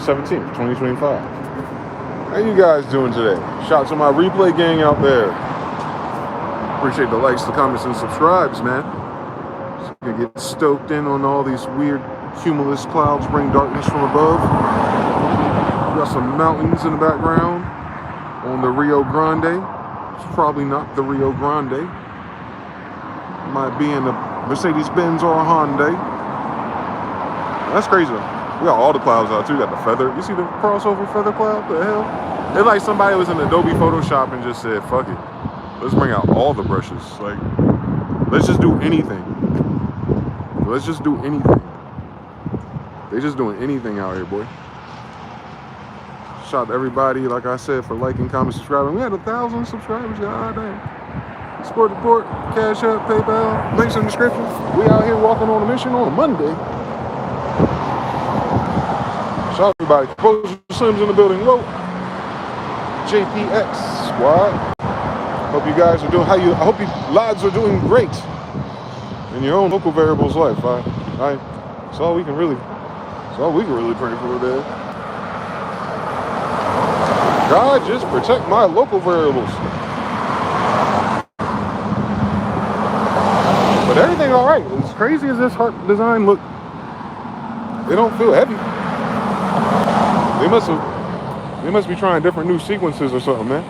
17th, 2025. How you guys doing today? Shout out to my replay gang out there. Appreciate the likes, the comments, and subscribes, man. Just gonna get stoked in on all these weird cumulus clouds bring darkness from above. We got some mountains in the background on the Rio Grande. It's probably not the Rio Grande. Might be in the Mercedes-Benz or a Hyundai. That's crazy. We got all the clouds out too. We got the feather. You see the crossover feather cloud? The hell? It's like somebody was in Adobe Photoshop and just said, fuck it. Let's bring out all the brushes. Like, let's just do anything. Let's just do anything. They just doing anything out here, boy. Shout out to everybody, like I said, for liking, commenting, subscribing. We had 1,000 subscribers. God damn. Support, Cashapp, PayPal, links in the description. We out here walking on a mission on a Monday. Shout out to everybody. Composer Slim's in the building. Whoa. JPX squad. Hope you guys are doing I hope you lads are doing great in your own local variables life. That's all we can really pray for there. God, just protect my local variables. But everything all right. As crazy as this heart design look, they don't feel heavy. They must be trying different new sequences or something, man.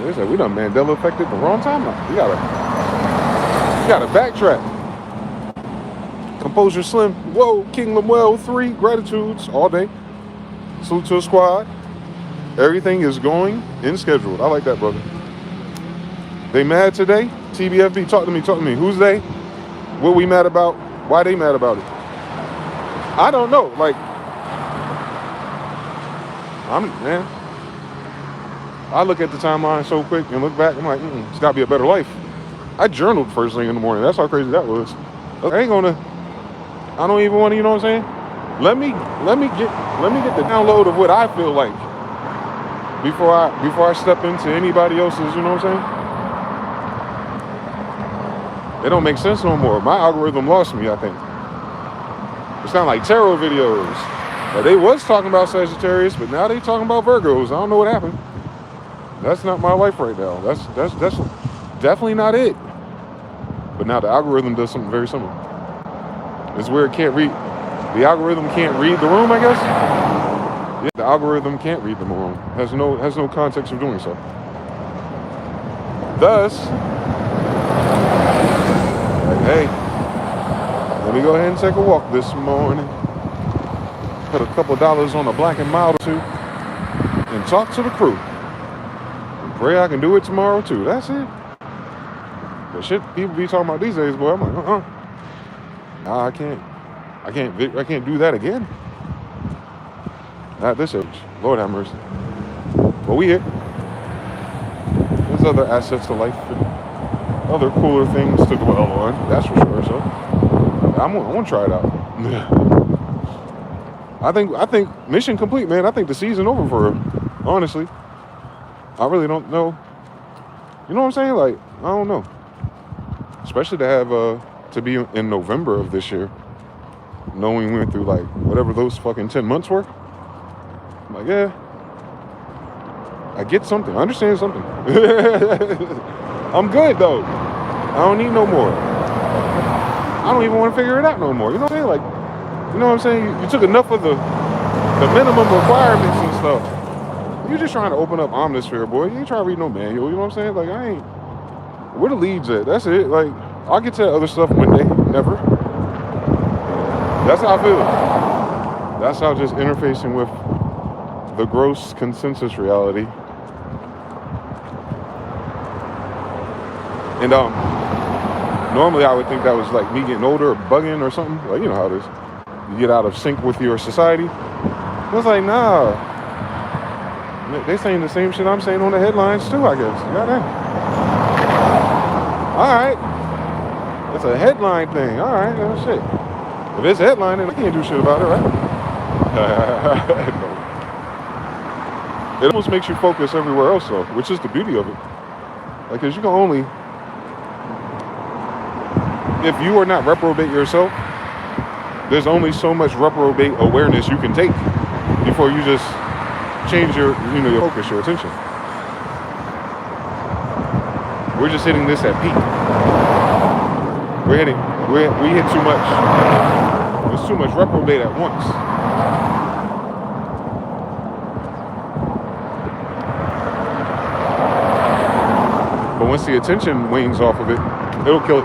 They said we done Mandela affected the wrong time now. We gotta backtrack. Composure Slim, whoa, King Lemuel 3, gratitudes all day. Salute to the squad. Everything is going in schedule. I like that, brother. They mad today? TBFB, talk to me. Who's they? What we mad about? Why they mad about it? I don't know. Like, I look at the timeline so quick and look back. I'm like, it's got to be a better life. I journaled first thing in the morning. That's how crazy that was. I don't even want to. You know what I'm saying? Let me get the download of what I feel like before I step into anybody else's. You know what I'm saying? It don't make sense no more. My algorithm lost me, I think. It's kind of like tarot videos. Now, they was talking about Sagittarius, but now they talking about Virgos. I don't know what happened. That's not my life right now. That's definitely not it. But now the algorithm does something very similar. It's where it can't read. The algorithm can't read the room, I guess. Yeah, the algorithm can't read the room. Has no context of doing so. Thus, hey, let me go ahead and take a walk this morning. Put a couple dollars on a black and mild or two, and talk to the crew. And pray I can do it tomorrow too. That's it. The shit people be talking about these days, boy. I'm like, nah, I can't do that again. Not at this age. Lord have mercy. But we here. There's other assets to life and other cooler things to dwell on. That's for sure. So I want to try it out. I think mission complete, man. I think the season over for her. Honestly, I really don't know. You know what I'm saying? Like, I don't know. Especially to have to be in November of this year, knowing we went through like whatever those fucking 10 months were. I'm like, yeah, I get something. I understand something. I'm good though. I don't need no more. I don't even want to figure it out no more. You know what I'm saying? Like, you know what I'm saying? You took enough of the minimum requirements and stuff. You're just trying to open up Omnisphere, boy. You ain't trying to read no manual. You know what I'm saying? Like, I ain't. Where the leads at? That's it. Like, I'll get to that other stuff one day. Never. That's how I feel. That's how just interfacing with the gross consensus reality. And normally I would think that was like me getting older or bugging or something. Like, you know how it is. You get out of sync with your society. I was like, nah. They saying the same shit I'm saying on the headlines too, I guess. Goddamn. Alright. It's a headline thing. Alright, oh shit. If it's headlining, I can't do shit about it, right? No. It almost makes you focus everywhere else though, which is the beauty of it. Like, cause you can only, if you are not reprobate yourself, there's only so much reprobate awareness you can take. before you just change your focus, your attention. We're just hitting this at peak. We hit too much. There's too much retrograde at once. But once the attention wanes off of it, it'll kill.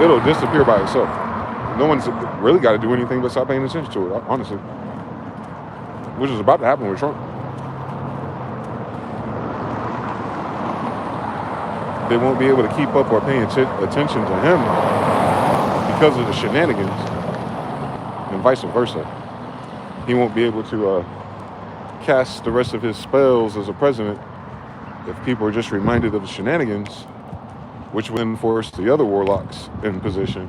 It'll disappear by itself. No one's really got to do anything but stop paying attention to it, honestly. Which is about to happen with Trump. They won't be able to keep up or pay attention to him because of the shenanigans, and vice versa. He won't be able to cast the rest of his spells as a president if people are just reminded of the shenanigans, which would then force the other warlocks in position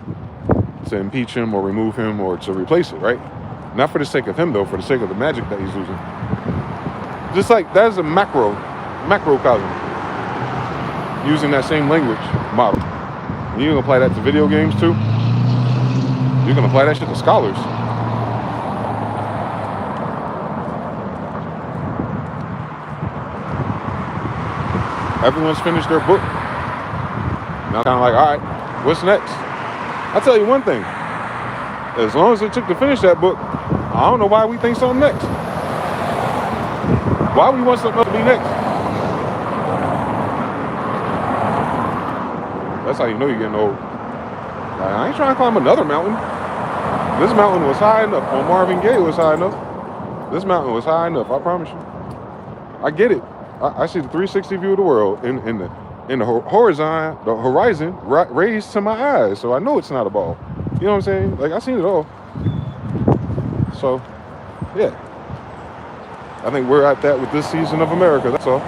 to impeach him or remove him or to replace it, right? Not for the sake of him, though, for the sake of the magic that he's losing. Just like, that is a macrocosm. Using that same language model. And you can apply that to video games, too. You can apply that shit to scholars. Everyone's finished their book. Now kind of like, all right, what's next? I'll tell you one thing. As long as it took to finish that book, I don't know why we think something next. Why we want something else to be next? That's how you know you're getting old. Like, I ain't trying to climb another mountain. This mountain was high enough. On Marvin Gaye, it was high enough. This mountain was high enough, I promise you. I get it. I see the 360 view of the world in the horizon raised to my eyes, so I know it's not a ball. You know what I'm saying? Like, I've seen it all. So, yeah. I think we're at that with this season of America, that's all.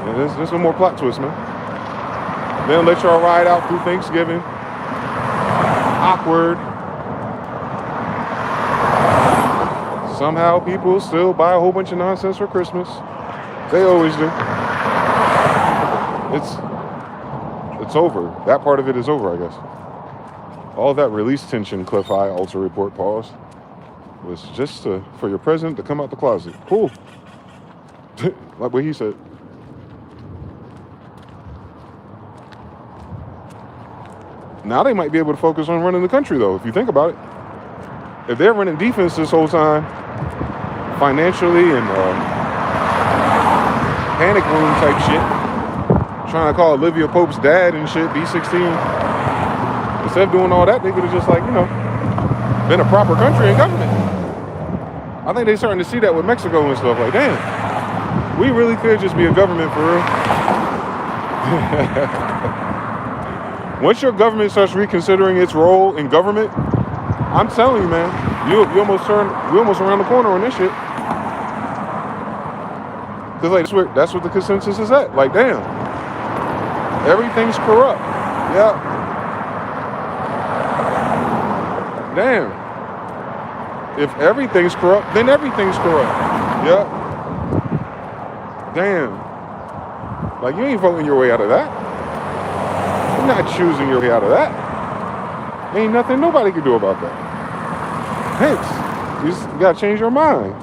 Yeah, there's no more plot twist, man. Then let y'all ride out through Thanksgiving. Awkward. Somehow people still buy a whole bunch of nonsense for Christmas. They always do. It's over. That part of it is over, I guess. All that release tension, Cliff High, Alter Report, pause, was just for your president to come out the closet. Cool. Like what he said. Now they might be able to focus on running the country, though, if you think about it. If they're running defense this whole time, financially and panic room type shit, trying to call Olivia Pope's dad and shit, B16. Instead of doing all that, they could have just, like, been a proper country and government. I think they're starting to see that with Mexico and stuff. Like, damn, we really could just be a government for real. Once your government starts reconsidering its role in government, I'm telling you, man, we almost around the corner on this shit. Cause like that's what the consensus is at. Like, damn, everything's corrupt. Yeah. Damn. If everything's corrupt, then everything's corrupt. Yeah. Damn. Like, you ain't voting your way out of that. You're not choosing your way out of that. Ain't nothing nobody can do about that. Hence, you just gotta change your mind.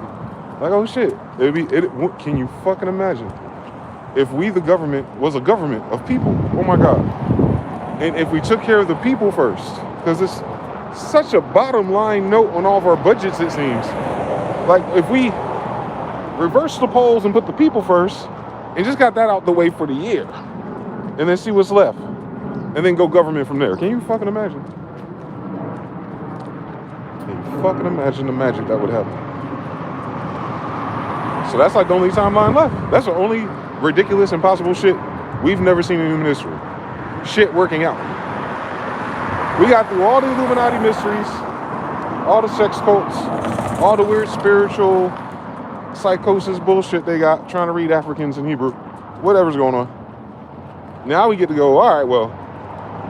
Like, oh shit. Can you fucking imagine if we, the government, was a government of people? Oh my God. And if we took care of the people first, because it's such a bottom line note on all of our budgets, it seems. Like, if we reverse the polls and put the people first and just got that out the way for the year and then see what's left and then go government from there. Can you fucking imagine? Can you fucking imagine the magic that would happen? So that's like the only timeline left. That's the only ridiculous, impossible shit we've never seen in human history. Shit working out. We got through all the Illuminati mysteries, all the sex cults, all the weird spiritual psychosis bullshit they got, trying to read Africans in Hebrew, whatever's going on. Now we get to go, all right, well,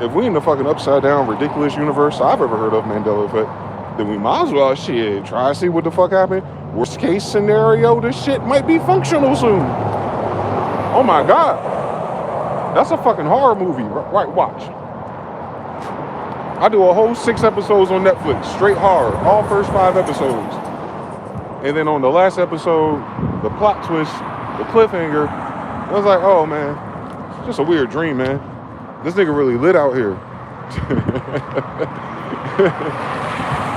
if we in the fucking upside down, ridiculous universe I've ever heard of, Mandela effect, then we might as well, shit, try to see what the fuck happened. Worst case scenario, this shit might be functional soon. Oh my God. That's a fucking horror movie, right? Watch. I do a whole 6 episodes on Netflix, straight hard, all first 5 episodes. And then on the last episode, the plot twist, the cliffhanger, I was like, oh man, it's just a weird dream, man. This nigga really lit out here.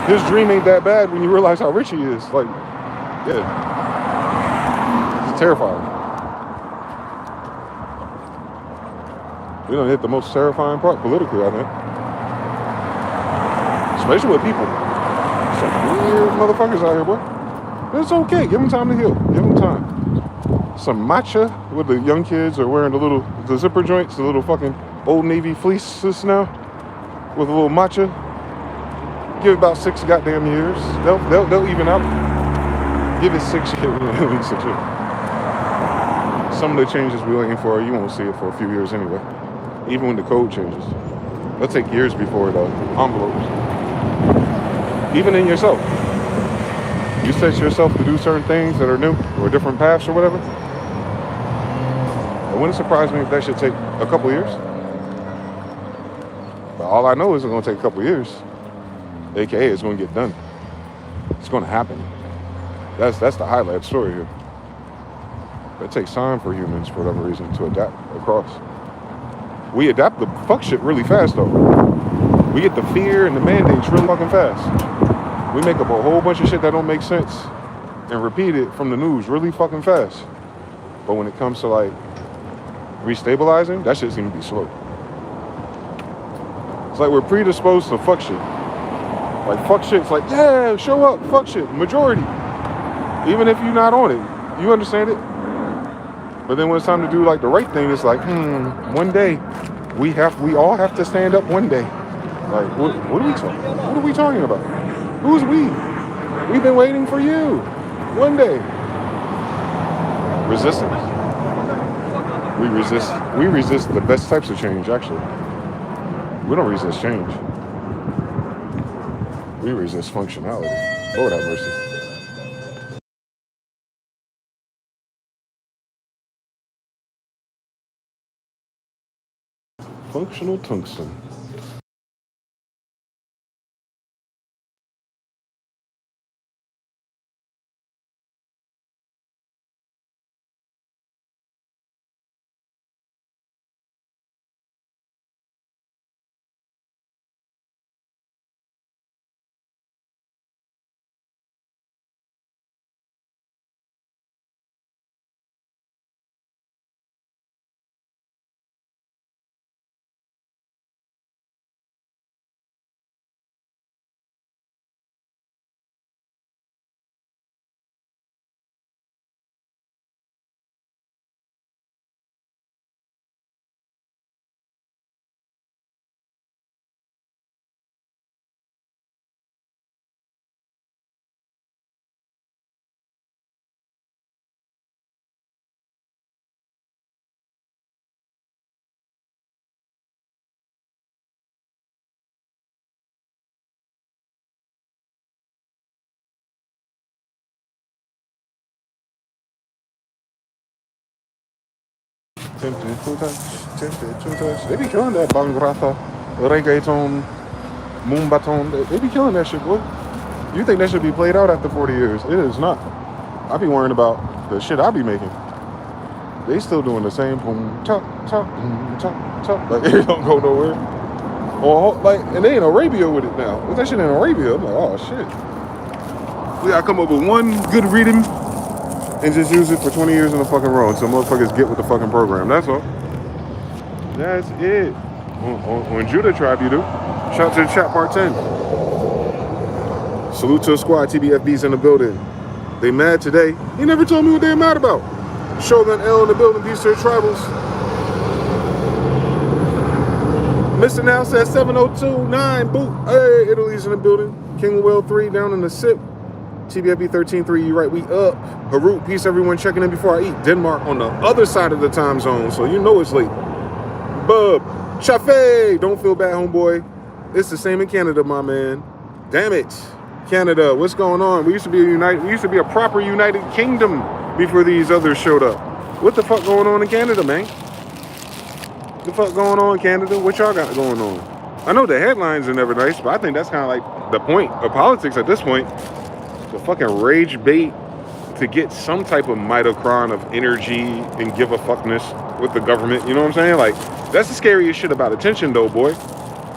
His dream ain't that bad when you realize how rich he is. Like, yeah. It's terrifying. We done hit the most terrifying part politically, I think. Especially with people. Some weird motherfuckers out here, boy. But it's okay. Give them time to heal. Give them time. Some matcha with the young kids are wearing the zipper joints, the little fucking Old Navy fleeces now with a little matcha. Give it about 6 goddamn years. They'll even out. Give it 6 years. At least 6 years. Some of the changes we're waiting for, you won't see it for a few years anyway. Even when the code changes. It'll take years before the envelopes. Even in yourself. You set yourself to do certain things that are new or different paths or whatever. It wouldn't surprise me if that should take a couple years. But all I know is it's going to take a couple years. AKA it's going to get done. It's going to happen. That's the highlight story here. But it takes time for humans, for whatever reason, to adapt across. We adapt the fuck shit really fast, though. We get the fear and the mandates really fucking fast. We make up a whole bunch of shit that don't make sense and repeat it from the news really fucking fast. But when it comes to, like, restabilizing, that shit seems to be slow. It's like we're predisposed to fuck shit. Like, fuck shit. It's like, yeah, show up, fuck shit, majority. Even if you're not on it, you understand it. But then when it's time to do, like, the right thing, it's like, one day, we all have to stand up one day. Like, what are we talking about? Who's we? We've been waiting for you. One day. Resistance. We resist the best types of change, actually. We don't resist change. We resist functionality. Lord have mercy. Functional tungsten. Tempted to touch. They be killing that bangrata, reggaeton, moombaton. They be killing that shit, boy. You think that should be played out after 40 years? It is not. I be worrying about the shit I be making. They still doing the same boom, chop, chop, chop, chop. Like, it don't go nowhere. Or, like, and they in Arabia with it now. With that shit in Arabia, I'm like, oh, shit. We gotta come up with one good rhythm and just use it for 20 years in a fucking row until motherfuckers get with the fucking program. That's all. That's it. On Judah Tribe, you do. Shout out to the chat, part 10. Salute to the squad. TBFB's in the building. They mad today. He never told me what they're mad about. Shenanigans in the building. Peace to the tribals. Mr. Now says 702-9. Boot. Hey, Italy's in the building. King Will 3 down in the sip. TBFB 13-3, you right, we up. Harut, peace everyone checking in before I eat. Denmark on the other side of the time zone, so you know it's late. Bub, Chafe, don't feel bad, homeboy. It's the same in Canada, my man. Damn it. Canada, what's going on? We used to be a proper United Kingdom before these others showed up. What the fuck going on in Canada, man? What the fuck going on in Canada? What y'all got going on? I know the headlines are never nice, but I think that's kind of like the point of politics at this point. The fucking rage bait to get some type of mitocron of energy and give a fuckness with the government. You know what I'm saying? Like, that's the scariest shit about attention, though, boy.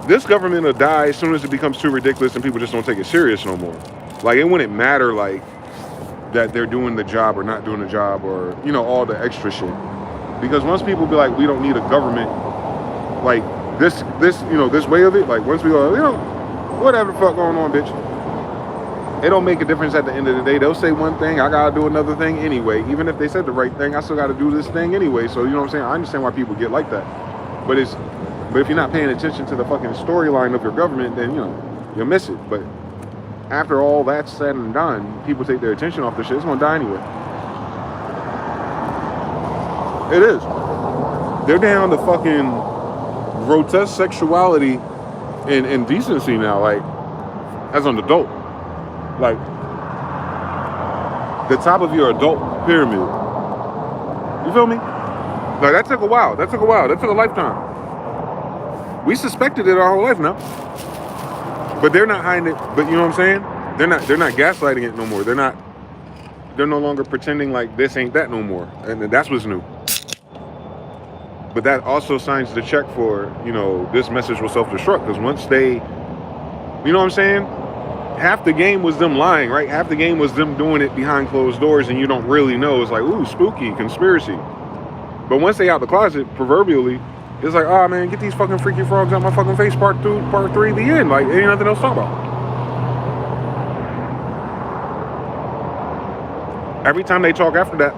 This government will die as soon as it becomes too ridiculous and people just don't take it serious no more. Like, it wouldn't matter, like, that they're doing the job or not doing the job or, you know, all the extra shit. Because once people be like, we don't need a government, like, this, you know, this way of it, like, once we go, you know, whatever the fuck going on, bitch. It don't make a difference at the end of the day. They'll say one thing, I gotta do another thing anyway. Even if they said the right thing, I still gotta do this thing anyway. So, you know what I'm saying? I understand why people get like that. But if you're not paying attention to the fucking storyline of your government, then, you know, you'll miss it. But after all that's said and done, people take their attention off the shit. It's gonna die anyway. It is. They're down to fucking grotesque sexuality and decency now, like, as an adult. Like, the top of your adult pyramid. You feel me? Like, that took a while. That took a lifetime. We suspected it our whole life now. But they're not hiding it. But you know what I'm saying? They're not gaslighting it no more. They're no longer pretending like this ain't that no more. And that's what's new. But that also signs the check for, you know, this message will self-destruct. Because once they, you know what I'm saying? Half the game was them lying, right? Half the game was them doing it behind closed doors and you don't really know. It's like, ooh, spooky, conspiracy. But once they out the closet, proverbially, it's like, oh man, get these fucking freaky frogs out my fucking face, part 3, the end. Like, ain't nothing else to talk about. Every time they talk after that,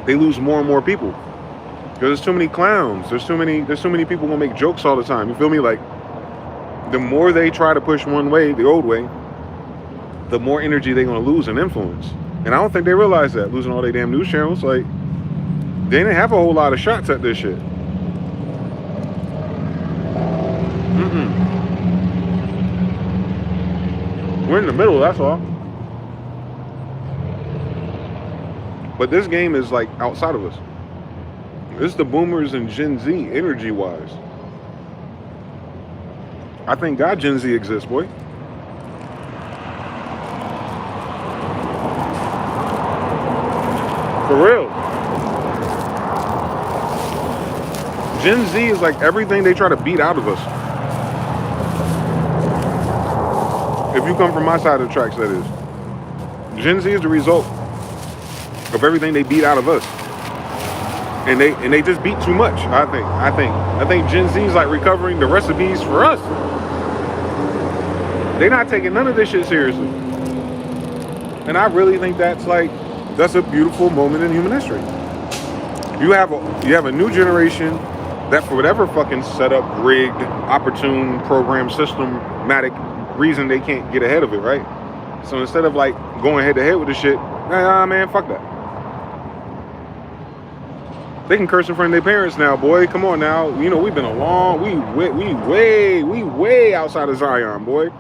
they lose more and more people. Because there's too many clowns. There's too many people gonna make jokes all the time. You feel me? Like, the more they try to push one way, the old way, the more energy they're going to lose and influence. And I don't think they realize that, losing all their damn news channels. Like, they didn't have a whole lot of shots at this shit. We're in the middle, that's all. But this game is, like, outside of us. This is the boomers and Gen Z, energy-wise. I think God Gen Z exists, boy. For real. Gen Z is like everything they try to beat out of us. If you come from my side of the tracks, that is. Gen Z is the result of everything they beat out of us. And they just beat too much, I think Gen Z is like recovering the recipes for us. They're not taking none of this shit seriously. And I really think that's a beautiful moment in human history. You have a new generation that for whatever fucking setup, rigged, opportune, program, systematic reason they can't get ahead of it, right? So instead of like going head to head with the shit, nah man, fuck that. They can curse in front of their parents now, boy. Come on now. You know, we've been we way outside of Zion, boy.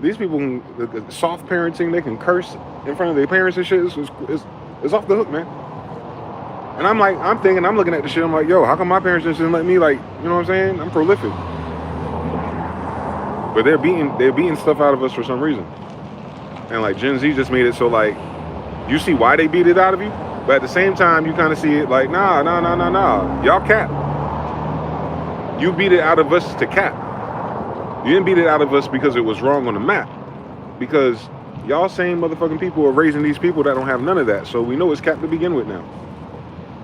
These people can, soft parenting, they can curse in front of their parents and shit. It's off the hook, man. And I'm looking at the shit, I'm like, yo, how come my parents just didn't let me, like, you know what I'm saying? I'm prolific. But they're beating stuff out of us for some reason. And like Gen Z just made it so like, you see why they beat it out of you? But at the same time, you kind of see it like, nah. Y'all cap. You beat it out of us to cap. You didn't beat it out of us because it was wrong on the map. Because y'all same motherfucking people are raising these people that don't have none of that. So we know it's cap to begin with now.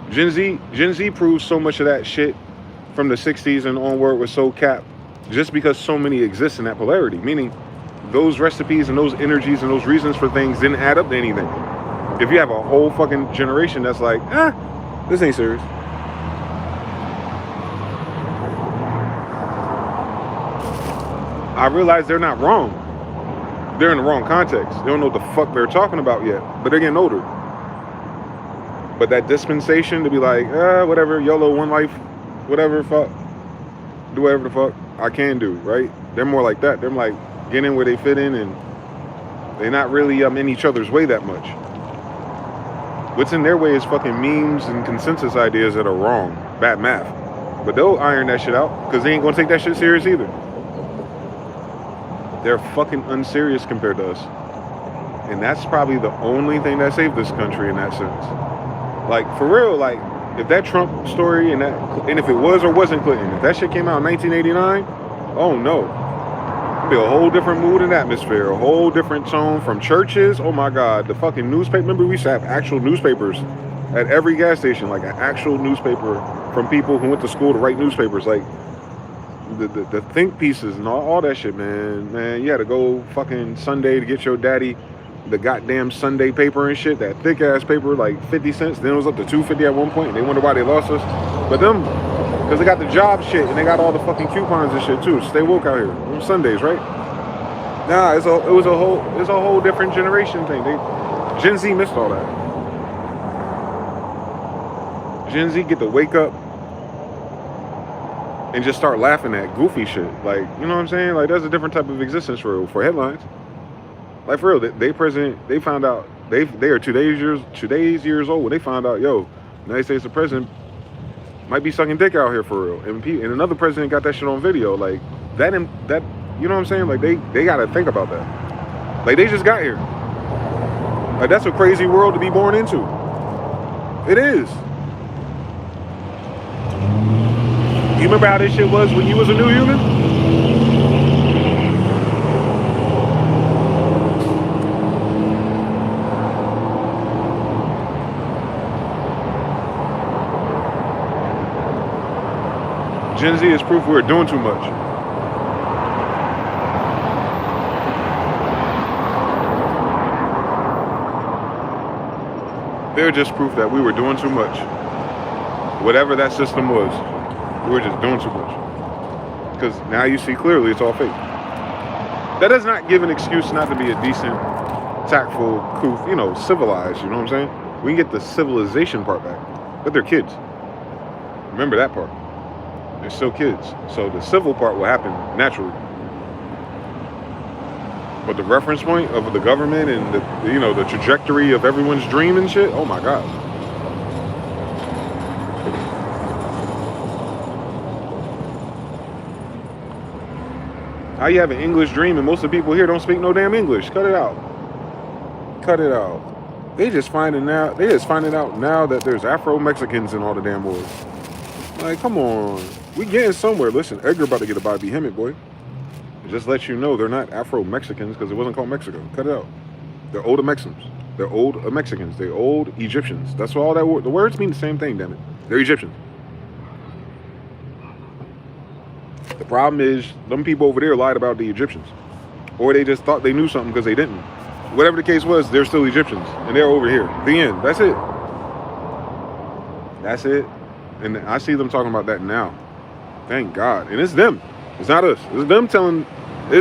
Gen Z proves so much of that shit from the 60s and onward was so cap just because so many exist in that polarity. Meaning those recipes and those energies and those reasons for things didn't add up to anything. If you have a whole fucking generation that's like, this ain't serious. I realize they're not wrong. They're in the wrong context. They don't know what the fuck they're talking about yet, but they're getting older. But that dispensation to be like, whatever, YOLO, one life, whatever, fuck, do whatever the fuck I can do, right? They're more like that. They're like getting in where they fit in, and they're not really in each other's way that much. What's in their way is fucking memes and consensus ideas that are wrong, bad math. But they'll iron that shit out because they ain't gonna take that shit serious either. They're fucking unserious compared to us. And that's probably the only thing that saved this country in that sense. Like, for real, like, if that Trump story and if it was or wasn't Clinton, if that shit came out in 1989, oh no. It'd be a whole different mood and atmosphere, a whole different tone from churches. Oh my God, the fucking newspaper. Remember, we used to have actual newspapers at every gas station, like an actual newspaper from people who went to school to write newspapers, like the think pieces and all that shit, man. Man, you had to go fucking Sunday to get your daddy the goddamn Sunday paper and shit, that thick ass paper, like 50 cents. Then it was up to $2.50 at one point, and they wonder why they lost us. But them, because they got the job shit and they got all the fucking coupons and shit too. Stay woke out here on Sundays, right? Nah, it was a whole different generation thing. Gen Z missed all that. Gen Z get to wake up and just start laughing at goofy shit. Like, you know what I'm saying? Like, there's a different type of existence for headlines. Like, for real, they found out, they are today's years old when they found out, yo, United States the president might be sucking dick out here for real. And another president got that shit on video. Like, that, you know what I'm saying? Like, they got to think about that. Like, they just got here. Like, that's a crazy world to be born into. It is. You remember how this shit was when you was a new human? Gen Z is proof we're doing too much. They're just proof that we were doing too much. Whatever that system was, we were just doing too much. Because now you see clearly it's all fake. That does not give an excuse not to be a decent, tactful, couth, you know, civilized, you know what I'm saying? We can get the civilization part back. But they're kids. Remember that part. They're still kids. So the civil part will happen naturally. But the reference point of the government and the trajectory of everyone's dream and shit, oh my God. How you have an English dream and most of the people here don't speak no damn English? Cut it out. Cut it out. They just finding out now that there's Afro-Mexicans in all the damn wars. Like, come on. We getting somewhere. Listen, Edgar about to get a Bobby Hemmett, boy. Just let you know they're not Afro-Mexicans because it wasn't called Mexico. Cut it out. They're old Mexicans. They're old Mexicans. They're old Egyptians. That's all that word. The words mean the same thing, damn it. They're Egyptians. The problem is, them people over there lied about the Egyptians. Or they just thought they knew something because they didn't. Whatever the case was, they're still Egyptians. And they're over here. The end. That's it. That's it. And I see them talking about that now. Thank God. And it's them. It's not us. It's them telling. They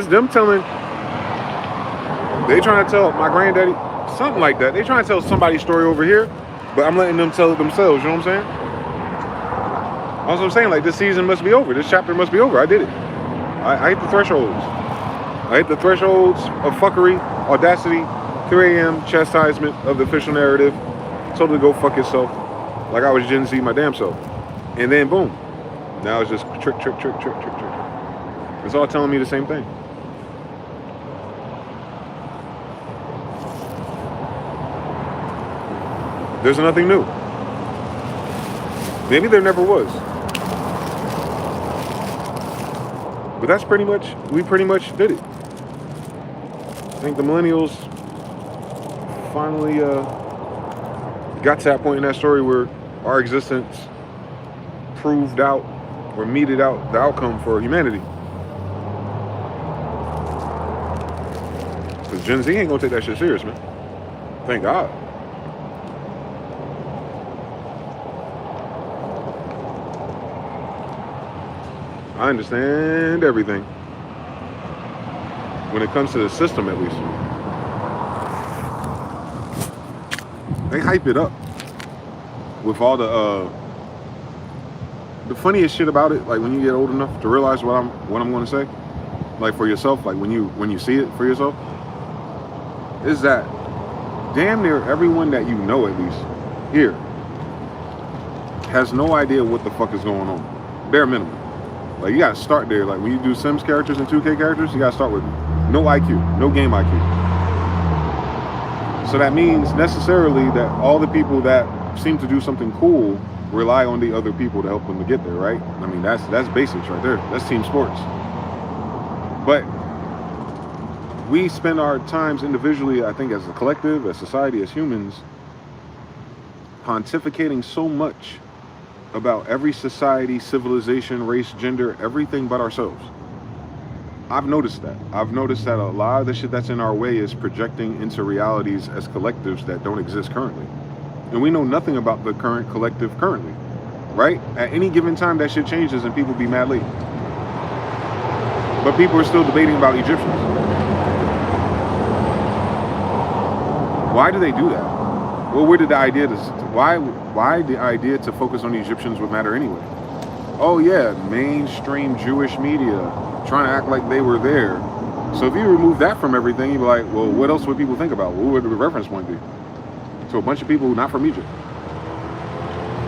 trying to tell my granddaddy something like that. They trying to tell somebody's story over here, but I'm letting them tell it themselves. You know what I'm saying? That's what I'm saying. Like, this season must be over. This chapter must be over. I did it. I hit the thresholds. I hit the thresholds of fuckery, audacity, 3 a.m. chastisement of the official narrative. Told her to go fuck yourself. Like I was Gen Z my damn self. And then boom. Now it's just trick. It's all telling me the same thing. There's nothing new. Maybe there never was. But that's we pretty much did it. I think the millennials finally got to that point in that story where our existence proved out or meted out the outcome for humanity. Because Gen Z ain't gonna take that shit serious, man. Thank God. I understand everything. When it comes to the system, at least. They hype it up. With all the funniest shit about it, like when you get old enough to realize what I'm gonna say, like for yourself, like when you see it for yourself, is that damn near everyone that you know, at least here, has no idea what the fuck is going on. Bare minimum. Like, you gotta start there. Like when you do Sims characters and 2K characters, you gotta start with No IQ, no game IQ. So that means necessarily that all the people that seem to do something cool rely on the other people to help them to get there, right? I mean, that's basics right there. That's team sports. But we spend our times individually, I think, as a collective, as society, as humans, pontificating so much about every society, civilization, race, gender, everything but ourselves. I've noticed that. I've noticed that a lot of the shit that's in our way is projecting into realities as collectives that don't exist currently. And we know nothing about the current collective currently, right? At any given time, that shit changes and people be mad late. But people are still debating about Egyptians. Why do they do that? Well, where did the idea to, why the idea to focus on the Egyptians would matter anyway? Oh yeah, mainstream Jewish media trying to act like they were there. So if you remove that from everything, you'd be like, well, what else would people think about? What would the reference point be? To a bunch of people not from Egypt.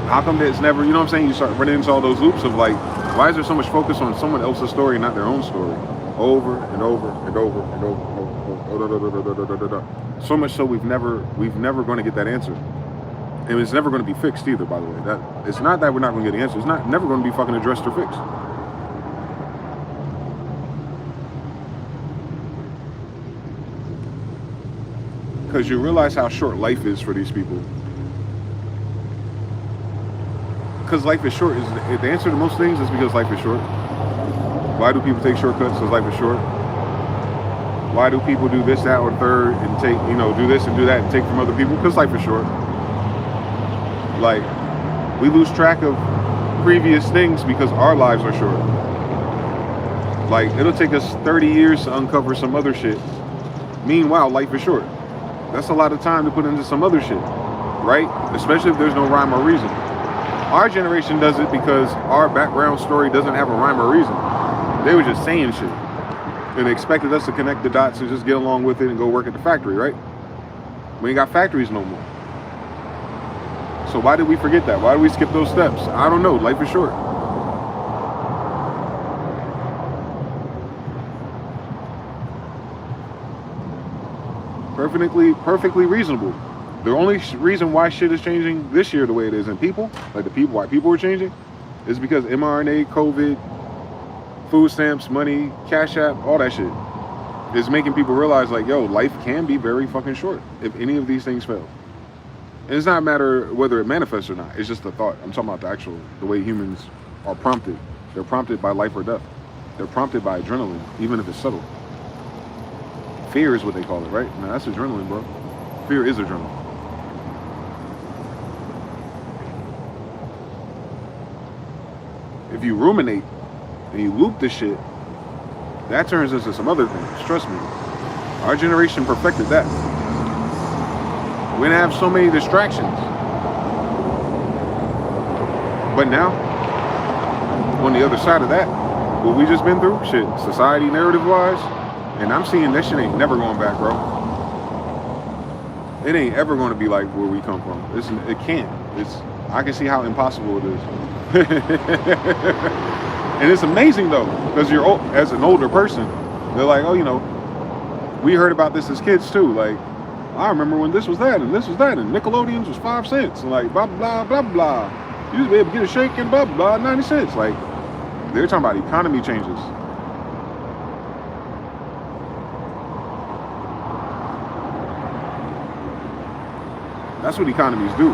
How come it's never, you know what I'm saying? You start running into all those loops of like, why is there so much focus on someone else's story and not their own story? Over and over and over and over and over. So much so we've never going to get that answer. And it's never going to be fixed either, by the way. That it's not that we're not going to get the answer. It's never going to be fucking addressed or fixed. Because you realize how short life is for these people. Because life is short. The answer to most things is because life is short. Why do people take shortcuts? Because life is short. Why do people do this, that, or third, and take, do this and do that and take from other people? Because life is short. Like, we lose track of previous things because our lives are short. Like, it'll take us 30 years to uncover some other shit. Meanwhile, life is short. That's a lot of time to put into some other shit, right? Especially if there's no rhyme or reason. Our generation does it because our background story doesn't have a rhyme or reason. They were just saying shit. And they expected us to connect the dots and just get along with it and go work at the factory, right? We ain't got factories no more. So why did we forget that? Why did we skip those steps? I don't know. Life is short. Perfectly reasonable. The only reason why shit is changing this year the way it is, and why people are changing, is because mRNA, COVID, food stamps, money, Cashapp, all that shit is making people realize, like, yo, life can be very fucking short if any of these things fail. And it's not a matter whether it manifests or not. It's just a thought. I'm talking about the way humans are prompted. They're prompted by life or death. They're prompted by adrenaline, even if it's subtle. Fear is what they call it, right? Now that's adrenaline, bro. Fear is adrenaline. If you ruminate and you loop this shit, that turns into some other things. Trust me. Our generation perfected that. We didn't have so many distractions. But now, on the other side of that, what we just been through, shit, society narrative-wise, and I'm seeing that shit ain't never going back, bro. It ain't ever going to be like where we come from. It can't. I can see how impossible it is. And it's amazing though, because as an older person, they're like, oh, we heard about this as kids too. Like, I remember when this was that and this was that, and Nickelodeons was 5 cents, and like blah blah blah blah. You used to be able to get a shake and blah blah 90 cents. Like, they're talking about economy changes. That's what economies do.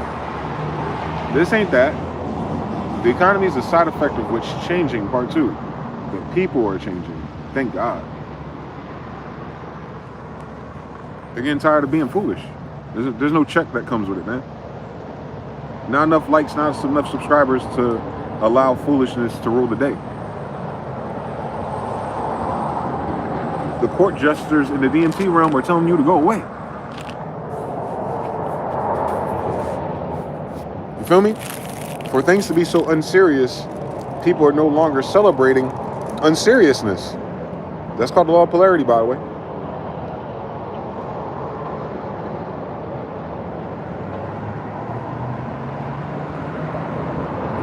This ain't that. The economy is a side effect of which changing, part 2. The people are changing. Thank God. They're getting tired of being foolish. There's no check that comes with it, man. Not enough likes, not enough subscribers to allow foolishness to rule the day. The court jesters in the DMT realm are telling you to go away. You feel me? For things to be so unserious, people are no longer celebrating unseriousness. That's called the law of polarity, by the way.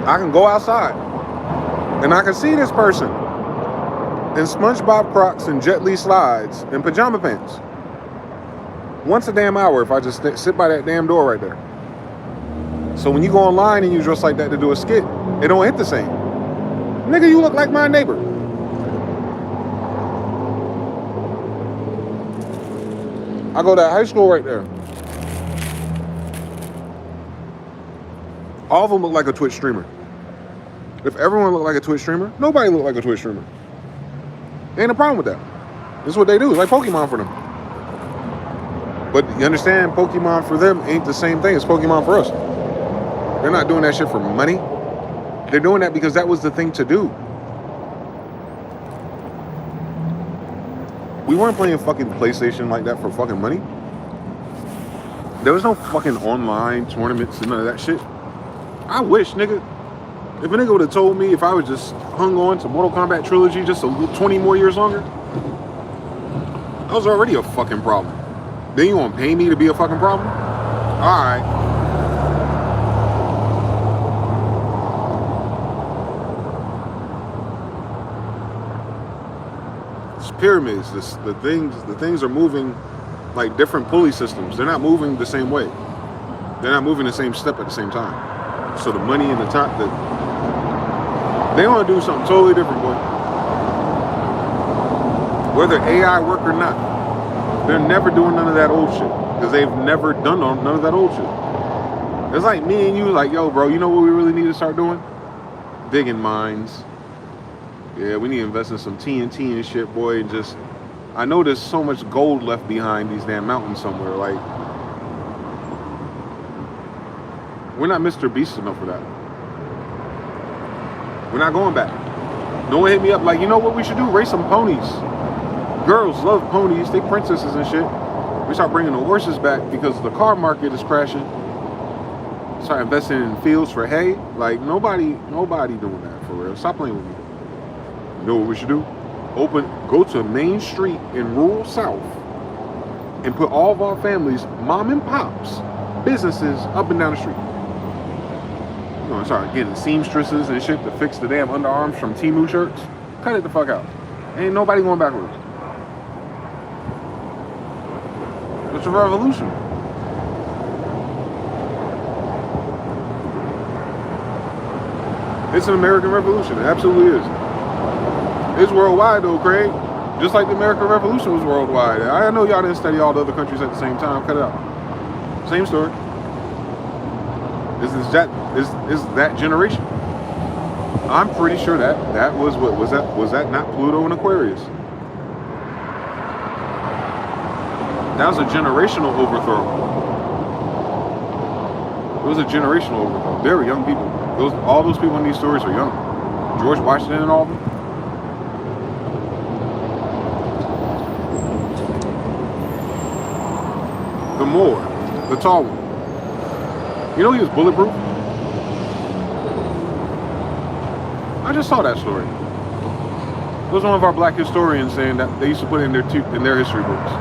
I can go outside and I can see this person in SpongeBob Crocs and Jet Li slides and pajama pants. Once a damn hour if I just sit by that damn door right there. So when you go online and you dress like that to do a skit, it don't hit the same. Nigga, you look like my neighbor. I go to that high school right there. All of them look like a Twitch streamer. If everyone looked like a Twitch streamer, nobody looked like a Twitch streamer. Ain't a problem with that. This is what they do. It's like Pokemon for them. But you understand, Pokemon for them ain't the same thing as Pokemon for us. They're not doing that shit for money. They're doing that because that was the thing to do. We weren't playing fucking PlayStation like that for fucking money. There was no fucking online tournaments and none of that shit. I wish, nigga. If a nigga would have told me if I was just hung on to Mortal Kombat Trilogy just 20 more years longer, that was already a fucking problem. Then you want to pay me to be a fucking problem? Alright. It's pyramids. The things are moving like different pulley systems. They're not moving the same way. They're not moving the same step at the same time. So the money and the time, they want to do something totally different, boy. Whether AI work or not. They're never doing none of that old shit because they've never done none of that old shit. It's like me and you, like, yo, bro, you know what we really need to start doing? Digging mines. Yeah, we need to invest in some TNT and shit, boy. And just, I know there's so much gold left behind these damn mountains somewhere. Like, we're not Mr. Beast enough for that. We're not going back. No one hit me up like, you know what we should do? Race some ponies. Girls love ponies. They princesses and shit. We start bringing the horses back because the car market is crashing. Start investing in fields for hay. Like, nobody doing that for real. Stop playing with me. You know what we should do? Go to Main Street in rural South and put all of our families, mom and pops, businesses up and down the street. You know, start getting seamstresses and shit to fix the damn underarms from Temu shirts. Cut it the fuck out. Ain't nobody going backwards. It's a revolution. It's an American revolution. It absolutely is. It's worldwide though, Craig. Just like the American Revolution was worldwide. I know y'all didn't study all the other countries at the same time. Cut it out. Same story. Is that generation. I'm pretty sure that was that not Pluto and Aquarius? That was a generational overthrow. It was a generational overthrow. They were young people. All those people in these stories are young. George Washington and all of them. The Moor, the tall one. You know he was bulletproof? I just saw that story. It was one of our black historians saying that they used to put it in their history books.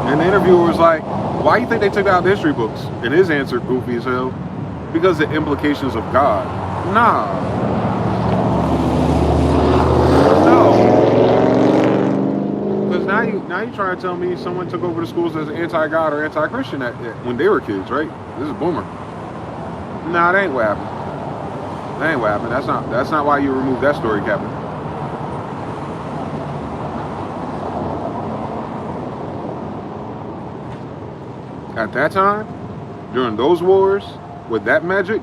And the interviewer was like, why do you think they took out the history books? And his answer, goofy as hell, because the implications of God. Nah. No. Because now you trying to tell me someone took over the schools as anti-God or anti-Christian when they were kids, right? This is a boomer. Nah, that ain't what happened. That ain't what happened. That's not why you removed that story, Captain. At that time, during those wars, with that magic,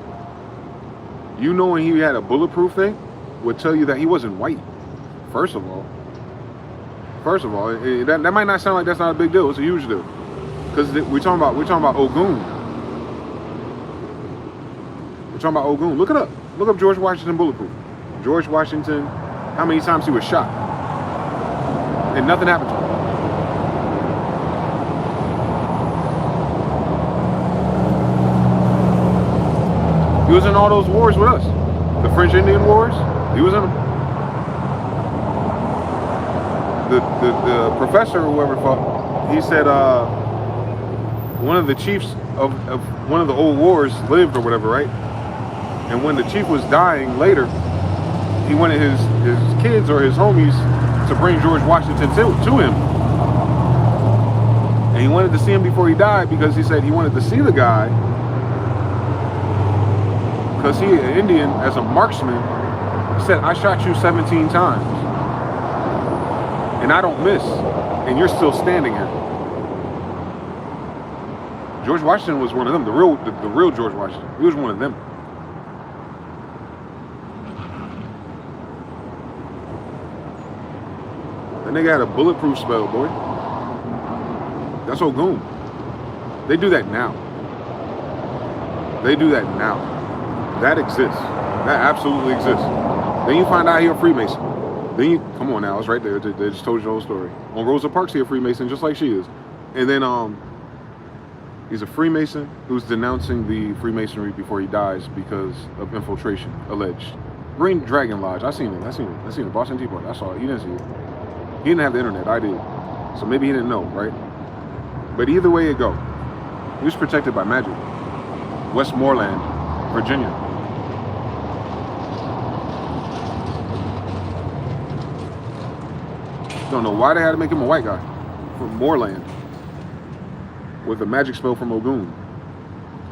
you knowing he had a bulletproof thing would tell you that he wasn't white. First of all, that might not sound like that's not a big deal. It's a huge deal because we're talking about Ogun. We're talking about Ogun. Look it up. Look up George Washington bulletproof. George Washington, how many times he was shot and nothing happened to him. He was in all those wars with us. The French Indian Wars, he was in them. The professor or whoever fought, he said one of the chiefs of one of the old wars lived or whatever, right? And when the chief was dying later, he wanted his kids or his homies to bring George Washington to him. And he wanted to see him before he died because he said he wanted to see the guy because he, an Indian, as a marksman, said, I shot you 17 times and I don't miss, and you're still standing here. George Washington was one of them, the real George Washington. He was one of them. That nigga had a bulletproof spell, boy. That's Ogun. They do that now. They do that now. That exists. That absolutely exists. Then you find out he a Freemason. Then you, come on now, it's right there. They just told you the whole story. On Rosa Parks, he a Freemason just like she is. And then he's a Freemason who's denouncing the Freemasonry before he dies because of infiltration, alleged. Green Dragon Lodge, I seen it. Boston Tea Party, I saw it. He didn't see it. He didn't have the internet, I did. So maybe he didn't know, right? But either way it go, he was protected by magic. Westmoreland, Virginia. Don't know why they had to make him a white guy from Moreland with a magic spell from Ogun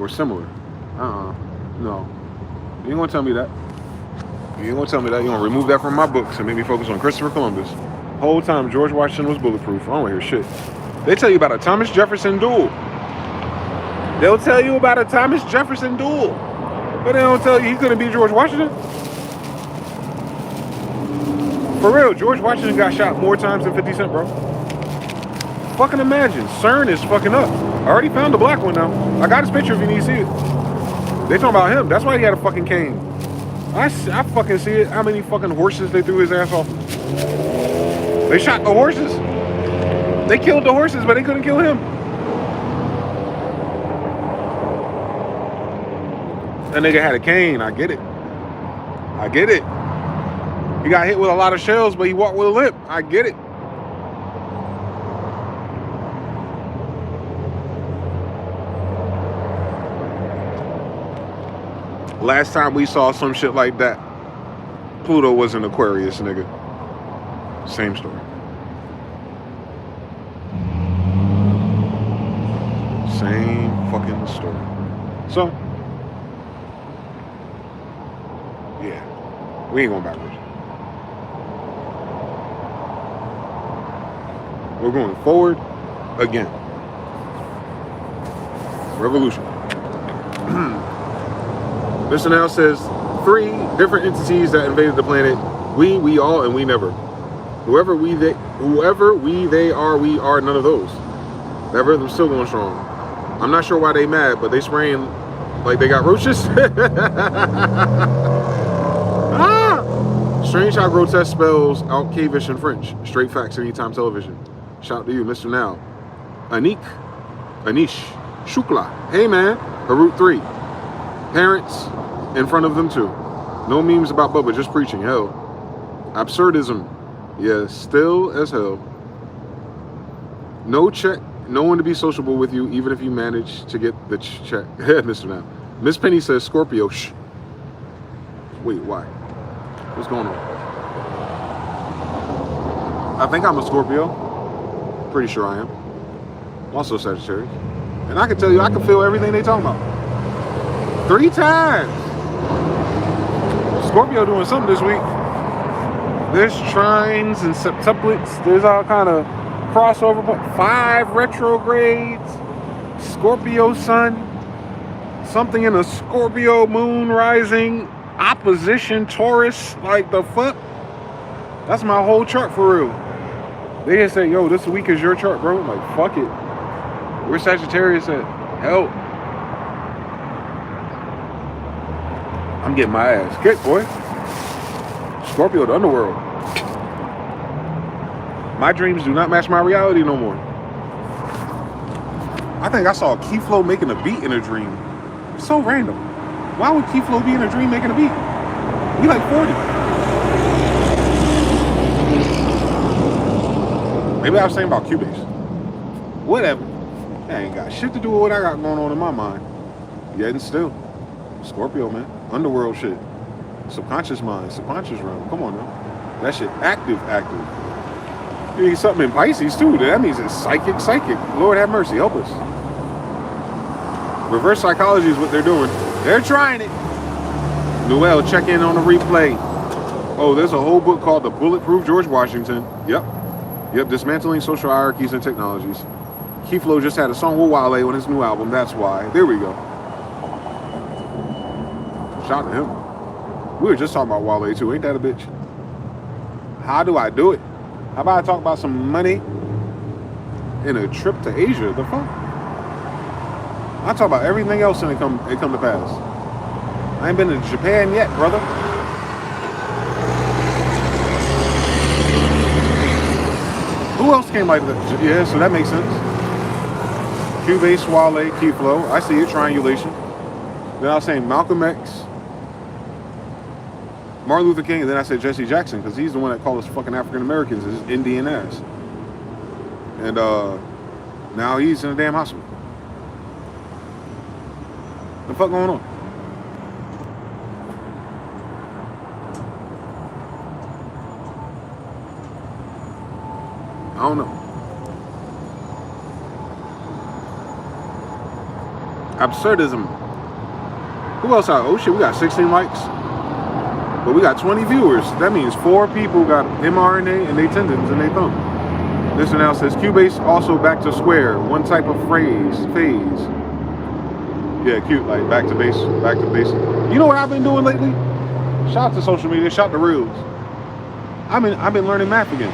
or similar. No. You ain't gonna tell me that. You ain't gonna tell me that. You're gonna remove that from my books and make me focus on Christopher Columbus. Whole time George Washington was bulletproof. I don't wanna hear shit. They tell you about a Thomas Jefferson duel. They'll tell you about a Thomas Jefferson duel, but they don't tell you he's gonna be George Washington. For real, George Washington got shot more times than 50 Cent, bro. Fucking imagine. CERN is fucking up. I already found the black one now. I got his picture if you need to see it. They talking about him. That's why he had a fucking cane. I fucking see it. How many fucking horses they threw his ass off? They shot the horses. They killed the horses, but they couldn't kill him. That nigga had a cane. I get it. I get it. He got hit with a lot of shells, but he walked with a limp. I get it. Last time we saw some shit like that, Pluto was an Aquarius, nigga. Same story. Same fucking story. So, yeah, we ain't going backwards. We're going forward again. Revolution. Mr. Now says 3 different entities that invaded the planet. We all, and we never. Whoever we they are, we are none of those. That rhythm's still going strong. I'm not sure why they mad, but they spraying like they got roaches. Strange how grotesque spells out Kavish in French. Straight facts, Anytime Television. Shout out to you, Mr. Now. Anish, Shukla. Hey man, Harut 3. Parents in front of them too. No memes about Bubba, just preaching. Hell. Absurdism. Yeah, still as hell. No check. No one to be sociable with you, even if you manage to get the check. Mr. Now. Miss Penny says Scorpio. Shh. Wait, why? What's going on? I think I'm a Scorpio. Pretty sure I am. I'm also Sagittarius. And I can tell you, I can feel everything they talking about. 3 times. Scorpio doing something this week. There's trines and septuplets. There's all kind of crossover. 5 retrogrades. Scorpio sun. Something in a Scorpio moon rising. Opposition Taurus. Like the fuck? That's my whole chart for real. They just say, yo, this week is your chart, bro. I'm like, fuck it. Where Sagittarius at? Help. I'm getting my ass kicked, boy. Scorpio, the underworld. My dreams do not match my reality no more. I think I saw Key Flow making a beat in a dream. So random. Why would Key Flow be in a dream making a beat? He like 40. Maybe I was saying about Cubase. Whatever. That ain't got shit to do with what I got going on in my mind. Yet and still. Scorpio, man. Underworld shit. Subconscious mind, subconscious realm. Come on now. That shit active. You need something in Pisces too. That means it's psychic. Lord have mercy, help us. Reverse psychology is what they're doing. They're trying it. Noel, check in on the replay. Oh, there's a whole book called The Bulletproof George Washington. Yep, dismantling social hierarchies and technologies. Keyflow just had a song with Wale on his new album. That's why. There we go. Shout out to him. We were just talking about Wale too. Ain't that a bitch? How do I do it? How about I talk about some money and a trip to Asia? The fuck? I talk about everything else and it come to pass. I ain't been to Japan yet, brother. Who else came like that? Yeah, so that makes sense. Cubase, Wale, Keyflow. I see it. Triangulation. Then I was saying Malcolm X, Martin Luther King, and then I said Jesse Jackson, because he's the one that called us fucking African Americans his Indian ass. And now he's in a damn hospital. The fuck going on? I don't know. Absurdism. Who else out? Oh shit, we got 16 likes. But we got 20 viewers. That means 4 people got mRNA in their tendons and their thumb. This one now says Cubase also back to square. One type of phase. Yeah, cute, like back to base. You know what I've been doing lately? Shout out to social media, shout out to Reels. I've been learning math again.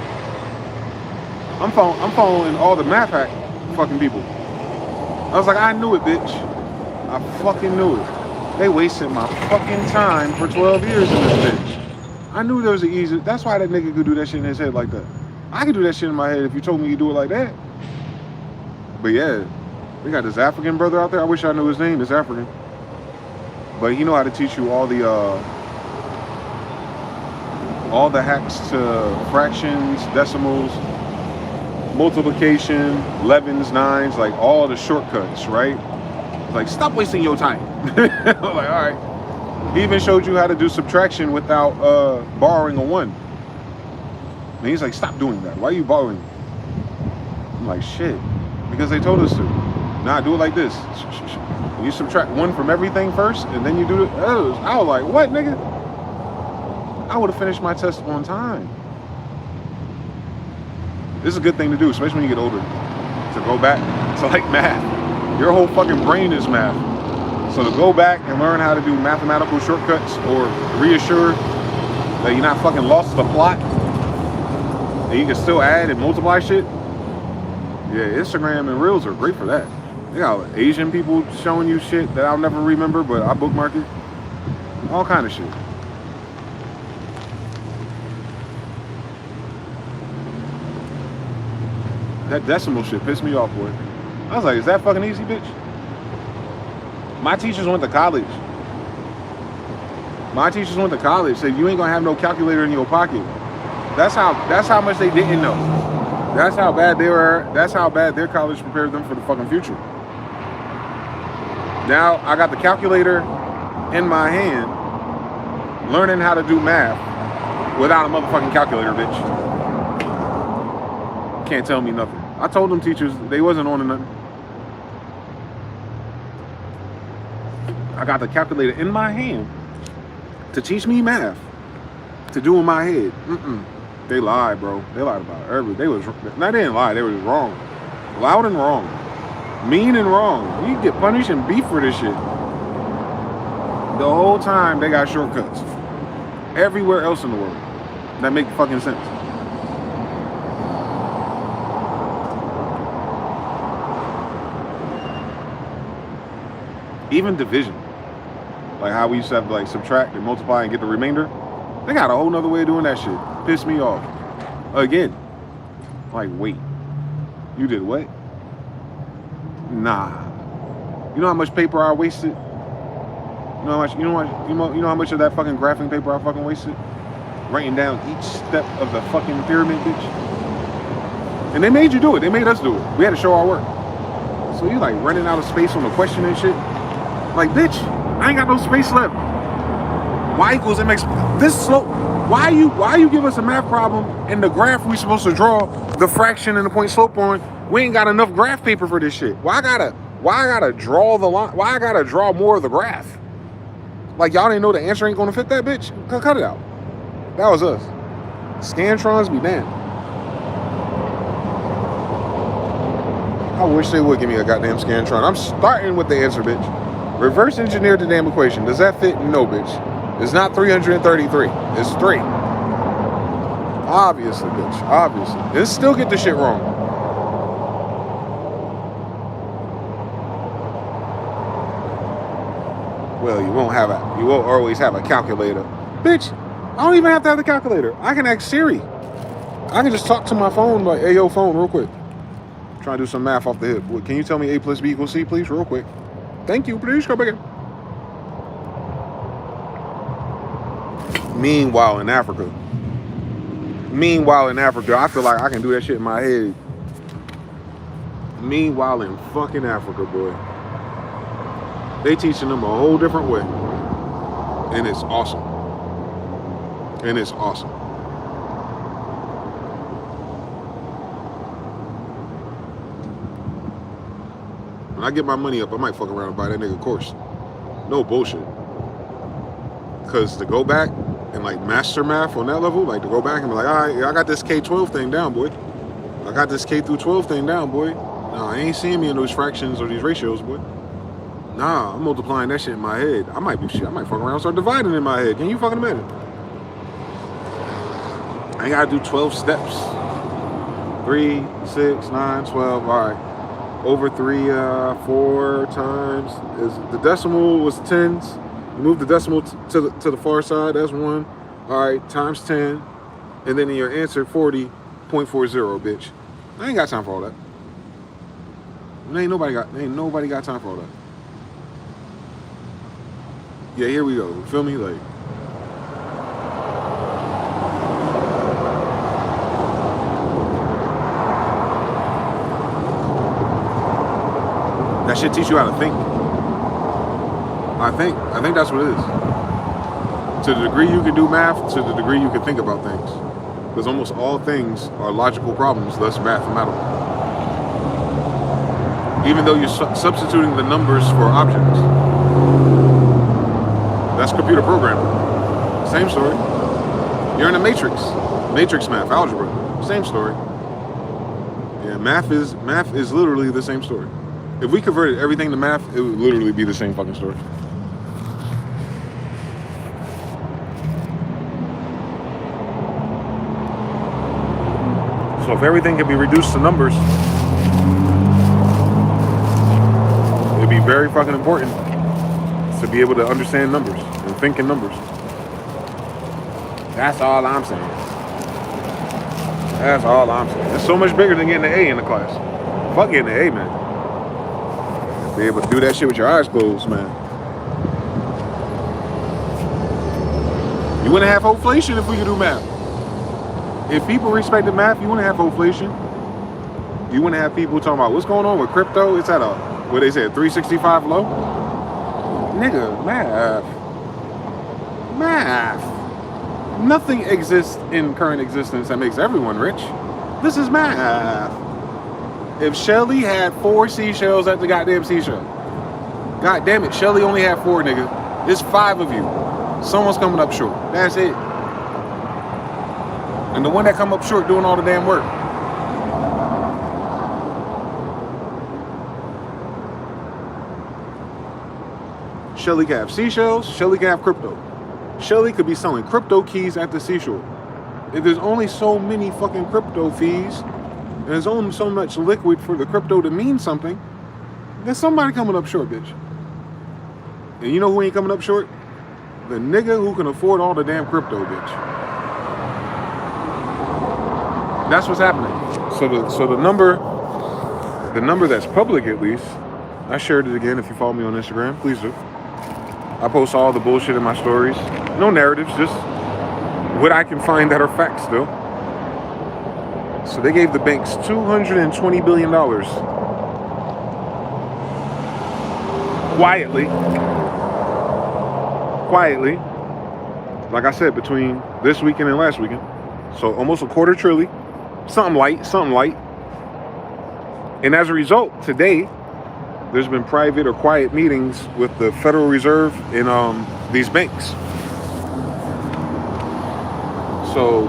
I'm following all the math hack fucking people. I was like, I knew it, bitch. I fucking knew it. They wasted my fucking time for 12 years in this bitch. I knew there was an easy. That's why that nigga could do that shit in his head like that. I could do that shit in my head if you told me you do it like that. But yeah, we got this African brother out there. I wish I knew his name. It's African. But he know how to teach you all the hacks to fractions, decimals, multiplication, 11s, 9s, like all the shortcuts, right? Like, stop wasting your time. I'm like, all right. He even showed you how to do subtraction without borrowing a 1. And he's like, stop doing that. Why are you borrowing? I'm like, shit. Because they told us to. Nah, do it like this. You subtract 1 from everything first, and then you do it. I was like, what, nigga? I would have finished my test on time. This is a good thing to do, especially when you get older. To go back to like math. Your whole fucking brain is math. So to go back and learn how to do mathematical shortcuts or reassure that you're not fucking lost the plot and you can still add and multiply shit. Yeah, Instagram and Reels are great for that. They got Asian people showing you shit that I'll never remember, but I bookmark it. All kind of shit. That decimal shit pissed me off, boy. I was like, is that fucking easy, bitch? My teachers went to college. Said you ain't gonna have no calculator in your pocket. That's how much they didn't know. That's how bad they were. That's how bad their college prepared them for the fucking future. Now I got the calculator in my hand, learning how to do math without a motherfucking calculator, bitch. Can't tell me nothing. I told them teachers they wasn't on to nothing. I got the calculator in my hand to teach me math to do in my head. They lied, bro. They lied about everything. They didn't lie. They was wrong. Loud and wrong. Mean and wrong. You get punished and beef for this shit. The whole time they got shortcuts. Everywhere else in the world. That make fucking sense. Even division. Like how we used to have to like subtract and multiply and get the remainder. They got a whole nother way of doing that shit. Pissed me off. Again. Like, wait. You did what? Nah. You know how much paper I wasted? You know how much of that fucking graphing paper I fucking wasted? Writing down each step of the fucking pyramid, bitch. And they made you do it. They made us do it. We had to show our work. So you like running out of space on the question and shit? Like, bitch, I ain't got no space left. Y equals mx. This slope. Why you give us a math problem and the graph we supposed to draw the fraction and the point slope on? We ain't got enough graph paper for this shit. Why I gotta draw the line? Why I gotta draw more of the graph? Like y'all didn't know the answer ain't gonna fit that bitch? Cut it out. That was us. Scantrons be damned. I wish they would give me a goddamn Scantron. I'm starting with the answer, bitch. Reverse engineer the damn equation. Does that fit? No, bitch. It's not 333. It's 3. Obviously, bitch. Obviously. It still get the shit wrong. Well, you won't always have a calculator. Bitch, I don't even have to have the calculator. I can ask Siri. I can just talk to my phone like, hey, yo, phone, real quick. Trying to do some math off the hip. Can you tell me A plus B equals C, please, real quick? Thank you. Please come back in. Meanwhile, in Africa, I feel like I can do that shit in my head. Meanwhile, in fucking Africa, boy, they teaching them a whole different way, and it's awesome. And it's awesome. When I get my money up, I might fuck around and buy that nigga course. No bullshit. Because to go back and like master math on that level, like to go back and be like, all right, I got this K-12 thing down, boy. I got this K through 12 thing down, boy. Nah, I ain't seeing me in those fractions or these ratios, boy. Nah, I'm multiplying that shit in my head. I might fuck around and start dividing in my head. Can you fucking imagine? I ain't gotta do 12 steps. 3, 6, 9, 12, all right. Over 3, 4 times. The decimal was tens. You move the decimal to the far side. That's 1. All right, times 10, and then in your answer 40.40, bitch. I ain't got time for all that. Ain't nobody got time for all that. Yeah, here we go. You feel me? Like. That shit teach you how to think. I think that's what it is. To the degree you can do math, to the degree you can think about things. Because almost all things are logical problems, thus mathematical. Even though you're substituting the numbers for objects. That's computer programming. Same story. You're in a matrix. Matrix math, algebra. Same story. Yeah, math is literally the same story. If we converted everything to math, it would literally be the same fucking story. So if everything can be reduced to numbers, it'd be very fucking important to be able to understand numbers and think in numbers. That's all I'm saying. That's all I'm saying. It's so much bigger than getting an A in the class. Fuck getting an A, man. Be able to do that shit with your eyes closed, man. You wouldn't have inflation if we could do math. If people respected math, you wouldn't have inflation. You wouldn't have people talking about what's going on with crypto. It's at a, what they said, 365 low. Nigga, math. Nothing exists in current existence that makes everyone rich. This is math. If Shelly had 4 seashells at the goddamn seashell, god damn it, Shelly only had 4, nigga. There's 5 of you. Someone's coming up short. That's it. And the one that come up short doing all the damn work. Shelly can have seashells. Shelly can have crypto. Shelly could be selling crypto keys at the seashore. If there's only so many fucking crypto fees, and there's only so much liquid for the crypto to mean something, there's somebody coming up short, bitch. And you know who ain't coming up short? The nigga who can afford all the damn crypto, bitch. That's what's happening. So the number that's public at least, I shared it again. If you follow me on Instagram, please do. I post all the bullshit in my stories. No narratives, just what I can find that are facts still. So they gave the banks $220 billion. Quietly. like I said, between this weekend and last weekend. So almost a quarter trillion, something light. And as a result, today, there's been private or quiet meetings with the Federal Reserve and these banks. So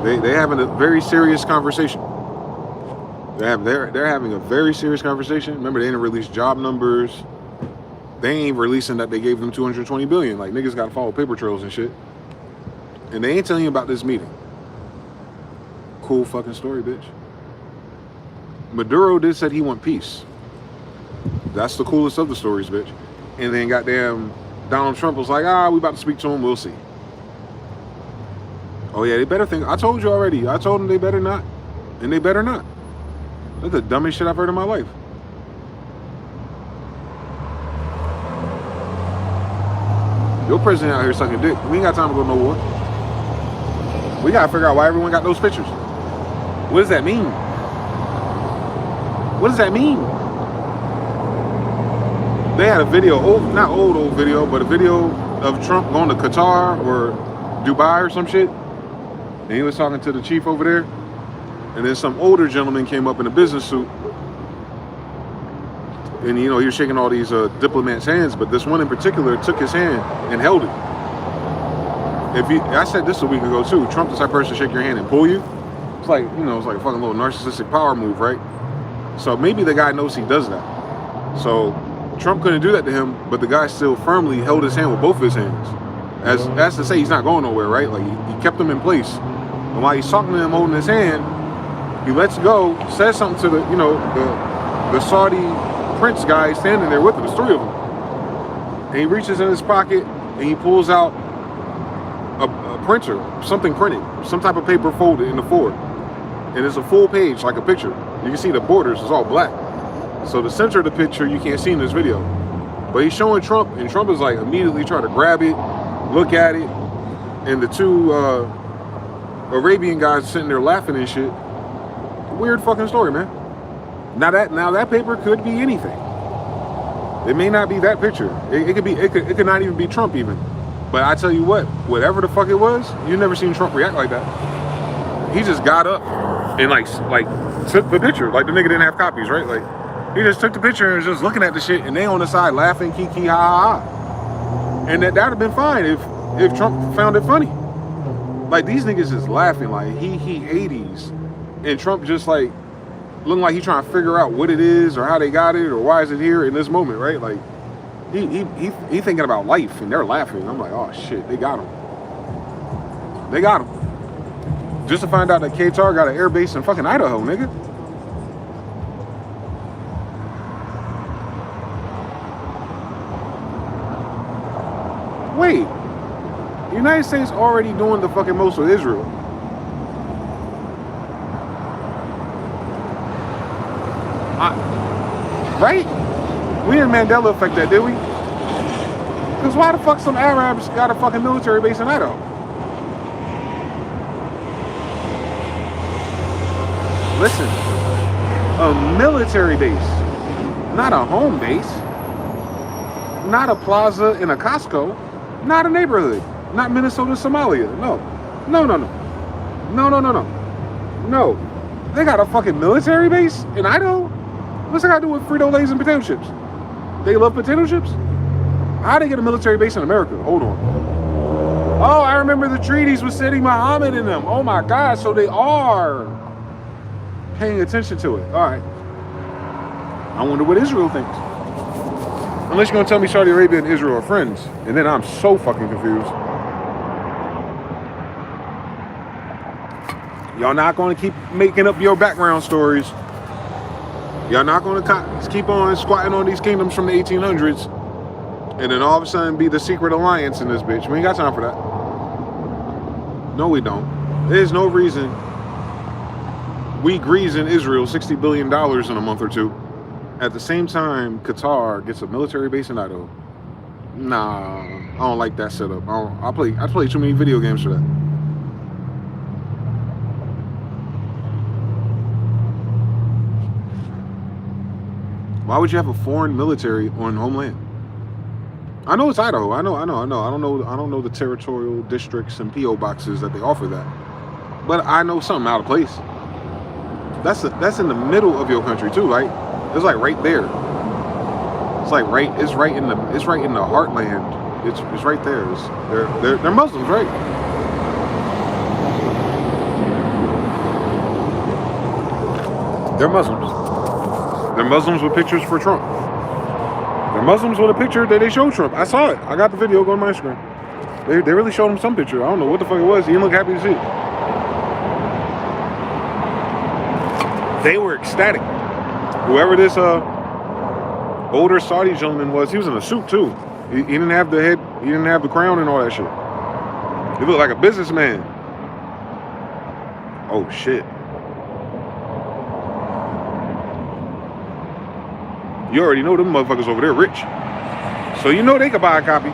they're having a very serious conversation. They're having a very serious conversation. Remember, they didn't release job numbers. They ain't releasing that they gave them $220 billion. Like, niggas got to follow paper trails and shit. And they ain't telling you about this meeting. Cool fucking story, bitch. Maduro did said he want peace. That's the coolest of the stories, bitch. And then goddamn Donald Trump was like, we about to speak to him, we'll see. Oh yeah, they better think. I told you already. I told them they better not. And they better not. That's the dumbest shit I've heard in my life. Your president out here sucking dick. We ain't got time to go to no war. We gotta figure out why everyone got those pictures. What does that mean? What does that mean? They had a video, not old video, but a video of Trump going to Qatar or Dubai or some shit. And he was talking to the chief over there. And then some older gentleman came up in a business suit. And, you know, he was shaking all these diplomats' hands, but this one in particular took his hand and held it. I said this a week ago too, Trump is the type of person to shake your hand and pull you. It's like, you know, it's like a fucking little narcissistic power move, right? So maybe the guy knows he does that. So Trump couldn't do that to him, but the guy still firmly held his hand with both of his hands. As to say he's not going nowhere, right? Like he kept him in place. And while he's talking to him holding his hand, he lets go, says something to the, you know, the Saudi Prince guy standing there with him. There's three of them. And he reaches in his pocket and he pulls out a printer, something printed, some type of paper folded in the forward. And it's a full page, like a picture. You can see the borders, it's all black. So the center of the picture you can't see in this video. But he's showing Trump, and Trump is like immediately trying to grab it, look at it, and the two Arabian guys sitting there laughing and shit. Weird fucking story, man. Now that paper could be anything. It may not be that picture. It could not even be Trump even. But I tell you what, whatever the fuck it was, you never seen Trump react like that. He just got up and like took the picture. Like the nigga didn't have copies, right? Like he just took the picture and was just looking at the shit, and they on the side laughing, kiki ha ha ha. And that'd have been fine if Trump found it funny. Like these niggas is laughing like he 80s, and Trump just like looking like he trying to figure out what it is or how they got it or why is it here in this moment, right? Like he thinking about life, and they're laughing. I'm like, oh shit, they got him. They got him. Just to find out that Qatar got an air base in fucking Idaho, nigga. Wait, the United States already doing the fucking most with Israel. Right? We didn't Mandela effect that, did we? Because why the fuck some Arabs got a fucking military base in Idaho? Listen, a military base, not a home base, not a plaza in a Costco, not a neighborhood, not Minnesota, Somalia. No. They got a fucking military base in Idaho? What's that got to do with Frito-Lays and potato chips? They love potato chips? How they get a military base in America? Hold on. Oh, I remember the treaties with Sidi Muhammad in them. Oh my God, so they are paying attention to it. All right. I wonder what Israel thinks. Unless you're going to tell me Saudi Arabia and Israel are friends. And then I'm so fucking confused. Y'all not going to keep making up your background stories. Y'all not going to keep on squatting on these kingdoms from the 1800s. And then all of a sudden be the secret alliance in this bitch. We ain't got time for that. No, we don't. There's no reason we grease in Israel $60 billion in a month or two. At the same time, Qatar gets a military base in Idaho. Nah, I don't like that setup. I play too many video games for that. Why would you have a foreign military on homeland? I know it's Idaho. I know. I don't know the territorial districts and PO boxes that they offer that, but I know something out of place. That's in the middle of your country too, right? It's like right there. It's like it's right in the heartland. It's right there. They're Muslims, right? They're Muslims. They're Muslims with pictures for Trump. They're Muslims with a picture that they showed Trump. I saw it. I got the video. Go on my Instagram. They really showed him some picture. I don't know what the fuck it was. He didn't look happy to see it. They were ecstatic. Whoever this older Saudi gentleman was, he was in a suit too. He didn't have the head. He didn't have the crown and all that shit. He looked like a businessman. Oh shit. You already know them motherfuckers over there rich. So you know they could buy a copy.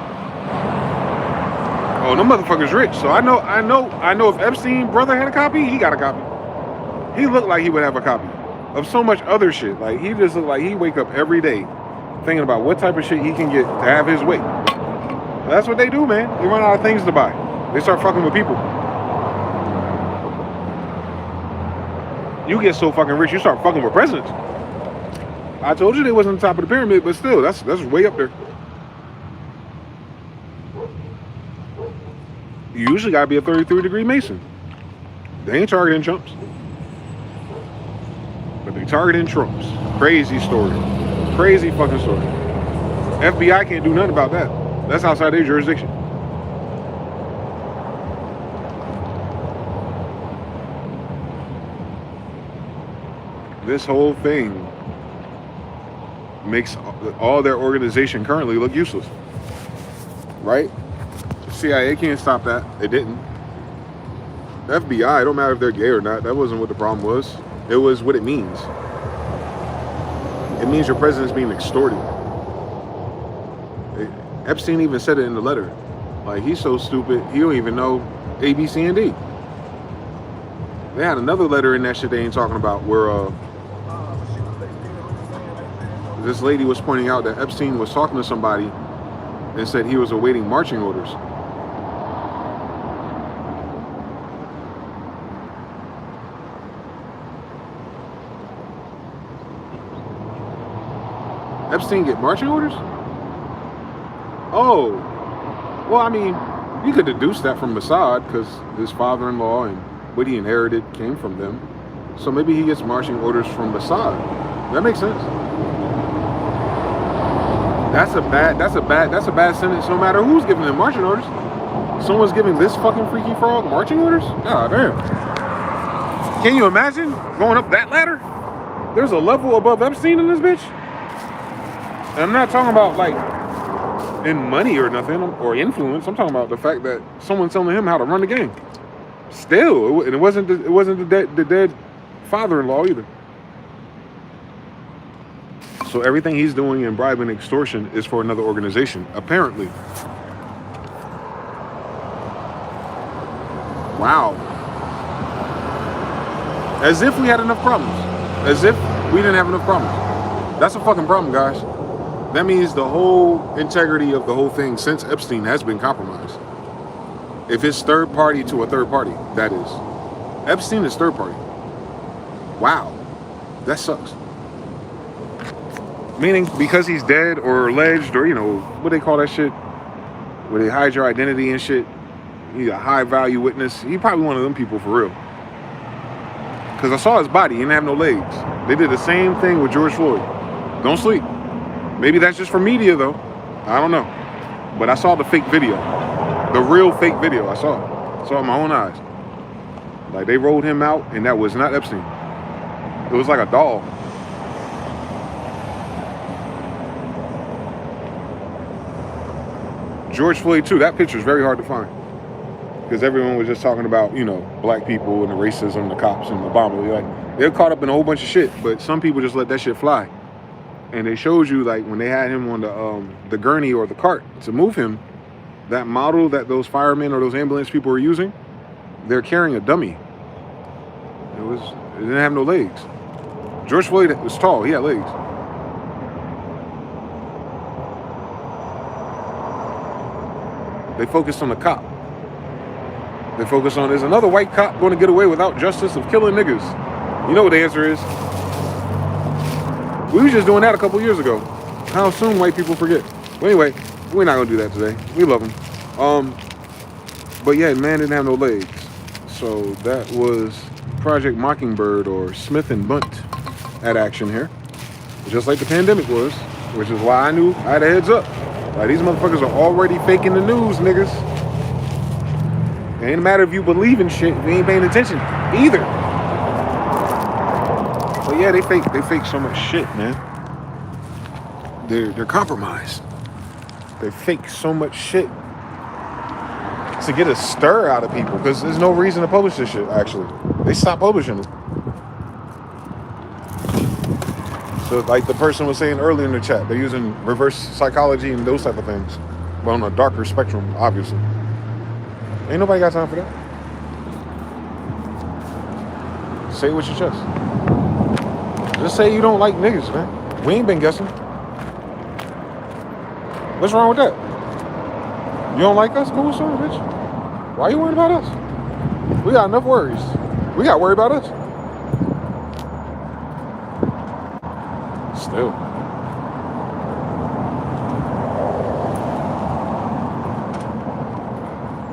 Oh, them motherfuckers rich. So I know if Epstein's brother had a copy, he got a copy. He looked like he would have a copy of so much other shit. Like he just looked like he wake up every day thinking about what type of shit he can get to have his way. That's what they do, man. They run out of things to buy. They start fucking with people. You get so fucking rich, you start fucking with presidents. I told you they wasn't on top of the pyramid, but still, that's way up there. You usually gotta be a 33-degree Mason. They ain't targeting Trumps. But they targeting Trumps. Crazy story. Crazy fucking story. FBI can't do nothing about that. That's outside their jurisdiction. This whole thing makes all their organization currently look useless. Right? The CIA can't stop that. They didn't. The FBI, it don't matter if they're gay or not. That wasn't what the problem was. It was what it means. It means your president's being extorted. Epstein even said it in the letter. Like, he's so stupid, he don't even know A, B, C, and D. They had another letter in that shit they ain't talking about where this lady was pointing out that Epstein was talking to somebody and said he was awaiting marching orders. Epstein get marching orders? Oh, well, I mean, you could deduce that from Mossad because his father-in-law and what he inherited came from them. So maybe he gets marching orders from Mossad. That makes sense. That's a bad sentence no matter who's giving them marching orders. Someone's giving this fucking freaky frog marching orders? God damn. Can you imagine going up that ladder? There's a level above Epstein in this bitch. And I'm not talking about like in money or nothing or influence. I'm talking about the fact that someone's telling him how to run the game. Still, and it wasn't the dead father-in-law either. So everything he's doing in bribe and extortion is for another organization, apparently. Wow. As if we had enough problems. As if we didn't have enough problems. That's a fucking problem, guys. That means the whole integrity of the whole thing since Epstein has been compromised. If it's third party to a third party, that is. Epstein is third party. Wow. That sucks. Meaning, because he's dead or alleged or, you know, what they call that shit? Where they hide your identity and shit. He's a high value witness. He probably one of them people for real. Because I saw his body. He didn't have no legs. They did the same thing with George Floyd. Don't sleep. Maybe that's just for media, though. I don't know. But I saw the fake video. The real fake video. I saw it. I saw it with my own eyes. Like, they rolled him out, and that was not Epstein. It was like a doll. George Floyd, too. That picture is very hard to find. Because everyone was just talking about, you know, black people and the racism, the cops, and Obama. Like, they're caught up in a whole bunch of shit. But some people just let that shit fly. And they showed you, like, when they had him on the gurney or the cart to move him, that model that those firemen or those ambulance people were using, they're carrying a dummy. It didn't have no legs. George Floyd was tall. He had legs. They focused on the cop. They focus on, is another white cop going to get away without justice of killing niggas? You know what the answer is. We was just doing that a couple years ago. How soon white people forget? But anyway, we're not going to do that today. We love them. But yeah, man didn't have no legs. So that was Project Mockingbird or Smith and Bunt at action here. Just like the pandemic was, which is why I knew I had a heads up. Like, these motherfuckers are already faking the news, niggas. It ain't a matter if you believe in shit if you ain't paying attention either. But yeah, they fake so much shit, man. They're compromised. They fake so much shit to get a stir out of people, because there's no reason to publish this shit, actually. They stopped publishing it. So like the person was saying earlier in the chat, they're using reverse psychology and those type of things. But on a darker spectrum, obviously. Ain't nobody got time for that. Say it with your chest. Just say you don't like niggas, man. We ain't been guessing. What's wrong with that? You don't like us? Cool, son, bitch. Why you worried about us? We got enough worries. We got to worry about us. Still.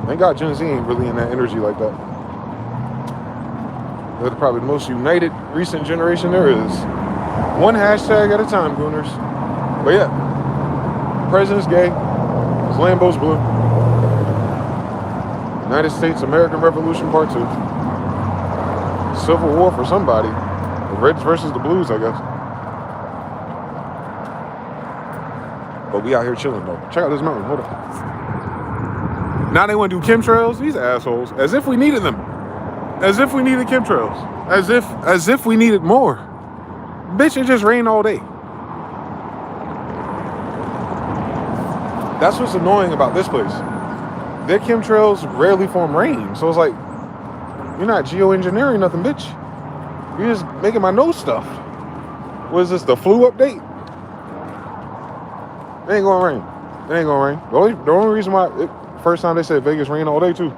Thank God Gen Z ain't really in that energy like that. They're probably the most united recent generation there is. One hashtag at a time, Gooners. But yeah, the president's gay. His Lambo's blue. United States American Revolution Part 2. Civil War for somebody. The Reds versus the Blues, I guess. But we out here chilling though. Check out this mountain. Hold up. Now they want to do chemtrails. These assholes. As if we needed them. As if we needed chemtrails. As if we needed more. Bitch, it just rained all day. That's what's annoying about this place. Their chemtrails rarely form rain. So it's like, you're not geoengineering nothing, bitch. You're just making my nose stuff. What is this, the flu update? It ain't gonna rain. It ain't gonna rain. The only reason why, first time they said Vegas rain all day too.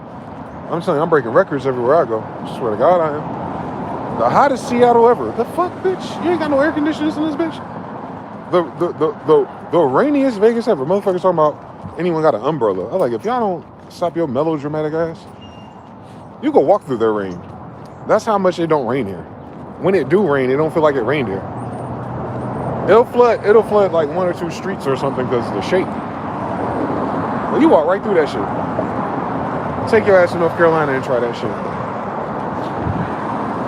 I'm telling you, I'm breaking records everywhere I go. I swear to God I am. The hottest Seattle ever. The fuck, bitch? You ain't got no air conditioners in this bitch? The rainiest Vegas ever. Motherfuckers talking about anyone got an umbrella. I'm like, if y'all don't stop your melodramatic ass, you go walk through their rain. That's how much it don't rain here. When it do rain, it don't feel like it rained here. It'll flood like one or two streets or something because of the shape. But you walk right through that shit. Take your ass to North Carolina and try that shit.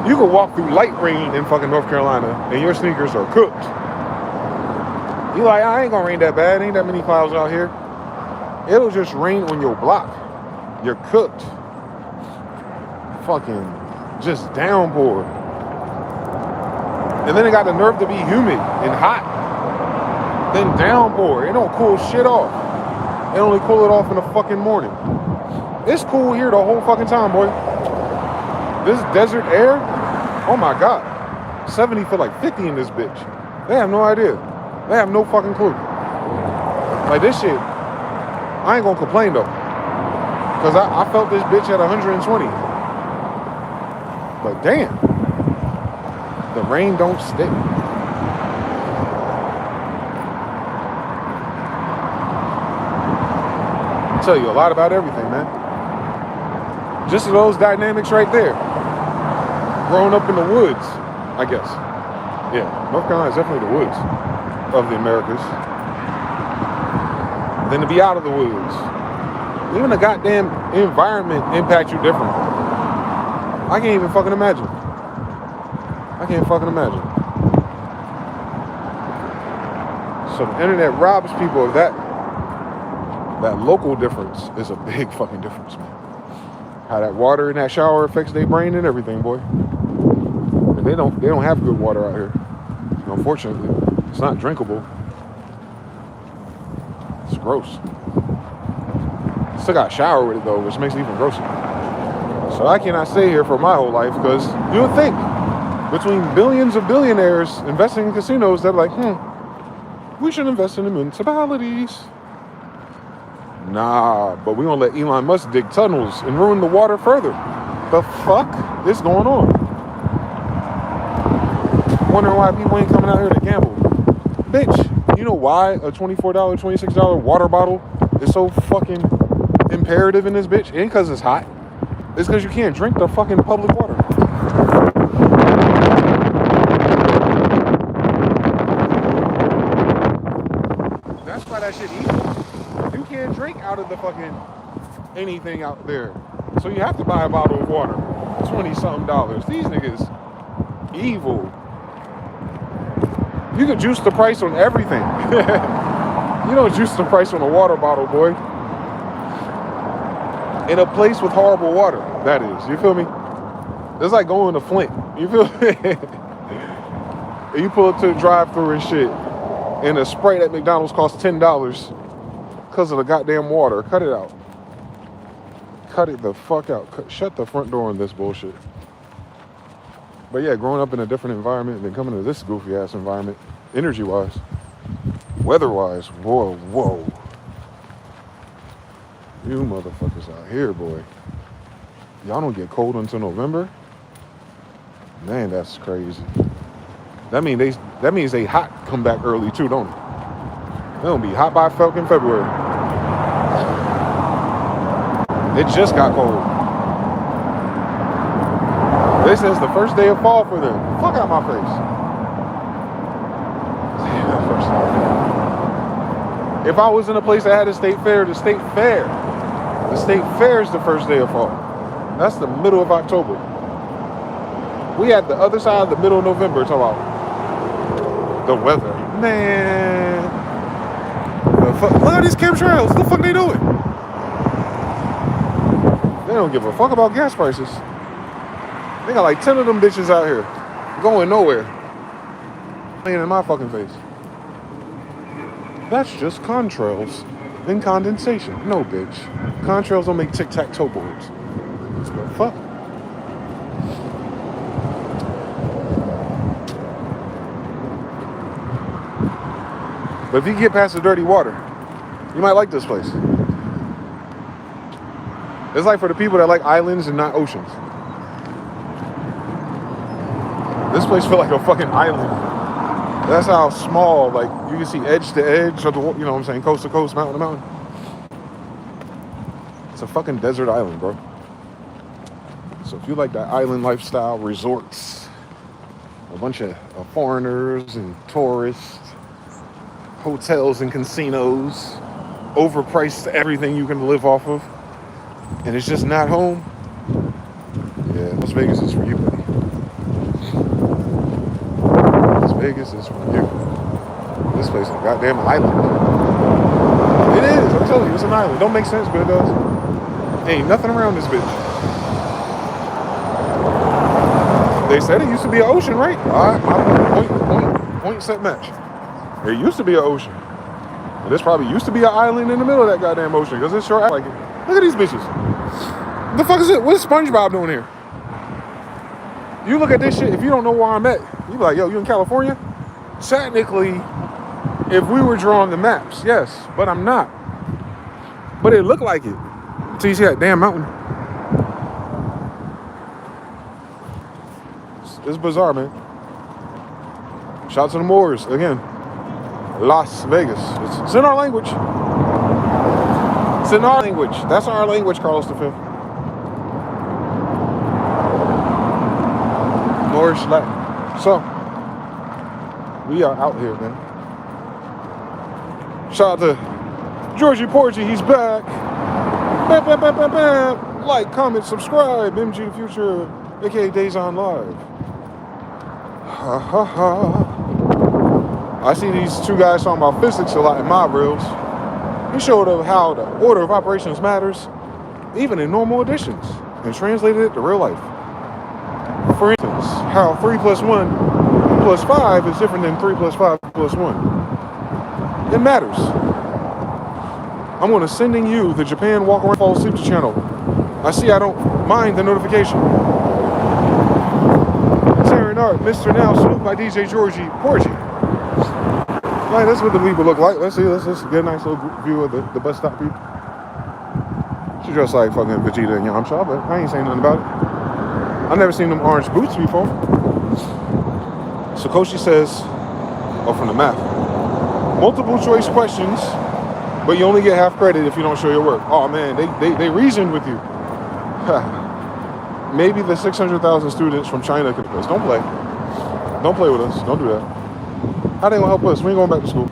You can walk through light rain in fucking North Carolina and your sneakers are cooked. You like, I ain't gonna rain that bad. Ain't that many clouds out here. It'll just rain on your block. You're cooked. Fucking just downpour. And then it got the nerve to be humid and hot. Then downpour. It don't cool shit off. It only cool it off in the fucking morning. It's cool here the whole fucking time, boy. This desert air, oh my God. 70 feel like 50 in this bitch. They have no idea. They have no fucking clue. Like this shit, I ain't gonna complain though. Cause I felt this bitch at 120. But damn, the rain don't stick. I'll tell you a lot about everything, man. Just those dynamics right there. Growing up in the woods, I guess. Yeah, North Carolina is definitely the woods of the Americas. Then to be out of the woods. Even the goddamn environment impacts you different. I can't even fucking imagine. I can't fucking imagine. So the internet robs people of that. That local difference is a big fucking difference, man. How that water in that shower affects their brain and everything, boy. And they don't have good water out here. Unfortunately, it's not drinkable. It's gross. Still got to shower with it though, which makes it even grosser. So I cannot stay here for my whole life because you would think between billions of billionaires investing in casinos, they're like, we should invest in the municipalities. Nah, but we gonna let Elon Musk dig tunnels and ruin the water further. The fuck is going on? Wondering why people ain't coming out here to gamble. Bitch, you know why a $24, $26 water bottle is so fucking imperative in this bitch? It ain't because it's hot. It's because you can't drink the fucking public water. That's why that shit evil. You can't drink out of the fucking anything out there. So you have to buy a bottle of water. 20-something dollars. These niggas evil. You can juice the price on everything. You don't juice the price on a water bottle, boy. In a place with horrible water, that is. You feel me? It's like going to Flint. You feel me? You pull up to the drive-thru and shit, and a Sprite at McDonald's costs $10 because of the goddamn water. Cut it out. Cut it the fuck out. Shut the front door on this bullshit. But yeah, growing up in a different environment than coming to this goofy ass environment, energy-wise, weather-wise, whoa. You motherfuckers out here, boy. Y'all don't get cold until November? Man, that's crazy. That means they hot come back early too, don't it? They'll be hot by fucking February. It just got cold. They say it's the first day of fall for them. Fuck out my face. If I was in a place that had a state fair, the state fair is the first day of fall. That's the middle of October. We at the other side of the middle of November talking about the weather. Man. Look at these chemtrails. What the fuck they doing? They don't give a fuck about gas prices. They got like 10 of them bitches out here going nowhere. Laying in my fucking face. That's just contrails and condensation. No, bitch. Contrails don't make tic-tac-toe boards. What the fuck? But if you get past the dirty water, you might like this place. It's like for the people that like islands and not oceans. This place feels like a fucking island. That's how small, like, you can see edge to edge, of the, you know what I'm saying, coast to coast, mountain to mountain. It's a fucking desert island, bro. So if you like that island lifestyle, resorts, a bunch of foreigners and tourists, hotels and casinos, overpriced everything you can live off of, and it's just not home, yeah, Las Vegas is for you, buddy. Las Vegas is for you. This place is a goddamn island. It is, I'm telling you, it's an island. Don't make sense, but it does. Ain't nothing around this bitch. They said it used to be an ocean, right? All right, point set match. There used to be an ocean. And this probably used to be an island in the middle of that goddamn ocean, because it's sure act like it. Look at these bitches. What the fuck is it? What is SpongeBob doing here? You look at this shit, if you don't know where I'm at, you be like, yo, you in California? Technically, if we were drawing the maps, yes, but I'm not. But it looked like it. Until you see that damn mountain. It's bizarre, man. Shout out to the Moors, again. Las Vegas. It's in our language. It's in our language. That's our language, Carlos V. Moorish Latin. So, we are out here, man. Shout out to Georgie Porgy, he's back. Bam, bam, bam, bam, bam. Like, comment, subscribe. mgthefuture, aka Days on Live. Ha ha ha. I see these two guys talking about physics a lot in my reels. He showed up how the order of operations matters, even in normal additions, and translated it to real life. For instance, how 3 + 1 + 5 is different than 3 + 5 + 1. It matters. I'm going to sending you the Japan Walk Around Fall Asleep channel. I see I don't mind the notification. Terran Art, Mr. Now, Snoop by DJ Georgie Porgy. Right, that's what the people look like. Let's see. Let's get a nice little view of the bus stop view. She dressed like fucking Vegeta and Yamcha, but I ain't saying nothing about it. I've never seen them orange boots before. So Koshi says, oh, from the math, multiple choice questions, but you only get half credit if you don't show your work. Oh man, they reasoned with you. Maybe the 600,000 students from China could do this. Don't play. Don't play with us. Don't do that. How they gonna help us? We ain't going back to school.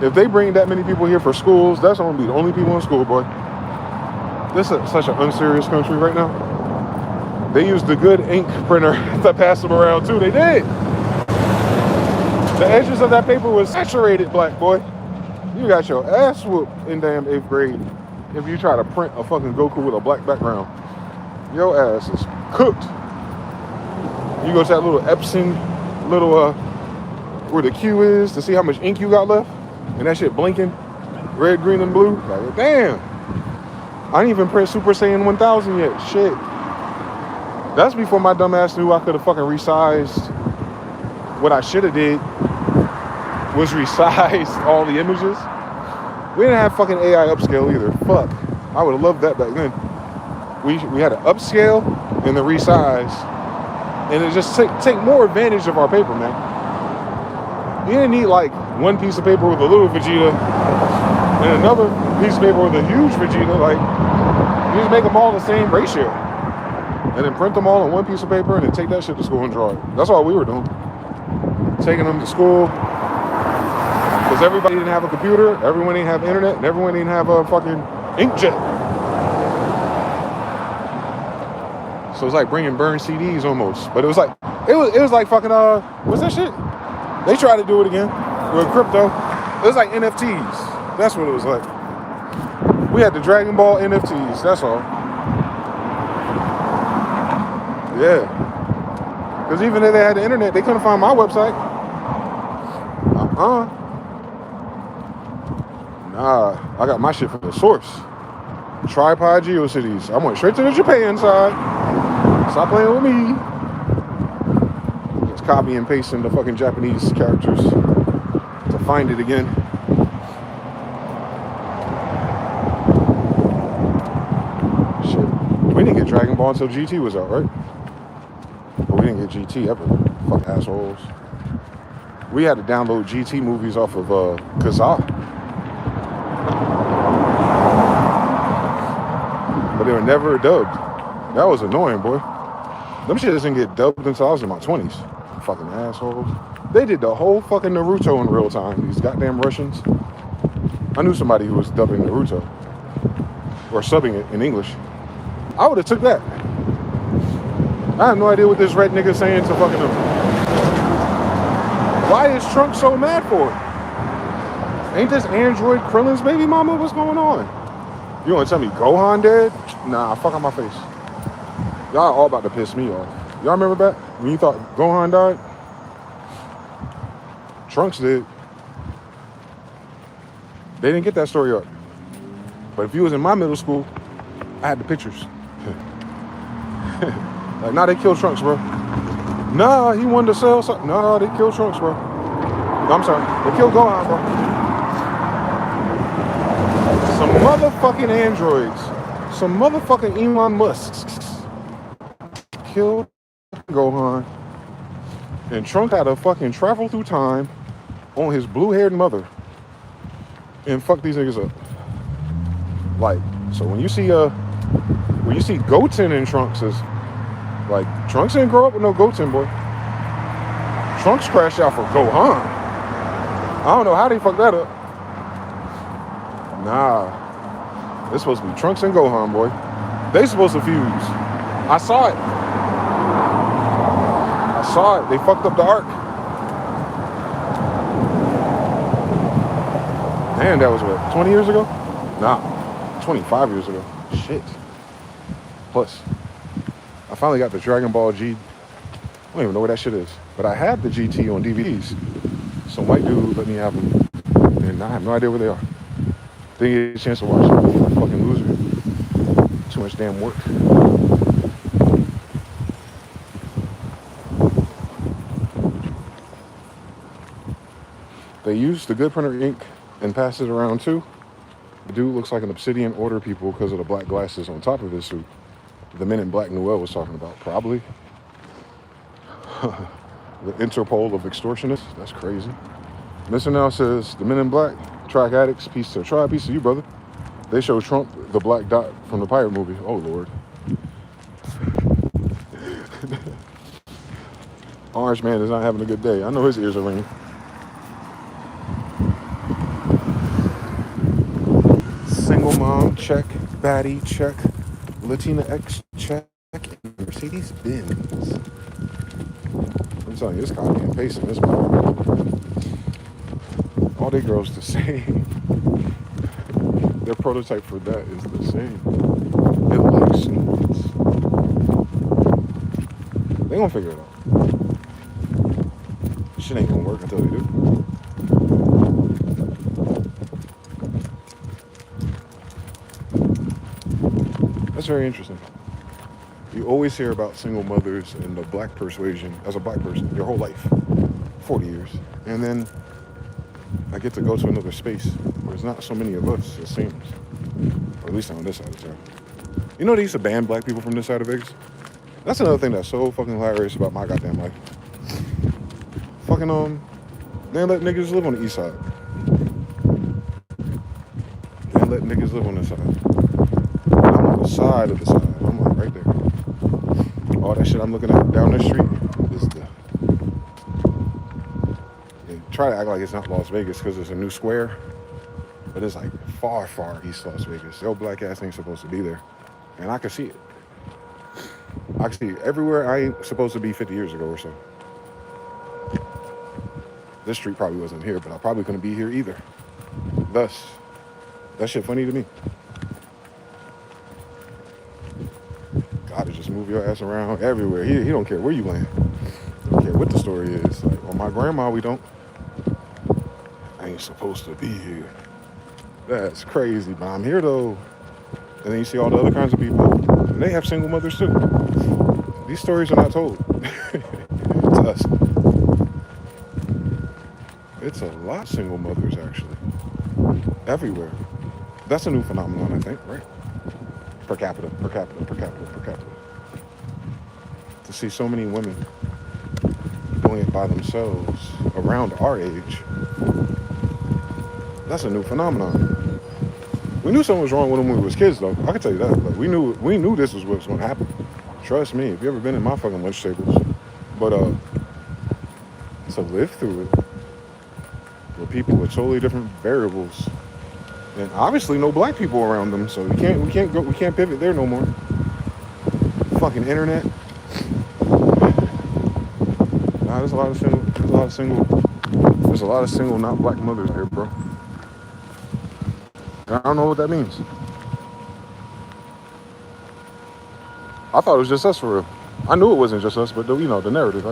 If they bring that many people here for schools, that's gonna be the only people in school, boy. This is such an unserious country right now. They used the good ink printer to pass them around too. They did. The edges of that paper was saturated, black boy. You got your ass whooped in damn 8th grade if you try to print a fucking Goku with a black background. Your ass is cooked. You go to that little Epson, where the Q is to see how much ink you got left, and that shit blinking, red, green, and blue. Like, damn. I didn't even print Super Saiyan 1000 yet. Shit. That's before my dumb ass knew I could have fucking resized. What I should have did was resize all the images. We didn't have fucking AI upscale either. Fuck. I would have loved that back then. We had an upscale and the resize, and it just take more advantage of our paper, man. You didn't need like one piece of paper with a little Vegeta and another piece of paper with a huge Vegeta. Like, you just make them all the same ratio, and then print them all on one piece of paper, and then take that shit to school and draw it. That's all we were doing. Taking them to school, because everybody didn't have a computer, everyone didn't have internet, and everyone didn't have a fucking inkjet. So it's like bringing burned CDs almost. But it was like fucking what's that shit? They tried to do it again with crypto. It was like NFTs. That's what it was like. We had the Dragon Ball NFTs. That's all. Yeah. Because even if they had the internet, they couldn't find my website. Nah, I got my shit from the source. Tripod GeoCities. I went straight to the Japan side. Stop playing with me. Just copy and pasting the fucking Japanese characters to find it again. Shit. We didn't get Dragon Ball until GT was out, right? But we didn't get GT ever. Fuck assholes. We had to download GT movies off of Cashapp. But they were never dubbed. That was annoying, boy. Them shit doesn't get dubbed until I was in my 20s. Fucking assholes. They did the whole fucking Naruto in real time. These goddamn Russians. I knew somebody who was dubbing Naruto. Or subbing it in English. I would have took that. I have no idea what this red nigga saying to fucking them. Why is Trunks so mad for it? Ain't this Android Krillin's baby mama? What's going on? You want to tell me Gohan dead? Nah, fuck on my face. Y'all all about to piss me off. Y'all remember back when you thought Gohan died? Trunks did. They didn't get that story up. But if you was in my middle school, I had the pictures. Like, nah, they killed Trunks, bro. Nah, he wanted to sell something. Nah, they killed Trunks, bro. No, I'm sorry. They killed Gohan, bro. Some motherfucking androids. Some motherfucking Elon Musks killed Gohan. And Trunks had to fucking travel through time on his blue-haired mother and fuck these niggas up. Like, so when you see Goten in Trunks, is like, Trunks didn't grow up with no Goten, boy. Trunks crashed out for Gohan. I don't know how they fucked that up. Nah. It's supposed to be Trunks and Gohan, boy. They supposed to fuse. I saw it. They fucked up the arc. Man, that was what, 20 years ago? Nah, 25 years ago. Shit. Plus, I finally got the Dragon Ball G. I don't even know where that shit is. But I had the GT on DVDs. Some white dude let me have them. And I have no idea where they are. Didn't get a chance to watch them. Fucking loser. Too much damn work. They used the good printer ink and passed it around too. The dude looks like an Obsidian Order people because of the black glasses on top of his suit. The Men in Black Noel was talking about, probably. The Interpol of extortionists. That's crazy. Mr. Now says, the Men in Black, track addicts, peace to the tribe, peace to you, brother. They show Trump the black dot from the pirate movie. Oh, Lord. Orange Man is not having a good day. I know his ears are ringing. Single mom, check. Baddie, check. Latina X, check. Mercedes Benz. I'm telling you, it's copy and pasting this part. All they girls the same. Their prototype for that is the same. Elections. They gonna figure it out. Shit ain't gonna work until they do. That's very interesting. You always hear about single mothers and the black persuasion as a black person your whole life, 40 years. And then I get to go to another space where there's not so many of us, it seems. Or at least on this side of town. You know they used to ban black people from this side of Vegas? That's another thing that's so fucking hilarious about my goddamn life. Fucking, they let niggas live on the east side. They let niggas live on this side. I'm on the side of the side. I'm like right there. All that shit I'm looking at down the street is the... They try to act like it's not Las Vegas because it's a new square. But it's like far, far east Las Vegas. Yo, black ass ain't supposed to be there. And I can see it. I can see it everywhere I ain't supposed to be 50 years ago or so. This street probably wasn't here, but I probably couldn't be here either. Thus, that shit funny to me. Gotta just move your ass around everywhere. He don't care where you land. Don't care what the story is. Like, well, my grandma, we don't. I ain't supposed to be here. That's crazy, but I'm here though. And then you see all the other kinds of people, and they have single mothers too. These stories are not told to us. It's a lot of single mothers actually, everywhere. That's a new phenomenon, I think, right? Per capita. To see so many women doing it by themselves around our age, that's a new phenomenon. We knew something was wrong with them when we was kids, though. I can tell you that. Like, we knew this was what was going to happen. Trust me, if you ever been in my fucking lunch tables. But to live through it with people with totally different variables, and obviously no black people around them, so we can't pivot there no more. Fucking internet. Nah, there's a lot of single not black mothers here, bro. I don't know what that means. I thought it was just us for real. I knew it wasn't just us, but the narrative.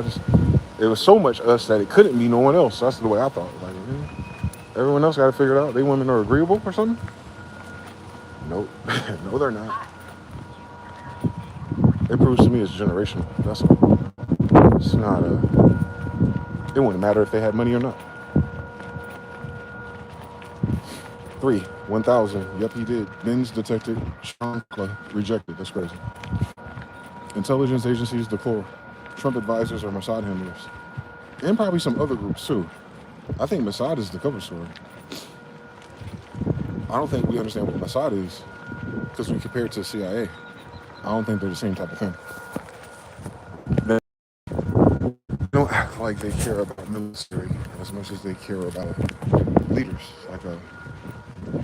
It was so much us that it couldn't be no one else. That's the way I thought. Like, everyone else got to figure it out. They women are agreeable or something? Nope. No, they're not. It proves to me it's generational. That's all. It's not it wouldn't matter if they had money or not. 3, 1,000. Yep, he did. Benz detected. Shankla rejected. That's crazy. Intelligence agencies deplore. Trump advisors are Mossad handlers. And probably some other groups, too. I think Mossad is the cover story. I don't think we understand what Mossad is because we compare it to the CIA. I don't think they're the same type of thing. They don't act like they care about military as much as they care about leaders. Like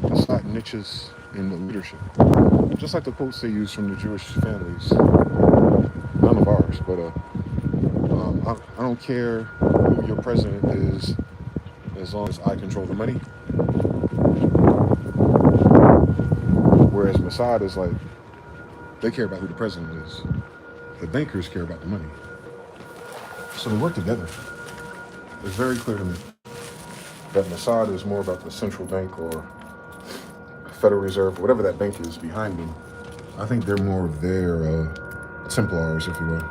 Mossad niches in the leadership. Just like the quotes they use from the Jewish families. None of ours, but I don't care who your president is as long as I control the money. Whereas Mossad is like, they care about who the president is. The bankers care about the money. So they work together. It's very clear to me that Mossad is more about the central bank or Federal Reserve, whatever that bank is behind them. I think they're more of their Templars, if you will.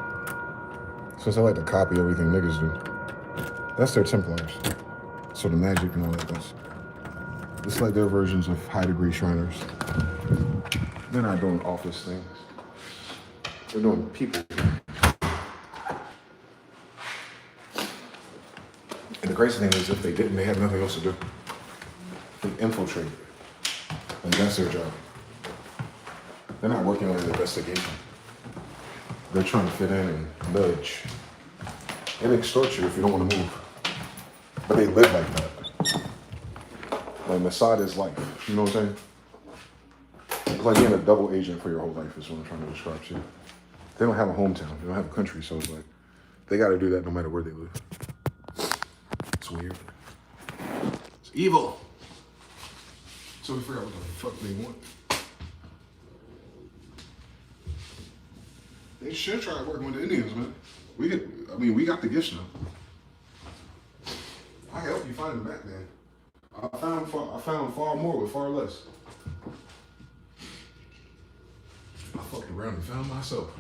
Since they like to copy everything niggas do. That's their Templars. So the magic and all that goes. It's like their versions of high degree Shriners. They're not doing office things. They're doing people. And the crazy thing is, if they didn't, they have nothing else to do. They infiltrate. And that's their job. They're not working on an investigation. They're trying to fit in and nudge and extort you if you don't want to move. But they live like that. Like Mossad is life. You know what I'm saying? It's like being a double agent for your whole life is what I'm trying to describe to you. They don't have a hometown. They don't have a country. So it's like, they got to do that no matter where they live. It's weird. It's evil. So we figure out what the fuck they want. They should try working with the Indians, man. We got the gifts now. I can help you find them back, man. I found far more with far less. I fucked around and found myself.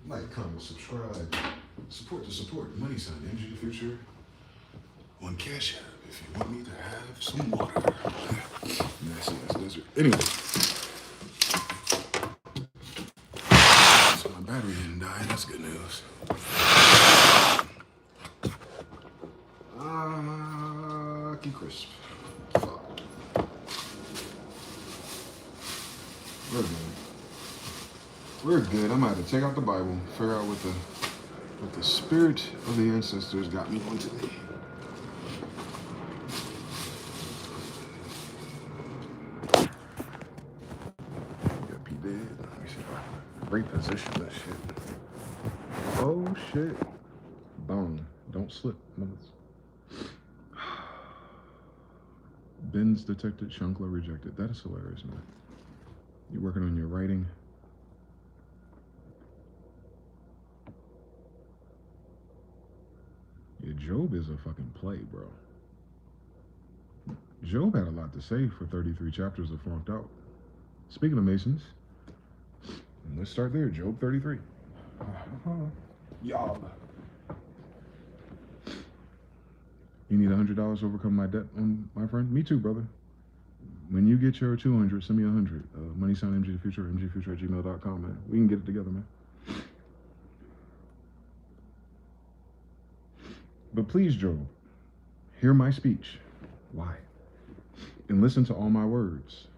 Like, comment, subscribe, support the support. Money sign, mgthefuture on Cashapp if you want me to have some water. Nasty ass desert. Anyway. So my battery didn't die. That's good news. Crisp. Fuck. We're good. I'm gonna have to check out the Bible, figure out what the spirit of the ancestors got me on today. Got P dead. Let me see if I can reposition that shit. Oh shit. Bone. Don't slip, mothers. Bins detected, Shankla rejected. That is hilarious, man. You're working on your writing. Yeah, Job is a fucking play, bro. Job had a lot to say for 33 chapters of Flunked Out. Speaking of Masons, let's start there. Job 33. Yob. You need $100 to overcome my debt, my friend? Me too, brother. When you get your 200, send me 100. Money sign mgthefuture, mgthefuture@gmail.com, man. We can get it together, man. But please, Job, hear my speech. Why? And listen to all my words.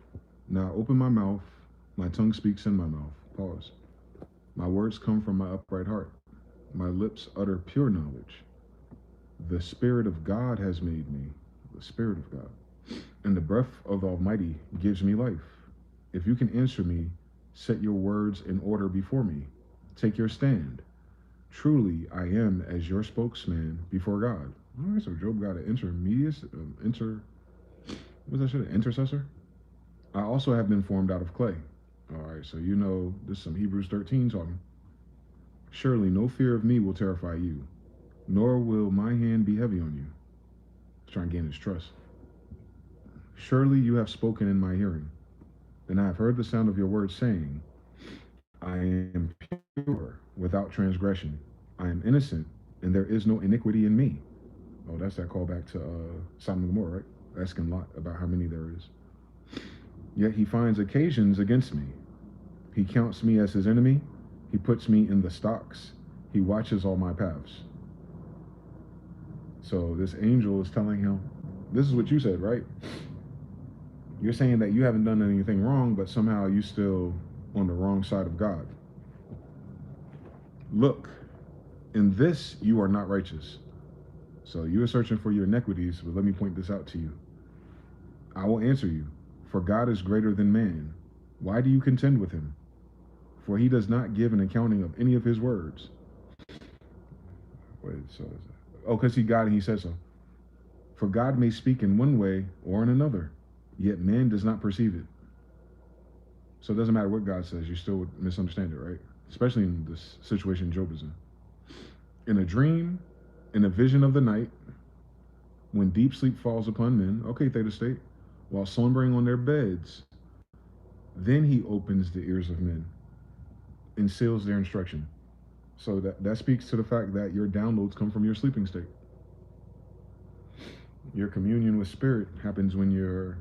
Now open my mouth, my tongue speaks in my mouth. Pause. My words come from my upright heart. My lips utter pure knowledge. The Spirit of God has made me, the Spirit of God. And the breath of the Almighty gives me life. If you can answer me, set your words in order before me. Take your stand. Truly, I am as your spokesman before God. All right, so Job got an intercessor? I also have been formed out of clay. All right, so you know, this is some Hebrews 13 talking. Surely no fear of me will terrify you, nor will my hand be heavy on you. Trying to gain his trust. Surely you have spoken in my hearing, and I have heard the sound of your words saying, I am pure, without transgression. I am innocent, and there is no iniquity in me. Oh, that's that callback to Sodom and Gomorrah, right? Asking Lot about how many there is. Yet he finds occasions against me. He counts me as his enemy. He puts me in the stocks. He watches all my paths. So this angel is telling him, this is what you said, right? You're saying that you haven't done anything wrong, but somehow you still on the wrong side of God. Look, in this you are not righteous. So you are searching for your iniquities, but let me point this out to you. I will answer you, for God is greater than man. Why do you contend with him? For he does not give an accounting of any of his words. Wait, so because he God and he says so. For God may speak in one way or in another, yet man does not perceive it. So it doesn't matter what God says, you still would misunderstand it, right? Especially in this situation Job is in. In a dream, in a vision of the night, when deep sleep falls upon men, okay, theta state, while slumbering on their beds, then he opens the ears of men and seals their instruction. So that speaks to the fact that your downloads come from your sleeping state. Your communion with spirit happens when you're,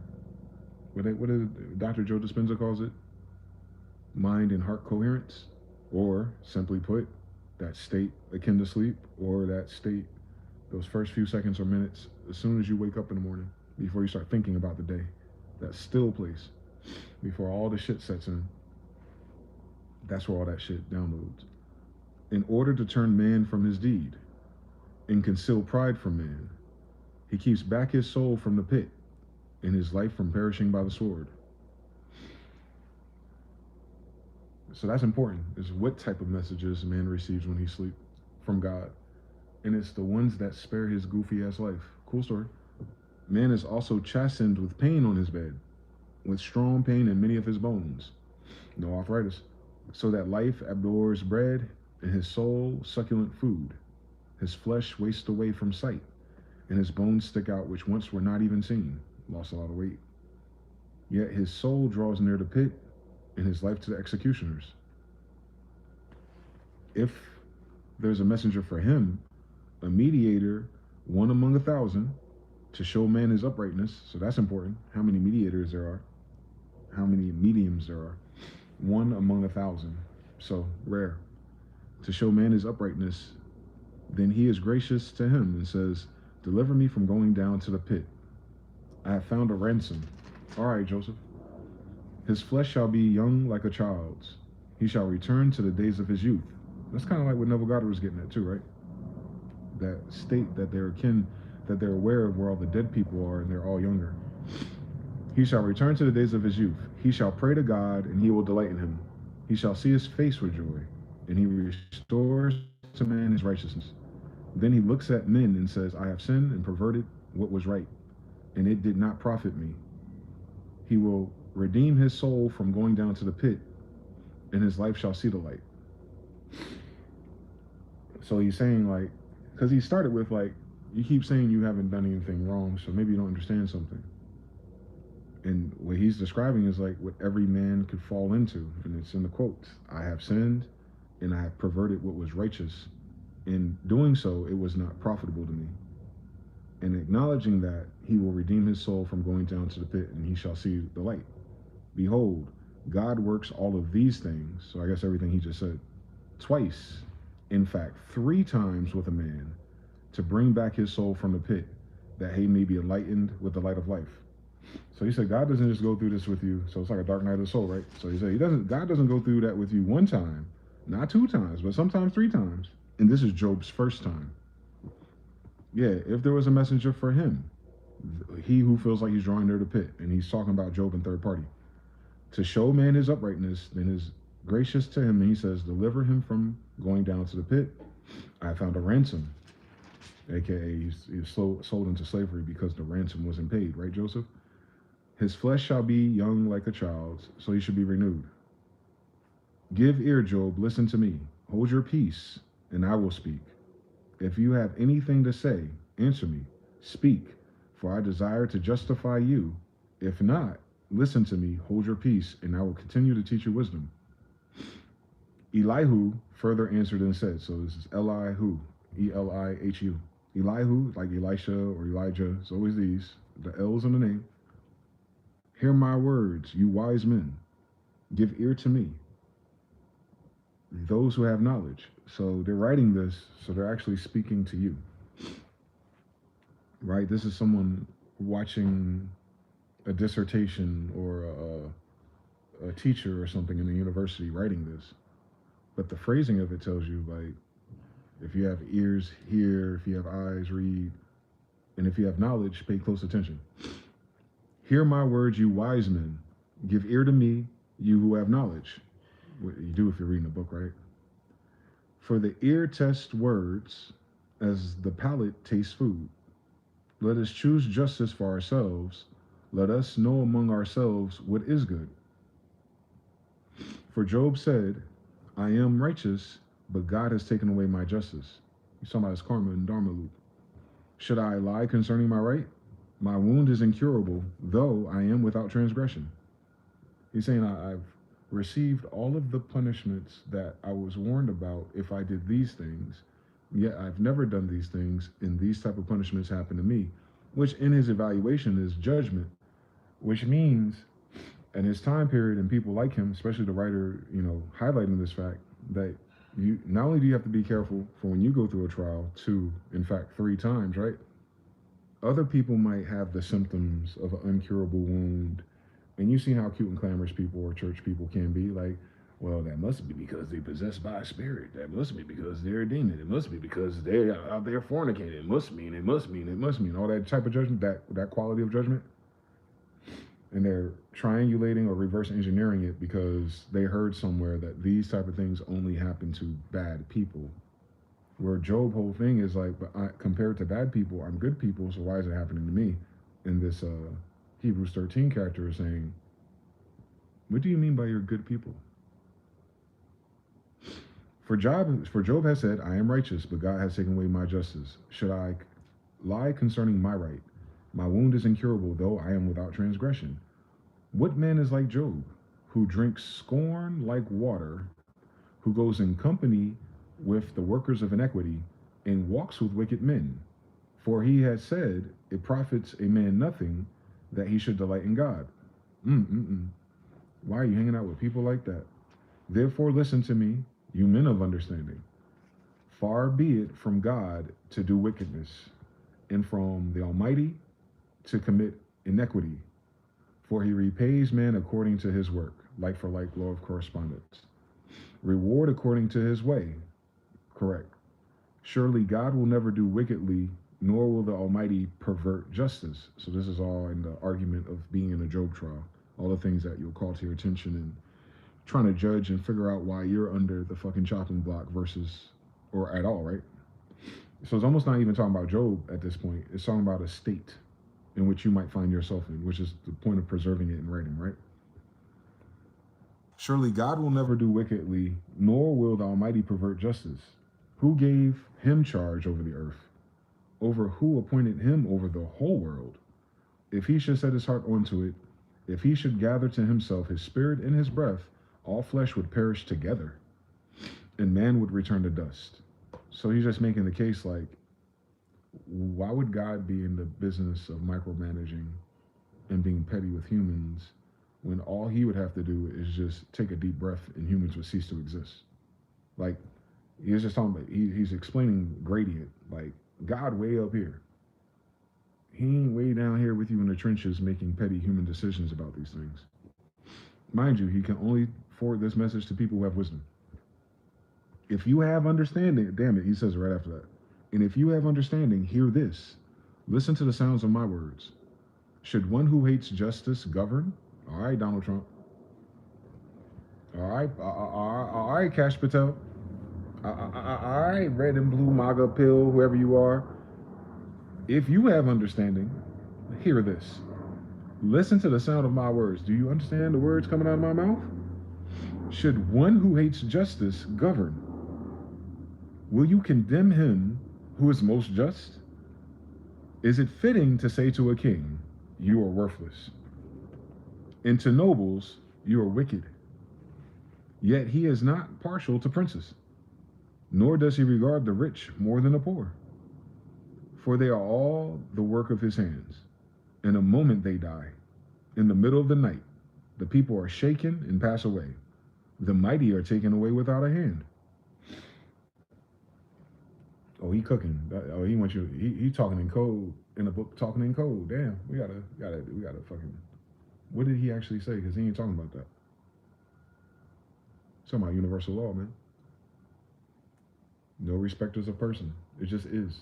what did Dr. Joe Dispenza calls it? Mind and heart coherence. Or, simply put, that state akin to sleep, or that state, those first few seconds or minutes, as soon as you wake up in the morning, before you start thinking about the day. That still place, before all the shit sets in. That's where all that shit downloads. In order to turn man from his deed and conceal pride from man, he keeps back his soul from the pit and his life from perishing by the sword. So that's important, is what type of messages man receives when he sleeps from God. And it's the ones that spare his goofy ass life. Cool story. Man is also chastened with pain on his bed, with strong pain in many of his bones, no arthritis, so that life abhors bread and his soul succulent food. His flesh wastes away from sight, and his bones stick out which once were not even seen, lost a lot of weight. Yet his soul draws near the pit, and his life to the executioners. If there's a messenger for him, a mediator, one among 1,000, to show man his uprightness, so that's important, how many mediators there are, how many mediums there are, one among 1,000, so rare, to show man his uprightness, then he is gracious to him and says, deliver me from going down to the pit. I have found a ransom. All right, Joseph. His flesh shall be young like a child's. He shall return to the days of his youth. That's kind of like what Neville Goddard was getting at too, right? That state that they're akin, that they're aware of where all the dead people are and they're all younger. He shall return to the days of his youth. He shall pray to God and he will delight in him. He shall see his face with joy and he restores to man his righteousness. Then he looks at men and says, I have sinned and perverted what was right, and it did not profit me. He will redeem his soul from going down to the pit, and his life shall see the light. So he's saying, like, because he started with, like, you keep saying you haven't done anything wrong, so maybe you don't understand something. And what he's describing is like what every man could fall into, and it's in the quotes. I have sinned, and I have perverted what was righteous. In doing so, it was not profitable to me. And acknowledging that, he will redeem his soul from going down to the pit, and he shall see the light. Behold, God works all of these things, so I guess everything he just said, twice, in fact, 3 times with a man, to bring back his soul from the pit, that he may be enlightened with the light of life. So he said, God doesn't just go through this with you. So it's like a dark night of the soul, right? So he said, God doesn't go through that with you 1 time, not 2 times, but sometimes 3 times. And this is Job's first time. Yeah, if there was a messenger for him, he who feels like he's drawing near the pit, and he's talking about Job in third party, to show man his uprightness, then is gracious to him, and he says, deliver him from going down to the pit. I found a ransom, aka he's sold into slavery because the ransom wasn't paid, right, Joseph? His flesh shall be young like a child's, so he should be renewed. Give ear, Job, listen to me. Hold your peace, and I will speak. If you have anything to say, answer me. Speak, for I desire to justify you. If not, listen to me, hold your peace, and I will continue to teach you wisdom. Elihu further answered and said, so this is Elihu, E-L-I-H-U. Elihu, like Elisha or Elijah, it's always these, the L's in the name. Hear my words, you wise men. Give ear to me, those who have knowledge. So they're writing this, so they're actually speaking to you. Right? This is someone watching a dissertation or a teacher or something in the university writing this. But the phrasing of it tells you, like, if you have ears, hear. If you have eyes, read. And if you have knowledge, pay close attention. Hear my words, you wise men. Give ear to me, you who have knowledge. What you do if you're reading a book, right? For the ear tests words as the palate tastes food. Let us choose justice for ourselves. Let us know among ourselves what is good. For Job said, I am righteous, but God has taken away my justice. He's talking about his karma and dharma loop. Should I lie concerning my right? My wound is incurable, though I am without transgression. He's saying I've received all of the punishments that I was warned about if I did these things, yet I've never done these things, and these type of punishments happen to me. which in his evaluation is judgment, which means in his time period and people like him, especially the writer, highlighting this fact that you not only do you have to be careful for when you go through a trial, two, in fact, three times, right? Other people might have the symptoms of an incurable wound, and you see how cute and clamorous people or church people can be. Like, well, that must be because they possessed by a spirit. That must be because they're a demon. It must be because they're out there fornicating. It must mean. It must mean. It must mean. All that type of judgment, that quality of judgment, and they're triangulating or reverse engineering it because they heard somewhere that these type of things only happen to bad people. Where Job whole thing is like, but compared to bad people, I'm good people, so why is it happening to me? And this Hebrews 13 character is saying, what do you mean by you're good people? For Job has said, I am righteous, but God has taken away my justice. Should I lie concerning my right? My wound is incurable, though I am without transgression. What man is like Job, who drinks scorn like water, who goes in company with the workers of iniquity, and walks with wicked men? For he has said, it profits a man nothing that he should delight in God. Why are you hanging out with people like that? Therefore listen to me, you men of understanding. Far be it from God to do wickedness, and from the Almighty to commit iniquity. For he repays man according to his work, like for like, law of correspondence. Reward according to his way, correct. Surely God will never do wickedly, nor will the Almighty pervert justice. So this is all in the argument of being in a Job trial. All the things that you'll call to your attention and trying to judge and figure out why you're under the fucking chopping block versus, or at all, right? So it's almost not even talking about Job at this point. It's talking about a state in which you might find yourself in, which is the point of preserving it in writing, right? Surely God will never do wickedly, nor will the Almighty pervert justice. Who gave him charge over the earth? Over who appointed him over the whole world? If he should set his heart onto it, if he should gather to himself his spirit and his breath, all flesh would perish together, and man would return to dust. So he's just making the case like, why would God be in the business of micromanaging and being petty with humans when all he would have to do is just take a deep breath and humans would cease to exist? Like, he's just talking about, he's explaining gradient, like God way up here. He ain't way down here with you in the trenches making petty human decisions about these things. Mind you, he can only forward this message to people who have wisdom. If you have understanding, damn it, he says it right after that. And if you have understanding, hear this. Listen to the sounds of my words. Should one who hates justice govern? All right, Donald Trump. All right, Cash Patel. All right, red and blue MAGA pill, whoever you are. If you have understanding, hear this. Listen to the sound of my words. Do you understand the words coming out of my mouth? Should one who hates justice govern? Will you condemn him who is most just? Is it fitting to say to a king, you are worthless, and to nobles, you are wicked? Yet he is not partial to princes, nor does he regard the rich more than the poor. For they are all the work of his hands. In a moment they die. In the middle of the night, the people are shaken and pass away. The mighty are taken away without a hand. Oh, he cooking. Oh, he wants you. He talking in code in the book. Talking in code. Damn, we gotta fucking. What did he actually say? Because he ain't talking about that. He's talking about universal law, man. No respecters of person. It just is.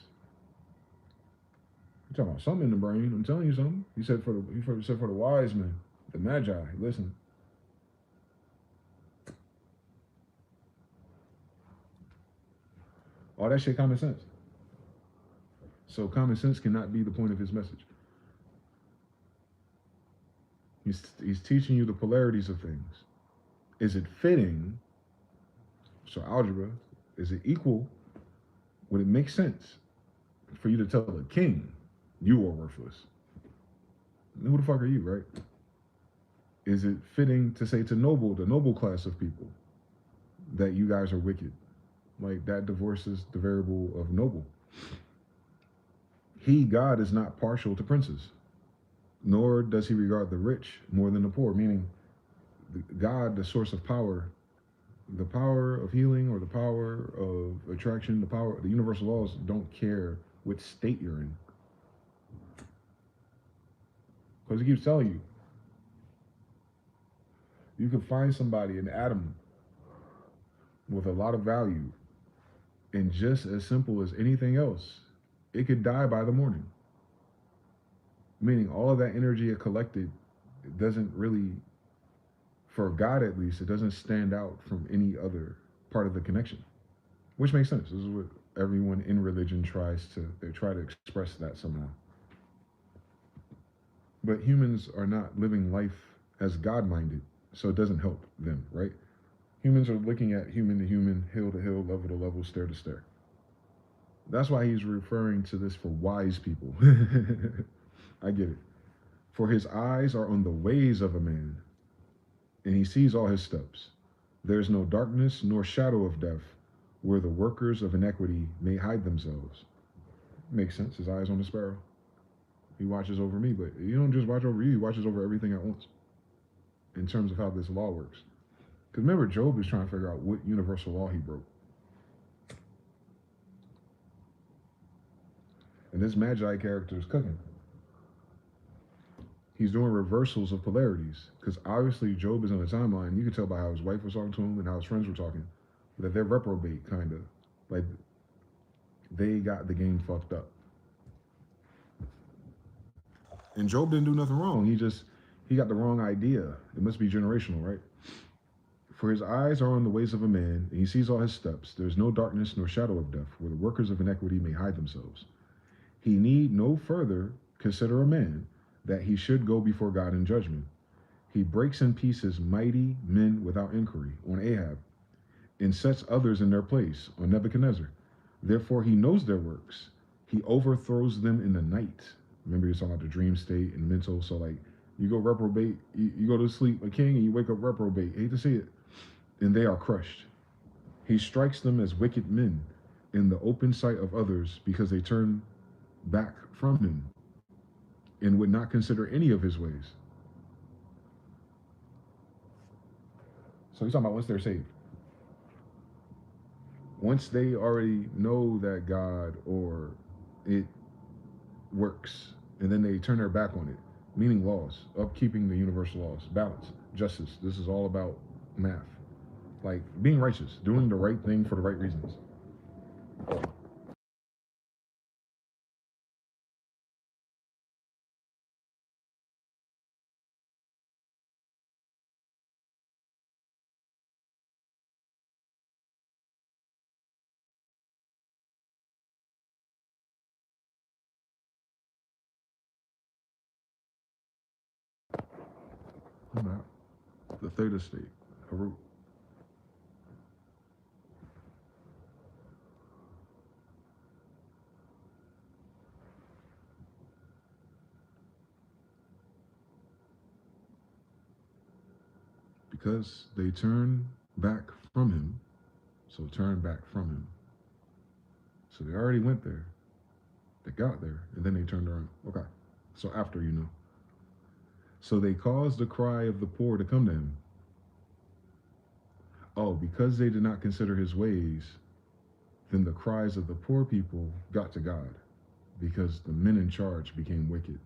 You're talking about something in the brain. I'm telling you something. He said for the wise men, the magi. Listen. All that shit common sense. So common sense cannot be the point of his message. He's teaching you the polarities of things. Is it fitting? So algebra, is it equal? Would it make sense for you to tell a king, you are worthless? Who the fuck are you, right? Is it fitting to say to the noble class of people, that you guys are wicked? Like, that divorces the variable of noble. He, God, is not partial to princes, nor does he regard the rich more than the poor, meaning God, the source of power, the power of healing or the power of attraction, the universal laws don't care what state you're in. Because he keeps telling you, you can find somebody, an atom, with a lot of value, and just as simple as anything else, it could die by the morning. Meaning all of that energy it collected doesn't really, for God at least, it doesn't stand out from any other part of the connection. Which makes sense. This is what everyone in religion they try to express that somehow. But humans are not living life as God minded, so it doesn't help them, right? Humans are looking at human to human, hill to hill, level to level, stair to stair. That's why he's referring to this for wise people. I get it. For his eyes are on the ways of a man, and he sees all his steps. There is no darkness nor shadow of death where the workers of inequity may hide themselves. Makes sense. His eyes on the sparrow. He watches over me, but he don't just watch over you, he watches over everything at once in terms of how this law works. Because remember, Job is trying to figure out what universal law he broke. And this Magi character is cooking. He's doing reversals of polarities. Because obviously Job is on a timeline. You can tell by how his wife was talking to him and how his friends were talking that they're reprobate, kind of. Like, they got the game fucked up. And Job didn't do nothing wrong. He got the wrong idea. It must be generational, right? For his eyes are on the ways of a man, and he sees all his steps. There is no darkness nor shadow of death, where the workers of iniquity may hide themselves. He need no further consider a man, that he should go before God in judgment. He breaks in pieces mighty men without inquiry, on Ahab, and sets others in their place, on Nebuchadnezzar. Therefore he knows their works. He overthrows them in the night. Remember, you're talking about the dream state and mental. So, like, you go reprobate, you go to sleep a king, and you wake up reprobate. Hate to see it. And they are crushed. He strikes them as wicked men in the open sight of others, because they turn back from him and would not consider any of his ways. So he's talking about once they're saved. Once they already know that God or it works, and then they turn their back on it, meaning laws, upkeeping the universal laws, balance, justice. This is all about math. Like being righteous, doing the right thing for the right reasons. I'm not. The theta state, Harut. Because they turn back from him, so turn back from him. So they already went there, they got there, and then they turned around. Okay, so after, you know. So they caused the cry of the poor to come to him. Oh, because they did not consider his ways, then the cries of the poor people got to God, because the men in charge became wicked.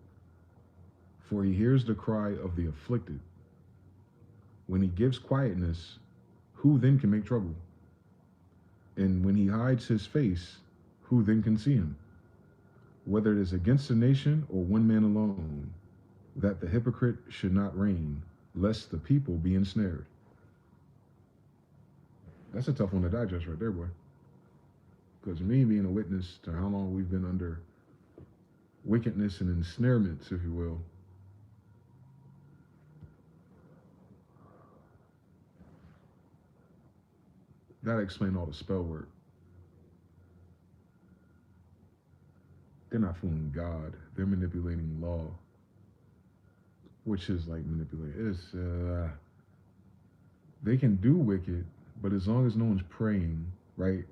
For he hears the cry of the afflicted. When he gives quietness, who then can make trouble? And when he hides his face, who then can see him? Whether it is against a nation or one man alone, that the hypocrite should not reign, lest the people be ensnared. That's a tough one to digest right there, boy. Because me being a witness to how long we've been under wickedness and ensnarements, if you will, that explains all the spell work. They're not fooling God. They're manipulating law, which is like manipulating. They can do wicked, but as long as no one's praying, right?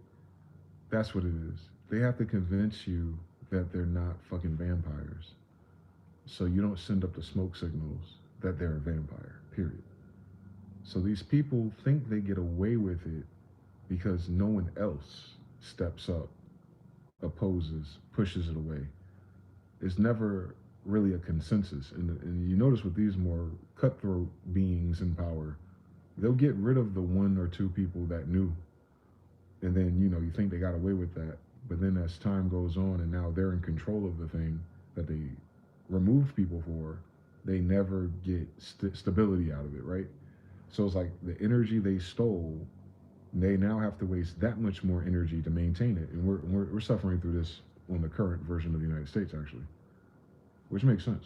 That's what it is. They have to convince you that they're not fucking vampires. So you don't send up the smoke signals that they're a vampire, period. So these people think they get away with it because no one else steps up, opposes, pushes it away. It's never really a consensus. And you notice with these more cutthroat beings in power, they'll get rid of the one or two people that knew. And then, you think they got away with that. But then as time goes on and now they're in control of the thing that they removed people for, they never get stability out of it, right? So it's like the energy they stole, they now have to waste that much more energy to maintain it. And we're suffering through this on the current version of the United States, actually, which makes sense.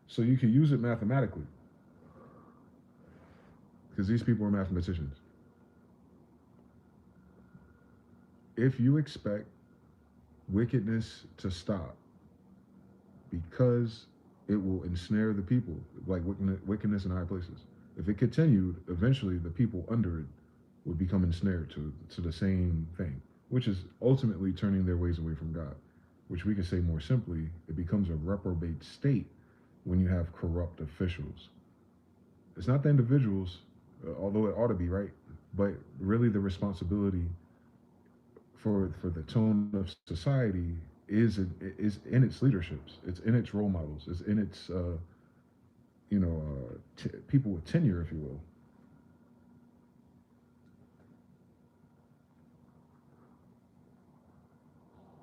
So you can use it mathematically because these people are mathematicians. If you expect wickedness to stop because it will ensnare the people, like wickedness in high places. If it continued, eventually the people under it would become ensnared to the same thing, which is ultimately turning their ways away from God, which we can say more simply, it becomes a reprobate state when you have corrupt officials. It's not the individuals, although it ought to be, right? But really the responsibility for the tone of society is in its leaderships. It's in its role models. It's in its people with tenure, if you will.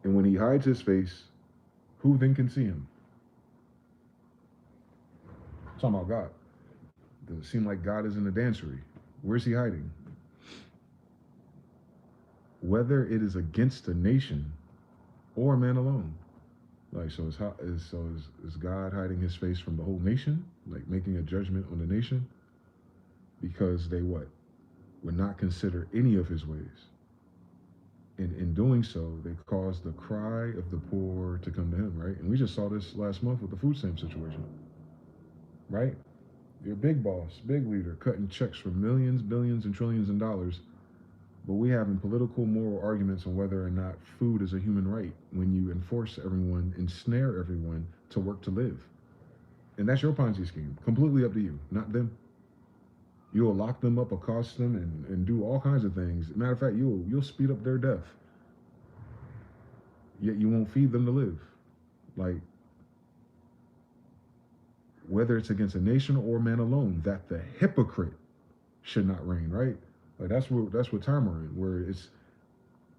And when he hides his face, who then can see him? I'm talking about God. Does it seem like God is in the dancery? Where's he hiding? Whether it is against a nation or man alone. Like, so is God hiding his face from the whole nation? Like making a judgment on the nation? Because they what? Would not consider any of his ways. And in doing so, they cause the cry of the poor to come to him, right? And we just saw this last month with the food stamp situation, right? You're a big boss, big leader, cutting checks for millions, billions, and trillions in dollars. But we having political, moral arguments on whether or not food is a human right when you enforce everyone, ensnare everyone to work to live. And that's your Ponzi scheme. Completely up to you, not them. You'll lock them up, accost them, and do all kinds of things. Matter of fact, you'll speed up their death. Yet you won't feed them to live. Like, whether it's against a nation or man alone, that the hypocrite should not reign, right? Like that's what time we're in, where it's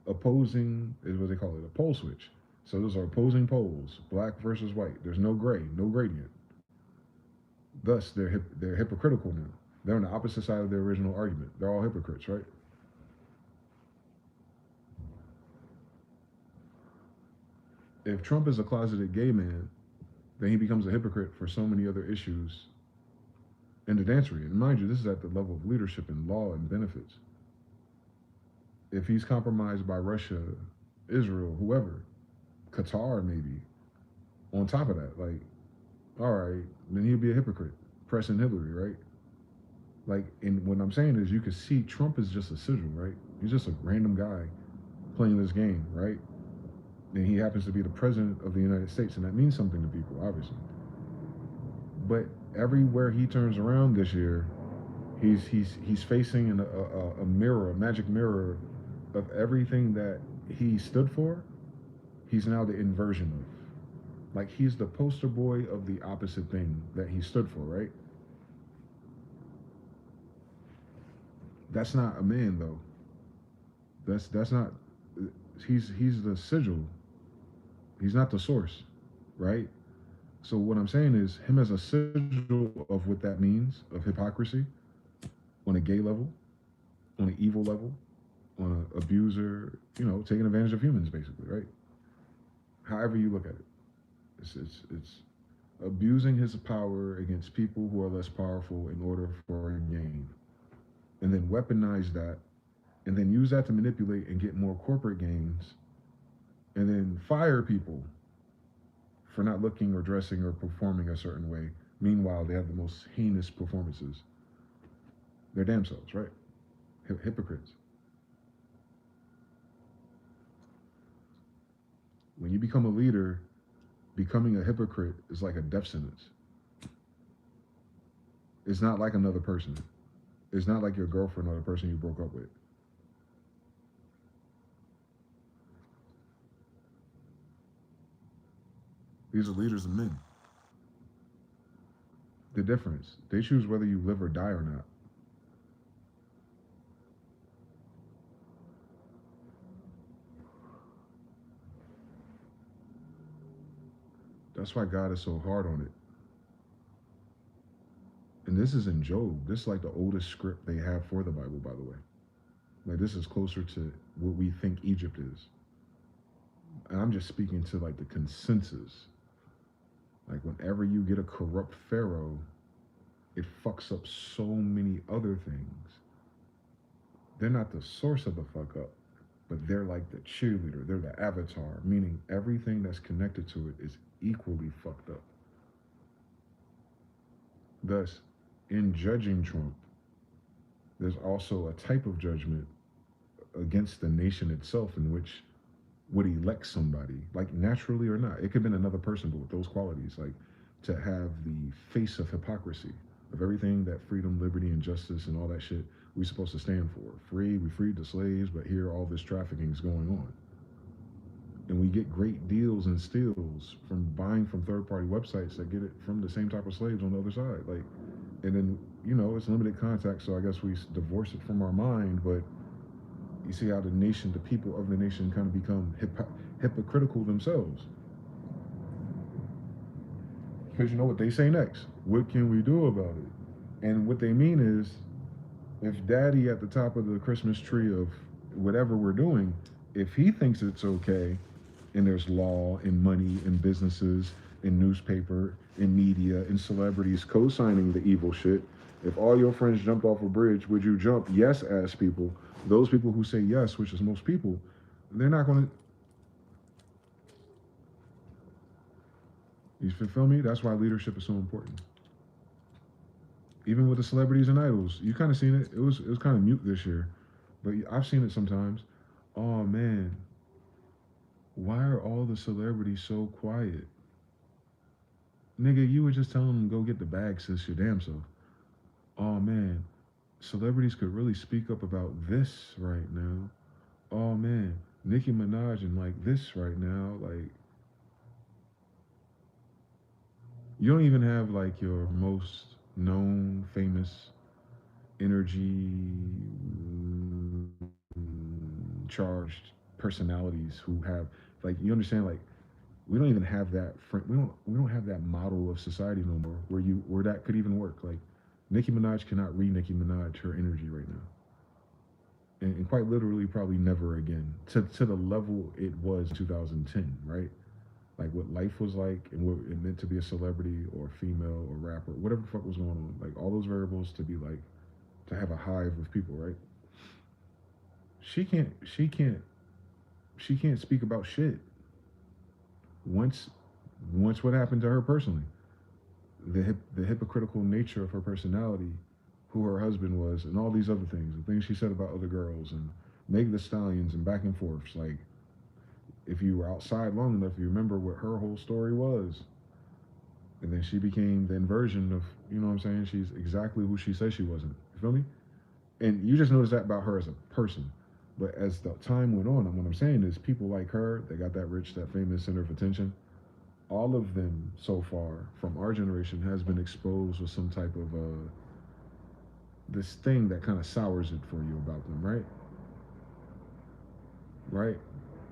opposing, is what they call it, a pole switch. So those are opposing poles, black versus white. There's no gray, no gradient. Thus, they're hypocritical now. They're on the opposite side of their original argument. They're all hypocrites, right? If Trump is a closeted gay man, then he becomes a hypocrite for so many other issues in the dancery. And mind you, this is at the level of leadership and law and benefits. If he's compromised by Russia, Israel, whoever, Qatar maybe, on top of that, like, all right, then he'll be a hypocrite, pressing Hillary, right? Like, and what I'm saying is you can see Trump is just a sigil, right? He's just a random guy playing this game, right? And he happens to be the president of the United States, and that means something to people, obviously. But everywhere he turns around this year, he's facing a mirror, a magic mirror of everything that he stood for. He's now the inversion of. Like, he's the poster boy of the opposite thing that he stood for, right? That's not a man, though. That's not. He's the sigil. He's not the source, right? So what I'm saying is, him as a sigil of what that means, of hypocrisy, on a gay level, on an evil level, on an abuser, taking advantage of humans, basically, right? However you look at it, it's abusing his power against people who are less powerful in order for a gain, and then weaponize that, and then use that to manipulate and get more corporate gains, and then fire people for not looking or dressing or performing a certain way. Meanwhile, they have the most heinous performances. They're damn selves, right? Hypocrites. you become a leader, becoming a hypocrite is like a death sentence. It's not like another person. It's not like your girlfriend or the person you broke up with. These are leaders and men. The difference, they choose whether you live or die or not. That's why God is so hard on it. And this is in Job. This is like the oldest script they have for the Bible, by the way. Like this is closer to what we think Egypt is. And I'm just speaking to like the consensus. Like whenever you get a corrupt pharaoh, it fucks up so many other things. They're not the source of the fuck up, but they're like the cheerleader. They're the avatar, meaning everything that's connected to it is equally fucked up. Thus, in judging Trump, there's also a type of judgment against the nation itself in which would elect somebody, like naturally or not. It could have been another person, but with those qualities, like to have the face of hypocrisy of everything that freedom, liberty, and justice and all that shit we're supposed to stand for. Free, we freed the slaves, but here all this trafficking is going on. And we get great deals and steals from buying from third-party websites that get it from the same type of slaves on the other side. Like, and then, it's limited contact, so I guess we divorce it from our mind, but you see how the nation, the people of the nation kind of become hypocritical themselves. Because you know what they say next? What can we do about it? And what they mean is, if daddy at the top of the Christmas tree of whatever we're doing, if he thinks it's okay, and there's law and money and businesses and newspaper and media and celebrities co-signing the evil shit, if all your friends jumped off a bridge, would you jump? Yes, ass people. Those people who say yes, which is most people, they're not going to. You feel me? That's why leadership is so important. Even with the celebrities and idols, you kind of seen it. It was kind of mute this year, but I've seen it sometimes. Oh man, why are all the celebrities so quiet? Nigga, you were just telling them go get the bag, sis, your damn self. Oh man, celebrities could really speak up about this right now. Oh man, Nicki Minaj and like this right now, like you don't even have like your most known, famous, energy charged personalities who have like you understand like we don't even have that we don't have that model of society no more where that could even work. Like Nicki Minaj cannot read Nicki Minaj her energy right now. And quite literally probably never again to the level it was 2010, right? Like what life was like and what it meant to be a celebrity or a female or rapper, whatever the fuck was going on. Like all those variables to be like to have a hive of people, right? She can't she can't she can't speak about shit. Once once what happened to her personally, the hypocritical nature of her personality, who her husband was, and all these other things, the things she said about other girls and Meg the Stallions and back and forths. Like if you were outside long enough, you remember what her whole story was. And then she became the inversion of, you know what I'm saying? She's exactly who she said she wasn't. You feel me? And you just notice that about her as a person. But as the time went on, and what I'm saying is people like her, they got that rich, that famous center of attention. All of them so far from our generation has been exposed with some type of this thing that kind of sours it for you about them, right? Right?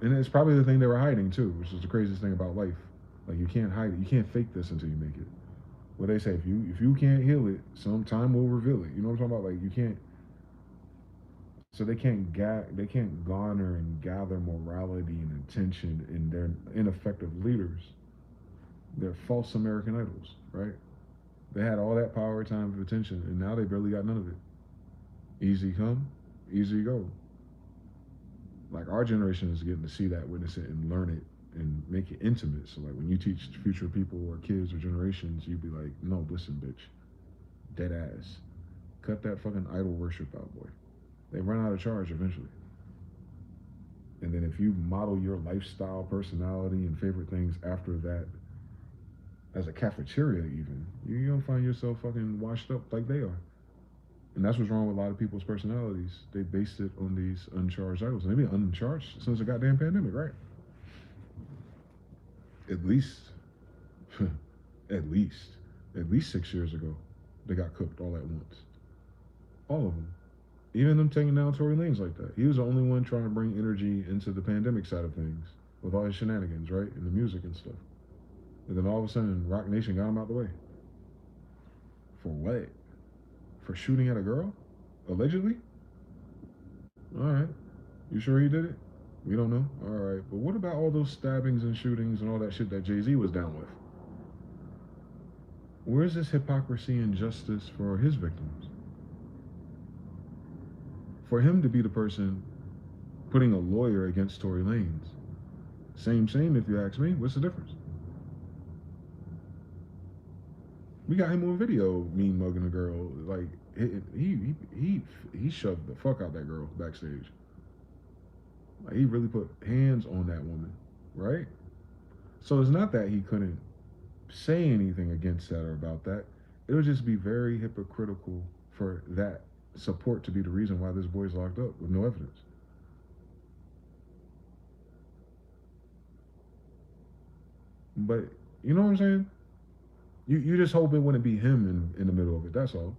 And it's probably the thing they were hiding too, which is the craziest thing about life. Like you can't hide it. You can't fake this until you make it. What they say, if you can't heal it, some time will reveal it. You know what I'm talking about? Like you can't. So they can't garner and gather morality and attention in their ineffective leaders. They're false American idols, right? They had all that power, time, and attention, and now they barely got none of it. Easy come, easy go. Like our generation is getting to see that, witness it, and learn it, and make it intimate. So like when you teach future people or kids or generations, you be like, no, listen, bitch, dead ass, cut that fucking idol worship out, boy. They run out of charge eventually. And then if you model your lifestyle, personality, and favorite things after that, as a cafeteria, even, you're gonna find yourself fucking washed up like they are. And that's what's wrong with a lot of people's personalities. They based it on these uncharged idols. And they've been uncharged since the goddamn pandemic, right? At least, at least, at least 6 years ago, they got cooked all at once. All of them. Even them taking down Tory Lanez like that. He was the only one trying to bring energy into the pandemic side of things with all his shenanigans, right? And the music and stuff. And then all of a sudden, Rock Nation got him out the way. For what? For shooting at a girl? Allegedly? Alright. You sure he did it? We don't know. Alright. But what about all those stabbings and shootings and all that shit that Jay-Z was down with? Where's this hypocrisy and justice for his victims? For him to be the person putting a lawyer against Tory Lanez. Same if you ask me. What's the difference? We got him on video mean mugging a girl. Like he shoved the fuck out that girl backstage. Like he really put hands on that woman, right? So it's not that he couldn't say anything against that or about that. It would just be very hypocritical for that support to be the reason why this boy's locked up with no evidence. But you know what I'm saying? You just hope it wouldn't be him in the middle of it. That's all.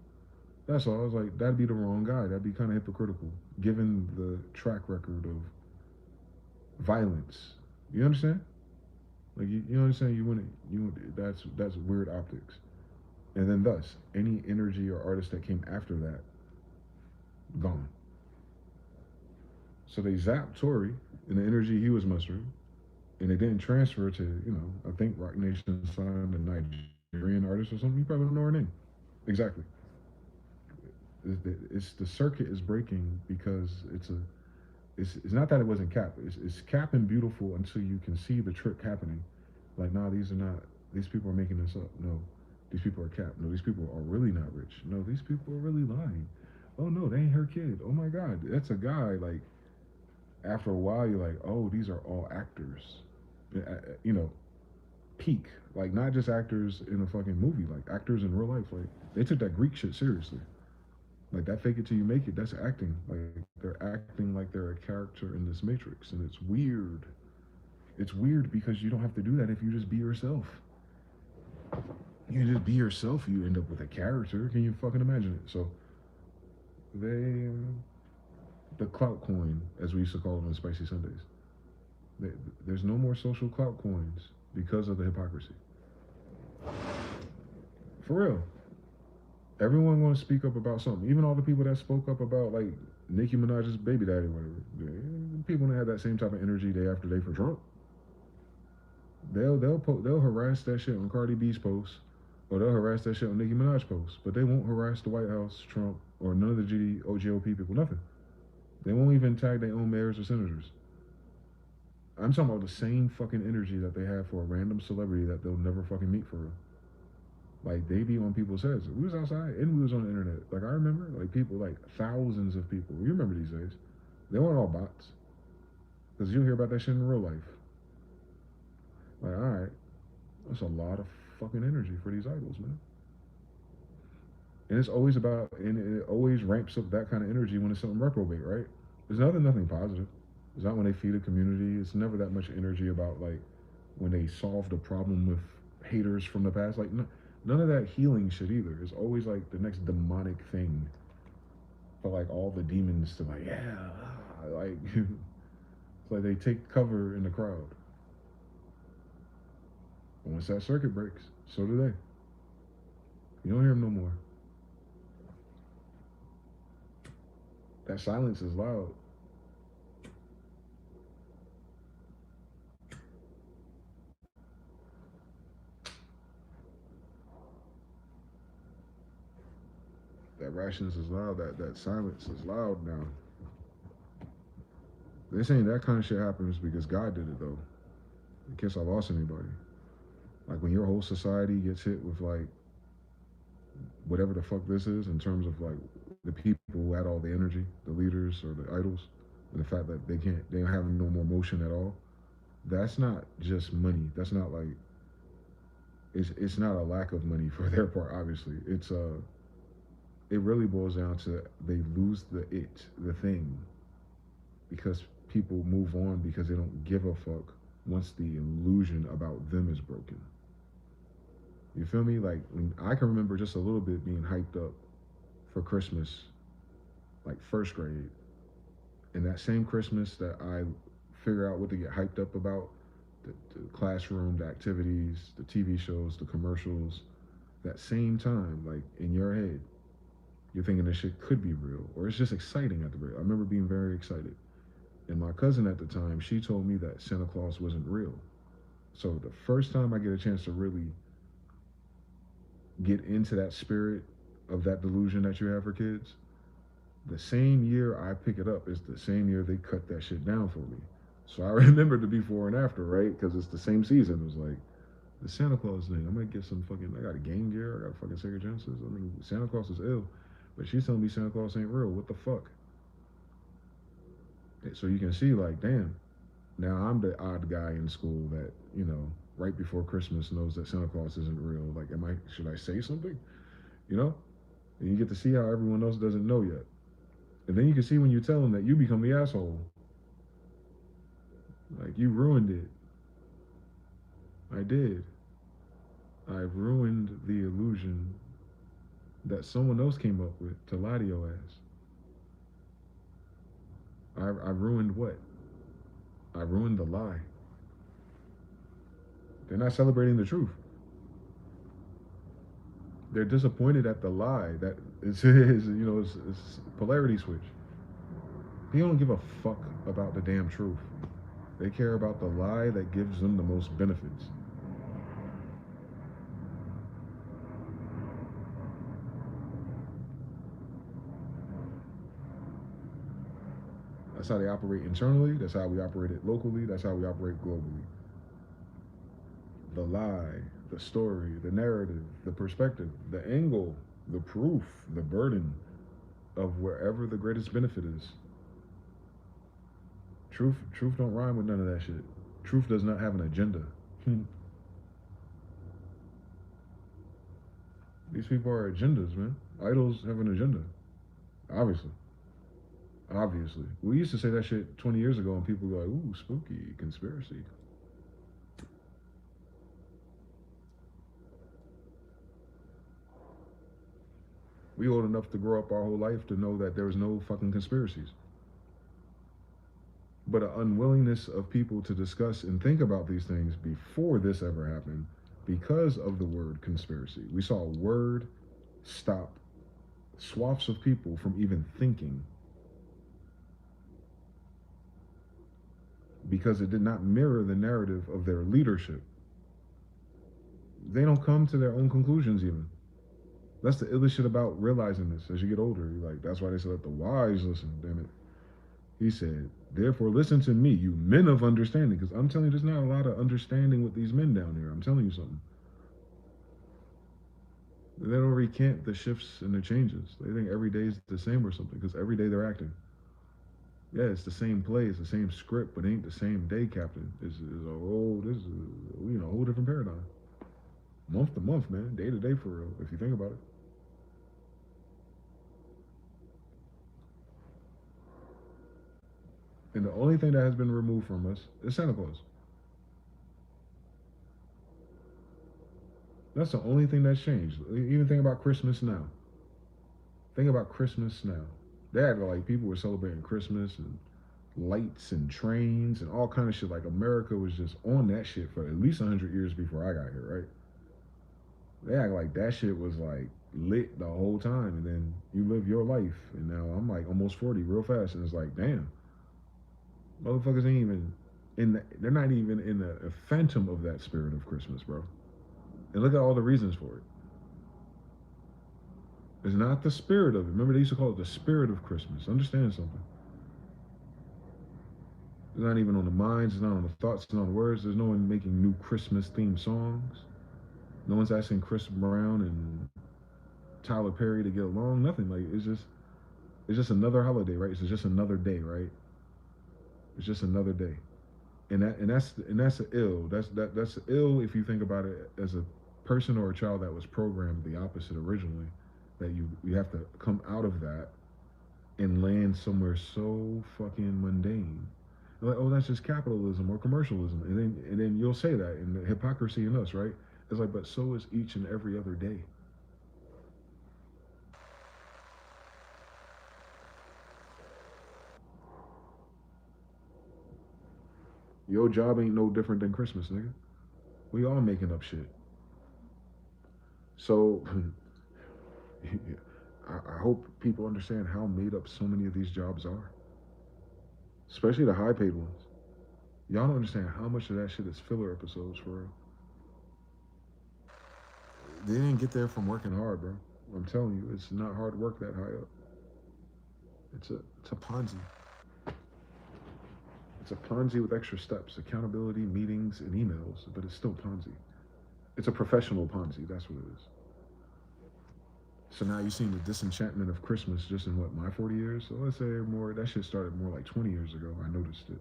That's all. I was like, that'd be the wrong guy. That'd be kind of hypocritical, given the track record of violence. You understand? Like you know what I'm saying? That's weird optics. And then thus, any energy or artist that came after that, gone. So they zapped Tory and the energy he was mustering, and they didn't transfer to, I think Rock Nation signed a Nigerian artist or something. You probably don't know her name. Exactly. It's the circuit is breaking because it's not that it wasn't cap. It's cap and beautiful until you can see the trick happening. Like, nah, these people are making this up. No, these people are cap. No, these people are really not rich. No, these people are really lying. Oh no, they ain't her kid. Oh my God, that's a guy. Like, after a while, you're like, oh, these are all actors. You know, peak. Like, not just actors in a fucking movie, like actors in real life. Like, they took that Greek shit seriously. Like, that fake it till you make it, that's acting. Like, they're acting like they're a character in this matrix. And it's weird. It's weird because you don't have to do that if you just be yourself. You just be yourself, you end up with a character. Can you fucking imagine it? So, the clout coin, as we used to call it on Spicy Sundays, there's no more social clout coins because of the hypocrisy. For real. Everyone going to speak up about something. Even all the people that spoke up about, like, Nicki Minaj's baby daddy or whatever. People that have that same type of energy day after day for Trump. They'll harass that shit on Cardi B's posts, or they'll harass that shit on Nicki Minaj's posts, but they won't harass the White House, Trump, or none of the GOP people. Nothing. They won't even tag their own mayors or senators. I'm talking about the same fucking energy that they have for a random celebrity that they'll never fucking meet for real. Like, they be on people's heads. We was outside and we was on the internet. Like, I remember, like, people, like, thousands of people. You remember these days. They weren't all bots. Because you'll hear about that shit in real life. Like, alright. That's a lot of fucking energy for these idols, man. And it's always about, and it always ramps up that kind of energy when it's something reprobate, right? There's nothing positive. It's not when they feed a community. It's never that much energy about, like, when they solved a problem with haters from the past. Like, none of that healing shit either. It's always like the next demonic thing for, like, all the demons to, like, yeah, like, it's like they take cover in the crowd. And once that circuit breaks, so do they. You don't hear them no more. That silence is loud. That rations is loud. That silence is loud now. They're saying that kind of shit happens because God did it, though. In case I lost anybody. Like, when your whole society gets hit with, like, whatever the fuck this is in terms of, like, the people who had all the energy, the leaders or the idols, and the fact that they don't have no more motion at all. That's not just money. That's not like it's not a lack of money for their part. Obviously, it really boils down to they lose the thing, because people move on because they don't give a fuck once the illusion about them is broken. You feel me? Like I can remember just a little bit being hyped up for Christmas, like first grade, and that same Christmas that I figure out what to get hyped up about, the classroom, the activities, the TV shows, the commercials, that same time, like in your head, you're thinking this shit could be real, or it's just exciting at the very. I remember being very excited. And my cousin at the time, she told me that Santa Claus wasn't real. So the first time I get a chance to really get into that spirit of that delusion that you have for kids, the same year I pick it up is the same year they cut that shit down for me. So I remember the before and after, right? Because it's the same season. It was like the Santa Claus thing. I might get some fucking. I got a Game Gear. I got a fucking Sega Genesis. I mean, Santa Claus is ill, but she's telling me Santa Claus ain't real. What the fuck? So you can see, like, damn. Now I'm the odd guy in school that right before Christmas knows that Santa Claus isn't real. Like, should I say something? You know? And you get to see how everyone else doesn't know yet. And then you can see when you tell them that you become the asshole. Like, you ruined it. I did. I ruined the illusion that someone else came up with to lie to your ass. I ruined what? I ruined the lie. They're not celebrating the truth. They're disappointed at the lie that it's polarity switch. They don't give a fuck about the damn truth. They care about the lie that gives them the most benefits. That's how they operate internally. That's how we operate it locally. That's how we operate globally. The lie, the story, the narrative, the perspective, the angle, the proof, the burden of wherever the greatest benefit is. Truth don't rhyme with none of that shit. Truth does not have an agenda. These people are agendas, man. Idols have an agenda. Obviously. Obviously. We used to say that shit 20 years ago and people go like, ooh, spooky, conspiracy. We old enough to grow up our whole life to know that there was no fucking conspiracies. But an unwillingness of people to discuss and think about these things before this ever happened because of the word conspiracy. We saw a word stop swaths of people from even thinking because it did not mirror the narrative of their leadership. They don't come to their own conclusions even. That's the illest shit about realizing this as you get older. You're like, that's why they said let the wise listen, damn it. He said, therefore listen to me, you men of understanding. Because I'm telling you, there's not a lot of understanding with these men down here. I'm telling you something. They don't recant the shifts and the changes. They think every day is the same or something, because every day they're acting. Yeah, it's the same play, it's the same script, but it ain't the same day, Captain. This is a whole different paradigm. Month to month, man, day to day for real, if you think about it. And the only thing that has been removed from us is Santa Claus. That's the only thing that's changed. Even think about Christmas now. Think about Christmas now. They had like people were celebrating Christmas and lights and trains and all kind of shit. Like America was just on that shit for at least 100 years before I got here, right? They act like that shit was like lit the whole time, and then you live your life, and now I'm like almost 40 real fast, and it's like, damn, motherfuckers ain't even they're not even in a phantom of that spirit of Christmas, bro. And look at all the reasons for it. It's not the spirit of it. Remember, they used to call it the spirit of Christmas. Understand something. It's not even on the minds, it's not on the thoughts, it's not on the words. There's no one making new Christmas themed songs. No one's asking Chris Brown and Tyler Perry to get along. Nothing. Like it's just another holiday, right? It's just another day, right? It's just another day. And that's ill. That's ill if you think about it as a person or a child that was programmed the opposite originally. That you have to come out of that and land somewhere so fucking mundane. Like, oh, that's just capitalism or commercialism, and then you'll say that, and the hypocrisy in us, right? It's like, but so is each and every other day. Your job ain't no different than Christmas, nigga. We all making up shit. So I hope people understand how made up so many of these jobs are, especially the high paid ones. Y'all don't understand how much of that shit is filler episodes for real. They didn't get there from working hard, bro. I'm telling you, it's not hard work that high up. It's a Ponzi. It's a Ponzi with extra steps, accountability, meetings, and emails, but it's still Ponzi. It's a professional Ponzi. That's what it is. So now you've seen the disenchantment of Christmas just in what, my 40 years? So let's say more, that shit started more like 20 years ago. I noticed it.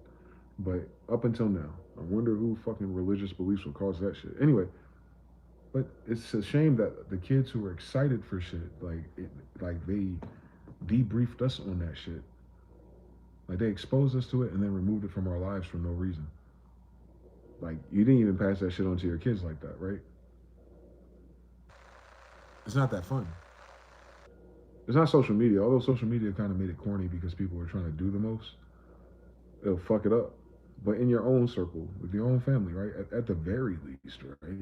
But up until now, I wonder who fucking religious beliefs will cause that shit. Anyway, but it's a shame that the kids who were excited for shit, like they debriefed us on that shit. Like they exposed us to it and then removed it from our lives for no reason. Like you didn't even pass that shit on to your kids like that, right? It's not that fun. It's not social media, although social media kind of made it corny because people were trying to do the most. It'll fuck it up. But in your own circle, with your own family, right? At the very least, right?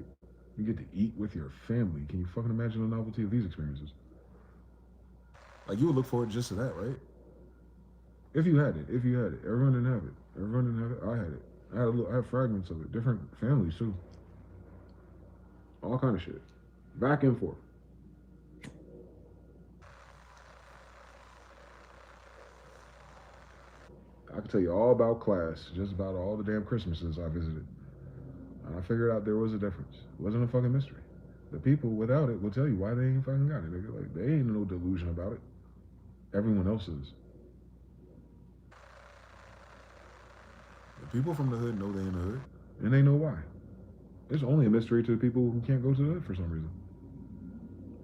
You get to eat with your family. Can you fucking imagine the novelty of these experiences? Like you would look forward just to that, right? If you had it, if you had it. Everyone didn't have it. Everyone didn't have it. I had it. I had fragments of it. Different families too. All kind of shit. Back and forth. I can tell you all about class, just about all the damn Christmases I visited. And I figured out there was a difference. It wasn't a fucking mystery. The people without it will tell you why they ain't fucking got it. Like they ain't no delusion about it. Everyone else is. The people from the hood know they in the hood, and they know why. It's only a mystery to the people who can't go to the hood for some reason.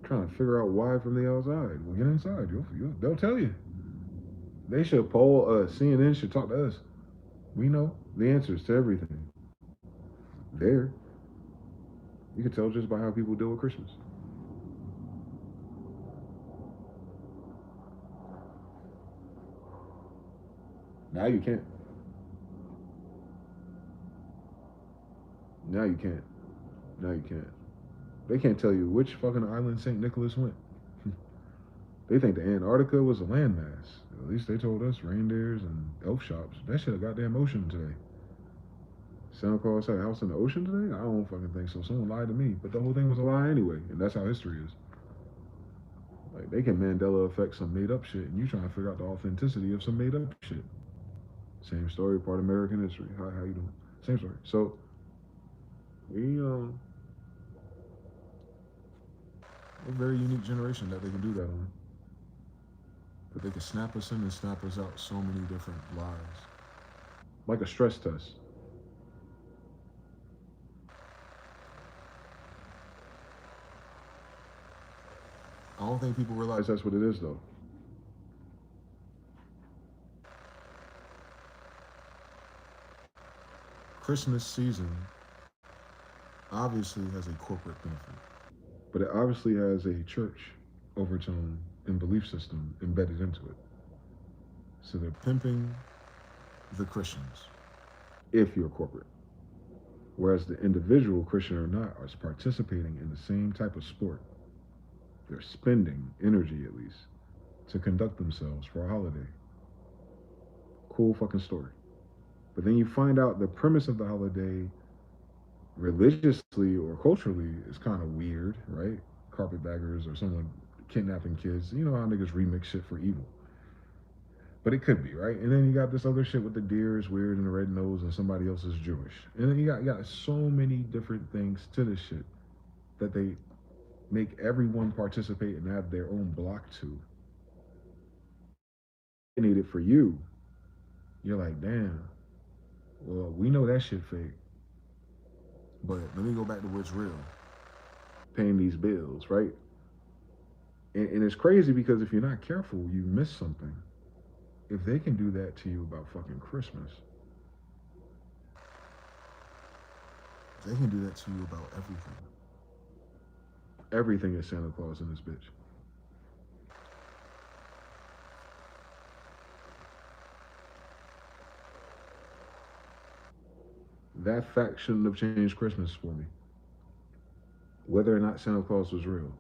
Trying to figure out why from the outside. Well, get inside. They'll tell you. They should poll us. CNN should talk to us. We know the answers to everything. There. You can tell just by how people deal with Christmas. Now you can't. Now you can't. Now you can't. They can't tell you which fucking island St. Nicholas went. They think the Antarctica was a landmass. At least they told us reindeers and elf shops. That shit a goddamn ocean today. Santa Claus had a house in the ocean today? I don't fucking think so. Someone lied to me. But the whole thing was a lie anyway. And that's how history is. Like they can Mandela affect some made up shit and you trying to figure out the authenticity of some made up shit. Same story, part of American history. How you doing? Same story. So we a very unique generation that they can do that on. But they can snap us in and snap us out so many different lies. Like a stress test. I don't think people realize that's what it is though. Christmas season obviously has a corporate benefit, but it obviously has a church overtone and belief system embedded into it. So they're pimping the Christians if you're corporate. Whereas the individual, Christian or not, is participating in the same type of sport. They're spending energy, at least, to conduct themselves for a holiday. Cool fucking story. But then you find out the premise of the holiday religiously or culturally is kind of weird, right? Carpetbaggers or someone kidnapping kids. You know how niggas remix shit for evil. But it could be, right? And then you got this other shit with the deer is weird and the red nose and somebody else is Jewish. And then you got so many different things to this shit that they make everyone participate and add their own block to. Need it for you. You're like, damn. Well, we know that shit fake. But let me go back to what's real. Paying these bills, right? And it's crazy because if you're not careful, you miss something. If they can do that to you about fucking Christmas, they can do that to you about everything. Everything is Santa Claus in this bitch. That fact shouldn't have changed Christmas for me, whether or not Santa Claus was real.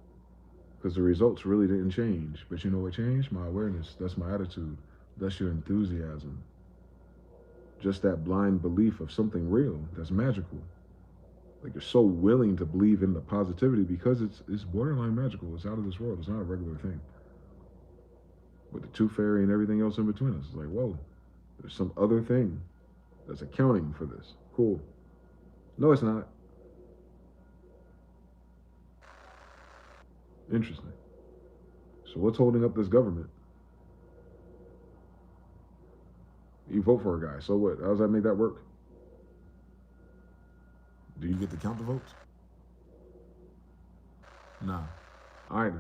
Because the results really didn't change. But you know what changed? My awareness. That's my attitude. That's your enthusiasm. Just that blind belief of something real that's magical. Like you're so willing to believe in the positivity because it's borderline magical. It's out of this world. It's not a regular thing. With the tooth fairy and everything else in between us, it's like, whoa, there's some other thing that's accounting for this. Cool. No, it's not. Interesting. So what's holding up this government? You vote for a guy. So what? How does that make that work? Do you get to count the votes? Nah. All right.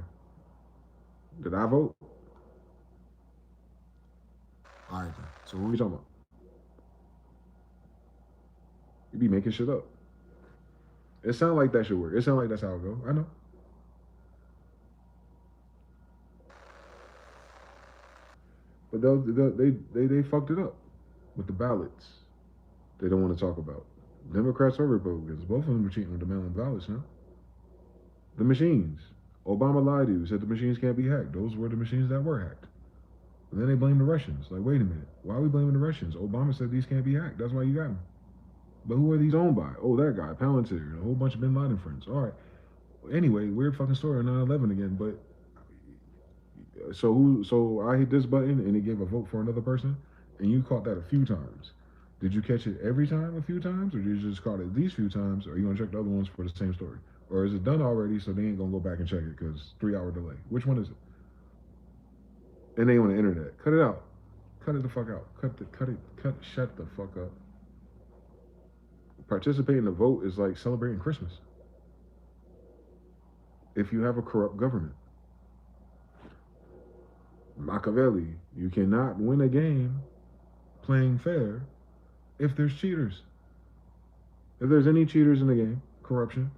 Did I vote? All right. So what are we talking about? You be making shit up. It sounds like that should work. It sounds like that's how it go. I know. But they fucked it up with the ballots. They don't want to talk about. Democrats or Republicans, both of them are cheating with the mail-in ballots now. The machines. Obama lied to you, said the machines can't be hacked. Those were the machines that were hacked. And then they blame the Russians. Like, wait a minute. Why are we blaming the Russians? Obama said these can't be hacked. That's why you got them. But who are these owned by? Oh, that guy, Palantir, a whole bunch of Bin Laden friends. All right. Anyway, weird fucking story on 9/11 again. But so who? So I hit this button and it gave a vote for another person, and you caught that a few times. Did you catch it every time a few times, or did you just caught it these few times? Or are you gonna check the other ones for the same story, or is it done already? So they ain't gonna go back and check it because 3 hour delay. Which one is it? And they on the internet. Cut it out. Cut it the fuck out. Shut the fuck up. Participating in the vote is like celebrating Christmas. If you have a corrupt government, Machiavelli, you cannot win a game playing fair if there's cheaters. If there's any cheaters in the game, corruption,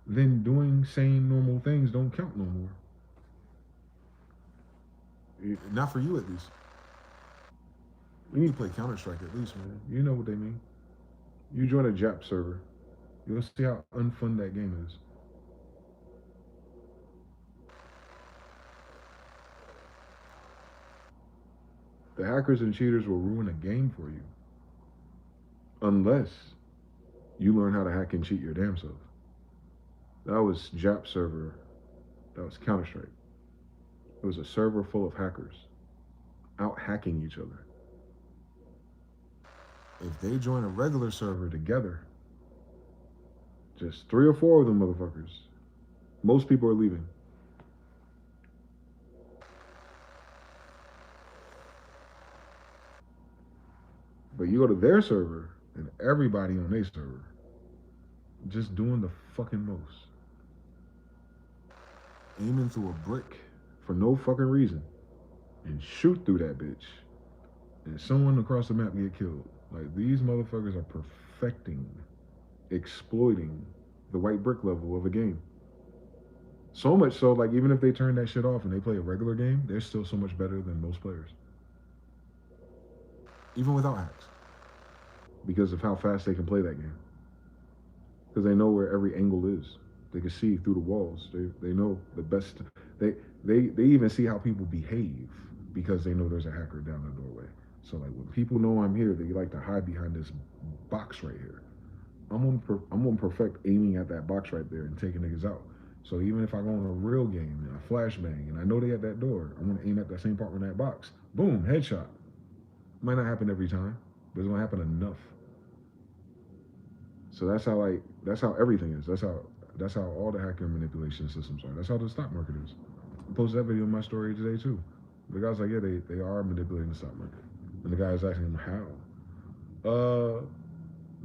then doing sane normal things don't count no more. Not for you at least. You need to play Counter Strike at least, man. You know what they mean. You join a Jap server, you'll see how unfun that game is. The hackers and cheaters will ruin a game for you unless you learn how to hack and cheat your damn self. That was Jap server. That was Counter Strike. It was a server full of hackers out hacking each other. If they join a regular server together, just 3 or 4 of them motherfuckers, most people are leaving. But you go to their server and everybody on their server just doing the fucking most. Aiming through a brick for no fucking reason and shoot through that bitch. And someone across the map get killed. Like these motherfuckers are perfecting, exploiting the white brick level of a game. So much so, like even if they turn that shit off and they play a regular game, they're still so much better than most players. Even without hacks. Because of how fast they can play that game. Because they know where every angle is. They can see through the walls. They know the best. They even see how people behave because they know there's a hacker down the doorway. So like when people know I'm here, they like to hide behind this box right here. I'm on perfect aiming at that box right there and taking niggas out. So even if I go on a real game and I flashbang and I know they at that door, I'm gonna aim at that same part in that box. Boom, headshot. Might not happen every time, but it's gonna happen enough. So that's how everything is. That's how all the hacker manipulation systems are. That's how the stock market is. I posted that video in my story today too. The guy's like, yeah, they are manipulating the stock market. And the guy is asking him how.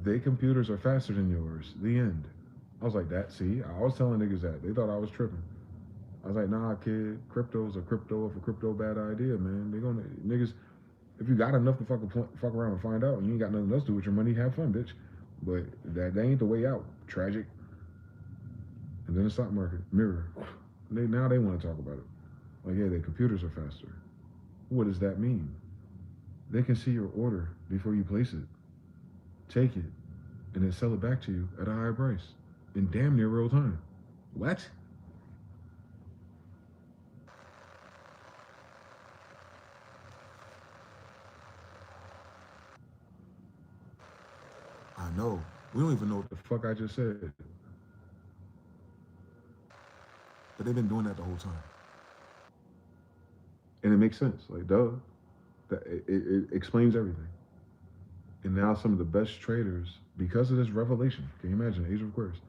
Their computers are faster than yours. The end. I was like, that, see? I was telling niggas that. They thought I was tripping. I was like, nah, kid, crypto's a crypto. If a crypto bad idea, man, they gonna, niggas, if you got enough to fuck around and find out and you ain't got nothing else to do with your money, have fun, bitch. But that ain't the way out. Tragic. And then the stock market, mirror. Now they want to talk about it. Like, yeah, their computers are faster. What does that mean? They can see your order before you place it, take it, and then sell it back to you at a higher price in damn near real time. What? I know. We don't even know what the fuck I just said. But they've been doing that the whole time. And it makes sense. Like, duh. It explains everything. And now some of the best traders, because of this revelation, can you imagine, Age of Aquarius?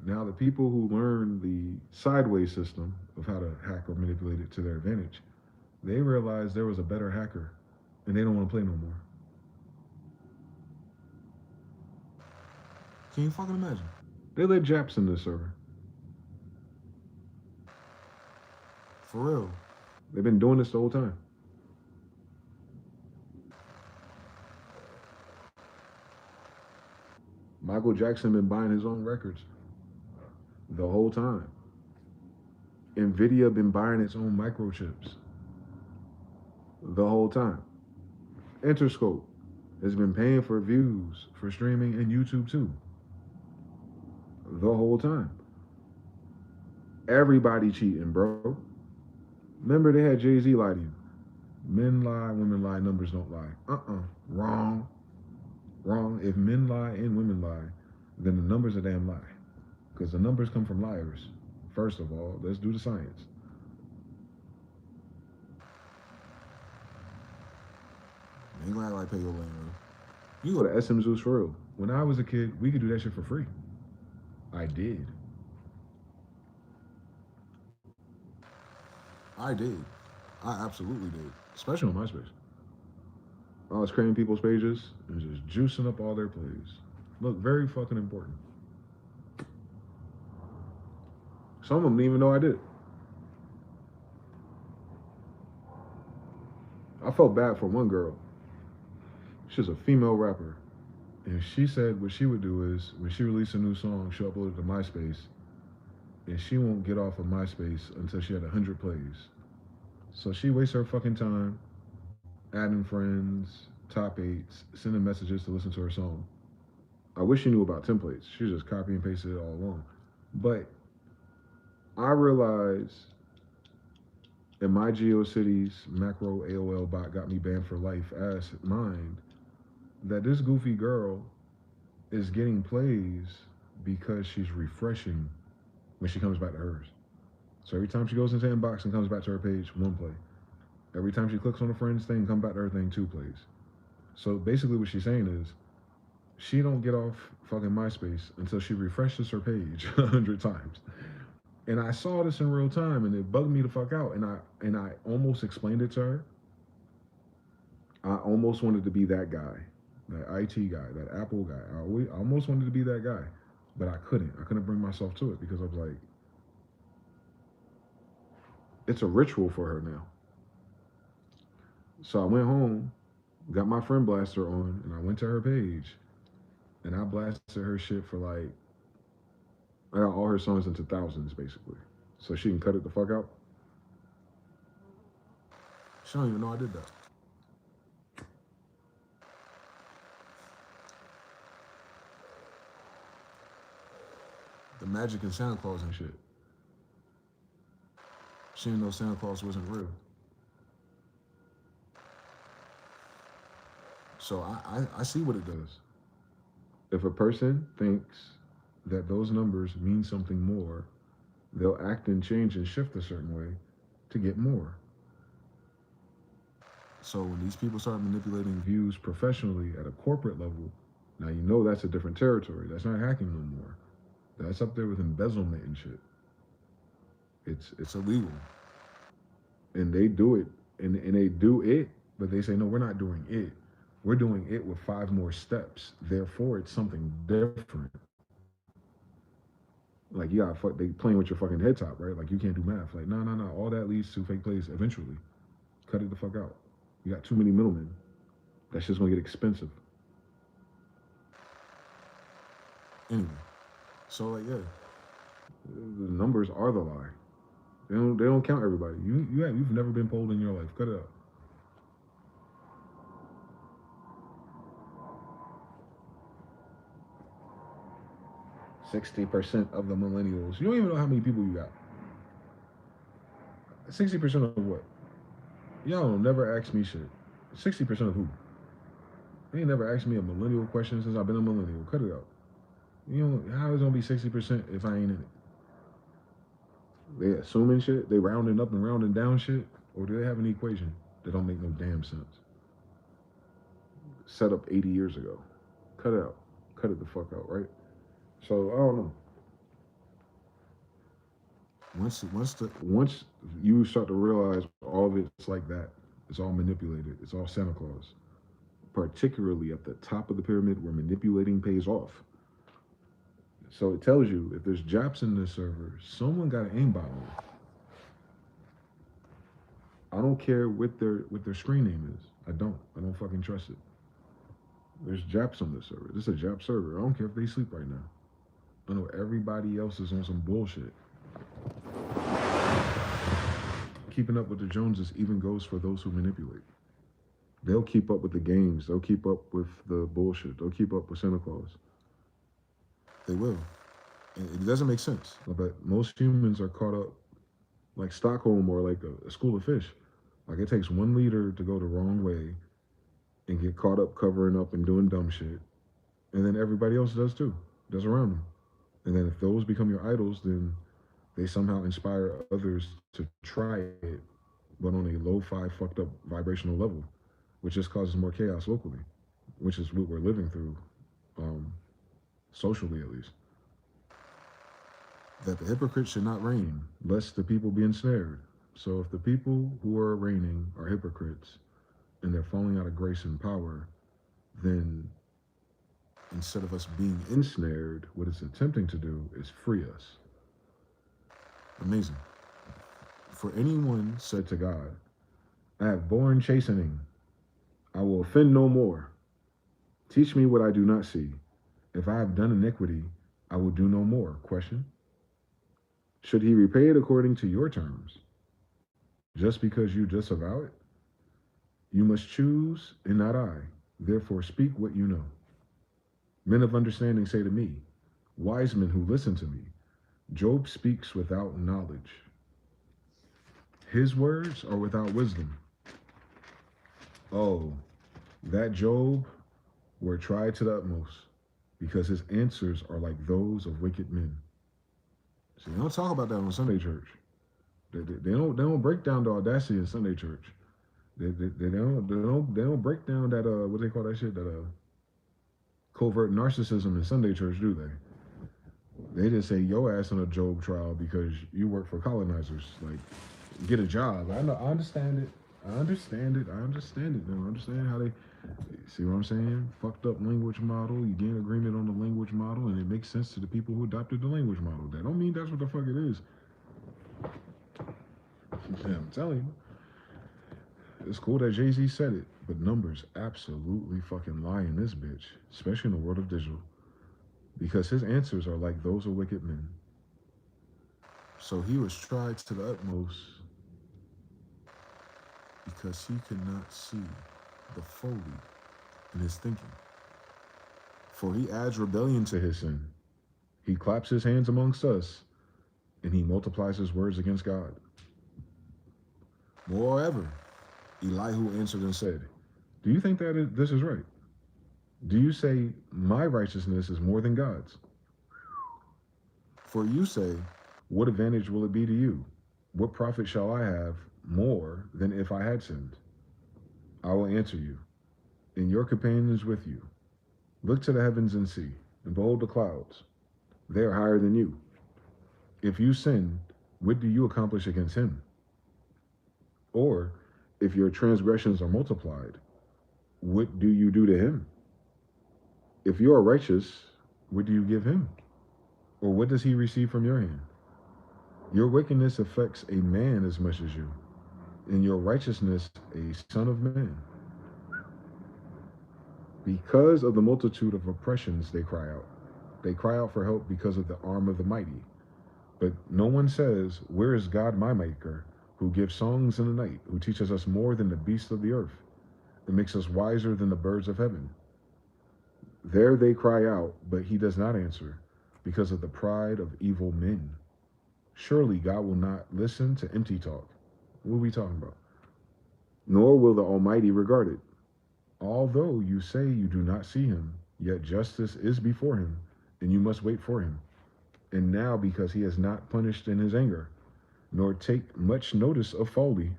Now the people who learn the sideways system of how to hack or manipulate it to their advantage, they realized there was a better hacker, and they don't want to play no more. Can you fucking imagine? They let Japs in this server. For real. They've been doing this the whole time. Michael Jackson been buying his own records the whole time. Nvidia been buying its own microchips the whole time. Interscope has been paying for views for streaming and YouTube too the whole time. Everybody cheating, bro. Remember they had Jay-Z lie to you. Men lie, women lie, numbers don't lie. Wrong. Wrong. If men lie and women lie, then the numbers are damn lie. Because the numbers come from liars. First of all, let's do the science. You ain't gonna act like pay your land, bro. You go to SM Zeus for real. When I was a kid, we could do that shit for free. I did. I did. I absolutely did. Especially on MySpace. I was creating people's pages and just juicing up all their plays. Look, very fucking important. Some of them didn't even know I did. I felt bad for one girl. She's a female rapper. And she said what she would do is when she released a new song, she'll upload it to MySpace. And she won't get off of MySpace until she had 100 plays. So she wastes her fucking time adding friends, top eights, sending messages to listen to her song. I wish she knew about templates. She just copy and pasted it all along. But I realized in my GeoCities macro AOL bot got me banned for life ass mind that this goofy girl is getting plays because she's refreshing when she comes back to hers. So every time she goes into inbox and comes back to her page, 1 play. Every time she clicks on a friend's thing, come back to her thing, 2 plays. So basically what she's saying is she don't get off fucking MySpace until she refreshes her page 100 times. And I saw this in real time and it bugged me the fuck out. And I almost explained it to her. I almost wanted to be that guy, that IT guy, that Apple guy. I almost wanted to be that guy, but I couldn't. I couldn't bring myself to it because I was like, it's a ritual for her now. So I went home, got my friend blaster on, and I went to her page, and I blasted her shit for like, I got all her songs into thousands basically, so she can cut it the fuck out. She don't even know I did that. The magic in Santa Claus and shit. She didn't know Santa Claus wasn't real. So I see what it does. If a person thinks that those numbers mean something more, they'll act and change and shift a certain way to get more. So when these people start manipulating views professionally at a corporate level, now you know that's a different territory. That's not hacking no more. That's up there with embezzlement and shit. It's illegal. And they do it, and they do it, but they say, no, we're not doing it. We're doing it with 5 more steps. Therefore, it's something different. Like you got they playing with your fucking head top, right? Like you can't do math. Like no, no, no. All that leads to fake plays eventually. Cut it the fuck out. You got too many middlemen. That's just gonna get expensive. Anyway, so like yeah, the numbers are the lie. They don't count everybody. You've never been polled in your life. Cut it out. 60% of the millennials. You don't even know how many people you got. 60% of what? Y'all never ask me shit. 60% of who? They ain't never asked me a millennial question since I've been a millennial. Cut it out. You know, how is it gonna be 60% if I ain't in it? They assuming shit? They rounding up and rounding down shit? Or do they have an equation that don't make no damn sense? Set up 80 years ago. Cut it out. Cut it the fuck out, right? So I don't know. Once you start to realize all of it's like that, it's all manipulated. It's all Santa Claus. Particularly at the top of the pyramid where manipulating pays off. So it tells you if there's Japs in this server, someone got an aimbot on it. I don't care what their screen name is. I don't fucking trust it. There's Japs on this server. This is a Jap server. I don't care if they sleep right now. I know everybody else is on some bullshit. Keeping up with the Joneses even goes for those who manipulate. They'll keep up with the games. They'll keep up with the bullshit. They'll keep up with Santa Claus. They will. And it doesn't make sense. But most humans are caught up like Stockholm or like a school of fish. Like it takes one leader to go the wrong way and get caught up covering up and doing dumb shit. And then everybody else does too. Does around them. And then if those become your idols, then they somehow inspire others to try it, but on a lo-fi, fucked up vibrational level, which just causes more chaos locally, which is what we're living through, socially at least. That the hypocrites should not reign, lest the people be ensnared. So if the people who are reigning are hypocrites and they're falling out of grace and power, then instead of us being ensnared, what it's attempting to do is free us. Amazing. For anyone said to God, I have borne chastening, I will offend no more. Teach me what I do not see. If I have done iniquity, I will do no more. Question. Should he repay it according to your terms? Just because you disavow it? You must choose and not I. Therefore speak what you know. Men of understanding say to me, wise men who listen to me, Job speaks without knowledge. His words are without wisdom. Oh, that Job were tried to the utmost, because his answers are like those of wicked men. See, they don't talk about that on Sunday church. They don't break down the audacity in Sunday church. They don't break down that what they call that shit, that covert narcissism in Sunday church, do they? They just say your ass in a Job trial because you work for colonizers. Like, get a job. I know. I understand it. I understand it. I understand how they. See what I'm saying? Fucked up language model. You gain agreement on the language model, and it makes sense to the people who adopted the language model. That don't mean that's what the fuck it is. Yeah, I'm telling you. It's cool that Jay-Z said it, but numbers absolutely fucking lie in this bitch, especially in the world of digital, because his answers are like those of wicked men. So he was tried to the utmost because he could not see the folly in his thinking. For he adds rebellion to his sin. He claps his hands amongst us, and he multiplies his words against God. Moreover, Elihu answered and said, do you think that this is right? Do you say, my righteousness is more than God's? For you say, what advantage will it be to you? What profit shall I have more than if I had sinned? I will answer you, and your companion is with you. Look to the heavens and see, and behold the clouds. They are higher than you. If you sin, what do you accomplish against him? Or, if your transgressions are multiplied, what do you do to him? If you are righteous, what do you give him? Or what does he receive from your hand? Your wickedness affects a man as much as you, and your righteousness a son of man. Because of the multitude of oppressions, they cry out. They cry out for help because of the arm of the mighty. But no one says, where is God my maker, who gives songs in the night, who teaches us more than the beasts of the earth, and makes us wiser than the birds of heaven? There they cry out, but he does not answer, because of the pride of evil men. Surely God will not listen to empty talk. What are we talking about? Nor will the Almighty regard it. Although you say you do not see him, yet justice is before him, and you must wait for him. And now, because he has not punished in his anger, nor take much notice of folly,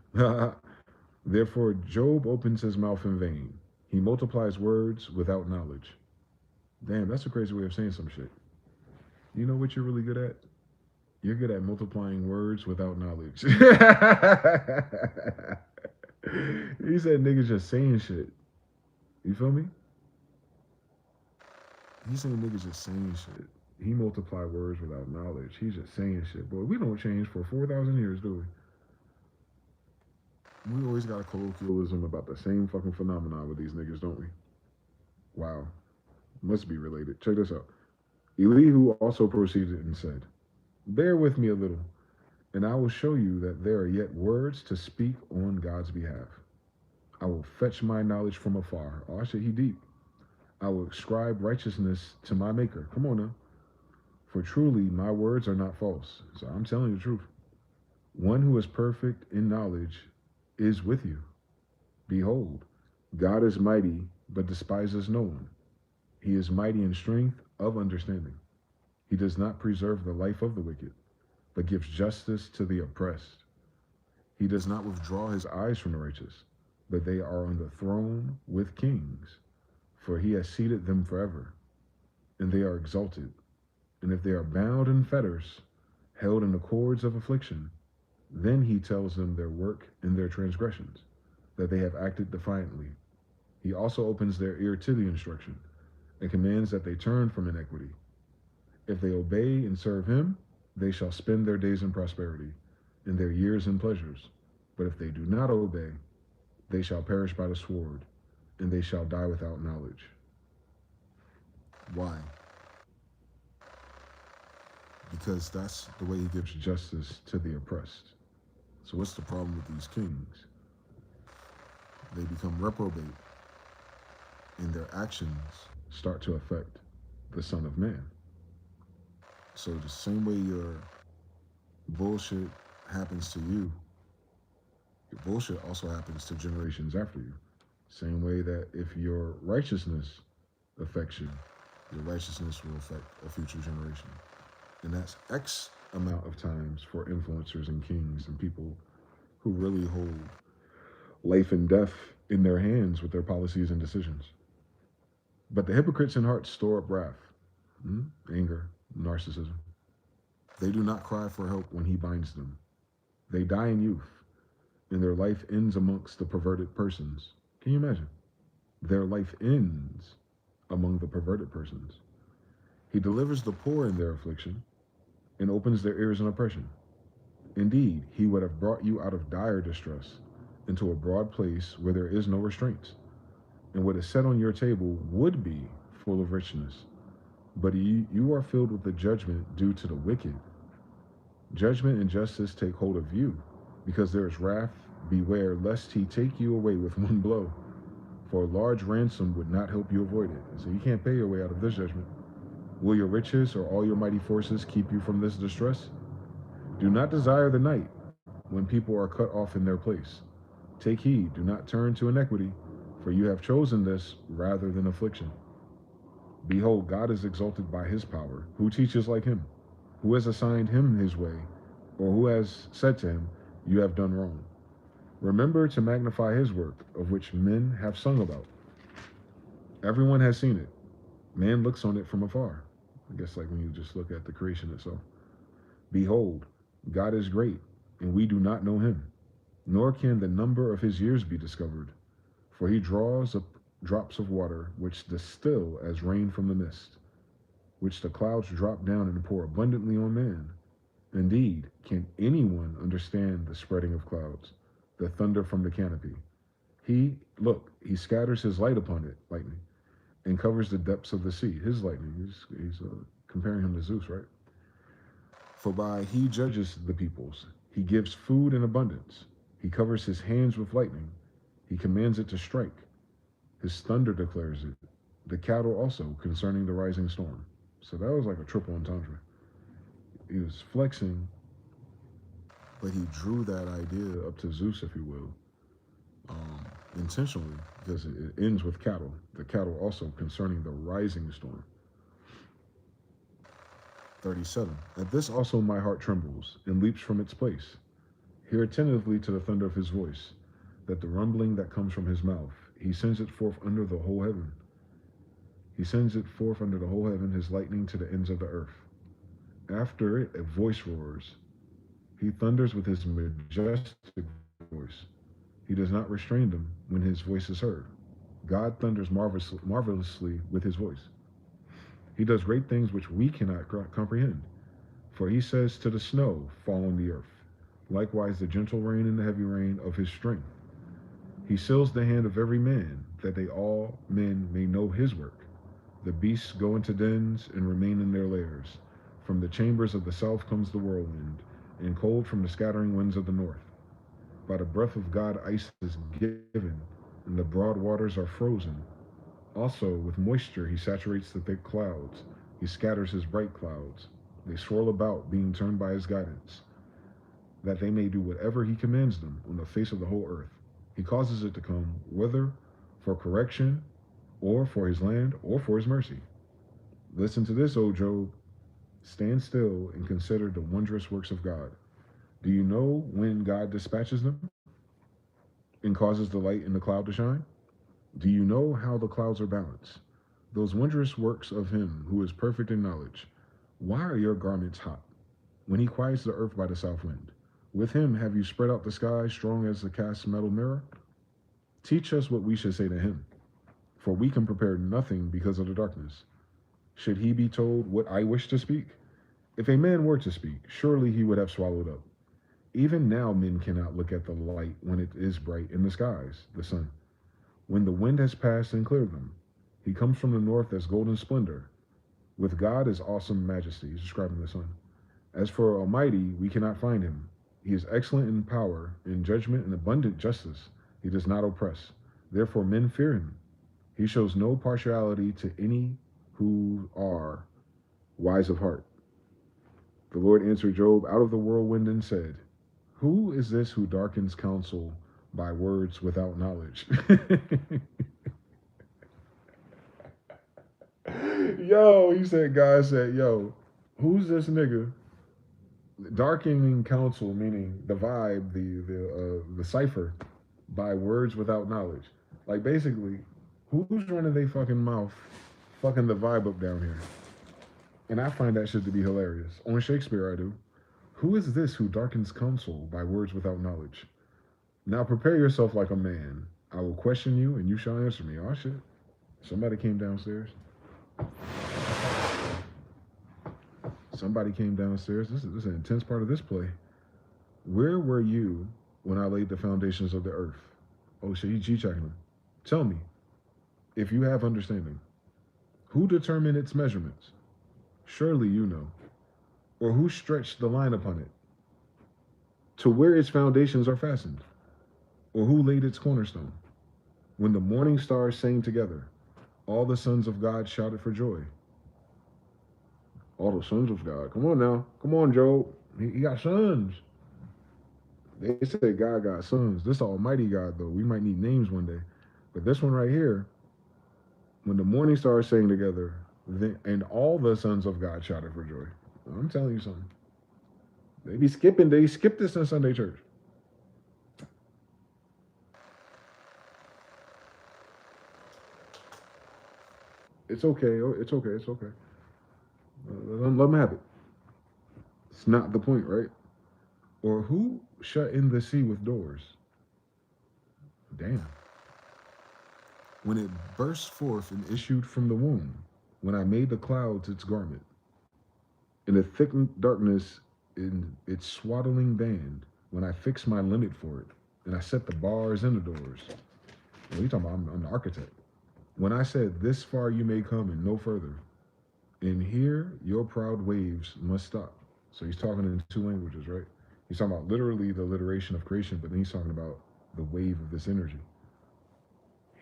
therefore Job opens his mouth in vain. He multiplies words without knowledge. Damn, that's a crazy way of saying some shit. You know what you're really good at? You're good at multiplying words without knowledge. He said niggas just saying shit. You feel me? He's saying niggas just saying shit. He multiplied words without knowledge. He's just saying shit. Boy, we don't change for 4,000 years, do we? We always got a colloquialism about the same fucking phenomenon with these niggas, don't we? Wow. Must be related. Check this out. Elihu also proceeded and said, bear with me a little, and I will show you that there are yet words to speak on God's behalf. I will fetch my knowledge from afar. Oh, shit, he deep. I will ascribe righteousness to my maker. Come on now. For truly my words are not false. So I'm telling you the truth. One who is perfect in knowledge is with you. Behold, God is mighty, but despises no one. He is mighty in strength of understanding. He does not preserve the life of the wicked, but gives justice to the oppressed. He does not withdraw his eyes from the righteous, but they are on the throne with kings. For he has seated them forever, and they are exalted. And if they are bound in fetters, held in the cords of affliction, then he tells them their work and their transgressions, that they have acted defiantly. He also opens their ear to the instruction, and commands that they turn from iniquity. If they obey and serve him, they shall spend their days in prosperity, and their years in pleasures. But if they do not obey, they shall perish by the sword, and they shall die without knowledge. Why? Because that's the way he gives justice to the oppressed. So what's the problem with these kings? They become reprobate, and their actions start to affect the Son of Man. So the same way your bullshit happens to you, your bullshit also happens to generations after you. Same way that if your righteousness affects you, your righteousness will affect a future generation. And that's X amount of times for influencers and kings and people who really hold life and death in their hands with their policies and decisions. But the hypocrites in heart store up wrath, anger, narcissism. They do not cry for help when he binds them. They die in youth, and their life ends amongst the perverted persons. Can you imagine? Their life ends among the perverted persons. He delivers the poor in their affliction, and opens their ears in oppression. Indeed, he would have brought you out of dire distress into a broad place where there is no restraints, and what is set on your table would be full of richness. But you are filled with the judgment due to the wicked. Judgment and justice take hold of you, because there is wrath. Beware lest he take you away with one blow, for a large ransom would not help you avoid it. So you can't pay your way out of this judgment. Will your riches or all your mighty forces keep you from this distress? Do not desire the night, when people are cut off in their place. Take heed, do not turn to iniquity, for you have chosen this rather than affliction. Behold, God is exalted by his power. Who teaches like him? Who has assigned him his way? Or who has said to him, you have done wrong? Remember to magnify his work, of which men have sung about. Everyone has seen it. Man looks on it from afar. I guess like when you just look at the creation itself. Behold, God is great, and we do not know him, nor can the number of his years be discovered. For he draws up drops of water, which distill as rain from the mist, which the clouds drop down and pour abundantly on man. Indeed, can anyone understand the spreading of clouds, the thunder from the canopy? He scatters his light upon it, lightning, and covers the depths of the sea. His lightning, he's comparing him to Zeus, right? For by he judges the peoples, he gives food in abundance. He covers his hands with lightning. He commands it to strike. His thunder declares it. The cattle also concerning the rising storm. So that was like a triple entendre. He was flexing, but he drew that idea up to Zeus, if you will, intentionally, because it ends with cattle. The cattle also concerning the rising storm. 37. At this also my heart trembles and leaps from its place. Hear attentively to the thunder of his voice, that the rumbling that comes from his mouth. He sends it forth under the whole heaven. He sends it forth under the whole heaven, his lightning to the ends of the earth. After it, a voice roars. He thunders with his majestic voice. He does not restrain them when his voice is heard. God thunders marvelously with his voice. He does great things which we cannot comprehend. For he says to the snow, fall on the earth. Likewise the gentle rain and the heavy rain of his strength. He seals the hand of every man, that they all men may know his work. The beasts go into dens and remain in their lairs. From the chambers of the south comes the whirlwind, and cold from the scattering winds of the north. By the breath of God ice is given, and the broad waters are frozen. Also with moisture he saturates the thick clouds. He scatters his bright clouds. They swirl about, being turned by his guidance, that they may do whatever he commands them on the face of the whole earth. He causes it to come, whether for correction, or for his land, or for his mercy. Listen to this, O Job. Stand still and consider the wondrous works of God. Do you know when God dispatches them and causes the light in the cloud to shine? Do you know how the clouds are balanced? Those wondrous works of him who is perfect in knowledge. Why are your garments hot? When he quiets the earth by the south wind. With him have you spread out the sky, strong as a cast metal mirror? Teach us what we should say to him, for we can prepare nothing because of the darkness. Should he be told what I wish to speak? If a man were to speak, surely he would have swallowed up. Even now men cannot look at the light when it is bright in the skies, the sun. When the wind has passed and cleared them, he comes from the north as golden splendor. With God is awesome majesty. He's describing the sun. As for Almighty, we cannot find him. He is excellent in power, in judgment, and abundant justice. He does not oppress. Therefore men fear him. He shows no partiality to any who are wise of heart. The Lord answered Job out of the whirlwind and said, who is this who darkens counsel by words without knowledge? God said, yo, who's this nigga? Darkening counsel, meaning the vibe, the cipher, by words without knowledge. Like basically, who's running their fucking mouth, fucking the vibe up down here? And I find that shit to be hilarious. On Shakespeare, I do. Who is this who darkens counsel by words without knowledge? Now prepare yourself like a man. I will question you, and you shall answer me. Oh shit! Somebody came downstairs. Somebody came downstairs. This is an intense part of this play. Where were you when I laid the foundations of the earth? Oh shit, he G-checking him. Tell me, if you have understanding, who determined its measurements? Surely you know. Or who stretched the line upon it, to where its foundations are fastened? Or who laid its cornerstone? When the morning stars sang together, all the sons of God shouted for joy. All the sons of God. Come on now. Come on, Job. He got sons. They say God got sons. This almighty God, though. We might need names one day. But this one right here, when the morning stars sang together, and all the sons of God shouted for joy. I'm telling you something. They skip this in Sunday church. It's okay. It's okay. It's okay. Let them have it. It's not the point, right? Or who shut in the sea with doors? Damn. when it burst forth and issued from the womb, when I made the clouds its garment, in the thick darkness in its swaddling band, when I fixed my limit for it, and I set the bars and the doors. What are you talking about? I'm the architect. When I said, this far you may come and no further, and here your proud waves must stop. So he's talking in two languages, right? He's talking about literally the alliteration of creation, but then he's talking about the wave of this energy.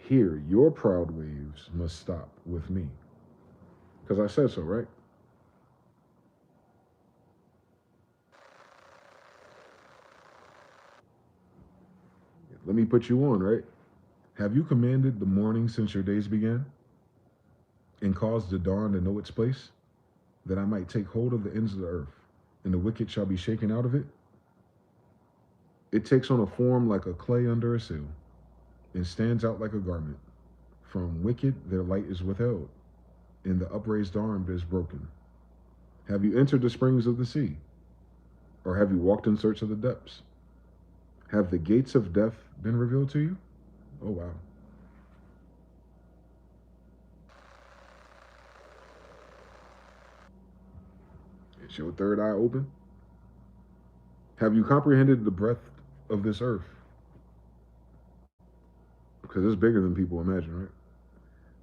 Here, your proud waves must stop with me. Because I said so, right? Let me put you on, right? Have you commanded the morning since your days began, and caused the dawn to know its place, that I might take hold of the ends of the earth, and the wicked shall be shaken out of it? It takes on a form like a clay under a sill, and stands out like a garment. From wicked their light is withheld, and the upraised arm is broken. Have you entered the springs of the sea, or have you walked in search of the depths? Have the gates of death been revealed to you? Oh, wow. Is your third eye open? Have you comprehended the breadth of this earth? Because it's bigger than people imagine, right?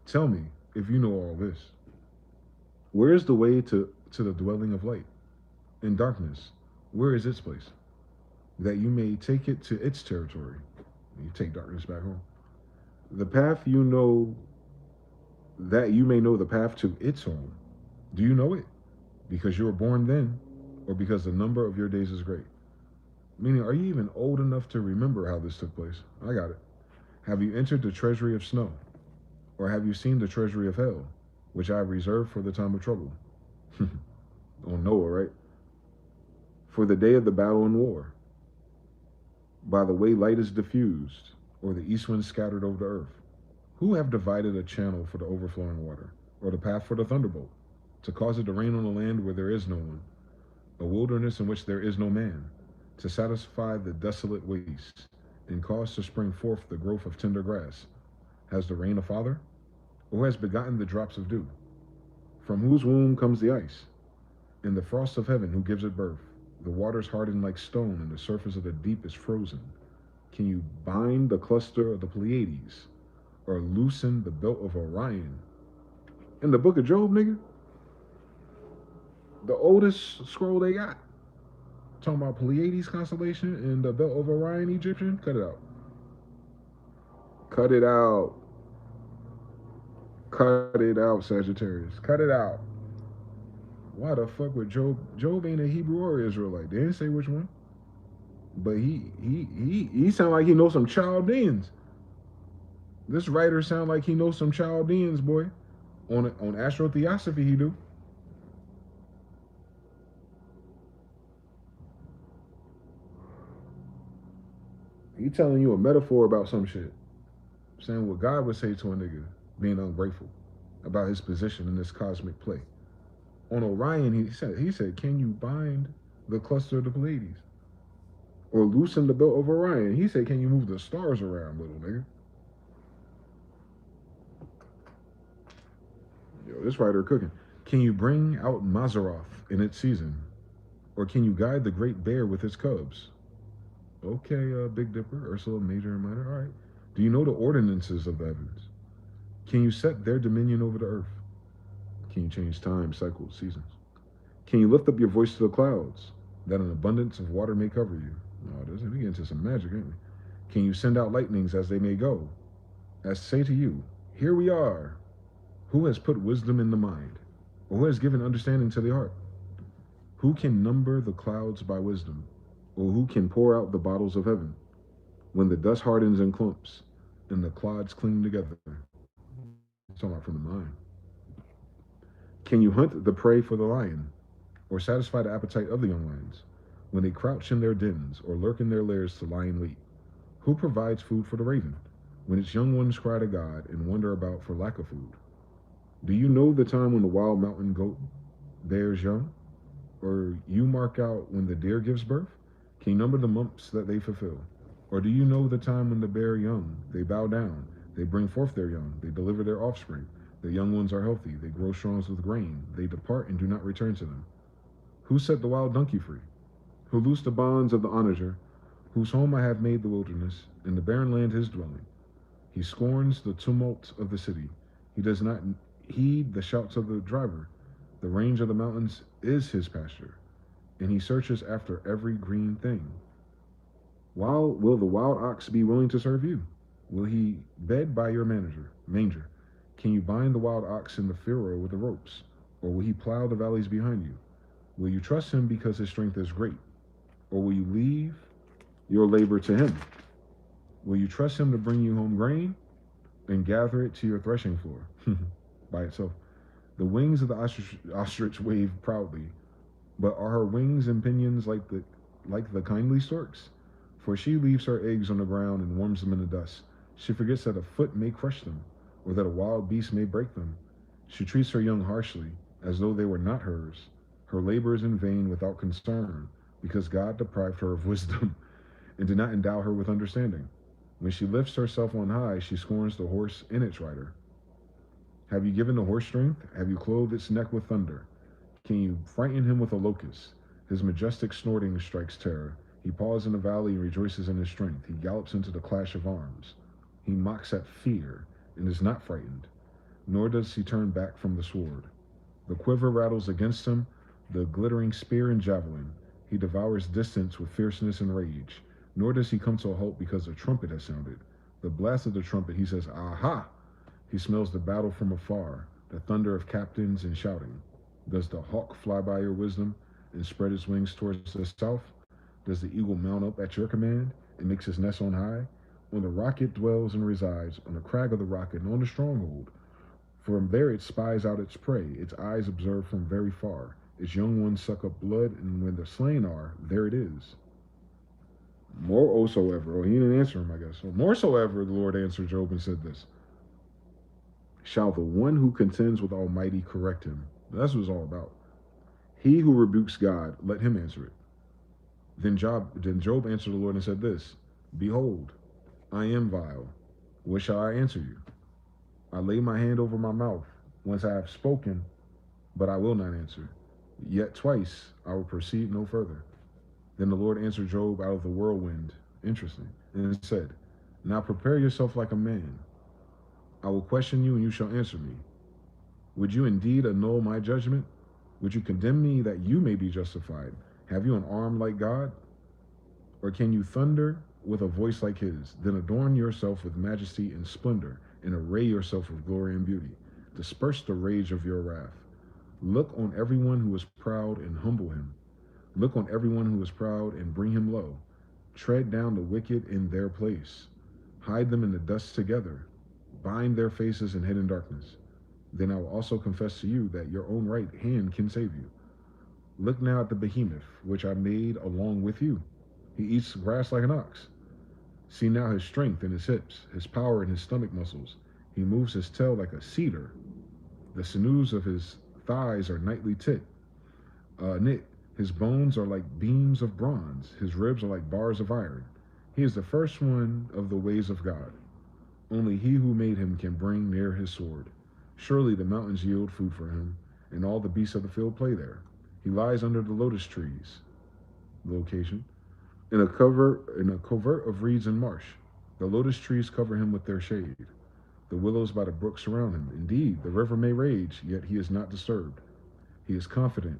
Tell me if you know all this. Where is the way to the dwelling of light? In darkness, where is its place? That you may take it to its territory. You take darkness back home. The path you know, that you may know the path to its home. Do you know it? Because you were born then, or because the number of your days is great? Meaning, are you even old enough to remember how this took place? I got it. Have you entered the treasury of snow? Or have you seen the treasury of hell, which I have reserved for the time of trouble? On Noah, right? For the day of the battle and war. By the way light is diffused, or the east wind scattered over the earth. Who have divided a channel for the overflowing water, or the path for the thunderbolt, to cause it to rain on a land where there is no one, a wilderness in which there is no man, to satisfy the desolate waste, and cause to spring forth the growth of tender grass? Has the rain a father? Or who has begotten the drops of dew? From whose womb comes the ice? And the frost of heaven, who gives it birth? The waters harden like stone, and the surface of the deep is frozen. Can you bind the cluster of the Pleiades, or loosen the belt of Orion? In the book of Job, nigga, the oldest scroll they got, talking about Pleiades constellation and the belt of Orion Egyptian. Cut it out. Cut it out. Cut it out, Sagittarius. Cut it out. Why the fuck would Job? Job ain't a Hebrew or Israelite. They didn't say which one. But he sound like he knows some Chaldeans. This writer sound like he knows some Chaldeans, boy. On astrotheosophy, he do. He telling you a metaphor about some shit, saying what God would say to a nigga being ungrateful about his position in this cosmic play. On Orion, he said, can you bind the cluster of the Pleiades, or loosen the belt of Orion? He said, can you move the stars around, little nigga? Yo, this writer cooking. Can you bring out Mazaroth in its season, or can you guide the great bear with its cubs? Okay, Big Dipper, Ursula, Major, and Minor. All right. Do you know the ordinances of the heavens? Can you set their dominion over the earth? Can you change time, cycles, seasons? Can you lift up your voice to the clouds, that an abundance of water may cover you? Oh, this we get into some magic, ain't we? Can you send out lightnings as they may go, as say to you, here we are? Who has put wisdom in the mind, or who has given understanding to the heart? Who can number the clouds by wisdom, or who can pour out the bottles of heaven, when the dust hardens in clumps, and the clods cling together? It's talking about from the mind. Can you hunt the prey for the lion, or satisfy the appetite of the young lions, when they crouch in their dens, or lurk in their lairs to lie in wait? Who provides food for the raven, when its young ones cry to God and wander about for lack of food? Do you know the time when the wild mountain goat bears young, or you mark out when the deer gives birth? Can you number the months that they fulfill? Or do you know the time when the bear young, they bow down, They bring forth their young, they deliver their offspring. The young ones are healthy, they grow strong with grain. They depart and do not return to them. Who set the wild donkey free? Who loosed the bonds of the onager? Whose home I have made the wilderness, and the barren land his dwelling. He scorns the tumult of the city. He does not heed the shouts of the driver. The range of the mountains is his pasture, and he searches after every green thing. While will the wild ox be willing to serve you? Will he bed by your manger? Can you bind the wild ox in the furrow with the ropes? Or will he plow the valleys behind you? Will you trust him because his strength is great? Or will you leave your labor to him? Will you trust him to bring you home grain and gather it to your threshing floor by itself? The wings of the ostrich wave proudly, but are her wings and pinions like the kindly stork's? For she leaves her eggs on the ground and warms them in the dust. She forgets that a foot may crush them, or that a wild beast may break them. She treats her young harshly, as though they were not hers. Her labor is in vain without concern, because God deprived her of wisdom and did not endow her with understanding. When she lifts herself on high, she scorns the horse and its rider. Have you given the horse strength? Have you clothed its neck with thunder? Can you frighten him with a locust? His majestic snorting strikes terror. He paws in the valley and rejoices in his strength. He gallops into the clash of arms. He mocks at fear and is not frightened, nor does he turn back from the sword. The quiver rattles against him, the glittering spear and javelin. He devours distance with fierceness and rage, nor does he come to a halt because the trumpet has sounded. The blast of the trumpet, he says, "Aha!" He smells the battle from afar, the thunder of captains and shouting. Does the hawk fly by your wisdom and spread its wings towards the south? Does the eagle mount up at your command and makes his nest on high? On the rock it dwells and resides, on the crag of the rocket and on the stronghold. From there it spies out its prey, its eyes observe from very far. Its young ones suck up blood, and when the slain are, there it is. Moreover, he didn't answer him, I guess. So, moreover, the Lord answered Job and said this: Shall the one who contends with Almighty correct him? That's what it's all about. He who rebukes God, let him answer it. Then Job answered the Lord and said this: Behold, I am vile. What shall I answer you? I lay my hand over my mouth. Once I have spoken, but I will not answer. Yet twice I will proceed no further. Then the Lord answered Job out of the whirlwind. Interesting. And said, Now prepare yourself like a man. I will question you and you shall answer me. Would you indeed annul my judgment? Would you condemn me that you may be justified? Have you an arm like God? Or can you thunder with a voice like his? Then adorn yourself with majesty and splendor, and array yourself with glory and beauty. Disperse the rage of your wrath. Look on everyone who is proud and humble him. Look on everyone who is proud and bring him low. Tread down the wicked in their place. Hide them in the dust together. Bind their faces in hidden darkness. Then I will also confess to you that your own right hand can save you. Look now at the behemoth, which I made along with you. He eats grass like an ox. See now his strength in his hips, his power in his stomach muscles. He moves his tail like a cedar. The sinews of his thighs are knit. His bones are like beams of bronze. His ribs are like bars of iron. He is the first one of the ways of God. Only he who made him can bring near his sword. Surely the mountains yield food for him, and all the beasts of the field play there. He lies under the lotus trees. Location. In a covert of reeds and marsh. The lotus trees cover him with their shade. The willows by the brook surround him. Indeed, the river may rage, yet he is not disturbed. He is confident,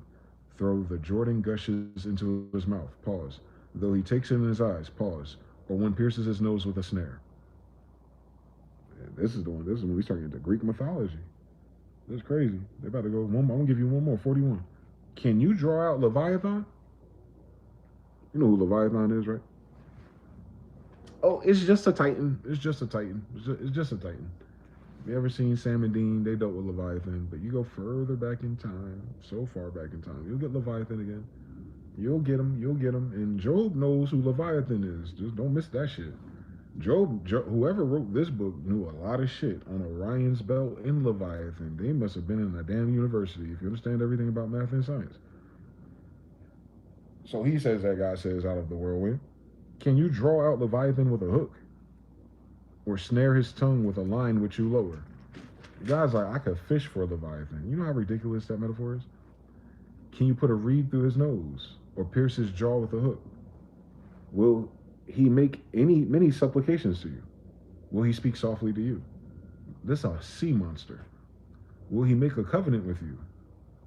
though the Jordan gushes into his mouth. Pause. Though he takes it in his eyes. Pause. Or one pierces his nose with a snare. This is when we start into Greek mythology. That's crazy. They're about to go one more. I'm gonna give you one more. 41. Can you draw out Leviathan? You know who Leviathan is, right? Oh, it's just a Titan. It's just a Titan. It's just a Titan. You ever seen Sam and Dean? They dealt with Leviathan, but you go further back in time, so far back in time, you'll get Leviathan again. You'll get him. And Job knows who Leviathan is. Just don't miss that shit. Job, whoever wrote this book knew a lot of shit on Orion's belt and Leviathan. They must have been in a damn university if you understand everything about math and science. So he says that God says out of the whirlwind, can you draw out Leviathan with a hook? or snare his tongue with a line which you lower. The guy's like, I could fish for a Leviathan. You know how ridiculous that metaphor is? Can you put a reed through his nose or pierce his jaw with a hook? Will he make many supplications to you? Will he speak softly to you? This is a sea monster. Will he make a covenant with you?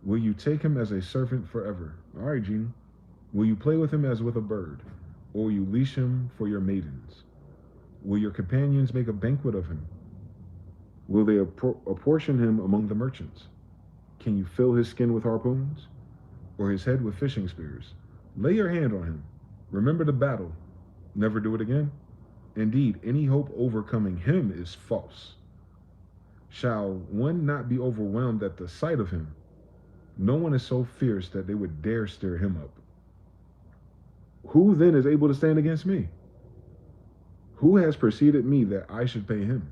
Will you take him as a servant forever? All right, Genie. Will you play with him as with a bird? Or will you leash him for your maidens? Will your companions make a banquet of him? Will they apportion him among the merchants? Can you fill his skin with harpoons? Or his head with fishing spears? Lay your hand on him. Remember the battle. Never do it again. Indeed, any hope overcoming him is false. Shall one not be overwhelmed at the sight of him? No one is so fierce that they would dare stir him up. Who then is able to stand against me? Who has preceded me that I should pay him?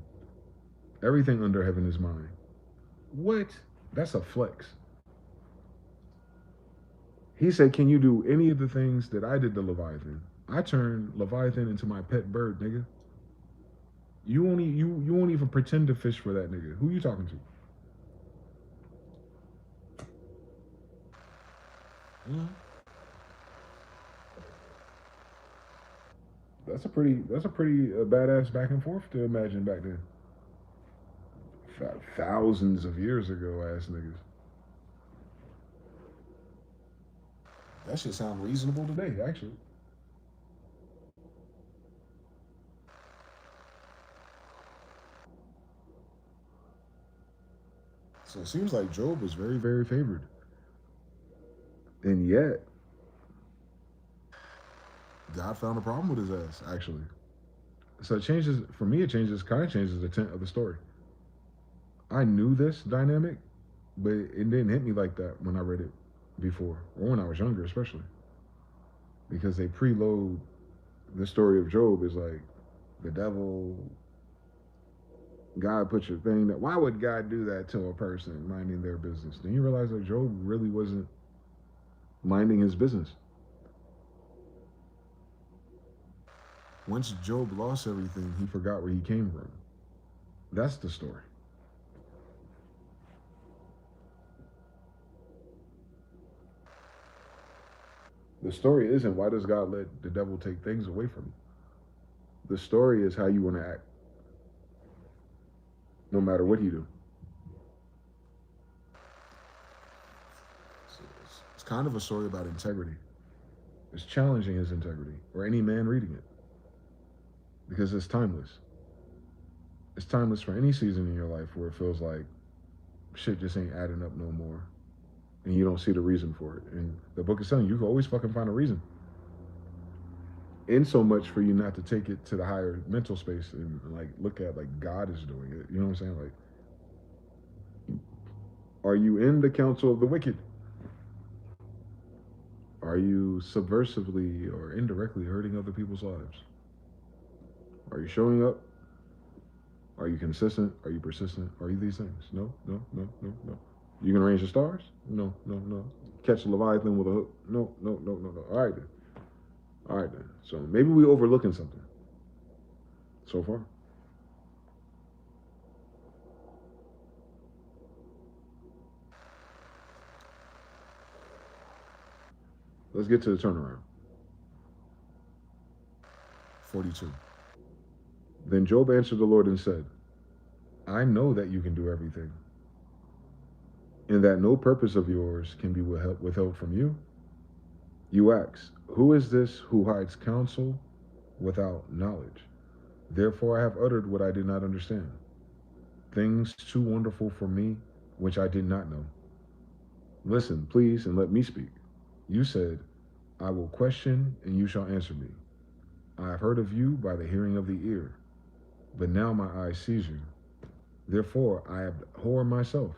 Everything under heaven is mine. What? That's a flex. He said, can you do any of the things that I did to Leviathan? I turned Leviathan into my pet bird, nigga. You won't even pretend to fish for that nigga. Who you talking to? Mm-hmm. That's a pretty badass back and forth to imagine back then. Thousands of years ago, ass niggas. That should sound reasonable today, actually. So it seems like Job was very, very favored. And yet, God found a problem with his ass, actually. So it changes, for me, kind of changes the tint of the story. I knew this dynamic, but it didn't hit me like that when I read it before, or when I was younger, especially. Because they preload the story of Job is like the devil, God put your thing that, why would God do that to a person minding their business? Then you realize that Job really wasn't minding his business. Once Job lost everything, he forgot where he came from. That's the story. The story isn't why does God let the devil take things away from you. The story is how you want to act, no matter what you do. It's kind of a story about integrity. It's challenging his integrity, or any man reading it, because it's timeless. It's timeless for any season in your life where it feels like shit just ain't adding up no more, and you don't see the reason for it. And the book is telling you can always fucking find a reason. In so much for you not to take it to the higher mental space and like look at like God is doing it. You know what I'm saying? Like, are you in the counsel of the wicked? Are you subversively or indirectly hurting other people's lives? Are you showing up? Are you consistent? Are you persistent? Are you these things? No, no, no, no, no. You can arrange the stars? No, no, no. Catch a Leviathan with a hook? No, no, no, no, no. All right then. All right then. So maybe we overlooking something so far. Let's get to the turnaround. 42. Then Job answered the Lord and said, I know that you can do everything, and that no purpose of yours can be withheld from you. You ask, who is this who hides counsel without knowledge? Therefore I have uttered what I did not understand, things too wonderful for me, which I did not know. Listen, please, and let me speak. You said, I will question, and you shall answer me. I have heard of you by the hearing of the ear, but now my eye sees you. Therefore I abhor myself,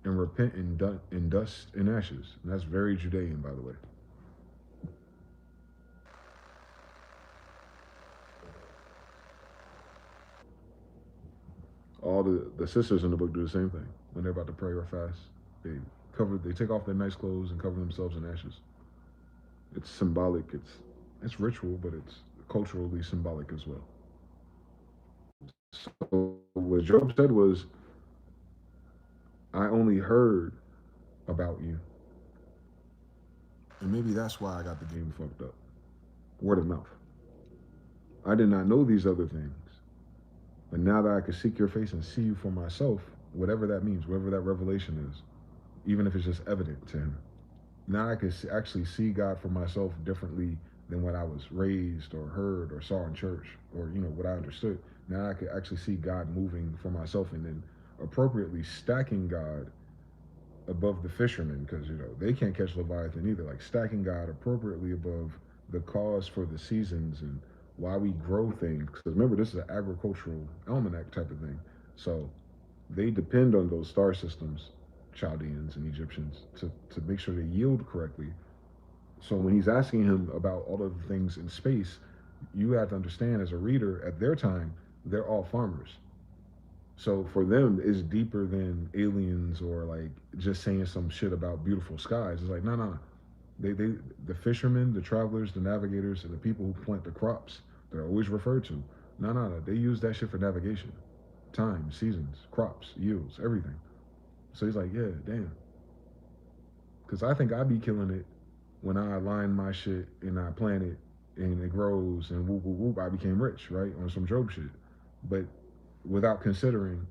and repent in dust and ashes. And that's very Judean, by the way. All the sisters in the book do the same thing. When they're about to pray or fast, they take off their nice clothes and cover themselves in ashes. It's symbolic, it's ritual, but it's culturally symbolic as well. So what Job said was, I only heard about you. And maybe that's why I got the game fucked up. Word of mouth. I did not know these other things. But now that I can seek your face and see you for myself, whatever that means, whatever that revelation is, even if it's just evident to him, now I can actually see God for myself differently than what I was raised or heard or saw in church or, what I understood. Now I could actually see God moving for myself and then appropriately stacking God above the fishermen because they can't catch Leviathan either. Like stacking God appropriately above the cause for the seasons and why we grow things. Because remember, this is an agricultural almanac type of thing, so they depend on those star systems, Chaldeans and Egyptians, to make sure they yield correctly. So when he's asking him about all of the things in space, you have to understand as a reader, at their time, they're all farmers. So for them, it's deeper than aliens or like just saying some shit about beautiful skies. It's like, no, no, no. They, the fishermen, the travelers, the navigators, and the people who plant the crops, they're always referred to. No, no, no. They use that shit for navigation, time, seasons, crops, yields, everything. So he's like, yeah, damn. Because I think I'd be killing it when I align my shit and I plant it and it grows and whoop, whoop, whoop, I became rich, right? On some Job shit. But without considering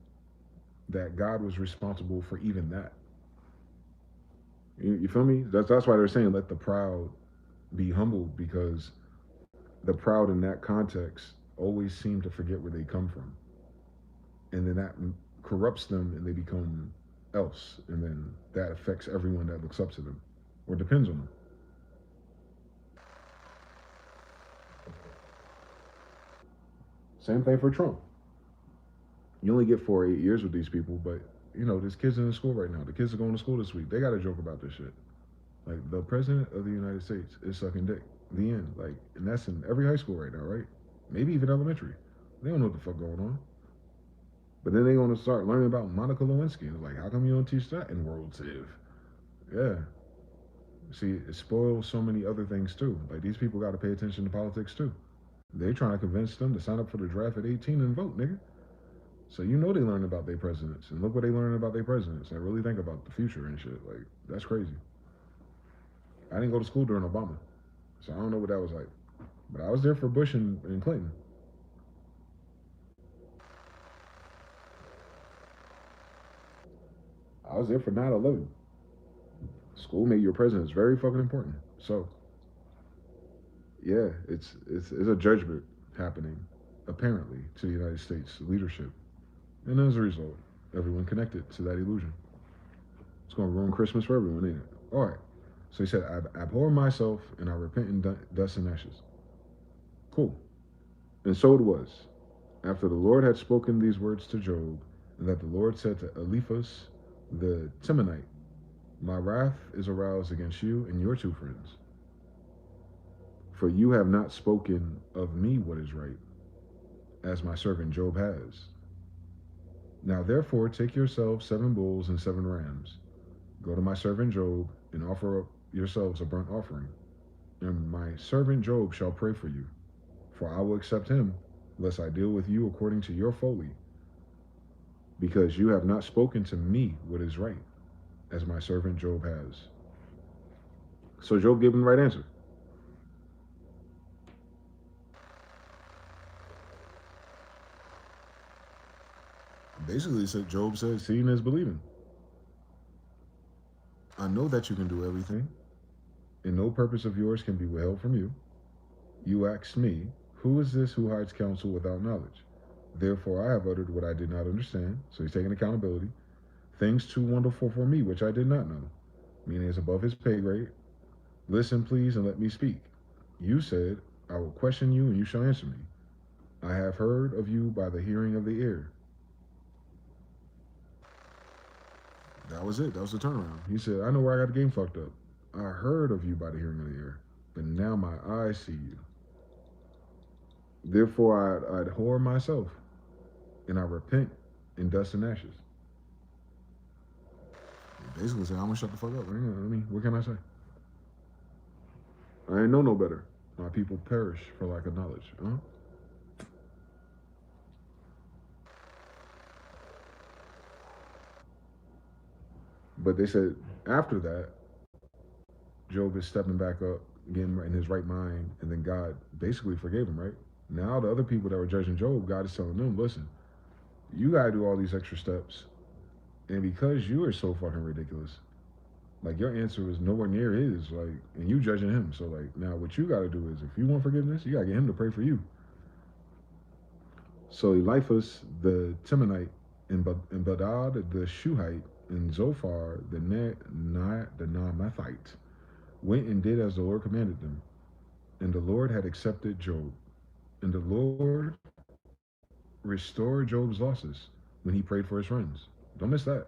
that God was responsible for even that. You feel me? That's why they're saying let the proud be humbled because the proud in that context always seem to forget where they come from, and then that corrupts them and they become else, and then that affects everyone that looks up to them or depends on them. Same thing for Trump. You only get 4 or 8 years with these people, but there's kids in the school right now. The kids are going to school this week. They got to joke about this shit. Like the president of the United States is sucking dick. The end. Like, and that's in every high school right now, right? Maybe even elementary. They don't know what the fuck going on. But then they're gonna start learning about Monica Lewinsky. It's like, how come you don't teach that in World Civ? Yeah. See, it spoils so many other things too. Like these people got to pay attention to politics too. They trying to convince them to sign up for the draft at 18 and vote, nigga. So they learn about their presidents, and look what they learn about their presidents. I really think about the future and shit. Like that's crazy. I didn't go to school during Obama, so I don't know what that was like. But I was there for Bush and Clinton. I was there for 9/11. School made your presidents very fucking important. So yeah, it's a judgment happening apparently to the United States leadership, and as a result, everyone connected to that illusion. It's gonna ruin Christmas for everyone, ain't it? All right. So he said, I abhor myself and I repent in dust and ashes. Cool. And so it was. After the Lord had spoken these words to Job, and that the Lord said to Eliphaz the Temanite, my wrath is aroused against you and your two friends, for you have not spoken of me what is right, as my servant Job has. Now therefore take yourselves 7 bulls and 7 rams, go to my servant Job, and offer up yourselves a burnt offering, and my servant Job shall pray for you, for I will accept him, lest I deal with you according to your folly, because you have not spoken to me what is right, as my servant Job has. So Job gave him the right answer. Basically, Job said, seeing is believing. I know that you can do everything, and no purpose of yours can be withheld from you. You asked me, who is this who hides counsel without knowledge? Therefore I have uttered what I did not understand. So he's taking accountability. Things too wonderful for me, which I did not know. Meaning it's above his pay grade. Listen, please, and let me speak. You said, I will question you, and you shall answer me. I have heard of you by the hearing of the ear. That was it. That was the turnaround. He said, I know where I got the game fucked up. I heard of you by the hearing of the ear, but now my eyes see you. Therefore I abhor myself, and I repent in dust and ashes. Basically saying, I'm gonna shut the fuck up. I mean, what can I say? I ain't know no better. My people perish for lack of knowledge. Huh? But they said after that, Job is stepping back up, getting in his right mind, and then God basically forgave him, right? Now the other people that were judging Job, God is telling them, listen, you gotta do all these extra steps, and because you are so fucking ridiculous, like your answer is nowhere near his, like, and you judging him. So like now what you gotta do is if you want forgiveness, you gotta get him to pray for you. So Eliphaz the Temanite, and Badad the Shuhite, and Zophar the Naamathite went and did as the Lord commanded them. And the Lord had accepted Job. And the Lord restored Job's losses when he prayed for his friends. Don't miss that.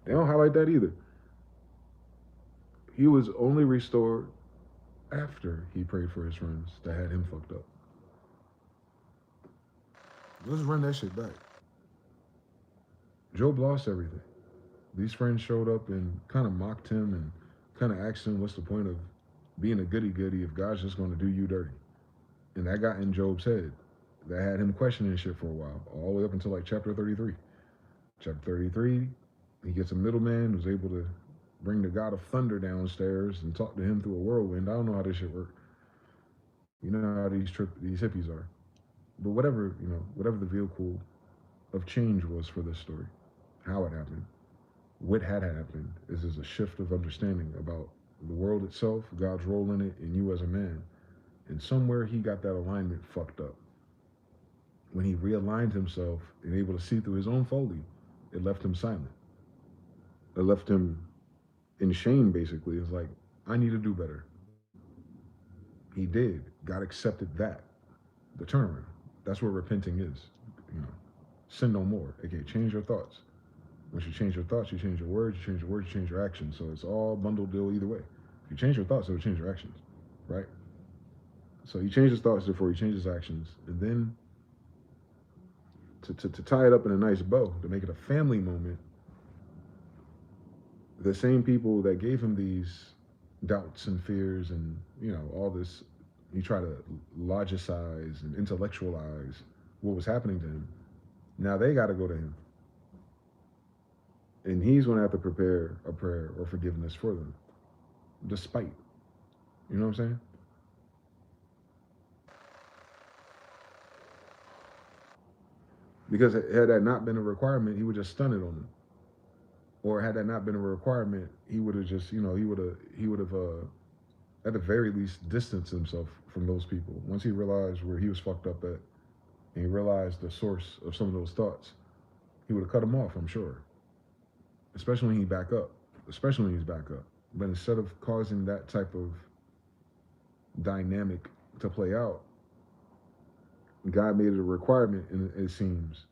They don't highlight that either. He was only restored after he prayed for his friends that had him fucked up. Let's run that shit back. Job lost everything. These friends showed up and kind of mocked him and kind of asked him, what's the point of being a goody-goody if God's just going to do you dirty? And that got in Job's head. That had him questioning shit for a while, all the way up until like chapter 33. Chapter 33, he gets a middleman who's able to bring the god of thunder downstairs and talk to him through a whirlwind. I don't know how this shit works. You know how these hippies are. But whatever, whatever the vehicle of change was for this story, how it happened, what had happened is a shift of understanding about the world itself, God's role in it, and you as a man. And somewhere he got that alignment fucked up. When he realigned himself and able to see through his own folly, it left him silent. It left him in shame, basically. It's like, I need to do better. He did. God accepted that. The turnaround. That's what repenting is. Sin no more. Okay, change your thoughts. Once you change your thoughts, you change your words, you change your words, you change your actions. So it's all bundled deal either way. If you change your thoughts, it'll change your actions, right? So he changed his thoughts before he changed his actions. And then to tie it up in a nice bow, to make it a family moment, the same people that gave him these doubts and fears and, all this, he tried to logicize and intellectualize what was happening to him. Now they got to go to him. And he's going to have to prepare a prayer or forgiveness for them, despite. You know what I'm saying? Because had that not been a requirement, he would just stun it on them. Or had that not been a requirement, he would have just, he would have, at the very least, distanced himself from those people. Once he realized where he was fucked up at, and he realized the source of some of those thoughts, he would have cut them off, I'm sure. Especially when he's back up. But instead of causing that type of dynamic to play out, God made it a requirement, and it seems,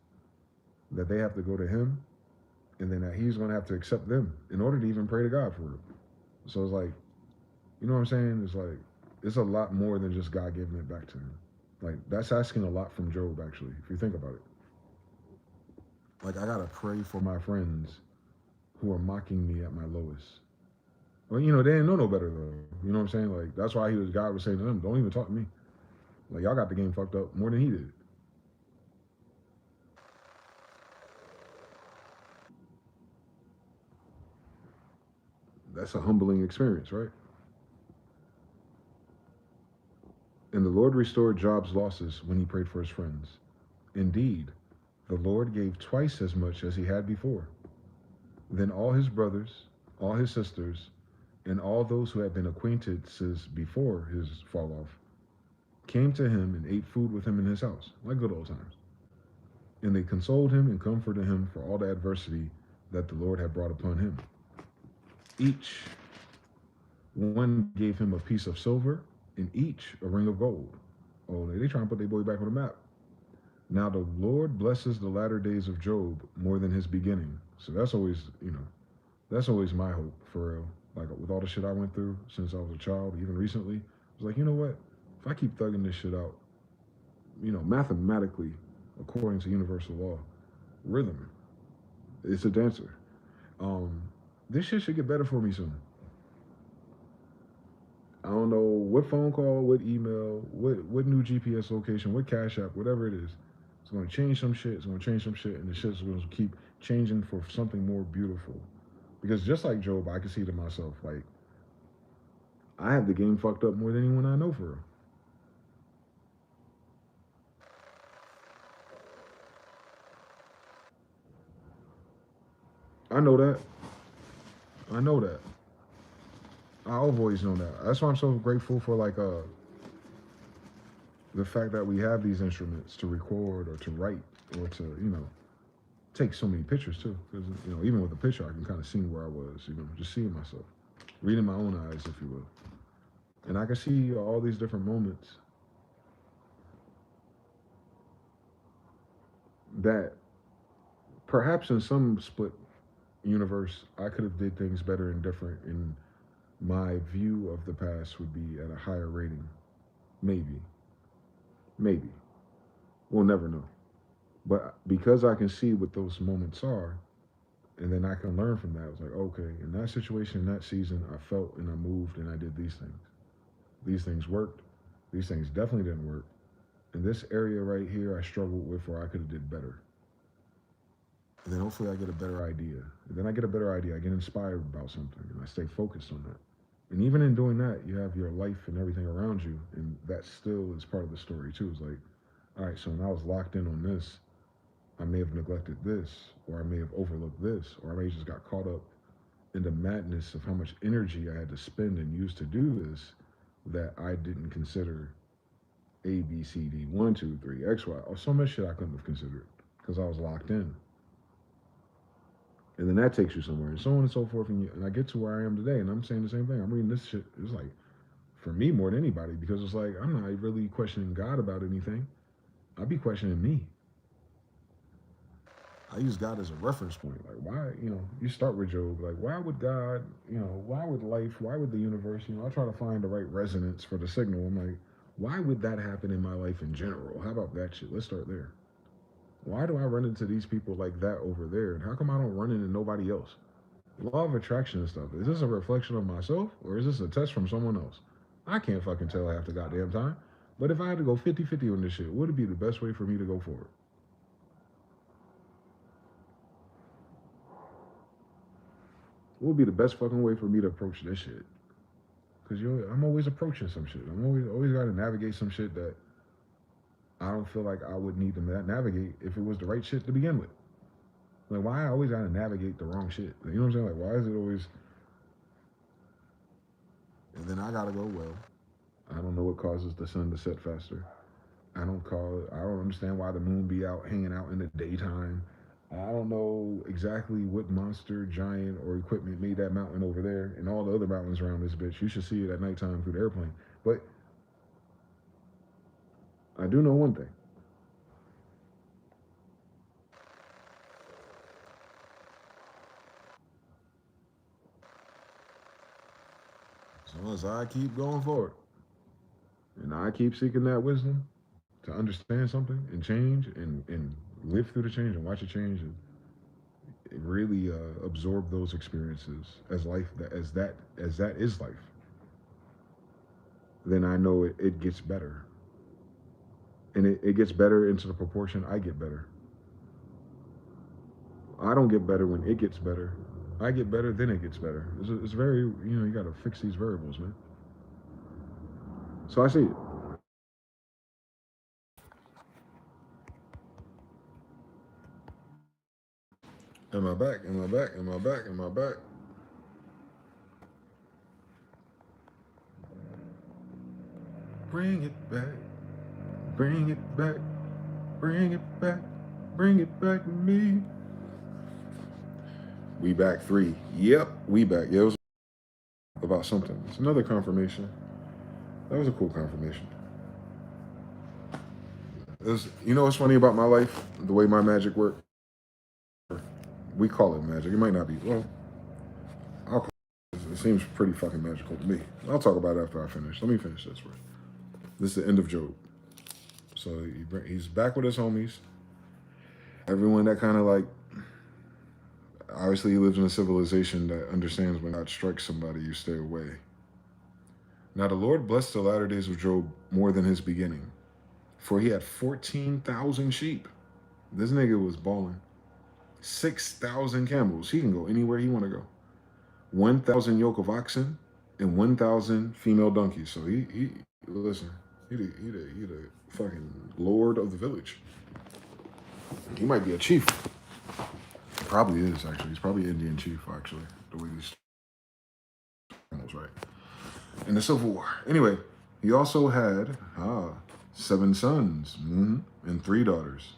that they have to go to him, and then that he's going to have to accept them in order to even pray to God for it. So it's like, you know what I'm saying? It's like, it's a lot more than just God giving it back to him. Like, that's asking a lot from Job, actually, if you think about it. Like, I got to pray for my friends who are mocking me at my lowest. Well, they didn't know no better, though. You know what I'm saying? Like, that's why God was saying to them, don't even talk to me. Like, y'all got the game fucked up more than he did. That's a humbling experience, right? And the Lord restored Job's losses when he prayed for his friends. Indeed, the Lord gave twice as much as he had before. Then all his brothers, all his sisters, and all those who had been acquaintances before his fall off came to him and ate food with him in his house, like good old times. And they consoled him and comforted him for all the adversity that the Lord had brought upon him. Each one gave him a piece of silver, and each a ring of gold. Oh, they trying to put their boy back on the map. Now the Lord blesses the latter days of Job more than his beginning. So that's always, that's always my hope, for real. Like, with all the shit I went through since I was a child, even recently, I was like, you know what? If I keep thugging this shit out, mathematically, according to universal law, rhythm, it's a dancer. This shit should get better for me soon. I don't know what phone call, what email, what new GPS location, what Cash App, whatever it is. It's going to change some shit. It's going to change some shit, and the shit's going to keep changing for something more beautiful. Because just like Job, I can see to myself, like, I have the game fucked up more than anyone I know for real. I know that. I know that. I've always known that. That's why I'm so grateful for like the fact that we have these instruments to record or to write or to, take so many pictures too. Because, even with a picture, I can kind of see where I was, just seeing myself, reading my own eyes, if you will. And I can see all these different moments that perhaps in some split universe, I could have did things better and different, and my view of the past would be at a higher rating. Maybe. Maybe. We'll never know. But because I can see what those moments are, and then I can learn from that. It's like, okay, in that situation, in that season, I felt and I moved and I did these things. These things worked. These things definitely didn't work. In this area right here, I struggled with, or I could have did better. And then hopefully I get a better idea. And then I get a better idea. I get inspired about something, and I stay focused on that. And even in doing that, you have your life and everything around you, and that still is part of the story too. It's like, all right, so when I was locked in on this, I may have neglected this, or I may have overlooked this, or I may have just got caught up in the madness of how much energy I had to spend and use to do this that I didn't consider A, B, C, D, 1, 2, 3, X, Y, or so much shit I couldn't have considered because I was locked in. And then that takes you somewhere, and so on and so forth. And I get to where I am today, and I'm saying the same thing. I'm reading this shit. It's like, for me more than anybody, because it's like, I'm not really questioning God about anything. I'd be questioning me. I use God as a reference point. Like, why, you start with Job. Like, why would God, why would life, why would the universe, I try to find the right resonance for the signal. I'm like, why would that happen in my life in general? How about that shit? Let's start there. Why do I run into these people like that over there? And how come I don't run into nobody else? Law of attraction and stuff. Is this a reflection of myself, or is this a test from someone else? I can't fucking tell half the goddamn time. But if I had to go 50-50 on this shit, would it be the best way for me to go forward? What would be the best fucking way for me to approach this shit? Because I'm always approaching some shit. I'm always got to navigate some shit that I don't feel like I would need to navigate if it was the right shit to begin with. Like, why I always got to navigate the wrong shit? You know what I'm saying? Like, why is it always... And then I got to go, well, I don't know what causes the sun to set faster. I don't understand why the moon be out hanging out in the daytime. I don't know exactly what monster, giant, or equipment made that mountain over there and all the other mountains around this bitch. You should see it at nighttime through the airplane. But I do know one thing. As long as I keep going forward and I keep seeking that wisdom to understand something and change and live through the change and watch it change and really absorb those experiences as life, as that is life, then I know it gets better. And it gets better into the proportion I get better. I don't get better when it gets better. I get better, then it gets better. It's very, you got to fix these variables, man. So I see it. Am I back? Am I back? Am I back? Am I back? Bring it back. Bring it back. Bring it back. Bring it back to me. We back 3. Yep, we back. Yeah, it was about something. It's another confirmation. That was a cool confirmation. What's funny about my life? The way my magic works? We call it magic. It might not be. Well, I'll call it. It seems pretty fucking magical to me. I'll talk about it after I finish. Let me finish this one. This is the end of Job. So he's back with his homies. Everyone that kind of like, obviously he lives in a civilization that understands when God strikes somebody, you stay away. Now the Lord blessed the latter days of Job more than his beginning, for he had 14,000 sheep. This nigga was balling. 6,000 camels. He can go anywhere he want to go. 1,000 yoke of oxen and 1,000 female donkeys. So he listen, he the fucking lord of the village. He might be a chief. Probably is, actually. He's probably Indian chief, actually, the way these camels, right? In the Civil War. Anyway, he also had 7 sons and 3 daughters.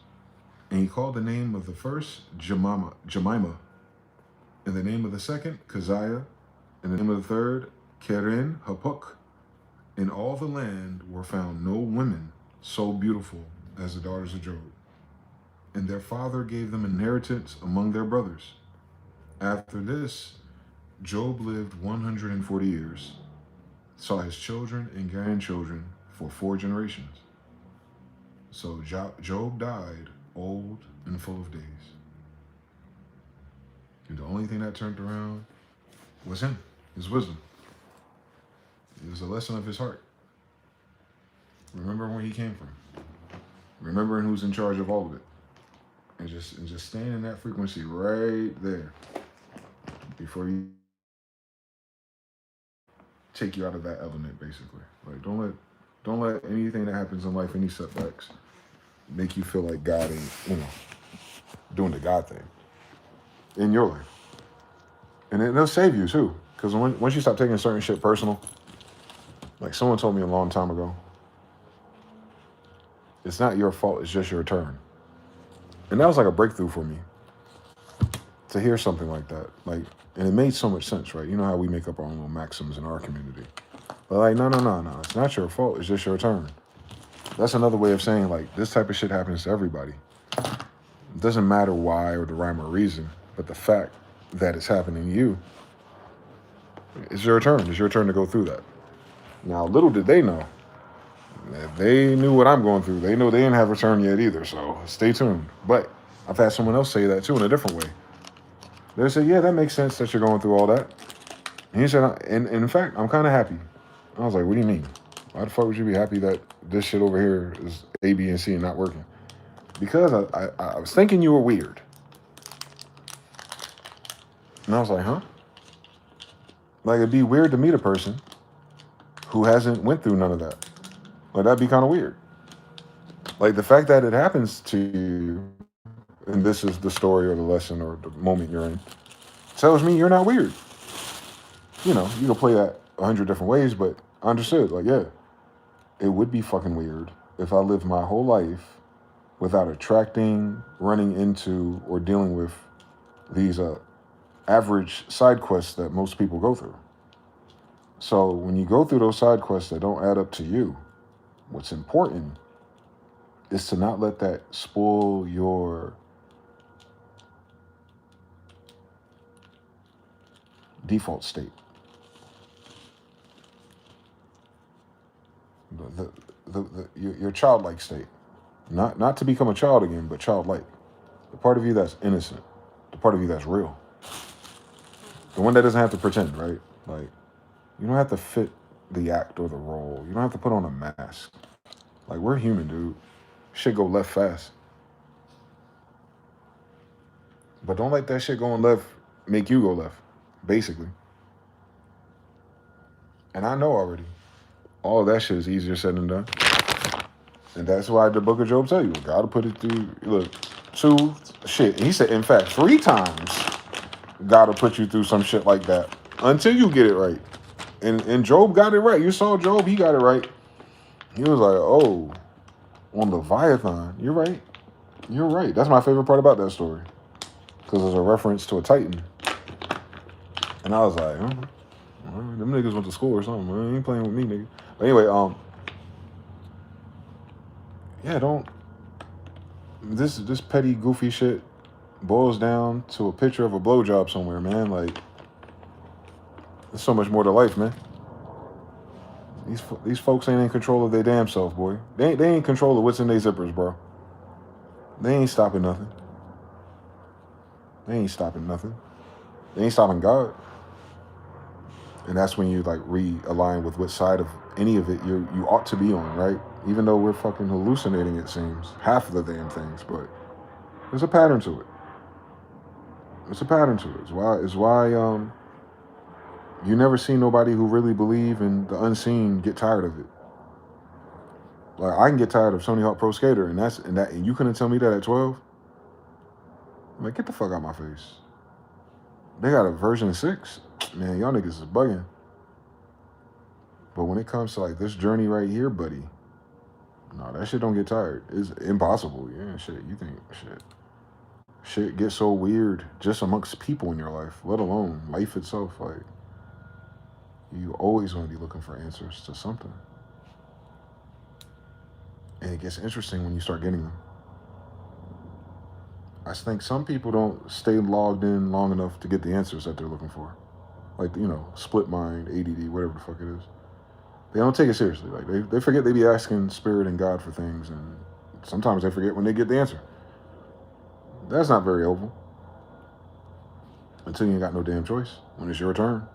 And he called the name of the first Jemima, and the name of the second Keziah, and the name of the third Keren Hapuk. In all the land were found no women so beautiful as the daughters of Job. And their father gave them inheritance among their brothers. After this, Job lived 140 years, saw his children and grandchildren for 4 generations. So Job died old and full of days. And the only thing that turned around was him, his wisdom. It was a lesson of his heart. Remember where he came from. Remembering who's in charge of all of it. And just staying in that frequency right there before you take you out of that element, basically. Like don't let anything that happens in life, any setbacks, make you feel like God ain't, doing the God thing in your life. And it'll save you too. Because once you stop taking certain shit personal, like someone told me a long time ago, it's not your fault, it's just your turn. And that was like a breakthrough for me to hear something like that. Like, and it made so much sense, right? You know how we make up our own little maxims in our community. But like, no. It's not your fault, it's just your turn. That's another way of saying, like, this type of shit happens to everybody. It doesn't matter why or the rhyme or reason, but the fact that it's happening to you, it's your turn. It's your turn to go through that. Now, little did they know, if they knew what I'm going through, they know they didn't have a turn yet either, so stay tuned. But I've had someone else say that too in a different way. They said, yeah, that makes sense that you're going through all that. And he said, and in fact, I'm kind of happy. I was like, what do you mean? Why the fuck would you be happy that this shit over here is A, B, and C and not working? Because I was thinking you were weird. And I was like, huh? Like, it'd be weird to meet a person who hasn't went through none of that. Like, that'd be kind of weird. Like, the fact that it happens to you, and this is the story or the lesson or the moment you're in, tells me you're not weird. You can play that 100 different ways, but I understood. Like, yeah, it would be fucking weird if I lived my whole life without attracting, running into, or dealing with these average side quests that most people go through. So when you go through those side quests that don't add up to you, what's important is to not let that spoil your default state. Your childlike state. Not to become a child again, but childlike. The part of you that's innocent. The part of you that's real. The one that doesn't have to pretend, right? Like, you don't have to fit the act or the role. You don't have to put on a mask. Like, we're human, dude. Shit go left fast. But don't let that shit going left make you go left, basically. And I know already, all of that shit is easier said than done. And that's why the book of Job tell you, God will put it through, look, 2, shit. He said, in fact, 3 times, God will put you through some shit like that until you get it right. And Job got it right. You saw Job, he got it right. He was like, oh, on Leviathan, you're right. You're right. That's my favorite part about that story. Because it's a reference to a Titan. And I was like, them niggas went to school or something. Man. Ain't playing with me, nigga. But anyway, yeah, don't. This petty, goofy shit boils down to a picture of a blowjob somewhere, man. Like, there's so much more to life, man. These folks ain't in control of their damn self, boy. They ain't in control of what's in their zippers, bro. They ain't stopping nothing. They ain't stopping nothing. They ain't stopping God. And that's when you like realign with what side of any of it you ought to be on, right? Even though we're fucking hallucinating, it seems half of the damn things, but there's a pattern to it. It's a pattern to it. It's why you never see nobody who really believe in the unseen get tired of it. Like I can get tired of Tony Hawk Pro Skater, and you couldn't tell me that at 12. I'm like, get the fuck out my face. They got a version 6. Man, y'all niggas is bugging. But when it comes to like this journey right here, buddy, no, that shit don't get tired. It's impossible. Yeah, shit. You think shit gets so weird just amongst people in your life, let alone life itself. Like you always want to be looking for answers to something. And it gets interesting when you start getting them. I think some people don't stay logged in long enough to get the answers that they're looking for. Like, split mind, ADD, whatever the fuck it is. They don't take it seriously. Like they forget they be asking spirit and God for things, and sometimes they forget when they get the answer. That's not very helpful. Until you ain't got no damn choice when it's your turn.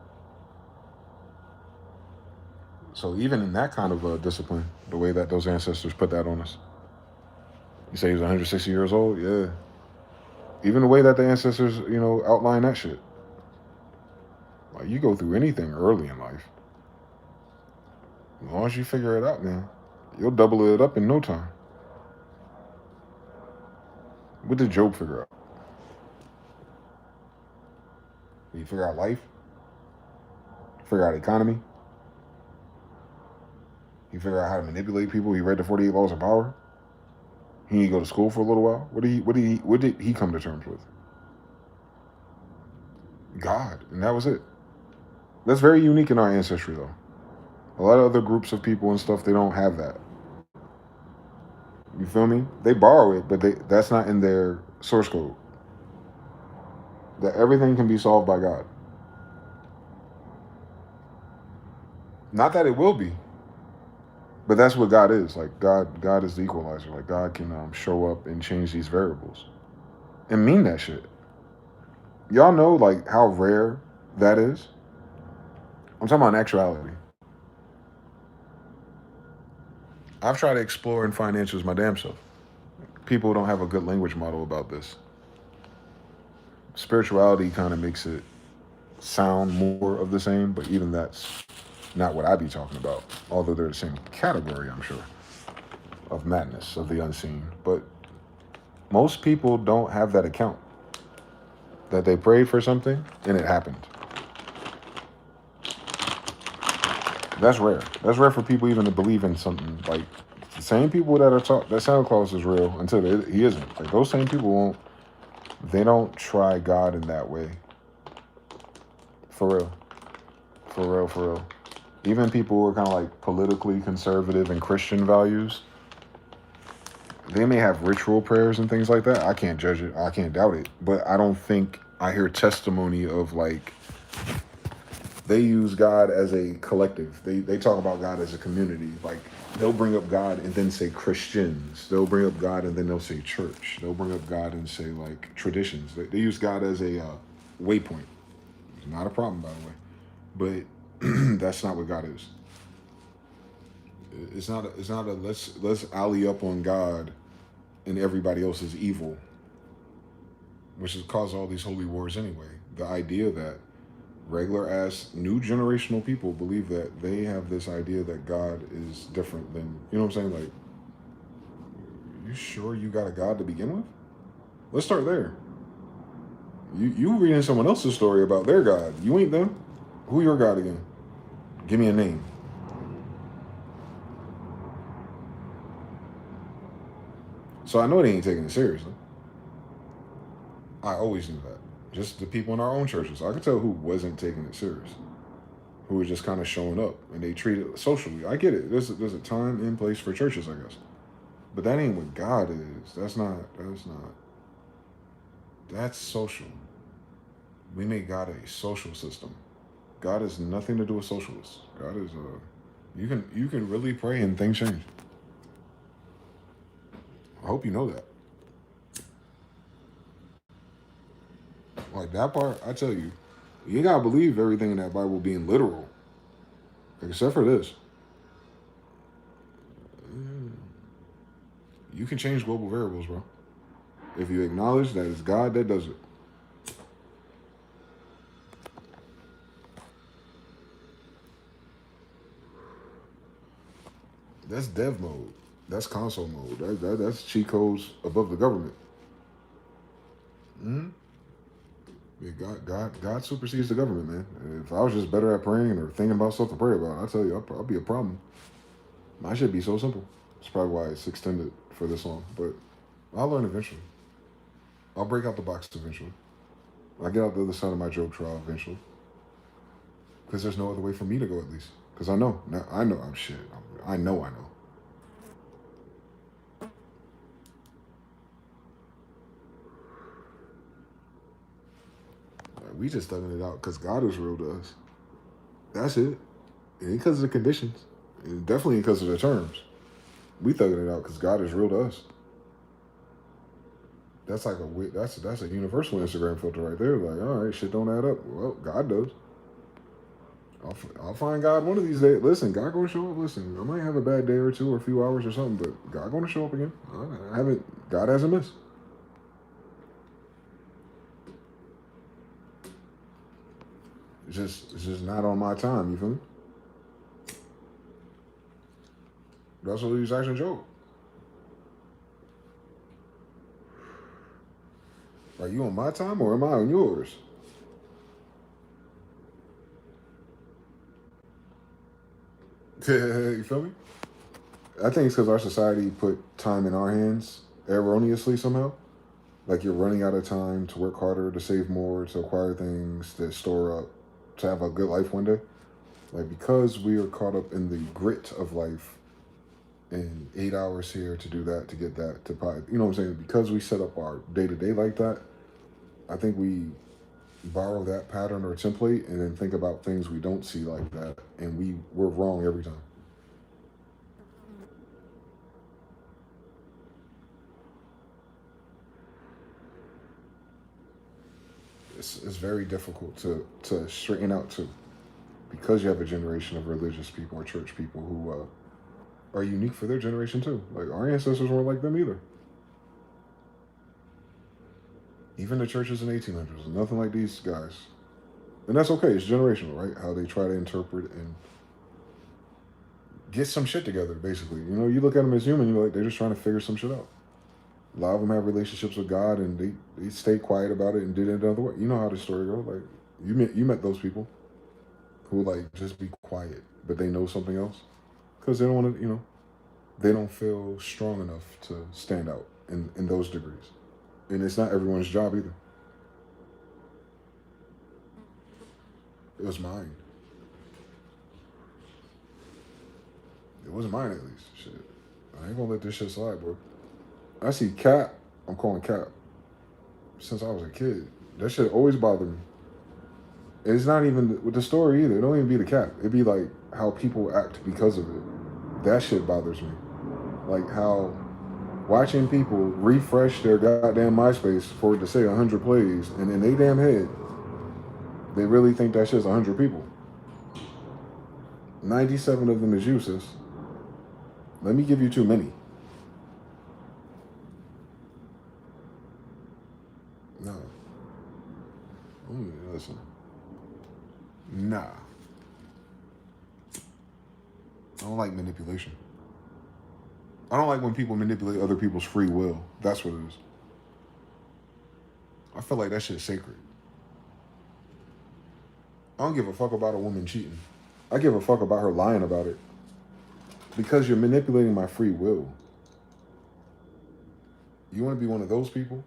So even in that kind of discipline, the way that those ancestors put that on us. You say he was 160 years old? Yeah. Even the way that the ancestors, outline that shit. Like, you go through anything early in life. As long as you figure it out, man, you'll double it up in no time. What did Job figure out? Did he figure out life? Figure out economy? He figured out how to manipulate people? He read the 48 Laws of Power? He didn't go to school for a little while? What did he come to terms with? God, and that was it. That's very unique in our ancestry, though. A lot of other groups of people and stuff, they don't have that. You feel me? They borrow it, but that's not in their source code. That everything can be solved by God. Not that it will be, but that's what God is. Like God is the equalizer. Like God can show up and change these variables, and mean that shit. Y'all know like how rare that is. I'm talking about actuality. I've tried to explore in financials my damn self. People don't have a good language model about this. Spirituality kind of makes it sound more of the same, but even that's not what I be talking about. Although they're the same category, I'm sure, of madness, of the unseen. But most people don't have that account. That they prayed for something and it happened. That's rare. That's rare for people even to believe in something. Like the same people that are taught that Santa Claus is real until he isn't. Like those same people won't. They don't try God in that way. For real. For real, for real. Even people who are kind of like politically conservative and Christian values, they may have ritual prayers and things like that. I can't judge it. I can't doubt it. But I don't think I hear testimony of like, they use God as a collective. They talk about God as a community. Like they'll bring up God and then say Christians. They'll bring up God and then they'll say church. They'll bring up God and say like traditions. They use God as a waypoint. It's not a problem, by the way. But that's not what God is. It's not a let's alley up on God and everybody else is evil, which has caused all these holy wars anyway. The idea that regular ass new generational people believe that they have this idea that God is different than, you know what I'm saying? Like, you sure you got a God to begin with? Let's start there. You reading someone else's story about their God. You ain't them. Who your God again? Give me a name. So I know they ain't taking it seriously. I always knew that. Just the people in our own churches. I could tell who wasn't taking it serious. Who was just kind of showing up and they treat it socially. I get it. There's a time and place for churches, I guess. But that ain't what God is. That's social. We make God a social system. God has nothing to do with socialists. God is you can really pray and things change. I hope you know that. Like that part, I tell you, You gotta believe everything in that Bible being literal, except for this. You can change global variables, bro. If you acknowledge that it's God that does it. That's dev mode. That's console mode. That's cheat codes above the government. Mm-hmm. Yeah, God supersedes the government, man. If I was just better at praying or thinking about stuff to pray about, I'll tell you, I'll be a problem. My shit be so simple. It's probably why it's extended for this long, but I'll learn eventually. I'll break out the box eventually. I'll get out the other side of my Job trial eventually. Because there's no other way for me to go, at least. Because I know. Now, I know I'm shit. I know. We just thugging it out because God is real to us. That's it. It ain't because of the conditions. It definitely ain't because of the terms. We thugging it out because God is real to us. That's like that's a universal Instagram filter right there. Like, all right, shit don't add up. Well, God does. I'll find God one of these days. Listen, God gonna show up. Listen, I might have a bad day or two or a few hours or something, but God gonna show up again. God hasn't missed. It's just not on my time. You feel me? That's what he was asking Job. Are you on my time or am I on yours? You feel me? I think it's because our society put time in our hands erroneously somehow. Like you're running out of time to work harder, to save more, to acquire things, to store up, to have a good life one day. Like because we are caught up in the grit of life and 8 hours here to do that, to get that, to buy, you know what I'm saying? Because we set up our day-to-day like that, I think we borrow that pattern or template and then think about things we don't see like that, and we're wrong every time. It's very difficult to straighten out too, because you have a generation of religious people or church people who are unique for their generation too. Like our ancestors weren't like them either. Even the churches in the 1800s, nothing like these guys. And that's okay. It's generational, right? How they try to interpret and get some shit together, basically. You know, you look at them as human, you're like, they're just trying to figure some shit out. A lot of them have relationships with God, and they stay quiet about it and did it another way. You know how the story goes. Like you met those people who like just be quiet, but they know something else because they don't want to. You know, they don't feel strong enough to stand out in those degrees, and it's not everyone's job either. It was mine. It wasn't mine at least. Shit, I ain't gonna let this shit slide, bro. I see Cap. I'm calling Cap since I was a kid. That shit always bothered me. It's not even with the story either. It don't even be the Cap. It'd be like how people act because of it. That shit bothers me. Like how watching people refresh their goddamn MySpace for it to say 100 plays, and in they damn head, they really think that shit's 100 people. 97 of them is you, sis. Let me give you too many. No. Listen. Nah. I don't like manipulation. I don't like when people manipulate other people's free will. That's what it is. I feel like that shit's sacred. I don't give a fuck about a woman cheating. I give a fuck about her lying about it. Because you're manipulating my free will. You want to be one of those people?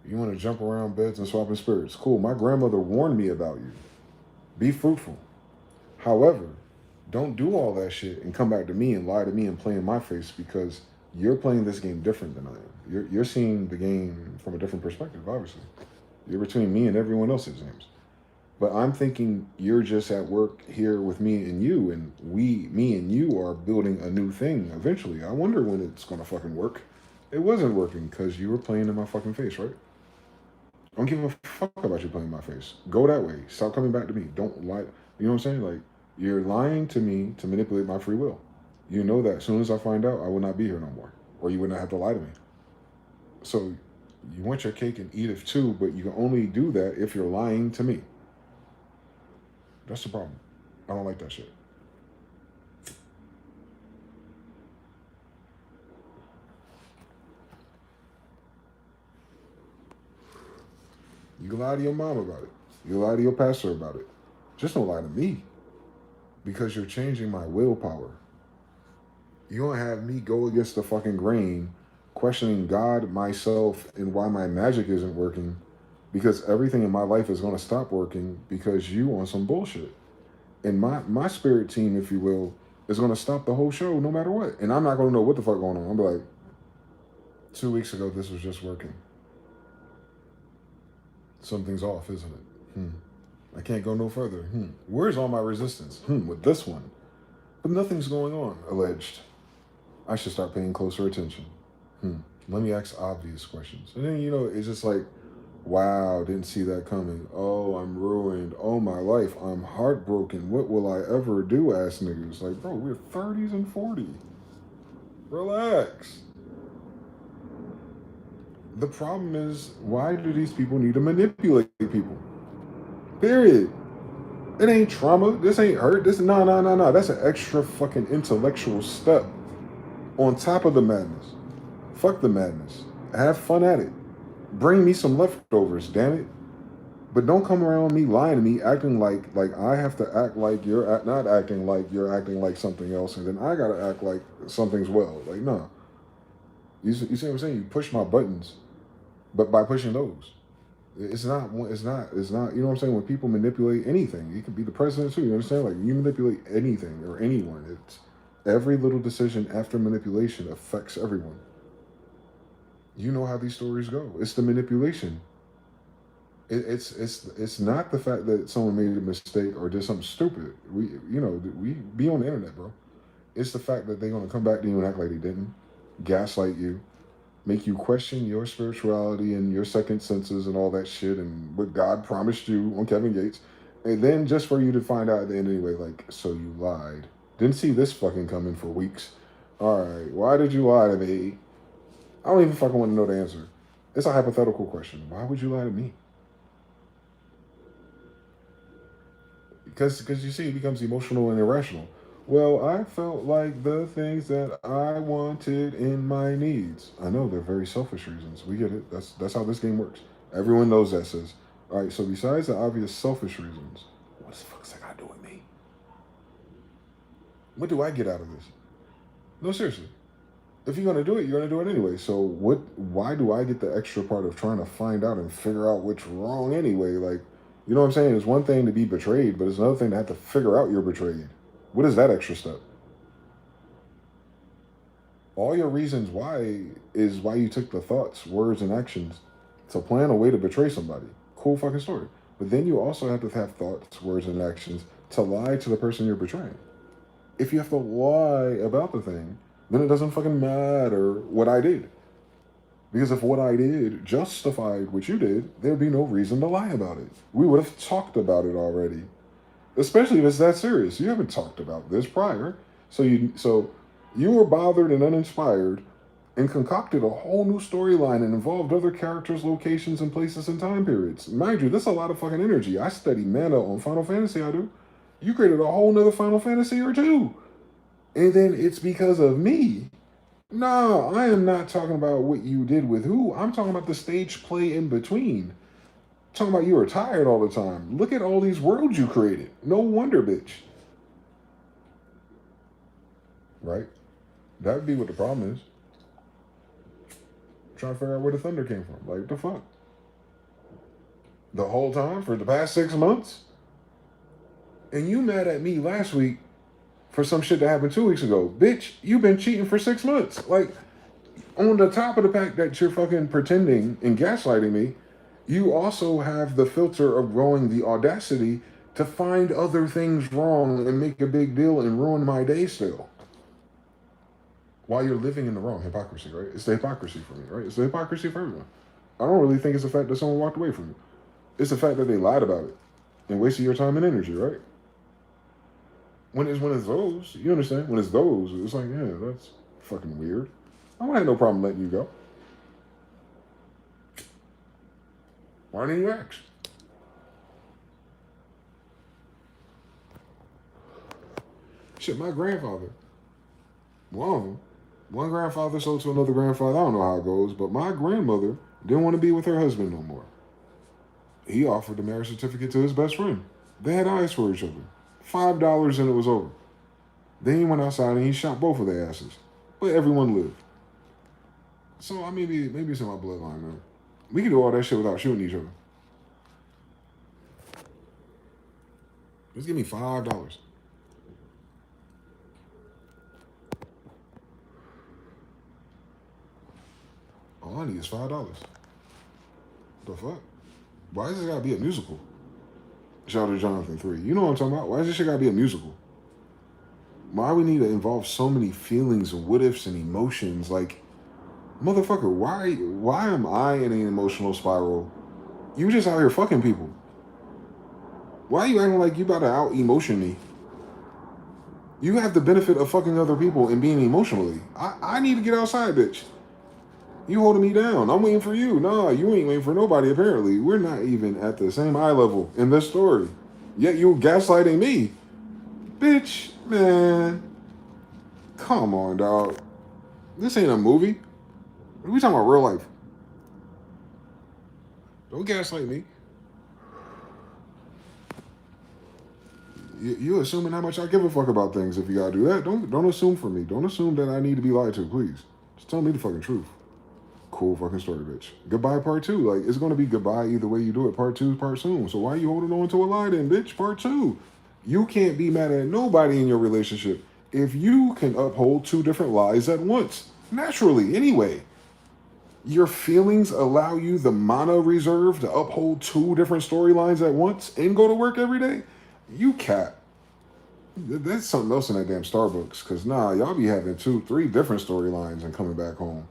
You want to jump around beds and swap in spirits? Cool. My grandmother warned me about you. Be fruitful. However, don't do all that shit and come back to me and lie to me and play in my face, because you're playing this game different than I am. You're seeing the game from a different perspective, obviously. You're between me and everyone else, it seems. But I'm thinking you're just at work here with me and you, and me and you are building a new thing eventually. I wonder when it's going to fucking work. It wasn't working because you were playing in my fucking face, right? I don't give a fuck about you playing in my face. Go that way. Stop coming back to me. Don't lie. You know what I'm saying? Like, you're lying to me to manipulate my free will. You know that as soon as I find out, I will not be here no more. Or you would not have to lie to me. So you want your cake and eat it too, but you can only do that if you're lying to me. That's the problem. I don't like that shit. You can lie to your mom about it. You can lie to your pastor about it. Just don't lie to me. Because you're changing my willpower. You don't have me go against the fucking grain, questioning God, myself, and why my magic isn't working, because everything in my life is going to stop working because you on some bullshit. And my spirit team, if you will, is going to stop the whole show no matter what. And I'm not going to know what the fuck going on. I'm like, 2 weeks ago, this was just working. Something's off, isn't it? I can't go no further. Where's all my resistance? With this one. But nothing's going on, alleged. I should start paying closer attention. Let me ask obvious questions. And then, it's just like, wow, didn't see that coming. Oh, I'm ruined. Oh, my life, I'm heartbroken. What will I ever do, ass niggas? Like, bro, we're 30s and 40. Relax. The problem is, why do these people need to manipulate people? Period. It ain't trauma. This ain't hurt. No. That's an extra fucking intellectual step on top of the madness. Fuck the madness. Have fun at it. Bring me some leftovers, damn it. But don't come around me lying to me, acting like I have to act like you're not acting like you're acting like something else, and then I gotta act like something's well. Like, no. You see what I'm saying? You push my buttons, but by pushing those. It's not, you know what I'm saying? When people manipulate anything, it could be the president too, you understand? Like, you manipulate anything or anyone, it's every little decision after manipulation affects everyone. You know how these stories go. It's the manipulation. It's not the fact that someone made a mistake or did something stupid. We be on the internet, bro. It's the fact that they're gonna come back to you and act like they didn't, gaslight you, make you question your spirituality and your second senses and all that shit and what God promised you on Kevin Gates. And then just for you to find out at the end anyway, like, so you lied. Didn't see this fucking coming for weeks. All right, why did you lie to me? I don't even fucking want to know the answer. It's a hypothetical question. Why would you lie to me? Because you see, it becomes emotional and irrational. Well, I felt like the things that I wanted in my needs. I know they're very selfish reasons. We get it. That's how this game works. Everyone knows that. Says, all right. So besides the obvious selfish reasons, what the fuck's that got to do with me? What do I get out of this? No, seriously. If you're gonna do it, you're gonna do it anyway. So what? Why do I get the extra part of trying to find out and figure out what's wrong anyway? Like, you know what I'm saying? It's one thing to be betrayed, but it's another thing to have to figure out you're betrayed. What is that extra step? All your reasons why is why you took the thoughts, words, and actions to plan a way to betray somebody. Cool fucking story. But then you also have to have thoughts, words, and actions to lie to the person you're betraying. If you have to lie about the thing, then it doesn't fucking matter what I did. Because if what I did justified what you did, there'd be no reason to lie about it. We would have talked about it already. Especially if it's that serious. You haven't talked about this prior. So you were bothered and uninspired and concocted a whole new storyline and involved other characters, locations, and places and time periods. Mind you, this is a lot of fucking energy. I study mana on Final Fantasy, I do. You created a whole nother Final Fantasy or two. And then it's because of me. No, I am not talking about what you did with who. I'm talking about the stage play in between. Talking about you were tired all the time. Look at all these worlds you created. No wonder, bitch. Right? That would be what the problem is. Trying to figure out where the thunder came from. Like, what the fuck? The whole time? For the past 6 months? And you mad at me last week for some shit that happened 2 weeks ago. Bitch, you've been cheating for 6 months. Like, on the top of the fact that you're fucking pretending and gaslighting me, you also have the filter of growing the audacity to find other things wrong and make a big deal and ruin my day still. While you're living in the wrong hypocrisy, right? It's the hypocrisy for me, right? It's the hypocrisy for everyone. I don't really think it's the fact that someone walked away from it. It's the fact that they lied about it and wasted your time and energy, right? When it's those, you understand? When it's those, it's like, yeah, that's fucking weird. I don't have no problem letting you go. Why didn't you ask? Shit, my grandfather, one of them, one grandfather sold to another grandfather. I don't know how it goes, but my grandmother didn't want to be with her husband no more. He offered the marriage certificate to his best friend. They had eyes for each other. $5 and it was over. Then he went outside and he shot both of their asses. But everyone lived. So maybe it's in my bloodline, man. We can do all that shit without shooting each other. Just give me $5. All I need is $5. The fuck? Why does this gotta be a musical? Shout out to Jonathan 3. You know what I'm talking about? Why does this shit gotta be a musical? Why we need to involve so many feelings and what ifs and emotions? Like, motherfucker, why am I in an emotional spiral? You just out here fucking people. Why are you acting like you about to out emotion me? You have the benefit of fucking other people and being emotionally. I need to get outside, bitch. You holding me down. I'm waiting for you. Nah, you ain't waiting for nobody, apparently. We're not even at the same eye level in this story. Yet you gaslighting me. Bitch, man. Come on, dog. This ain't a movie. We talking about real life. Don't gaslight me. You assuming how much I give a fuck about things if you gotta do that. Don't assume for me. Don't assume that I need to be lied to, please. Just tell me the fucking truth. Cool fucking story, bitch. Goodbye, part 2. Like, it's gonna be goodbye either way you do it. Part 2 is part soon. So why are you holding on to a lie then, bitch? Part 2. You can't be mad at nobody in your relationship if you can uphold 2 different lies at once. Naturally, anyway. Your feelings allow you the mana reserve to uphold 2 different storylines at once and go to work every day? You cat. That's something else in that damn Starbucks. Because, nah, y'all be having 2, 3 different storylines and coming back home.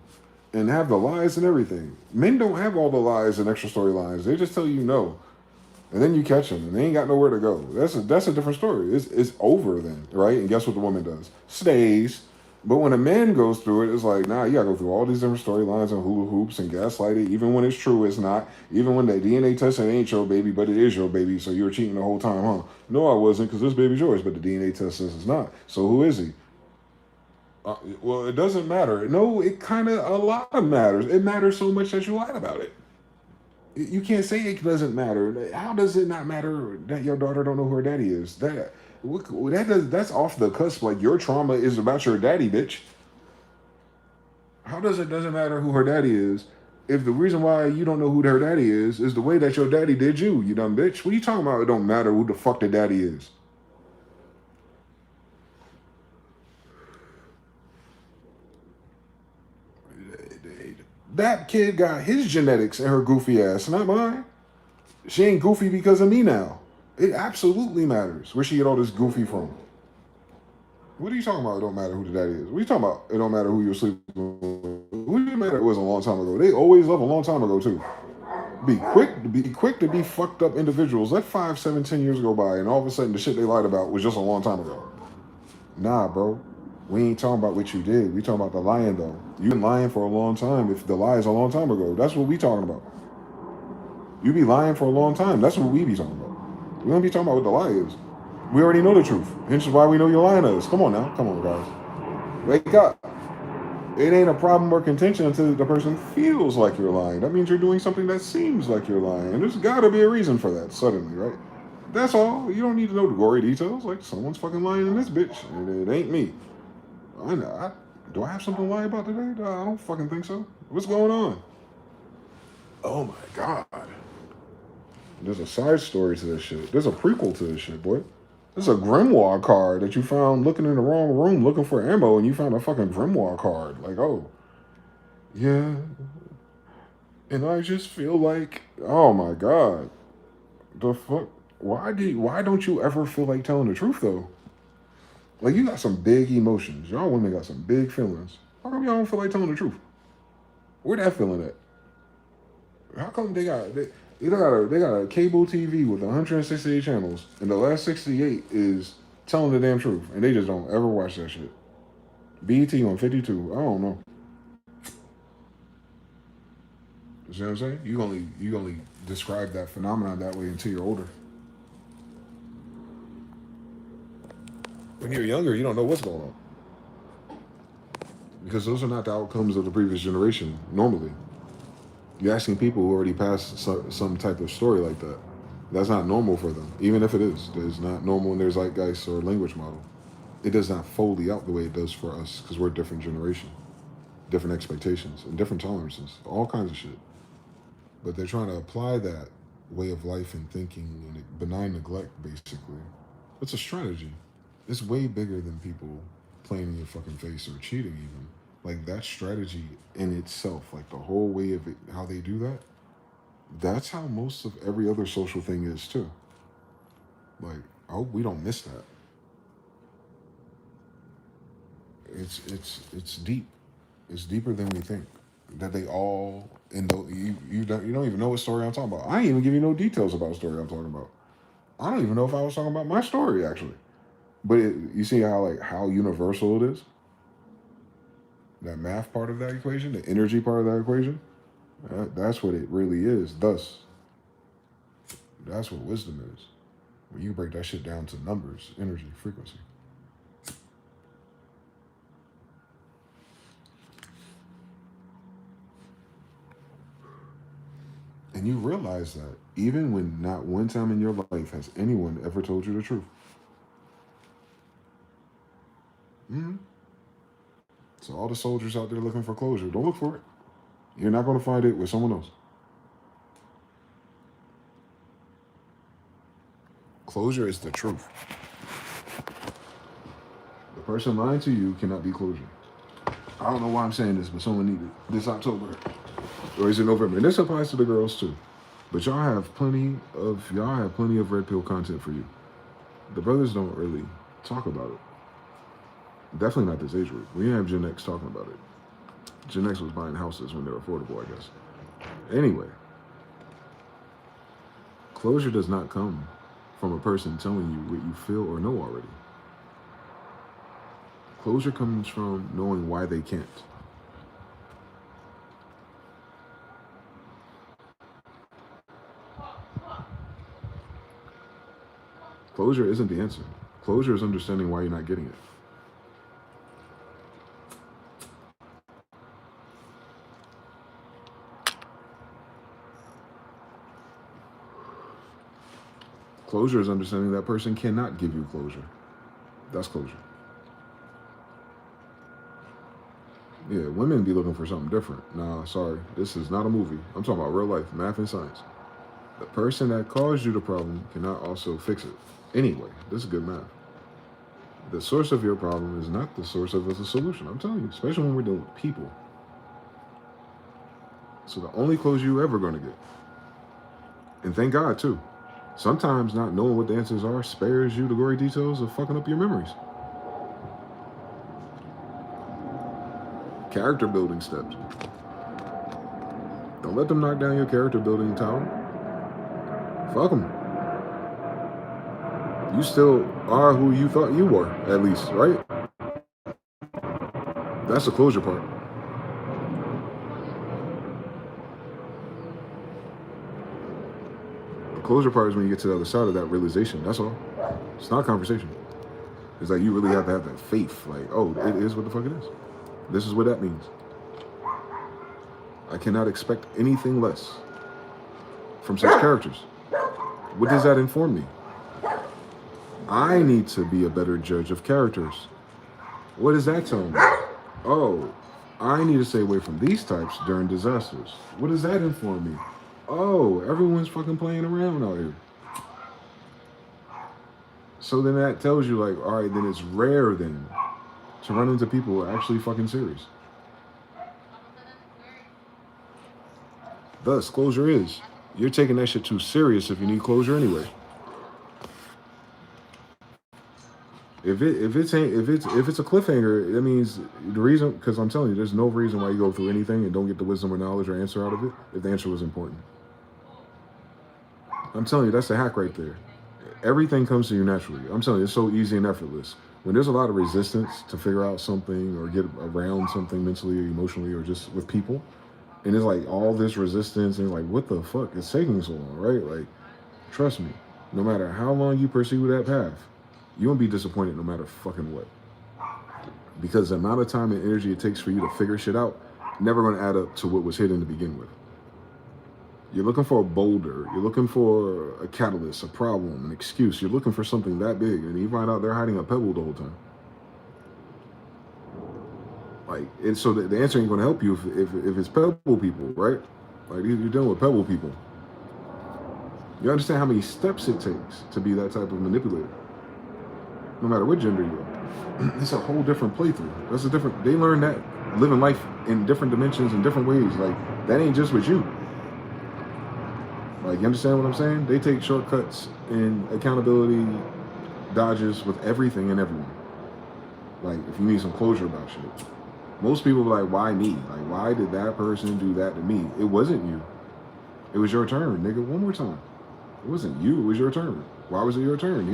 And have the lies and everything. Men don't have all the lies and extra storylines. They just tell you no. And then you catch them. And they ain't got nowhere to go. That's a different story. It's over then, right? And guess what the woman does? Stays. But when a man goes through it, it's like, nah, you gotta go through all these different storylines and hula hoops and gaslight it. Even when it's true, it's not. Even when that DNA test ain't your baby, but it is your baby. So you were cheating the whole time, huh? No, I wasn't, because this baby's yours. But the DNA test says it's not. So who is he? Well, it doesn't matter. No, it kind of a lot of matters. It matters so much that you lied about it. You can't say it doesn't matter. How does it not matter that your daughter don't know who her daddy is? That's off the cusp. Like, your trauma is about your daddy, bitch. How does it doesn't matter who her daddy is if the reason why you don't know who her daddy is the way that your daddy did you, you dumb bitch? What are you talking about? It don't matter who the fuck the daddy is. That kid got his genetics and her goofy ass, not mine. She ain't goofy because of me now. It absolutely matters where she get all this goofy from. What are you talking about? It don't matter who the daddy is. What are you talking about? It don't matter who you're sleeping with. Who do you matter? It was a long time ago. They always love a long time ago too. Be quick to be fucked up individuals. Let 5, 7, 10 years go by, and all of a sudden the shit they lied about was just a long time ago. Nah, bro. We ain't talking about what you did. We talking about the lying, though. You've been lying for a long time if the lie is a long time ago. That's what we talking about. You be lying for a long time. That's what we be talking about. We don't be talking about what the lie is. We already know the truth. Hence why we know you're lying to us. Come on now. Come on, guys. Wake up. It ain't a problem or contention until the person feels like you're lying. That means you're doing something that seems like you're lying. And there's got to be a reason for that suddenly, right? That's all. You don't need to know the gory details. Like, someone's fucking lying in this bitch. And it ain't me. I know. Do I have something to lie about today? I don't fucking think so. What's going on? Oh my God. There's a side story to this shit. There's a prequel to this shit, boy. There's a grimoire card that you found looking in the wrong room looking for ammo, and you found a fucking grimoire card. Like, oh. Yeah. And I just feel like, oh my God. The fuck? Why don't you ever feel like telling the truth, though? Like, you got some big emotions. Y'all women got some big feelings. How come y'all don't feel like telling the truth? Where that feeling at? How come they got a cable TV with 168 channels, and the last 68 is telling the damn truth, and they just don't ever watch that shit. BET on 52. I don't know. You see what I'm saying? You only describe that phenomenon that way until you're older. When you're younger, you don't know what's going on because those are not the outcomes of the previous generation. Normally, you're asking people who already passed some type of story like that. That's not normal for them, even if it is. It's not normal in their zeitgeist or language model. It does not foley out the way it does for us because we're a different generation, different expectations, and different tolerances, all kinds of shit. But they're trying to apply that way of life and thinking and benign neglect, basically. It's a strategy. It's way bigger than people playing in your fucking face or cheating even. Like that strategy in itself, like the whole way of it, how they do that, that's how most of every other social thing is too. Like, I hope we don't miss that. It's deep. It's deeper than we think. That they all you don't even know what story I'm talking about. I ain't even give you no details about the story I'm talking about. I don't even know if I was talking about my story actually. But you see how universal it is. That math part of that equation, the energy part of that equation, that's what it really is. Thus, that's what wisdom is. When you break that shit down to numbers, energy, frequency. And you realize that even when not one time in your life has anyone ever told you the truth. Mm-hmm. So all the soldiers out there looking for closure, don't look for it. You're not going to find it with someone else. Closure is the truth. The person lying to you cannot be closure. I don't know why I'm saying this, but someone needed this October. Or is it November? And this applies to the girls too. But y'all have plenty of red pill content for you. The brothers don't really talk about it. Definitely not this age group. We didn't have Gen X talking about it. Gen X was buying houses when they were affordable, I guess. Anyway, closure does not come from a person telling you what you feel or know already. Closure comes from knowing why they can't. Closure isn't the answer. Closure is understanding why you're not getting it. Closure is understanding that person cannot give you closure. That's closure. Yeah, women be looking for something different. Nah, sorry. This is not a movie. I'm talking about real life, math and science. The person that caused you the problem cannot also fix it. Anyway, this is good math. The source of your problem is not the source of the solution. I'm telling you, especially when we're dealing with people. So the only closure you're ever going to get. And thank God, too. Sometimes not knowing what the answers are spares you the gory details of fucking up your memories. Character building steps. Don't let them knock down your character building tower. Fuck them. You still are who you thought you were, at least, right? That's the closure part. The closure part is when you get to the other side of that realization. That's all. It's not a conversation. It's like you really have to have that faith. Like, oh, it is what the fuck it is. This is what that means. I cannot expect anything less from such characters. What does that inform me? I need to be a better judge of characters. What does that tell me? Oh, I need to stay away from these types during disasters. What does that inform me? Oh, everyone's fucking playing around out here. So then that tells you like, all right, then it's rare then to run into people who are actually fucking serious. Thus, closure is, you're taking that shit too serious if you need closure anyway. If it's a cliffhanger, that means the reason, because I'm telling you, there's no reason why you go through anything and don't get the wisdom or knowledge or answer out of it if the answer was important. I'm telling you, that's the hack right there. Everything comes to you naturally. I'm telling you, it's so easy and effortless. When there's a lot of resistance to figure out something or get around something mentally or emotionally or just with people, and it's like all this resistance and like, what the fuck is taking so long, right? Like, trust me, no matter how long you pursue that path, you won't be disappointed no matter fucking what. Because the amount of time and energy it takes for you to figure shit out, never going to add up to what was hidden to begin with. You're looking for a boulder. You're looking for a catalyst, a problem, an excuse. You're looking for something that big, and you find out they're hiding a pebble the whole time. Like, and so the answer ain't going to help you if it's pebble people, right? Like, you're dealing with pebble people. You understand how many steps it takes to be that type of manipulator? No matter what gender you are. It's a whole different playthrough. That's a different, they learn that living life in different dimensions in different ways. Like, that ain't just with you. Like, you understand what I'm saying? They take shortcuts and accountability dodges with everything and everyone. Like, if you need some closure about shit. Most people are like, why me? Like, why did that person do that to me? It wasn't you. It was your turn, nigga. One more time. It wasn't you. It was your turn. Why was it your turn?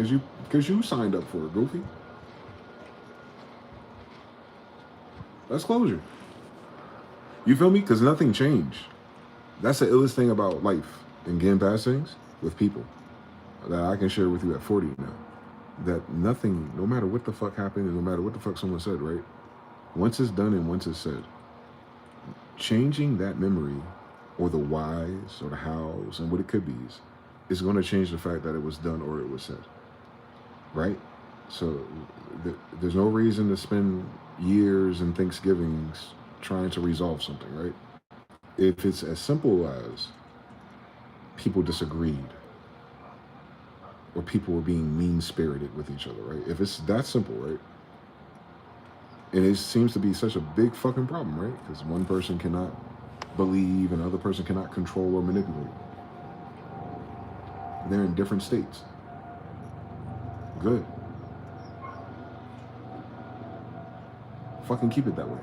Because you signed up for it, goofy. That's closure. You feel me? Because nothing changed. That's the illest thing about life and getting past things with people that I can share with you at 40 now. That nothing, no matter what the fuck happened and no matter what the fuck someone said, right? Once it's done and once it's said, changing that memory or the whys or the hows and what it could be is going to change the fact that it was done or it was said, right? So there's no reason to spend years and Thanksgivings trying to resolve something, right? If it's as simple as people disagreed or people were being mean-spirited with each other, right? If it's that simple, right? And it seems to be such a big fucking problem, right? Because one person cannot believe and another person cannot control or manipulate. They're in different states. Good. Fucking keep it that way.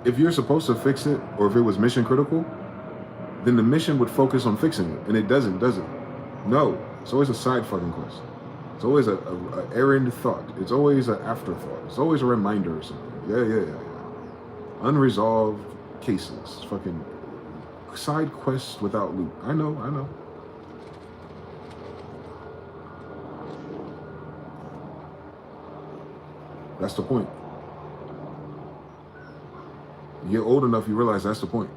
If you're supposed to fix it, or if it was mission critical, then the mission would focus on fixing it, and it doesn't, does it? No, it's always a side fucking quest. It's always a errand thought. It's always an afterthought. It's always a reminder or something. Yeah. Unresolved cases. Fucking side quests without loot. I know. That's the point. You get old enough, you realize that's the point.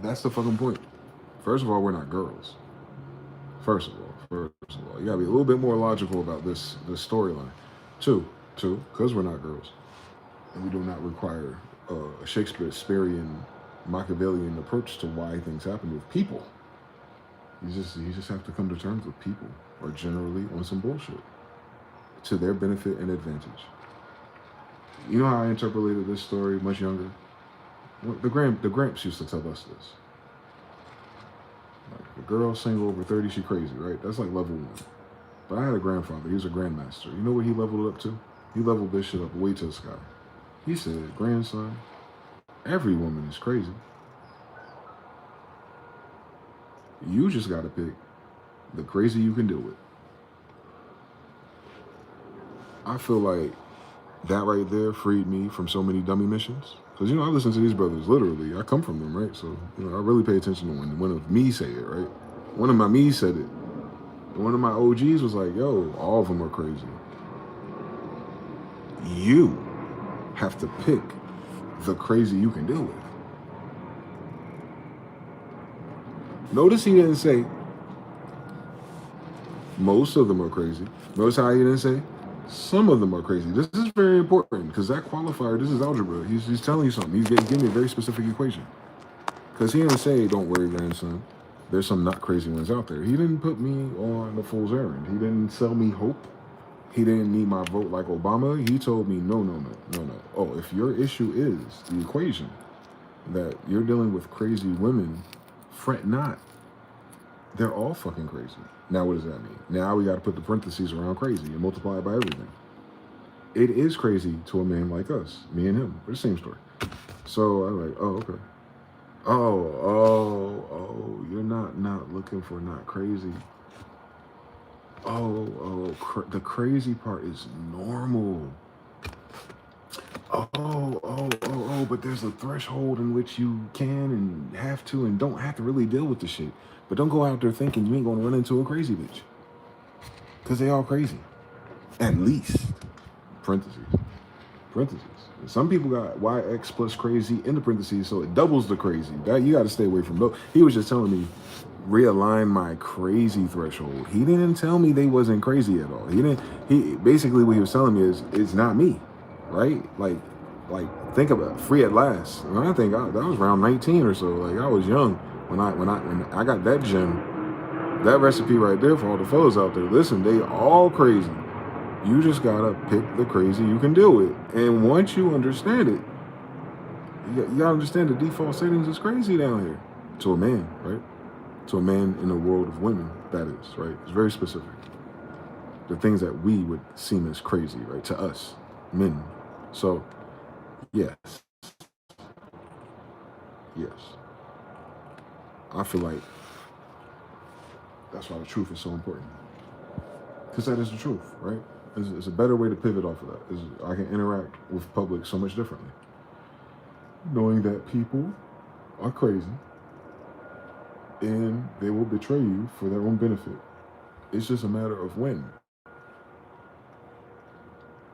That's the fucking point. First of all, we're not girls. First of all, you gotta be a little bit more logical about this storyline. Two, because we're not girls, and we do not require a Shakespearean, Machiavellian approach to why things happen with people. You just have to come to terms with people, or generally on some bullshit, to their benefit and advantage. You know how I interpolated this story much younger? The Gramps used to tell us this. Like, the girl single over 30, she crazy, right? That's like level 1. But I had a grandfather, he was a grandmaster. You know what he leveled it up to? He leveled this shit up way to the sky. He said, grandson, every woman is crazy. You just gotta pick the crazy you can deal with. I feel like that right there freed me from so many dummy missions. Because, I listen to these brothers, literally. I come from them, right? So, I really pay attention to when one of me say it, right? One of my me said it. One of my OGs was like, yo, all of them are crazy. You have to pick the crazy you can deal with. Notice he didn't say, most of them are crazy. Notice how he didn't say, some of them are crazy. This is very important because that qualifier, this is algebra. He's telling you something. He's giving me a very specific equation. Because he didn't say, don't worry, grandson. There's some not crazy ones out there. He didn't put me on the fool's errand. He didn't sell me hope. He didn't need my vote like Obama. He told me, no. Oh, if your issue is the equation, that you're dealing with crazy women, fret not. They're all fucking crazy. Now, what does that mean? Now we got to put the parentheses around crazy and multiply it by everything. It is crazy to a man like us, me and him. We're the same story. So I'm like, oh, okay. Oh, you're not looking for not crazy. The crazy part is normal. But there's a threshold in which you can and have to and don't have to really deal with the shit. But don't go out there thinking you ain't gonna run into a crazy bitch. Because they all crazy. At least. Parentheses. Some people got YX plus crazy in the parentheses, so it doubles the crazy. That you got to stay away from those. He was just telling me, realign my crazy threshold. He didn't tell me they wasn't crazy at all. He basically what he was telling me is it's not me, right? Like think about it, free at last. And I think that was around 19 or so. Like I was young when I got that gem, that recipe right there for all the fellas out there. Listen, they all crazy. You just gotta pick the crazy you can deal with. And once you understand it, you gotta understand the default settings is crazy down here. To a man, right? To a man in a world of women, that is, right? It's very specific. The things that we would seem as crazy, right? To us, men. So, yes. I feel like that's why the truth is so important. Because that is the truth, right? It's a better way to pivot off of that. I can interact with public so much differently. Knowing that people are crazy and they will betray you for their own benefit. It's just a matter of when.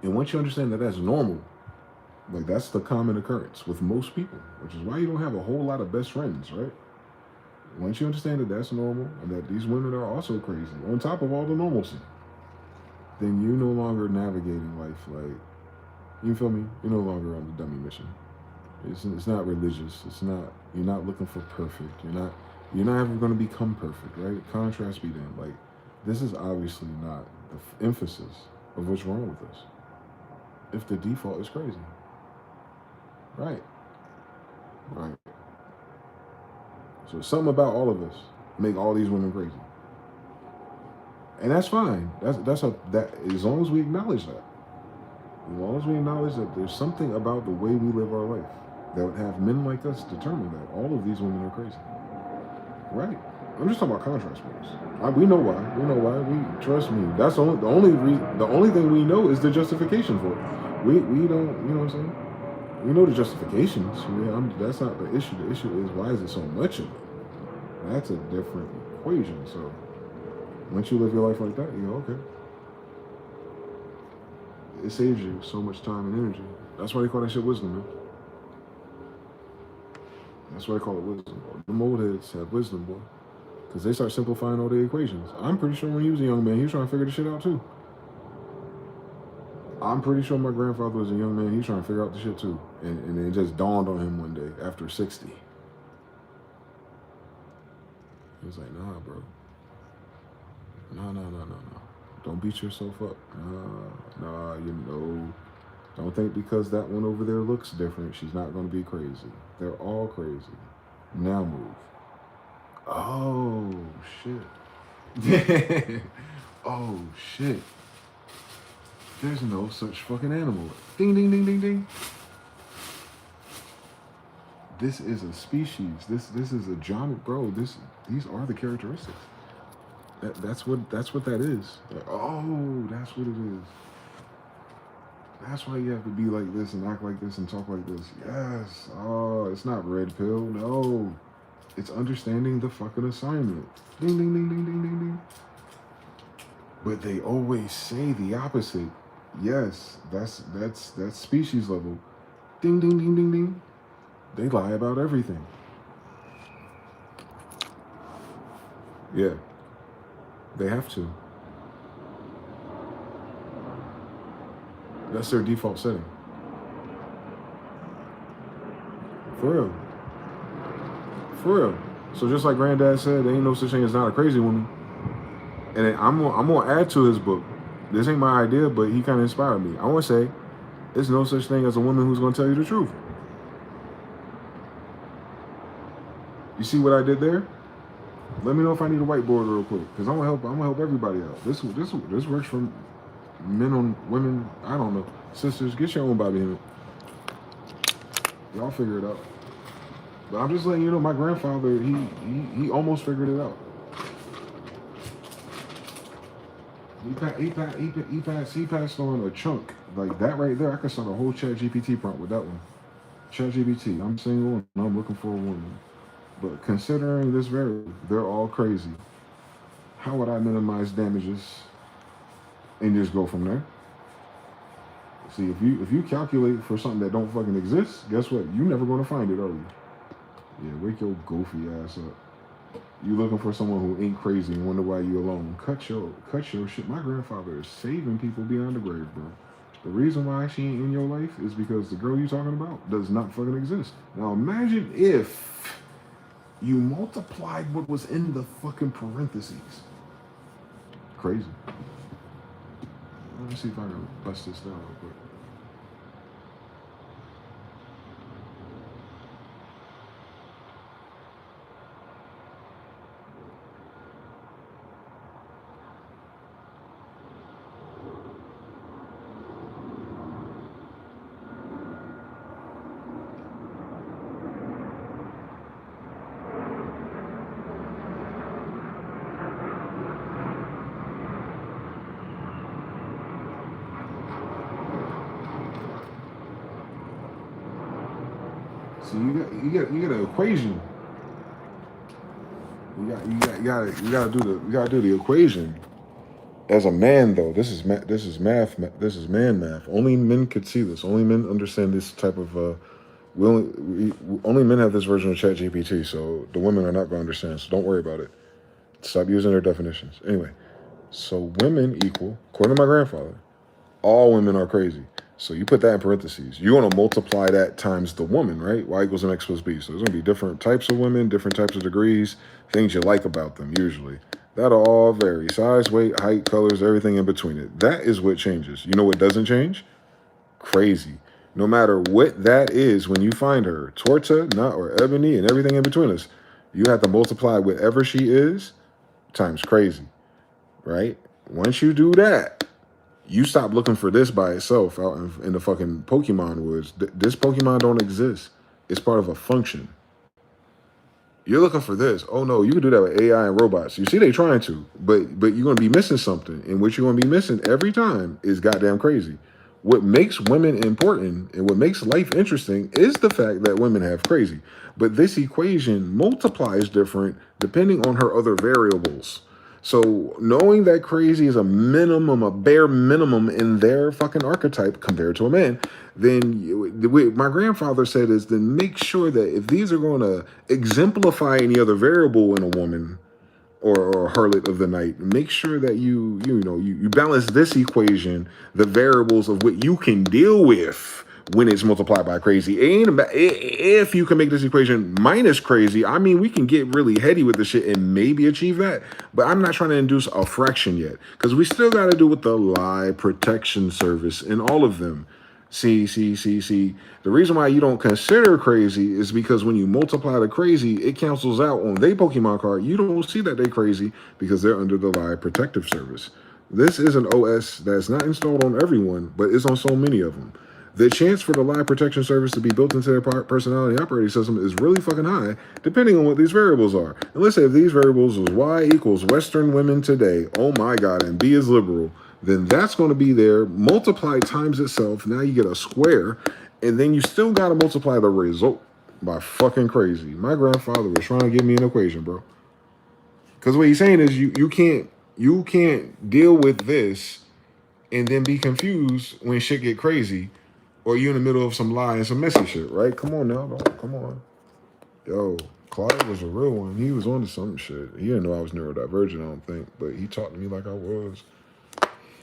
And once you understand that that's normal, like that's the common occurrence with most people, which is why you don't have a whole lot of best friends, right? Once you understand that that's normal and that these women are also crazy, on top of all the normalcy, then you're no longer navigating life like, you feel me? You're no longer on the dummy mission. It's not religious. You're not looking for perfect. You're not ever going to become perfect, right? Contrast be damned. Like, this is obviously not the emphasis of what's wrong with us. If the default is crazy. Right. So something about all of us make all these women crazy. And that's fine. That as long as we acknowledge that. As long as we acknowledge that there's something about the way we live our life that would have men like us determine that all of these women are crazy. Right. I'm just talking about contrast points. We know why. We trust me. That's the only thing we know is the justification for it. We don't, you know what I'm saying? We know the justifications. That's not the issue. The issue is why is it so much of it? That's a different equation. So once you live your life like that, you go, okay. It saves you so much time and energy. That's why they call that shit wisdom, man. That's why they call it wisdom. The old heads have wisdom, boy. Because they start simplifying all the equations. I'm pretty sure when he was a young man, he was trying to figure this shit out too. I'm pretty sure my grandfather was a young man, he was trying to figure out the shit too. And it just dawned on him one day after 60. He was like, nah, bro. No. Don't beat yourself up. Nah, don't think because that one over there looks different, she's not going to be crazy. They're all crazy. Now move. Oh, shit. Oh, shit. There's no such fucking animal. Ding, ding, ding, ding, ding. This is a species. This is a giant, bro. These are the characteristics. That's what that is. Oh, that's what it is. That's why you have to be like this and act like this and talk like this. Yes. Oh, it's not red pill. No. It's understanding the fucking assignment. Ding, ding, ding, ding, ding, ding, ding. But they always say the opposite. Yes, that's species level. Ding, ding, ding, ding, ding. They lie about everything. Yeah. They have to. That's their default setting. For real. So just like Granddad said, there ain't no such thing as not a crazy woman. And I'm gonna add to his book. This ain't my idea, but he kind of inspired me. I want to say, there's no such thing as a woman who's gonna tell you the truth. You see what I did there? Let me know if I need a whiteboard real quick, because I'm gonna help everybody out. This works for men on women. I don't know. Sisters, get your own body in it. Y'all figure it out. But I'm just letting you know, my grandfather, he almost figured it out. He passed on a chunk like that right there. I could start a whole Chat GPT prompt with that one. Chat GPT, I'm single and I'm looking for a woman. But considering this variable, they're all crazy. How would I minimize damages and just go from there? See, if you calculate for something that don't fucking exist, guess what? You never gonna find it, are you? Yeah, wake your goofy ass up. You looking for someone who ain't crazy and wonder why you alone. Cut your shit. My grandfather is saving people beyond the grave, bro. The reason why she ain't in your life is because the girl you talking about does not fucking exist. Now imagine if you multiplied what was in the fucking parentheses. Crazy. Let me see if I can bust this down real quick. So you got an equation. You gotta do the equation. As a man, though, this is math. This is man math. Only men could see this. Only men understand this type of. Only men have this version of ChatGPT, so the women are not going to understand. So don't worry about it. Stop using their definitions. Anyway, so women equal, according to my grandfather, all women are crazy. So you put that in parentheses. You want to multiply that times the woman, right? Y equals mx plus b. So there's going to be different types of women, different types of degrees, things you like about them usually. That'll all vary. Size, weight, height, colors, everything in between it. That is what changes. You know what doesn't change? Crazy. No matter what that is, when you find her, Torta, Nut, or Ebony, and everything in between us, you have to multiply whatever she is times crazy, right? Once you do that, you stop looking for this by itself out in the fucking Pokemon woods. This Pokemon don't exist. It's part of a function. You're looking for this. Oh no, you can do that with AI and robots. You see, they trying to, but you're gonna be missing something. And what you're gonna be missing every time is goddamn crazy. What makes women important and what makes life interesting is the fact that women have crazy. But this equation multiplies different depending on her other variables. So knowing that crazy is a minimum, a bare minimum in their fucking archetype compared to a man, then what my grandfather said is then make sure that if these are going to exemplify any other variable in a woman or harlot of the night, make sure that you balance this equation, the variables of what you can deal with when it's multiplied by crazy. It ain't about, if you can make this equation minus crazy, I mean, we can get really heady with the shit and maybe achieve that. But I'm not trying to induce a fraction yet, because we still got to do with the lie protection service and all of them. See. The reason why you don't consider crazy is because when you multiply the crazy, it cancels out on their Pokemon card. You don't see that they crazy because they're under the lie protective service. This is an OS that's not installed on everyone, but it's on so many of them. The chance for the lie protection service to be built into their personality operating system is really fucking high, depending on what these variables are. And let's say if these variables was Y equals Western women today, oh my God, and B is liberal, then that's going to be there, multiplied times itself. Now you get a square, and then you still got to multiply the result by fucking crazy. My grandfather was trying to give me an equation, bro. Because what he's saying is you can't deal with this and then be confused when shit get crazy, or you in the middle of some lie and some messy shit, right? Come on now, come on. Yo, Clyde was a real one. He was on to some shit. He didn't know I was neurodivergent, I don't think, but he talked to me like I was.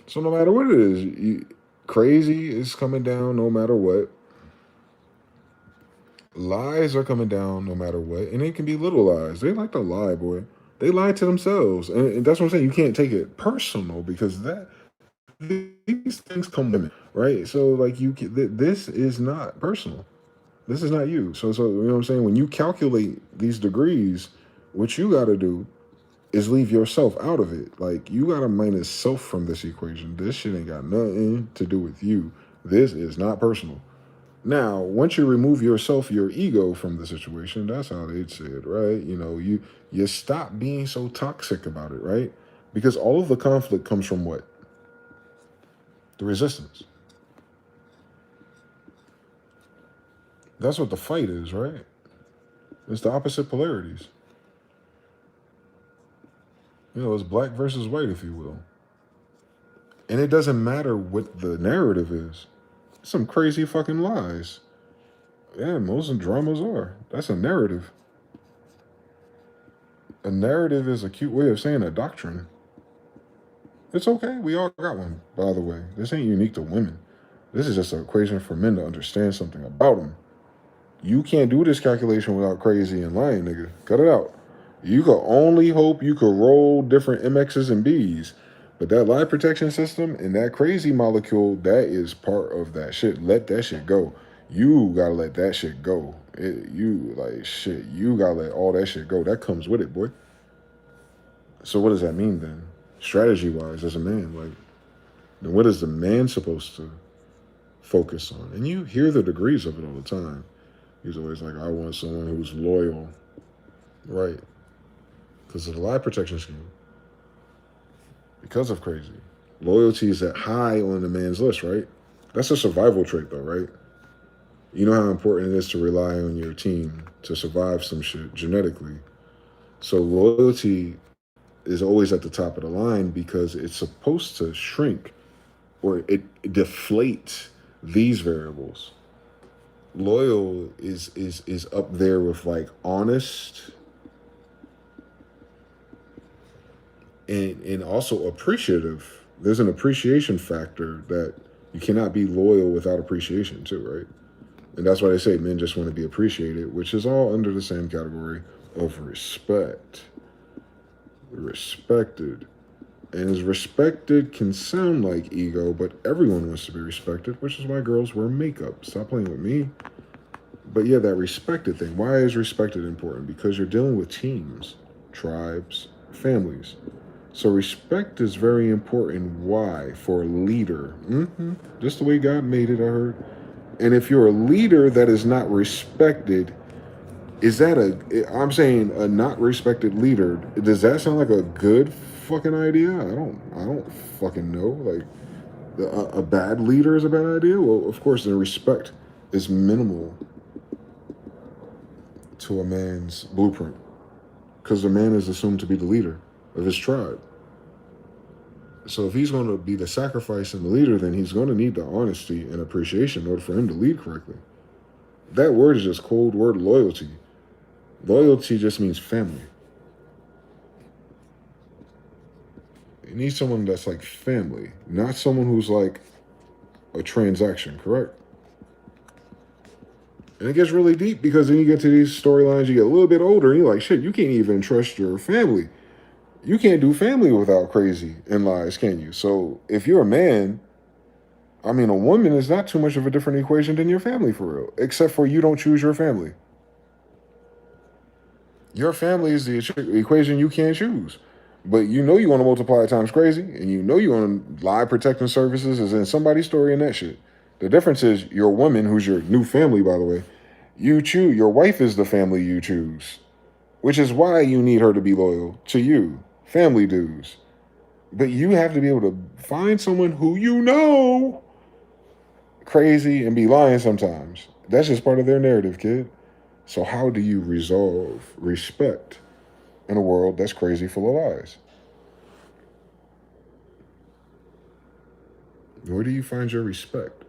So no matter what it is, crazy is coming down no matter what. Lies are coming down no matter what. And it can be little lies. They like to lie, boy. They lie to themselves. And that's what I'm saying. You can't take it personal because these things come with it, right? So like this is not personal. This is not you. So you know what I'm saying? When you calculate these degrees, what you got to do is leave yourself out of it. Like, you got to minus self from this equation. This shit ain't got nothing to do with you. This is not personal. Now, once you remove yourself, your ego from the situation, that's how they'd say it, right? You know, you stop being so toxic about it, right? Because all of the conflict comes from what? The resistance. That's what the fight is, right? It's the opposite polarities. You know, it's black versus white, if you will. And it doesn't matter what the narrative is. Some crazy fucking lies. Yeah, most dramas are. That's a narrative. A narrative is a cute way of saying a doctrine. It's okay. We all got one, by the way. This ain't unique to women. This is just an equation for men to understand something about them. You can't do this calculation without crazy and lying, nigga. Cut it out. You could only hope you could roll different MXs and Bs. But that lie protection system and that crazy molecule, that is part of that shit. Let that shit go. You gotta let that shit go. You gotta let all that shit go. That comes with it, boy. So what does that mean then? Strategy-wise, as a man, like, then what is the man supposed to focus on? And you hear the degrees of it all the time. He's always like, I want someone who's loyal. Right. Because of the lie protection scheme. Because of crazy. Loyalty is that high on the man's list, right? That's a survival trait, though, right? You know how important it is to rely on your team to survive some shit genetically. So loyalty is always at the top of the line because it's supposed to shrink or it deflates these variables. Loyal is up there with like honest and also appreciative. There's an appreciation factor that you cannot be loyal without appreciation too, right? And that's why they say men just want to be appreciated, which is all under the same category of respect. Respected. And as respected can sound like ego, but everyone wants to be respected, which is why girls wear makeup. Stop playing with me. But yeah, that respected thing. Why is respected important? Because you're dealing with teams, tribes, families. So respect is very important. Why? For a leader. Just the way God made it, I heard. And if you're a leader that is not respected, is that I'm saying a not respected leader, does that sound like a good fucking idea? I don't fucking know. Like, a bad leader is a bad idea? Well, of course, the respect is minimal to a man's blueprint because the man is assumed to be the leader of his tribe. So if he's going to be the sacrifice and the leader, then he's going to need the honesty and appreciation in order for him to lead correctly. That word is just cold word loyalty. Loyalty just means family. You need someone that's like family, not someone who's like a transaction, correct? And it gets really deep because then you get to these storylines, you get a little bit older, and you're like, shit, you can't even trust your family. You can't do family without crazy and lies, can you? So if you're a man, I mean, a woman is not too much of a different equation than your family for real, except for you don't choose your family. Your family is the equation you can't choose. But you know you want to multiply times crazy, and you know you want to lie protecting services is in somebody's story and that shit. The difference is your woman, who's your new family, by the way, you choose, your wife is the family you choose, which is why you need her to be loyal to you, family dues. But you have to be able to find someone who you know crazy and be lying sometimes. That's just part of their narrative, kid. So how do you resolve respect in a world that's crazy full of lies? Where do you find your respect?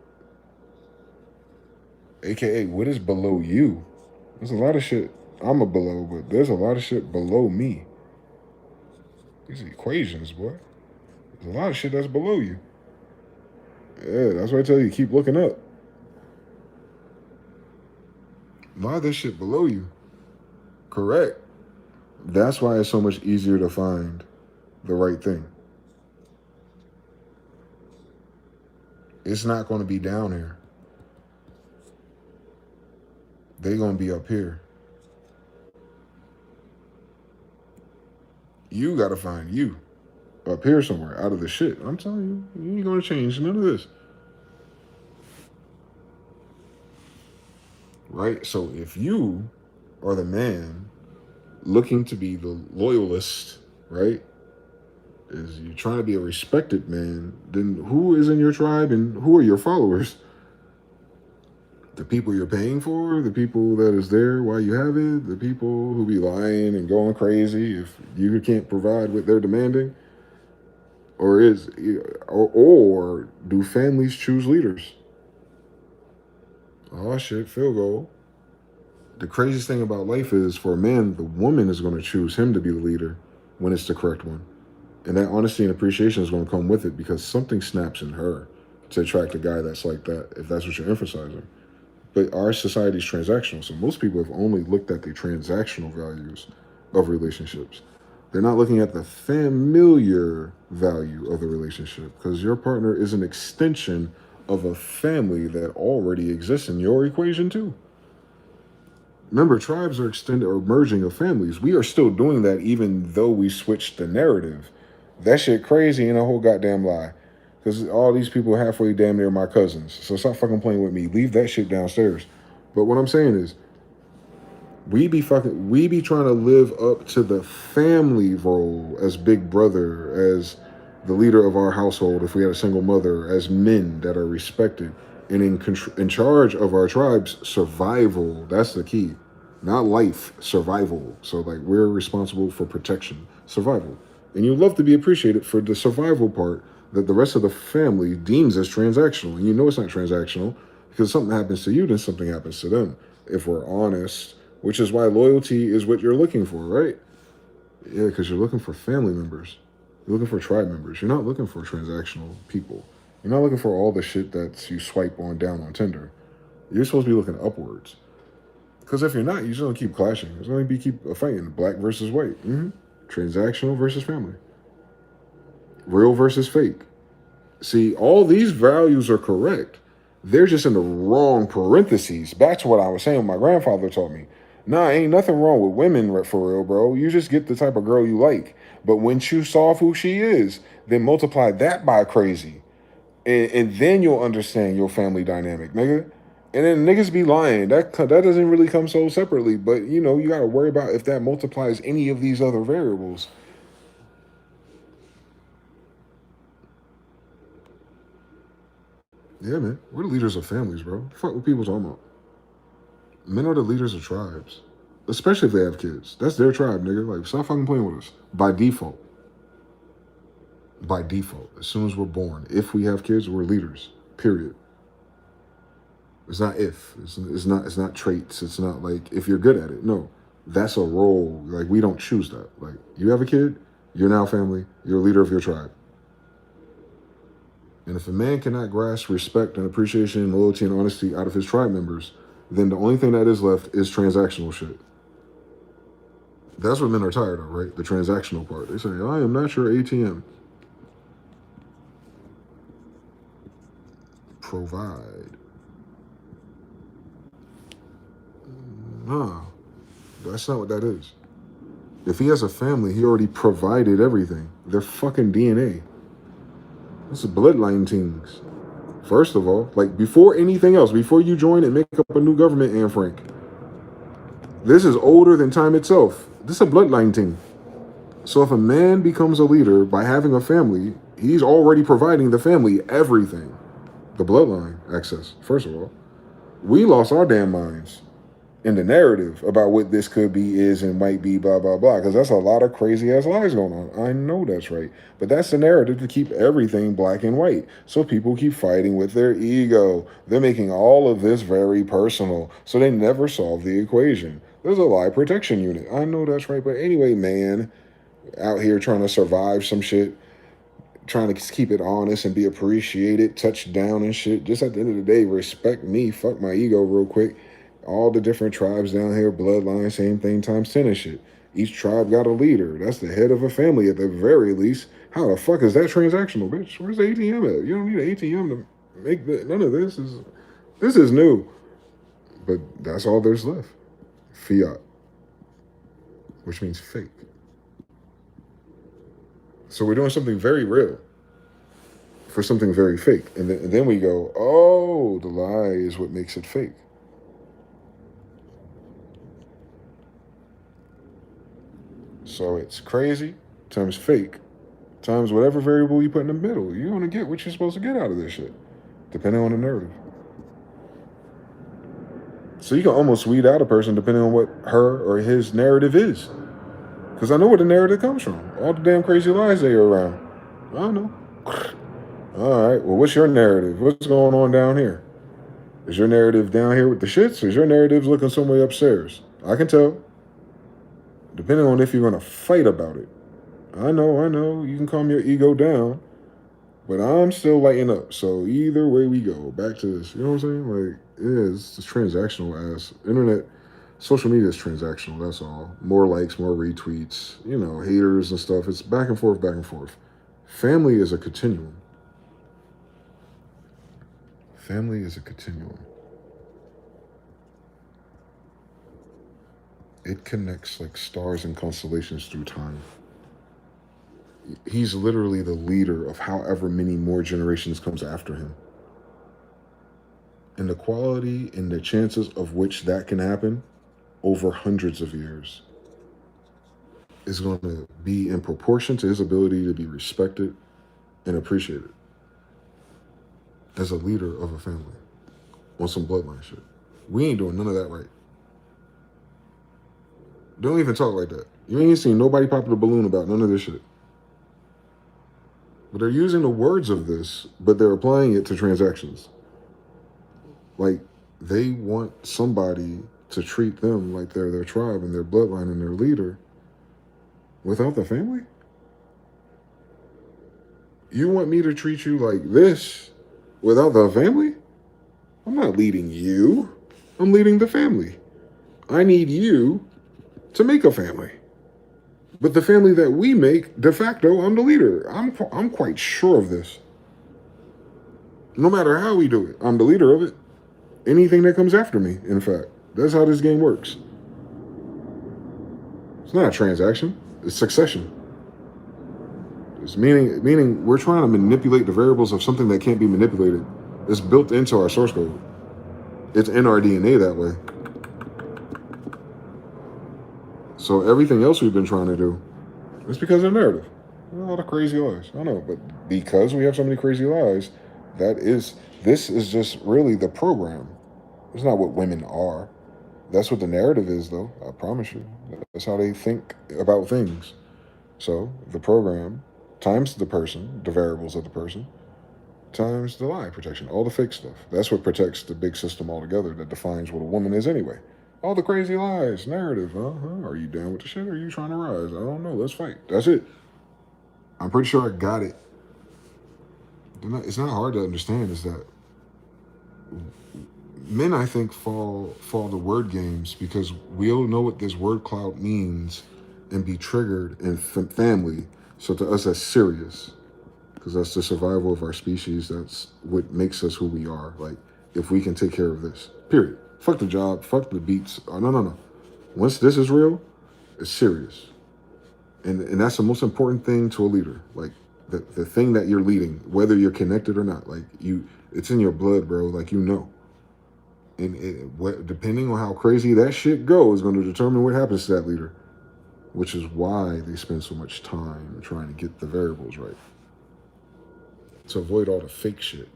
AKA, what is below you? There's a lot of shit I'm a below, but there's a lot of shit below me. These equations, boy. There's a lot of shit that's below you. Yeah, that's why I tell you, keep looking up. A lot of this shit below you. Correct. That's why it's so much easier to find the right thing. It's not going to be down here. They gonna be up here. You gotta find you up here somewhere out of the shit. I'm telling you, you ain't gonna change none of this. Right? So if you are the man looking to be the loyalist, right? Is you're trying to be a respected man, then who is in your tribe and who are your followers? The people you're paying for, the people that is there while you have it, the people who be lying and going crazy if you can't provide what they're demanding, or do families choose leaders? Oh shit, field goal. The craziest thing about life is for a man, the woman is going to choose him to be the leader when it's the correct one. And that honesty and appreciation is going to come with it because something snaps in her to attract a guy that's like that, if that's what you're emphasizing. But our society is transactional. So most people have only looked at the transactional values of relationships. They're not looking at the familiar value of the relationship because your partner is an extension of a family that already exists in your equation too. Remember, tribes are extended or merging of families. We are still doing that even though we switched the narrative. That shit crazy and a whole goddamn lie. Because all these people halfway damn near my cousins. So stop fucking playing with me. Leave that shit downstairs. But what I'm saying is, we be trying to live up to the family role as big brother, as the leader of our household, if we had a single mother, as men that are respected and in charge of our tribe's survival. That's the key. Not life, survival. So like we're responsible for protection, survival. And you love to be appreciated for the survival part that the rest of the family deems as transactional. And you know it's not transactional because something happens to you, then something happens to them. If we're honest, which is why loyalty is what you're looking for, right? Yeah, because you're looking for family members. You're looking for tribe members. You're not looking for transactional people. You're not looking for all the shit that you swipe on down on Tinder. You're supposed to be looking upwards. Because if you're not, you're just going to keep clashing. It's going to be keep fighting black versus white. Transactional versus family. Real versus fake. See, all these values are correct. They're just in the wrong parentheses. Back to what I was saying, my grandfather taught me. Nah, ain't nothing wrong with women for real, bro. You just get the type of girl you like. But once you solve who she is, then multiply that by crazy. And then you'll understand your family dynamic, nigga. And then niggas be lying. That doesn't really come so separately. But, you know, you got to worry about if that multiplies any of these other variables. Yeah, man. We're the leaders of families, bro. Fuck what people talking about. Men are the leaders of tribes. Especially if they have kids. That's their tribe, nigga. Like, stop fucking playing with us. By default. By default. As soon as we're born. If we have kids, we're leaders. Period. It's not if. It's not traits. It's not like if you're good at it. No. That's a role. Like, we don't choose that. Like, you have a kid, you're now family, you're a leader of your tribe. And if a man cannot grasp respect and appreciation, loyalty, and honesty out of his tribe members, then the only thing that is left is transactional shit. That's what men are tired of, right? The transactional part. They say, I am not your ATM. Provide. Nah, that's not what that is. If he has a family, he already provided everything. They're fucking DNA. This is bloodline things. First of all, like before anything else, before you join and make up a new government, Anne Frank, this is older than time itself. This is a bloodline thing. So if a man becomes a leader by having a family, he's already providing the family everything. The bloodline access, first of all. We lost our damn minds in the narrative about what this could be, is, and might be, blah, blah, blah. Because that's a lot of crazy ass lies going on. I know that's right. But that's the narrative to keep everything black and white. So people keep fighting with their ego. They're making all of this very personal. So they never solve the equation. There's a lie protection unit. I know that's right. But anyway, man, out here trying to survive some shit, trying to keep it honest and be appreciated, touch down and shit. Just at the end of the day, respect me. Fuck my ego real quick. All the different tribes down here, bloodline, same thing times 10 and shit. Each tribe got a leader. That's the head of a family at the very least. How the fuck is that transactional, bitch? Where's the ATM at? You don't need an ATM to make that. None of this is new. But that's all there's left. Fiat, which means fake. So we're doing something very real for something very fake. And then we go, oh, the lie is what makes it fake. So it's crazy times fake times whatever variable you put in the middle. You're going to get what you're supposed to get out of this shit, depending on the narrative. So you can almost weed out a person depending on what her or his narrative is. Because I know where the narrative comes from. All the damn crazy lies they are around. I don't know. All right, well, what's your narrative? What's going on down here? Is your narrative down here with the shits, or is your narrative looking somewhere upstairs? I can tell. Depending on if you're going to fight about it. I know. You can calm your ego down. But I'm still lighting up. So either way we go, back to this. You know what I'm saying? Like, it is. It's transactional as internet. Social media is transactional. That's all. More likes, more retweets. You know, haters and stuff. It's back and forth, back and forth. Family is a continuum. Family is a continuum. It connects like stars and constellations through time. He's literally the leader of however many more generations comes after him. And the quality and the chances of which that can happen over hundreds of years is going to be in proportion to his ability to be respected and appreciated as a leader of a family on some bloodline shit. We ain't doing none of that right. Don't even talk like that. You ain't seen nobody pop the balloon about none of this shit. But they're using the words of this, but they're applying it to transactions. Like, they want somebody to treat them like they're their tribe and their bloodline and their leader without the family? You want me to treat you like this without the family? I'm not leading you. I'm leading the family. I need you to make a family. But the family that we make, de facto, I'm the leader. I'm quite sure of this. No matter how we do it, I'm the leader of it. Anything that comes after me, in fact. That's how this game works. It's not a transaction. It's succession. It's meaning we're trying to manipulate the variables of something that can't be manipulated. It's built into our source code. It's in our DNA that way. So everything else we've been trying to do is because of the narrative. A lot of crazy lies. I know, but because we have so many crazy lies, this is just really the program. It's not what women are. That's what the narrative is, though. I promise you. That's how they think about things. So the program times the person, the variables of the person, times the lie protection, all the fake stuff. That's what protects the big system altogether that defines what a woman is anyway. All the crazy lies, narrative, Are you down with the shit or are you trying to rise? I don't know. Let's fight. That's it. I'm pretty sure I got it. It's not hard to understand is that men, I think, fall to word games because we all know what this word cloud means and be triggered in family. So to us, that's serious because that's the survival of our species. That's what makes us who we are. Like, if we can take care of this, period. Fuck the job, fuck the beats. Oh, no. Once this is real, it's serious. And that's the most important thing to a leader. Like, the thing that you're leading, whether you're connected or not, like it's in your blood, bro. Like, you know. And depending on how crazy that shit goes is going to determine what happens to that leader, which is why they spend so much time trying to get the variables right. To avoid all the fake shit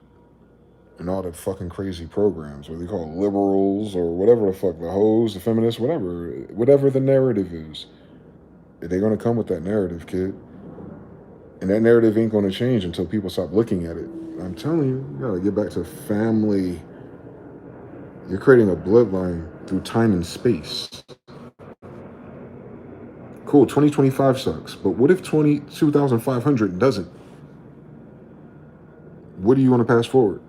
and all the fucking crazy programs, what they call liberals or whatever the fuck, the hoes, the feminists, whatever the narrative is. They're going to come with that narrative, kid. And that narrative ain't going to change until people stop looking at it. I'm telling you, you got to get back to family. You're creating a bloodline through time and space. Cool, 2025 sucks. But what if 22,500 doesn't? What do you want to pass forward?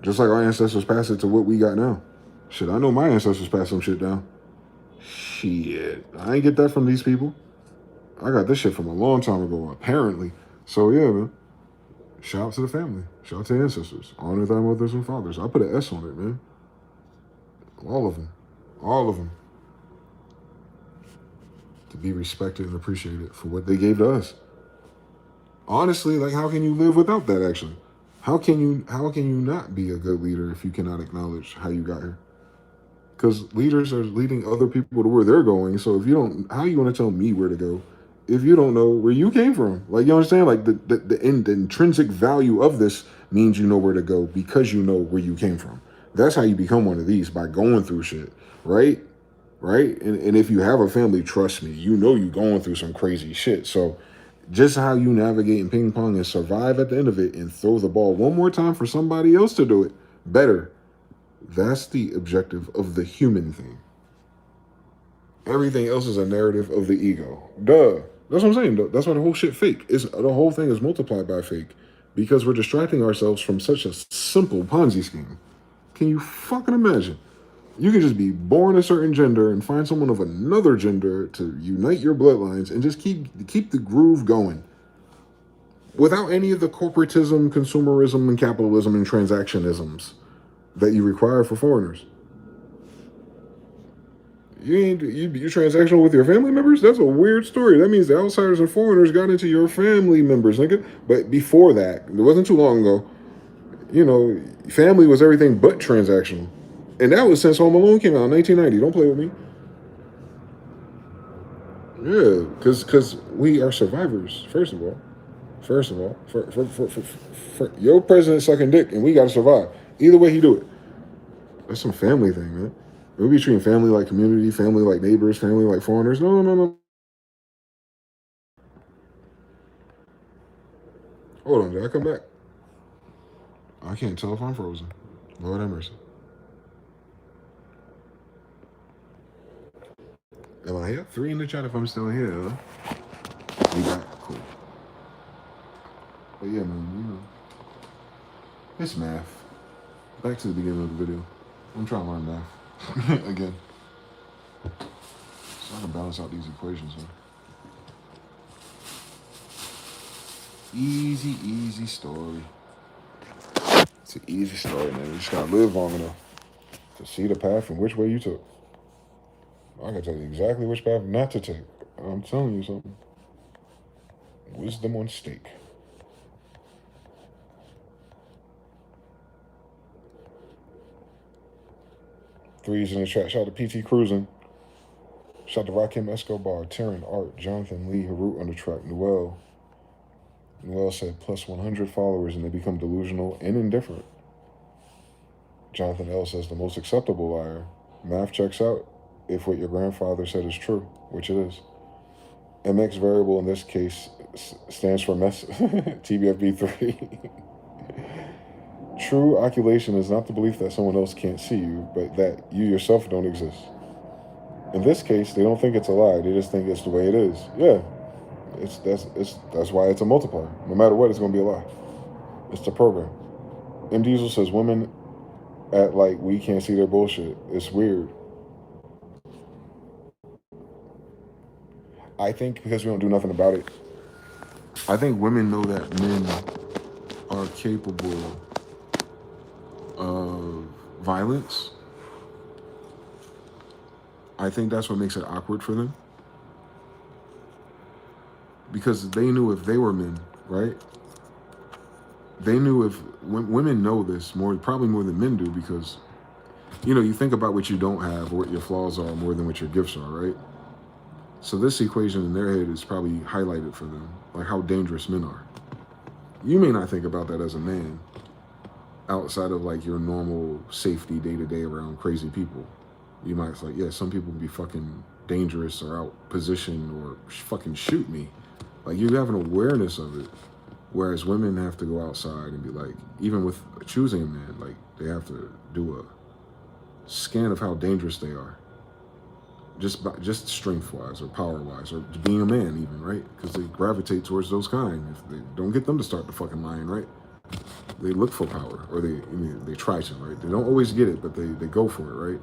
Just like our ancestors passed it to what we got now. Shit, I know my ancestors passed some shit down. Shit, I ain't get that from these people. I got this shit from a long time ago, apparently. So yeah, man. Shout out to the family. Shout out to the ancestors. Honor thy mothers and fathers. I put an S on it, man. All of them. All of them. To be respected and appreciated for what they gave to us. Honestly, like, how can you live without that, actually? How can you not be a good leader if you cannot acknowledge how you got here? Because leaders are leading other people to where they're going. So if you don't, how you want to tell me where to go if you don't know where you came from? Like, you understand? Like, the intrinsic value of this means you know where to go because you know where you came from. That's how you become one of these, by going through shit, right? Right? And if you have a family, trust me, you know you're going through some crazy shit. So just how you navigate and ping pong and survive at the end of it and throw the ball one more time for somebody else to do it better. That's the objective of the human thing. Everything else is a narrative of the ego. Duh. That's what I'm saying. That's why the whole shit fake. The whole thing is multiplied by fake. Because we're distracting ourselves from such a simple Ponzi scheme. Can you fucking imagine? You can just be born a certain gender and find someone of another gender to unite your bloodlines and just keep the groove going. Without any of the corporatism, consumerism, and capitalism and transactionisms that you require for foreigners. You transactional with your family members? That's a weird story. That means the outsiders and foreigners got into your family members, nigga. But before that, it wasn't too long ago, family was everything but transactional. And that was since Home Alone came out in 1990. Don't play with me. Yeah, because we are survivors, first of all. For your president sucking dick, and we got to survive. Either way he do it. That's some family thing, man. We be treating family like community, family like neighbors, family like foreigners. No. Hold on, did I come back? I can't tell if I'm frozen. Lord have mercy. Am I here? 3 in the chat if I'm still here. We got cool. But yeah, man, it's math. Back to the beginning of the video. I'm trying to learn math again. So I can balance out these equations, huh? Easy story. It's an easy story, man. You just gotta live long enough to see the path and which way you took. I can tell you exactly which path not to take. I'm telling you something. Wisdom on stake. Threes in the chat. Shout out to PT Cruising. Shout out to Rakim Escobar, Taryn, Art, Jonathan Lee, Harut on the track, Noel. Noel said plus 100 followers and they become delusional and indifferent. Jonathan L says the most acceptable liar. Math checks out if what your grandfather said is true, which it is. MX variable in this case stands for mess. TBFB3. True occultation is not the belief that someone else can't see you, but that you yourself don't exist. In this case, they don't think it's a lie. They just think it's the way it is. Yeah, that's why it's a multiplier. No matter what, it's going to be a lie. It's the program. M. Diesel says women act like we can't see their bullshit. It's weird. I think because we don't do nothing about it. I think women know that men are capable of violence. I think that's what makes it awkward for them. Because they knew if they were men, right? They knew if women know this probably more than men do, because you think about what you don't have or what your flaws are more than what your gifts are, right? So this equation in their head is probably highlighted for them, like how dangerous men are. You may not think about that as a man outside of like your normal safety day-to-day around crazy people. You might say, yeah, some people can be fucking dangerous or out positioned or fucking shoot me. Like, you have an awareness of it. Whereas women have to go outside and be like, even with choosing a man, like they have to do a scan of how dangerous they are. Just strength-wise or power-wise or being a man even, right? Because they gravitate towards those kind. If they don't get them to start the fucking lying, right? They look for power, or they try to, right? They don't always get it, but they go for it, right?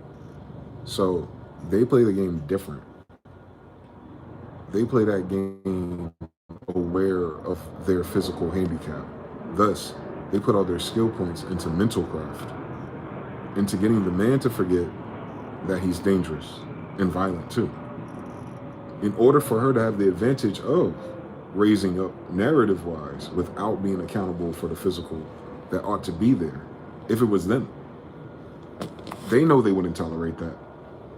So they play the game different. They play that game aware of their physical handicap. Thus, they put all their skill points into mental craft, into getting the man to forget that he's dangerous and violent too. In order for her to have the advantage of raising up narrative-wise without being accountable for the physical that ought to be there, if it was them, they know they wouldn't tolerate that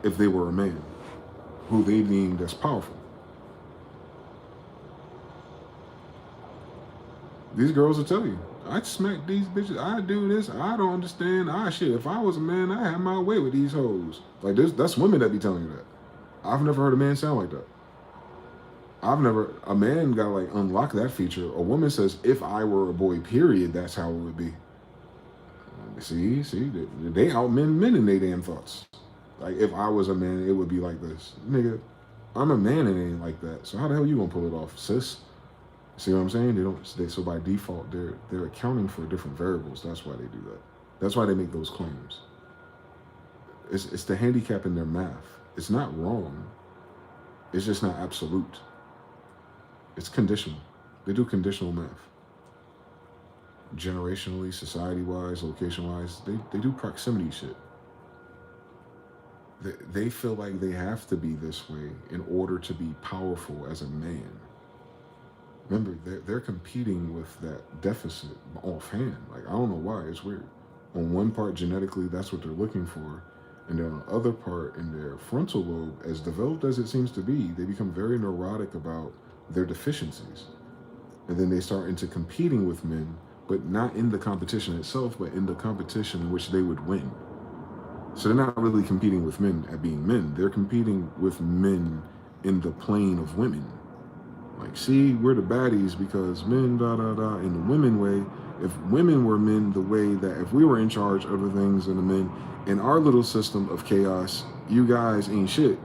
if they were a man who they deemed as powerful. These girls will tell you, I smack these bitches, I do this, I don't understand, shit, if I was a man, I have my way with these hoes. Like, that's women that be telling you that. I've never heard a man sound like that. A man got like unlock that feature. A woman says, if I were a boy, period, that's how it would be. See, they outmen men in their damn thoughts. Like, if I was a man, it would be like this. Nigga, I'm a man and it ain't like that. So how the hell you gonna pull it off, sis? See what I'm saying? So by default, they're accounting for different variables. That's why they do that. That's why they make those claims. It's the handicap in their math. It's not wrong. It's just not absolute. It's conditional. They do conditional math. Generationally, society-wise, location-wise, they do proximity shit. They feel like they have to be this way in order to be powerful as a man. Remember, they're competing with that deficit offhand. Like, I don't know why. It's weird. On one part, genetically, that's what they're looking for. And then on the other part, in their frontal lobe, as developed as it seems to be, they become very neurotic about their deficiencies. And then they start into competing with men, but not in the competition itself, but in the competition in which they would win. So they're not really competing with men at being men. They're competing with men in the plane of women. Like, see, we're the baddies because men, in the women way. If women were men the way that if we were in charge of the things and the men, in our little system of chaos, you guys ain't shit.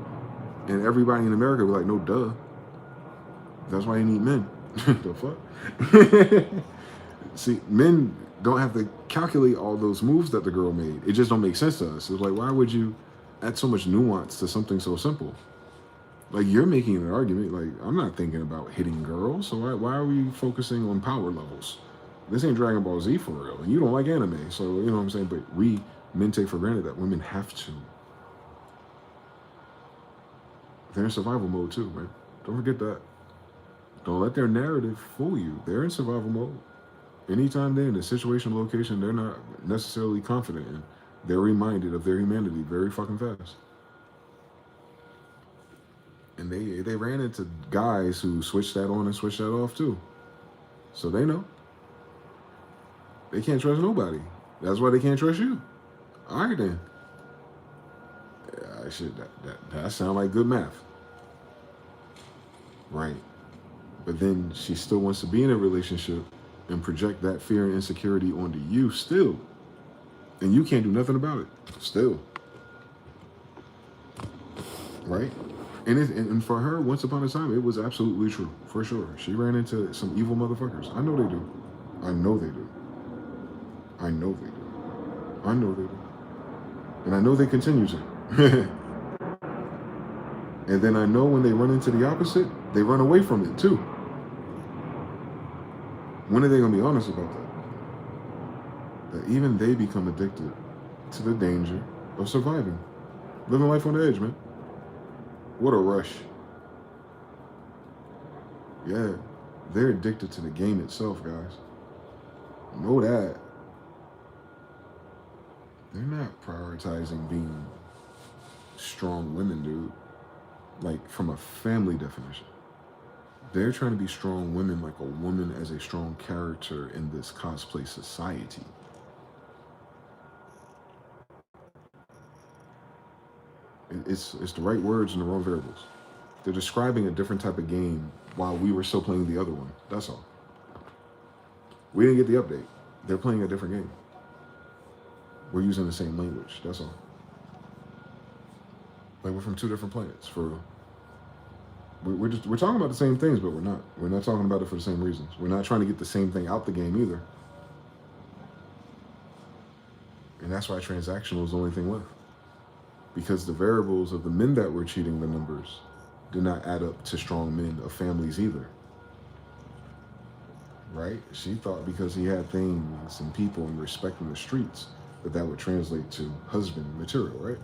And everybody in America would be like, no, duh. That's why you need men. The fuck? See, men don't have to calculate all those moves that the girl made. It just don't make sense to us. It's like, why would you add so much nuance to something so simple? Like, you're making an argument. Like, I'm not thinking about hitting girls. So why are we focusing on power levels? This ain't Dragon Ball Z for real. And you don't like anime. So, you know what I'm saying? But men take for granted that women have to. They're in survival mode too, man. Don't forget that. Don't let their narrative fool you. They're in survival mode. Anytime they're in a situation, location they're not necessarily confident in, they're reminded of their humanity very fucking fast. And they ran into guys who switched that on and switched that off too. So they know. They can't trust nobody. That's why they can't trust you. All right then. Yeah, that sound like good math. Right. But then she still wants to be in a relationship and project that fear and insecurity onto you still. And you can't do nothing about it. Still. Right? And for her, once upon a time, it was absolutely true. For sure. She ran into some evil motherfuckers. I know they do. I know they do. I know they do. I know they do. And I know they continue to. And then I know when they run into the opposite, they run away from it too. When are they going to be honest about that? That even they become addicted to the danger of surviving. Living life on the edge, man. What a rush. Yeah, they're addicted to the game itself, guys. Know that. They're not prioritizing being strong women, dude. Like, from a family definition. They're trying to be strong women, like a woman as a strong character in this cosplay society. It's the right words and the wrong variables. They're describing a different type of game while we were still playing the other one. That's all. We didn't get the update. They're playing a different game. We're using the same language. That's all. Like, we're from two different planets, for real. We're talking about the same things, but we're not. We're not talking about it for the same reasons. We're not trying to get the same thing out the game either. And that's why transactional is the only thing left. Because the variables of the men that were cheating the numbers did not add up to strong men of families either. Right? She thought because he had things and people and respect in the streets that would translate to husband material, right?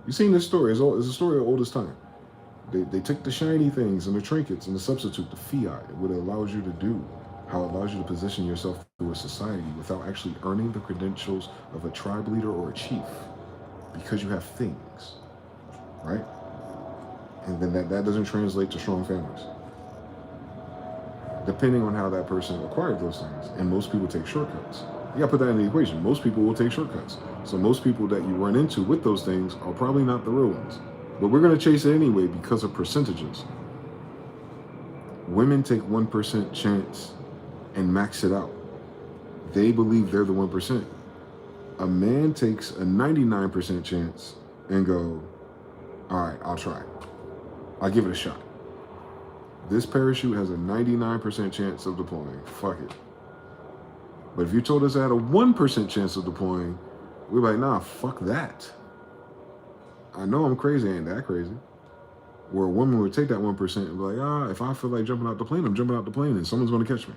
You've seen this story. It's a story of oldest time. They took the shiny things and the trinkets and the substitute, the fiat, what it allows you to do, how it allows you to position yourself through a society without actually earning the credentials of a tribe leader or a chief, because you have things, right? And then that doesn't translate to strong families, depending on how that person acquired those things. And most people take shortcuts. You gotta put that in the equation. Most people will take shortcuts. So most people that you run into with those things are probably not the real ones. But we're gonna chase it anyway because of percentages. Women take 1% chance and max it out. They believe they're the 1%. A man takes a 99% chance and go, all right, I'll try. I'll give it a shot. This parachute has a 99% chance of deploying. Fuck it. But if you told us I had a 1% chance of deploying, we're like, nah, fuck that. I know I'm crazy, I ain't that crazy. Where a woman would take that 1% and be like, if I feel like jumping out the plane, I'm jumping out the plane and someone's gonna catch me.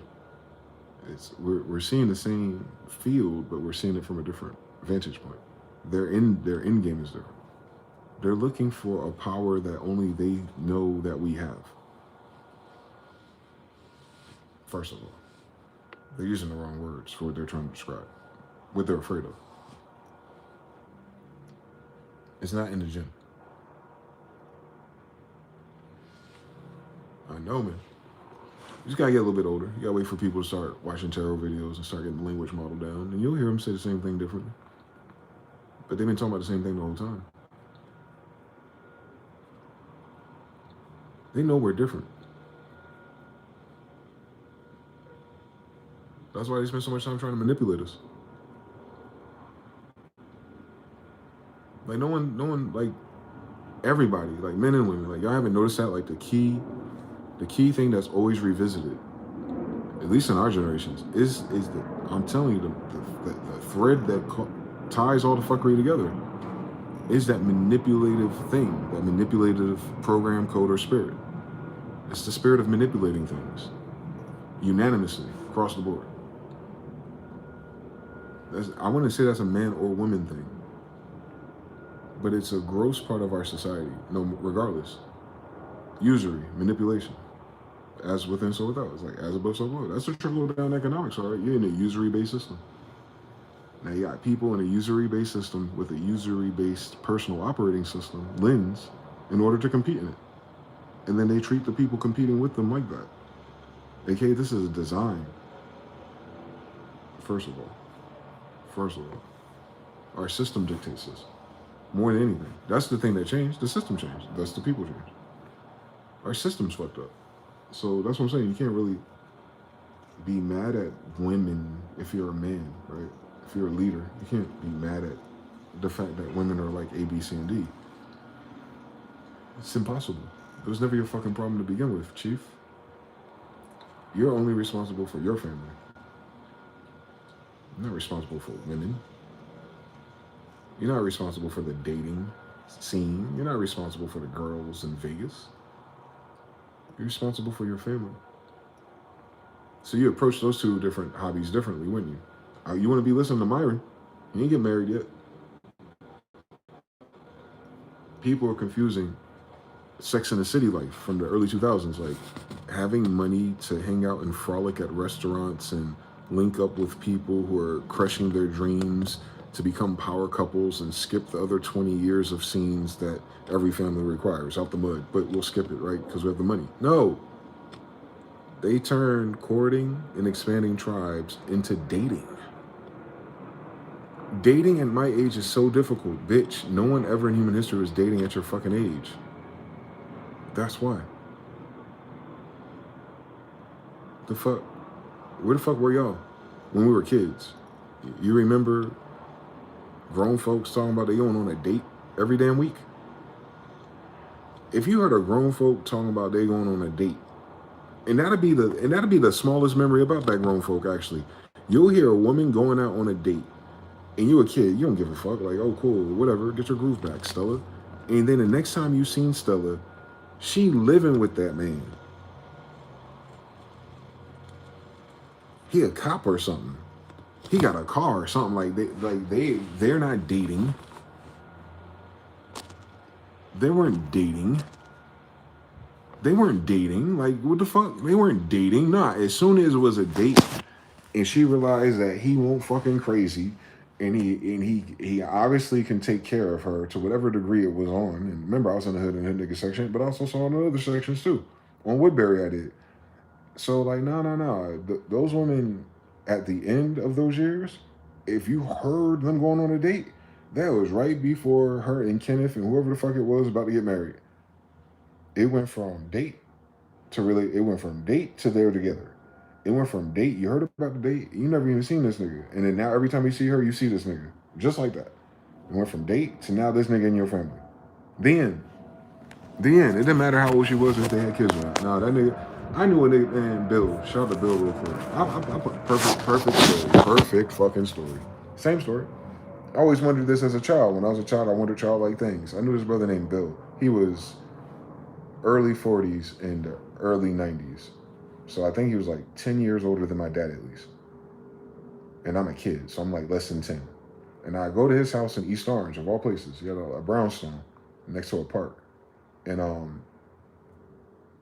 We're seeing the same field, but we're seeing it from a different vantage point. Their end game is different. They're looking for a power that only they know that we have. First of all, they're using the wrong words for what they're trying to describe, what they're afraid of. It's not in the gym. I know, man. You just gotta get a little bit older. You gotta wait for people to start watching tarot videos and start getting the language model down, and you'll hear them say the same thing differently. But they've been talking about the same thing the whole time. They know we're different. That's why they spend so much time trying to manipulate us. Like no one, like everybody, like men and women, like y'all haven't noticed that, like the key thing that's always revisited, at least in our generations, is the, I'm telling you, the thread that ties all the fuckery together is that manipulative thing, that manipulative program, code, or spirit. It's the spirit of manipulating things unanimously across the board. I wouldn't say that's a man or woman thing, but it's a gross part of our society. No, regardless, usury, manipulation, as within, so without. It's like as above, so below. That's a trickle down economics, all right? You're in a usury-based system. Now you got people in a usury-based system with a usury-based personal operating system lens in order to compete in it, and then they treat the people competing with them like that. AKA, this is a design. First of all, our system dictates this more than anything. That's the thing that changed. The system changed. That's the people changed. Our system's fucked up. So that's what I'm saying. You can't really be mad at women if you're a man, right? If you're a leader, you can't be mad at the fact that women are like A, B, C, and D. It's impossible. It was never your fucking problem to begin with, Chief. You're only responsible for your family. You're not responsible for women. You're not responsible for the dating scene. You're not responsible for the girls in Vegas. You're responsible for your family. So you approach those two different hobbies differently, wouldn't you? You want to be listening to Myron. You ain't get married yet. People are confusing Sex in the City life from the early 2000s, like having money to hang out and frolic at restaurants and link up with people who are crushing their dreams to become power couples and skip the other 20 years of scenes that every family requires out the mud, but we'll skip it, right? Because we have the money. No. They turn courting and expanding tribes into dating. Dating at my age is so difficult, bitch. No one ever in human history was dating at your fucking age. That's why. The fuck? Where the fuck were y'all when we were kids? You remember grown folks talking about they going on a date every damn week? If you heard a grown folk talking about they going on a date, and that'd be the smallest memory about that grown folk, actually. You'll hear a woman going out on a date, and you a kid, you don't give a fuck, like, oh cool, whatever, get your groove back, Stella. And then the next time you seen Stella, she living with that man. He a cop or something. He got a car or something. They're not dating. They weren't dating. They weren't dating. Like, what the fuck? They weren't dating. Nah, as soon as it was a date and she realized that he won't fucking crazy and he obviously can take care of her to whatever degree it was on. And remember, I was in the hood and hood nigga section, but I also saw in the other sections too. On Woodbury, I did. So, like, no. Those women at the end of those years, if you heard them going on a date, that was right before her and Kenneth and whoever the fuck it was about to get married. It went from date it went from date to they're together. It went from date, you heard about the date, you never even seen this nigga. And then now every time you see her, you see this nigga. Just like that. It went from date to now this nigga in your family. The end. The end. It didn't matter how old she was if they had kids or not. No, that nigga, I knew a nigga, man, Bill. Shout out to Bill real quick. I put perfect story. Perfect fucking story. Same story. I always wondered this as a child. When I was a child, I wondered childlike things. I knew this brother named Bill. He was early 40s and early 90s. So I think he was like 10 years older than my dad at least. And I'm a kid, so I'm like less than 10. And I go to his house in East Orange, of all places. He had a brownstone next to a park. And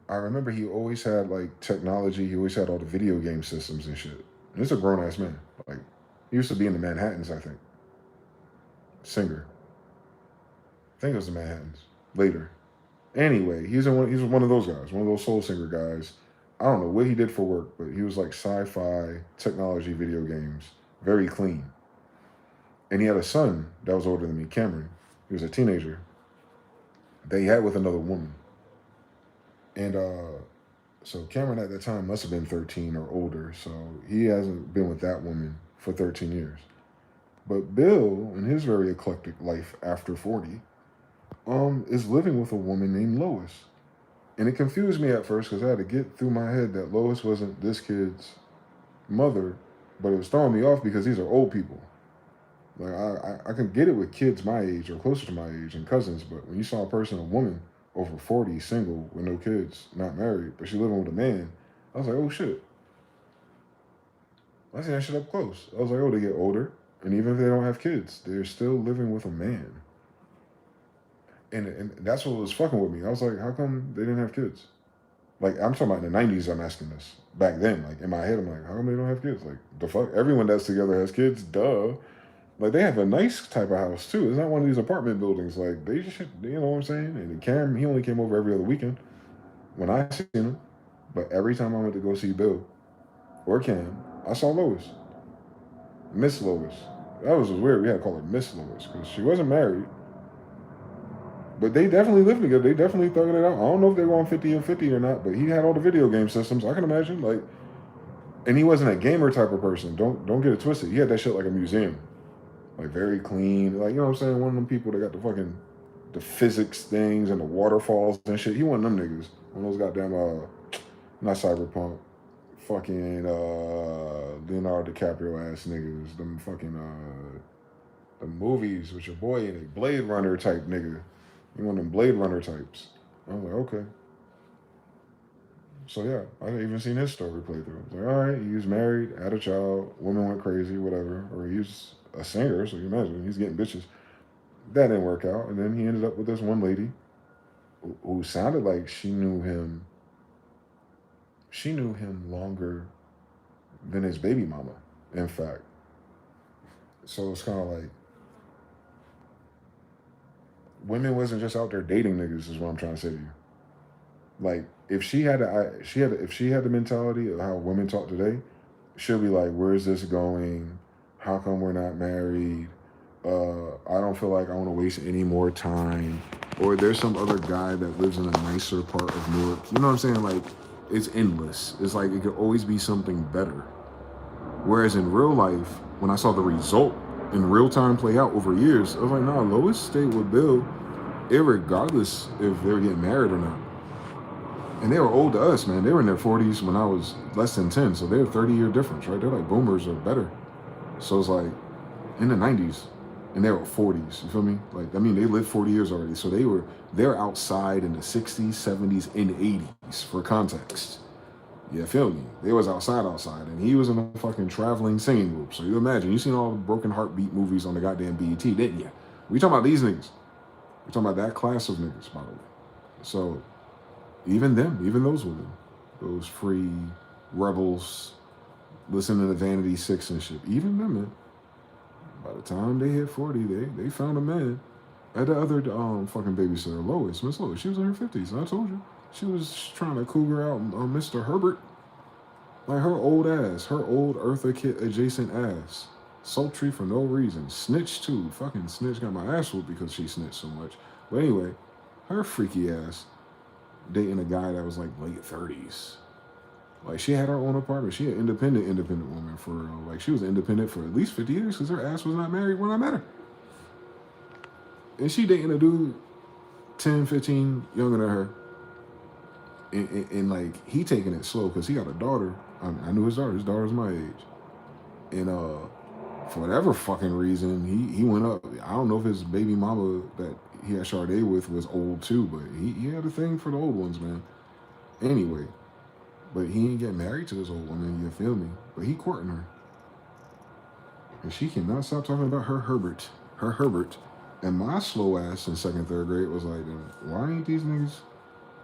I remember he always had like technology. He always had all the video game systems and shit. And he's a grown ass man. Like, he used to be in the Manhattans, I think. Singer. I think it was the Manhattans. Later. Anyway, he's one of those guys, one of those soul singer guys. I don't know what he did for work, but he was like sci-fi, technology, video games, very clean. And he had a son that was older than me, Cameron. He was a teenager. They had with another woman. And so Cameron at that time must have been 13 or older. So he hasn't been with that woman for 13 years. But Bill, in his very eclectic life after 40, is living with a woman named Lois. And it confused me at first because I had to get through my head that Lois wasn't this kid's mother, but it was throwing me off because these are old people. Like, I can get it with kids my age or closer to my age and cousins, but when you saw a woman over 40, single, with no kids, not married, but she living with a man, I was like, oh shit. I seen that shit up close. I was like, oh, they get older, and even if they don't have kids, they're still living with a man. And that's what was fucking with me. I was like, how come they didn't have kids? Like, I'm talking about in the 90s, I'm asking this. Back then, like, in my head, I'm like, how come they don't have kids? Like, the fuck? Everyone that's together has kids, duh. Like, they have a nice type of house, too. It's not one of these apartment buildings. Like, they just, you know what I'm saying? And Cam, he only came over every other weekend when I seen him. But every time I went to go see Bill or Cam, I saw Lois. Miss Lois. That was weird. We had to call her Miss Lois because she wasn't married. But they definitely lived together. They definitely thugging it out. I don't know if they were on 50 and 50 or not, but he had all the video game systems. I can imagine. Like, and he wasn't a gamer type of person. Don't get it twisted. He had that shit like a museum. Like, very clean. Like, you know what I'm saying? One of them people that got the physics things and the waterfalls and shit. He one of them niggas. One of those goddamn, not Cyberpunk. Fucking Leonardo DiCaprio ass niggas. Them fucking, the movies with your boy in it. Blade Runner type nigga. You one of them Blade Runner types. I was like, okay. So yeah, I even seen his story play through. I was like, all right, he was married, had a child, woman went crazy, whatever. Or he was a singer, so you imagine he's getting bitches. That didn't work out, and then he ended up with this one lady who sounded like she knew him. She knew him longer than his baby mama, in fact. So it's kind of like women wasn't just out there dating niggas, is what I'm trying to say to you. Like, if she had the mentality of how women talk today, she'll be like, where's this going? How come we're not married? I don't feel like I want to waste any more time. Or there's some other guy that lives in a nicer part of Newark. You know what I'm saying? Like, it's endless. It's like it could always be something better. Whereas in real life, when I saw the result in real time play out over years, I was like, nah, Lois stayed with Bill, irregardless if they were getting married or not. And they were old to us, man. They were in their 40s when I was less than 10, so they're 30-year difference, right? They're like boomers or better. So it's like in the 90s, and they were 40s, you feel me? Like, I mean, they lived 40 years already, so they're outside in the 60s, 70s, and 80s, for context. You feel me? They was outside, and he was in a fucking traveling singing group. So you imagine, you seen all the Broken Heartbeat movies on the goddamn BET, didn't you? We talking about these niggas. We're talking about that class of niggas, by the way. So even them, even those women, those free rebels listening to Vanity Six and shit, even them, man, by the time they hit 40, they found a man. I had the other fucking babysitter, Lois, Miss Lois. She was in her 50s. I told you. She was trying to cougar out Mr. Herbert. Like her old ass, her old Eartha Kitt adjacent ass. Sultry for no reason. Snitch too. Fucking snitch got my ass whooped because she snitched so much. But anyway, her freaky ass dating a guy that was like late 30s. Like she had her own apartment. She an independent woman for real. Like she was independent for at least 50 years because her ass was not married when I met her. And she dating a dude 10, 15 younger than her. And like he taking it slow because he got a daughter. I knew his daughter. His daughter's my age. And for whatever fucking reason, he went up. I don't know if his baby mama that he had Sade with was old too, but he had a thing for the old ones, man. Anyway, but he ain't get married to this old woman, you feel me? But he courting her. And she cannot stop talking about her Herbert. Her Herbert. And my slow ass in second, third grade was like, why ain't these niggas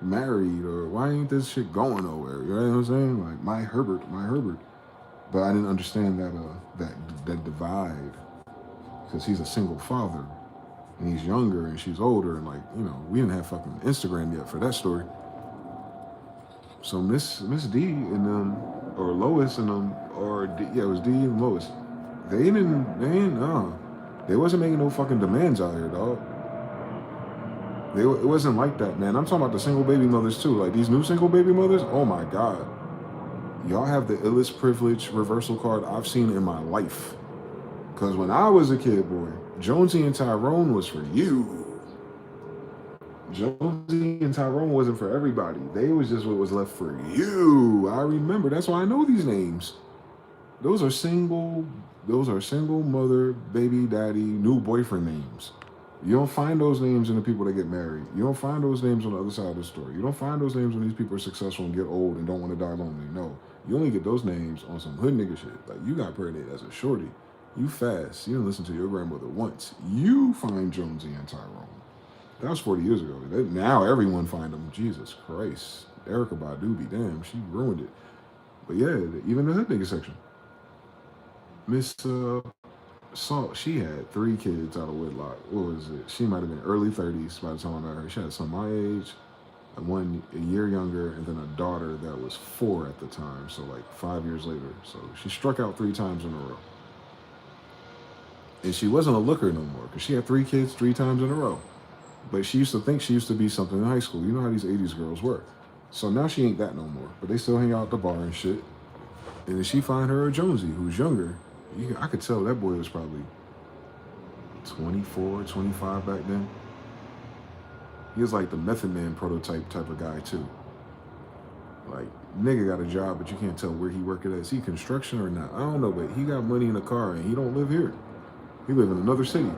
married, or why ain't this shit going nowhere? You know what I'm saying? Like my Herbert. But I didn't understand that divide because he's a single father and he's younger and she's older, and like, you know, we didn't have fucking Instagram yet for that story. So Miss D and them, or Lois and them, or D, yeah, it was D and Lois. They wasn't making no fucking demands out here, dog. It wasn't like that, man. I'm talking about the single baby mothers too. Like these new single baby mothers, oh my God. Y'all have the illest privilege reversal card I've seen in my life. Because when I was a kid, boy, Jonesy and Tyrone was for you. Jonesy and Tyrone wasn't for everybody. They was just what was left for you. I remember. That's why I know these names. Those are single mother, baby daddy, new boyfriend names. You don't find those names in the people that get married. You don't find those names on the other side of the story. You don't find those names when these people are successful and get old and don't want to die lonely. No. You only get those names on some hood nigga shit. Like, you got pregnant as a shorty. You fast. You didn't listen to your grandmother once. You find Jonesy and Tyrone. That was 40 years ago. Now everyone find them. Jesus Christ. Erykah Badu be damn. She ruined it. But yeah, even the hood nigga section. Miss Salt, she had 3 kids out of wedlock. What was it? She might have been early 30s by the time I met her. She had some my age, one a year younger, and then a daughter that was 4 at the time. So like 5 years later. So she struck out 3 times in a row. And she wasn't a looker no more because she had 3 kids 3 times in a row. But she used to think she used to be something in high school. You know how these 80s girls were. So now she ain't that no more. But they still hang out at the bar and shit. And then she find her a Jonesy who's younger. I could tell that boy was probably 24, 25 back then. He was like the Method Man prototype type of guy too. Like, nigga got a job, but you can't tell where he worked at. Is he construction or not? I don't know, but he got money in a car and he don't live here. He live in another city.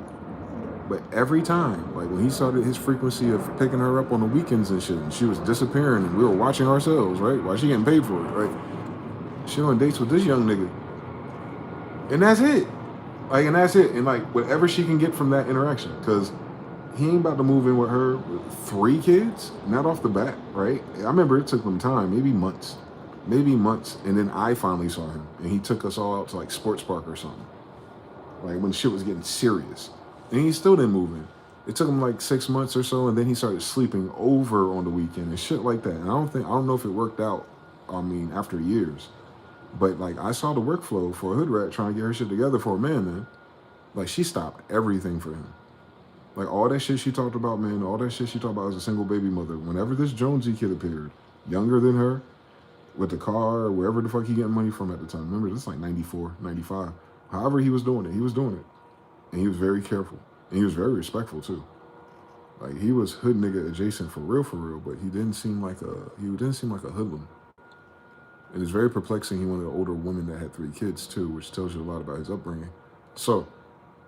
But every time, like when he started his frequency of picking her up on the weekends and shit, and she was disappearing and we were watching ourselves, right? While she getting paid for it, right? She on dates with this young nigga. And that's it. Like, and that's it. And like, whatever she can get from that interaction. Because he ain't about to move in with her with 3 kids, not off the bat, right? I remember it took them time, maybe months. And then I finally saw him. And he took us all out to like Sports Park or something. Like when shit was getting serious. And he still didn't move in. It took him like 6 months or so. And then he started sleeping over on the weekend and shit like that. And I don't know if it worked out, after years. But like I saw the workflow for a hood rat trying to get her shit together for a man. Like she stopped everything for him. Like all that shit she talked about, man, all that shit she talked about as a single baby mother. Whenever this Jonesy kid appeared, younger than her, with the car, wherever the fuck he getting money from at the time. Remember, this is like 94, 95. However he was doing it. And he was very careful. And he was very respectful too. Like he was hood nigga adjacent for real, but he didn't seem like a hoodlum. And it's very perplexing he wanted an older woman that had 3 kids too, which tells you a lot about his upbringing. So,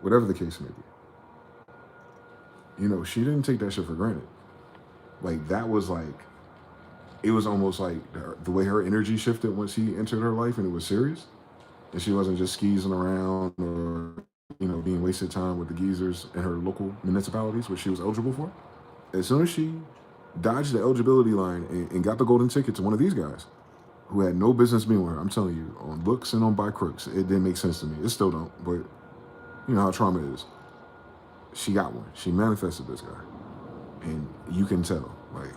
whatever the case may be, she didn't take that shit for granted. Like that was like, it was almost like the way her energy shifted once he entered her life and it was serious. And she wasn't just skeezing around or being wasted time with the geezers in her local municipalities, which she was eligible for. As soon as she dodged the eligibility line and got the golden ticket to one of these guys who had no business being with her, I'm telling you, on looks and on by crooks, it didn't make sense to me. It still don't, but you know how trauma is. She got one. She manifested this guy. And you can tell, like,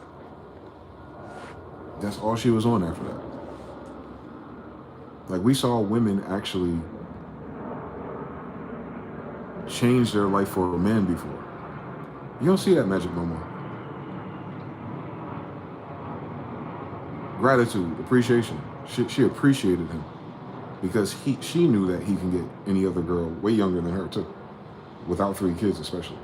that's all she was on after that. Like, we saw women actually change their life for a man before. You don't see that magic no more. Gratitude, appreciation. She appreciated him because she knew that he can get any other girl way younger than her too, without 3 kids especially.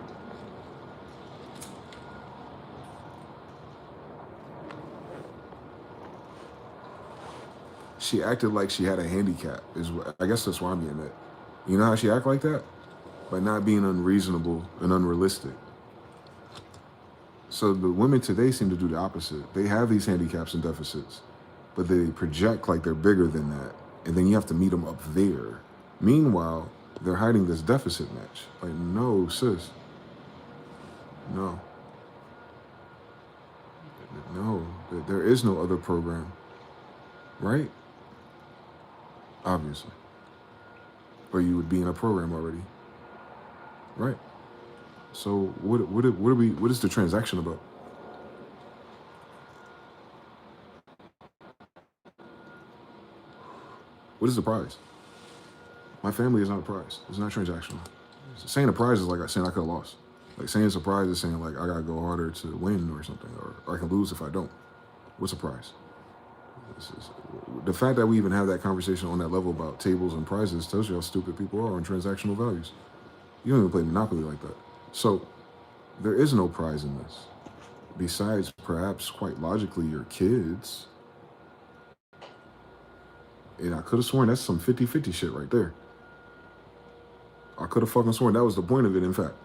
She acted like she had a handicap. I guess that's why I'm getting at. You know how she act like that? By not being unreasonable and unrealistic. So the women today seem to do the opposite. They have these handicaps and deficits, but they project like they're bigger than that. And then you have to meet them up there. Meanwhile, they're hiding this deficit match. Like, no, sis. No. No, there is no other program. Right? Obviously. Or you would be in a program already. Right? So what is the transaction about? What is the prize? My family is not a prize. It's not transactional. Saying a prize is like saying I could have lost. Like saying it's a prize is saying like I gotta go harder to win or something, or I can lose if I don't. What's a prize? The fact that we even have that conversation on that level about tables and prizes tells you how stupid people are on transactional values. You don't even play Monopoly like that. So there is no prize in this. Besides, perhaps, quite logically, your kids. And I could have sworn that's some 50-50 shit right there. I could have fucking sworn that was the point of it, in fact.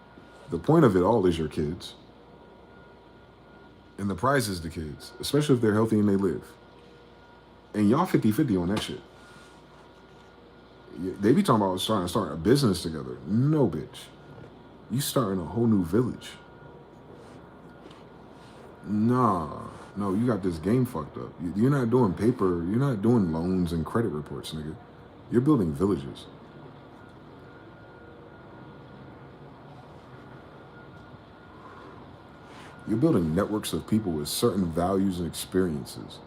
The point of it all is your kids. And the prize is the kids, especially if they're healthy and they live. And y'all 50-50 on that shit. They be talking about start a business together. No, bitch. You starting a whole new village. Nah. No, you got this game fucked up. You're not doing paper. You're not doing loans and credit reports, nigga. You're building villages. You're building networks of people with certain values and experiences.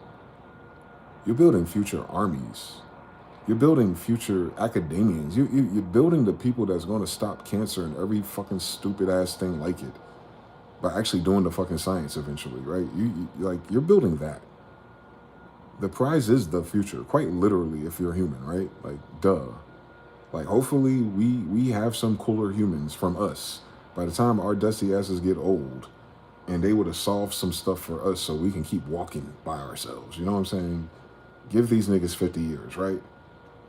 You're building future armies. You're building future academians. You're building the people that's going to stop cancer and every fucking stupid ass thing like it by actually doing the fucking science eventually, right? You're building that. The prize is the future, quite literally, if you're human, right? Like, duh. Like, hopefully we have some cooler humans from us by the time our dusty asses get old, and they would have solved some stuff for us so we can keep walking by ourselves. You know what I'm saying? Give these niggas 50 years, right?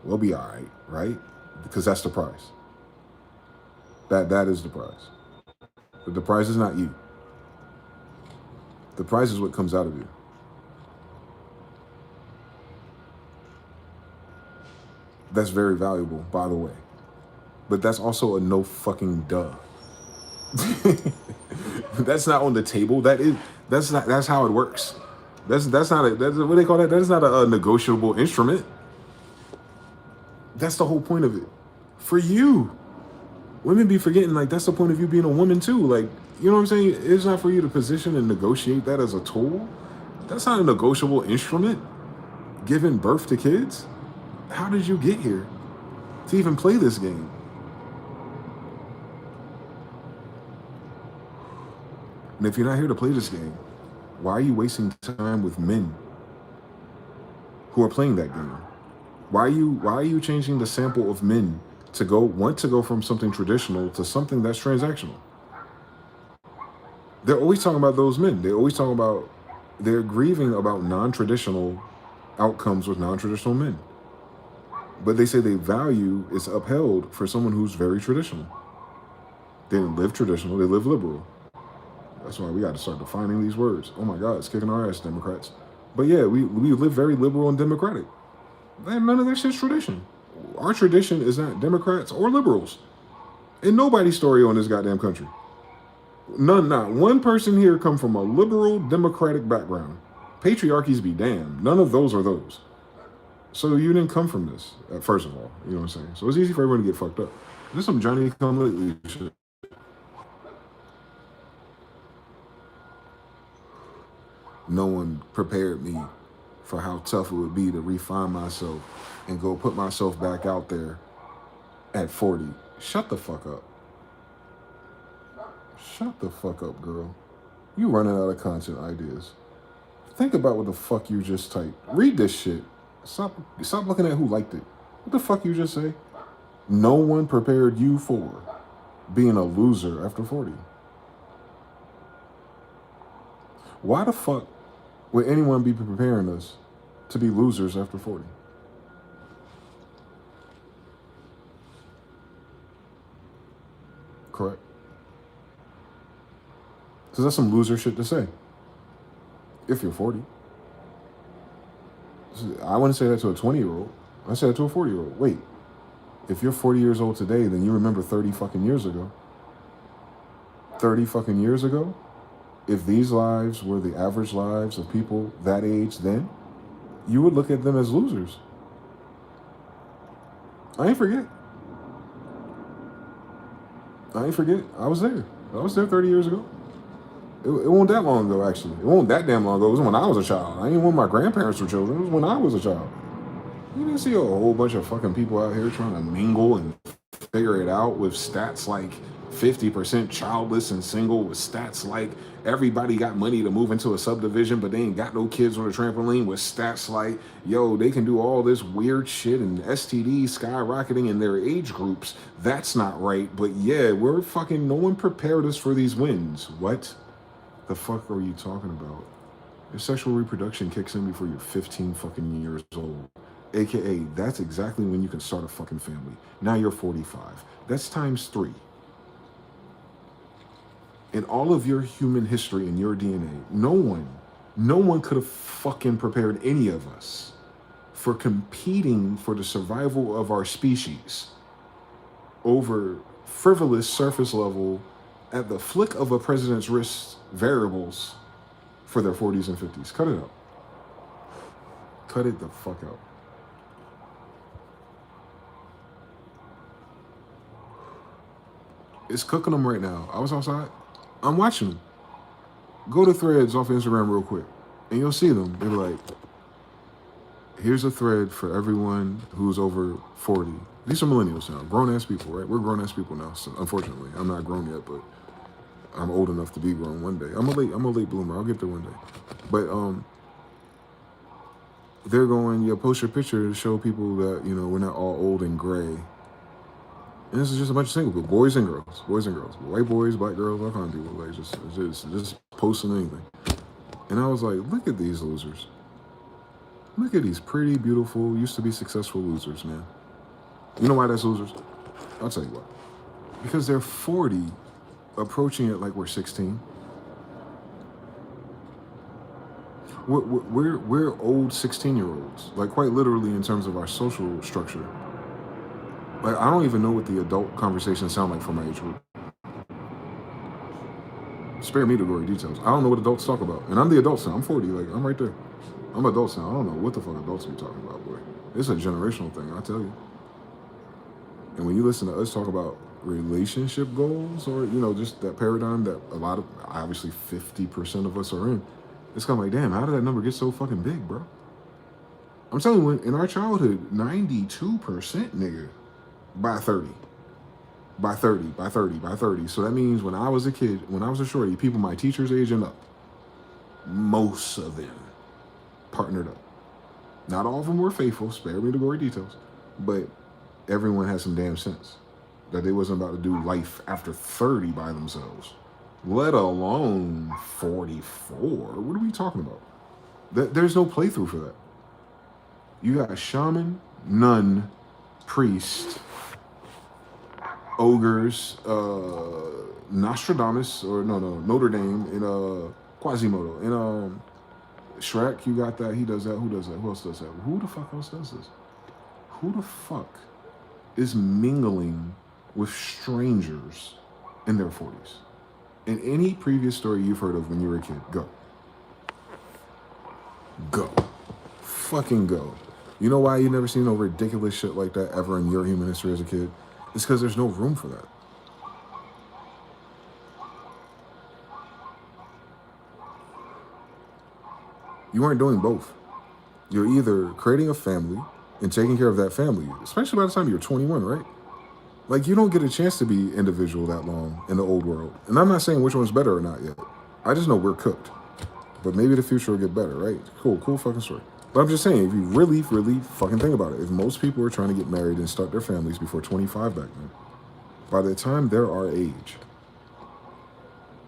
We'll be all right? Because that's the prize. That is the prize. But the prize is not you. The prize is what comes out of you. That's very valuable, by the way. But that's also a no fucking duh. That's not on the table. That's how it works. That's what they call that? That is not a negotiable instrument. That's the whole point of it. For you. Women be forgetting, like, that's the point of you being a woman too. Like, you know what I'm saying? It's not for you to position and negotiate that as a tool. That's not a negotiable instrument. Giving birth to kids? How did you get here to even play this game? And if you're not here to play this game, why are you wasting time with men who are playing that game? Why are you changing the sample of men to want to go from something traditional to something that's transactional? They're always talking about those men. They're grieving about non-traditional outcomes with non-traditional men. But they say their value is upheld for someone who's very traditional. They didn't live traditional, they live liberal. That's why we got to start defining these words. Oh my God, it's kicking our ass, Democrats. But yeah, we live very liberal and democratic. None of that shit's tradition. Our tradition is not Democrats or liberals. And nobody's story on this goddamn country. None, not one person here come from a liberal democratic background. Patriarchies be damned. None of those are those. So you didn't come from this, first of all. You know what I'm saying? So it's easy for everyone to get fucked up. This is some Johnny come lately shit. No one prepared me for how tough it would be to refine myself and go put myself back out there at 40. Shut the fuck up. Shut the fuck up, girl. You running out of content ideas. Think about what the fuck you just typed. Read this shit. Stop looking at who liked it. What the fuck you just say? No one prepared you for being a loser after 40. Why the fuck would anyone be preparing us to be losers after 40? Correct. Because that's some loser shit to say. If you're 40. I wouldn't say that to a 20-year-old. I say that to a 40-year-old. Wait. If you're 40 years old today, then you remember 30 fucking years ago. 30 fucking years ago? If these lives were the average lives of people that age then, you would look at them as losers. I ain't forget. I was there. I was there 30 years ago. It wasn't that long ago, actually. It wasn't that damn long ago. It was when I was a child. I ain't when my grandparents were children. It was when I was a child. You didn't see a whole bunch of fucking people out here trying to mingle and figure it out with stats like 50% childless and single, with stats like everybody got money to move into a subdivision, but they ain't got no kids on a trampoline, with stats like, yo, they can do all this weird shit and STDs skyrocketing in their age groups. That's not right. But yeah, we're fucking, no one prepared us for these wins. What the fuck are you talking about? Your sexual reproduction kicks in before you're 15 fucking years old. AKA, that's exactly when you can start a fucking family. Now you're 45. That's times 3. In all of your human history and your DNA, no one could have fucking prepared any of us for competing for the survival of our species over frivolous surface level, at the flick of a president's wrist, variables for their 40s and 50s. Cut it out. Cut it the fuck out. It's cooking them right now. I was outside. I'm watching them. Go to threads off Instagram real quick, and you'll see them. They're like, here's a thread for everyone who's over 40. These are millennials now, grown-ass people, right? We're grown-ass people now, so unfortunately. I'm not grown yet, but I'm old enough to be grown one day. I'm a late bloomer. I'll get there one day. But they're going, yeah, post your picture to show people that, you know, we're not all old and gray. And this is just a bunch of single people, boys and girls, white boys, black girls, all kinds of people, like just posting anything. And I was like, look at these losers. Look at these pretty, beautiful, used to be successful losers, man. You know why that's losers? I'll tell you why. Because they're 40, approaching it like we're 16. We're old 16-year-olds, like quite literally in terms of our social structure. Like, I don't even know what the adult conversations sound like for my age group. Spare me the gory details. I don't know what adults talk about. And I'm the adult now. I'm 40. Like, I'm right there. I'm adults now. I don't know what the fuck adults be talking about, boy. It's a generational thing, I tell you. And when you listen to us talk about relationship goals, or, you know, just that paradigm that a lot of, obviously 50% of us are in, it's kind of like, damn, how did that number get so fucking big, bro? I'm telling you, in our childhood, 92% nigga. By 30. So that means when I was a kid, when I was a shorty, people my teacher's age and up, most of them partnered up. Not all of them were faithful, spare me the gory details, but everyone had some damn sense that they wasn't about to do life after 30 by themselves, let alone 44. What are we talking about? There's no playthrough for that. You got a shaman, nun, priest, ogres, Nostradamus, or Notre Dame, and Quasimodo. And Shrek, you got that, he does that, who does that, who else does that? Who the fuck else does this? Who the fuck is mingling with strangers in their 40s. In any previous story you've heard of when you were a kid, go. Go. Fucking go. You know why you never seen no ridiculous shit like that ever in your human history as a kid? It's because there's no room for that. You aren't doing both. You're either creating a family and taking care of that family, especially by the time you're 21, right? Like, you don't get a chance to be individual that long in the old world. And I'm not saying which one's better or not yet. I just know we're cooked. But maybe the future will get better, right? Cool fucking story. But I'm just saying, if you really, really fucking think about it, if most people are trying to get married and start their families before 25 back then, by the time they're our age,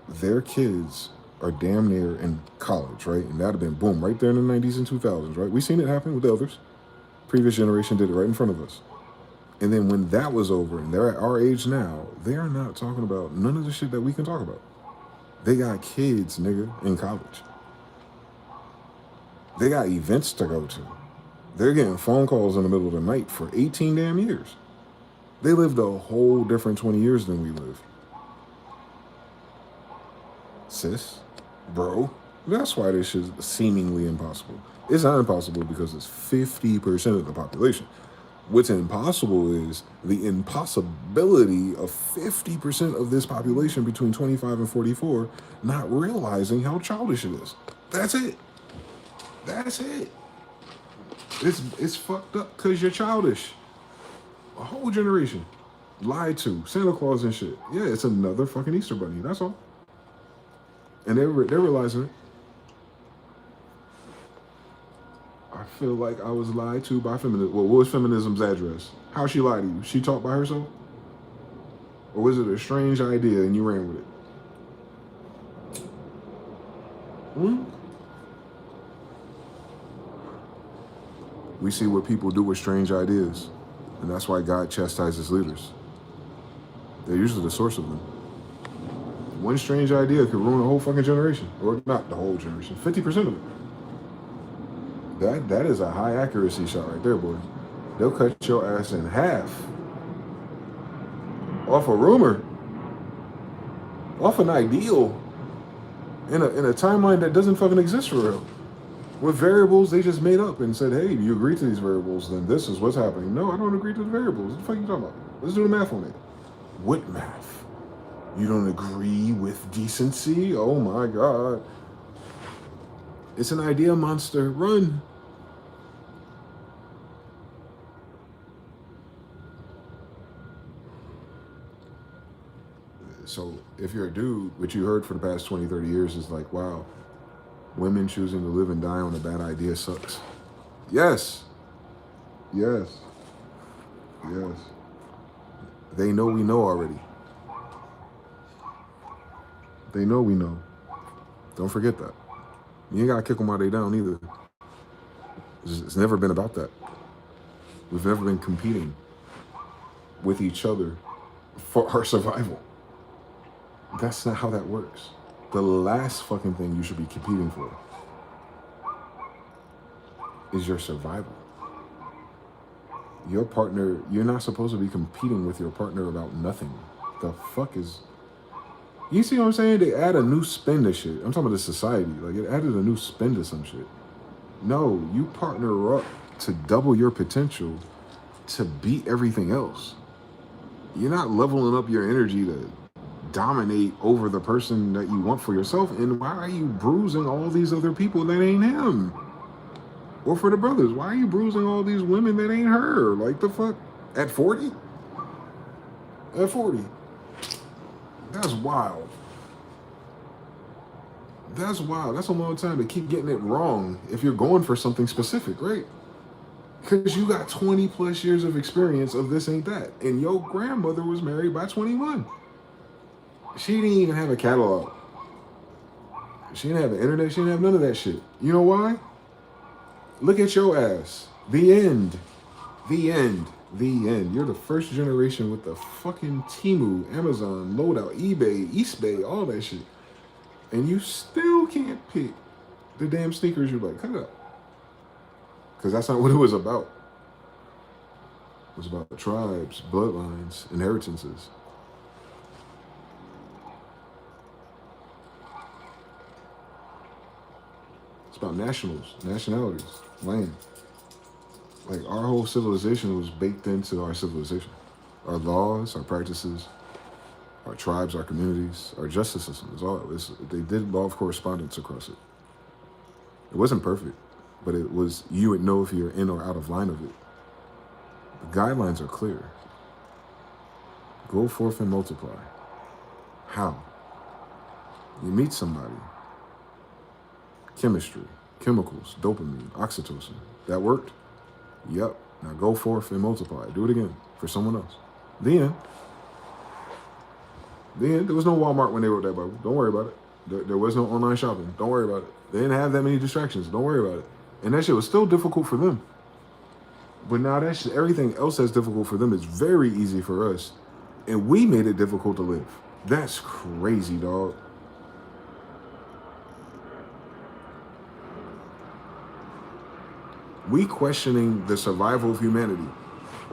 their kids are damn near in college, right? And that'd have been boom, right there in the 90s and 2000s, right? We've seen it happen with the elders. Previous generation did it right in front of us. And then when that was over and they're at our age now, they're not talking about none of the shit that we can talk about. They got kids, nigga, in college. They got events to go to. They're getting phone calls in the middle of the night for 18 damn years. They lived a whole different 20 years than we live. Sis, bro, that's why this is seemingly impossible. It's not impossible because it's 50% of the population. What's impossible is the impossibility of 50% of this population between 25 and 44 not realizing how childish it is. That's it. That's it. It's fucked up because you're childish. A whole generation lied to, Santa Claus and shit. Yeah, it's another fucking Easter bunny. That's all. And they're realizing it. I feel like I was lied to by feminism. Well, what was feminism's address? How she lied to you? She talked by herself? Or was it a strange idea and you ran with it? We see what people do with strange ideas. And that's why God chastises leaders. They're usually the source of them. One strange idea could ruin a whole fucking generation. Or not the whole generation, 50% of it. That is a high accuracy shot right there, boy. They'll cut your ass in half. Off a rumor. Off an ideal. In a timeline that doesn't fucking exist for real. With variables they just made up and said, hey, you agree to these variables, then this is what's happening. No, I don't agree to the variables. What the fuck are you talking about? Let's do the math on it. What math? You don't agree with decency? Oh my God. It's an idea monster. Run. So if you're a dude, what you heard for the past 20, 30 years is like, wow, women choosing to live and die on a bad idea sucks. Yes. Yes. Yes. They know we know already. They know we know. Don't forget that. You ain't got to kick them while they down either. It's never been about that. We've never been competing with each other for our survival. That's not how that works. The last fucking thing you should be competing for is your survival. Your partner, you're not supposed to be competing with your partner about nothing. The fuck is... You see what I'm saying? They add a new spin to shit. I'm talking about the society. Like, it added a new spin to some shit. No, you partner up to double your potential to beat everything else. You're not leveling up your energy to dominate over the person that you want for yourself. And why are you bruising all these other people that ain't him? Or for the brothers, why are you bruising all these women that ain't her? Like, the fuck? At 40? At 40. That's wild. That's wild. That's a long time to keep getting it wrong if you're going for something specific, right? Because you got 20 plus years of experience of this ain't that. And your grandmother was married by 21. She didn't even have a catalog. She didn't have the internet. She didn't have none of that shit. You know why? Look at your ass. The end. The end. The end. You're the first generation with the fucking Temu, Amazon, Loadout, eBay, Eastbay, all that shit. And you still can't pick the damn sneakers you like. Cut it up. Because that's not what it was about. It was about tribes, bloodlines, inheritances. It's about nationalities, land. Like our whole civilization was baked into our civilization. Our laws, our practices, our tribes, our communities, our justice system. They did law of correspondence across it. It wasn't perfect, but it was, you would know if you're in or out of line of it. The guidelines are clear. Go forth and multiply. How? You meet somebody. Chemistry, chemicals, dopamine, oxytocin. That worked? Yep. Now go forth and multiply. Do it again for someone else. Then there was no Walmart when they wrote that Bible. Don't worry about it. There was no online shopping. Don't worry about it. They didn't have that many distractions. Don't worry about it. And that shit was still difficult for them. But now that shit, everything else that's difficult for them is very easy for us. And we made it difficult to live. That's crazy, dog. We questioning the survival of humanity.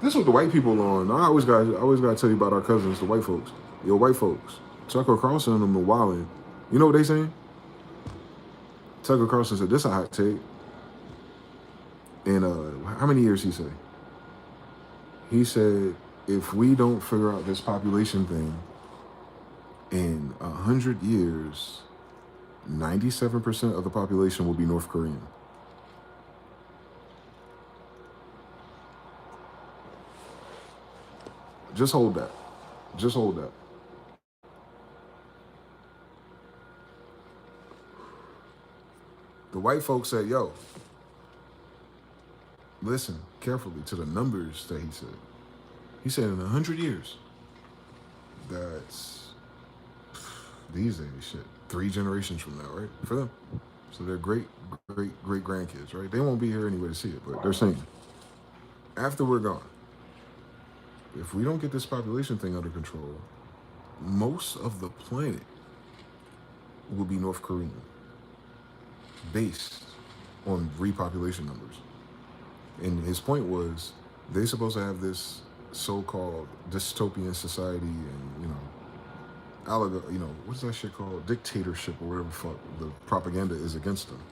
This is what the white people are on. I always gotta tell you about our cousins, the white folks. Yo, white folks. Tucker Carlson and them are wilding. You know what they saying? Tucker Carlson said, this a hot take. And how many years he say? He said, if we don't figure out this population thing, in 100 years, 97% of the population will be North Korean. Just hold that. Just hold that. The white folks said, yo, listen carefully to the numbers that he said. He said in 100 years, that's these days shit, 3 generations from now, right? For them. So they're great grandkids, right? They won't be here anyway to see it, but they're saying, after we're gone, if we don't get this population thing under control, most of the planet will be North Korean, based on repopulation numbers. And his point was, they're supposed to have this so-called dystopian society, and what's that shit called? Dictatorship or whatever the fuck the propaganda is against them.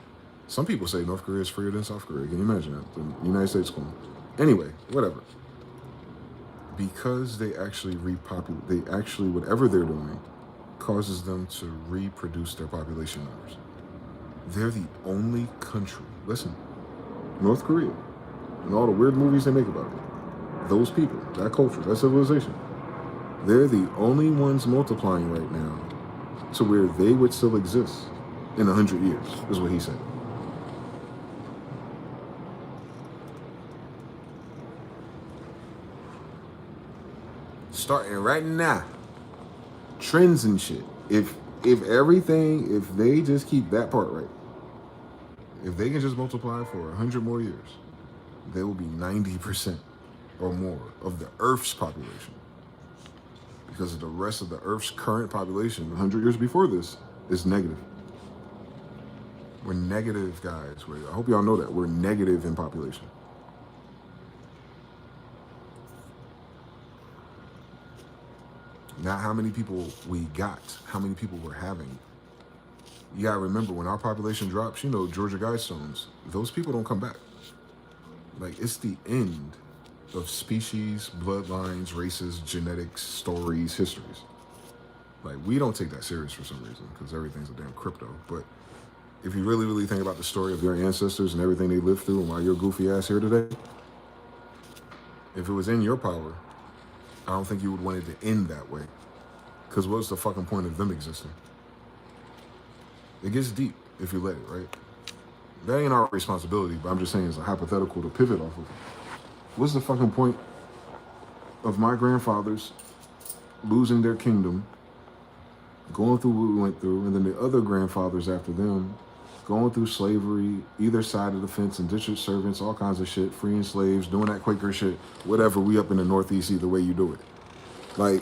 Some people say North Korea is freer than South Korea. Can you imagine that? The United States going. Anyway, whatever. Because they actually whatever they're doing causes them to reproduce their population numbers. They're the only country, listen, North Korea, and all the weird movies they make about it, those people, that culture, that civilization, they're the only ones multiplying right now to where they would still exist in 100 years, is what he said. Starting right now, trends and shit. If they just keep that part right, if they can just multiply for 100 more years, they will be 90% or more of the Earth's population. Because the rest of the Earth's current population, 100 years before this, is negative. We're negative, guys. I hope y'all know that. We're negative in population. Not how many people we got, how many people we're having. You gotta remember, when our population drops, Georgia Guidestones, those people don't come back. Like, it's the end of species, bloodlines, races, genetics, stories, histories. Like, we don't take that serious for some reason, because everything's a damn crypto. But if you really, really think about the story of your ancestors and everything they lived through and why you're goofy ass here today, if it was in your power, I don't think you would want it to end that way. Because what's the fucking point of them existing? It gets deep if you let it, right? That ain't our responsibility, but I'm just saying it's a hypothetical to pivot off of. What's the fucking point of my grandfathers losing their kingdom, going through what we went through, and then the other grandfathers after them going through slavery, either side of the fence, indentured servants, all kinds of shit, freeing slaves, doing that Quaker shit, whatever, we up in the Northeast either way you do it. Like,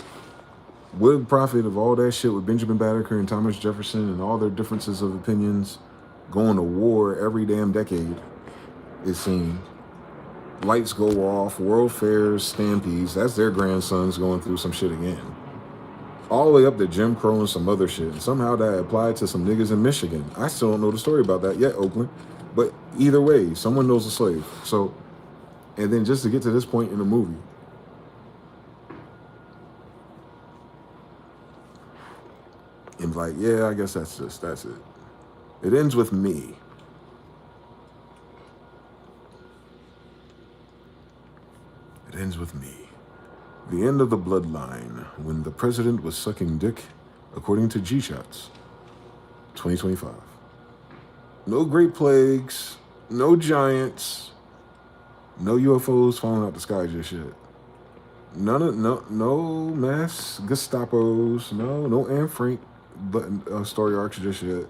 what the profit of all that shit with Benjamin Banneker and Thomas Jefferson and all their differences of opinions, going to war every damn decade, it seemed, lights go off, world fairs, stampedes. That's their grandsons going through some shit again. All the way up to Jim Crow and some other shit. And somehow that applied to some niggas in Michigan. I still don't know the story about that yet, Oakland. But either way, someone knows a slave. So, and then just to get to this point in the movie, and like, yeah, I guess that's it. It ends with me. It ends with me. The end of the bloodline when the president was sucking dick, according to G-Shots, 2025. No great plagues, no giants, no UFOs falling out the sky just yet. No mass Gestapos, no Anne Frank story arcs just yet.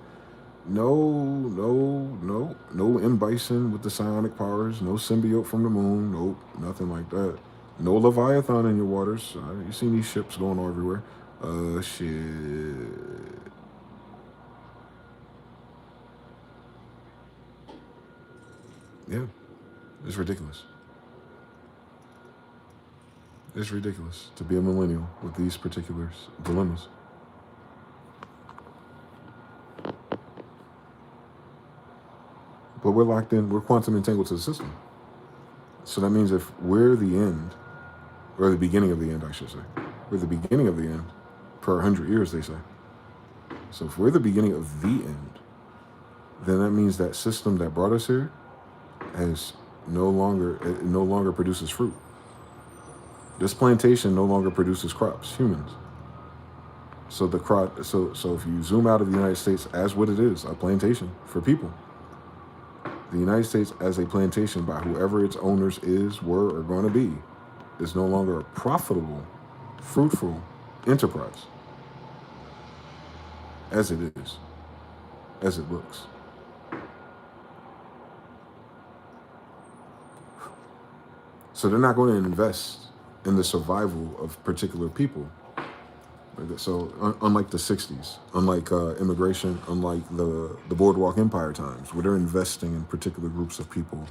No M. Bison with the psionic powers, no symbiote from the moon, nope, nothing like that. No Leviathan in your waters. You seen these ships going all everywhere. Shit. Yeah, it's ridiculous. It's ridiculous to be a millennial with these particular dilemmas. But we're locked in, we're quantum entangled to the system. So that means if we're the end, or the beginning of the end, I should say. We're the beginning of the end, per 100 years, they say. So if we're the beginning of the end, then that means that system that brought us here has no longer produces fruit. This plantation no longer produces crops, humans. So if you zoom out of the United States as what it is, a plantation for people. The United States as a plantation by whoever its owners were, or going to be, is no longer a profitable, fruitful enterprise. As it is. As it looks. So they're not going to invest in the survival of particular people. So unlike the 60s, unlike immigration, unlike the Boardwalk Empire times, where they're investing in particular groups of people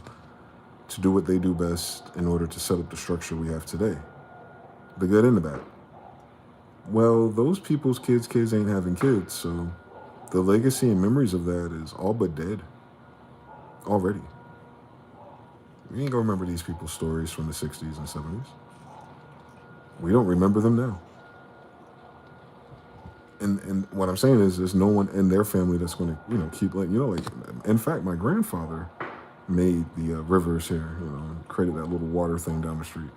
to do what they do best in order to set up the structure we have today. The good and the bad. Well, those people's kids ain't having kids, so the legacy and memories of that is all but dead. Already. We ain't gonna remember these people's stories from the 60s and 70s. We don't remember them now. And what I'm saying is there's no one in their family that's going to, keep in fact, my grandfather made the rivers here, and created that little water thing down the street.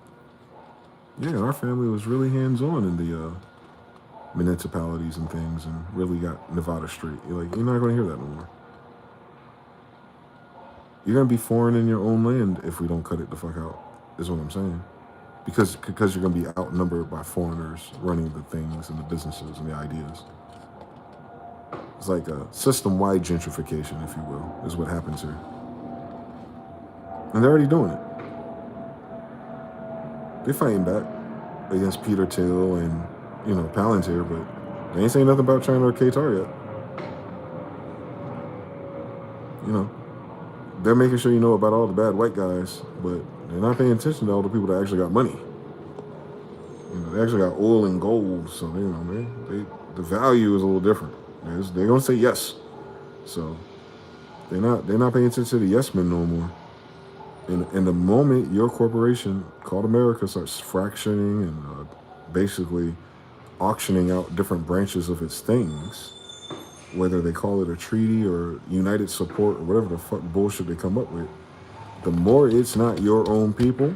Yeah, our family was really hands-on in the municipalities and things, and really got Nevada straight. You're not going to hear that no more. You're going to be foreign in your own land if we don't cut it the fuck out, is what I'm saying. Because you're going to be outnumbered by foreigners running the things and the businesses and the ideas. It's like a system-wide gentrification, if you will, is what happens here. And they're already doing it. They're fighting back against Peter Thiel and, Palantir, but they ain't saying nothing about China or Qatar yet. They're making sure you know about all the bad white guys, but they're not paying attention to all the people that actually got money. They actually got oil and gold, so the value is a little different. They're gonna say yes, so they're not paying attention to the yes men no more. And the moment your corporation called America starts fractioning and basically auctioning out different branches of its things, whether they call it a treaty or united support or whatever the fuck bullshit they come up with, the more it's not your own people,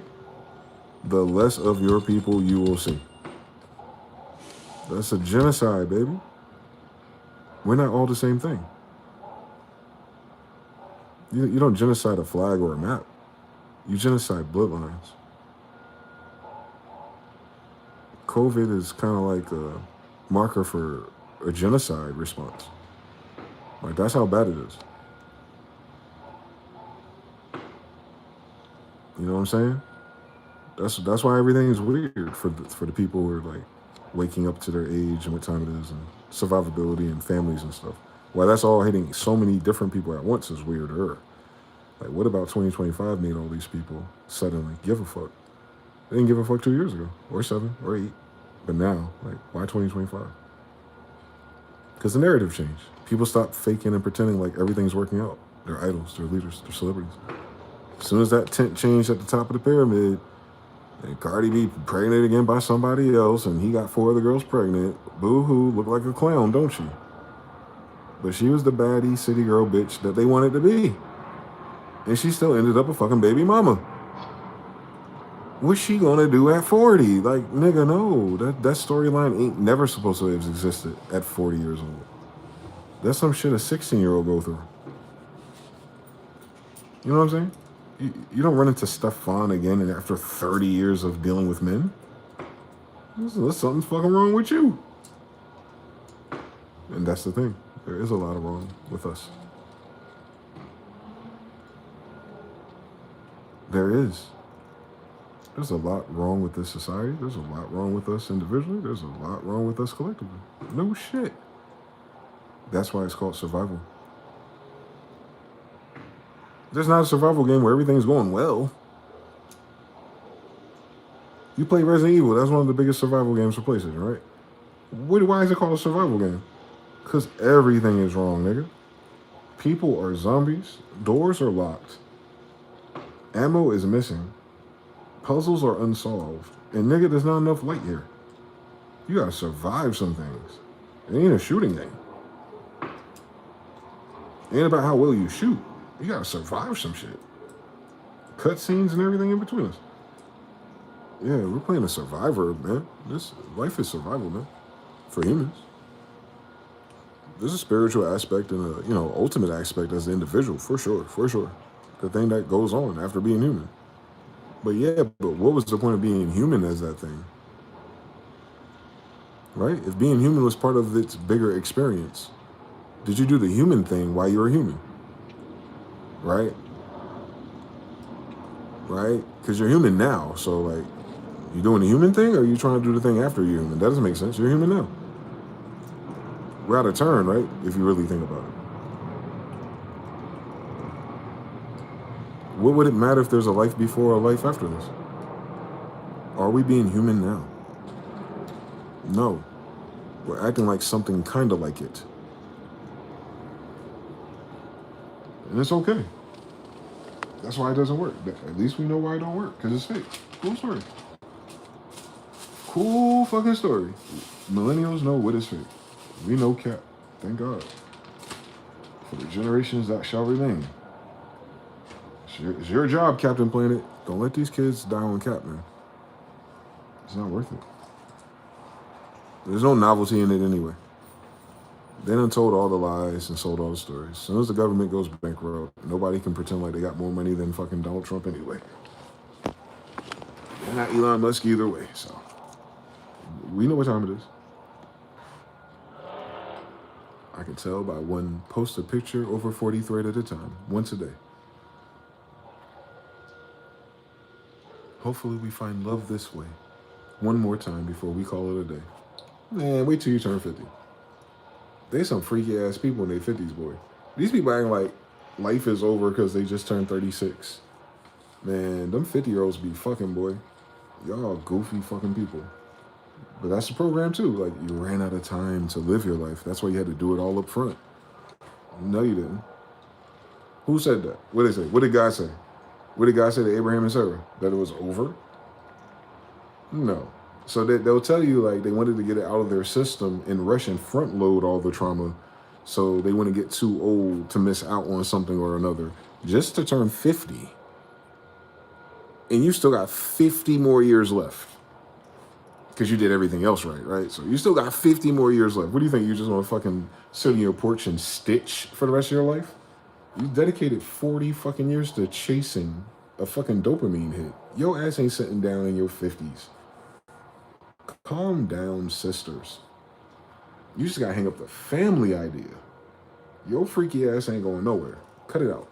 the less of your people you will see. That's a genocide, baby. We're not all the same thing. You don't genocide a flag or a map. You genocide bloodlines. COVID is kind of like a marker for a genocide response. Like, that's how bad it is. You know what I'm saying? That's why everything is weird for the people who are like waking up to their age and what time it is and survivability and families and stuff. Why that's all hitting so many different people at once is weirder. Like, what about 2025 made all these people suddenly give a fuck? They didn't give a fuck 2 years ago, or 7, or 8. But now, like, why 2025? Because the narrative changed. People stopped faking and pretending like everything's working out. They're idols, they're leaders, they're celebrities. As soon as that tent changed at the top of the pyramid, and Cardi B pregnant again by somebody else, and he got 4 other girls pregnant, boo-hoo, look like a clown, don't she? But she was the baddie city girl bitch that they wanted to be. And she still ended up a fucking baby mama. What's she gonna do at 40? Like, nigga, no. That storyline ain't never supposed to have existed at 40 years old. That's some shit a 16-year-old go through. You know what I'm saying? You don't run into Stefan again after 30 years of dealing with men. There's something fucking wrong with you. And that's the thing. There is a lot of wrong with us. There is. There's a lot wrong with this society. There's a lot wrong with us individually. There's a lot wrong with us collectively. No shit. That's why it's called survival. There's not a survival game where everything's going well. You play Resident Evil. That's one of the biggest survival games for PlayStation, right? Why is it called a survival game? Because everything is wrong, nigga. People are zombies. Doors are locked. Ammo is missing. Puzzles are unsolved. And nigga, there's not enough light here. You gotta survive some things. It ain't a shooting game. It ain't about how well you shoot. You gotta survive some shit. Cutscenes and everything in between us. Yeah, we're playing a survivor, man. This life is survival, man. For humans. There's a spiritual aspect and a, ultimate aspect as the individual, for sure. The thing that goes on after being human. But what was the point of being human as that thing? Right? If being human was part of its bigger experience, did you do the human thing while you were human? Right? Right? Because you're human now. So, like, you doing the human thing or are you trying to do the thing after you're human? That doesn't make sense. You're human now. We're out of turn, right? If you really think about it. What would it matter if there's a life before or a life after this? Are we being human now? No. We're acting like something kind of like it. And it's okay. That's why it doesn't work. At least we know why it don't work, because it's fake. Cool story. Cool fucking story. Millennials know what is fake. We know cap. Thank God. For the generations that shall remain. It's your job, Captain Planet. Don't let these kids die on cap, man. It's not worth it. There's no novelty in it anyway. They done told all the lies and sold all the stories. As soon as the government goes bankrupt, nobody can pretend like they got more money than fucking Donald Trump anyway. They're not Elon Musk either way, so. We know what time it is. I can tell by one post a picture over 40 thread at a time, once a day. Hopefully we find love this way. One more time before we call it a day. Man, wait till you turn 50. They some freaky ass people in their 50s, boy. These people acting like life is over because they just turned 36. Man, them 50-year-olds be fucking, boy. Y'all goofy fucking people. But that's the program too. Like, you ran out of time to live your life. That's why you had to do it all up front. No, you didn't. Who said that? What did they say? What did God say? What did God say to Abraham and Sarah? That it was over? No. So they'll tell you, like, they wanted to get it out of their system and rush and front load all the trauma so they wouldn't get too old to miss out on something or another. Just to turn 50. And you still got 50 more years left. Because you did everything else right? So you still got 50 more years left. What do you think? You just want to fucking sit on your porch and stitch for the rest of your life? You dedicated 40 fucking years to chasing a fucking dopamine hit. Your ass ain't sitting down in your 50s. Calm down, sisters. You just gotta hang up the family idea. Your freaky ass ain't going nowhere. Cut it out.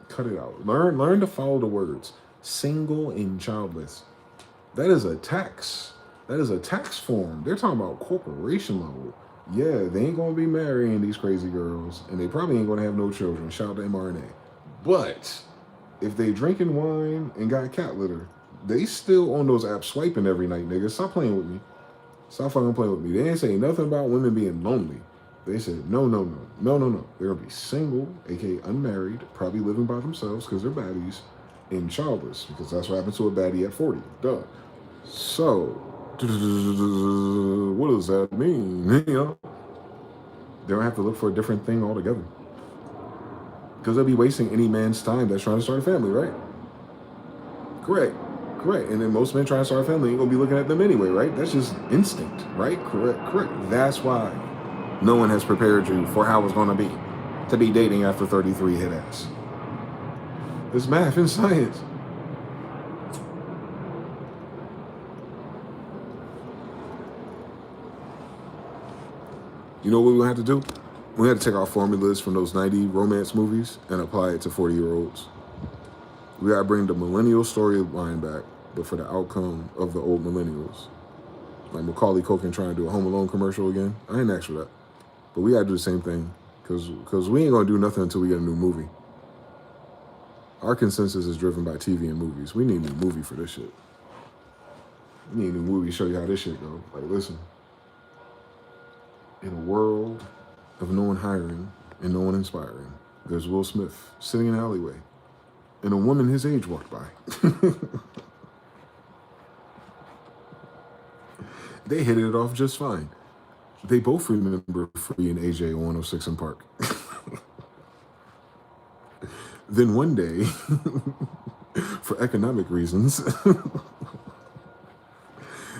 Cut it out. Learn to follow the words. Single and childless. That is a tax. That is a tax form. They're talking about corporation level. Yeah, they ain't gonna be marrying these crazy girls, and they probably ain't gonna have no children. Shout out to mRNA. But if they drinking wine and got cat litter, they still on those apps swiping every night, nigga. Stop playing with me. Stop fucking playing with me. They ain't saying nothing about women being lonely. They said, no. They're going to be single, aka unmarried, probably living by themselves because they're baddies, and childless because that's what happened to a baddie at 40. Duh. So, what does that mean? You know? They don't have to look for a different thing altogether. Because they'll be wasting any man's time that's trying to start a family, right? Correct. And then most men trying to start a family ain't going to be looking at them anyway, right? That's just instinct, right? Correct. That's why no one has prepared you for how it's going to be dating after 33 hit ass. It's math and science. You know what we have to do? We had to take our formulas from those 90 romance movies and apply it to 40-year-olds. We got to bring the millennial storyline back, but for the outcome of the old millennials. Like Macaulay Culkin trying to do a Home Alone commercial again. I ain't asked for that. But we got to do the same thing because we ain't going to do nothing until we get a new movie. Our consensus is driven by TV and movies. We need a new movie for this shit. We need a new movie to show you how this shit goes. Like, listen. In a world of no one hiring and no one inspiring, there's Will Smith sitting in an alleyway, and a woman his age walked by. They hit it off just fine. They both remember Free and AJ on 106 in Park. Then one day, for economic reasons,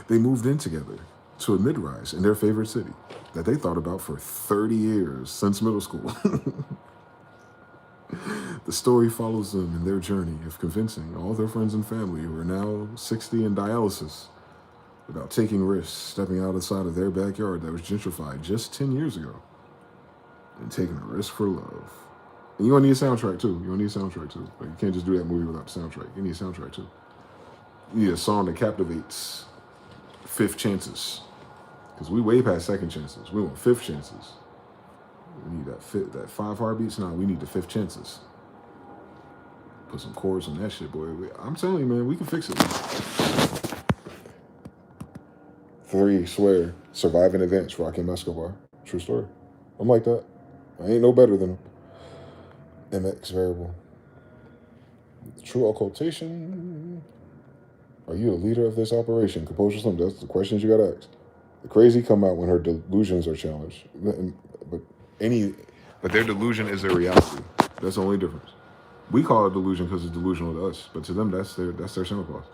they moved in together to a mid-rise in their favorite city that they thought about for 30 years since middle school. The story follows them in their journey of convincing all their friends and family who are now 60 in dialysis about taking risks, stepping outside of their backyard that was gentrified just 10 years ago, and taking a risk for love. And you're gonna need a soundtrack too. Like, you can't just do that movie without the soundtrack. You need a soundtrack too. You need a song that captivates fifth chances. Because we way past second chances. We want fifth chances. We need that 5 heartbeats. Nah, we need the fifth chances. Put some chords on that shit, boy. I'm telling you, man, we can fix it. 3, swear, surviving events, Rakim Escobar. True story. I'm like that. I ain't no better than him. MX variable. True occultation. Are you a leader of this operation? Compose yourself. That's the questions you gotta ask. The crazy come out when her delusions are challenged. But their delusion is their reality. That's the only difference. We call it delusion because it's delusional to us, but to them, that's their Santa Claus.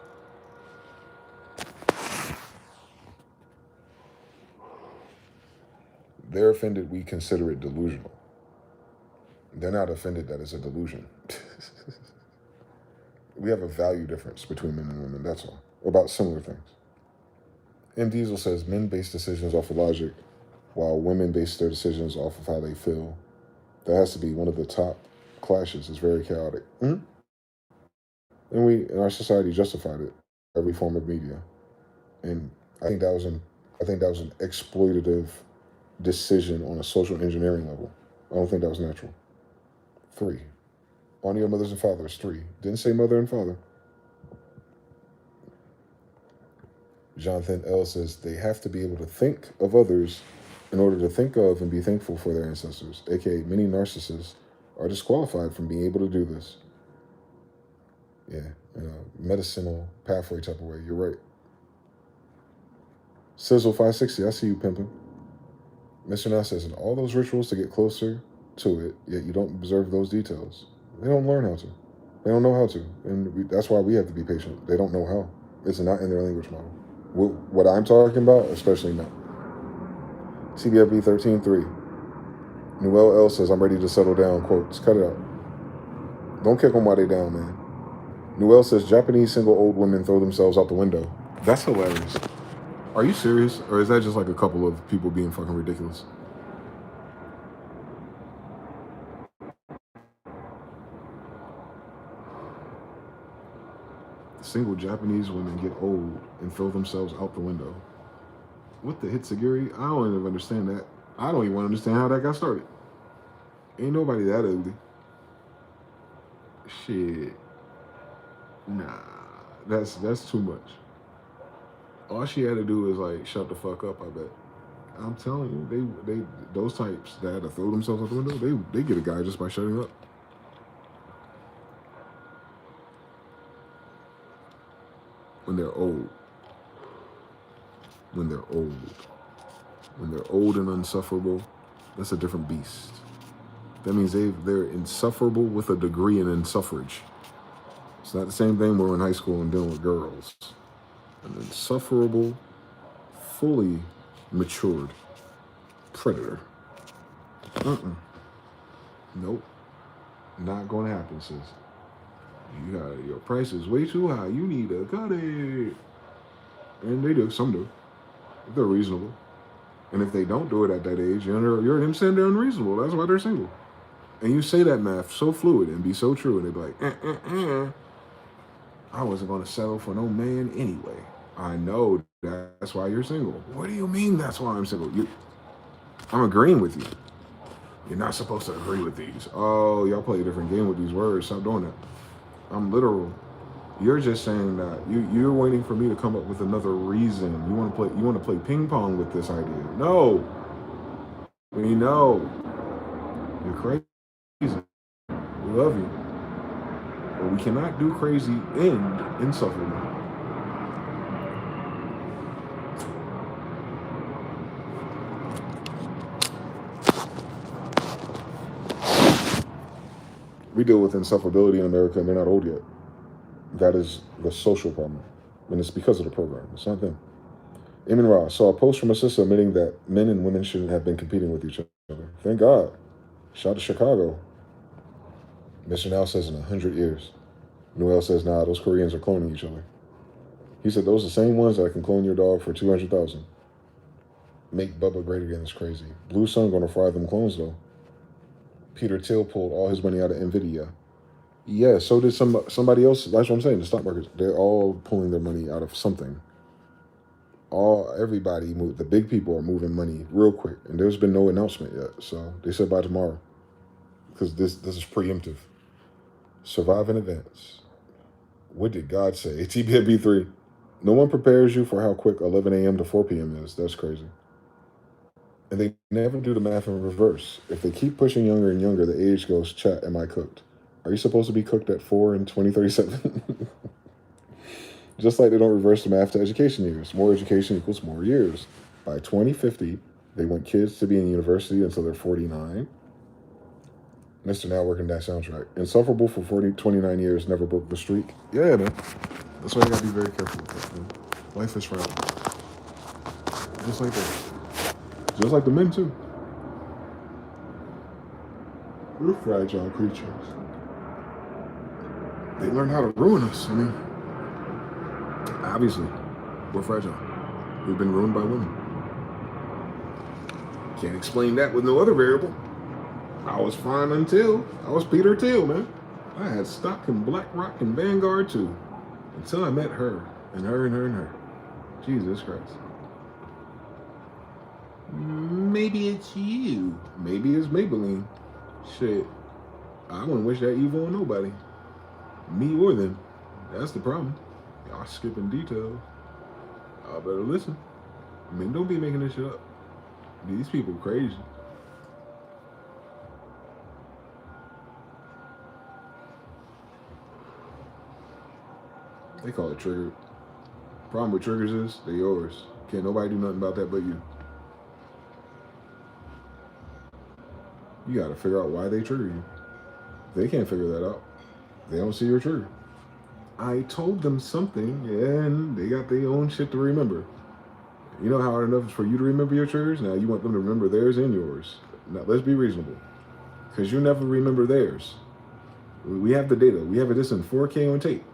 They're offended we consider it delusional. They're not offended that it's a delusion. We have a value difference between men and women, that's all. About similar things. M. Diesel says men base decisions off of logic, while women base their decisions off of how they feel. That has to be one of the top clashes. It's very chaotic. Mm-hmm. And we, in our society, justified it. Every form of media. And I think that was an exploitative decision on a social engineering level. I don't think that was natural. 3. Honor your mothers and fathers. 3. Didn't say mother and father. Jonathan L. says they have to be able to think of others in order to think of and be thankful for their ancestors, aka many narcissists are disqualified from being able to do this. Yeah, in a medicinal pathway type of way, you're right. Sizzle 560, I see you pimping. Mr. Now says, in all those rituals to get closer to it, yet you don't observe those details. They don't learn how to. They don't know how to. And that's why we have to be patient. They don't know how. It's not in their language model. What I'm talking about, especially not. CBFB 13.3. Noel L says, I'm ready to settle down. Quotes, cut it out. Don't kick them while they down, man. Noel says, Japanese single old women throw themselves out the window. That's hilarious. Are you serious? Or is that just like a couple of people being fucking ridiculous? Single Japanese women get old and throw themselves out the window. What the hitsugiri? I don't even understand that. I don't even understand how that got started. Ain't nobody that ugly. Shit. Nah. That's too much. All she had to do is like shut the fuck up, I bet. I'm telling you, they those types that had to throw themselves out the window, they get a guy just by shutting up. When they're old. When they're old. When they're old and unsufferable, that's a different beast. That means they're insufferable with a degree in insuffrage. It's not the same thing when we're in high school and dealing with girls. An insufferable, fully matured predator. Nope. Not gonna happen, sis. You got your price is way too high. You need to cut it. And they do, some do. If they're reasonable. And if they don't do it at that age, you're them saying they're unreasonable. That's why they're single. And you say that math so fluid and be so true, and they be like, I wasn't gonna settle for no man anyway. I know that's why you're single. What do you mean that's why I'm single? I'm agreeing with you. You're not supposed to agree with these. Oh, y'all play a different game with these words. Stop doing that. I'm literal. You're just saying that you're waiting for me to come up with another reason. You want to play ping pong with this idea. No. We know. You're crazy. We love you. But we cannot do crazy and insufferable. We deal with insufferability in America and they're not old yet. That is the social problem. And it's because of the program. It's not them. Eamon Ra saw a post from a sister admitting that men and women shouldn't have been competing with each other. Thank God. Shout to Chicago. Mr. Now says in 100 years. Noel says, nah, those Koreans are cloning each other. He said, those are the same ones that can clone your dog for $200,000. Make Bubba great again is crazy. Blue Sun gonna fry them clones though. Peter Thiel pulled all his money out of NVIDIA. Yeah, so did somebody else. That's what I'm saying. The stock markets, they're all pulling their money out of something. Everybody moved. The big people are moving money real quick, and there's been no announcement yet. So they said by tomorrow, because this is preemptive. Survive in advance. What did God say? TBB3. No one prepares you for how quick 11 a.m. to 4 p.m. is. That's crazy. And they never do the math in reverse. If they keep pushing younger and younger, the age goes, chat, am I cooked? Are you supposed to be cooked at 4 in 2037? Just like they don't reverse the math to education years. More education equals more years. By 2050, they want kids to be in university until they're 49. Mr. Now working that soundtrack. Insufferable for 29 years, never broke the streak. Yeah, man. That's why you gotta be very careful with that, man. Life is fragile. Just like that. Just like the men, too. We're fragile creatures. They learn how to ruin us. I mean, obviously, we're fragile. We've been ruined by women. Can't explain that with no other variable. I was fine until I was Peter Thiel, man. I had stock in BlackRock and Vanguard, too. Until I met her. And her and her and her. Jesus Christ. Maybe it's you. Maybe it's Maybelline. Shit. I wouldn't wish that evil on nobody. Me or them. That's the problem. Y'all skipping details. I better listen. I mean, don't be making this shit up. These people crazy. They call it triggered. Problem with triggers is, they're yours. Can't nobody do nothing about that but you. You gotta figure out why they trigger you. They can't figure that out. They don't see your trigger. I told them something, and they got their own shit to remember. You know how hard enough it's for you to remember your triggers? Now you want them to remember theirs and yours. Now let's be reasonable. Because you never remember theirs. We have the data. We have this in 4K on tape.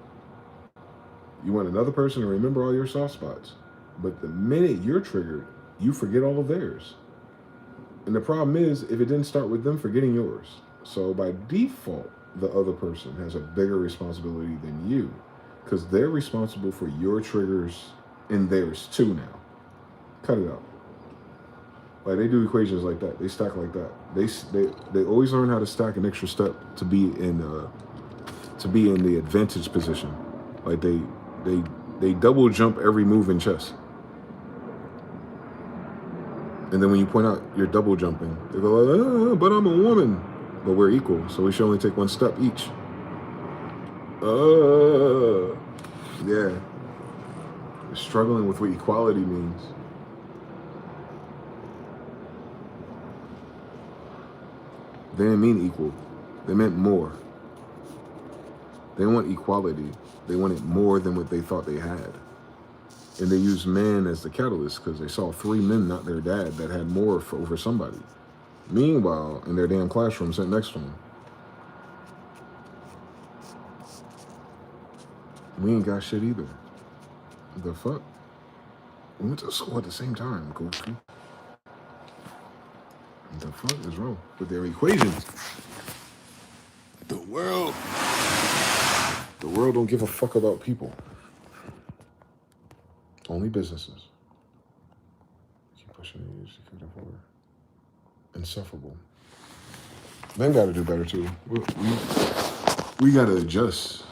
You want another person to remember all your soft spots. But the minute you're triggered, you forget all of theirs. And the problem is, if it didn't start with them forgetting yours. So by default, the other person has a bigger responsibility than you. Because they're responsible for your triggers and theirs too now. Cut it out. Like they do equations like that. They stack like that. They always learn how to stack an extra step to be in to be in the advantage position. Like they double jump every move in chess. And then when you point out you're double jumping, they go, but I'm a woman. But we're equal, so we should only take one step each. Yeah. You're struggling with what equality means. They didn't mean equal. They meant more. They didn't want equality. They wanted more than what they thought they had. And they used man as the catalyst because they saw 3 men, not their dad, that had more over somebody. Meanwhile, in their damn classroom sitting next to them, we ain't got shit either. The fuck? We went to school at the same time, goofy. The fuck is wrong with their equations? The world don't give a fuck about people. Only businesses. Keep pushing the executive order. Insufferable. Men got to do better too. We got to adjust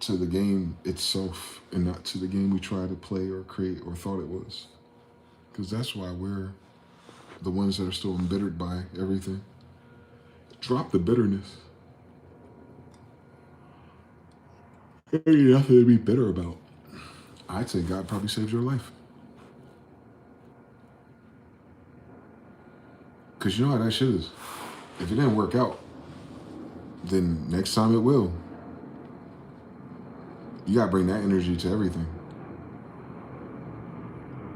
to the game itself and not to the game we try to play or create or thought it was. Because that's why we're the ones that are still embittered by everything. Drop the bitterness. There ain't nothing to be bitter about. I'd say God probably saved your life. Because you know how that shit is. If it didn't work out, then next time it will. You gotta bring that energy to everything.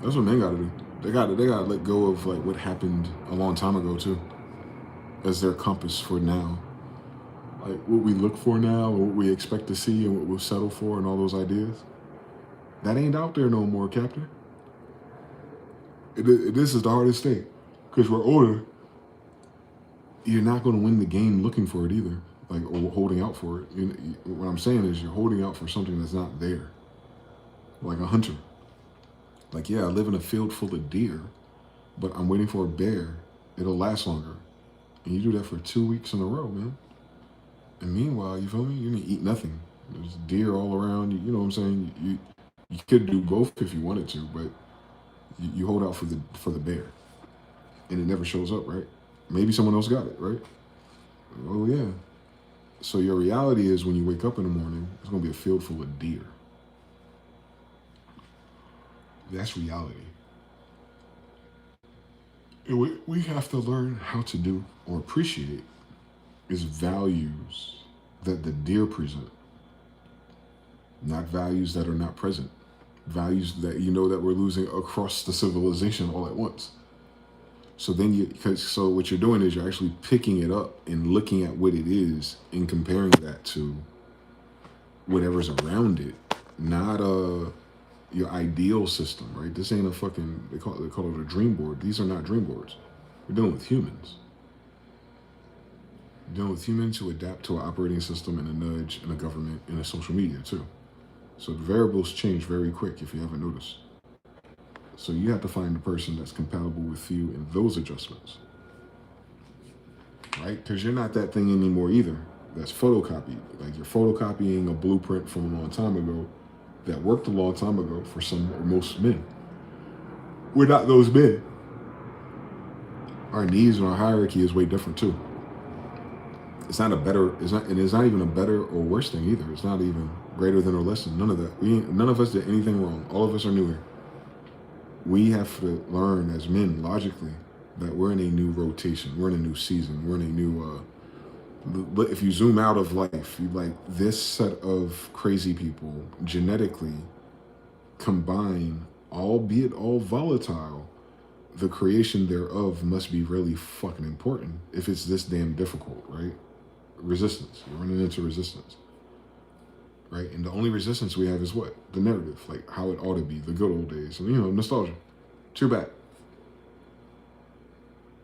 That's what men gotta do. They gotta let go of like what happened a long time ago too, as their compass for now. Like what we look for now, or what we expect to see, and what we'll settle for, and all those ideas. That ain't out there no more, Captain. This is the hardest thing, because we're older. You're not going to win the game looking for it either, like or holding out for it. What I'm saying is you're holding out for something that's not there, like a hunter. Like, yeah, I live in a field full of deer, but I'm waiting for a bear. It'll last longer. And you do that for 2 weeks in a row, man. And meanwhile, you feel me? You didn't eat nothing. There's deer all around you. You know what I'm saying? You could do both if you wanted to, but you hold out for the bear, and it never shows up, right? Maybe someone else got it, right? Oh yeah. So your reality is when you wake up in the morning, it's gonna be a field full of deer. That's reality. And what we have to learn how to do or appreciate is values that the deer present. Not values that are not present. Values that you know that we're losing across the civilization all at once. So then so what you're doing is you're actually picking it up and looking at what it is and comparing that to whatever's around it. Not your ideal system, right? This ain't a fucking, they call it a dream board. These are not dream boards. We're dealing with humans. We're dealing with humans who adapt to an operating system and a nudge and a government and a social media too. So the variables change very quick if you haven't noticed. So you have to find the person that's compatible with you in those adjustments, right? Because you're not that thing anymore either. That's photocopied. Like you're photocopying a blueprint from a long time ago that worked a long time ago for some or most men. We're not those men. Our needs and our hierarchy is way different too. It's not even a better or worse thing either. It's not even greater than or less than. None of that. None of us did anything wrong. All of us are new here. We have to learn as men logically that we're in a new rotation. We're in a new season. We're in a new, if you zoom out of life, you like this set of crazy people genetically combine, albeit all volatile, the creation thereof must be really fucking important if it's this damn difficult, right? Resistance. You're running into resistance. Right? And the only resistance we have is what? The narrative, like how it ought to be, the good old days. And, nostalgia. Too bad.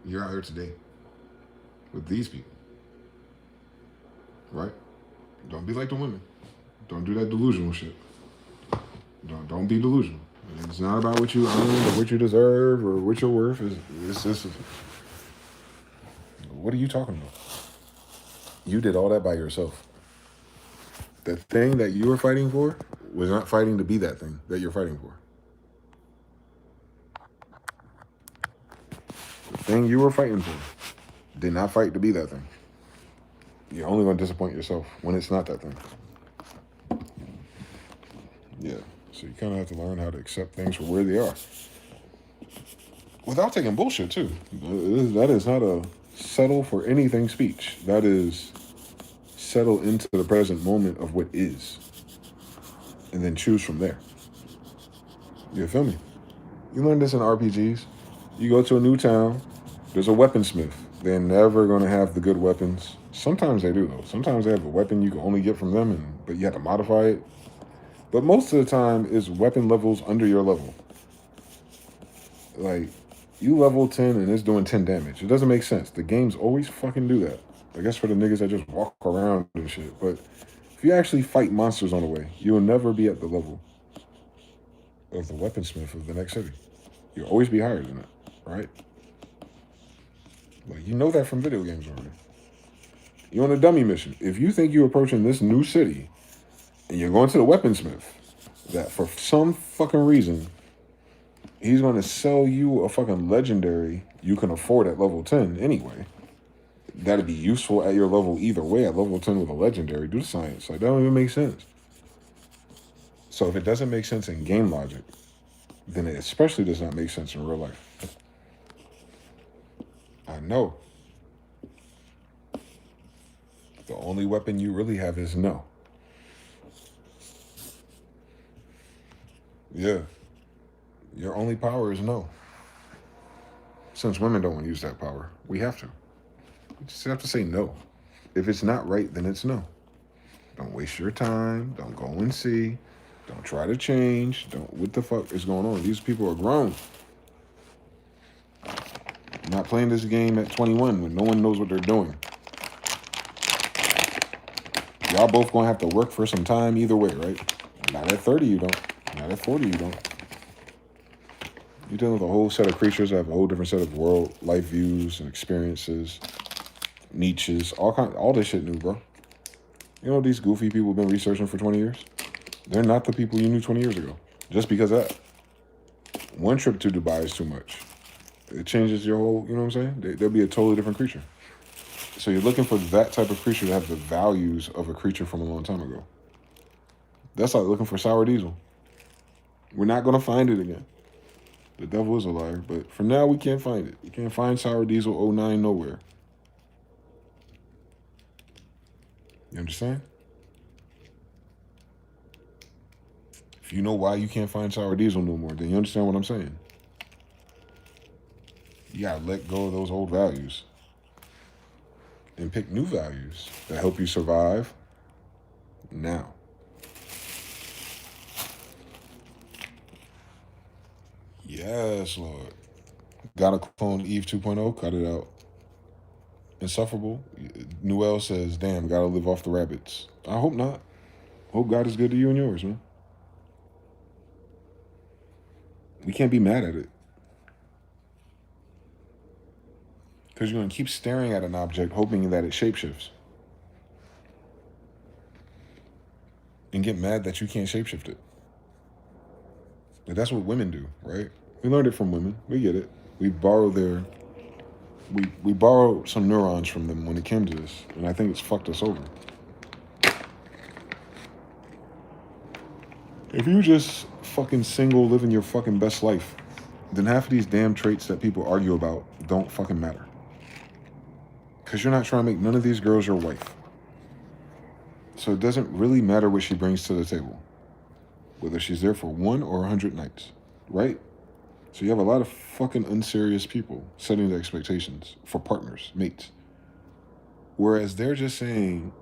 You're out here today with these people. Right? Don't be like the women. Don't do that delusional shit. Don't be delusional. It's not about what you earn or what you deserve or what your worth is. It's what are you talking about? You did all that by yourself. The thing that you were fighting for was not fighting to be that thing that you're fighting for. The thing you were fighting for did not fight to be that thing. You're only going to disappoint yourself when it's not that thing. Yeah. So you kind of have to learn how to accept things for where they are. Without taking bullshit, too. That is not a settle for anything speech. That is settle into the present moment of what is. And then choose from there. You feel me? You learn this in RPGs. You go to a new town, there's a weaponsmith. They're never going to have the good weapons. Sometimes they do, though. Sometimes they have a weapon you can only get from them, but you have to modify it. But most of the time, it's weapon levels under your level. Like, you level 10 and it's doing 10 damage. It doesn't make sense. The games always fucking do that. I guess for the niggas that just walk around and shit. But if you actually fight monsters on the way, you'll never be at the level of the weaponsmith of the next city. You'll always be higher than that, right? Like, you know that from video games already. You're on a dummy mission. If you think you're approaching this new city and you're going to the weaponsmith, that for some fucking reason, he's going to sell you a fucking legendary you can afford at level 10 anyway. That'd be useful at your level either way. At level 10 with a legendary, do the science. Like, that don't even make sense. So if it doesn't make sense in game logic, then it especially does not make sense in real life. I know. The only weapon you really have is no. Yeah. Your only power is no. Since women don't want to use that power, we have to. We just have to say no. If it's not right, then it's no. Don't waste your time. Don't go and see. Don't try to change. What the fuck is going on? These people are grown. I'm not playing this game at 21 when no one knows what they're doing. Y'all both gonna have to work for some time either way, right? Not at 30, you don't. Not at 40, you don't. You're dealing with a whole set of creatures that have a whole different set of world, life views and experiences, niches, all this shit new, bro. You know these goofy people have been researching for 20 years? They're not the people you knew 20 years ago. Just because of that. One trip to Dubai is too much. It changes your whole, you know what I'm saying? They'll be a totally different creature. So you're looking for that type of creature to have the values of a creature from a long time ago. That's like looking for sour diesel. We're not going to find it again. The devil is a liar, but for now we can't find it. You can't find sour diesel 09 nowhere. You understand? If you know why you can't find sour diesel no more, then you understand what I'm saying. You gotta let go of those old values and pick new values that help you survive now. Yes, Lord. Gotta clone Eve 2.0, cut it out. Insufferable. Noel says, damn, gotta live off the rabbits. I hope not. Hope God is good to you and yours, man. We can't be mad at it. Because you're going to keep staring at an object hoping that it shapeshifts. And get mad that you can't shapeshift it. And that's what women do, right? We learned it from women. We get it. We borrow we borrow some neurons from them when it came to this. And I think it's fucked us over. If you just fucking single living your fucking best life, then half of these damn traits that people argue about don't fucking matter. Because you're not trying to make none of these girls your wife. So it doesn't really matter what she brings to the table. Whether she's there for 1 or 100 nights, right? So you have a lot of fucking unserious people setting the expectations for partners, mates. Whereas they're just saying,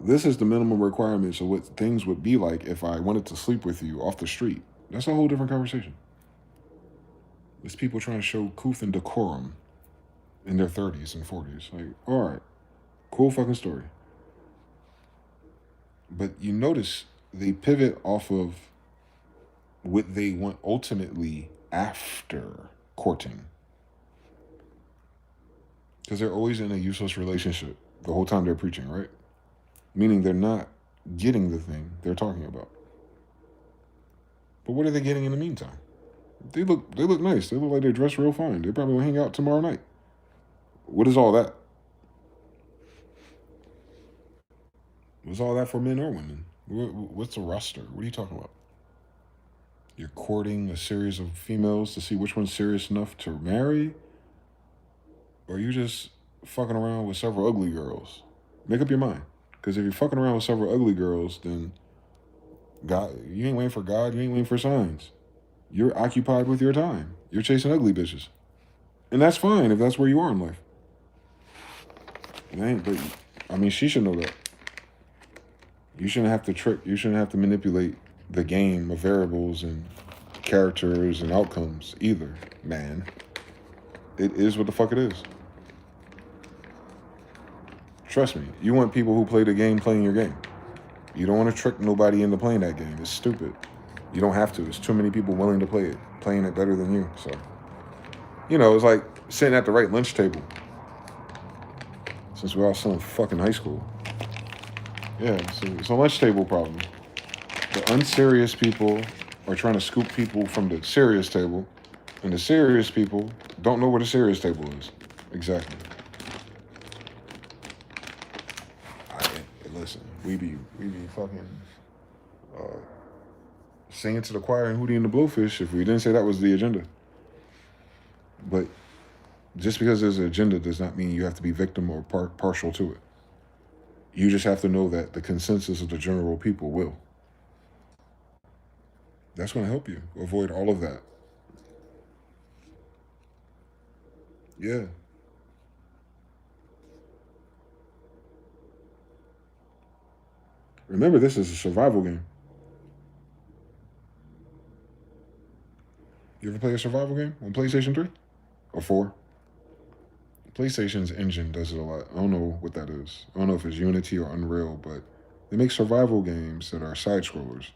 this is the minimum requirements of what things would be like if I wanted to sleep with you off the street. That's a whole different conversation. There's people trying to show couth and decorum in their 30s and 40s. Like, all right, cool fucking story. But you notice they pivot off of what they want ultimately after courting. Because they're always in a useless relationship the whole time they're preaching, right? Meaning they're not getting the thing they're talking about. But what are they getting in the meantime? They look nice. They look like they're dressed real fine. They probably will hang out tomorrow night. What is all that? What's all that for men or women? What's the roster? What are you talking about? You're courting a series of females to see which one's serious enough to marry? Or you just fucking around with several ugly girls? Make up your mind. Because if you're fucking around with several ugly girls, then God, you ain't waiting for God, you ain't waiting for signs. You're occupied with your time. You're chasing ugly bitches. And that's fine if that's where you are in life. But I mean, she should know that. You shouldn't have to trick, you shouldn't have to manipulate the game of variables and characters and outcomes either, man. It is what the fuck it is. Trust me, you want people who play the game playing your game. You don't want to trick nobody into playing that game. It's stupid. You don't have to. There's too many people willing to play it, playing it better than you. So, it's like sitting at the right lunch table. Since we're all still in fucking high school. Yeah, it's a lunch table problem. The unserious people are trying to scoop people from the serious table, and the serious people don't know where the serious table is. Exactly. Listen, we be fucking singing to the choir and Hootie and the Blowfish if we didn't say that was the agenda. But just because there's an agenda does not mean you have to be victim or partial to it. You just have to know that the consensus of the general people will. That's going to help you avoid all of that. Yeah. Remember, this is a survival game. You ever play a survival game on PlayStation 3 or 4? PlayStation's engine does it a lot. I don't know what that is. I don't know if it's Unity or Unreal, but they make survival games that are side scrollers.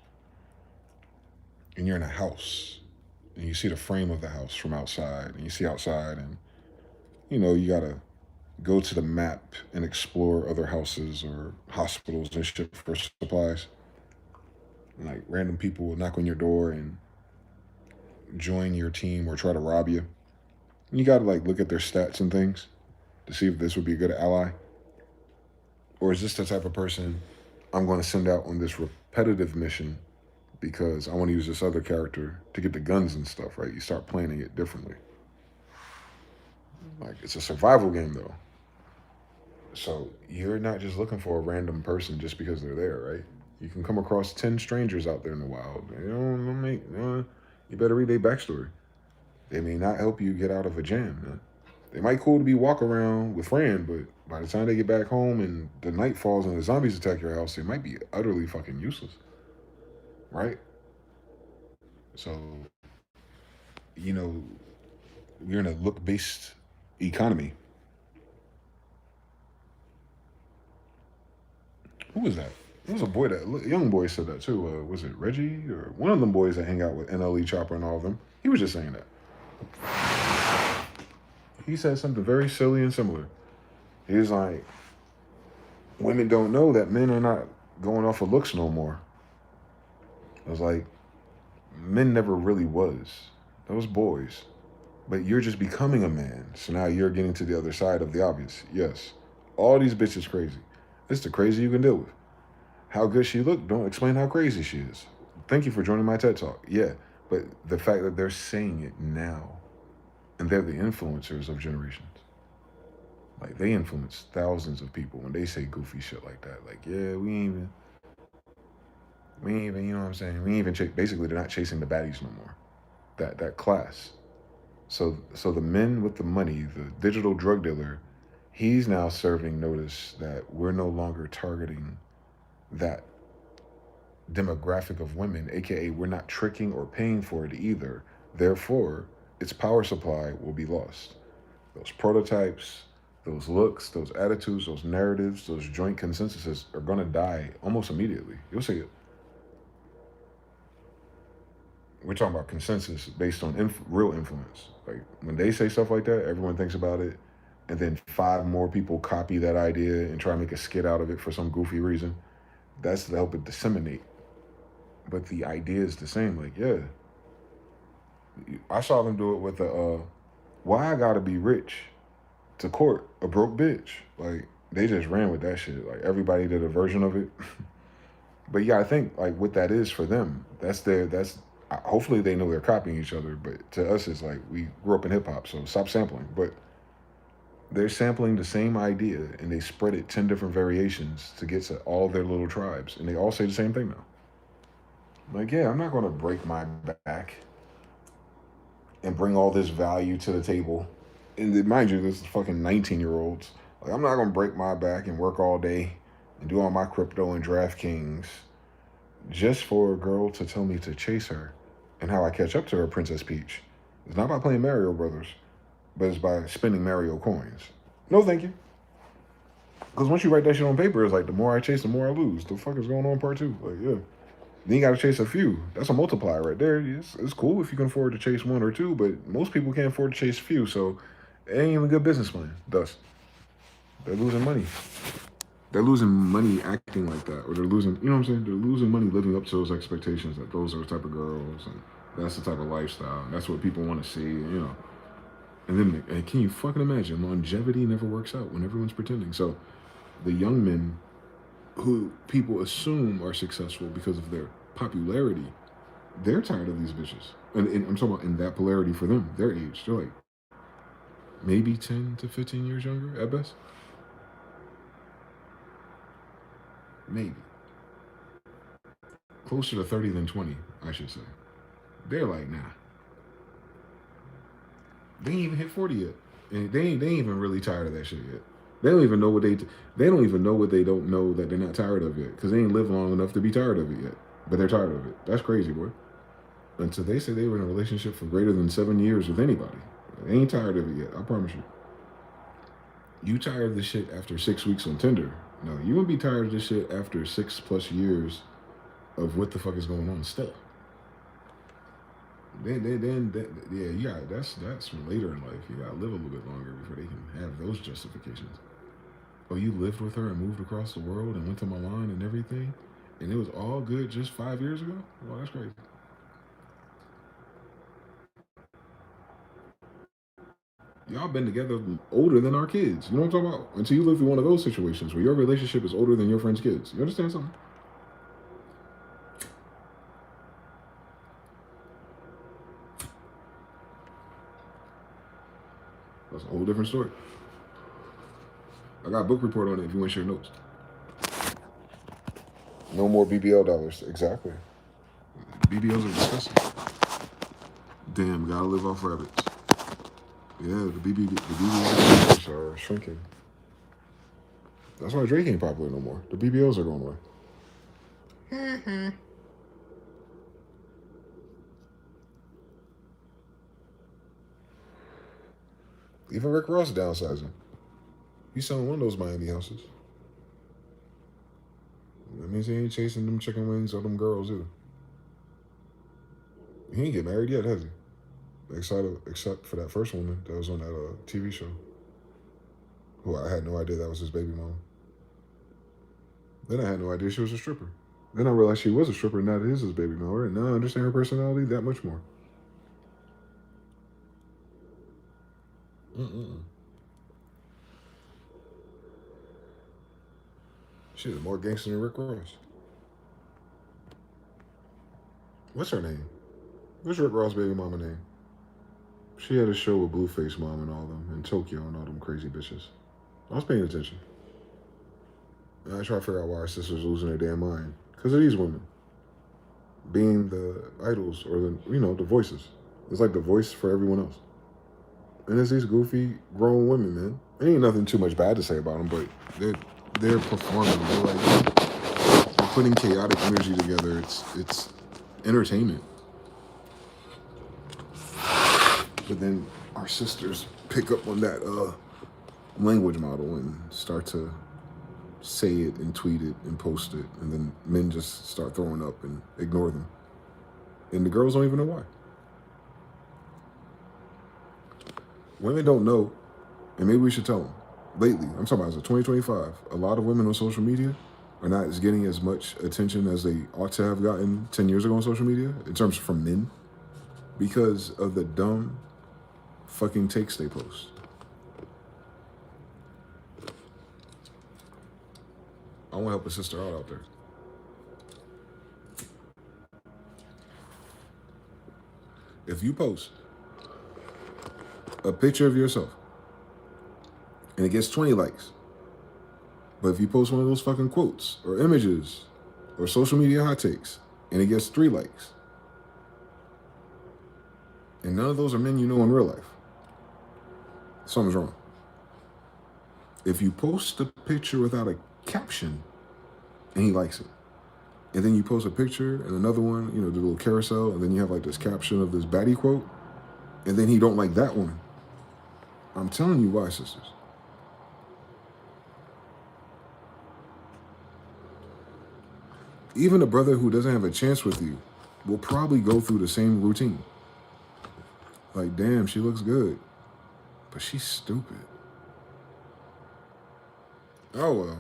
And you're in a house, and you see the frame of the house from outside, and you see outside, and you gotta go to the map and explore other houses or hospitals and shit for supplies. And like random people will knock on your door and join your team or try to rob you. And you gotta look at their stats and things to see if this would be a good ally. Or is this the type of person I'm going to send out on this repetitive mission because I want to use this other character to get the guns and stuff, right? You start planning it differently. It's a survival game though. So you're not just looking for a random person just because they're there, right? You can come across 10 strangers out there in the wild. You better read their backstory. They may not help you get out of a jam, man. They might cool to be walk around with friend, but by the time they get back home and the night falls and the zombies attack your house, they might be utterly fucking useless. Right? So, we're in a look-based economy. Who was that? There was a young boy said that too. Was it Reggie or one of them boys that hang out with NLE Chopper and all of them? He was just saying that. He said something very silly and similar. He was like, women don't know that men are not going off of looks no more. I was like, men never really was. That was boys. But you're just becoming a man. So now you're getting to the other side of the obvious. Yes. All these bitches crazy. It's the crazy you can deal with. How good she look, don't explain how crazy she is. Thank you for joining my TED Talk. Yeah, but the fact that they're saying it now, and they're the influencers of generations. They influence thousands of people when they say goofy shit like that. Yeah, we ain't even, you know what I'm saying? We ain't even basically they're not chasing the baddies no more. That class. So the men with the money, the digital drug dealer, he's now serving notice that we're no longer targeting that demographic of women, aka we're not tricking or paying for it either. Therefore, its power supply will be lost. Those prototypes, those looks, those attitudes, those narratives, those joint consensuses are going to die almost immediately. You'll see it. We're talking about consensus based on real influence. When they say stuff like that, everyone thinks about it, and then 5 more people copy that idea and try to make a skit out of it for some goofy reason. That's to help it disseminate. But the idea is the same. Like, yeah, I saw them do it with the why I gotta be rich to court a broke bitch. Like, they just ran with that shit. Like, everybody did a version of it. But yeah, I think like what that is for them, that's hopefully they know they're copying each other. But to us, it's like we grew up in hip hop, so stop sampling. But they're sampling the same idea and they spread it 10 different variations to get to all their little tribes, and they all say the same thing now. Like, yeah, I'm not gonna break my back and bring all this value to the table. And mind you, this is fucking 19-year-olds. Like, I'm not gonna break my back and work all day and do all my crypto and DraftKings just for a girl to tell me to chase her. And how I catch up to her, Princess Peach. It's not by playing Mario Brothers, but it's by spending Mario coins. No, thank you. Because once you write that shit on paper, it's like the more I chase, the more I lose. The fuck is going on part two? Like, yeah. Then you gotta chase a few. That's a multiplier right there. It's cool if you can afford to chase one or two, but most people can't afford to chase few, so it ain't even a good business plan. Thus, they're losing money. They're losing money acting like that, or they're losing, you know what I'm saying? They're losing money living up to those expectations that those are the type of girls, and that's the type of lifestyle, and that's what people want to see, you know. And then, and can you fucking imagine, longevity never works out when everyone's pretending. So the young men who people assume are successful because of their popularity, they're tired of these bitches. And I'm talking about in that polarity for them, their age. They're like maybe 10 to 15 years younger at best. Maybe. Closer to 30 than 20, I should say. They're like, nah. They ain't even hit 40 yet. And they ain't even really tired of that shit yet. They don't even know what they don't even know what they don't know that they're not tired of yet. Because they ain't lived long enough to be tired of it yet. But they're tired of it. That's crazy, boy. Until they say they were in a relationship for greater than 7 years with anybody. They ain't tired of it yet, I promise you. You tired of this shit after 6 weeks on Tinder. No, you won't be tired of this shit after 6+ years of what the fuck is going on still. Then yeah, you got that's later in life. You gotta live a little bit longer before they can have those justifications. Oh, you lived with her and moved across the world and went to Milan and everything, and it was all good just 5 years ago? Well, that's crazy. Y'all been together older than our kids. You know what I'm talking about? Until you live through one of those situations where your relationship is older than your friend's kids. You understand something? That's a whole different story. I got a book report on it if you want to share notes. No more BBL dollars. Exactly. BBLs are disgusting. Damn, gotta live off rabbits. Yeah, the BBLs are shrinking. That's why Drake ain't popular no more. The BBLs are going away. Even Rick Ross downsizing. He's selling one of those Miami houses. That means he ain't chasing them chicken wings or them girls either. He ain't get married yet, has he? Except for that first woman that was on that TV show. Who I had no idea that was his baby mom. Then I had no idea she was a stripper. Then I realized she was a stripper and that is his baby mom. Right? Now I understand her personality that much more. She's more gangster than Rick Ross. What's her name? What's Rick Ross' baby mama name? She had a show with Blueface Mom and all them, in Tokyo and all them crazy bitches. I was paying attention. And I try to figure out why our sisters losing their damn mind. Because of these women. Being the idols or the voices. It's like the voice for everyone else. And it's these goofy grown women, man. There ain't nothing too much bad to say about them, but they're performing. They're putting chaotic energy together. It's entertainment. But then our sisters pick up on that language model and start to say it and tweet it and post it, and then men just start throwing up and ignore them. And the girls don't even know why. Women don't know, and maybe we should tell them. Lately, I'm talking about as of 2025, a lot of women on social media are not getting as much attention as they ought to have gotten 10 years ago on social media, in terms from men, because of the dumb fucking takes they post. I want to help a sister out there. If you post a picture of yourself and it gets 20 likes, but if you post one of those fucking quotes or images or social media hot takes and it gets 3 likes, and none of those are men you know in real life, something's wrong. If you post a picture without a caption and he likes it, and then you post a picture and another one, you know, the little carousel, and then you have like this caption of this baddie quote, and then he don't like that one, I'm telling you why, sisters. Even a brother who doesn't have a chance with you will probably go through the same routine. Like, damn, she looks good, but she's stupid. Oh, well.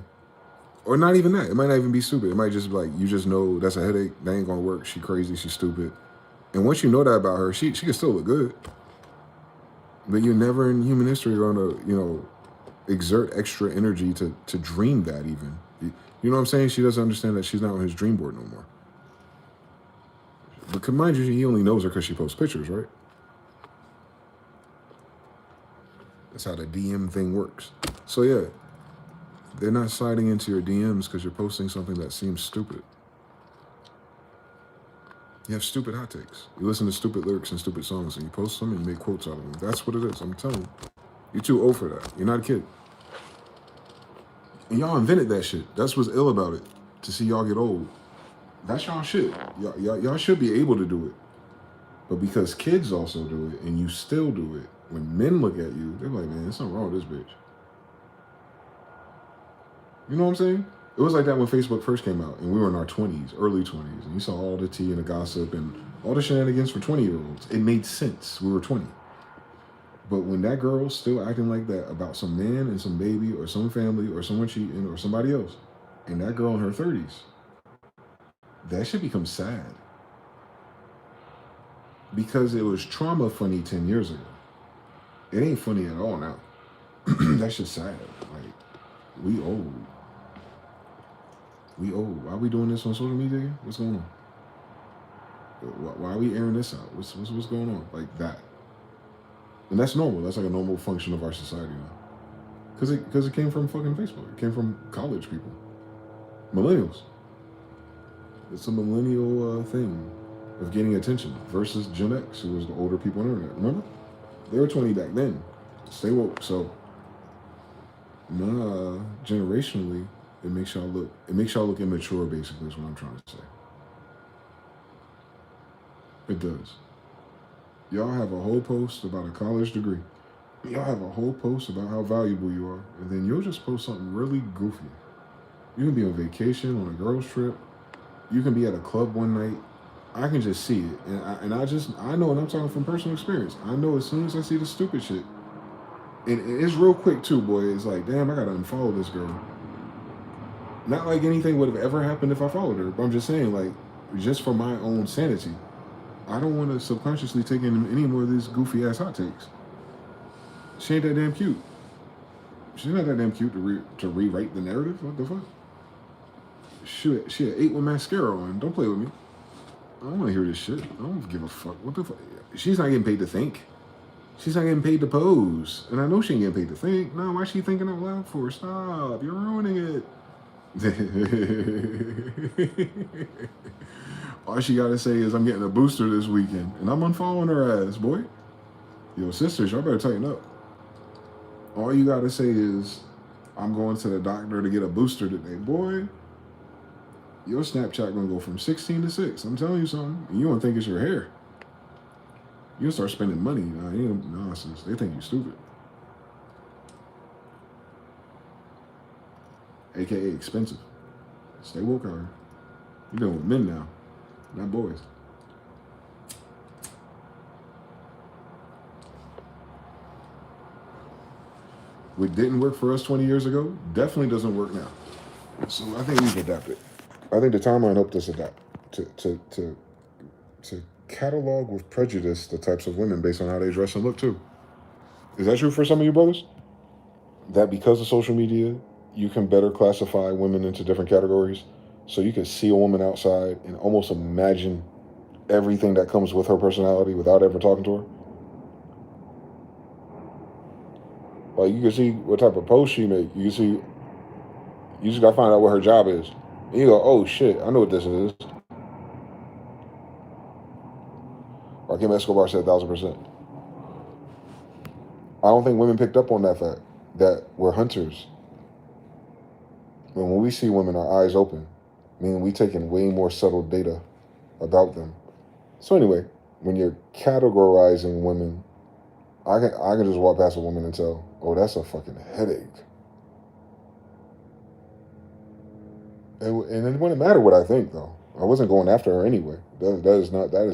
Or not even that. It might not even be stupid. It might just be like, you just know that's a headache. That ain't gonna work. She crazy. She's stupid. And once you know that about her, she can still look good. But you never in human history are gonna, you know, exert extra energy to dream that even. You know what I'm saying? She doesn't understand that she's not on his dream board no more. But mind you, he only knows her because she posts pictures, right? That's how the DM thing works. So yeah, they're not sliding into your DMs because you're posting something that seems stupid. You have stupid hot takes. You listen to stupid lyrics and stupid songs and you post them and you make quotes out of them. That's what it is, I'm telling you. You're too old for that. You're not a kid. And y'all invented that shit. That's what's ill about it. To see y'all get old. That's y'all shit. Y'all should be able to do it. But because kids also do it and you still do it, when men look at you, they're like, man, there's something wrong with this bitch. You know what I'm saying? It was like that when Facebook first came out and we were in our 20s, early 20s, and you saw all the tea and the gossip and all the shenanigans for 20-year-olds. It made sense. We were 20. But when that girl's still acting like that about some man and some baby or some family or someone cheating or somebody else, and that girl in her 30s, that should become sad. Because it was trauma funny 10 years ago. It ain't funny at all now. That's just sad. Like, we old. We old. Why are we doing this on social media again? What's going on? Why are we airing this out? What's going on? Like that. And that's normal. That's like a normal function of our society now. Because it came from fucking Facebook. It came from college people. Millennials. It's a millennial thing of getting attention versus Gen X, who was the older people on the internet. Remember? They were 20 back then. Stay woke. So, generationally, it makes y'all look immature, basically, is what I'm trying to say. It does. Y'all have a whole post about a college degree. Y'all have a whole post about how valuable you are, and then you'll just post something really goofy. You can be on vacation, on a girl's trip. You can be at a club one night. I can just see it, and I know, and I'm talking from personal experience. I know as soon as I see the stupid shit, and it's real quick too, boy. It's like, damn, I gotta unfollow this girl. Not like anything would have ever happened if I followed her, but I'm just saying, like, just for my own sanity, I don't want to subconsciously take in any more of these goofy ass hot takes. She ain't that damn cute. She's not that damn cute to rewrite the narrative. What the fuck? She had 8 with mascara on. Don't play with me. I don't want to hear this shit. I don't give a fuck. What the fuck? She's not getting paid to think. She's not getting paid to pose. And I know she ain't getting paid to think. No, why is she thinking out loud for? Stop. You're ruining it. All she gotta say is, I'm getting a booster this weekend. And I'm unfollowing her ass, boy. Yo, sisters, y'all better tighten up. All you gotta say is, I'm going to the doctor to get a booster today. Boy, your Snapchat gonna go from 16 to 6. I'm telling you something. And you don't think it's your hair. You start spending money. Nah, you ain't nonsense. They think you stupid. AKA expensive. Stay woke out here. You're dealing with men now, not boys. What didn't work for us 20 years ago definitely doesn't work now. So I think we've adapted. I think the timeline helped us adapt to catalog with prejudice the types of women based on how they dress and look too. Is that true for some of you brothers? That because of social media, you can better classify women into different categories. So you can see a woman outside and almost imagine everything that comes with her personality without ever talking to her. Like you can see what type of post she make. You can see, you just gotta find out what her job is. And you go, oh shit, I know what this is. Rakim Escobar said 1,000%. I don't think women picked up on that fact that we're hunters. When we see women, our eyes open, meaning we take in way more subtle data about them. So anyway, when you're categorizing women, I can just walk past a woman and tell, oh, that's a fucking headache. And it wouldn't matter what I think, though. I wasn't going after her anyway. That is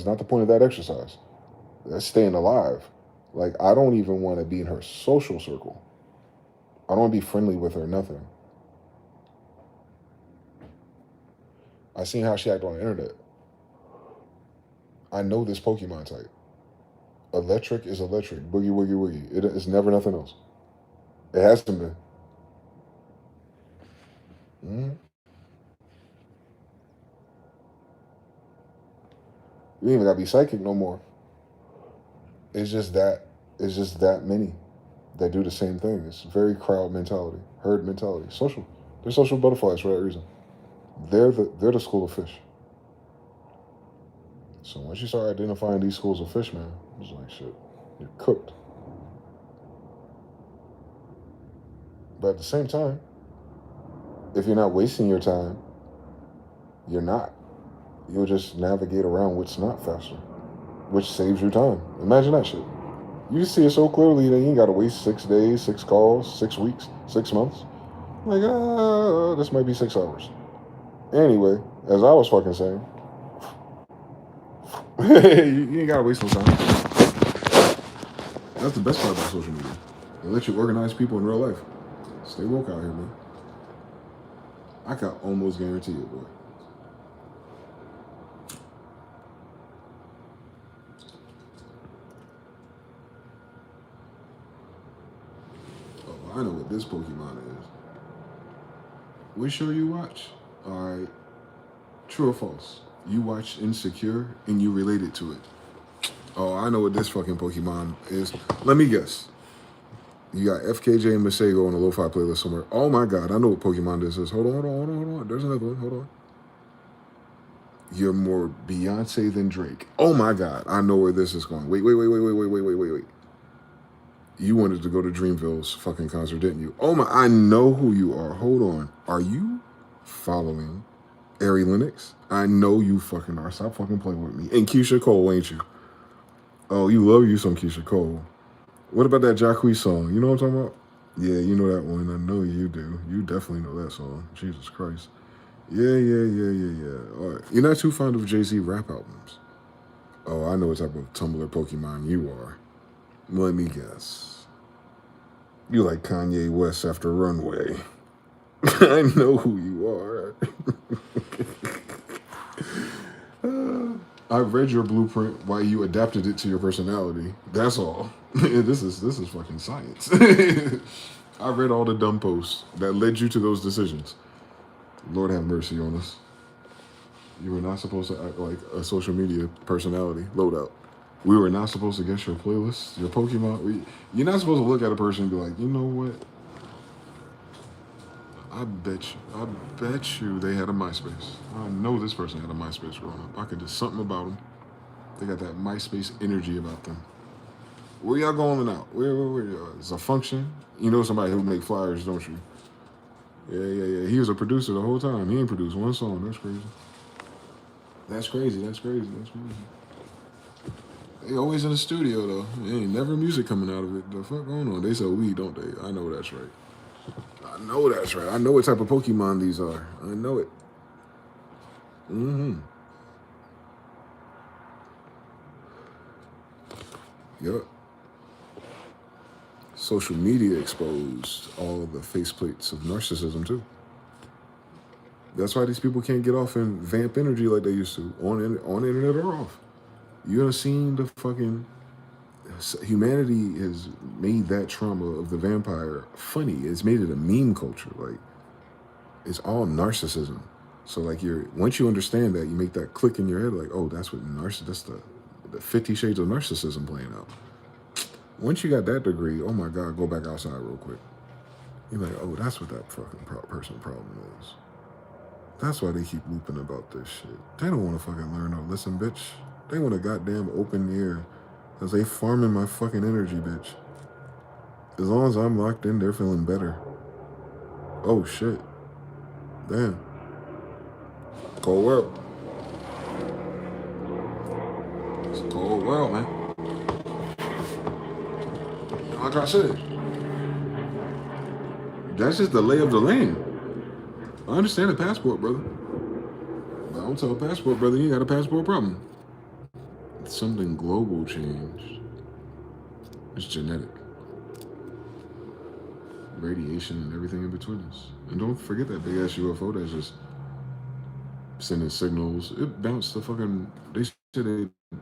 not the point of that exercise. That's staying alive. Like, I don't even want to be in her social circle. I don't want to be friendly with her, nothing. I seen how she acted on the internet. I know this Pokemon type. Electric is electric. Boogie, woogie, woogie. It's never nothing else. It hasn't been. Mm-hmm. You ain't even gotta be psychic no more. It's just that many that do the same thing. It's very crowd mentality, herd mentality, social. They're social butterflies for that reason. They're the school of fish. So once you start identifying these schools of fish, man, it's like shit. You're cooked. But at the same time, if you're not wasting your time, you're not. You'll just navigate around what's not faster, which saves you time. Imagine that shit. You see it so clearly that you ain't got to waste 6 days, 6 calls, 6 weeks, 6 months. Like, this might be 6 hours. Anyway, as I was fucking saying, you ain't got to waste no time. That's the best part about social media. It lets you organize people in real life. Stay woke out here, man. I can almost guarantee it, boy. Oh, I know what this Pokemon is. What show you watch? All right. True or false? You watch Insecure and you related to it. Oh, I know what this fucking Pokemon is. Let me guess. You got FKJ and Masego on a lo-fi playlist somewhere. Oh my god, I know what Pokemon this is. Hold on. There's another one. Hold on. You're more Beyonce than Drake. Oh my god, I know where this is going. Wait. You wanted to go to Dreamville's fucking concert, didn't you? Oh my, I know who you are. Hold on. Are you following Ari Lennox? I know you fucking are. Stop fucking playing with me. And Keisha Cole, ain't you? Oh, you love you some Keisha Cole. What about that Jacquees song? You know what I'm talking about? Yeah, you know that one. I know you do. You definitely know that song. Jesus Christ. Yeah. All right. You're not too fond of Jay-Z rap albums. Oh, I know what type of Tumblr Pokemon you are. Let me guess. You like Kanye West after Runway. I know who you are. I read your blueprint while you adapted it to your personality. That's all. This is fucking science. I read all the dumb posts that led you to those decisions. Lord have mercy on us. You were not supposed to act like a social media personality. Loadout. We were not supposed to guess your playlist, your Pokemon. You're not supposed to look at a person and be like, you know what? I bet you they had a MySpace. I know this person had a MySpace growing up. I could do something about them. They got that MySpace energy about them. Where y'all going out? Where it's a function. You know somebody who make flyers, don't you? Yeah. He was a producer the whole time. He ain't produced one song. That's crazy. They always in the studio though. Ain't never music coming out of it. The fuck going on? They sell weed, don't they? I know that's right. I know what type of Pokemon these are. I know it. Mm-hmm. Yep. Social media exposed all the faceplates of narcissism too. That's why these people can't get off and vamp energy like they used to on the internet or off. You ever seen the fucking humanity has made that trauma of the vampire funny. It's made it a meme culture. Like it's all narcissism. So like once you understand that, you make that click in your head. Like, oh, that's what that's the 50 Shades of Narcissism playing out. Once you got that degree, oh my God, go back outside real quick. You're like, oh, that's what that fucking person problem is. That's why they keep looping about this shit. They don't want to fucking learn or listen, bitch. They want a goddamn open ear. Because they farming my fucking energy, bitch. As long as I'm locked in, they're feeling better. Oh, shit. Damn. Cold world. It's a cold world, man. Like I said, that's just the lay of the land. I understand a passport, brother. But I don't tell a passport, brother, you got a passport problem. It's something global changed. It's genetic. Radiation and everything in between us. And don't forget that big ass UFO that's just sending signals. It bounced the fucking, they said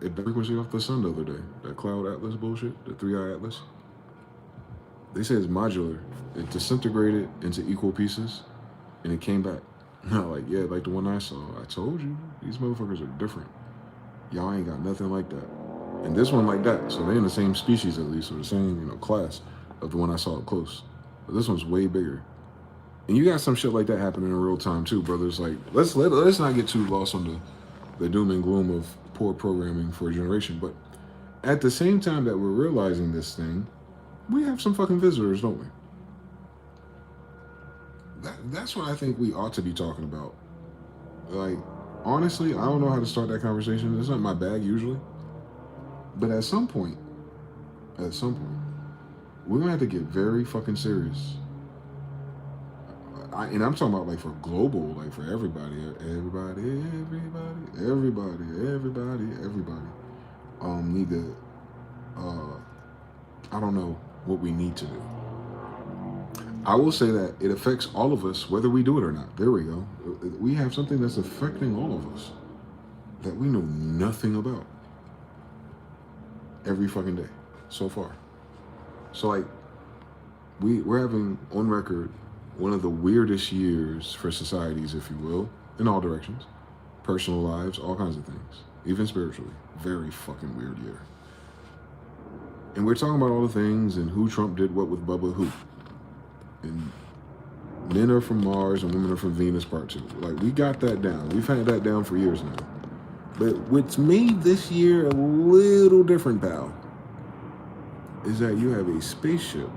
it frequency off the sun the other day. That cloud atlas bullshit, the 3-eye atlas. They say it's modular. It disintegrated into equal pieces, and it came back. Like, yeah, like the one I saw. I told you, these motherfuckers are different. Y'all ain't got nothing like that. And this one like that. So they're in the same species at least, or the same, class of the one I saw up close. But this one's way bigger. And you got some shit like that happening in real time too, brothers. Like, let's not get too lost on the doom and gloom of poor programming for a generation. But at the same time that we're realizing this thing, we have some fucking visitors, don't we? That's what I think we ought to be talking about. Like, honestly, I don't know how to start that conversation. It's not my bag usually. But at some point, we're gonna have to get very fucking serious. And I'm talking about like for global, like for everybody. Need to, I don't know what we need to do. I will say that it affects all of us, whether we do it or not. There we go. We have something that's affecting all of us that we know nothing about every fucking day so far. So like, we're having on record one of the weirdest years for societies, if you will, in all directions. Personal lives, all kinds of things. Even spiritually. Very fucking weird year. And we're talking about all the things and who Trump did what with Bubba who. And men are from Mars and women are from Venus part 2. Like, we got that down. We've had that down for years now. But what's made this year a little different, pal, is that you have a spaceship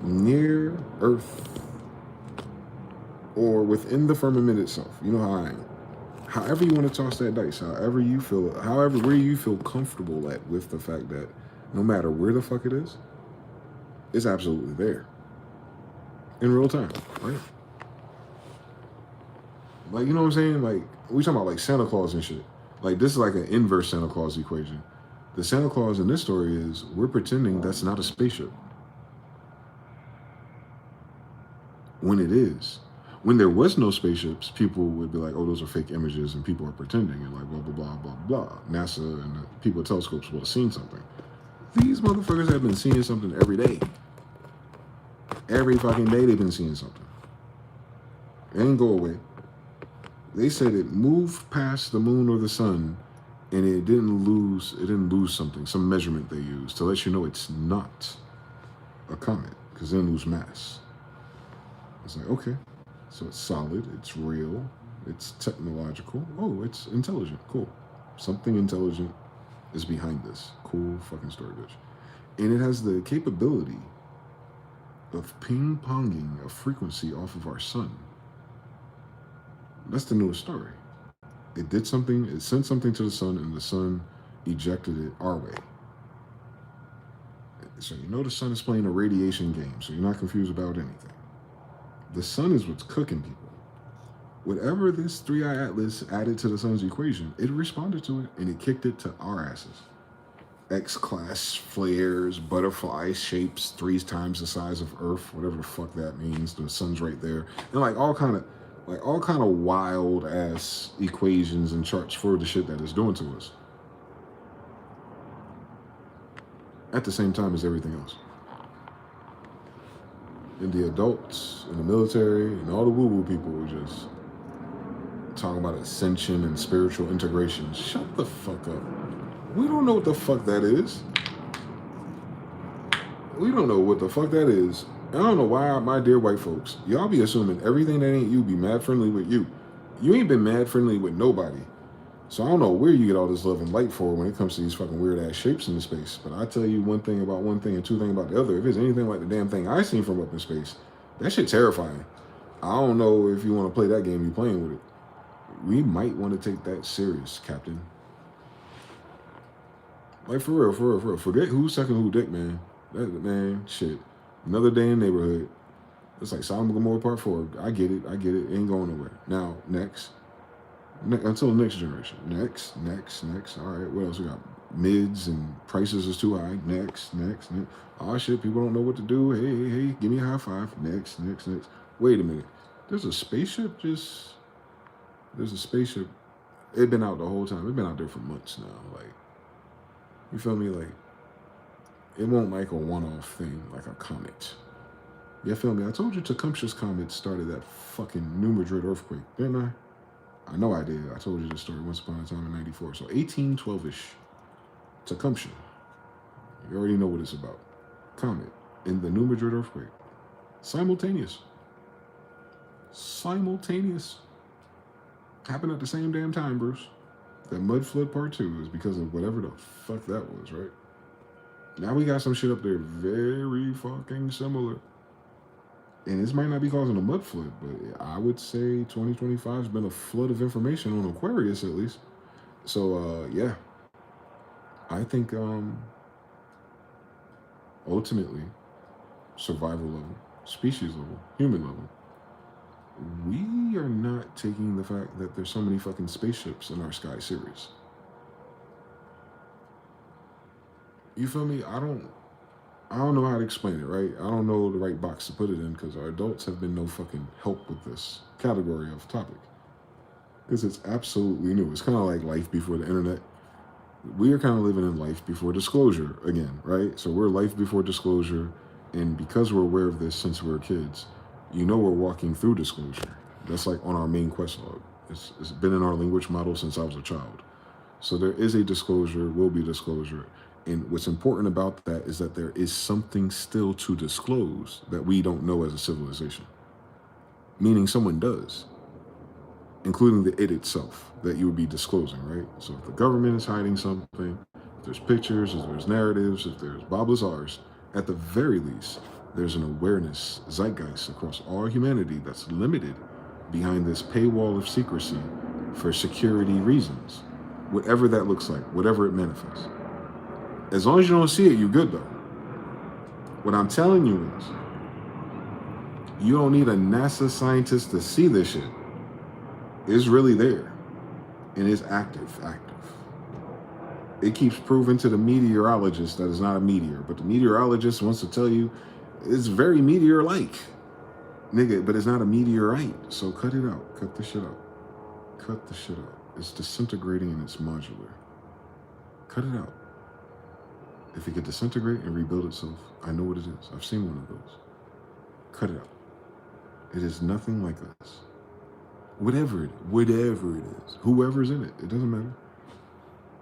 near Earth or within the firmament itself. You know how I am. However you want to toss that dice, however where you feel comfortable at with the fact that no matter where the fuck it is, it's absolutely there. In real time, right? Like, you know what I'm saying? Like, we talking about like Santa Claus and shit. Like, this is like an inverse Santa Claus equation. The Santa Claus in this story is, we're pretending that's not a spaceship. When it is. When there was no spaceships, people would be like, oh, those are fake images and people are pretending and like blah, blah, blah, blah, blah. NASA and the people with telescopes would have seen something. These motherfuckers have been seeing something every day. Every fucking day they've been seeing something. It ain't go away. They said it moved past the moon or the sun and it didn't lose something, some measurement they used to let you know it's not a comet, because it didn't lose mass. It's like, okay, so it's solid, it's real, it's technological. Oh, it's intelligent, cool. Something intelligent is behind this. Cool fucking story, bitch. And it has the capability of ping-ponging a frequency off of our sun. That's the newest story. It did something, it sent something to the sun, and the sun ejected it our way. So you know the sun is playing a radiation game, so you're not confused about anything. The sun is what's cooking people. Whatever this 3-eye atlas added to the sun's equation, it responded to it, and it kicked it to our asses. X-class flares, butterfly shapes 3 times the size of Earth, whatever the fuck that means. The sun's right there, and like all kind of wild ass equations and charts for the shit that it's doing to us. At the same time as everything else. And the adults in the military and all the woo-woo people were just talking about ascension and spiritual integration. Shut the fuck up. We don't know what the fuck that is. We don't know what the fuck that is. I don't know why, my dear white folks, y'all be assuming everything that ain't you be mad friendly with you. You ain't been mad friendly with nobody. So I don't know where you get all this love and light for when it comes to these fucking weird ass shapes in the space. But I tell you one thing about one thing and two things about the other. If it's anything like the damn thing I seen from up in space, that shit terrifying. I don't know if you want to play that game you playing with it. We might want to take that serious, Captain. Like for real, for real, for real. Forget who's sucking who dick, man. Man, shit. Another day in the neighborhood. It's like Sodom and Gomorrah Part 4. I get it. Ain't going nowhere. Now, next. Until the next generation. Next. All right, what else we got? Mids and prices is too high. Next. Oh shit, people don't know what to do. Hey, give me a high five. Next. Wait a minute. There's a spaceship. It's been out the whole time. It's been out there for months now. Like, you feel me? Like, it won't like a one-off thing, like a comet. You feel me? I told you Tecumseh's comet started that fucking New Madrid earthquake, didn't I? I know I did. I told you this story once upon a time in 94. So 1812-ish, Tecumseh. You already know what it's about. Comet in the New Madrid earthquake. Simultaneous. Happened at the same damn time, Bruce. That mud flood part 2 is because of whatever the fuck that was, right? Now we got some shit up there very fucking similar. And this might not be causing a mud flood, but I would say 2025 has been a flood of information on Aquarius, at least. So, yeah. I think, ultimately, survival level, species level, human level, we are not taking the fact that there's so many fucking spaceships in our sky serious. You feel me? I don't know how to explain it, right? I don't know the right box to put it in because our adults have been no fucking help with this category of topic. Because it's absolutely new. It's kind of like life before the internet. We are kind of living in life before disclosure again, right? So we're life before disclosure. And because we're aware of this since we were kids, you know we're walking through disclosure. That's like on our main quest log. It's been in our language model since I was a child. So there is a disclosure, will be disclosure. And what's important about that is that there is something still to disclose that we don't know as a civilization. Meaning someone does, including the it itself that you would be disclosing, right? So if the government is hiding something, if there's pictures, if there's narratives, if there's blah bazaars, at the very least, there's an awareness, zeitgeist across all humanity that's limited behind this paywall of secrecy for security reasons, whatever that looks like, whatever it manifests. As long as you don't see it, you're good though. What I'm telling you is, you don't need a NASA scientist to see this shit. It's really there. And it's active. It keeps proving to the meteorologist that it's not a meteor, but the meteorologist wants to tell you it's very meteor-like. Nigga, but it's not a meteorite. So cut it out. Cut the shit out. It's disintegrating and it's modular. Cut it out. If it could disintegrate and rebuild itself, I know what it is. I've seen one of those. Cut it out. It is nothing like us. Whatever it is, whoever's in it, it doesn't matter.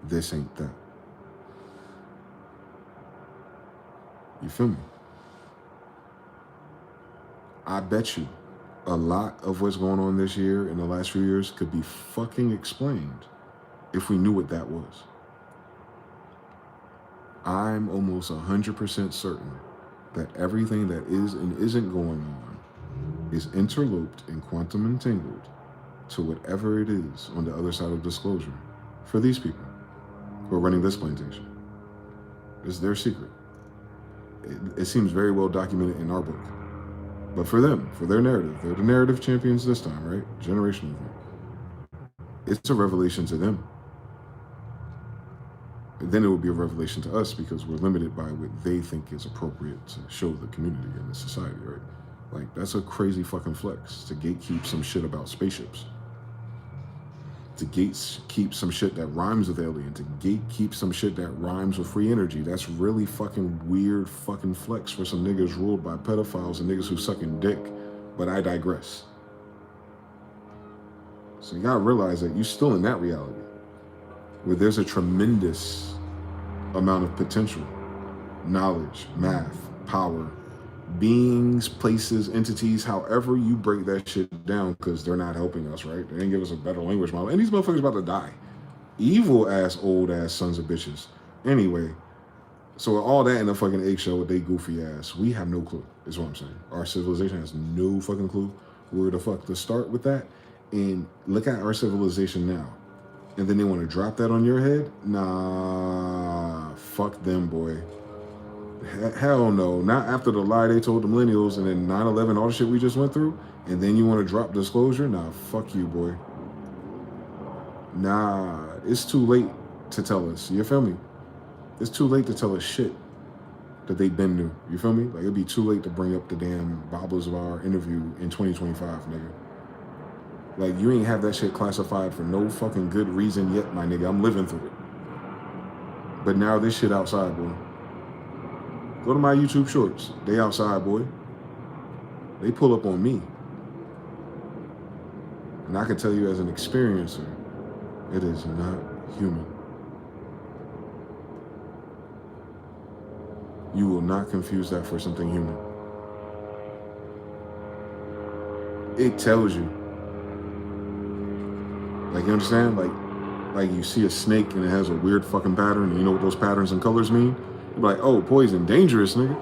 This ain't that. You feel me? I bet you a lot of what's going on this year in the last few years could be fucking explained if we knew what that was. I'm almost 100% certain that everything that is and isn't going on is interloped and quantum entangled to whatever it is on the other side of disclosure for these people who are running this plantation. It's their secret. It seems very well documented in our book. But for them, for their narrative, they're the narrative champions this time, right? Generational thing. It's a revelation to them. then it would be a revelation to us because we're limited by what they think is appropriate to show the community and the society, right? Like, that's a crazy fucking flex to gatekeep some shit about spaceships. To gatekeep some shit that rhymes with alien. To gatekeep some shit that rhymes with free energy. That's really fucking weird fucking flex for some niggas ruled by pedophiles and niggas who sucking dick. But I digress. So you gotta realize that you're still in that reality where there's a tremendous amount of potential, knowledge, math, power, beings, places, entities, however you break that shit down, because they're not helping us, right? They didn't give us a better language model. And these motherfuckers about to die. Evil ass, old ass sons of bitches. Anyway, so all that in a fucking eggshell with they goofy ass, we have no clue, is what I'm saying. Our civilization has no fucking clue where the fuck to start with that. And look at our civilization now. And then they want to drop that on your head? Nah, fuck them, boy. Hell no. Not after the lie they told the millennials and then 9/11, all the shit we just went through. And then you want to drop disclosure? Nah, fuck you, boy. Nah, it's too late to tell us. You feel me? It's too late to tell us shit that they been knew. You feel me? Like, it'd be too late to bring up the damn bobbles of our interview in 2025, nigga. Like, you ain't have that shit classified for no fucking good reason yet, my nigga. I'm living through it. But now this shit outside, boy. Go to my YouTube shorts. They outside, boy. They pull up on me. And I can tell you as an experiencer, it is not human. You will not confuse that for something human. It tells you. Like, you understand? Like you see a snake and it has a weird fucking pattern, and you know what those patterns and colors mean? You're like, oh, poison, dangerous, nigga.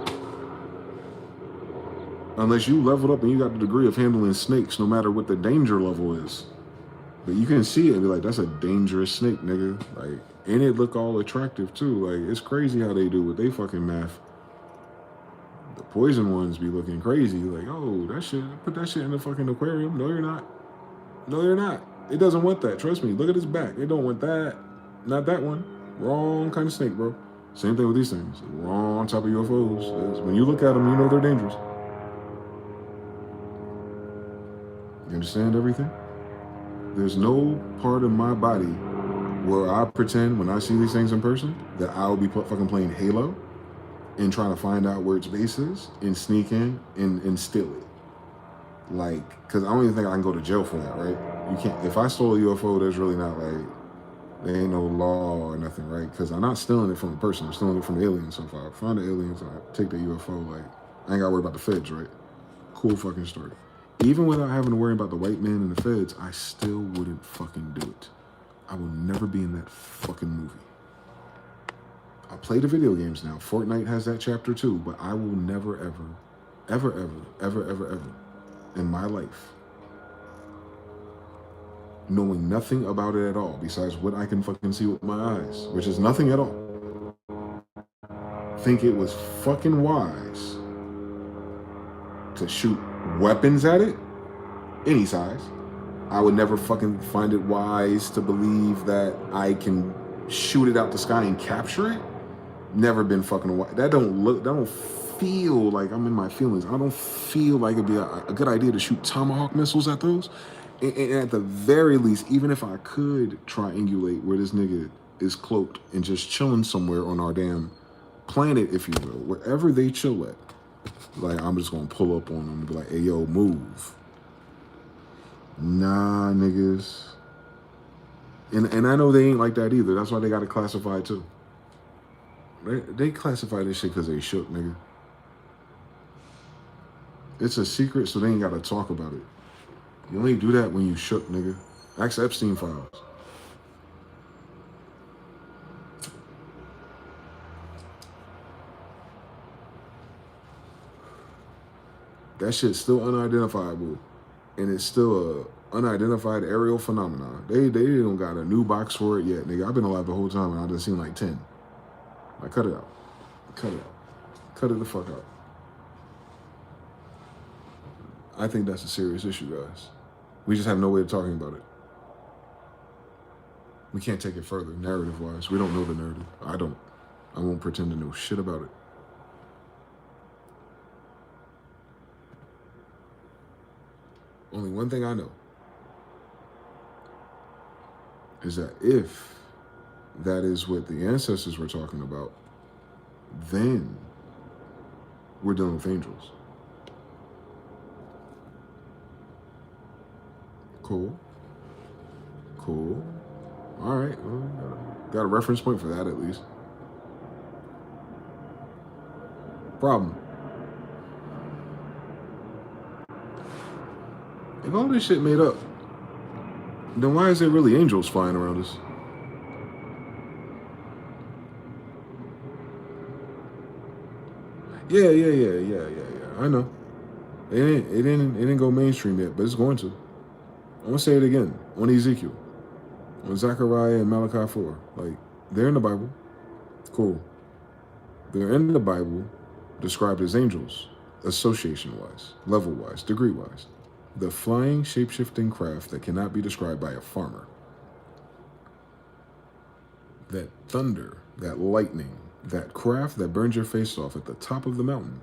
Unless you leveled up and you got the degree of handling snakes, no matter what the danger level is. But you can see it and be like, that's a dangerous snake, nigga. Like, and it look all attractive too. Like, it's crazy how they do with they fucking math. The poison ones be looking crazy. Like, oh, that shit, put that shit in the fucking aquarium. No, you're not. No, you're not. It doesn't want that. Trust me. Look at its back. It don't want that. Not that one. Wrong kind of snake, bro. Same thing with these things. Wrong type of UFOs. When you look at them, you know they're dangerous. You understand everything? There's no part of my body where I pretend when I see these things in person that I'll be fucking playing Halo and trying to find out where its base is and sneak in and steal it. Like, because I don't even think I can go to jail for that, right? You can't. If I stole a UFO, there's really not like, there ain't no law or nothing, right? Because I'm not stealing it from a person. I'm stealing it from the aliens. So if I find the aliens, I take the UFO, like, I ain't got to worry about the feds, right? Cool fucking story. Even without having to worry about the white man and the feds, I still wouldn't fucking do it. I will never be in that fucking movie. I play the video games now. Fortnite has that chapter too, but I will never, ever in my life, knowing nothing about it at all besides what I can fucking see with my eyes, which is nothing at all, think it was fucking wise to shoot weapons at it, any size. I would never fucking find it wise to believe that I can shoot it out the sky and capture it. Never been fucking wise. That don't feel like I'm in my feelings. I don't feel like it'd be a good idea to shoot Tomahawk missiles at those. And at the very least, even if I could triangulate where this nigga is cloaked and just chilling somewhere on our damn planet, if you will, wherever they chill at, like, I'm just gonna pull up on them and be like, hey, yo, move. Nah, niggas. And I know they ain't like that either. That's why they got it classified too. They classify this shit because they shook, nigga. It's a secret, so they ain't got to talk about it. You only do that when you shook, nigga. Ask Epstein files. That shit's still unidentifiable, and it's still a unidentified aerial phenomenon. They don't got a new box for it yet, nigga. I've been alive the whole time, and I've just seen like 10. Like, cut it out. Cut it out. Cut it the fuck out. I think that's a serious issue, guys. We just have no way of talking about it. We can't take it further, narrative-wise. We don't know the narrative. I don't. I won't pretend to know shit about it. Only one thing I know is that if that is what the ancestors were talking about, then we're dealing with angels. Cool. Cool. All right. Well, got a reference point for that at least. Problem. If all this shit made up, then why is there really angels flying around us? Yeah. I know. It didn't go mainstream yet, but it's going to. I'm gonna say it again on Ezekiel, on Zechariah and Malachi 4. Like, they're in the Bible. Cool. They're in the Bible described as angels, association-wise, level-wise, degree-wise. The flying, shape-shifting craft that cannot be described by a farmer. That thunder, that lightning, that craft that burns your face off at the top of the mountain.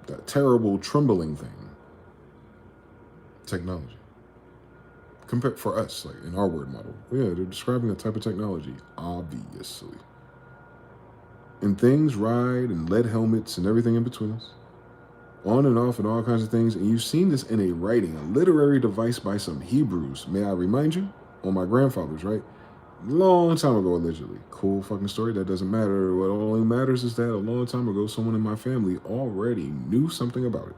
That terrible trembling thing. Technology. Compared for us, like in our word model. Yeah, they're describing a type of technology, obviously. And things ride and lead helmets and everything in between us. On and off and all kinds of things. And you've seen this in a writing, a literary device by some Hebrews. May I remind you? On my grandfather's, right? Long time ago, allegedly. Cool fucking story. That doesn't matter. What only matters is that a long time ago, someone in my family already knew something about it.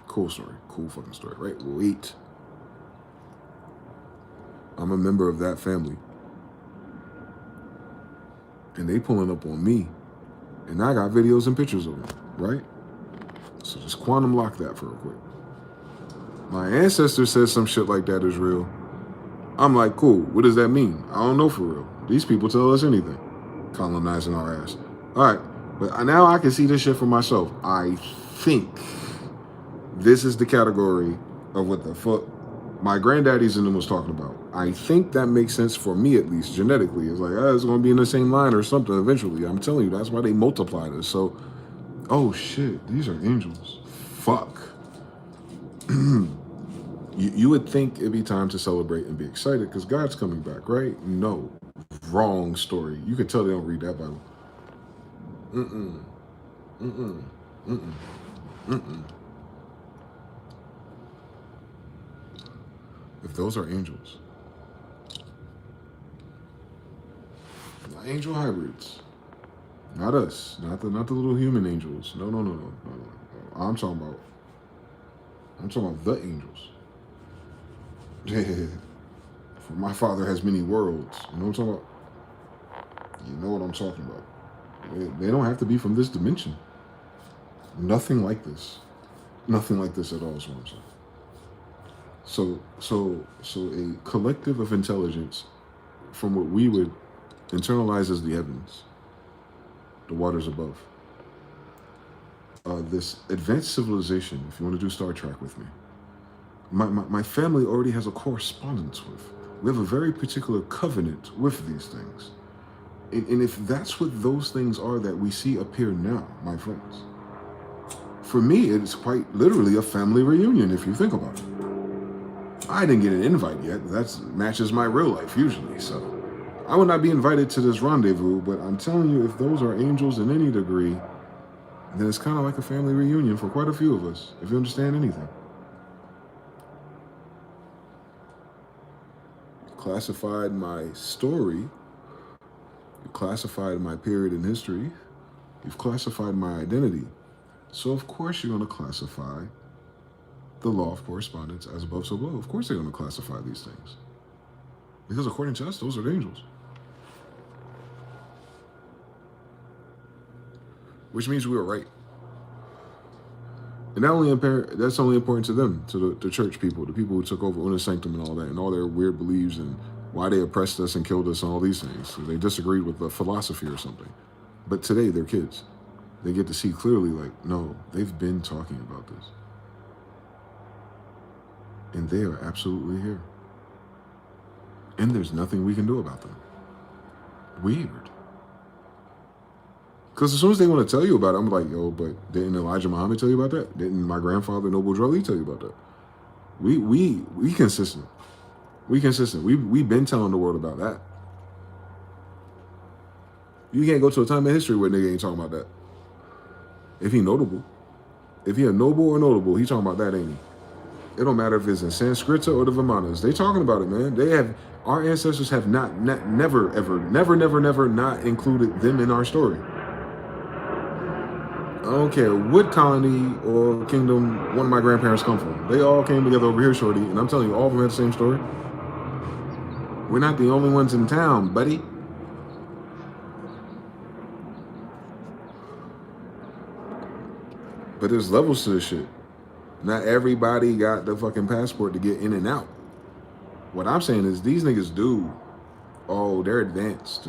Cool story. Cool fucking story, right? Wait. I'm a member of that family. And they pulling up on me. And I got videos and pictures of them, right? So just quantum lock that for real quick. My ancestor says some shit like that is real. I'm like, cool, what does that mean? I don't know for real. These people tell us anything. Colonizing our ass. All right, but now I can see this shit for myself. I think this is the category of what the fuck my granddaddies and them was talking about. I think that makes sense for me, at least genetically. It's like, it's going to be in the same line or something eventually. I'm telling you, that's why they multiplied us. So, oh shit, these are angels. Fuck. You would think it'd be time to celebrate and be excited because God's coming back, right? No. Wrong story. You can tell they don't read that Bible. If those are angels, not angel hybrids, not us, not the little human angels. No. I'm talking about the angels. Yeah. For my father has many worlds. You know what I'm talking about? You know what I'm talking about. They don't have to be from this dimension. Nothing like this. Nothing like this at all is what I'm saying. So a collective of intelligence from what we would internalize as the heavens, the waters above. This advanced civilization, if you want to do Star Trek with me, my family already has a correspondence with. We have a very particular covenant with these things. And if that's what those things are that we see appear now, my friends, for me, it's quite literally a family reunion, if you think about it. I didn't get an invite yet. That matches my real life usually, so I would not be invited to this rendezvous, but I'm telling you, if those are angels in any degree, then it's kind of like a family reunion for quite a few of us, if you understand anything. You classified my story, you classified my period in history, you've classified my identity. So of course you're going to classify the law of correspondence as above so below. Of course they're going to classify these things. Because according to us, those are the angels. Which means we were right. And that's only important to them, to the church people, the people who took over Una Sanctum and all that, and all their weird beliefs and why they oppressed us and killed us and all these things. So they disagreed with the philosophy or something. But today, they're kids. They get to see clearly, like, no, they've been talking about this. And they are absolutely here. And there's nothing we can do about them. Weird. Because as soon as they want to tell you about it, I'm like, yo, but didn't Elijah Muhammad tell you about that? Didn't my grandfather Noble Drew Lee tell you about that? We consistent. We consistent. We been telling the world about that. You can't go to a time in history where nigga ain't talking about that. If he notable. If he a noble or notable, he talking about that, ain't he? It don't matter if it's in Sanskrit or the Vimanas. They talking about it, man. They have, our ancestors have never, ever not included them in our story. I don't care what colony or kingdom one of my grandparents come from. They all came together over here, shorty, and I'm telling you, all of them had the same story. We're not the only ones in town, buddy. But there's levels to this shit. Not everybody got the fucking passport to get in and out. What I'm saying is these niggas do. Oh, they're advanced.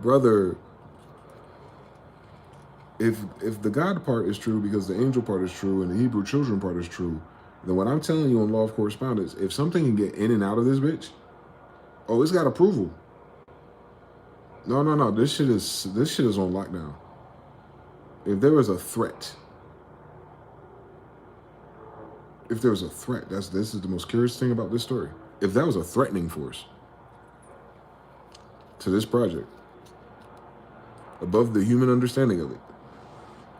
Brother, if the God part is true because the angel part is true and the Hebrew children part is true, then what I'm telling you on Law of Correspondence, if something can get in and out of this bitch, oh, it's got approval. No. This shit is on lockdown. If there was a threat, this is the most curious thing about this story. If that was a threatening force to this project, above the human understanding of it,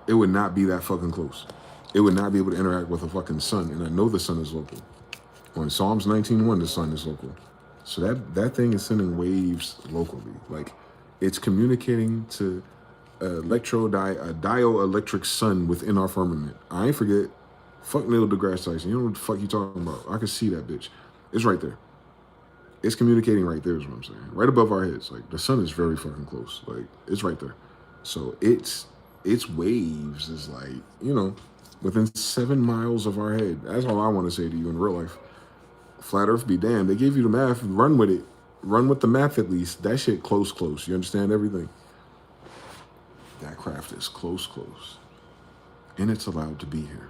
it would not be that fucking close. It would not be able to interact with a fucking sun, and I know the sun is local. On Psalms 19:1, the sun is local. So that thing is sending waves locally. Like, it's communicating to a dioelectric sun within our firmament. I ain't forget. Fuck Neil deGrasse Tyson. You know what the fuck you talking about? I can see that bitch. It's right there. It's communicating right there is what I'm saying. Right above our heads. Like, the sun is very fucking close. Like, it's right there. So its waves is like, you know, within 7 miles of our head. That's all I want to say to you in real life. Flat Earth be damned. They gave you the math. Run with it. Run with the math at least. That shit close. You understand everything? That craft is close. And it's allowed to be here.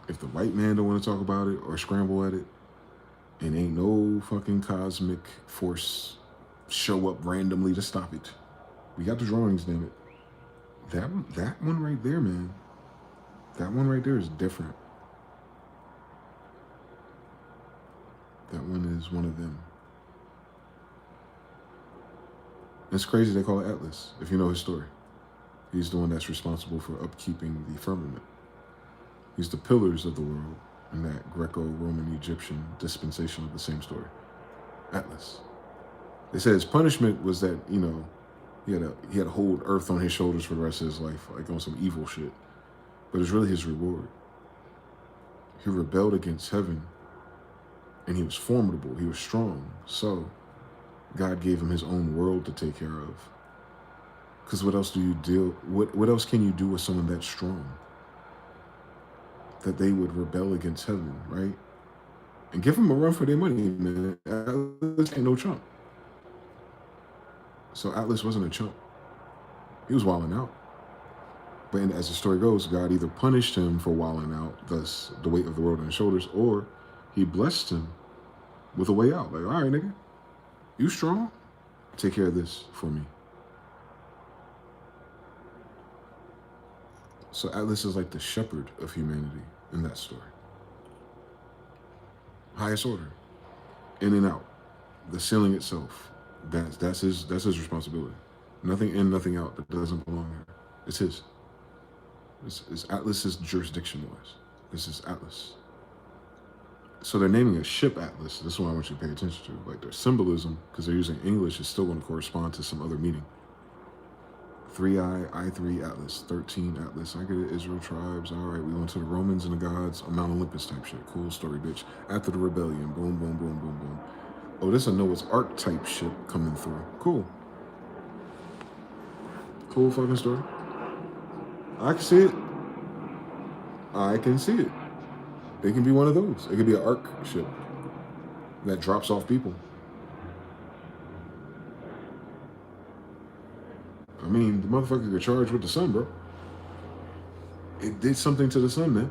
If the white man don't want to talk about it or scramble at it, and ain't no fucking cosmic force show up randomly to stop it. We got the drawings, damn it. That one right there, man. That one right there is different. That one is one of them. It's crazy they call it Atlas, if you know his story. He's the one that's responsible for upkeeping the firmament. He's the pillars of the world in that Greco-Roman Egyptian dispensation of the same story. Atlas. They said his punishment was that, you know, he had to hold earth on his shoulders for the rest of his life, like on some evil shit. But it's really his reward. He rebelled against heaven, and he was formidable, he was strong. So God gave him his own world to take care of. Because what else can you do with someone that strong? That they would rebel against heaven, right? And give them a run for their money, man. Atlas ain't no chump. So Atlas wasn't a chump. He was wilding out. But as the story goes, God either punished him for wilding out, thus the weight of the world on his shoulders, or he blessed him with a way out. Like, all right, nigga, you strong? Take care of this for me. So Atlas is like the shepherd of humanity in that story. Highest order, in and out, the ceiling itself. That's his responsibility. Nothing in, nothing out that doesn't belong here. It's his. It's Atlas's jurisdiction-wise. This is Atlas. So they're naming a ship Atlas. This is what I want you to pay attention to. Like, their symbolism, because they're using English, is still going to correspond to some other meaning. 3i, I3 Atlas, 13 Atlas. I get it, Israel tribes. All right, we went to the Romans and the gods, on Mount Olympus type shit. Cool story, bitch. After the rebellion, boom, boom, boom, boom, boom. Oh, this is a Noah's Ark type shit coming through. Cool. Cool fucking story. I can see it. I can see it. It can be one of those. It could be an Ark ship that drops off people. I mean, the motherfucker could charge with the sun, bro. It did something to the sun, man.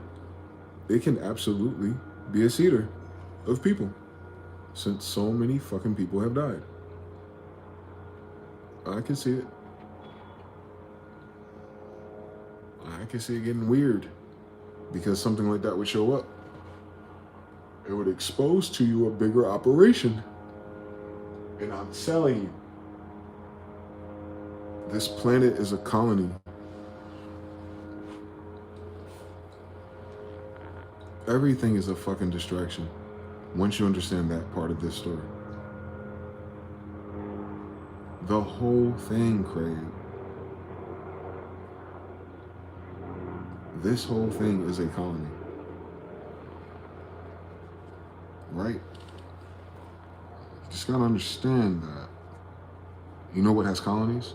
It can absolutely be a seeder of people, since so many fucking people have died. I can see it. I can see it getting weird, because something like that would show up. It would expose to you a bigger operation. And I'm telling you, this planet is a colony. Everything is a fucking distraction once you understand that part of this story. The whole thing, Craig. This whole thing is a colony. Right? You just gotta understand that. You know what has colonies?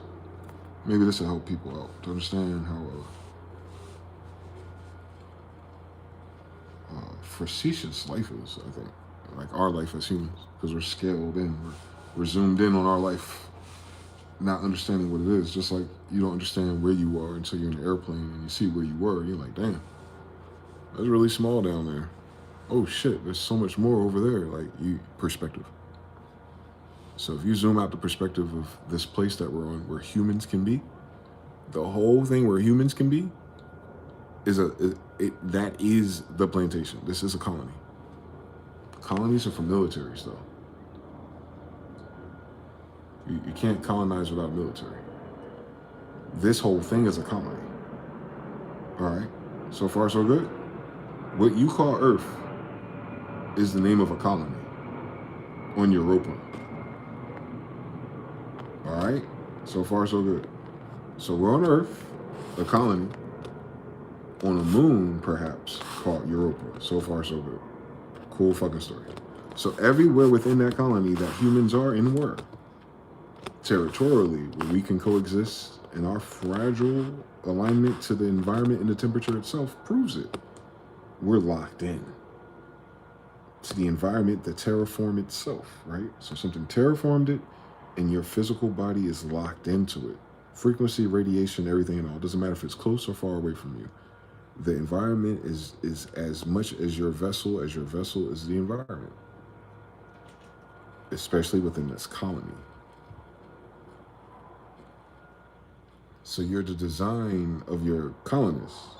Maybe this will help people out to understand how facetious life is, I think. Like our life as humans, because we're scaled in, we're zoomed in on our life, not understanding what it is. Just like you don't understand where you are until you're in an airplane and you see where you were, and you're like, damn, that's really small down there. Oh shit, there's so much more over there. Like, perspective. So if you zoom out the perspective of this place that we're on, where humans can be, the whole thing where humans can be that is the plantation. This is a colony. Colonies are for militaries, though. You can't colonize without military. This whole thing is a colony. All right? So far, so good? What you call Earth is the name of a colony on Europa. All right? So far, so good. So we're on Earth, a colony, on a moon, perhaps, called Europa. So far, so good. Cool fucking story. So everywhere within that colony that humans are and were, territorially, where we can coexist, and our fragile alignment to the environment and the temperature itself proves it. We're locked in to the environment, the terraform itself, right? So something terraformed it, and your physical body is locked into it. Frequency, radiation, everything and all. Doesn't matter if it's close or far away from you. The environment is as much as your vessel is the environment. Especially within this colony. So you're the design of your colonists,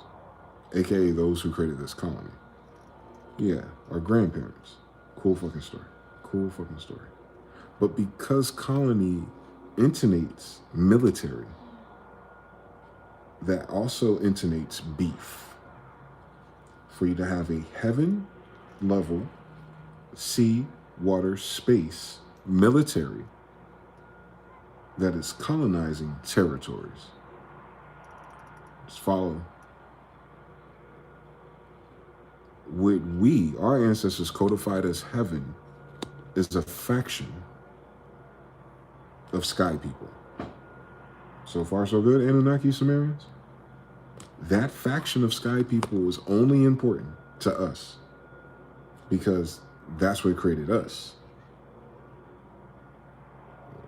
aka those who created this colony. Yeah, our grandparents. Cool fucking story. Cool fucking story. But because colony intonates military, that also intonates beef. For you to have a heaven level, sea, water, space, military that is colonizing territories. Just follow. What our ancestors codified as heaven, is a faction of sky people. So far, so good, Anunnaki Sumerians? That faction of sky people is only important to us because that's what created us.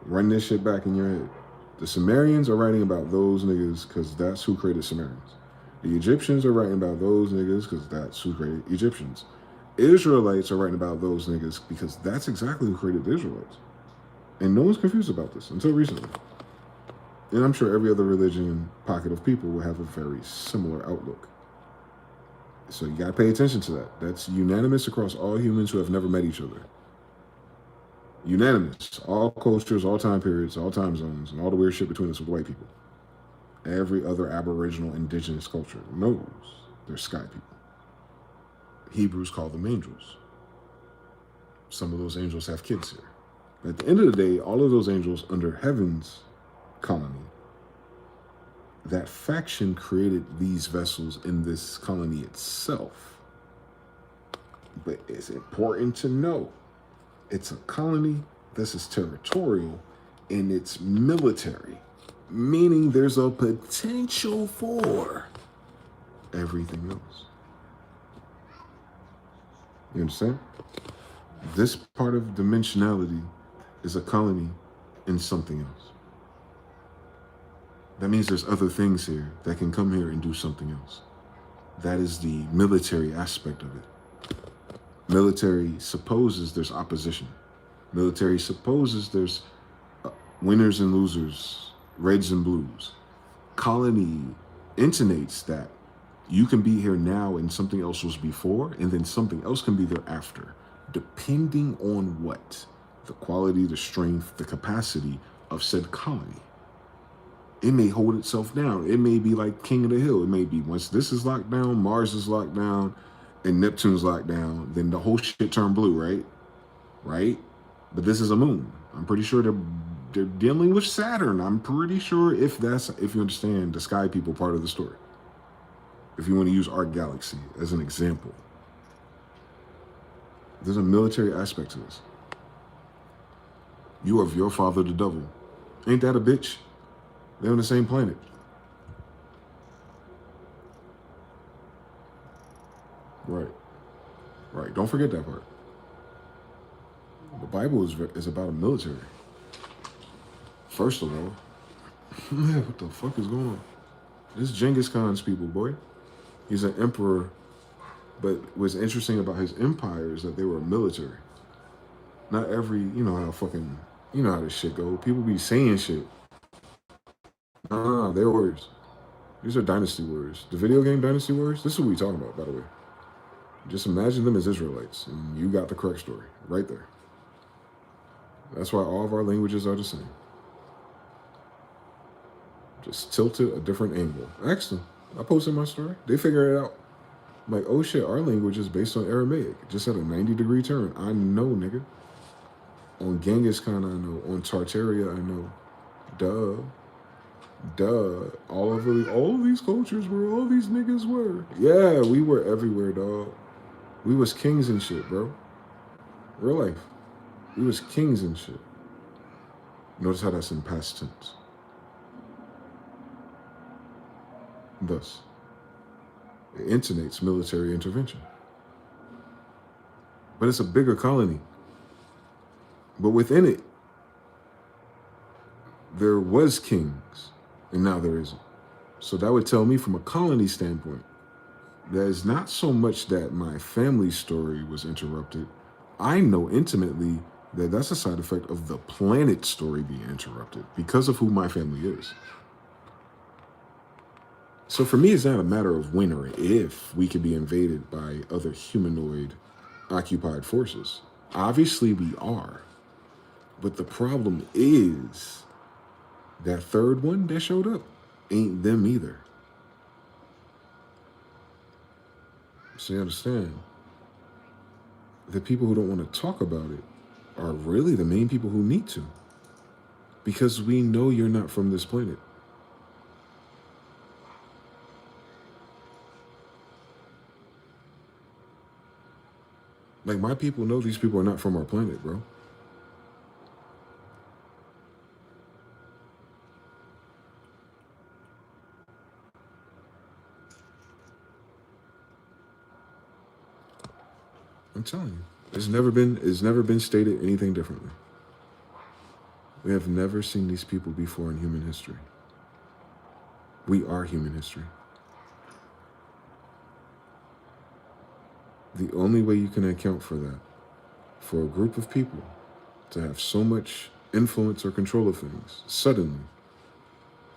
Run this shit back in your head. The Sumerians are writing about those niggas because that's who created Sumerians. The Egyptians are writing about those niggas because that's who created Egyptians. Israelites are writing about those niggas because that's exactly who created the Israelites. And no one's confused about this until recently. And I'm sure every other religion pocket of people will have a very similar outlook. So you gotta pay attention to that. That's unanimous across all humans who have never met each other. Unanimous. All cultures, all time periods, all time zones, and all the weird shit between us with white people. Every other aboriginal indigenous culture knows they're sky people. Hebrews call them angels. Some of those angels have kids here. At the end of the day, all of those angels under heaven's colony, that faction created these vessels in this colony itself. But it's important to know, it's a colony, this is territorial, and it's military, meaning there's a potential for everything else. You understand? This part of dimensionality is a colony in something else. That means there's other things here that can come here and do something else. That is the military aspect of it. Military supposes there's opposition. Military supposes there's winners and losers, reds and blues. Colony intonates that you can be here now and something else was before, and then something else can be there after, depending on what? The quality, the strength, the capacity of said colony. It may hold itself down. It may be like King of the Hill. It may be once this is locked down, Mars is locked down, and Neptune's locked down, then the whole shit turned blue, right? Right? But this is a moon. I'm pretty sure they're dealing with Saturn. I'm pretty sure if you understand the sky people part of the story. If you want to use our galaxy as an example. There's a military aspect to this. You are your father, the devil. Ain't that a bitch? They're on the same planet. Right. Right. Don't forget that part. The Bible is about a military. First of all, man, what the fuck is going on? This Genghis Khan's people, boy. He's an emperor, but what's interesting about his empire is that they were military. Not every, you know how this shit go. People be saying shit. Nah, they're warriors. These are dynasty warriors. The video game dynasty warriors, this is what we talking about, by the way. Just imagine them as Israelites, and you got the correct story right there. That's why all of our languages are the same. Just tilted a different angle. Ask them. I posted my story. They figure it out. I'm like, oh shit, our language is based on Aramaic. Just at a 90-degree turn. I know, nigga. On Genghis Khan, I know. On Tartaria, I know. Duh. All of these cultures where all these niggas were. Yeah, we were everywhere, dog. We was kings and shit, bro. Real life. We was kings and shit. Notice how that's in past tense. Thus, it intonates military intervention. But it's a bigger colony. But within it, there was kings, and now there isn't. So that would tell me from a colony standpoint, that it's not so much that my family story was interrupted. I know intimately that that's a side effect of the planet story being interrupted because of who my family is. So for me, it's not a matter of when or if we could be invaded by other humanoid occupied forces. Obviously we are. But the problem is that third one that showed up ain't them either. So you understand, the people who don't want to talk about it are really the main people who need to. Because we know you're not from this planet. Like, my people know these people are not from our planet, bro. I'm telling you, it's never been stated anything differently. We have never seen these people before in human history. We are human history. The only way you can account for that, for a group of people to have so much influence or control of things suddenly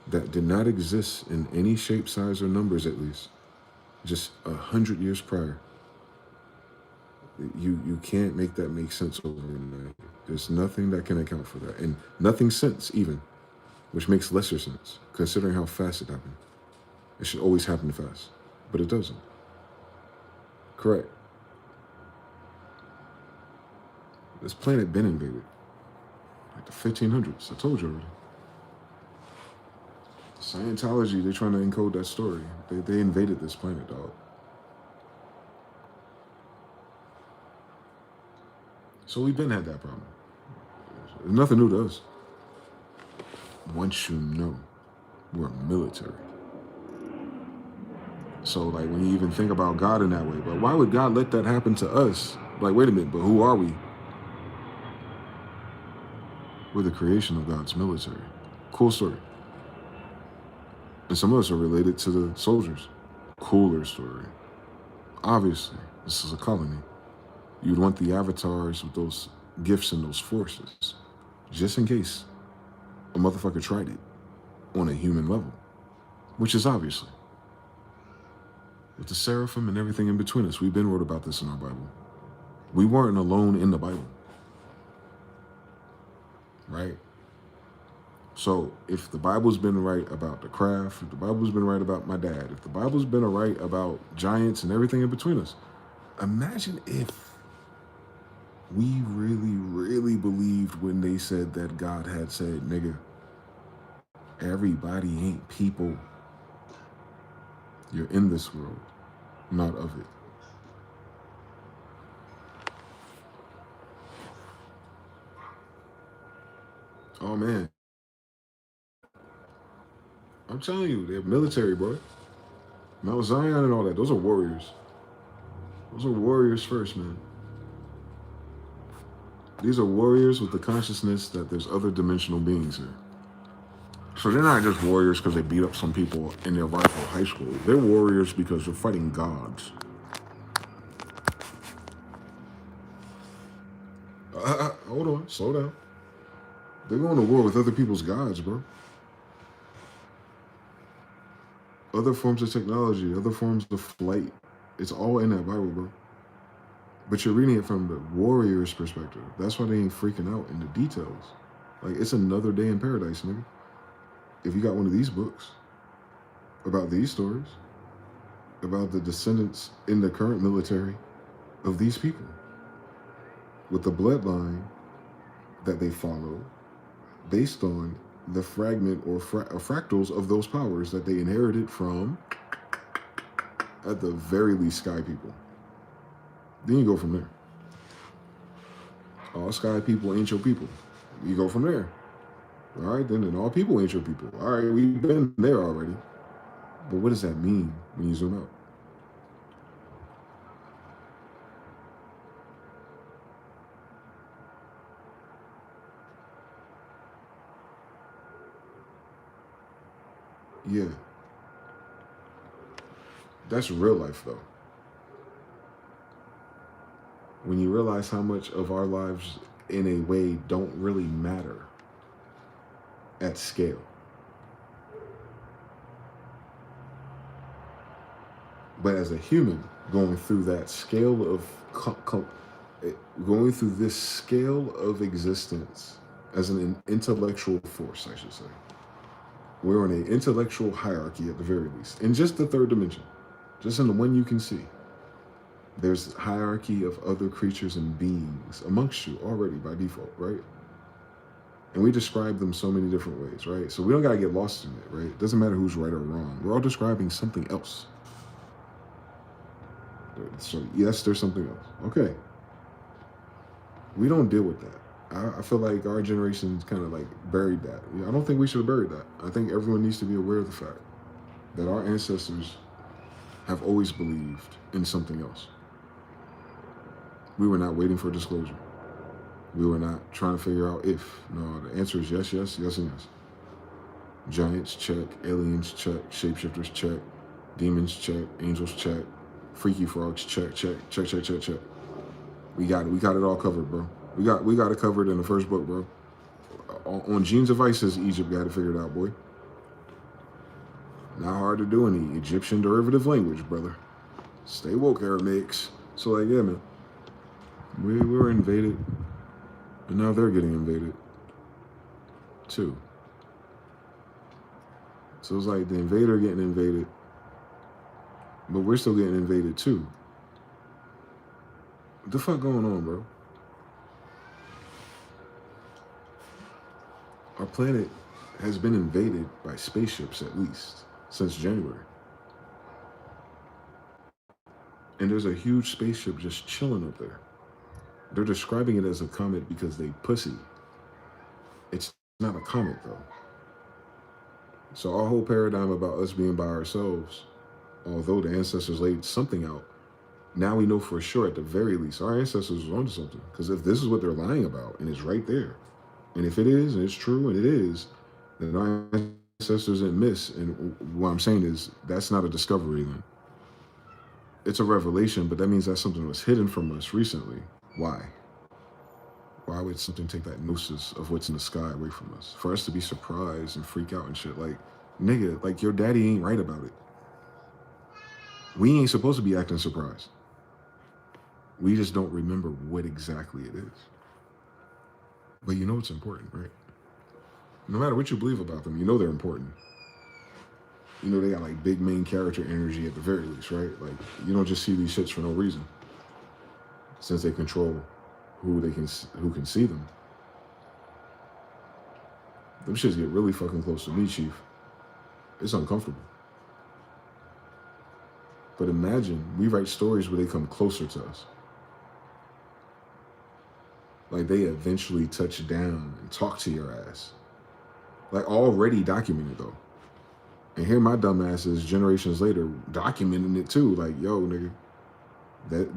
that did not exist in any shape, size, or numbers, at least just 100 years prior. You can't make that make sense overnight. There's nothing that can account for that, and nothing since even, which makes lesser sense considering how fast it happened. It should always happen fast, but it doesn't. Correct. This planet been invaded, like the 1500s. I told you already. Scientology, they're trying to encode that story. They invaded this planet, dog. So we've been had that problem. It's nothing new to us. Once you know, we're military. So like when you even think about God in that way, but why would God let that happen to us? Like, wait a minute, but who are we? We're the creation of God's military. Cool story. And some of us are related to the soldiers. Cooler story. Obviously, this is a colony. You'd want the avatars with those gifts and those forces, just in case a motherfucker tried it on a human level, which is obviously. With the seraphim and everything in between us, we've been wrote about this in our Bible. We weren't alone in the Bible, right? So if the Bible's been right about the craft, if the Bible's been right about my dad, if the Bible's been right about giants and everything in between us, imagine if we really, really believed when they said that God had said, nigga, everybody ain't people. You're in this world, not of it. Oh man. I'm telling you, they're military, bro. Mount Zion and all that. Those are warriors. Those are warriors first, man. These are warriors with the consciousness that there's other dimensional beings here. So they're not just warriors because they beat up some people in their rifle high school. They're warriors because they're fighting gods. Hold on, slow down. They're going to war with other people's gods, bro. Other forms of technology, other forms of flight. It's all in that Bible, bro. But you're reading it from the warrior's perspective. That's why they ain't freaking out in the details. Like, it's another day in paradise, nigga. If you got one of these books about these stories, about the descendants in the current military of these people, with the bloodline that they follow based on the fragment or fractals of those powers that they inherited from, at the very least, sky people. Then you go from there. All sky people ain't your people. You go from there. All right, then all people ain't your people. All right, we've been there already. But what does that mean when you zoom out? Yeah. That's real life, though. When you realize how much of our lives, in a way, don't really matter at scale. But as a human, going through that scale of, going through this scale of existence as an intellectual force, I should say. We're in an intellectual hierarchy at the very least. In just the third dimension, just in the one you can see. There's hierarchy of other creatures and beings amongst you already by default, right? And we describe them so many different ways, right? So we don't gotta get lost in it, right? It doesn't matter who's right or wrong. We're all describing something else. So yes, there's something else. Okay. We don't deal with that. I feel like our generation's kind of like buried that. I don't think we should have buried that. I think everyone needs to be aware of the fact that our ancestors have always believed in something else. We were not waiting for disclosure. We were not trying to figure out if. No, the answer is yes, yes, yes, and yes. Giants, check. Aliens, check. Shapeshifters, check. Demons, check. Angels, check. Freaky frogs, check, check, check, check, check, check. We got it. We got it all covered, bro. We got it covered in the first book, bro. On Genes of Isis, Egypt got it figured out, boy. Not hard to do in the Egyptian derivative language, brother. Stay woke, Aramaics. So, like, yeah, man. We were invaded, and now they're getting invaded, too. So it's like the invader getting invaded, but we're still getting invaded, too. What the fuck going on, bro? Our planet has been invaded by spaceships, at least, since January. And there's a huge spaceship just chilling up there. They're describing it as a comet because they pussy. It's not a comet, though. So our whole paradigm about us being by ourselves, although the ancestors laid something out, now we know for sure, at the very least, our ancestors were onto something. Because if this is what they're lying about, and it's right there, and if it is, and it's true, and it is, then our ancestors didn't miss. And what I'm saying is, that's not a discovery then. it's a revelation, but that means that something was hidden from us recently. Why? Why would something take that gnosis of what's in the sky away from us? For us to be surprised and freak out and shit. Like, nigga, like your daddy ain't right about it. We ain't supposed to be acting surprised. We just don't remember what exactly it is. But you know it's important, right? No matter what you believe about them, you know they're important. You know they got like big main character energy at the very least, right? Like you don't just see these shits for no reason. Since they control who can see them. Them shits get really fucking close to me, Chief. It's uncomfortable. But imagine we write stories where they come closer to us. Like they eventually touch down and talk to your ass. Like already documented though. And here my dumb ass is generations later documenting it too. Like, yo, nigga,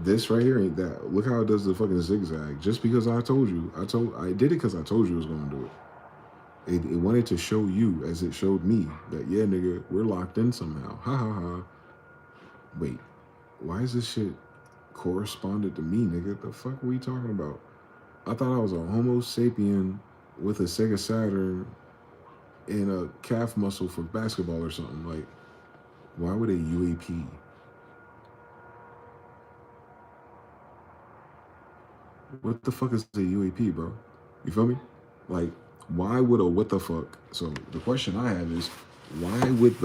this right here ain't that. Look how it does the fucking zigzag. Just because I told you. I did it because I told you I was gonna do it. It wanted to show you as it showed me that, yeah, nigga, we're locked in somehow. Ha ha ha. Wait, why is this shit corresponded to me, nigga? The fuck are we talking about? I thought I was a Homo sapien with a Sega Saturn and a calf muscle for basketball or something. Like, why would a UAP? What the fuck is a UAP, bro? You feel me? Like, why would a what the fuck? So the question I have is, why would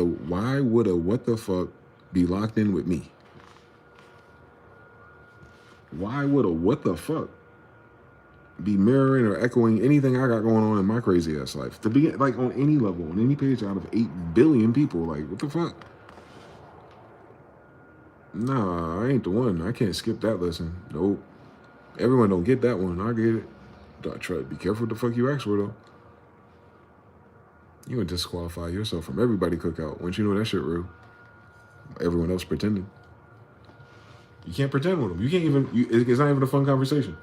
a what the fuck be locked in with me? Why would a what the fuck be mirroring or echoing anything I got going on in my crazy ass life? To be like on any level, on any page out of 8 billion people, like what the fuck? Nah, I ain't the one. I can't skip that lesson. Nope. Everyone don't get that one. I get it. Don't try to be careful what the fuck you ask for though. You would disqualify yourself from everybody cookout once you know that shit real. Everyone else pretending. You can't pretend with them. You can't even, it's not even a fun conversation.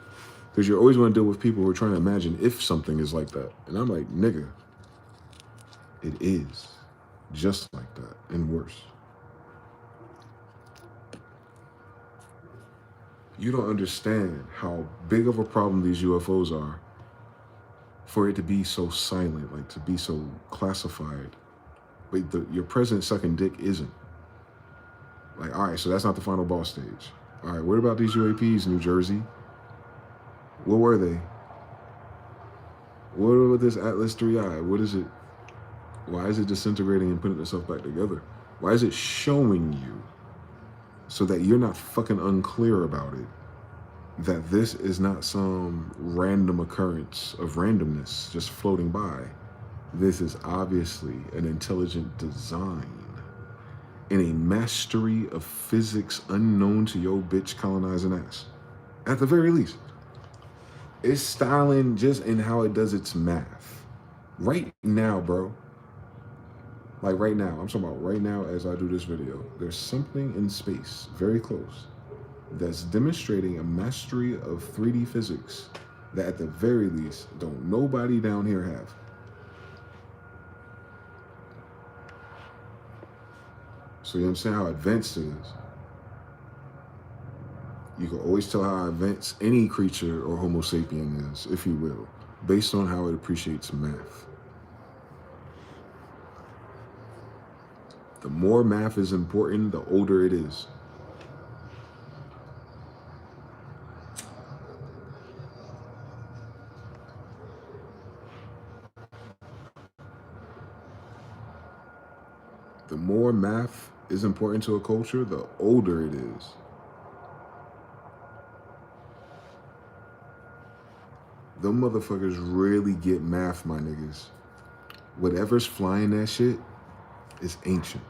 Because you're always going to deal with people who are trying to imagine if something is like that. And I'm like, nigga, it is just like that and worse. You don't understand how big of a problem these UFOs are for it to be so silent, like to be so classified. But your president sucking dick isn't. Like, all right, so that's not the final boss stage. All right, what about these UAPs, New Jersey? What were they? What about this Atlas 3I? What is it? Why is it disintegrating and putting itself back together? Why is it showing you so that you're not fucking unclear about it? That this is not some random occurrence of randomness just floating by. This is obviously an intelligent design and a mastery of physics unknown to your bitch colonizing ass. At the very least. It's styling just in how it does its math. Right now, bro. Like right now, I'm talking about right now as I do this video. There's something in space, very close, that's demonstrating a mastery of 3D physics that at the very least, don't nobody down here have. So you understand how advanced it is. You can always tell how advanced any creature or Homo sapien is, if you will, based on how it appreciates math. The more math is important, the older it is. The more math is important to a culture, the older it is. Them motherfuckers really get math, my niggas. Whatever's flying that shit is ancient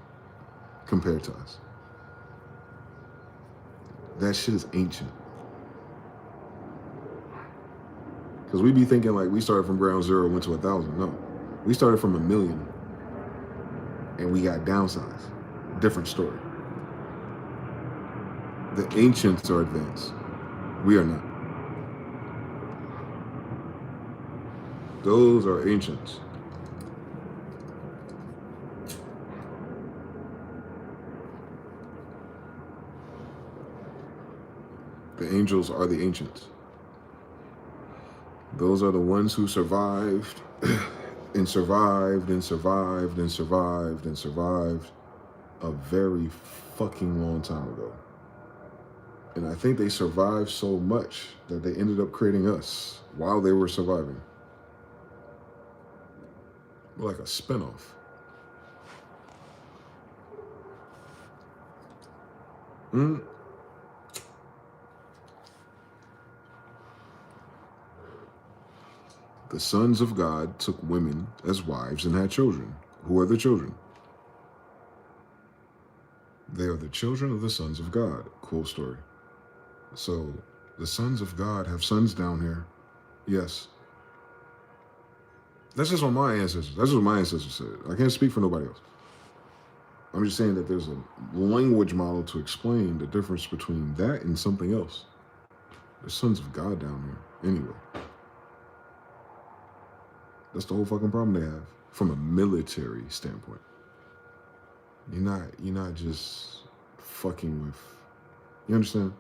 compared to us. That shit is ancient. Because we be thinking like we started from ground zero, went to 1,000. No, we started from 1 million and we got downsized. Different story. The ancients are advanced. We are not. Those are ancients. The angels are the ancients. Those are the ones who survived and survived and survived and survived and survived a very fucking long time ago. And I think they survived so much that they ended up creating us while they were surviving. We're like a spinoff. The sons of God took women as wives and had children. Who are the children? They are the children of the sons of God. Cool story. So the sons of God have sons down here. Yes. That's just what my ancestors. That's what my ancestors said. I can't speak for nobody else. I'm just saying that there's a language model to explain the difference between that and something else. There's sons of God down here. Anyway. That's the whole fucking problem they have from a military standpoint. You're not just fucking with. You understand?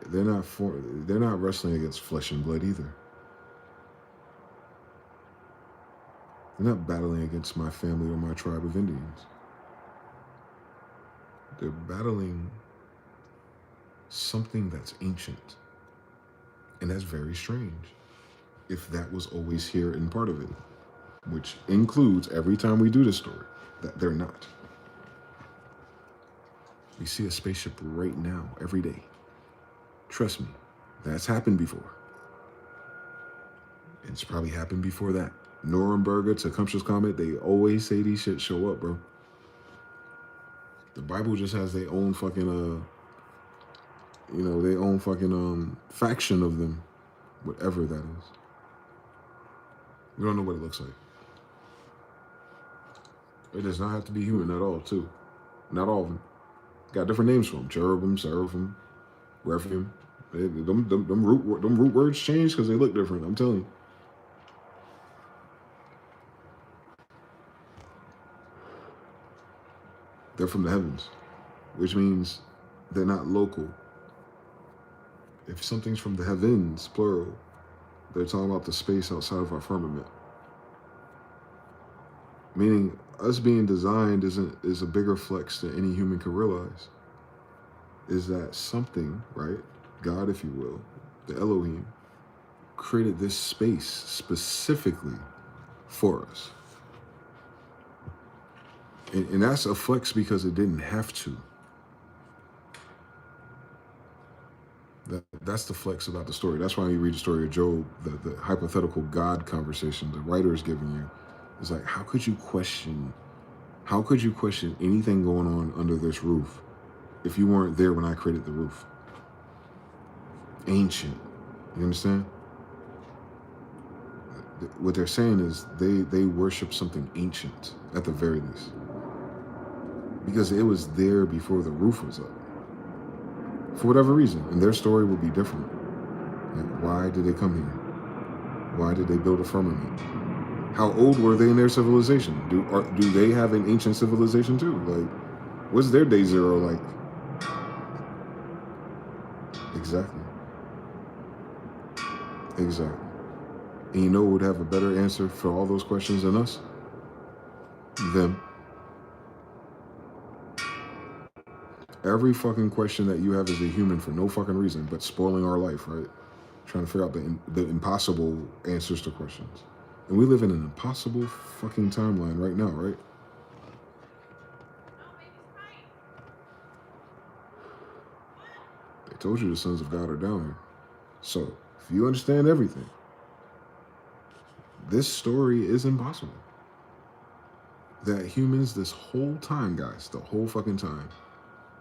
They're not wrestling against flesh and blood either. They're not battling against my family or my tribe of Indians. They're battling something that's ancient. And that's very strange. If that was always here and part of it, which includes every time we do this story, that they're not. We see a spaceship right now, every day. Trust me, that's happened before. It's probably happened before that. Nuremberg to Tecumseh's Comet, they always say these shit show up, bro. The Bible just has their own fucking, their own fucking faction of them, whatever that is. We don't know what it looks like. It does not have to be human at all, too. Not all of them. Got different names for them. Cherubim, seraphim, rephaim. Them root words change because they look different, I'm telling you. They're from the heavens, which means they're not local. If something's from the heavens, plural, they're talking about the space outside of our firmament. Meaning, us being designed is a bigger flex than any human can realize. Is that something, right? God, if you will, the Elohim, created this space specifically for us. And that's a flex because it didn't have to. That's the flex about the story. That's why you read the story of Job, the hypothetical God conversation the writer is giving you. It's like, how could you question anything going on under this roof if you weren't there when I created the roof? Ancient. You understand? What they're saying is they worship something ancient at the very least. Because it was there before the roof was up. For whatever reason. And their story will be different. Like, why did they come here? Why did they build a firmament? How old were they in their civilization? Do they have an ancient civilization too? Like, what's their day zero like? Exactly. And you know who would have a better answer for all those questions than us? Them. Every fucking question that you have as a human for no fucking reason, but spoiling our life, right? Trying to figure out the impossible answers to questions. And we live in an impossible fucking timeline right now, right? They told you the sons of God are down here. So, if you understand everything, this story is impossible. That humans this whole time, guys, the whole fucking time,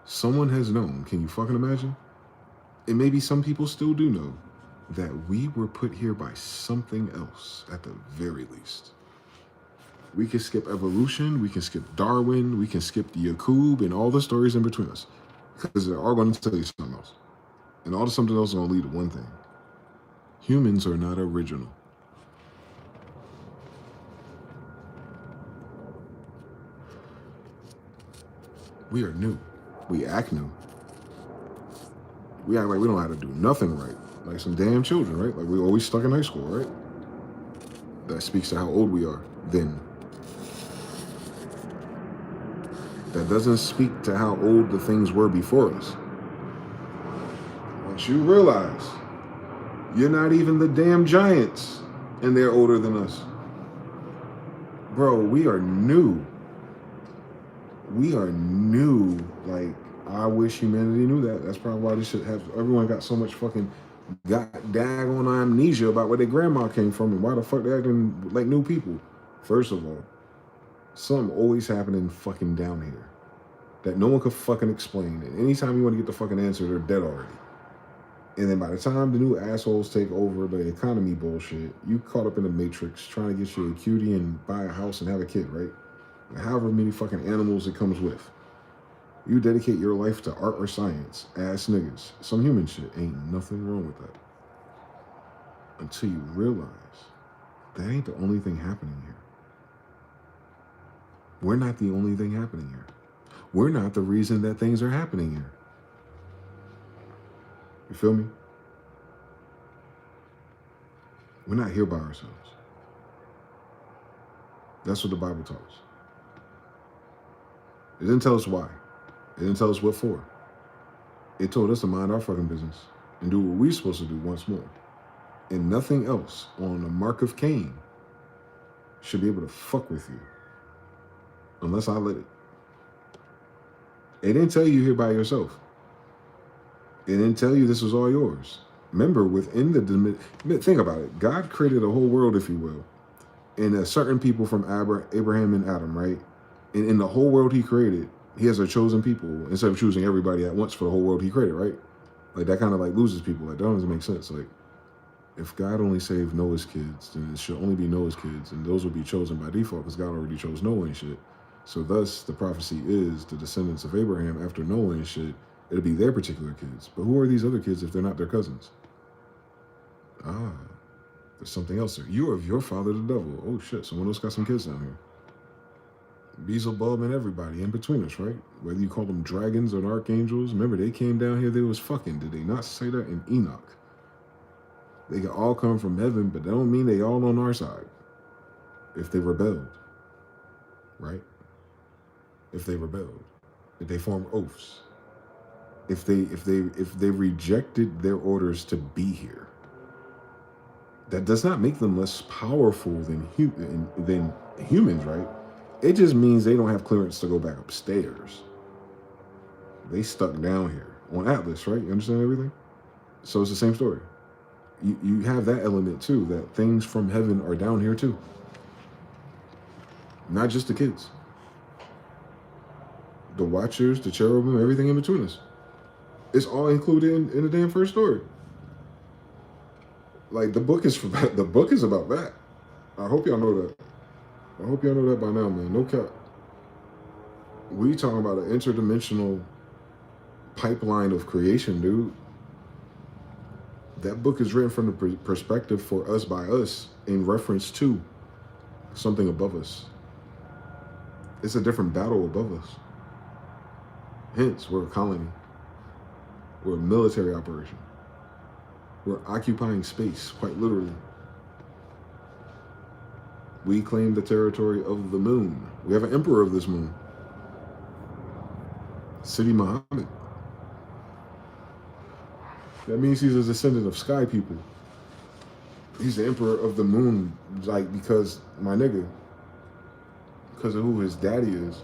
someone has known, can you fucking imagine? And maybe some people still do know that we were put here by something else at the very least. We can skip evolution, we can skip Darwin, we can skip the Yakub and all the stories in between us because they're all going to tell you something else. And all the something else is going to lead to one thing. Humans are not original. We are new. We act new. We act like we don't know how to do nothing right. Like some damn children, right? Like we're always stuck in high school, right? That speaks to how old we are then. That doesn't speak to how old the things were before us. Once you realize you're not even the damn giants and they're older than us. Bro, we are new. We are new. Like, I wish humanity knew that. That's probably why this shit have everyone got so much fucking daggone amnesia about where their grandma came from and why the fuck they acting like new people. First of all, something always happening fucking down here that no one could fucking explain. And anytime you want to get the fucking answer, they're dead already. And then by the time the new assholes take over the economy bullshit, you caught up in the matrix trying to get you a cutie and buy a house and have a kid, right? And however many fucking animals it comes with. You dedicate your life to art or science, ass niggas. Some human shit. Ain't nothing wrong with that. Until you realize that ain't the only thing happening here. We're not the only thing happening here. We're not the reason that things are happening here. You feel me? We're not here by ourselves. That's what the Bible tells us. It didn't tell us why. It didn't tell us what for. It told us to mind our fucking business and do what we're supposed to do once more. And nothing else on the mark of Cain should be able to fuck with you. Unless I let it. It didn't tell you here by yourself. It didn't tell you this was all yours. Remember, within the think about it. God created a whole world, if you will, and certain people from Abraham and Adam, right? And in the whole world he created, he has a chosen people instead of choosing everybody at once for the whole world he created, right? Like that kind of like loses people. Like that doesn't make sense. Like if God only saved Noah's kids, then it should only be Noah's kids, and those will be chosen by default because God already chose Noah and shit. So thus the prophecy is the descendants of Abraham after Noah and shit. It'll be their particular kids. But who are these other kids if they're not their cousins? Ah, there's something else there. You are of your father, the devil. Oh shit, someone else got some kids down here. Beelzebub and everybody in between us, right? Whether you call them dragons or archangels. Remember, they came down here, they was fucking. Did they not say that in Enoch? They can all come from heaven, but that don't mean they all on our side. If they rebelled, right? If they rebelled. If they formed oaths. If they rejected their orders to be here, that does not make them less powerful than humans, right? It just means they don't have clearance to go back upstairs. They stuck down here on Atlas, right? You understand everything? So it's the same story. You have that element too, that things from heaven are down here too. Not just the kids. The watchers, the cherubim, everything in between us. It's all included in the damn first story. Like the book is about that. I hope y'all know that. I hope y'all know that by now, man. No cap. We talking about an interdimensional pipeline of creation, dude. That book is written from the perspective for us by us in reference to something above us. It's a different battle above us. Hence, we're a colony. We're a military operation. We're occupying space, quite literally. We claim the territory of the moon. We have an emperor of this moon. Sidi Muhammad. That means he's a descendant of sky people. He's the emperor of the moon, like, because, my nigga, because of who his daddy is.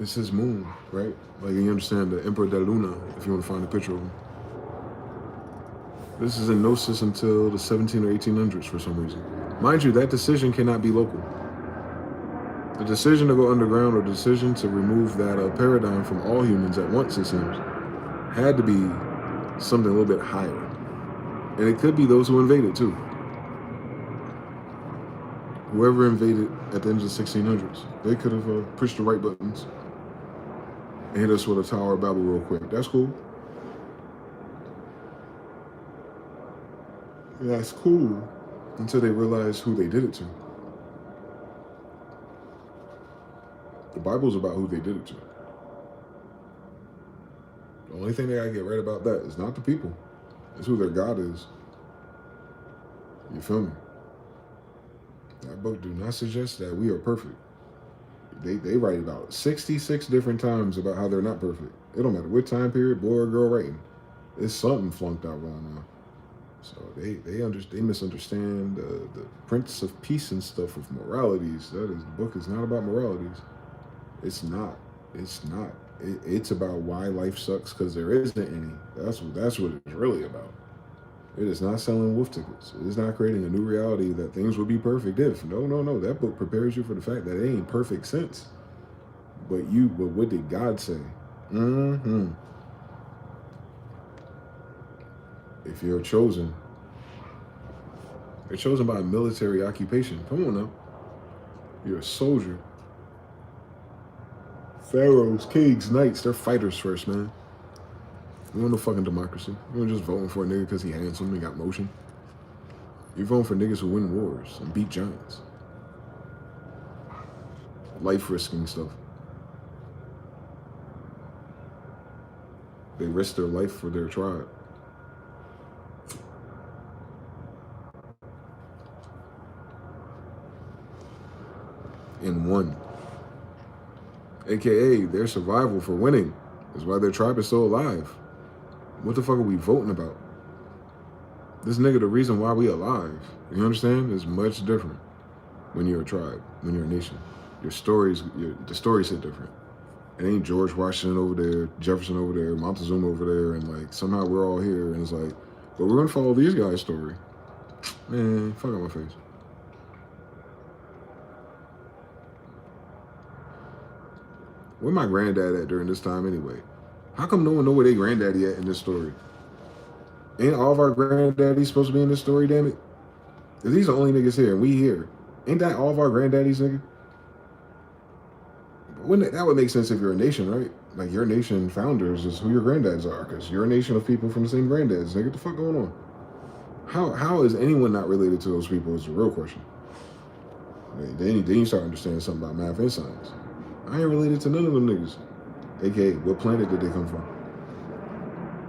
It's his moon, right? Like, you understand, the Emperor de Luna, if you want to find a picture of him. This is in Gnosis until the 17 or 1800s for some reason. Mind you, that decision cannot be local. The decision to go underground or the decision to remove that paradigm from all humans at once, it seems, had to be something a little bit higher. And it could be those who invaded, too. Whoever invaded at the end of the 1600s, they could have pushed the right buttons and hit us with a Tower of Babel real quick. That's cool. That's cool until they realize who they did it to. The Bible's about who they did it to. The only thing they gotta get right about that is not the people. It's who their God is. You feel me? That book do not suggest that we are perfect. They write about 66 different times about how they're not perfect. It don't matter what time period, boy or girl writing. It's something flunked out going on. So they misunderstand the Prince of Peace and stuff with moralities. The book is not about moralities. It's not. It's not. It's about why life sucks because there isn't any. That's what it's really about. It is not selling wolf tickets. It is not creating a new reality that things would be perfect if. No. That book prepares you for the fact that it ain't perfect sense. But what did God say? Mm-hmm. If you're chosen by a military occupation. Come on now. You're a soldier. Pharaohs, kings, knights, they're fighters first, man. You want no fucking democracy. You want just voting for a nigga because he handsome and got motion. You're voting for niggas who win wars and beat giants. Life risking stuff. They risk their life for their tribe. And won. AKA their survival for winning is why their tribe is still alive. What the fuck are we voting about? This nigga, the reason why we alive, you understand, is much different when you're a tribe, when you're a nation. The stories hit different. It ain't George Washington over there, Jefferson over there, Montezuma over there, and like somehow we're all here, and it's like, but we're gonna follow these guys' story. Man, fuck out my face. Where my granddad at during this time anyway? How come no one know where they granddaddy at in this story? Ain't all of our granddaddies supposed to be in this story, damn it? If these are the only niggas here and we here, ain't that all of our granddaddies, nigga? That would make sense if you're a nation, right? Like your nation founders is who your granddads are, because you're a nation of people from the same granddads. Nigga, what the fuck going on? How is anyone not related to those people is the real question. Then you start understanding something about math and science. I ain't related to none of them niggas. AKA, what planet did they come from?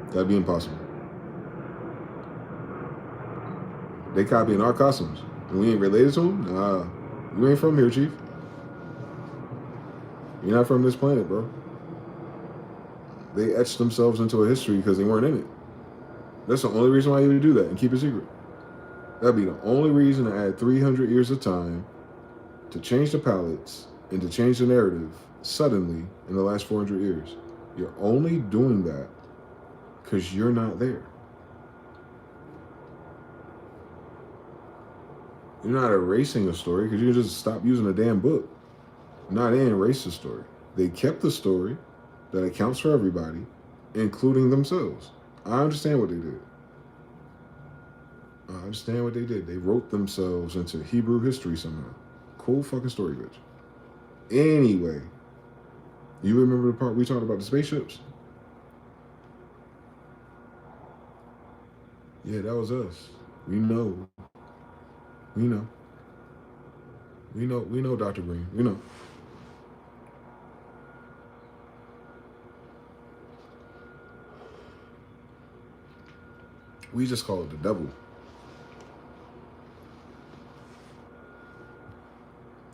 That'd be impossible. They copying our customs, and we ain't related to them? Nah, you ain't from here, Chief. You're not from this planet, bro. They etched themselves into a history because they weren't in it. That's the only reason why you would do that and keep it secret. That'd be the only reason to add 300 years of time to change the palettes and to change the narrative suddenly in the last 400 years. You're only doing that because you're not there. You're not erasing a story because you can just stop using a damn book. No, they didn't erase the story. They kept the story that accounts for everybody, including themselves. I understand what they did. They wrote themselves into Hebrew history somehow. Cool fucking story, bitch. Anyway, you remember the part we talked about the spaceships? Yeah, that was us. We know, Dr. Green. We know. We just call it the devil.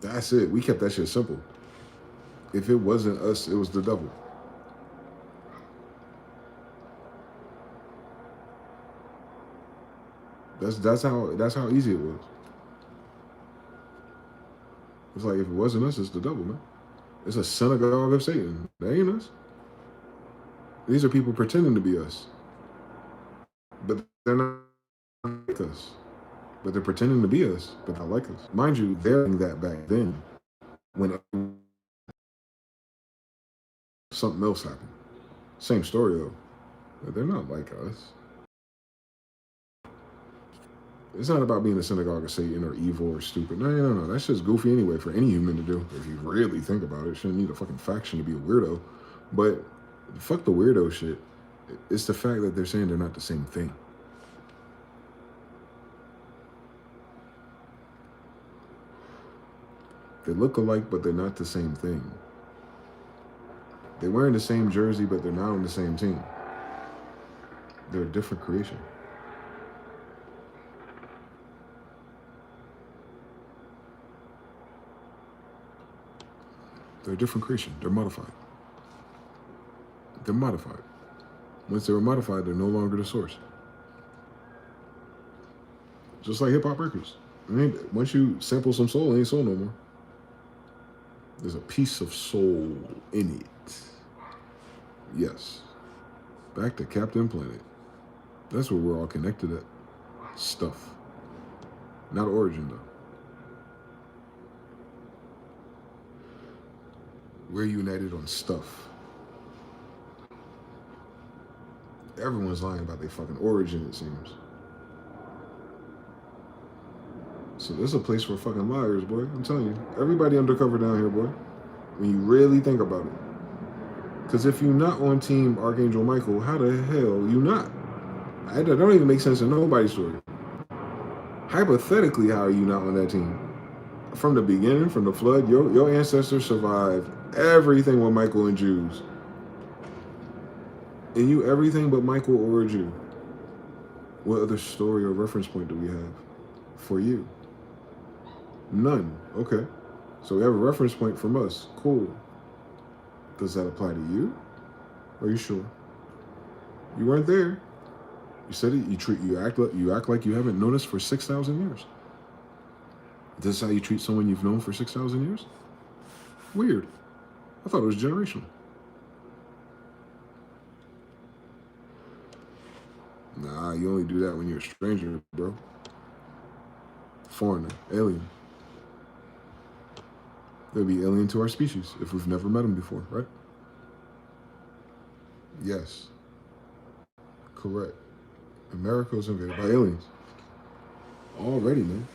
That's it. We kept that shit simple. If it wasn't us, it was the devil. That's how easy it was. It's like if it wasn't us, it's the devil, man. It's a synagogue of Satan. That ain't us. These are people pretending to be us. But they're not like us. But they're pretending to be us, but not like us. Mind you, they're doing that back then when something else happened. Same story though. But they're not like us. It's not about being a synagogue of Satan or evil or stupid. No. That's just goofy anyway for any human to do. If you really think about it, shouldn't need a fucking faction to be a weirdo. But fuck the weirdo shit. It's the fact that they're saying they're not the same thing. They look alike, but they're not the same thing. They're wearing the same jersey, but they're not on the same team. They're a different creation. They're a different creation. They're modified. They're modified. Once they were modified, they're no longer the source. Just like hip-hop records. I mean, once you sample some soul, it ain't soul no more. There's a piece of soul in it. Yes. Back to Captain Planet. That's where we're all connected at. Stuff. Not origin, though. We're united on stuff. Everyone's lying about their fucking origin, it seems. So there's a place for fucking liars, boy. I'm telling you. Everybody undercover down here, boy. When you really think about it. Because if you're not on team Archangel Michael, how the hell you not? That don't even make sense in nobody's story. Hypothetically, how are you not on that team? From the beginning, from the flood, your ancestors survived everything with Michael and Jews. And you everything but Michael or a Jew. What other story or reference point do we have for you? None. Okay. So we have a reference point from us. Cool. Does that apply to you? Are you sure? You weren't there. You said it. You act like you haven't noticed for 6,000 years. This is how you treat someone you've known for 6,000 years? Weird. I thought it was generational. Nah, you only do that when you're a stranger, bro. Foreigner, alien. They'll be alien to our species if we've never met them before, right? Yes. Correct. America was invaded by aliens. Already, man.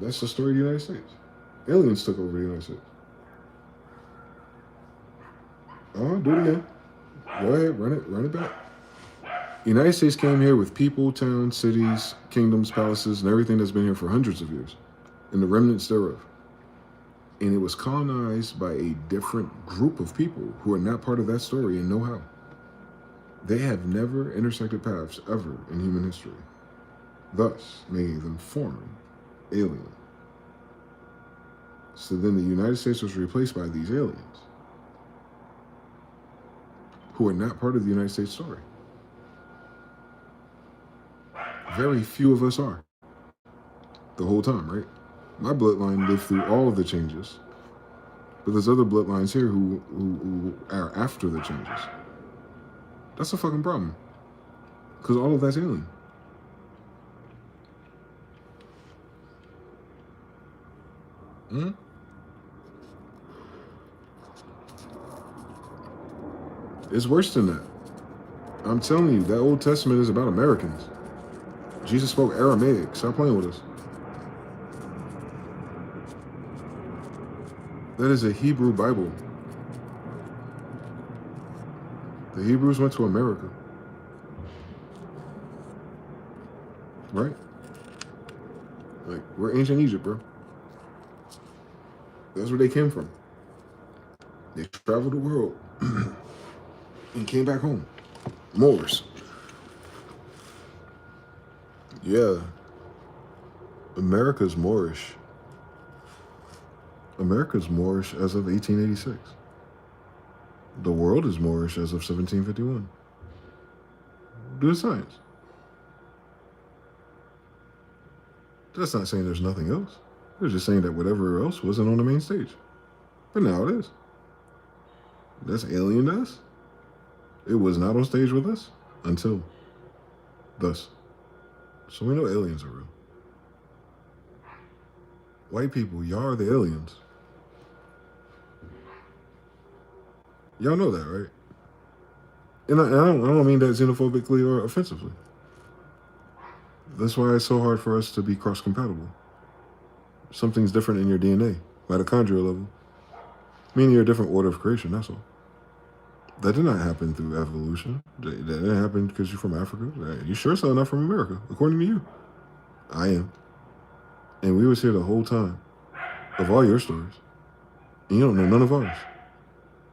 That's the story of the United States. Aliens took over the United States. Do it again. Go ahead, run it back. The United States came here with people, towns, cities, kingdoms, palaces, and everything that's been here for hundreds of years, and the remnants thereof. And it was colonized by a different group of people who are not part of that story and know how. They have never intersected paths ever in human history, thus making them foreign, alien. So then the United States was replaced by these aliens who are not part of the United States story. Very few of us are. The whole time, right? My bloodline lived through all of the changes. But there's other bloodlines here who are after the changes. That's a fucking problem. Because all of that's alien. It's worse than that. I'm telling you, that Old Testament is about Americans. Jesus spoke Aramaic. Stop playing with us. That is a Hebrew Bible. The Hebrews went to America. Right? Like, we're ancient Egypt, bro. That's where they came from. They traveled the world and came back home. Moors. Yeah. America's Moorish. America's Moorish as of 1886. The world is Moorish as of 1751. Do the science. That's not saying there's nothing else. They're just saying that whatever else wasn't on the main stage. But now it is. That's alien to us. It was not on stage with us until thus. So we know aliens are real. White people, y'all are the aliens. Y'all know that, right? And I don't mean that xenophobically or offensively. That's why it's so hard for us to be cross-compatible. Something's different in your DNA, mitochondrial level. Meaning you're a different order of creation, that's all. That did not happen through evolution. That didn't happen because you're from Africa. You sure so not from America, according to you. I am. And we was here the whole time of all your stories. And you don't know none of ours.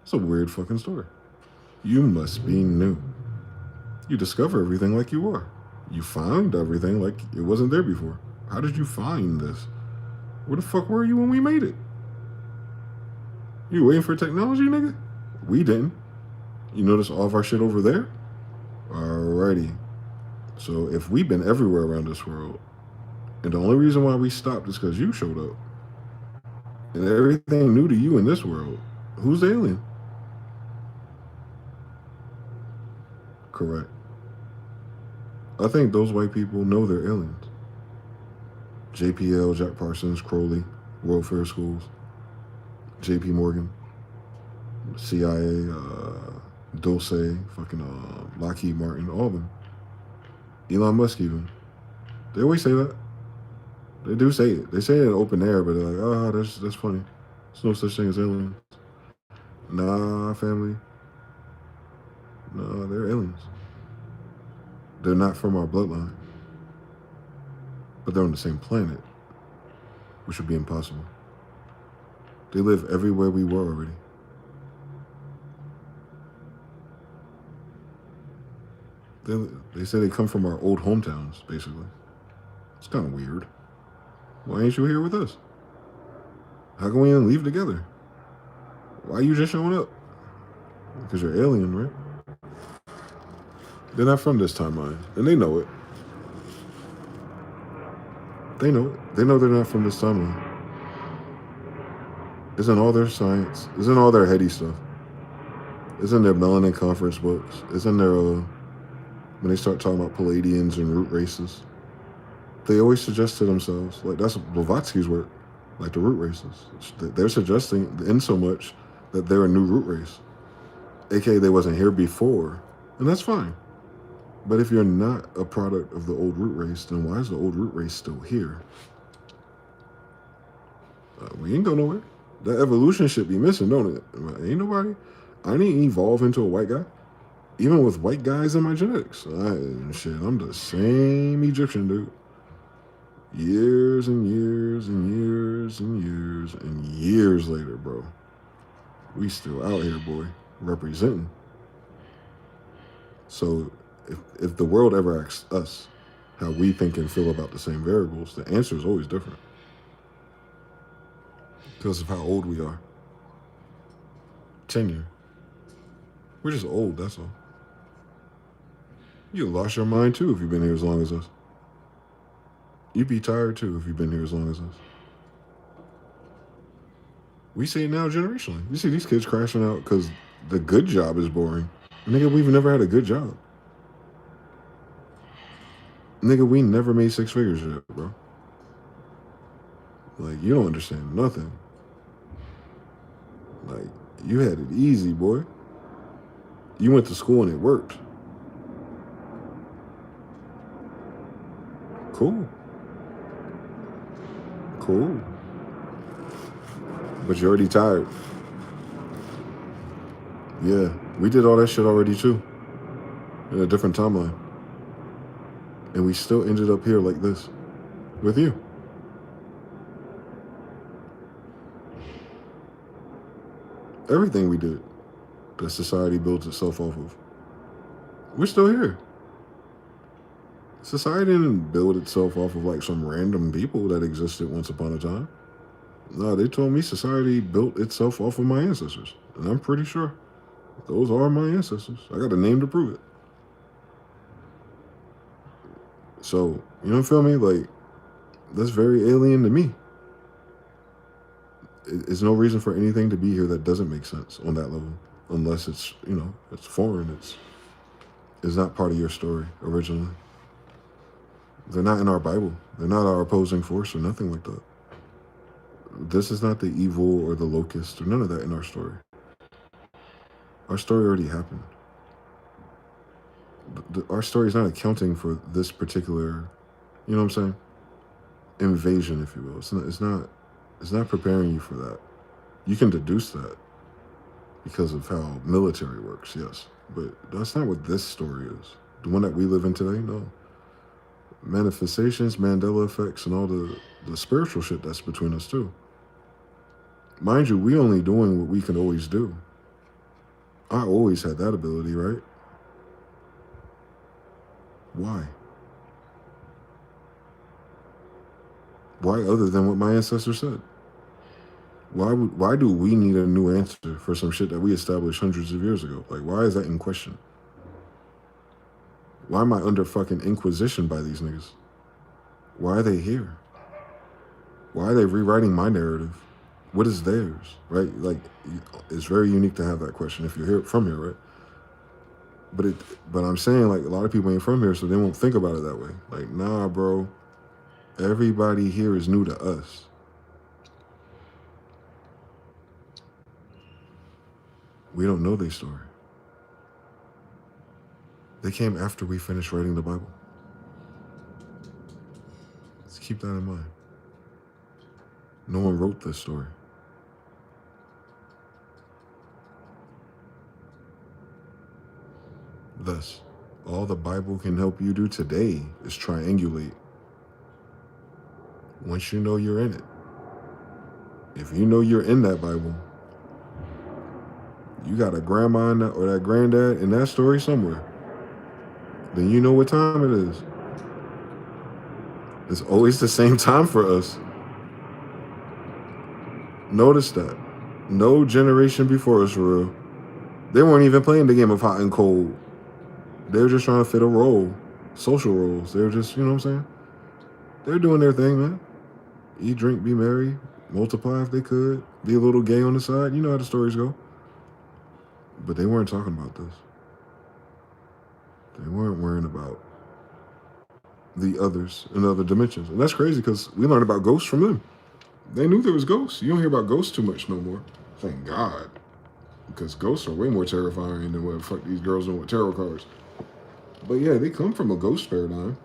It's a weird fucking story. You must be new. You discover everything like you are. You find everything like it wasn't there before. How did you find this? Where the fuck were you when we made it? You waiting for technology, nigga? We didn't. You notice all of our shit over there? Alrighty. So if we've been everywhere around this world, and the only reason why we stopped is because you showed up, and everything new to you in this world, who's the alien? Correct. I think those white people know they're aliens. JPL, Jack Parsons, Crowley, World Fair Schools, JP Morgan, CIA, Dulce, fucking Lockheed Martin, all of them. Elon Musk even. They always say that. They do say it. They say it in open air, but they're like, oh, that's funny. There's no such thing as aliens. Nah, family. No, they're aliens. They're not from our bloodline. But they're on the same planet, which would be impossible. They live everywhere we were already. They say they come from our old hometowns, basically. It's kind of weird. Why ain't you here with us? How can we even leave together? Why are you just showing up? Because you're alien, right? They're not from this timeline, and they know it. They know it. They know they're not from this timeline. Isn't all their science, isn't all their heady stuff, isn't their melanin conference books, isn't their, when they start talking about Palladians and root races, they always suggest to themselves, like that's Blavatsky's work, like the root races. They're suggesting in so much that they're a new root race, aka they wasn't here before, and that's fine. But if you're not a product of the old root race, then why is the old root race still here? We ain't go nowhere. That evolution should be missing, don't it? Ain't nobody. I didn't evolve into a white guy. Even with white guys in my genetics. I'm the same Egyptian dude. Years and years and years and years and years later, bro. We still out here, boy, representing. So if the world ever asks us how we think and feel about the same variables, the answer is always different. Because of how old we are. Tenure. We're just old, that's all. You lost your mind too if you've been here as long as us. You'd be tired too if you've been here as long as us. We see it now generationally. You see these kids crashing out because the good job is boring. Nigga, we've never had a good job. Nigga, we never made six figures yet, bro. Like, you don't understand nothing. Like, you had it easy, boy. You went to school and it worked. Cool. Cool. But you're already tired. Yeah, we did all that shit already too. In a different timeline. And we still ended up here like this. With you. Everything we did that society builds itself off of. We're still here. Society didn't build itself off of like some random people that existed once upon a time. No, they told me society built itself off of my ancestors. And I'm pretty sure those are my ancestors. I got a name to prove it. So, you know what I feel me? Like, that's very alien to me. It's no reason for anything to be here that doesn't make sense on that level. Unless it's, you know, it's foreign. It's not part of your story originally. They're not in our Bible. They're not our opposing force or nothing like that. This is not the evil or the locust or none of that in our story. Our story already happened. Our story is not accounting for this particular, you know what I'm saying? Invasion, if you will. It's not preparing you for that. You can deduce that because of how military works, yes. But that's not what this story is. The one that we live in today, no. Manifestations, Mandela effects, and all the spiritual shit that's between us too. Mind you, we only doing what we can always do. I always had that ability, right? Why? Why other than what my ancestors said? Why do we need a new answer for some shit that we established hundreds of years ago? Like, why is that in question? Why am I under fucking inquisition by these niggas? Why are they here? Why are they rewriting my narrative? What is theirs, right? Like, it's very unique to have that question if you're here from here, right? But I'm saying, like, a lot of people ain't from here, so they won't think about it that way. Like, nah, bro. Everybody here is new to us. We don't know their story. They came after we finished writing the Bible. Let's keep that in mind. No one wrote this story. Thus, all the Bible can help you do today is triangulate. Once you know you're in it, if you know you're in that Bible, you got a grandma or that granddad in that story somewhere, then you know what time it is. It's always the same time for us. Notice that. No generation before us, for real. They weren't even playing the game of hot and cold. They were just trying to fit a role, social roles. They were just, you know what I'm saying? They're doing their thing, man. Eat, drink, be merry, multiply if they could, be a little gay on the side. You know how the stories go. But they weren't talking about this. They weren't worrying about the others in other dimensions. And that's crazy because we learned about ghosts from them. They knew there was ghosts. You don't hear about ghosts too much no more. Thank God. Because ghosts are way more terrifying than what the fuck these girls know with tarot cards. But yeah, they come from a ghost paradigm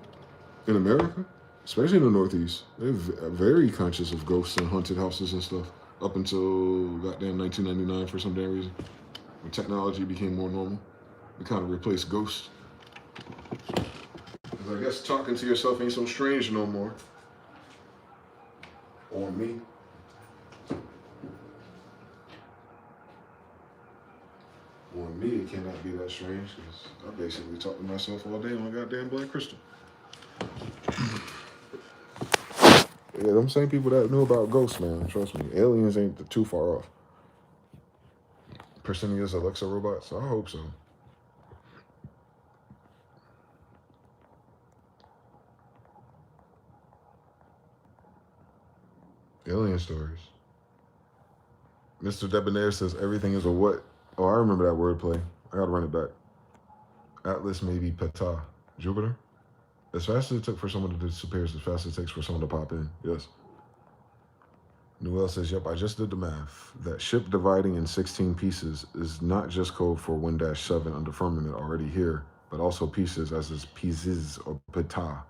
in America, especially in the Northeast. They're very conscious of ghosts and haunted houses and stuff up until goddamn 1999 for some damn reason. When technology became more normal, we kind of replaced ghosts. Because I guess talking to yourself ain't so strange no more. Or me. On me, it cannot be that strange because I basically talk to myself all day on goddamn black crystal. Yeah, them same people that knew about ghosts, man. Trust me, aliens ain't too far off. Persinia's Alexa robots? I hope so. Alien stories. Mr. Debonair says everything is a what? Oh, I remember that wordplay. I gotta run it back. Atlas maybe Ptah. Jupiter? As fast as it took for someone to disappear, as fast as it takes for someone to pop in. Yes. Noel says, yep, I just did the math. That ship dividing in 16 pieces is not just code for 1-7 under firmament already here, but also pieces as is pieces or Ptah.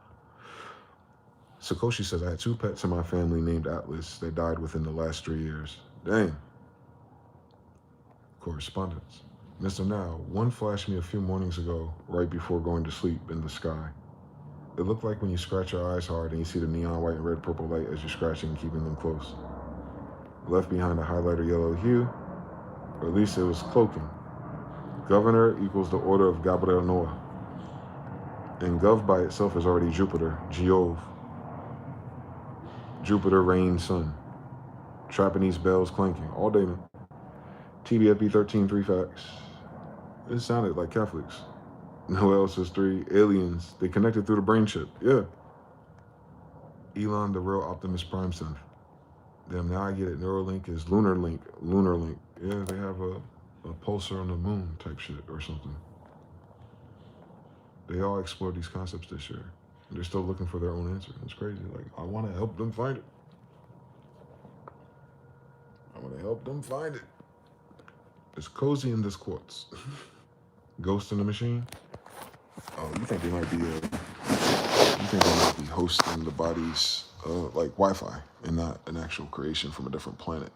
Sakoshi says, I had 2 pets in my family named Atlas. They died within the last 3 years. Dang. Correspondence. Mr. Now, one flashed me a few mornings ago, right before going to sleep in the sky. It looked like when you scratch your eyes hard and you see the neon white and red purple light as you're scratching and keeping them close. Left behind a highlighter yellow hue, or at least it was cloaking. Governor equals the order of Gabriel Noah. And Gov by itself is already Jupiter, Jove. Jupiter, rain, sun. Trapanese bells clanking, all day now. TBFB 13, 3 facts. It sounded like Catholics. Noel says 3, aliens. They connected through the brain chip. Yeah. Elon, the real Optimus Prime son. Damn, now I get it. Neuralink is Lunar Link. Yeah, they have a pulsar on the moon type shit or something. They all explore these concepts this year. And they're still looking for their own answer. It's crazy. Like, I want to help them find it. It's cozy in this quartz. Ghost in the machine? Oh, you think they might be hosting the bodies like Wi-Fi and not an actual creation from a different planet.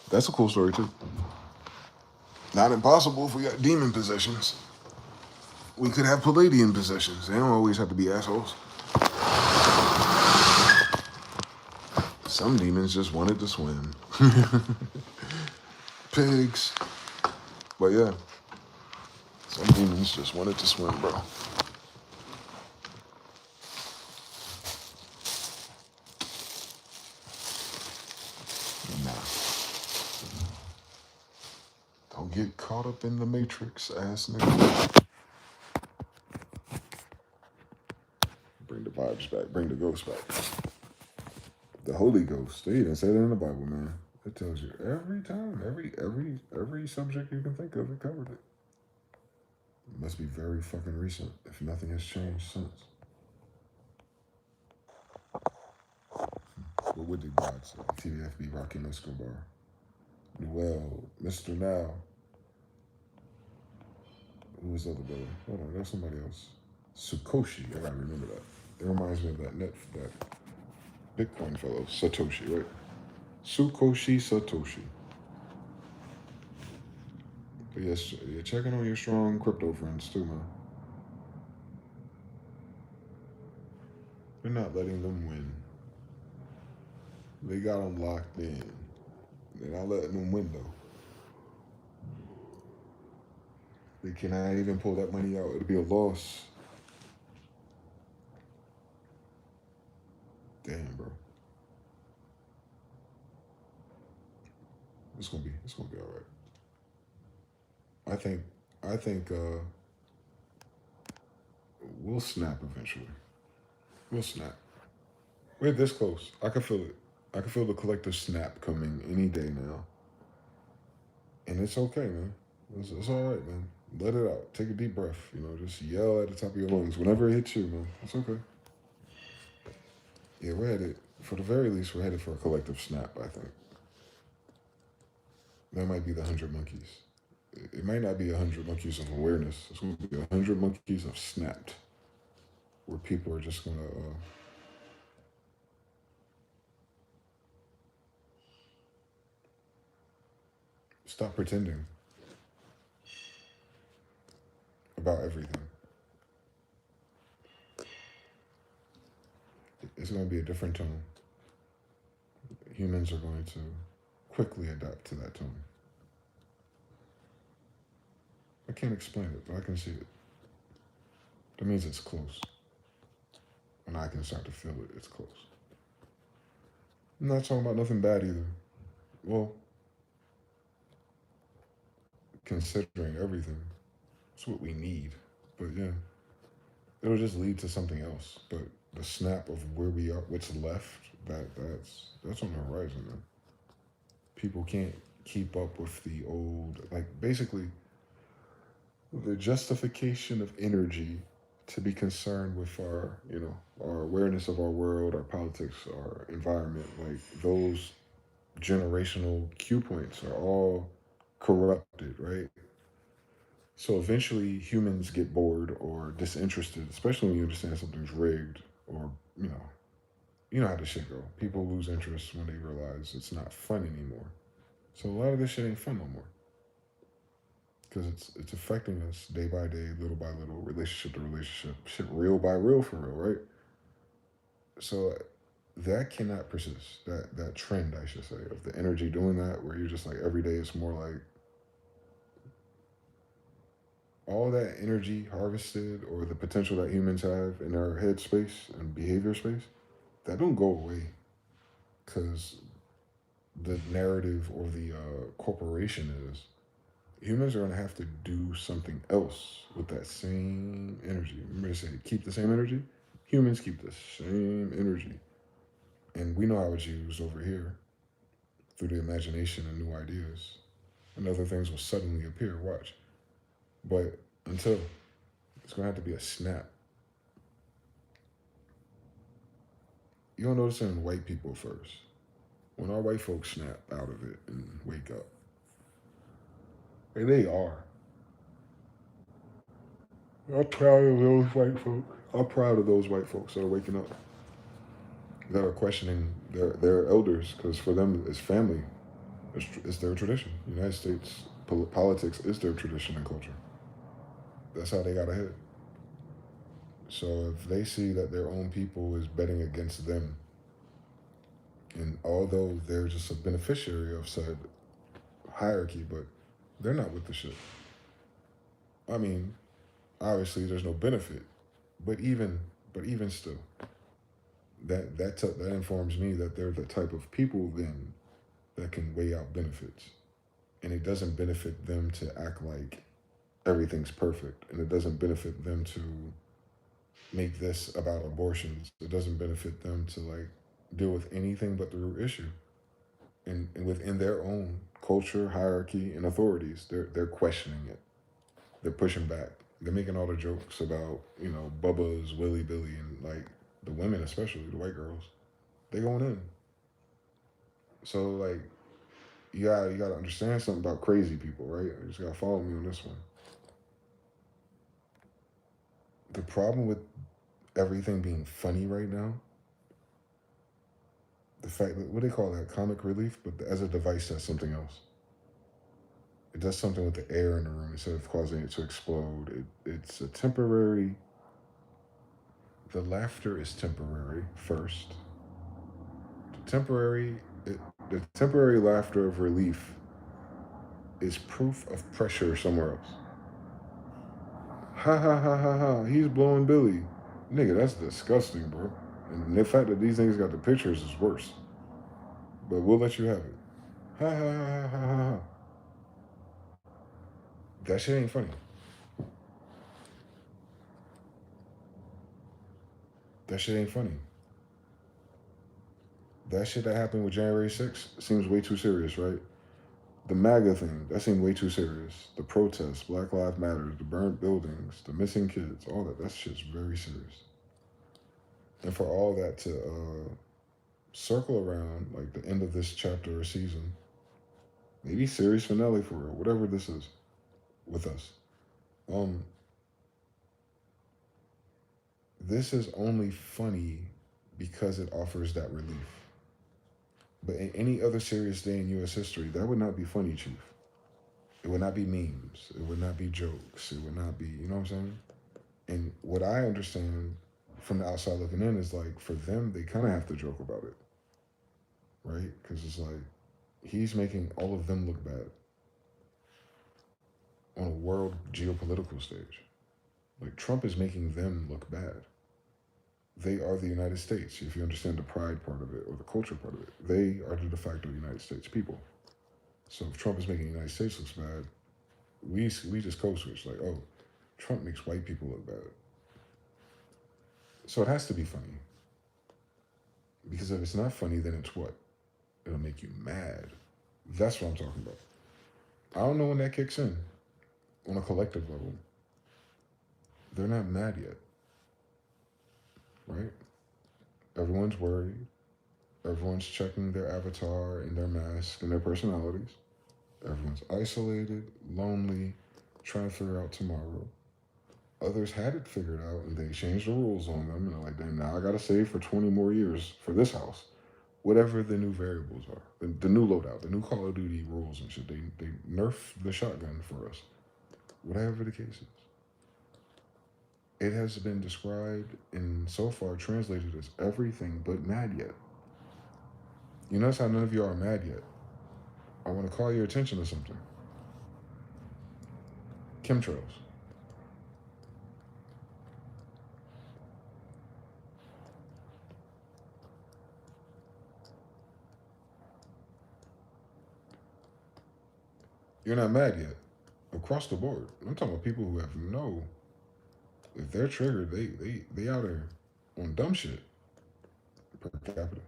That's a cool story too. Not impossible if we got demon possessions. We could have Palladian possessions. They don't always have to be assholes. Some demons just wanted to swim. Pigs. But yeah, some demons just wanted to swim, bro. Don't get caught up in the matrix, ass nigga. Bring the vibes back. Bring the ghost back. The Holy Ghost. They even say that in the Bible, man. It tells you every time, every subject you can think of, it covered it. It must be very fucking recent, if nothing has changed since. What would the gods say? TVFB rocking Escobar. Well, Mr. Now. Who was the other brother? Hold on, there's somebody else. Sukoshi, I gotta remember that. It reminds me of that Bitcoin fellow, Satoshi, right? Sukoshi Satoshi. But yes, you're checking on your strong crypto friends too, man. They're not letting them win. They got them locked in. They're not letting them win, though. They cannot even pull that money out. It'll be a loss. Damn, bro. It's gonna be all right. I think we'll snap eventually. We'll snap. We're this close. I can feel it. I can feel the collective snap coming any day now. And it's okay, man. It's all right, man. Let it out. Take a deep breath. Just yell at the top of your lungs. Whenever it hits you, man. It's okay. Yeah, we're headed, for the very least, we're headed for a collective snap, I think. That might be the 100 monkeys. It might not be 100 monkeys of awareness. It's going to be 100 monkeys of snapped, where people are just going to stop pretending about everything. It's going to be a different tone. Humans are going to quickly adapt to that tone. I can't explain it, but I can see it. That means it's close. And I can start to feel it. It's close. I'm not talking about nothing bad either. Well, considering everything, it's what we need. But yeah, it'll just lead to something else. But the snap of where we are, what's left, that's on the horizon, man. People can't keep up with the old, basically, the justification of energy to be concerned with our awareness of our world, our politics, our environment. Those generational cue points are all corrupted, right? So eventually humans get bored or disinterested, especially when you understand something's rigged, or, you know how this shit go. People lose interest when they realize it's not fun anymore. So a lot of this shit ain't fun no more. Because it's affecting us day by day, little by little, relationship to relationship, shit real by real for real, right? So that cannot persist. That trend, I should say, of the energy doing that, where you're just every day it's more like all that energy harvested, or the potential that humans have in our head space and behavior space, that don't go away. Because the narrative or the corporation is humans are going to have to do something else with that same energy. Remember to say, keep the same energy? Humans keep the same energy. And we know how it's used over here through the imagination and new ideas. And other things will suddenly appear, watch. But until, it's going to have to be a snap. You'll notice it in white people first. When our white folks snap out of it and wake up, and they are. I'm proud of those white folks. I'm proud of those white folks that are waking up, that are questioning their elders, because for them, it's family. It's their tradition. The United States politics is their tradition and culture. That's how they got ahead. So if they see that their own people is betting against them, and although they're just a beneficiary of said hierarchy, but they're not with the shit. I mean, obviously there's no benefit, but even still, that informs me that they're the type of people then that can weigh out benefits. And it doesn't benefit them to act like everything's perfect. And it doesn't benefit them to make this about abortions. It doesn't benefit them to like deal with anything but the root issue. And within their own culture, hierarchy, and authorities, they're questioning it. They're pushing back. They're making all the jokes about, you know, Bubba's Willy Billy, and like the women, especially the white girls, they going in. So like you gotta understand something about crazy people, right? You just gotta follow me on this one. The problem with everything being funny right now, the fact that what they call that, comic relief, but as a device that's something else. It does something with the air in the room instead of causing it to explode. It's a temporary. The laughter is temporary first. The temporary, the temporary laughter of relief is proof of pressure somewhere else. Ha ha ha ha ha! He's blowing Billy, nigga. That's disgusting, bro. And the fact that these niggas got the pictures is worse. But we'll let you have it. Ha ha ha ha ha ha. That shit ain't funny. That shit ain't funny. That shit that happened with January 6th seems way too serious, right? The MAGA thing, that seemed way too serious. The protests, Black Lives Matter, the burnt buildings, the missing kids, all that shit's very serious. And for all that to circle around like the end of this chapter or season, maybe series finale for real, whatever this is, with us. This is only funny because it offers that relief. But in any other serious day in U.S. history, that would not be funny, Chief. It would not be memes. It would not be jokes. It would not be, you know what I'm saying? And what I understand from the outside looking in is like, for them, they kind of have to joke about it, right? Because it's like, he's making all of them look bad on a world geopolitical stage. Like, Trump is making them look bad. They are the United States, if you understand the pride part of it or the culture part of it. They are the de facto United States people. So if Trump is making the United States look bad, we just code switch like, oh, Trump makes white people look bad. So it has to be funny. Because if it's not funny, then it's what? It'll make you mad. That's what I'm talking about. I don't know when that kicks in on a collective level. They're not mad yet, right? Everyone's worried. Everyone's checking their avatar and their mask and their personalities. Everyone's isolated, lonely, trying to figure out tomorrow. Others had it figured out and they changed the rules on them. And they're like, damn, now I got to save for 20 more years for this house. Whatever the new variables are, the new loadout, the new Call of Duty rules and shit. They nerf the shotgun for us. Whatever the case is. It has been described and so far translated as everything but mad yet. You notice how none of you are mad yet. I want to call your attention to something. Chemtrails. You're not mad yet. Across the board. I'm talking about people who have no. If they're triggered, they out there on dumb shit per capita.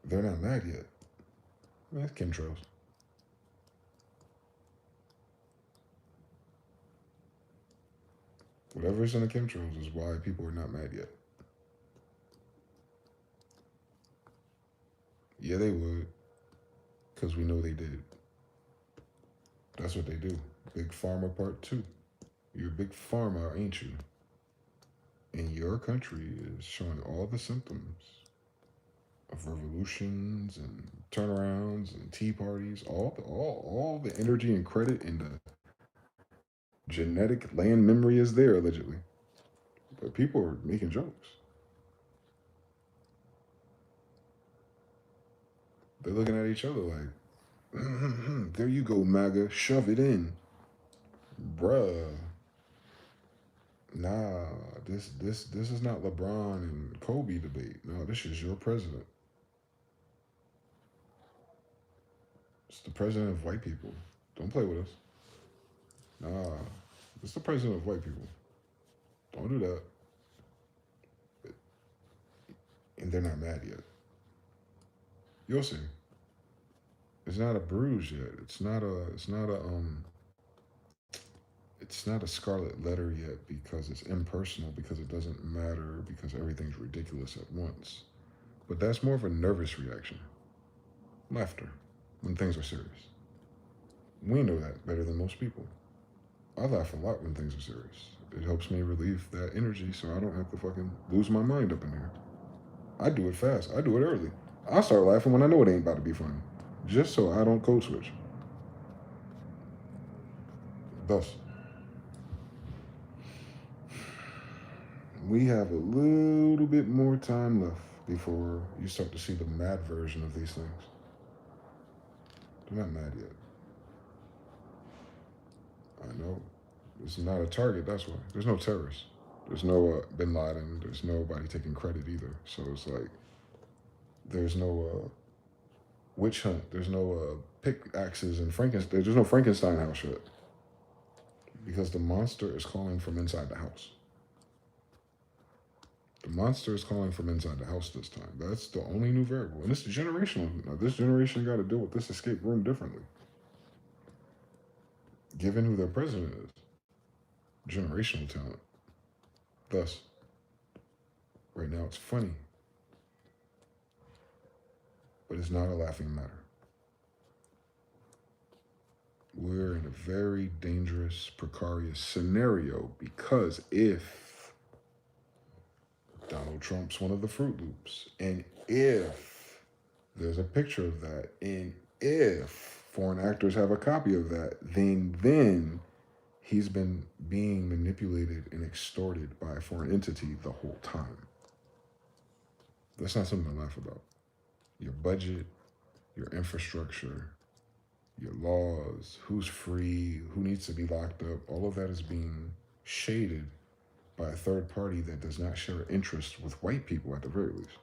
They're not mad yet. Man, it's chemtrails. Whatever's in the chemtrails is why people are not mad yet. Yeah, they would. Because we know they did. That's what they do. Big Pharma Part 2. You're big pharma, ain't you? And your country is showing all the symptoms of revolutions and turnarounds and tea parties, all the energy and credit and the genetic land memory is there, allegedly. But people are making jokes. They're looking at each other like, there you go, MAGA, shove it in. Bruh. Nah, this is not LeBron and Kobe debate. No, this is your president. It's the president of white people. Don't play with us. Nah, it's the president of white people. Don't do that. And they're not mad yet. You'll see. It's not a bruise yet. It's not a scarlet letter yet because it's impersonal, because it doesn't matter, because everything's ridiculous at once. But that's more of a nervous reaction. Laughter when things are serious. We know that better than most people. I laugh a lot when things are serious. It helps me relieve that energy so I don't have to fucking lose my mind up in here. I do it fast. I do it early. I start laughing when I know it ain't about to be funny, just so I don't code switch. Thus, we have a little bit more time left before you start to see the mad version of these things. They're not mad yet. I know. It's not a target, that's why. There's no terrorists. There's no Bin Laden. There's nobody taking credit either. So it's like, there's no witch hunt. There's no pickaxes and Frankenstein. There's no Frankenstein house yet. Because the monster is calling from inside the house. The monster is calling from inside the house this time. That's the only new variable. And it's generational. Now, this generation got to deal with this escape room differently. Given who their president is. Generational talent. Thus, right now it's funny. But it's not a laughing matter. We're in a very dangerous, precarious scenario because if Donald Trump's one of the Fruit Loops, and if there's a picture of that, and if foreign actors have a copy of that, then he's been being manipulated and extorted by a foreign entity the whole time. That's not something to laugh about. Your budget, your infrastructure, your laws, who's free, who needs to be locked up, all of that is being shaded by a third party that does not share interest with white people at the very least.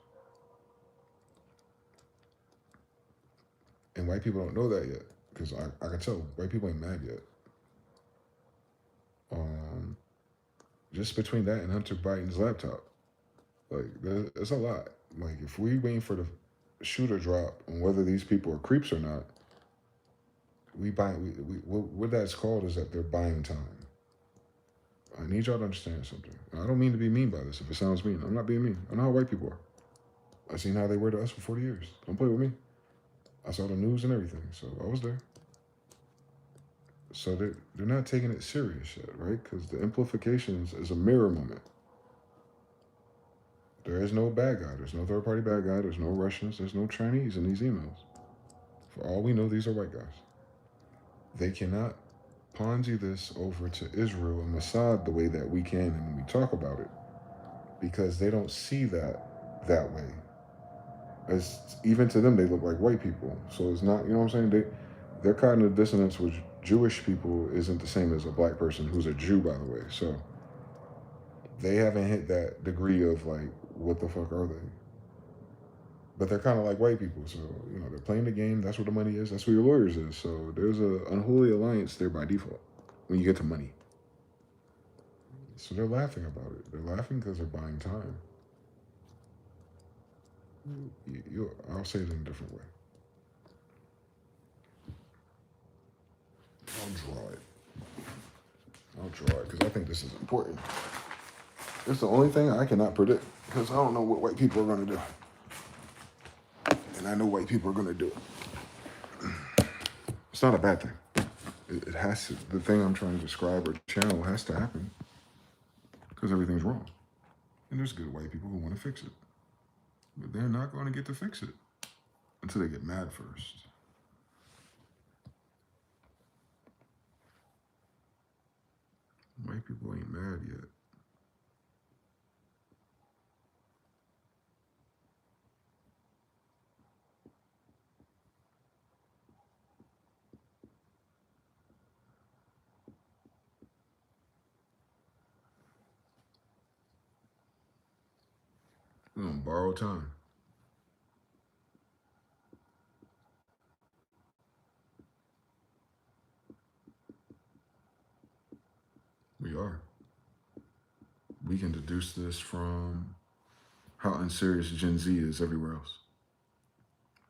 And white people don't know that yet, because I can tell white people ain't mad yet. Just between that and Hunter Biden's laptop, like there's a lot. Like if we waiting for the shooter drop on whether these people are creeps or not, what that's called is that they're buying time. I need y'all to understand something. And I don't mean to be mean by this. If it sounds mean, I'm not being mean. I know how white people are. I've seen how they were to us for 40 years. Don't play with me. I saw the news and everything, so I was there. So they're not taking it serious yet, right? Because the implications is a mirror moment. There is no bad guy. There's no third-party bad guy. There's no Russians. There's no Chinese in these emails. For all we know, these are white guys. They cannot Ponzi this over to Israel and Mossad the way that we can and when we talk about it, because they don't see that way. As even to them, they look like white people. So it's not, you know what I'm saying? Their cognitive dissonance with Jewish people isn't the same as a black person who's a Jew, by the way. So they haven't hit that degree of like, what the fuck are they? But they're kind of like white people. So, you know, they're playing the game. That's where the money is. That's where your lawyers is. So there's an unholy alliance there by default when you get to money. So they're laughing about it. They're laughing because they're buying time. I'll say it in a different way. I'll draw it because I think this is important. It's the only thing I cannot predict because I don't know what white people are going to do. And I know white people are going to do it. It's not a bad thing. It has to. The thing I'm trying to describe or channel has to happen because everything's wrong. And there's good white people who want to fix it. But they're not going to get to fix it until they get mad first. White people ain't mad yet. We're going to borrow time. are. We can deduce this from how unserious Gen Z is everywhere else.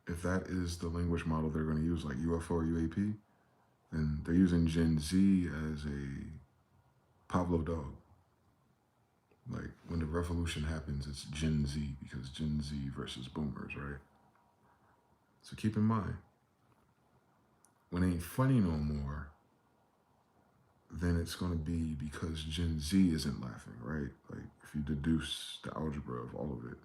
If that is the language model they're going to use, like UFO or UAP, then they're using Gen Z as a Pavlov dog. Like when the revolution happens, it's Gen Z because Gen Z versus boomers, right? So keep in mind, when it ain't funny no more, then it's going to be because Gen Z isn't laughing, right? Like if you deduce the algebra of all of it.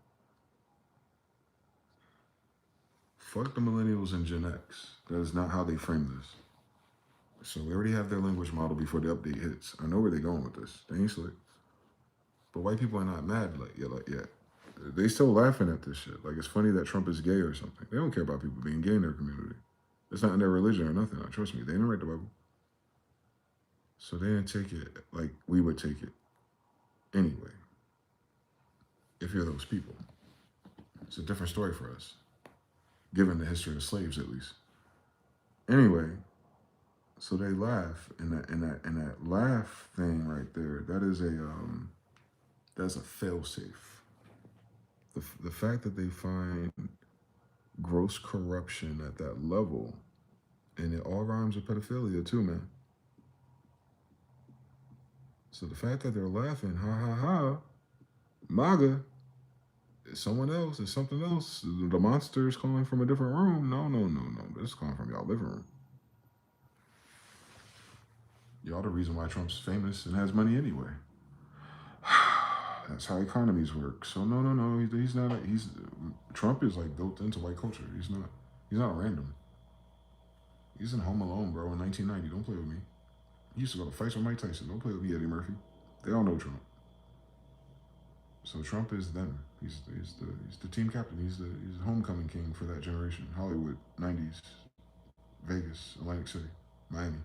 Fuck the millennials and Gen X. That is not how they frame this. So we already have their language model before the update hits. I know where they're going with this. They ain't slick. But white people are not mad yet. They still laughing at this shit. Like it's funny that Trump is gay or something. They don't care about people being gay in their community. It's not in their religion or nothing. Trust me, they didn't write the Bible. So they didn't take it like we would take it anyway. If you're those people. It's a different story for us. Given the history of slaves, at least. Anyway, so they laugh, and that laugh thing right there, that's a fail-safe. The fact that they find gross corruption at that level, and it all rhymes with pedophilia too, man. So the fact that they're laughing, ha ha ha, MAGA, it's someone else, it's something else. The monster is calling from a different room. No. It's calling from y'all living room. Y'all the reason why Trump's famous and has money anyway. That's how economies work. So no. He's not. Trump is like built into white culture. He's not random. He's in Home Alone, bro, in 1990. Don't play with me. He used to go to fights with Mike Tyson. Don't play with me, Eddie Murphy. They all know Trump. So Trump is them. He's the team captain. He's the homecoming king for that generation. Hollywood, 90s, Vegas, Atlantic City, Miami.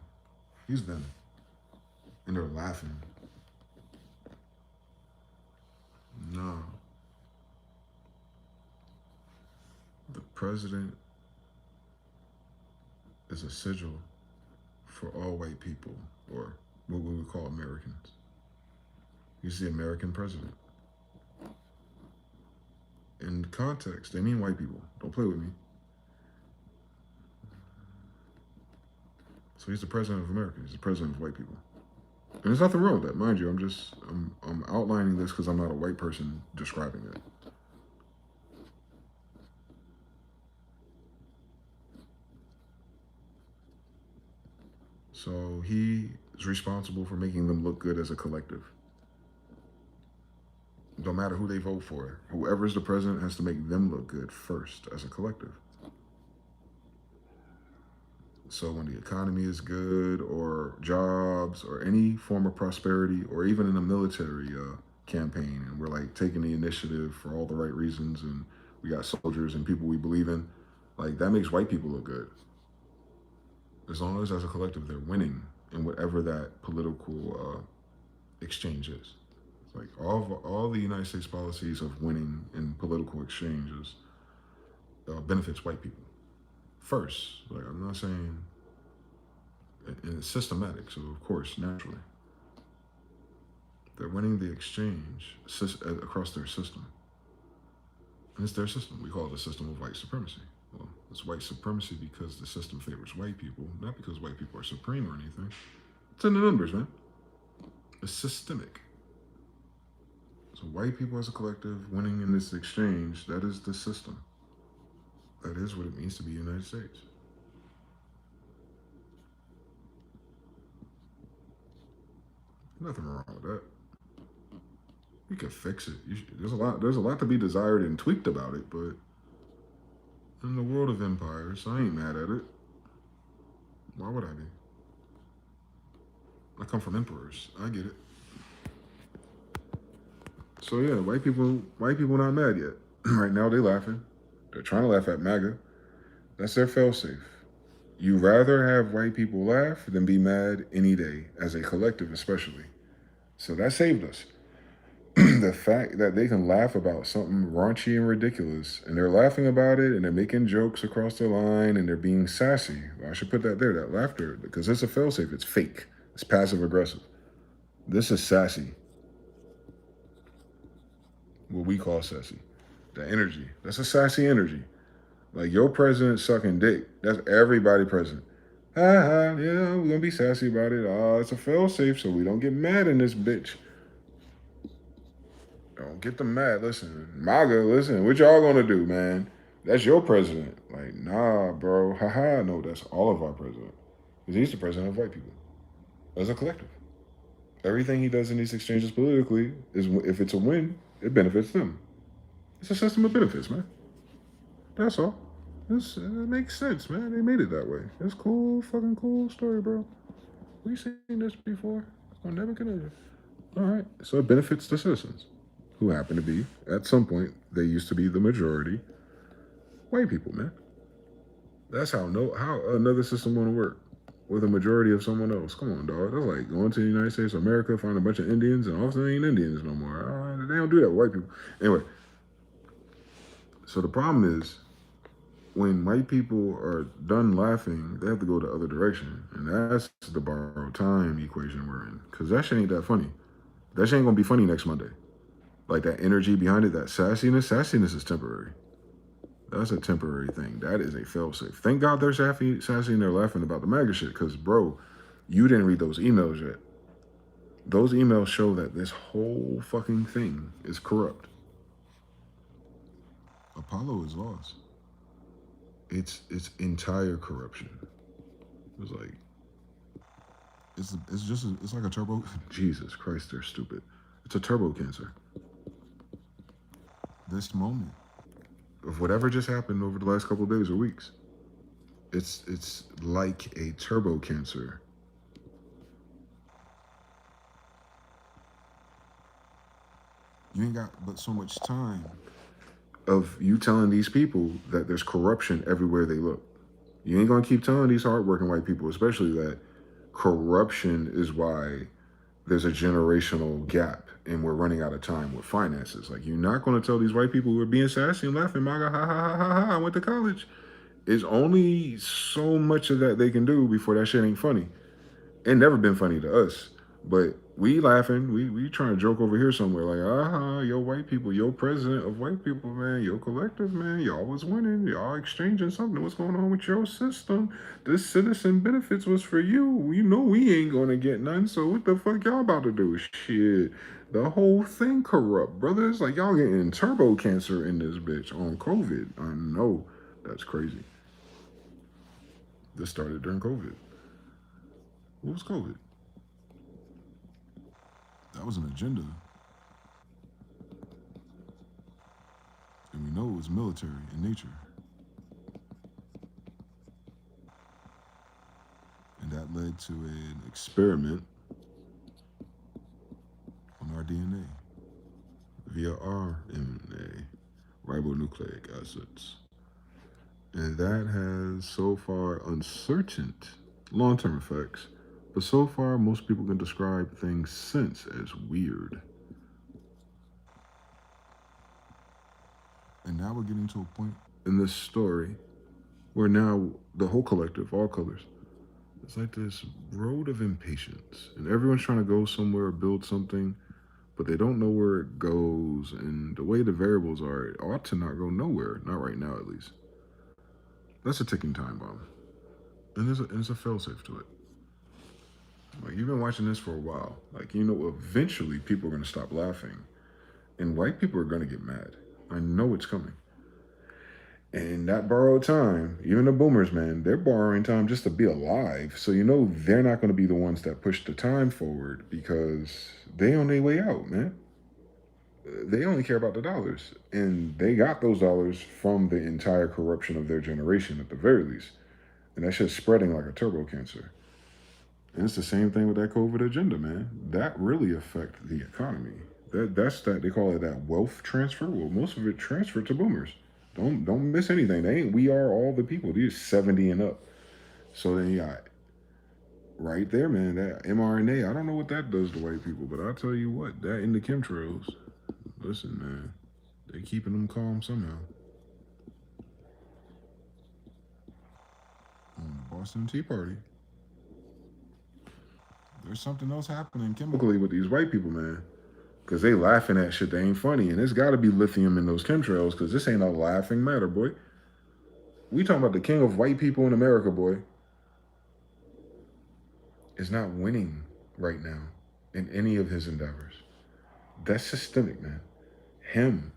He's them. And they're laughing. No. The president is a sigil for all white people, or what we would call Americans. He's the American president. In context, they mean white people. Don't play with me. So he's the president of America. He's the president of white people. And there's nothing wrong with that, mind you. I'm outlining this because I'm not a white person describing it. So he is responsible for making them look good as a collective. No matter who they vote for, whoever's the president has to make them look good first as a collective. So when the economy is good, or jobs, or any form of prosperity, or even in a military campaign, and we're like taking the initiative for all the right reasons, and we got soldiers and people we believe in, like that makes white people look good. As long as a collective they're winning in whatever that political exchange is. Like all the United States policies of winning in political exchanges benefits white people first. Like I'm not saying, and it's systematic. So of course, naturally, they're winning the exchange across their system, and it's their system. We call it the system of white supremacy. Well, it's white supremacy because the system favors white people, not because white people are supreme or anything. It's in the numbers, man. It's systemic. So white people as a collective winning in this exchange, that is the system. That is what it means to be United States. Nothing wrong with that. You can fix it. There's a lot to be desired and tweaked about it, but in the world of empires, I ain't mad at it. Why would I be? I come from emperors. I get it. So yeah, white people not mad yet. Right now they laughing. They're trying to laugh at MAGA. That's their failsafe. You rather have white people laugh than be mad any day, as a collective especially. So that saved us. The fact that they can laugh about something raunchy and ridiculous, and they're laughing about it, and they're making jokes across the line, and they're being sassy. Well, I should put that there, that laughter, because it's a failsafe. It's fake. It's passive aggressive. This is sassy. What we call sassy. The energy. That's a sassy energy. Like your president sucking dick. That's everybody present. Ha ha, yeah, we're gonna be sassy about it. It's a fail safe so we don't get mad in this bitch. Don't get them mad. Listen, MAGA, listen, what y'all gonna do, man? That's your president. Like, nah, bro. Haha, no, that's all of our president. Because he's the president of white people. As a collective. Everything he does in these exchanges politically is, if it's a win, it benefits them. It's a system of benefits, man. That's all. It makes sense, man. They made it that way. It's cool, fucking cool story, bro. We've seen this before on Nebuchadnezzar. All right. So it benefits the citizens, who happen to be, at some point, they used to be the majority white people, man. That's how another system want to work with a majority of someone else. Come on, dog. That's like going to the United States of America, find a bunch of Indians, and all of a sudden ain't Indians no more. They don't do that with white people. Anyway, so the problem is, when white people are done laughing, they have to go the other direction. And that's the borrowed time equation we're in. Because that shit ain't that funny. That shit ain't going to be funny next Monday. Like that energy behind it, that sassiness is temporary. That's a temporary thing. That is a failsafe. Thank God they're sassy and they're laughing about the MAGA shit. Because, bro, you didn't read those emails yet. Those emails show that this whole fucking thing is corrupt. Apollo is lost. It's entire corruption. It's like it's like a turbo. Jesus Christ, they're stupid. It's a turbo cancer. This moment of whatever just happened over the last couple of days or weeks, it's like a turbo cancer. You ain't got but so much time of you telling these people that there's corruption everywhere they look. You ain't gonna keep telling these hardworking white people, especially, that corruption is why there's a generational gap and we're running out of time with finances. Like, you're not gonna tell these white people who are being sassy and laughing, MAGA, ha ha ha ha ha, I went to college. It's only so much of that they can do before that shit ain't funny. It never been funny to us. But we laughing, we trying to joke over here somewhere, like, yo white people, yo president of white people, man, yo collective, man, y'all was winning, y'all exchanging something. What's going on with your system? This citizen benefits was for you. You know we ain't gonna get none, so what the fuck y'all about to do? Shit. The whole thing corrupt, brothers. Like, y'all getting turbo cancer in this bitch on COVID. I know. That's crazy. This started during COVID. What was COVID? That was an agenda. And we know it was military in nature. And that led to an experiment on our DNA via RNA, ribonucleic acids. And that has so far uncertain long-term effects, but so far most people can describe things since as weird. And now we're getting to a point in this story where now the whole collective, all colors, it's like this road of impatience. And everyone's trying to go somewhere, build something, but they don't know where it goes. And the way the variables are, it ought to not go nowhere. Not right now, at least. That's a ticking time bomb. And there's a failsafe to it. Like, you've been watching this for a while. Like, you know, eventually people are going to stop laughing. And white people are going to get mad. I know it's coming. And that borrowed time, even the boomers, man, they're borrowing time just to be alive. So you know they're not going to be the ones that push the time forward because they on their way out, man. They only care about the dollars. And they got those dollars from the entire corruption of their generation at the very least. And that shit's spreading like a turbo cancer. And it's the same thing with that COVID agenda, man. That really affect the economy. That's that they call it that wealth transfer. Well, most of it transferred to boomers. Don't miss anything. They ain't we are all the people. These 70 and up. So then you got right there, man, that mRNA. I don't know what that does to white people, but I'll tell you what, that in the chemtrails. Listen, man, they keeping them calm somehow. On the Boston Tea Party. There's something else happening chemically with these white people, man. Because they laughing at shit that ain't funny. And there's got to be lithium in those chemtrails because this ain't a laughing matter, boy. We talking about the king of white people in America, boy, is not winning right now in any of his endeavors. That's systemic, man. Him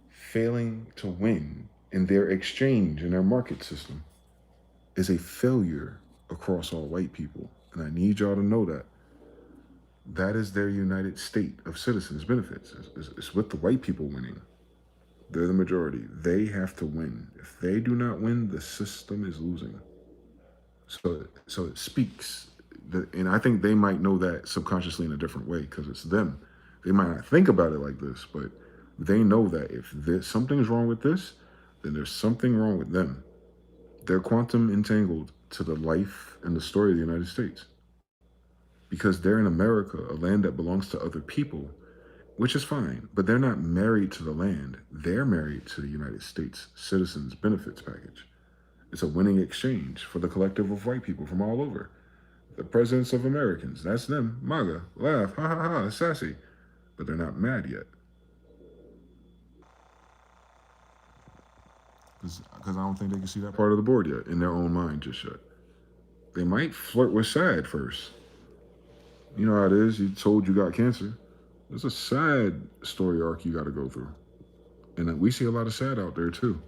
failing to win in their exchange, in their market system, is a failure across all white people. And I need y'all to know that. That is their United State of citizens benefits. It's with the white people winning. They're the majority. They have to win. If they do not win, the system is losing. So it speaks. And I think they might know that subconsciously in a different way because it's them. They might not think about it like this, but they know that if something's wrong with this, then there's something wrong with them. They're quantum entangled to the life and the story of the United States. Because they're in America, a land that belongs to other people, which is fine, but they're not married to the land. They're married to the United States Citizens Benefits Package. It's a winning exchange for the collective of white people from all over. The presidents of Americans, that's them. MAGA, laugh, ha ha ha, sassy. But they're not mad yet. Because I don't think they can see that part of the board yet in their own mind just yet. They might flirt with sad first. You know how it is. You told you got cancer. There's a sad story arc you got to go through. And we see a lot of sad out there too.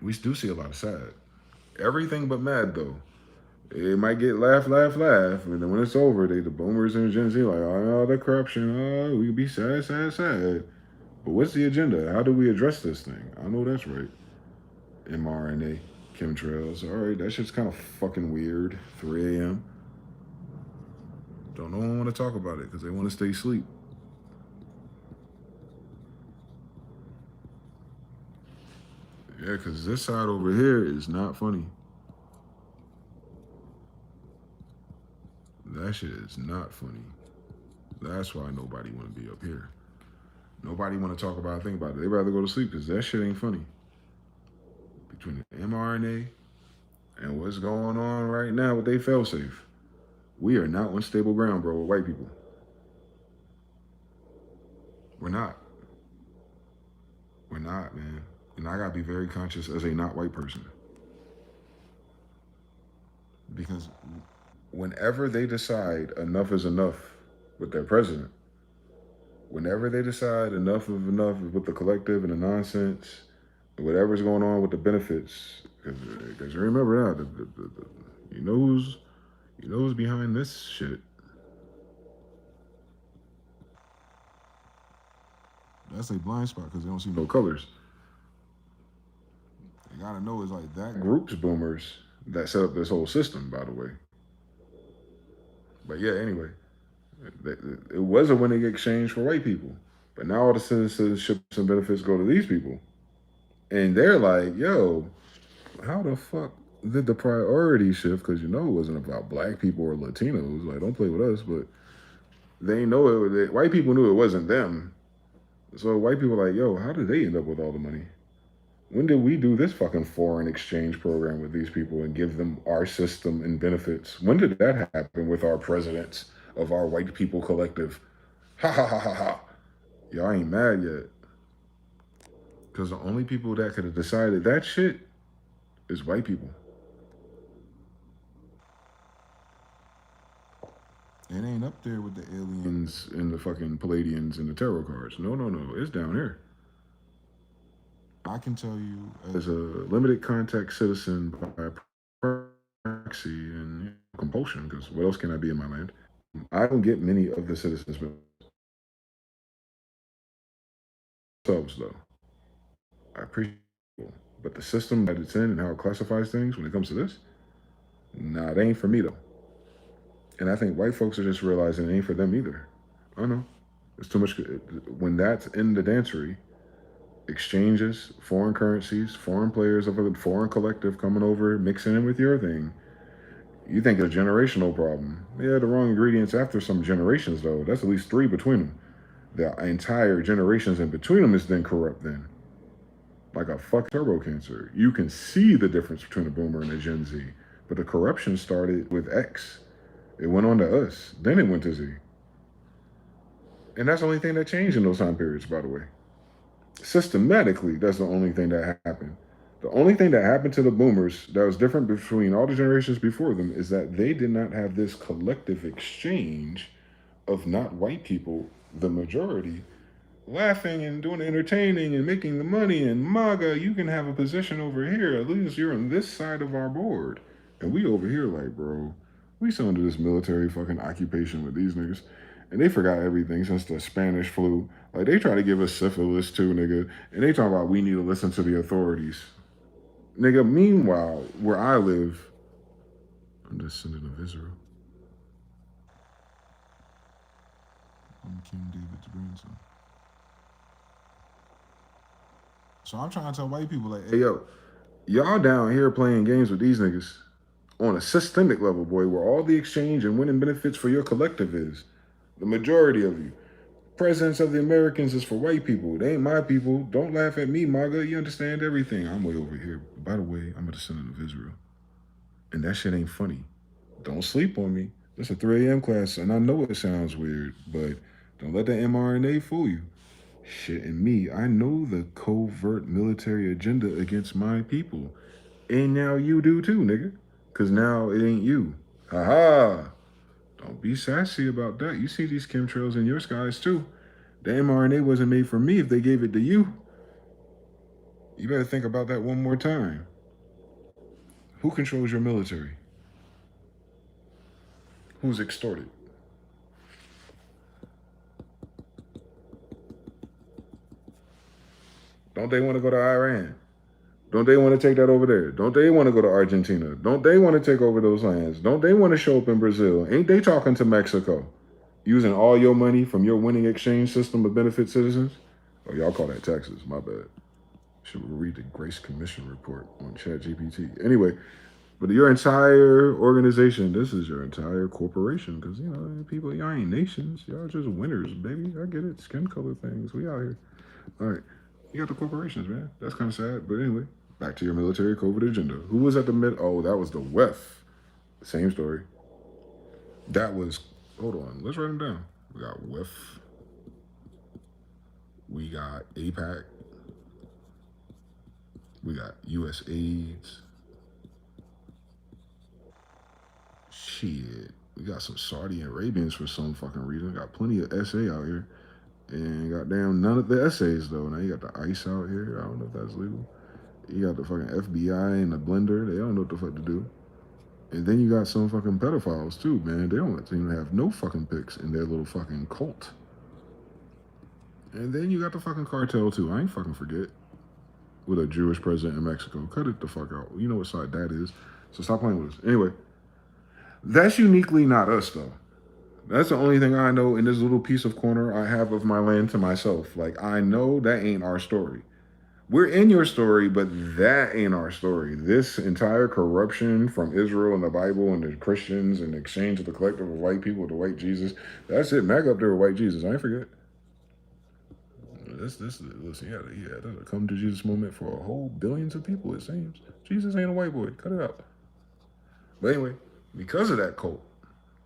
We do see a lot of sad. Everything but mad though. It might get laugh, laugh, laugh. And then when it's over, the boomers and Gen Z like, oh, the corruption. Oh, we could be sad, sad, sad. But what's the agenda? How do we address this thing? I know that's right. mRNA, chemtrails. All right, that shit's kind of fucking weird. 3 a.m. Don't no one want to talk about it because they want to stay asleep. Yeah, because this side over here is not funny. That shit is not funny. That's why nobody want to be up here. Nobody want to talk about it, think about it. They rather go to sleep because that shit ain't funny. Between the mRNA and what's going on right now with they failsafe, we are not on stable ground, bro, with white people. We're not. We're not, man. And I gotta be very conscious as a not white person. Because whenever they decide enough is enough with their president, whenever they decide enough with the collective and the nonsense, whatever's going on with the benefits, because remember now, you know who's behind this shit. That's a blind spot because they don't see no colors. You gotta know it's like that group's boomers that set up this whole system, by the way. But yeah, anyway, it was a winning exchange for white people. But now all the citizenships and benefits go to these people. And they're like, yo, how the fuck did the priority shift? Because it wasn't about black people or Latinos. Like, don't play with us. But they know it. White people knew it wasn't them. So white people are like, yo, how did they end up with all the money? When did we do this fucking foreign exchange program with these people and give them our system and benefits? When did that happen with our presidents of our white people collective? Ha ha ha ha ha. Y'all ain't mad yet. Because the only people that could have decided that shit is white people. It ain't up there with the aliens and the fucking Palladians and the tarot cards. No. It's down here. I can tell you as a limited contact citizen by proxy and compulsion, because what else can I be in my land? I don't get many of the citizens themselves, though. I appreciate it. But the system that it's in and how it classifies things when it comes to this, nah, it ain't for me, though. And I think white folks are just realizing it ain't for them either. I know. It's too much. When that's in the dancery, exchanges, foreign currencies, foreign players of a foreign collective coming over, mixing in with your thing, you think it's a generational problem. Yeah, the wrong ingredients after some generations, though. That's at least 3 between them. The entire generations in between them is then corrupt then. Like a fuck turbo cancer. You can see the difference between a boomer and a Gen Z. But the corruption started with X. It went on to us. Then it went to Z. And that's the only thing that changed in those time periods, by the way. Systematically, that's the only thing that happened. The only thing that happened to the boomers that was different between all the generations before them is that they did not have this collective exchange of not white people, the majority, laughing and doing entertaining and making the money. And MAGA, you can have a position over here. At least you're on this side of our board. And we over here like, bro, we still under this military fucking occupation with these niggas. And they forgot everything since the Spanish flu. Like, they try to give us syphilis too, nigga. And they talk about we need to listen to the authorities. Nigga, meanwhile, where I live, I'm just sending a Israel. I'm King David's grandson. So I'm trying to tell white people, like, hey, yo, y'all down here playing games with these niggas on a systemic level, boy, where all the exchange and winning benefits for your collective is. The majority of you. Presidents of the Americans is for white people. They ain't my people. Don't laugh at me, MAGA. You understand everything. I'm way over here. By the way, I'm a descendant of Israel. And that shit ain't funny. Don't sleep on me. It's a 3 a.m. class, and I know it sounds weird, but don't let the mRNA fool you. Shit, and me, I know the covert military agenda against my people. And now you do too, nigga. Because now it ain't you. Ha. Don't be sassy about that. You see these chemtrails in your skies too. The mRNA wasn't made for me if they gave it to you. You better think about that one more time. Who controls your military? Who's extorted? Don't they want to go to Iran? Don't they want to take that over there? Don't they want to go to Argentina? Don't they want to take over those lands? Don't they want to show up in Brazil? Ain't they talking to Mexico? Using all your money from your winning exchange system to benefit citizens? Oh, y'all call that taxes. My bad. Should read the Grace Commission report on ChatGPT. Anyway, but your entire organization, this is your entire corporation, because, you know, people, y'all ain't nations. Y'all just winners, baby. I get it. Skin color things. We out here. All right. You got the corporations, man. That's kind of sad. But anyway, back to your military COVID agenda. Who was at the mid? Oh, that was the WEF. Same story. That was, hold on. Let's write them down. We got WEF. We got APAC. We got US AIDS. Shit. We got some Saudi Arabians for some fucking reason. Got plenty of SA out here. And goddamn, none of the essays though. Now you got the ICE out here. I don't know if that's legal. You got the fucking FBI and the blender. They don't know what the fuck to do. And then you got some fucking pedophiles too, man. They don't seem to have no fucking pics in their little fucking cult. And then you got the fucking cartel too. I ain't fucking forget. With a Jewish president in Mexico. Cut it the fuck out. You know what side that is. So stop playing with us. Anyway, that's uniquely not us though. That's the only thing I know in this little piece of corner I have of my land to myself. Like, I know that ain't our story. We're in your story, but that ain't our story. This entire corruption from Israel and the Bible and the Christians and the exchange of the collective of white people with the white Jesus, that's it. Mag up there with white Jesus. I ain't forget. Listen, yeah, that's a come to Jesus moment for a whole billions of people, it seems. Jesus ain't a white boy. Cut it out. But anyway, because of that cult,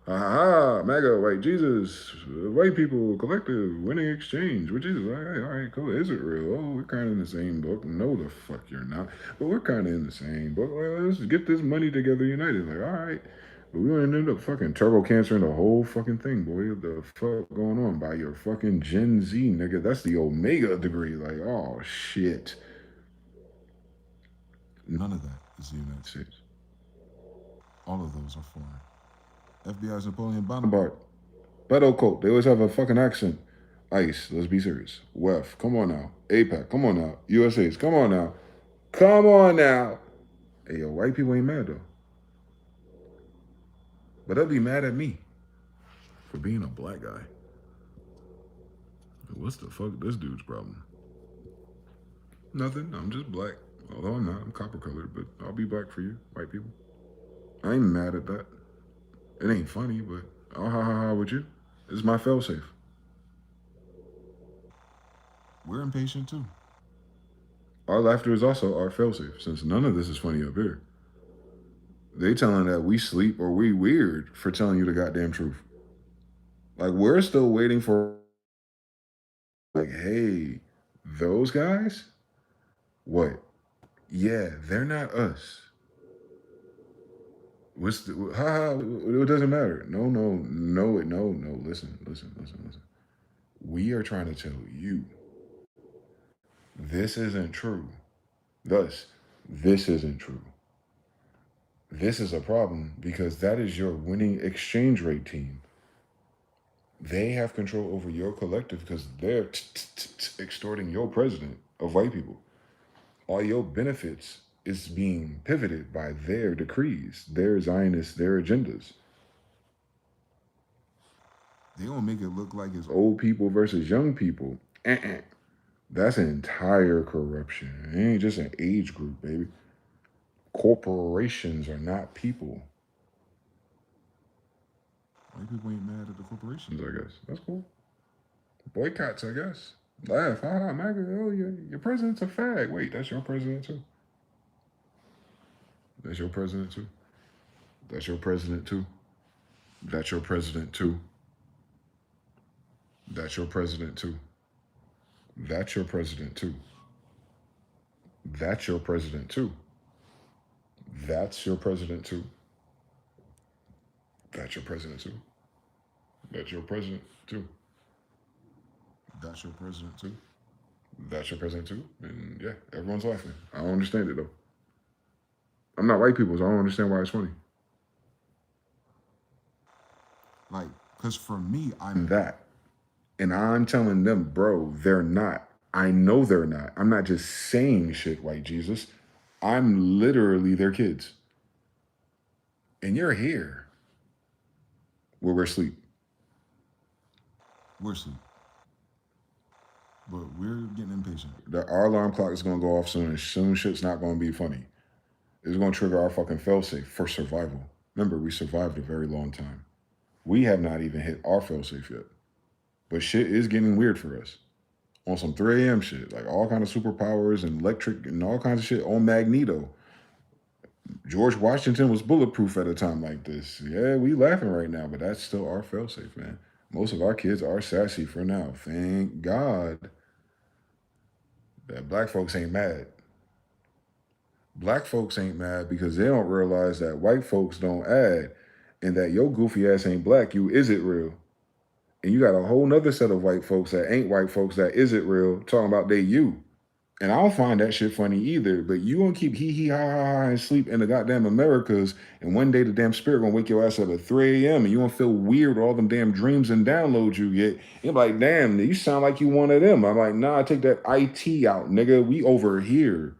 MAGA, white Jesus, white people, collective, winning exchange with Jesus. All right, cool. Is it real? Oh, we're kind of in the same book. No, the fuck you're not. But we're kind of in the same book. Well, let's get this money together united. Like, all right. But we gonna end up fucking turbo cancering the whole fucking thing, boy. What the fuck going on by your fucking Gen Z, nigga? That's the Omega degree. Like, oh, shit. None of that is the United States. All of those are foreign. FBI's Napoleon Bonaparte. Beto Coat. They always have a fucking accent. ICE. Let's be serious. WEF. Come on now. APAC. Come on now. USA's. Come on now. Come on now. Hey, yo, white people ain't mad though. But they'll be mad at me for being a black guy. What's the fuck this dude's problem? Nothing. I'm just black. Although I'm not. I'm copper colored, but I'll be black for you, white people. I ain't mad at that. It ain't funny, but I'll ha with you. This is my failsafe. We're impatient too. Our laughter is also our failsafe, since none of this is funny up here. They telling that we sleep or we weird for telling you the goddamn truth. Like we're still waiting for like, hey, those guys? What? Yeah, they're not us. What's the it doesn't matter. No. Listen. We are trying to tell you this isn't true. Thus, this isn't true. This is a problem because that is your winning exchange rate team. They have control over your collective because they're extorting your president of white people. All your benefits is being pivoted by their decrees, their Zionists, their agendas. They gonna make it look like it's old people versus young people. That's an entire corruption. It ain't just an age group, baby. Corporations are not people. White people ain't mad at the corporations, I guess. That's cool. Boycotts, I guess. Laugh, haha, MAGA. Oh, your president's a fag. Wait, that's your president too. That's your president too. That's your president too. That's your president too. That's your president too. That's your president too. That's your president too. That's your president too. That's your president too. That's your president too. That's your president too. That's your president too. And yeah, everyone's laughing. I don't understand it though. I'm not white people, so I don't understand why it's funny. Like, because for me, I'm that. And I'm telling them, bro, they're not. I know they're not. I'm not just saying shit, white Jesus. I'm literally their kids. And you're here where we're asleep. We're asleep. But we're getting impatient. Our alarm clock is going to go off soon, and soon shit's not going to be funny. It's going to trigger our fucking failsafe for survival. Remember, we survived a very long time. We have not even hit our failsafe yet. But shit is getting weird for us. On some 3 a.m. shit, like all kind of superpowers and electric and all kinds of shit on Magneto. George Washington was bulletproof at a time like this. Yeah, we laughing right now, but that's still our failsafe, man. Most of our kids are sassy for now. Thank God that black folks ain't mad. Black folks ain't mad because they don't realize that white folks don't add and that your goofy ass ain't black. You is it real? And you got a whole nother set of white folks that ain't white folks that is it real talking about they you. And I don't find that shit funny either. But you gonna keep hee hee ha ha ha and sleep in the goddamn Americas, and one day the damn spirit gonna wake your ass up at 3 a.m. and you gonna feel weird with all them damn dreams and downloads you get. You're like, damn, you sound like you one of them. I'm like, nah, take that IT out, nigga. We over here.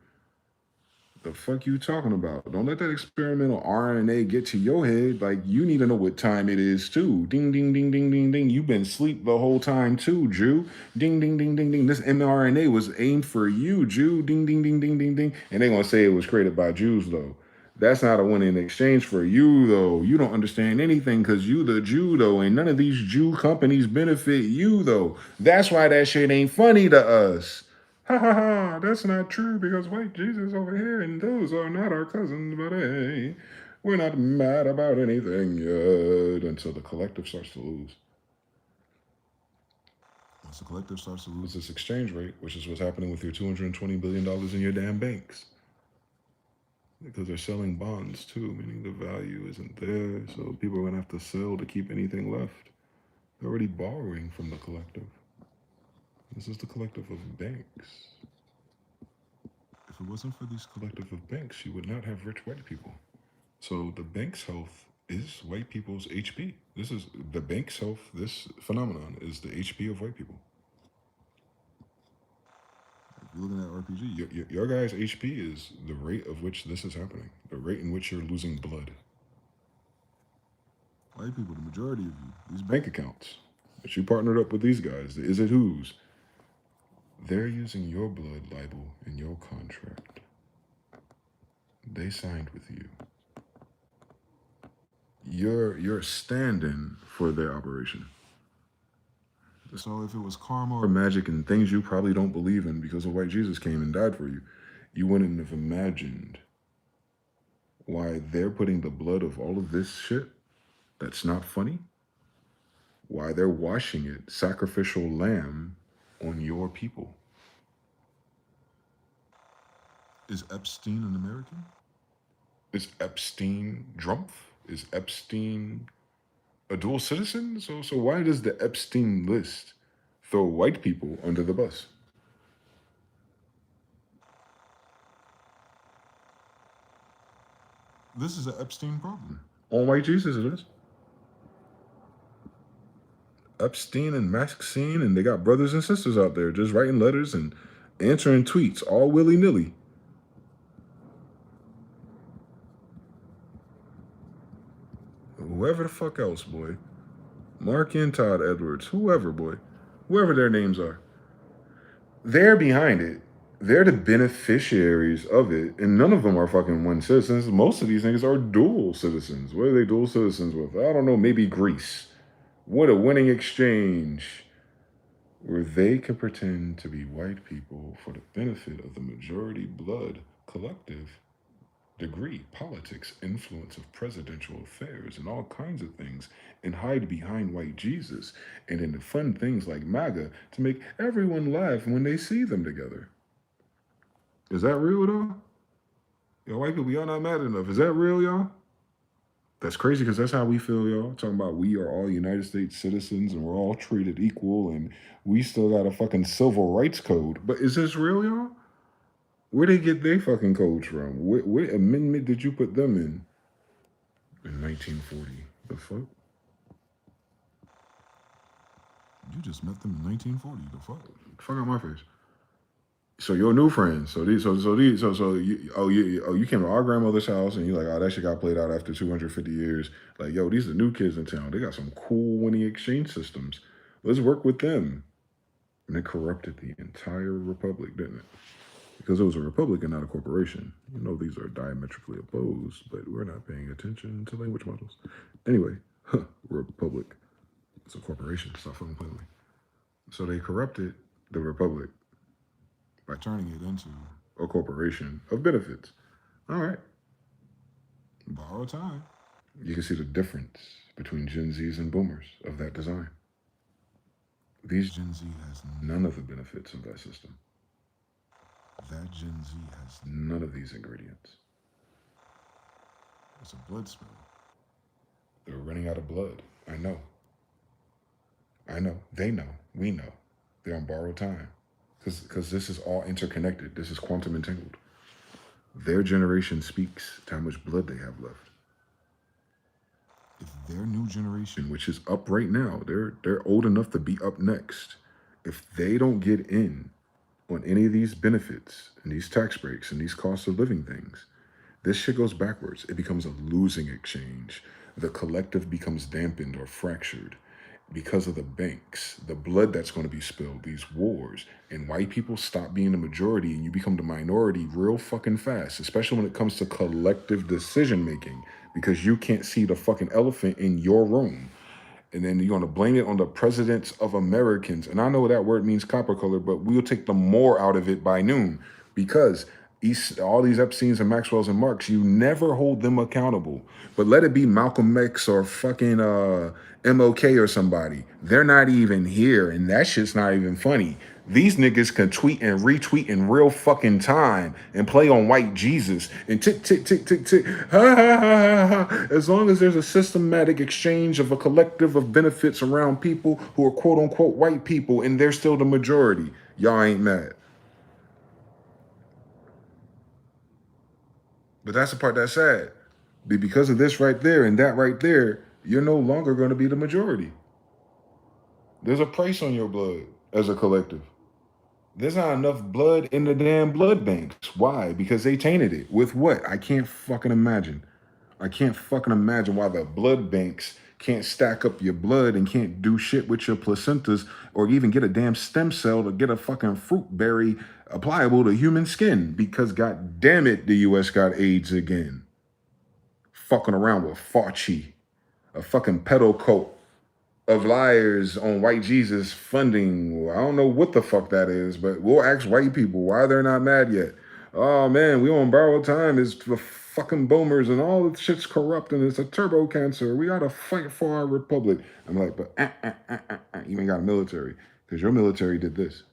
The fuck you talking about? Don't let that experimental RNA get to your head. Like, you need to know what time it is too. Ding ding ding ding ding ding. You've been asleep the whole time too, Jew. Ding ding ding ding ding. This mRNA was aimed for you, Jew. Ding ding ding ding ding ding. And they gonna say it was created by Jews though. That's not a win in exchange for you though. You don't understand anything because you the Jew though, and none of these Jew companies benefit you though. That's why that shit ain't funny to us. Ha ha ha, that's not true because white Jesus over here and those are not our cousins, but hey, we're not mad about anything yet until the collective starts to lose. Once the collective starts to lose its exchange rate, which is what's happening with your $220 billion in your damn banks. Because they're selling bonds too, meaning the value isn't there, so people are going to have to sell to keep anything left. They're already borrowing from the collective. This is the collective of banks. If it wasn't for these collective of banks, you would not have rich white people. So the bank's health is white people's HP. This is the bank's health. This phenomenon is the HP of white people. If you're looking at RPG, your guys' HP is the rate of which this is happening, the rate in which you're losing blood. White people, the majority of you, these bank accounts that you partnered up with these guys, the is it who's, they're using your blood libel in your contract. They signed with you. You're stand-in for their operation. So if it was karma or magic and things you probably don't believe in because of white Jesus came and died for you, you wouldn't have imagined why they're putting the blood of all of this shit that's not funny, why they're washing it, sacrificial lamb, on your people. Is Epstein an American? Is Epstein Drumpf? Is Epstein a dual citizen? So why does the Epstein list throw white people under the bus? This is an Epstein problem. On white Jesus it is. Epstein and Maxine, and they got brothers and sisters out there just writing letters and answering tweets all willy-nilly. Whoever the fuck else, boy. Mark and Todd Edwards, whoever, boy. Whoever their names are. They're behind it. They're the beneficiaries of it, and none of them are fucking one citizens. Most of these niggas are dual citizens. What are they dual citizens with? I don't know, maybe Greece. What a winning exchange. Where they can pretend to be white people for the benefit of the majority blood collective degree, politics, influence of presidential affairs, and all kinds of things, and hide behind white Jesus and into fun things like MAGA to make everyone laugh when they see them together. Is that real, though? Yo, white people, y'all not mad enough. Is that real, y'all? That's crazy because that's how we feel, y'all. Talking about we are all United States citizens and we're all treated equal and we still got a fucking civil rights code. But is this real, y'all? Where they get their fucking codes from? What amendment did you put them in? In 1940. The fuck? You just met them in 1940. The fuck? Fuck out my face. So your new friends. You came to our grandmother's house and you're like, oh, that shit got played out after 250 years. Like, yo, these are new kids in town. They got some cool winning exchange systems. Let's work with them. And it corrupted the entire republic, didn't it? Because it was a republic and not a corporation. You know, these are diametrically opposed, but we're not paying attention to language models. Anyway, republic. It's a corporation. Stop fucking playing with me. So they corrupted the republic by turning it into a corporation of benefits. All right. Borrow time. You can see the difference between Gen Zs and boomers of that design. These Gen Z has none of the benefits of that system. That Gen Z has none of these ingredients. It's a blood spill. They're running out of blood. I know. They know. We know. They're on borrowed time. Because this is all interconnected. This is quantum entangled. Their generation speaks to how much blood they have left. If their new generation, which is up right now, they're old enough to be up next. If they don't get in on any of these benefits and these tax breaks and these cost of living things, this shit goes backwards. It becomes a losing exchange. The collective becomes dampened or fractured because of the banks, the blood that's going to be spilled, these wars, and white people stop being the majority and you become the minority real fucking fast, especially when it comes to collective decision making, because you can't see the fucking elephant in your room. And then you're going to blame it on the presidents of Americans. And I know that word means copper color, but we'll take the more out of it by noon. Because all these Epsteins and Maxwells and Marks, you never hold them accountable. But let it be Malcolm X or fucking MOK or somebody. They're not even here, and that shit's not even funny. These niggas can tweet and retweet in real fucking time and play on white Jesus and tick, tick, tick, tick, tick, ha, ha, ha, ha, ha. As long as there's a systematic exchange of a collective of benefits around people who are quote unquote white people and they're still the majority, y'all ain't mad. But that's the part that's sad. Because of this right there and that right there, you're no longer going to be the majority. There's a price on your blood as a collective. There's not enough blood in the damn blood banks. Why? Because they tainted it. With what? I can't fucking imagine. I can't fucking imagine why the blood banks can't stack up your blood and can't do shit with your placentas or even get a damn stem cell to get a fucking fruit berry applicable to human skin. Because god damn it, the US got AIDS again. Fucking around with Fauci, a fucking pedo cult of liars on white Jesus funding. I don't know what the fuck that is, but we'll ask white people why they're not mad yet. Oh man, we on borrowed time. Is fucking boomers and all the shit's corrupt and it's a turbo cancer. We gotta fight for our republic. I'm like, but you ain't got a military because your military did this.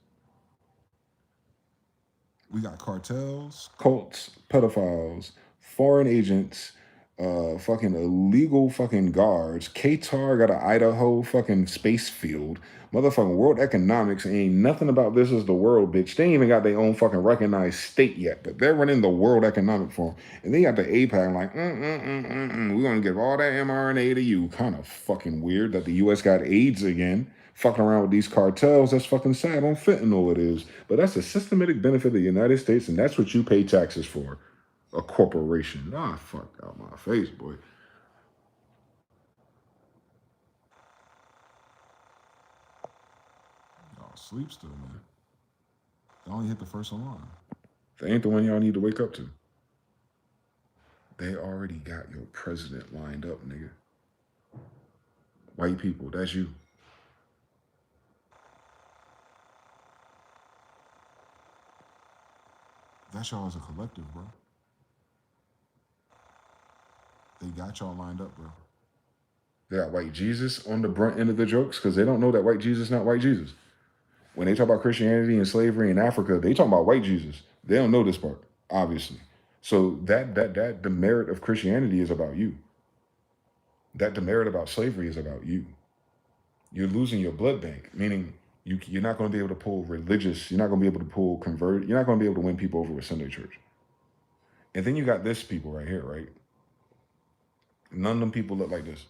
We got cartels, cults, pedophiles, foreign agents, fucking illegal fucking guards. Qatar got an Idaho fucking space field. Motherfucking World Economics ain't nothing about this is the world, bitch. They ain't even got their own fucking recognized state yet, but they're running the World Economic Forum. And they got the APAC like, we're gonna give all that mRNA to you. Kind of fucking weird that the US got AIDS again. Fucking around with these cartels, that's fucking sad on fentanyl it is. But that's a systematic benefit of the United States, and that's what you pay taxes for. A corporation. Ah, fuck out my face, boy. Y'all sleep still, man. They only hit the first alarm. They ain't the one y'all need to wake up to. They already got your president lined up, nigga. White people, that's you. That's y'all as a collective, bro. They got y'all lined up, bro. They got white Jesus on the brunt end of the jokes because they don't know that white Jesus not white Jesus. When they talk about Christianity and slavery in Africa, they talk about white Jesus. They don't know this part, obviously. So that the merit of Christianity is about you. That the merit about slavery is about you. You're losing your blood bank, meaning you're not going to be able to pull religious. You're not going to be able to pull convert. You're not going to be able to win people over with Sunday church. And then you got this people right here, right? None of them people look like this.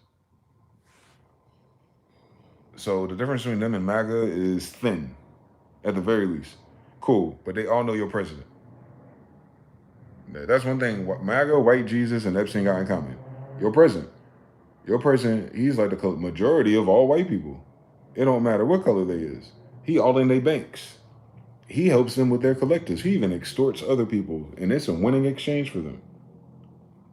So the difference between them and MAGA is thin, at the very least. Cool, but they all know your president. That's one thing MAGA, white Jesus, and Epstein got in common. Your president. Your president, he's like the majority of all white people. It don't matter what color they is. He all in their banks. He helps them with their collectives. He even extorts other people, and it's a winning exchange for them.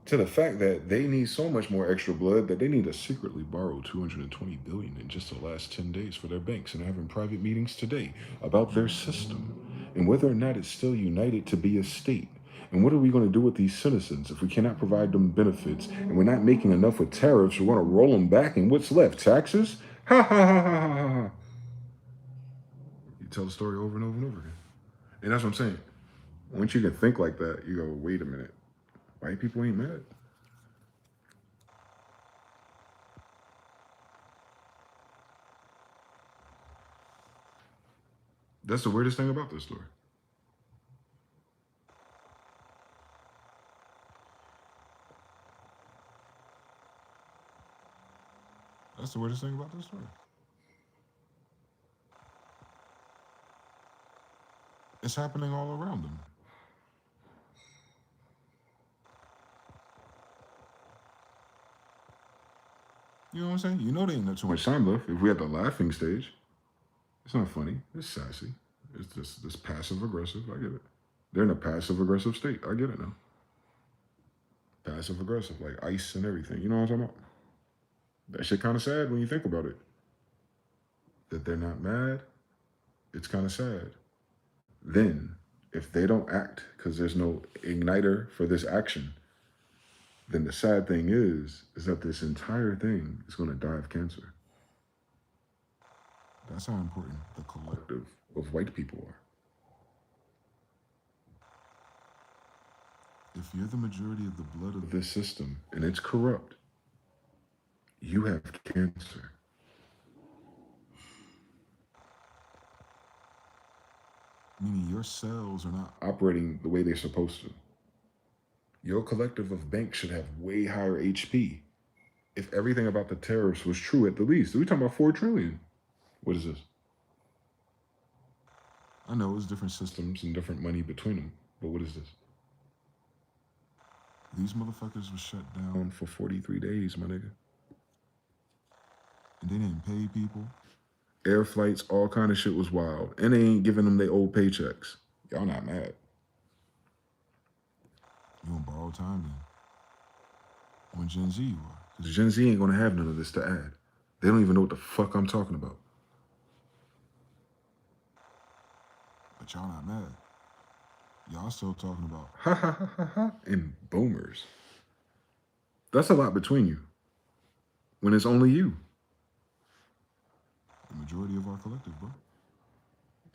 To the fact that they need so much more extra blood that they need to secretly borrow $220 billion in just the last 10 days for their banks, and having private meetings today about their system and whether or not it's still united to be a state. And what are we going to do with these citizens if we cannot provide them benefits and we're not making enough with tariffs? We're going to roll them back, and what's left? Taxes? Ha ha ha ha ha ha. You tell the story over and over and over again. And that's what I'm saying. Once you can think like that, you go, wait a minute. White people ain't mad. That's the weirdest thing about this story. That's the weirdest thing about this story. It's happening all around them. You know what I'm saying? You know they ain't got too much time left. If we at the laughing stage, it's not funny. It's sassy. It's just this passive aggressive. I get it. They're in a passive aggressive state. I get it now. Passive aggressive, like ice and everything. You know what I'm talking about? That shit kind of sad when you think about it. That they're not mad, it's kind of sad. Then, if they don't act because there's no igniter for this action, then the sad thing is that this entire thing is going to die of cancer. That's how important the collective of white people are. If you're the majority of the blood of this system and it's corrupt, you have cancer. Meaning your cells are not operating the way they're supposed to. Your collective of banks should have way higher HP. If everything about the tariffs was true at the least. We're talking about $4 trillion. What is this? I know it's different systems and different money between them, but what is this? These motherfuckers were shut down for 43 days, my nigga. And they didn't pay people. Air flights, all kind of shit was wild. And they ain't giving them their old paychecks. Y'all not mad. You on borrowed time then. When Gen Z you are. Because Gen Z ain't gonna have none of this to add. They don't even know what the fuck I'm talking about. But y'all not mad. Y'all still talking about ha ha ha ha ha and boomers. That's a lot between you when it's only you. The majority of our collective, bro.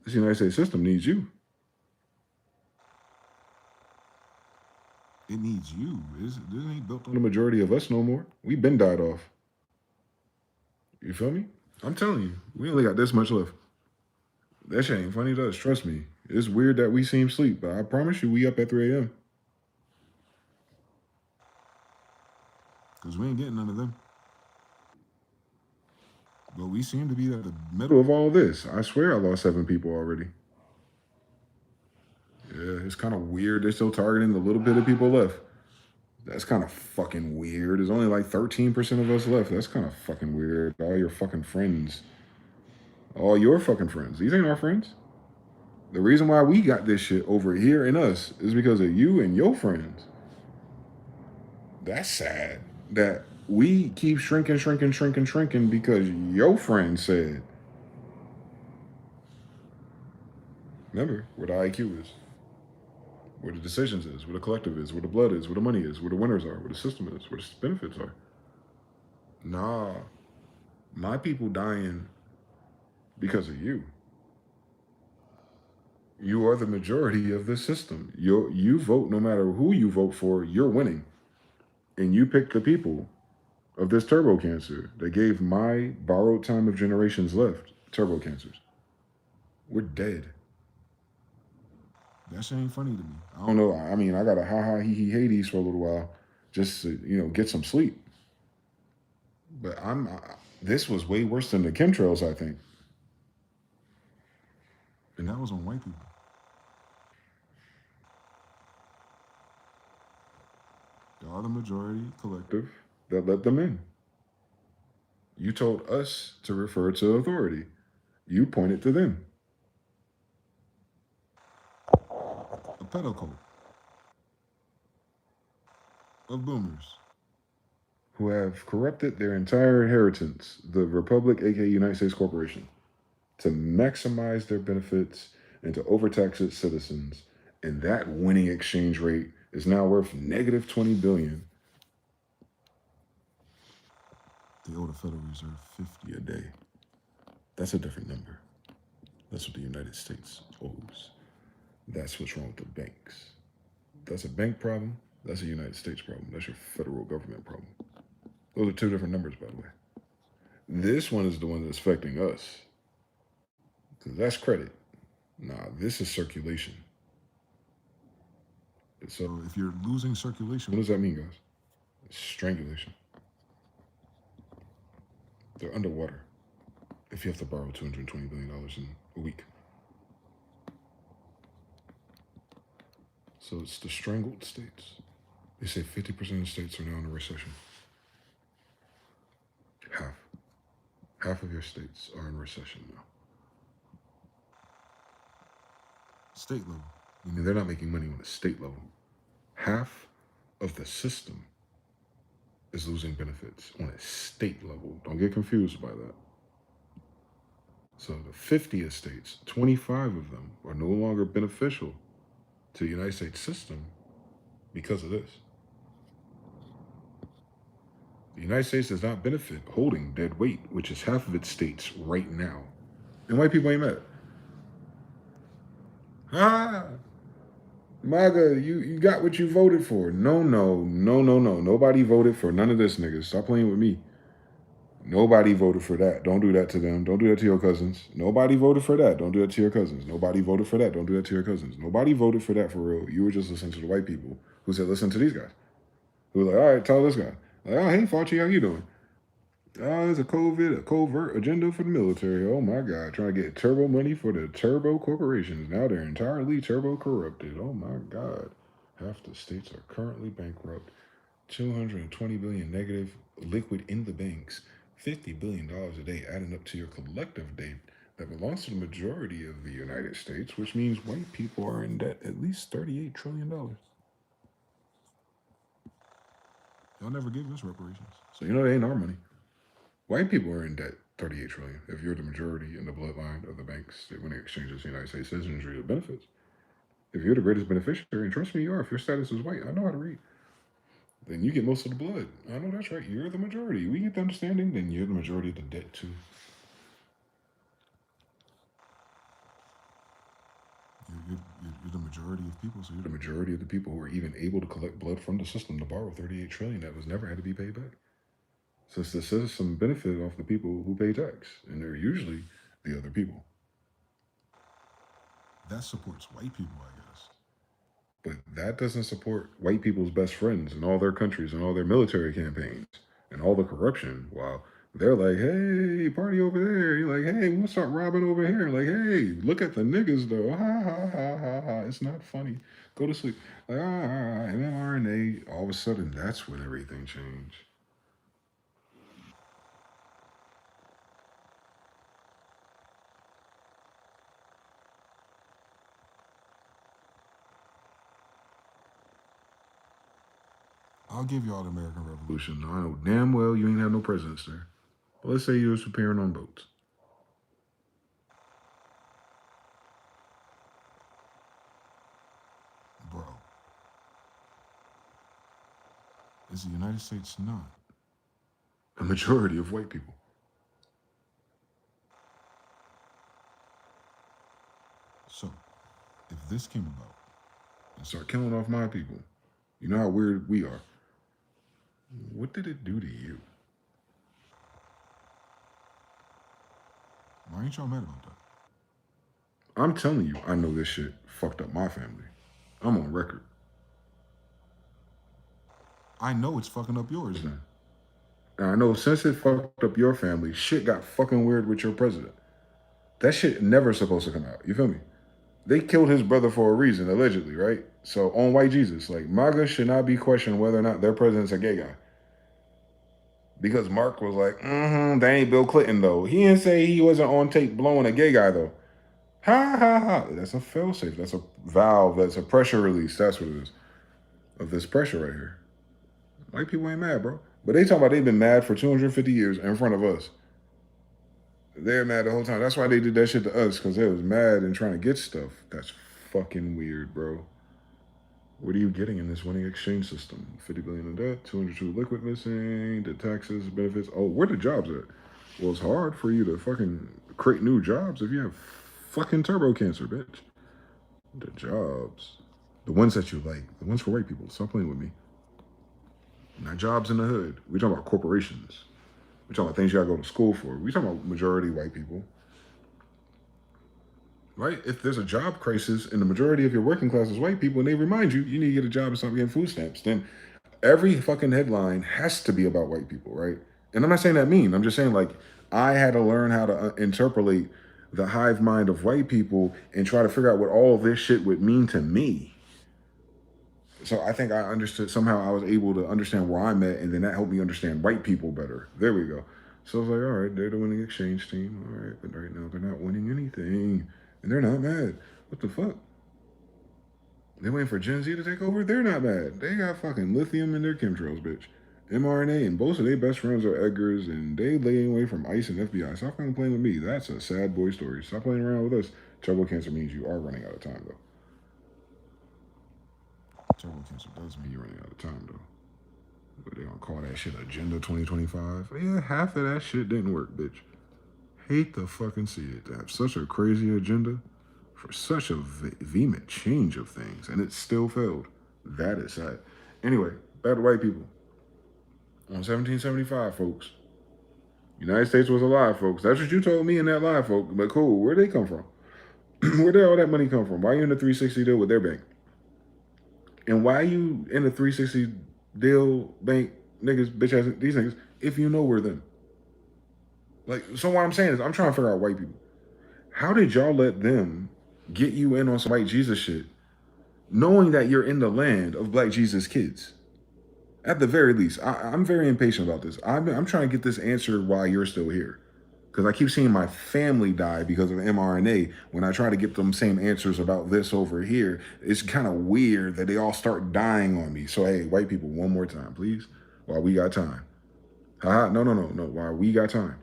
This United States system needs you. It needs you. This ain't built on the majority of us no more. We been died off. You feel me? I'm telling you, we only got this much left. That shit ain't funny to us. Trust me. It's weird that we seem sleep, but I promise you, we up at 3 a.m. Because we ain't getting none of them. But we seem to be at the middle of all this. I swear I lost 7 people already. Yeah, it's kind of weird. They're still targeting the little bit of people left. That's kind of fucking weird. There's only like 13% of us left. That's kind of fucking weird. All your fucking friends. All your fucking friends. These ain't our friends. The reason why we got this shit over here in us is because of you and your friends. That's sad. That we keep shrinking because your friend said. Remember where the IQ is, where the decisions is, where the collective is, where the blood is, where the money is, where the winners are, where the system is, where the benefits are. Nah, my people dying because of you. You are the majority of this system. You vote no matter who you vote for, you're winning. And you pick the people of this turbo cancer that gave my borrowed time of generations left turbo cancers. We're dead. That shit ain't funny to me. I don't know. I mean, I got a ha he Hades for a little while just to, get some sleep. But this was way worse than the chemtrails, I think. And that was on white people. They are the majority collective that let them in. You told us to refer to authority. You pointed to them. A pedocult of boomers who have corrupted their entire inheritance, the Republic, aka United States Corporation, to maximize their benefits and to overtax its citizens. And that winning exchange rate is now worth negative 20 billion. They owe the Federal Reserve 50 a day. That's a different number. That's what the United States owes. That's what's wrong with the banks. That's a bank problem. That's a United States problem. That's your federal government problem. Those are 2 different numbers, by the way. This one is the one that's affecting us. Because that's credit. Nah, this is circulation. So if you're losing circulation, what does that mean, guys? It's strangulation. They're underwater if you have to borrow $220 billion in a week. So it's the strangled states. They say 50% of states are now in a recession. Half of your states are in recession now. State level. I mean, they're not making money on the state level. Half of the system is losing benefits on a state level. Don't get confused by that. So the 50 states, 25 of them are no longer beneficial to the United States system because of this. The United States does not benefit holding dead weight, which is half of its states right now. And white people ain't mad. MAGA, you got what you voted for. No. Nobody voted for none of this, niggas. Stop playing with me. Nobody voted for that. Don't do that to them. Don't do that to your cousins. Nobody voted for that. Don't do that to your cousins. Nobody voted for that. Don't do that to your cousins. Nobody voted for that for real. You were just listening to the white people who said, listen to these guys. Who were like, all right, tell this guy. Like, oh, hey, Fauci, how you doing? Oh, there's a covert agenda for the military. Oh my God, trying to get turbo money for the turbo corporations. Now they're entirely turbo corrupted. Oh my God. Half the states are currently bankrupt. 220 billion negative liquid in the banks. $50 billion a day adding up to your collective debt that belongs to the majority of the United States, which means white people are in debt at least $38 trillion. Y'all never gave us reparations. So they ain't our money. White people are in debt $38 trillion if you're the majority in the bloodline of the banks that when it exchanges the United States citizenry of benefits. If you're the greatest beneficiary, and trust me, you are. If your status is white, I know how to read. Then you get most of the blood. I know that's right. You're the majority. We get the understanding, then you're the majority of the debt too. You're the majority of people, so you're the majority of the people who are even able to collect blood from the system to borrow $38 trillion that was never had to be paid back. Since the system benefit off the people who pay tax, and they're usually the other people. That supports white people, I guess. But that doesn't support white people's best friends in all their countries and all their military campaigns and all the corruption. While they're like, hey, party over there. You're like, hey, we'll start robbing over here. Like, hey, look at the niggas though. Ha ha ha ha ha. It's not funny. Go to sleep. Like, mRNA. All of a sudden, that's when everything changed. I'll give y'all the American Revolution. I know damn well you ain't have no presidents there. But let's say you was preparing on boats. Bro. Is the United States not a majority of white people? So, if this came about and start killing off my people, you know how weird we are. What did it do to you? Why ain't y'all mad about that? I'm telling you, I know this shit fucked up my family. I'm on record. I know it's fucking up yours then. And I know since it fucked up your family, shit got fucking weird with your president. That shit never supposed to come out. You feel me? They killed his brother for a reason, allegedly, right? So on white Jesus, like MAGA should not be questioned whether or not their president's a gay guy. Because Mark was like, that ain't Bill Clinton though. He didn't say he wasn't on tape blowing a gay guy though. Ha ha ha. That's a failsafe. That's a valve. That's a pressure release. That's what it is. Of this pressure right here. White people ain't mad, bro. But they talking about they've been mad for 250 years in front of us. They're mad the whole time. That's why they did that shit to us, because they was mad and trying to get stuff. That's fucking weird, bro. What are you getting in this winning exchange system? 50 billion in debt, 202 liquid missing, the taxes, benefits. Oh, where the jobs at? Well, it's hard for you to fucking create new jobs if you have fucking turbo cancer, bitch. The jobs. The ones that you like. The ones for white people. Stop playing with me. Not jobs in the hood. We're talking about corporations. We're talking about things you gotta go to school for. We're talking about majority white people. Right? If there's a job crisis and the majority of your working class is white people and they remind you, you need to get a job and stop getting food stamps, then every fucking headline has to be about white people, right? And I'm not saying that mean. I'm just saying, like, I had to learn how to interpolate the hive mind of white people and try to figure out what all this shit would mean to me. So I think I understood, somehow I was able to understand where I'm at, and then that helped me understand white people better. There we go. So I was like, all right, they're the winning exchange team. All right, but right now they're not winning anything. And they're not mad. What the fuck? They waiting for Gen Z to take over? They're not mad. They got fucking lithium in their chemtrails, bitch. mRNA, and both of their best friends are Edgars, and they lay away from ICE and FBI. Stop fucking playing with me. That's a sad boy story. Stop playing around with us. Turbo cancer means you are running out of time, though. Turbo cancer does mean you're running out of time, though. But they gonna call that shit Agenda 2025. Yeah, half of that shit didn't work, bitch. Hate to fucking see it. To have such a crazy agenda for such a vehement change of things, and it still failed. That is sad. Anyway, back to white people. On 1775, folks. United States was alive, folks. That's what you told me in that live, folks. But cool, where'd they come from? Where did all that money come from? Why are you in the 360 deal with their bank? And why are you in the 360 deal bank, niggas, bitch ass, these niggas, if you know we're them? Like, so what I'm saying is, I'm trying to figure out white people. How did y'all let them get you in on some white Jesus shit, knowing that you're in the land of black Jesus kids? At the very least, I'm very impatient about this. I'm trying to get this answer while you're still here. Because I keep seeing my family die because of mRNA. When I try to get them same answers about this over here, it's kind of weird that they all start dying on me. So, hey, white people, one more time, please, while we got time. No, while we got time.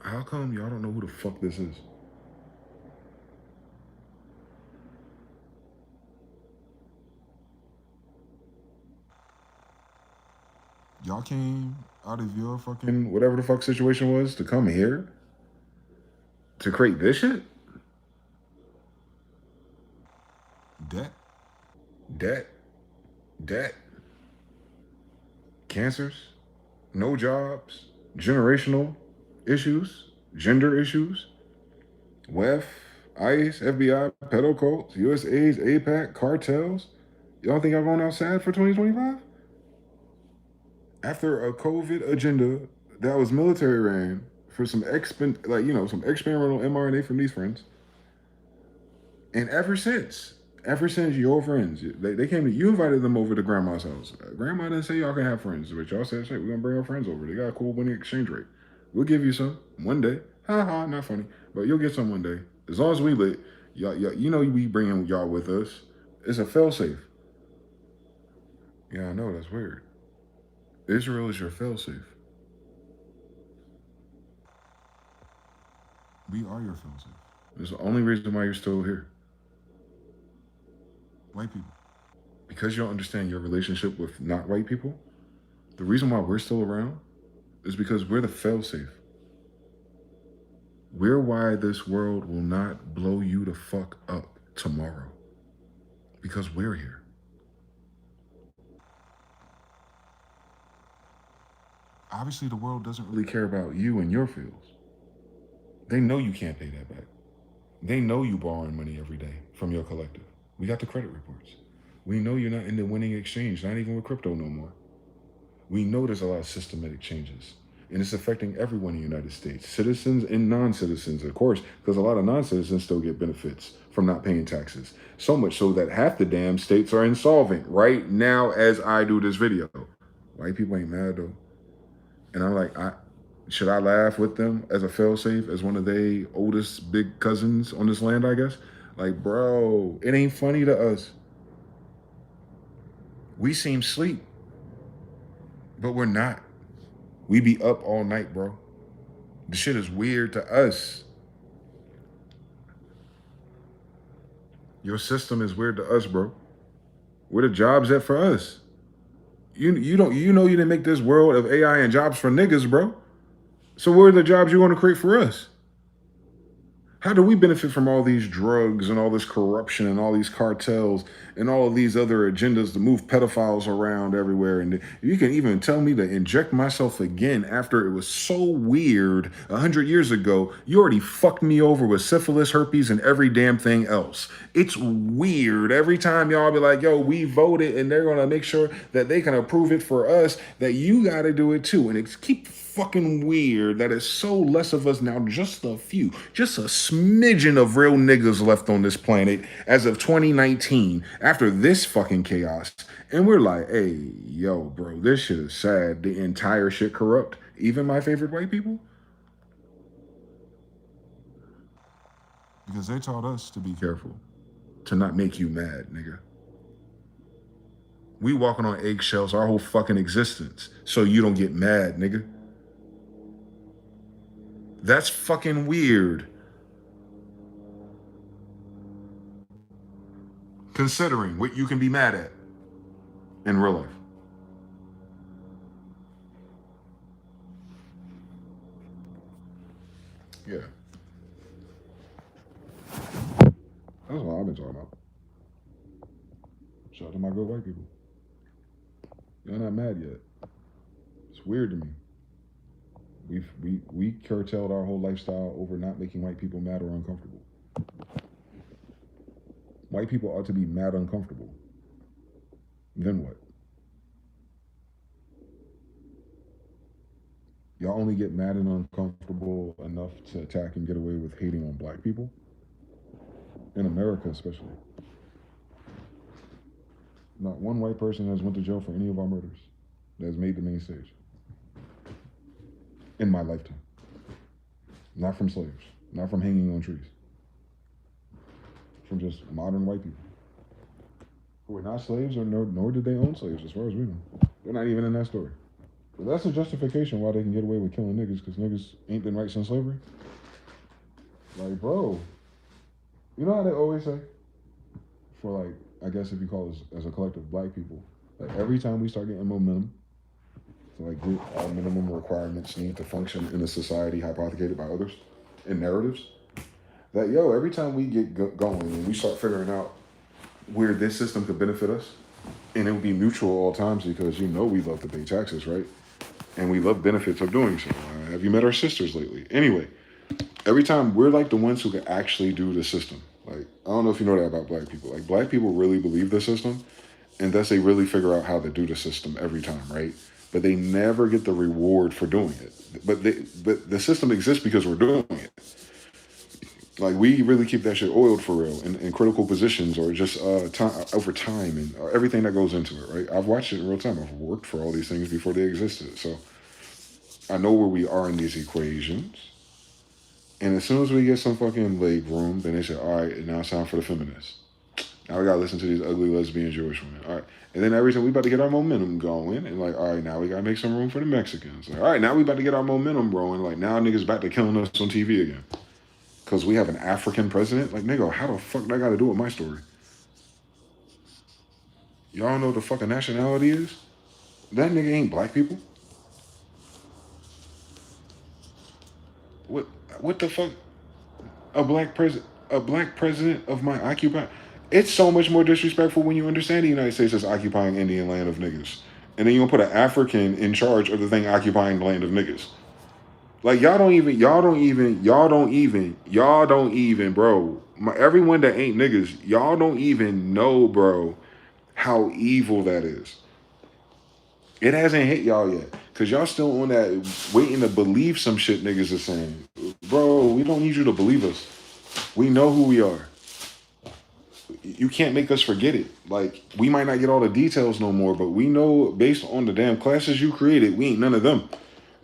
How come y'all don't know who the fuck this is? Y'all came out of your fucking whatever the fuck situation was to come here to create this shit? Debt, debt, debt, cancers, no jobs, generational issues, gender issues, WEF, ICE, FBI, pedo cults, USA's, APAC, cartels. Y'all think y'all going outside for 2025? After a COVID agenda that was military ran for some some experimental mRNA from these friends, and ever since your friends, they came to you, invited them over to grandma's house. Grandma didn't say y'all can have friends, but y'all said, "Shit, we're gonna bring our friends over. They got a cool winning exchange rate. We'll give you some one day. Ha ha, not funny, but you'll get some one day. As long as we lit, y'all you know we bringing y'all with us. It's a fail safe. Yeah, I know that's weird. Israel is your fail safe. We are your fail safe. It's the only reason why you're still here. White people. Because you don't understand your relationship with not white people, the reason why we're still around is because we're the failsafe. We're why this world will not blow you the fuck up tomorrow. Because we're here. Obviously, the world doesn't really care about you and your fields. They know you can't pay that back. They know you borrowing money every day from your collective. We got the credit reports. We know you're not in the winning exchange, not even with crypto no more. We know there's a lot of systematic changes, and it's affecting everyone in the United States, citizens and non-citizens, of course, because a lot of non-citizens still get benefits from not paying taxes. So much so that half the damn states are insolvent right now as I do this video. White people ain't mad though. And I'm like, should I laugh with them as a failsafe, as one of their oldest big cousins on this land, I guess? Like, bro, it ain't funny to us. We seem sleep, but we're not. We be up all night, bro. The shit is weird to us. Your system is weird to us, bro. Where the jobs at for us? You didn't make this world of AI and jobs for niggas, bro. So where are the jobs you want to create for us? How do we benefit from all these drugs and all this corruption and all these cartels and all of these other agendas to move pedophiles around everywhere? And you can even tell me to inject myself again after it was so weird 100 years ago. You already fucked me over with syphilis, herpes, and every damn thing else. It's weird. Every time y'all be like, yo, we voted and they're going to make sure that they can approve it for us, that you got to do it too. And it's keep fucking weird that it's so less of us now, just a few, just a smidgen of real niggas left on this planet as of 2019 after this fucking chaos. And we're like, hey, yo, bro, this shit is sad. The entire shit corrupt. Even my favorite white people. Because they taught us to be careful, to not make you mad, nigga. We walking on eggshells our whole fucking existence so you don't get mad, nigga. That's fucking weird. Considering what you can be mad at in real life. Yeah. That's what I've been talking about. Shout out to my good white people. Y'all not mad yet. It's weird to me. We curtailed our whole lifestyle over not making white people mad or uncomfortable. White people ought to be mad uncomfortable. Then what? Y'all only get mad and uncomfortable enough to attack and get away with hating on black people? In America especially. Not one white person has went to jail for any of our murders that has made the main stage. In my lifetime. Not from slaves. Not from hanging on trees. From just modern white people. Who were not slaves, or nor did they own slaves, as far as we know. They're not even in that story. But that's a justification why they can get away with killing niggas, because niggas ain't been right since slavery. Like, bro, you know how they always say, for like, I guess if you call us as a collective black people, like every time we start getting momentum, Like our minimum requirements need to function in a society hypothecated by others in narratives. That every time we get going and we start figuring out where this system could benefit us, and it would be mutual all times because we love to pay taxes, right? And we love benefits of doing so. Have you met our sisters lately? Anyway, every time we're like the ones who can actually do the system. Like, I don't know if you know that about black people. Like, black people really believe the system, and thus they really figure out how to do the system every time, right? But they never get the reward for doing it. But the system exists because we're doing it. Like, we really keep that shit oiled for real in critical positions, or just over time and everything that goes into it, right? I've watched it in real time. I've worked for all these things before they existed. So I know where we are in these equations. And as soon as we get some fucking leg room, then they say, all right, now it's time for the feminists. Now we gotta listen to these ugly lesbian Jewish women. All right. And then every time we about to get our momentum going, and like, all right, now we gotta make some room for the Mexicans. Like, all right, now we about to get our momentum growing. Like, now niggas back to killing us on TV again. Because we have an African president? Like, nigga, how the fuck that got to do with my story? Y'all know what the fucking nationality is? That nigga ain't black people? What the fuck? A black president of my occupy? It's so much more disrespectful when you understand the United States as occupying Indian land of niggas. And then you're gonna put an African in charge of the thing occupying the land of niggas. Like, y'all don't even, bro. Everyone that ain't niggas, y'all don't even know, bro, how evil that is. It hasn't hit y'all yet. Because y'all still on that waiting to believe some shit niggas are saying. Bro, we don't need you to believe us. We know who we are. You can't make us forget it. Like, we might not get all the details no more, but we know based on the damn classes you created, we ain't none of them.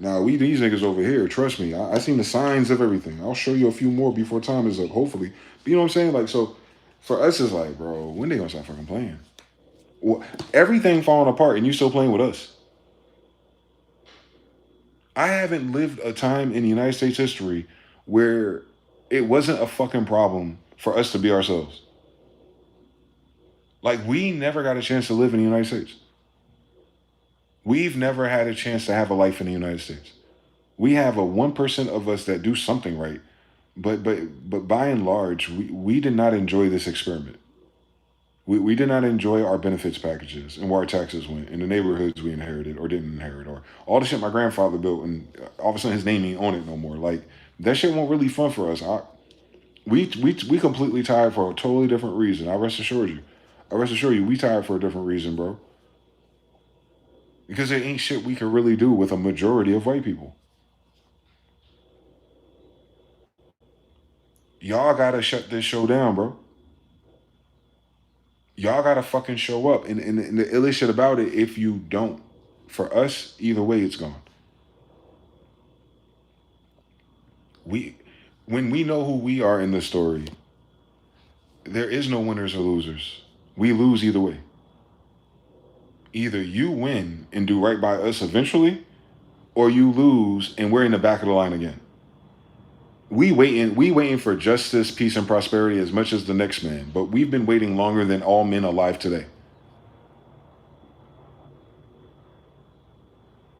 Now, we these niggas over here, trust me, I seen the signs of everything. I'll show you a few more before time is up, hopefully. But you know what I'm saying? Like, so, for us, it's like, bro, when they gonna stop fucking playing? Well, everything falling apart and you still playing with us. I haven't lived a time in United States history where it wasn't a fucking problem for us to be ourselves. Like, we never got a chance to live in the United States. We've never had a chance to have a life in the United States. We have a 1% of us that do something right, but by and large, we did not enjoy this experiment. We did not enjoy our benefits packages and where our taxes went and the neighborhoods we inherited or didn't inherit, or all the shit my grandfather built and all of a sudden his name ain't on it no more. Like, that shit wasn't really fun for us. We completely tired for a totally different reason. I rest assure you, we tired for a different reason, bro. Because there ain't shit we can really do with a majority of white people. Y'all gotta shut this show down, bro. Y'all gotta fucking show up. And the illest shit about it, if you don't, for us, either way, it's gone. When we know who we are in the story, there is no winners or losers. We lose either way. Either you win and do right by us eventually, or you lose and we're in the back of the line again. We waiting for justice, peace, and prosperity as much as the next man, but we've been waiting longer than all men alive today.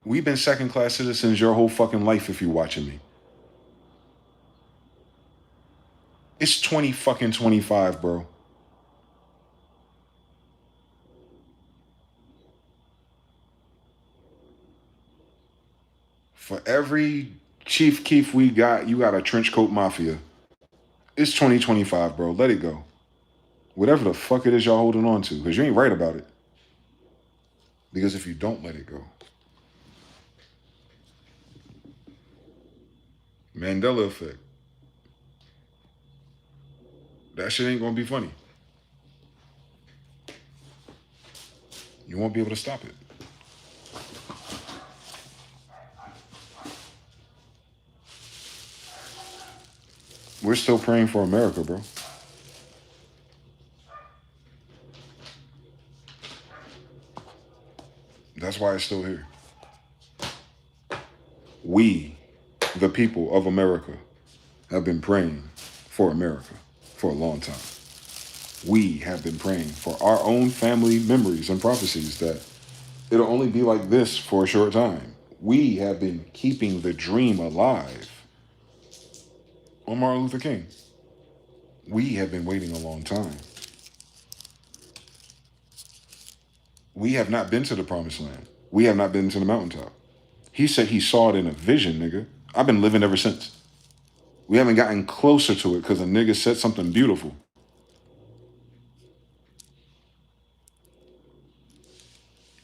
We've been second-class citizens your whole fucking life if you're watching me. It's 2025, bro. For every Chief Keef we got, you got a trench coat mafia. It's 2025, bro. Let it go. Whatever the fuck it is y'all holding on to, because you ain't right about it. Because if you don't let it go, Mandela effect. That shit ain't gonna be funny. You won't be able to stop it. We're still praying for America, bro. That's why it's still here. We, the people of America, have been praying for America for a long time. We have been praying for our own family memories and prophecies that It'll only be like this for a short time. We have been keeping the dream alive on Martin Luther King. We have been waiting a long time. We have not been to the promised land. We have not been to the mountaintop. He said he saw it in a vision, nigga. I've been living ever since. We haven't gotten closer to it because a nigga said something beautiful.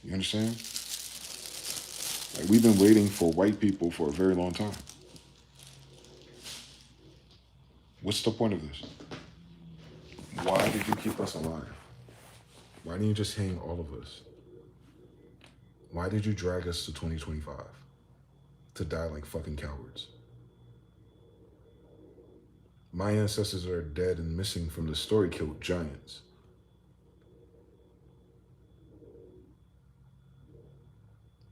You understand? Like, we've been waiting for white people for a very long time. What's the point of this? Why did you keep us alive? Why didn't you just hang all of us? Why did you drag us to 2025 to die like fucking cowards? My ancestors are dead and missing from the story killed giants.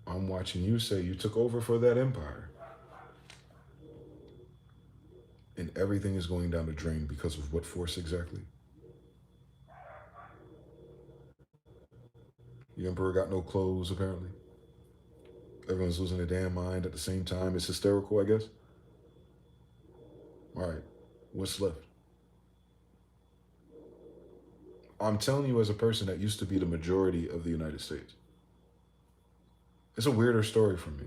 I'm watching you say you took over for that empire. And everything is going down the drain because of what force exactly? The emperor got no clothes, apparently. Everyone's losing their damn mind at the same time. It's hysterical, I guess. All right, what's left? I'm telling you as a person that used to be the majority of the United States. It's a weirder story for me.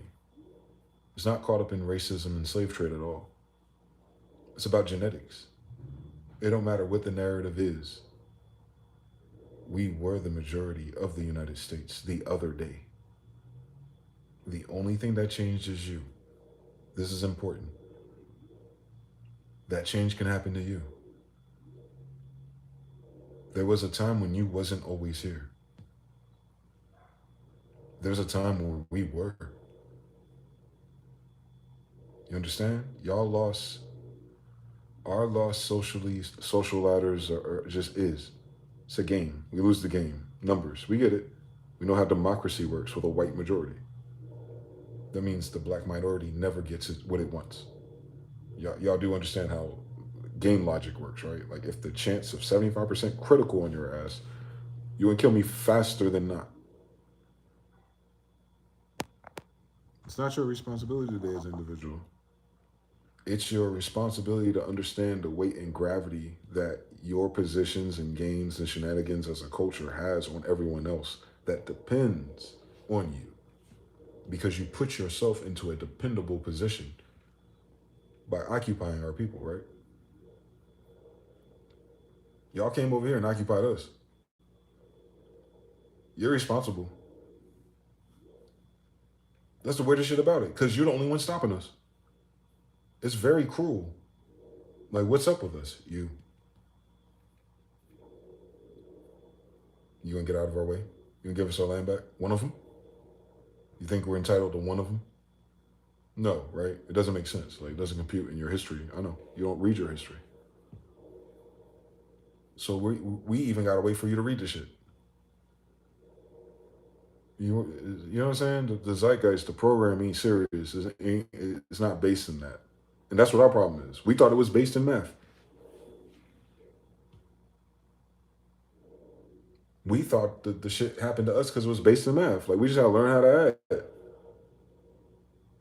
It's not caught up in racism and slave trade at all. It's about genetics. It don't matter what the narrative is. We were the majority of the United States the other day. The only thing that changed is you. This is important. That change can happen to you. There was a time when you wasn't always here. There was a time where we were. You understand? Y'all lost. Our lost social ladders are just is. It's a game. We lose the game. Numbers. We get it. We know how democracy works with a white majority. That means the black minority never gets what it wants. Y'all do understand how game logic works, right? Like, if the chance of 75% critical on your ass, you would kill me faster than not. It's not your responsibility today as an individual. It's your responsibility to understand the weight and gravity that your positions and gains and shenanigans as a culture has on everyone else that depends on you. Because you put yourself into a dependable position by occupying our people, right? Y'all came over here and occupied us. You're responsible. That's the weirdest shit about it, because you're the only one stopping us. It's very cruel. Like, what's up with us? You gonna get out of our way? You gonna give us our land back? One of them? You think we're entitled to one of them? No, right? It doesn't make sense. Like, it doesn't compute in your history. I know. You don't read your history. So we even gotta wait for you to read the shit. You know what I'm saying? The zeitgeist, the program ain't serious. It's not based in that. And that's what our problem is. We thought it was based in math. We thought that the shit happened to us because it was based in math. Like, we just had to learn how to act.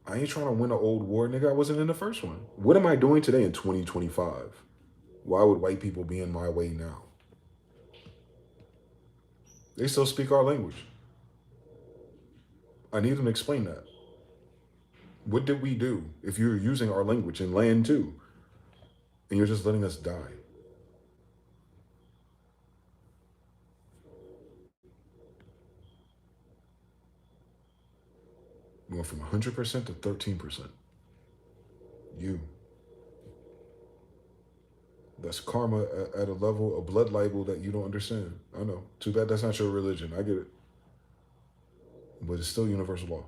I ain't trying to win an old war, nigga. I wasn't in the first one. What am I doing today in 2025? Why would white people be in my way now? They still speak our language. I need them to explain that. What did we do if you're using our language and land too, and you're just letting us die? We went from 100% to 13%. You. That's karma at a level, a blood libel that you don't understand. I know. Too bad that's not your religion. I get it. But it's still universal law.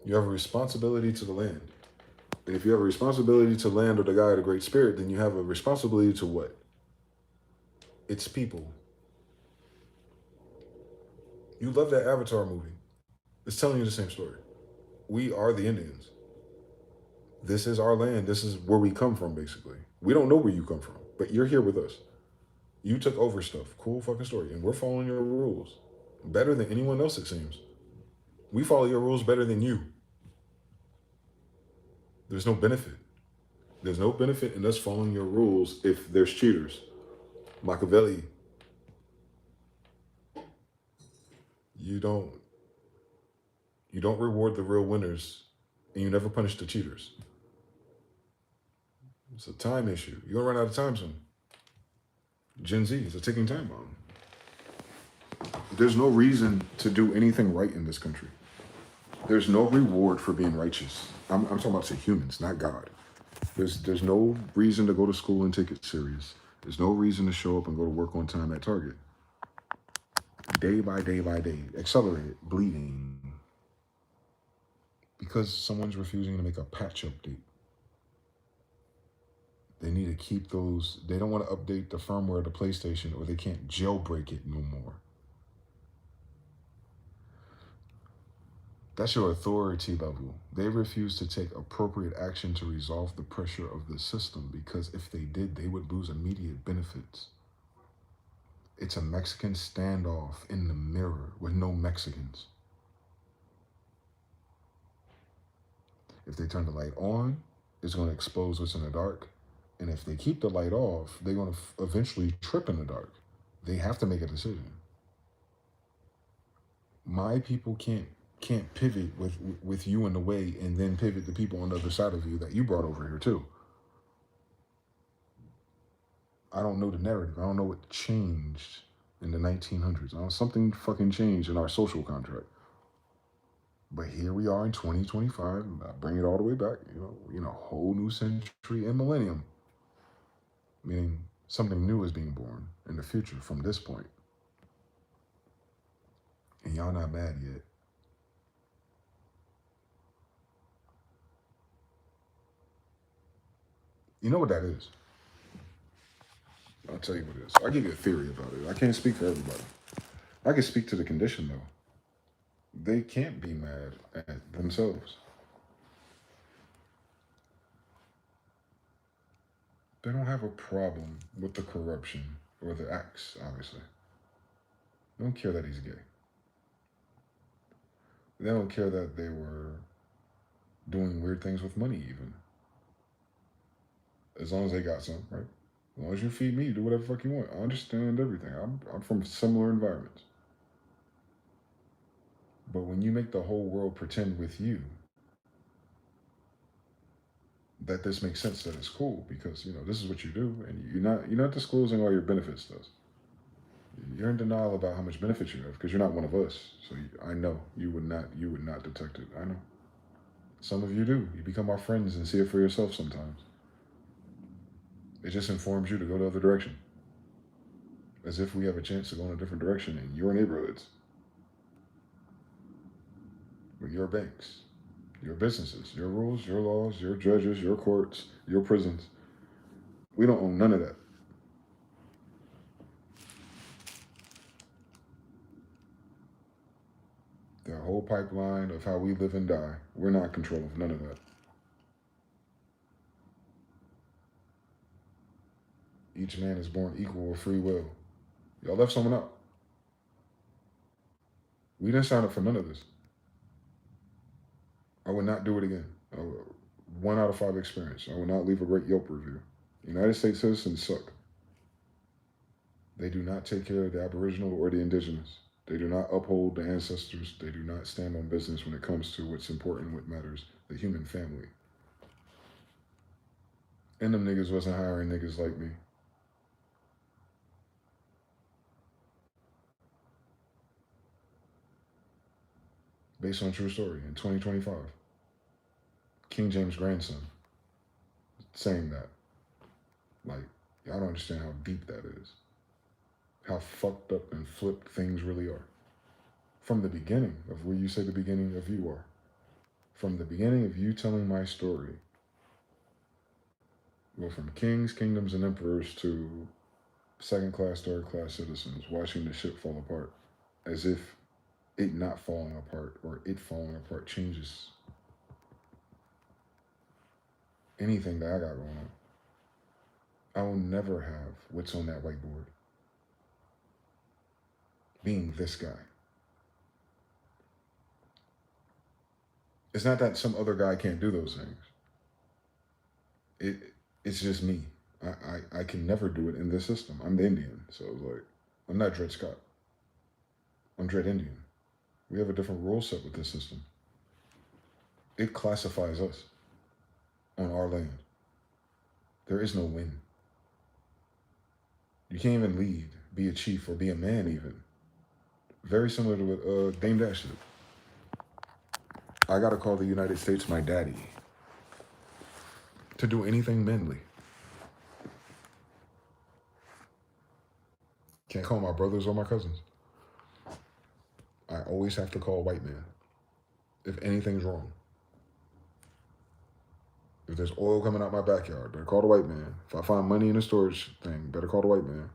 You have a responsibility to the land. And if you have a responsibility to land or the guy of the Great Spirit, then you have a responsibility to what? It's people. You love that Avatar movie. It's telling you the same story. We are the Indians. This is our land. This is where we come from, basically. We don't know where you come from, but you're here with us. You took over stuff. Cool fucking story. And we're following your rules. Better than anyone else, it seems. We follow your rules better than you. There's no benefit. There's no benefit in us following your rules if there's cheaters. Machiavelli, you don't you don't reward the real winners and you never punish the cheaters. It's a time issue. You're gonna run out of time soon. Gen Z is a ticking time bomb. There's no reason to do anything right in this country. There's no reward for being righteous. I'm talking about to humans, not God. There's no reason to go to school and take it serious. There's no reason to show up and go to work on time at Target. Day by day by day, accelerated, bleeding. Because someone's refusing to make a patch update. They need to keep those. They don't want to update the firmware of the PlayStation or they can't jailbreak it no more. That's your authority level. They refuse to take appropriate action to resolve the pressure of the system because if they did, they would lose immediate benefits. It's a Mexican standoff in the mirror with no Mexicans. If they turn the light on, it's going to expose what's in the dark. And if they keep the light off, they're going to eventually trip in the dark. They have to make a decision. My people can't pivot with you in the way and then pivot the people on the other side of you that you brought over here too. I don't know the narrative. I don't know what changed in the 1900s. Something fucking changed in our social contract. But here we are in 2025. Bring it all the way back. A whole new century and millennium. Meaning something new is being born in the future from this point. And y'all not mad yet. You know what that is? I'll tell you what it is. I'll give you a theory about it. I can't speak for everybody. I can speak to the condition, though. They can't be mad at themselves. They don't have a problem with the corruption or the acts, obviously. They don't care that he's gay. They don't care that they were doing weird things with money, even. As long as they got some, right? As long as you feed me, you do whatever the fuck you want. I understand everything. I'm from similar environments. But when you make the whole world pretend with you that this makes sense, that it's cool because this is what you do, and you're not disclosing all your benefits to us. You're in denial about how much benefits you have because you're not one of us. So I know you would not detect it. I know. Some of you do. You become our friends and see it for yourself sometimes. It just informs you to go the other direction. As if we have a chance to go in a different direction in your neighborhoods. With your banks, your businesses, your rules, your laws, your judges, your courts, your prisons. We don't own none of that. The whole pipeline of how we live and die, we're not in control of none of that. Each man is born equal with free will. Y'all left someone out. We didn't sign up for none of this. I would not do it again. 1 out of 5 experience. I would not leave a great Yelp review. United States citizens suck. They do not take care of the Aboriginal or the Indigenous. They do not uphold the ancestors. They do not stand on business when it comes to what's important, what matters, the human family. And them niggas wasn't hiring niggas like me. Based on true story in 2025. King James' grandson saying that. Like, y'all don't understand how deep that is. How fucked up and flipped things really are. From the beginning of where you say the beginning of you are. From the beginning of you telling my story. Well, from kings, kingdoms, and emperors to second class, third class citizens watching the ship fall apart. As if it not falling apart or it falling apart changes anything that I got going on. I will never have what's on that whiteboard. Being this guy. It's not that some other guy can't do those things. It's just me. I can never do it in this system. I'm the Indian, so like I'm not Dred Scott. I'm Dred Indian. We have a different rule set with this system. It classifies us on our land. There is no win. You can't even lead, be a chief, or be a man even. Very similar to what Dame Dash did. I gotta call the United States my daddy to do anything manly. Can't call my brothers or my cousins. I always have to call a white man if anything's wrong. If there's oil coming out my backyard, better call the white man. If I find money in the storage thing, better call the white man.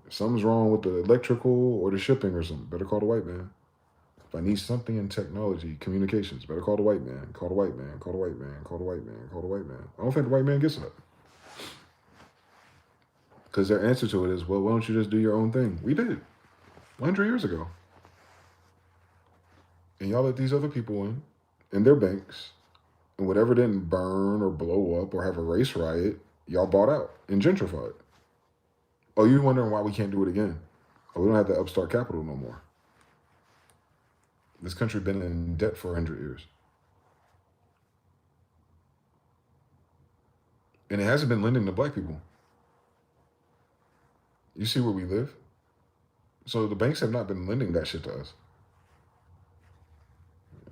If something's wrong with the electrical or the shipping or something, better call the white man. If I need something in technology, communications, better call the white man. Call the white man. Call the white man. Call the white man. Call the white man. I don't think the white man gets that. Because their answer to it is, well, why don't you just do your own thing? We did 100 years ago. And y'all let these other people in their banks, and whatever didn't burn or blow up or have a race riot, y'all bought out and gentrified. Oh, you're wondering why we can't do it again? Oh, we don't have the upstart capital no more. This country been in debt for 100 years. And it hasn't been lending to black people. You see where we live? So the banks have not been lending that shit to us.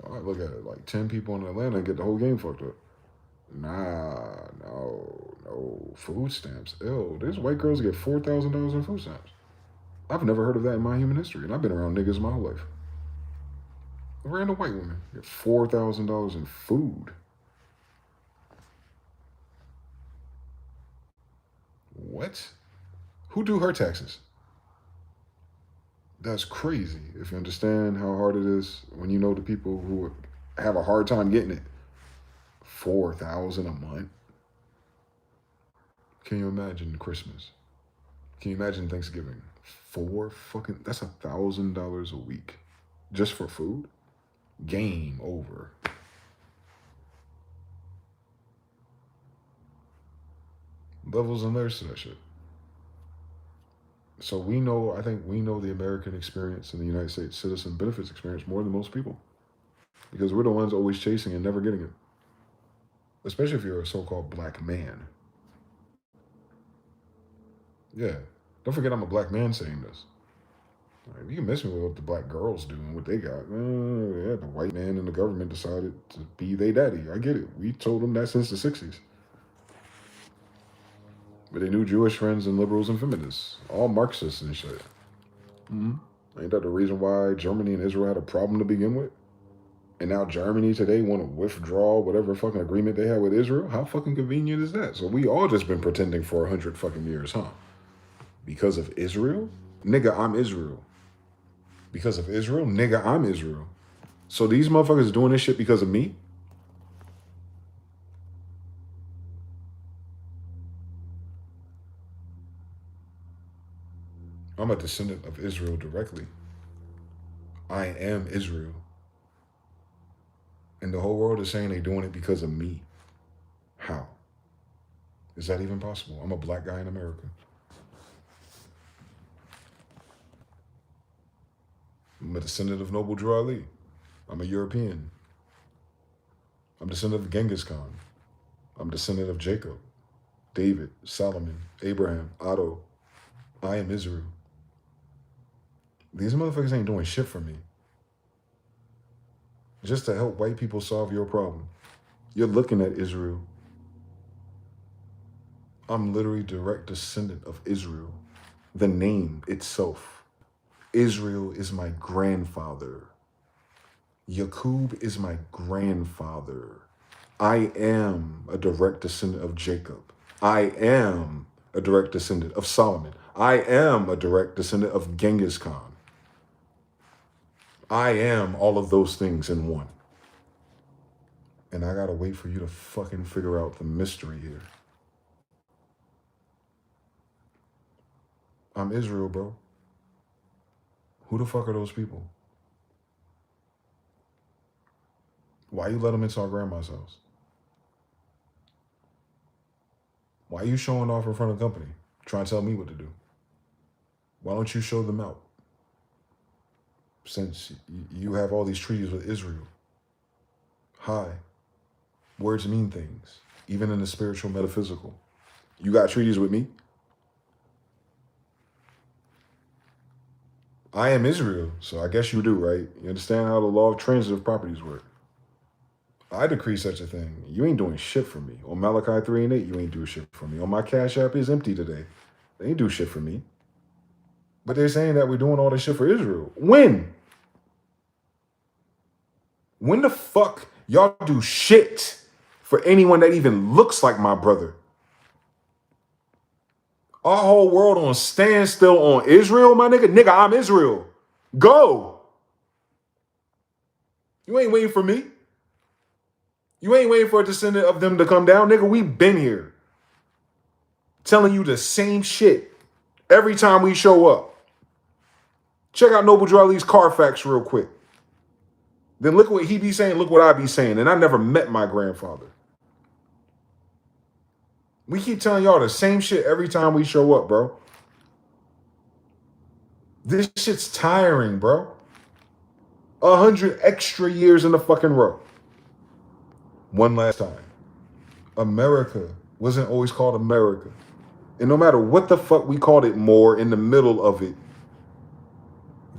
I look at it like 10 people in Atlanta and get the whole game fucked up. Nah, no. Food stamps. Ew, there's white girls get $4,000 in food stamps. I've never heard of that in my human history, and I've been around niggas my whole life. A random white woman get $4,000 in food. What? Who do her taxes? That's crazy. If you understand how hard it is when you know the people who have a hard time getting it. $4,000 a month. Can you imagine Christmas? Can you imagine Thanksgiving? That's $1,000 a week just for food. Game over. Levels and layers to that shit. So I think we know the American experience and the United States citizen benefits experience more than most people. Because we're the ones always chasing and never getting it. Especially if you're a so-called black man. Yeah. Don't forget I'm a black man saying this. You can miss me with what the black girls do and what they got. Yeah, the white man and the government decided to be their daddy. I get it. We told them that since the 60s. But they knew Jewish friends and liberals and feminists. All Marxists and shit. Mm-hmm. Ain't that the reason why Germany and Israel had a problem to begin with? And now Germany today want to withdraw whatever fucking agreement they had with Israel? How fucking convenient is that? So we all just been pretending for 100 fucking years, huh? Because of Israel? Nigga, I'm Israel. Because of Israel? Nigga, I'm Israel. So these motherfuckers doing this shit because of me? I'm a descendant of Israel directly. I am Israel. And the whole world is saying they're doing it because of me. How? Is that even possible? I'm a black guy in America. I'm a descendant of Noble Drew Ali. I'm a European. I'm a descendant of Genghis Khan. I'm a descendant of Jacob, David, Solomon, Abraham, Otto. I am Israel. These motherfuckers ain't doing shit for me. Just to help white people solve your problem. You're looking at Israel. I'm literally direct descendant of Israel. The name itself. Israel is my grandfather. Yaqub is my grandfather. I am a direct descendant of Jacob. I am a direct descendant of Solomon. I am a direct descendant of Genghis Khan. I am all of those things in one. And I gotta wait for you to fucking figure out the mystery here. I'm Israel, bro. Who the fuck are those people? Why you let them into our grandma's house? Why are you showing off in front of the company? Trying to tell me what to do. Why don't you show them out? Since you have all these treaties with Israel. Hi. Words mean things, even in the spiritual metaphysical. You got treaties with me? I am Israel, so I guess you do, right? You understand how the law of transitive properties work. I decree such a thing. You ain't doing shit for me. On Malachi 3 and 8, you ain't do shit for me. On my Cashapp is empty today. They ain't do shit for me. But they're saying that we're doing all this shit for Israel. When? When the fuck y'all do shit for anyone that even looks like my brother? Our whole world on standstill on Israel, my nigga. Nigga, I'm Israel. Go. You ain't waiting for me. You ain't waiting for a descendant of them to come down. Nigga, we been here. Telling you the same shit every time we show up. Check out Noble Drew Ali's Carfax real quick. Then look what he be saying, look what I be saying. And I never met my grandfather. We keep telling y'all the same shit every time we show up, bro. This shit's tiring, bro. 100 extra years in the fucking row. One last time. America wasn't always called America. And no matter what the fuck we called it more in the middle of it,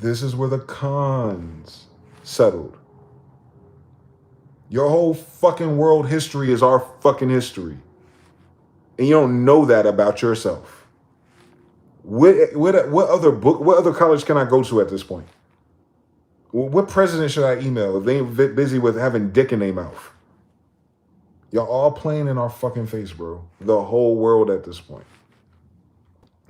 this is where the cons settled. Your whole fucking world history is our fucking history. And you don't know that about yourself. What other book, what other college can I go to at this point? What president should I email if they ain't busy with having dick in their mouth? Y'all all playing in our fucking face, bro. The whole world at this point.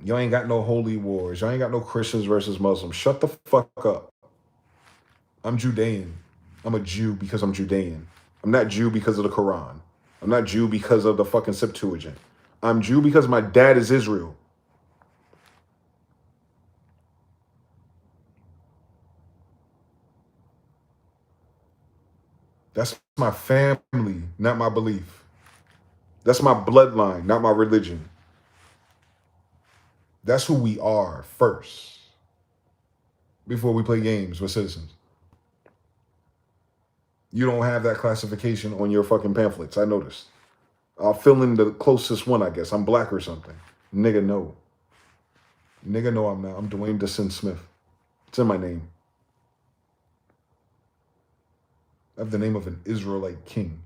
Y'all ain't got no holy wars. Y'all ain't got no Christians versus Muslims. Shut the fuck up. I'm Judean. I'm a Jew because I'm Judean. I'm not Jew because of the Quran. I'm not Jew because of the fucking Septuagint. I'm Jew because my dad is Israel. That's my family, not my belief. That's my bloodline, not my religion. That's who we are first before we play games with citizens. You don't have that classification on your fucking pamphlets. I noticed. I'll fill in the closest one, I guess. I'm black or something. Nigga, no. Nigga, no, I'm not. I'm Dwayne DeSen Smith. It's in my name. I have the name of an Israelite king.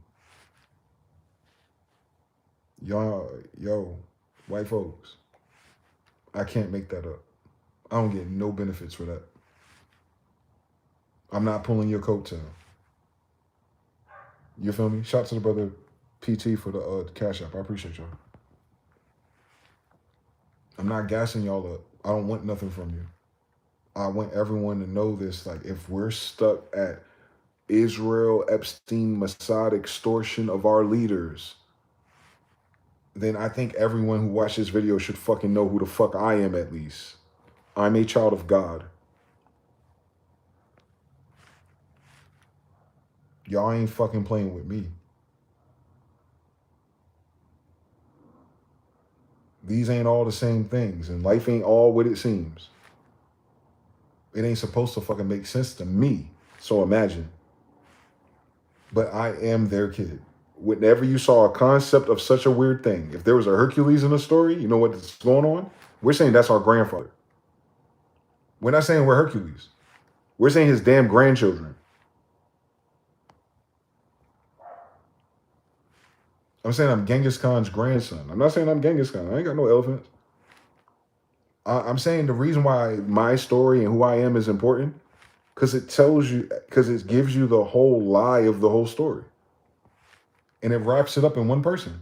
Yo, white folks, I can't make that up. I don't get no benefits for that. I'm not pulling your coattail. You feel me? Shout out to the brother PT for the Cashapp. I appreciate y'all. I'm not gassing y'all up. I don't want nothing from you. I want everyone to know this. Like, if we're stuck at Israel, Epstein, Mossad extortion of our leaders, then I think everyone who watched this video should fucking know who the fuck I am at least. I'm a child of God. Y'all ain't fucking playing with me. These ain't all the same things, and life ain't all what it seems. It ain't supposed to fucking make sense to me. So imagine. But I am their kid. Whenever you saw a concept of such a weird thing, if there was a Hercules in the story, you know what's going on? We're saying that's our grandfather. We're not saying we're Hercules. We're saying his damn grandchildren. I'm saying I'm Genghis Khan's grandson. I'm not saying I'm Genghis Khan. I ain't got no elephants. I'm saying the reason why my story and who I am is important, because it tells you, because it gives you the whole lie of the whole story. And it wraps it up in one person.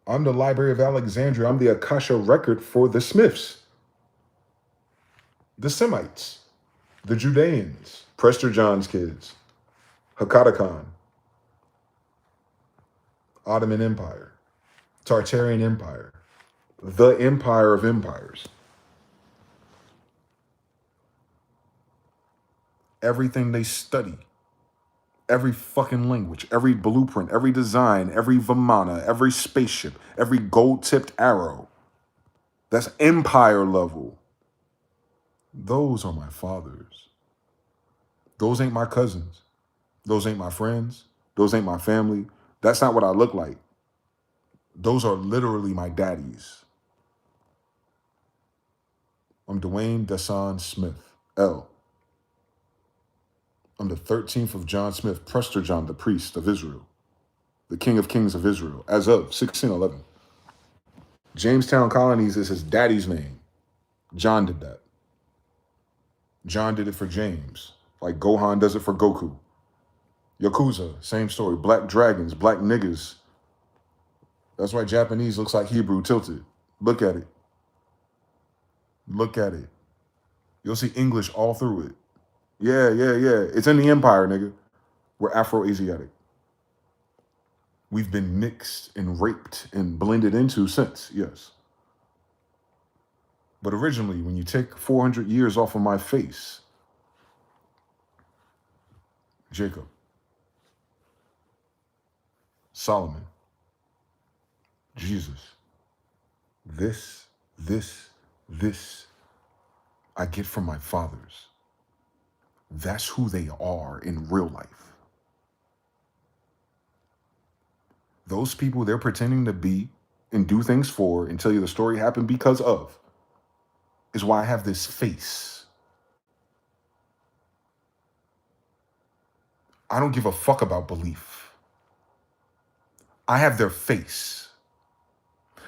I'm the Library of Alexandria. I'm the Akasha record for the Smiths, the Semites, the Judeans, Prester John's kids, Hakata Khan, Ottoman Empire, Tartarian Empire, the Empire of Empires. Everything they study, Every fucking language, every blueprint, every design, every Vimana, every spaceship, every gold-tipped arrow. That's empire level. Those are my fathers. Those ain't my cousins. Those ain't my friends. Those ain't my family. That's not what I look like. Those are literally my daddies. I'm Dwayne Dasan Smyth-EL. I'm the 13th of John Smith, Prester John, the priest of Israel, the King of Kings of Israel, as of 1611. Jamestown Colonies is his daddy's name. John did that. John did it for James, like Gohan does it for Goku. Yakuza, same story. Black dragons, black niggas. That's why Japanese looks like Hebrew tilted. Look at it. Look at it. You'll see English all through it. Yeah. It's in the empire, nigga. We're Afro-Asiatic. We've been mixed and raped and blended into since, yes. But originally, when you take 400 years off of my face, Jacob, Solomon, Jesus, this, I get from my fathers. That's who they are in real life. Those people they're pretending to be and do things for and tell you the story happened because of is why I have this face. I don't give a fuck about belief. I have their face.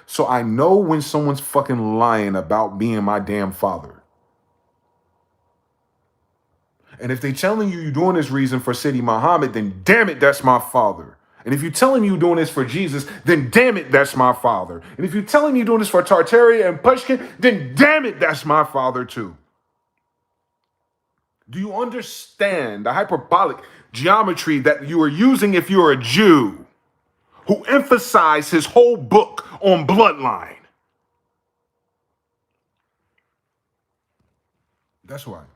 So I know when someone's fucking lying about being my damn father. And if they telling you you're doing this reason for Sidi Muhammad, then damn it, that's my father. And if you're telling me you're doing this for Jesus, then damn it, that's my father. And if you're telling me you're doing this for Tartaria and Pushkin, then damn it, that's my father too. Do you understand the hyperbolic geometry that you are using if you're a Jew who emphasized his whole book on bloodline? That's who I am.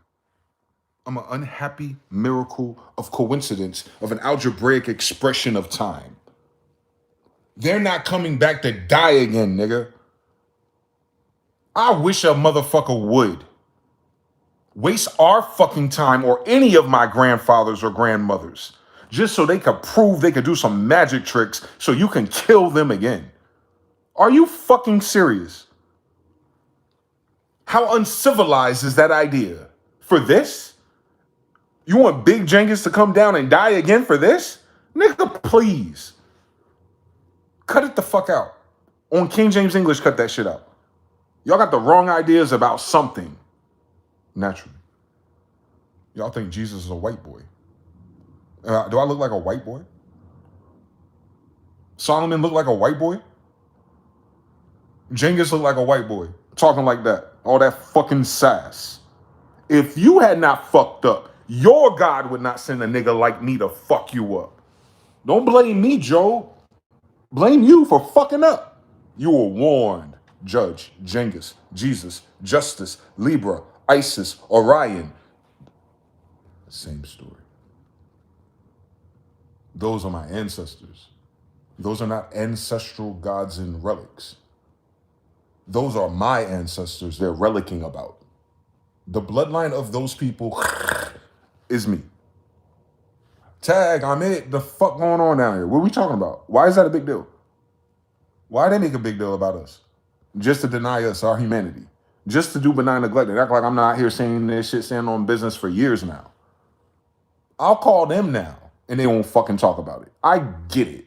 I'm an unhappy miracle of coincidence of an algebraic expression of time. They're not coming back to die again, nigga. I wish a motherfucker would waste our fucking time or any of my grandfathers or grandmothers just so they could prove they could do some magic tricks so you can kill them again. Are you fucking serious? How uncivilized is that idea? For this? You want Big Jenkins to come down and die again for this? Nigga, please. Cut it the fuck out. On King James English, cut that shit out. Y'all got the wrong ideas about something. Naturally. Y'all think Jesus is a white boy. Do I look like a white boy? Solomon look like a white boy? Genghis look like a white boy. Talking like that. All that fucking sass. If you had not fucked up, your God would not send a nigga like me to fuck you up. Don't blame me, Joe. Blame you for fucking up. You were warned. Judge, Genghis, Jesus, Justice, Libra, Isis, Orion. Same story. Those are my ancestors. Those are not ancestral gods and relics. Those are my ancestors they're relicking about. The bloodline of those people is me. Tag, I'm it. The fuck going on down here? What are we talking about? Why is that a big deal? Why they make a big deal about us? Just to deny us our humanity. Just to do benign neglect and act like I'm not here saying this shit, standing on business for years now. I'll call them now and they won't fucking talk about it. I get it.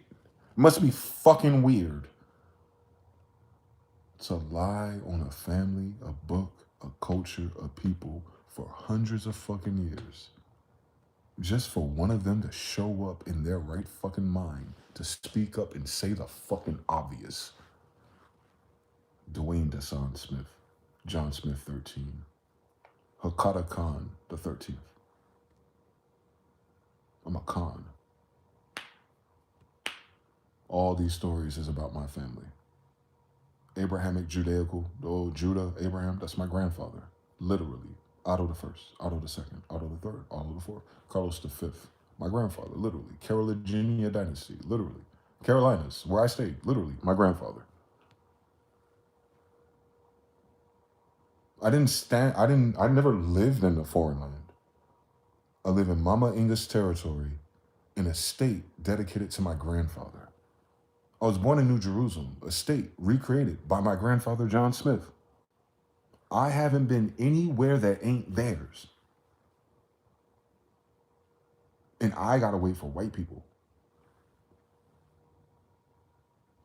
Must be fucking weird to lie on a family, a book, a culture, a people for hundreds of fucking years. Just for one of them to show up in their right fucking mind to speak up and say the fucking obvious. Dwayne Dasan Smith, John Smith 13, Hakata Khan the 13th. I'm a Khan. All these stories is about my family. Abrahamic Judaical, Judah, Abraham, that's my grandfather. Literally. Otto the first, Otto the second, Otto the third, Otto the fourth, Carlos the fifth, My grandfather, literally. Carolingian dynasty, literally. Carolinas, where I stayed, literally. My grandfather. I never lived in a foreign land. I live in Mama Inga's territory in a state dedicated to my grandfather. I was born in New Jerusalem, a state recreated by my grandfather, John Smith. I haven't been anywhere that ain't theirs. And I gotta wait for white people.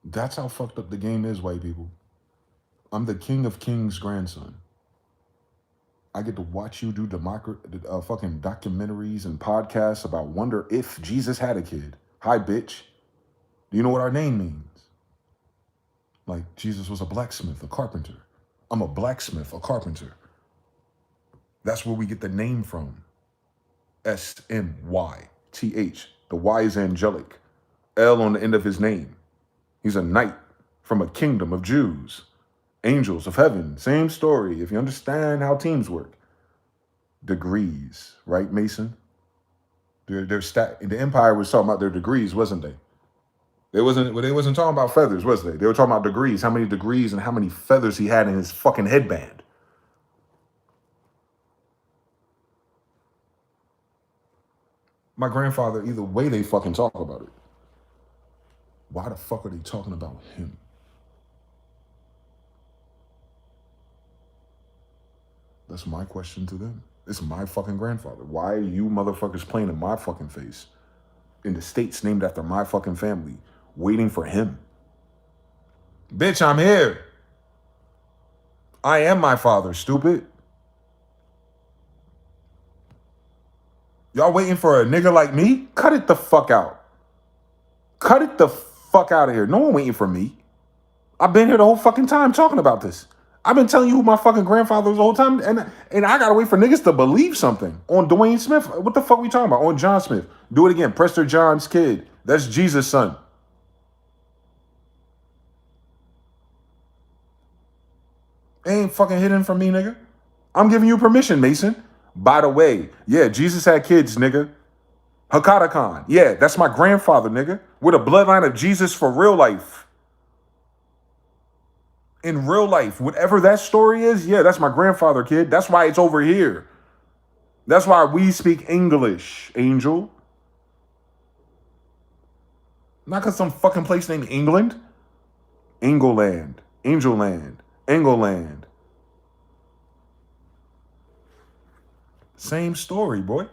That's how fucked up the game is, white people. I'm the king of kings' grandson. I get to watch you do fucking documentaries and podcasts about wonder if Jesus had a kid. Hi, bitch. Do you know what our name means? Like, Jesus was a blacksmith, a carpenter. I'm a blacksmith, a carpenter. That's where we get the name from. S-M-Y-T-H. The Y is angelic. L on the end of his name. He's a knight from a kingdom of Jews. Angels of heaven. Same story, if you understand how teams work. Degrees, right, Mason? The empire was talking about their degrees, wasn't they? They wasn't talking about feathers, was they? They were talking about degrees, how many degrees and how many feathers he had in his fucking headband. My grandfather, either way they fucking talk about it. Why the fuck are they talking about him? That's my question to them. It's my fucking grandfather. Why are you motherfuckers playing in my fucking face? In the states named after my fucking family, waiting for him. Bitch, I'm here. I am my father, stupid. Y'all waiting for a nigga like me? Cut it the fuck out. Cut it the fuck out of here. No one waiting for me. I've been here the whole fucking time talking about this. I've been telling you who my fucking grandfather was the whole time, and I gotta wait for niggas to believe something. On Dwayne Smith, what the fuck we talking about? On John Smith. Do it again. Prester John's kid. That's Jesus' son. Ain't fucking hidden from me, nigga. I'm giving you permission, Mason. By the way, yeah, Jesus had kids, nigga. Hakata Khan. Yeah, that's my grandfather, nigga. We're the bloodline of Jesus for real life. In real life, whatever that story is, yeah, that's my grandfather, kid. That's why it's over here. That's why we speak English, Angel. Not because some fucking place named England. England, Angelland, England. Same story, boy.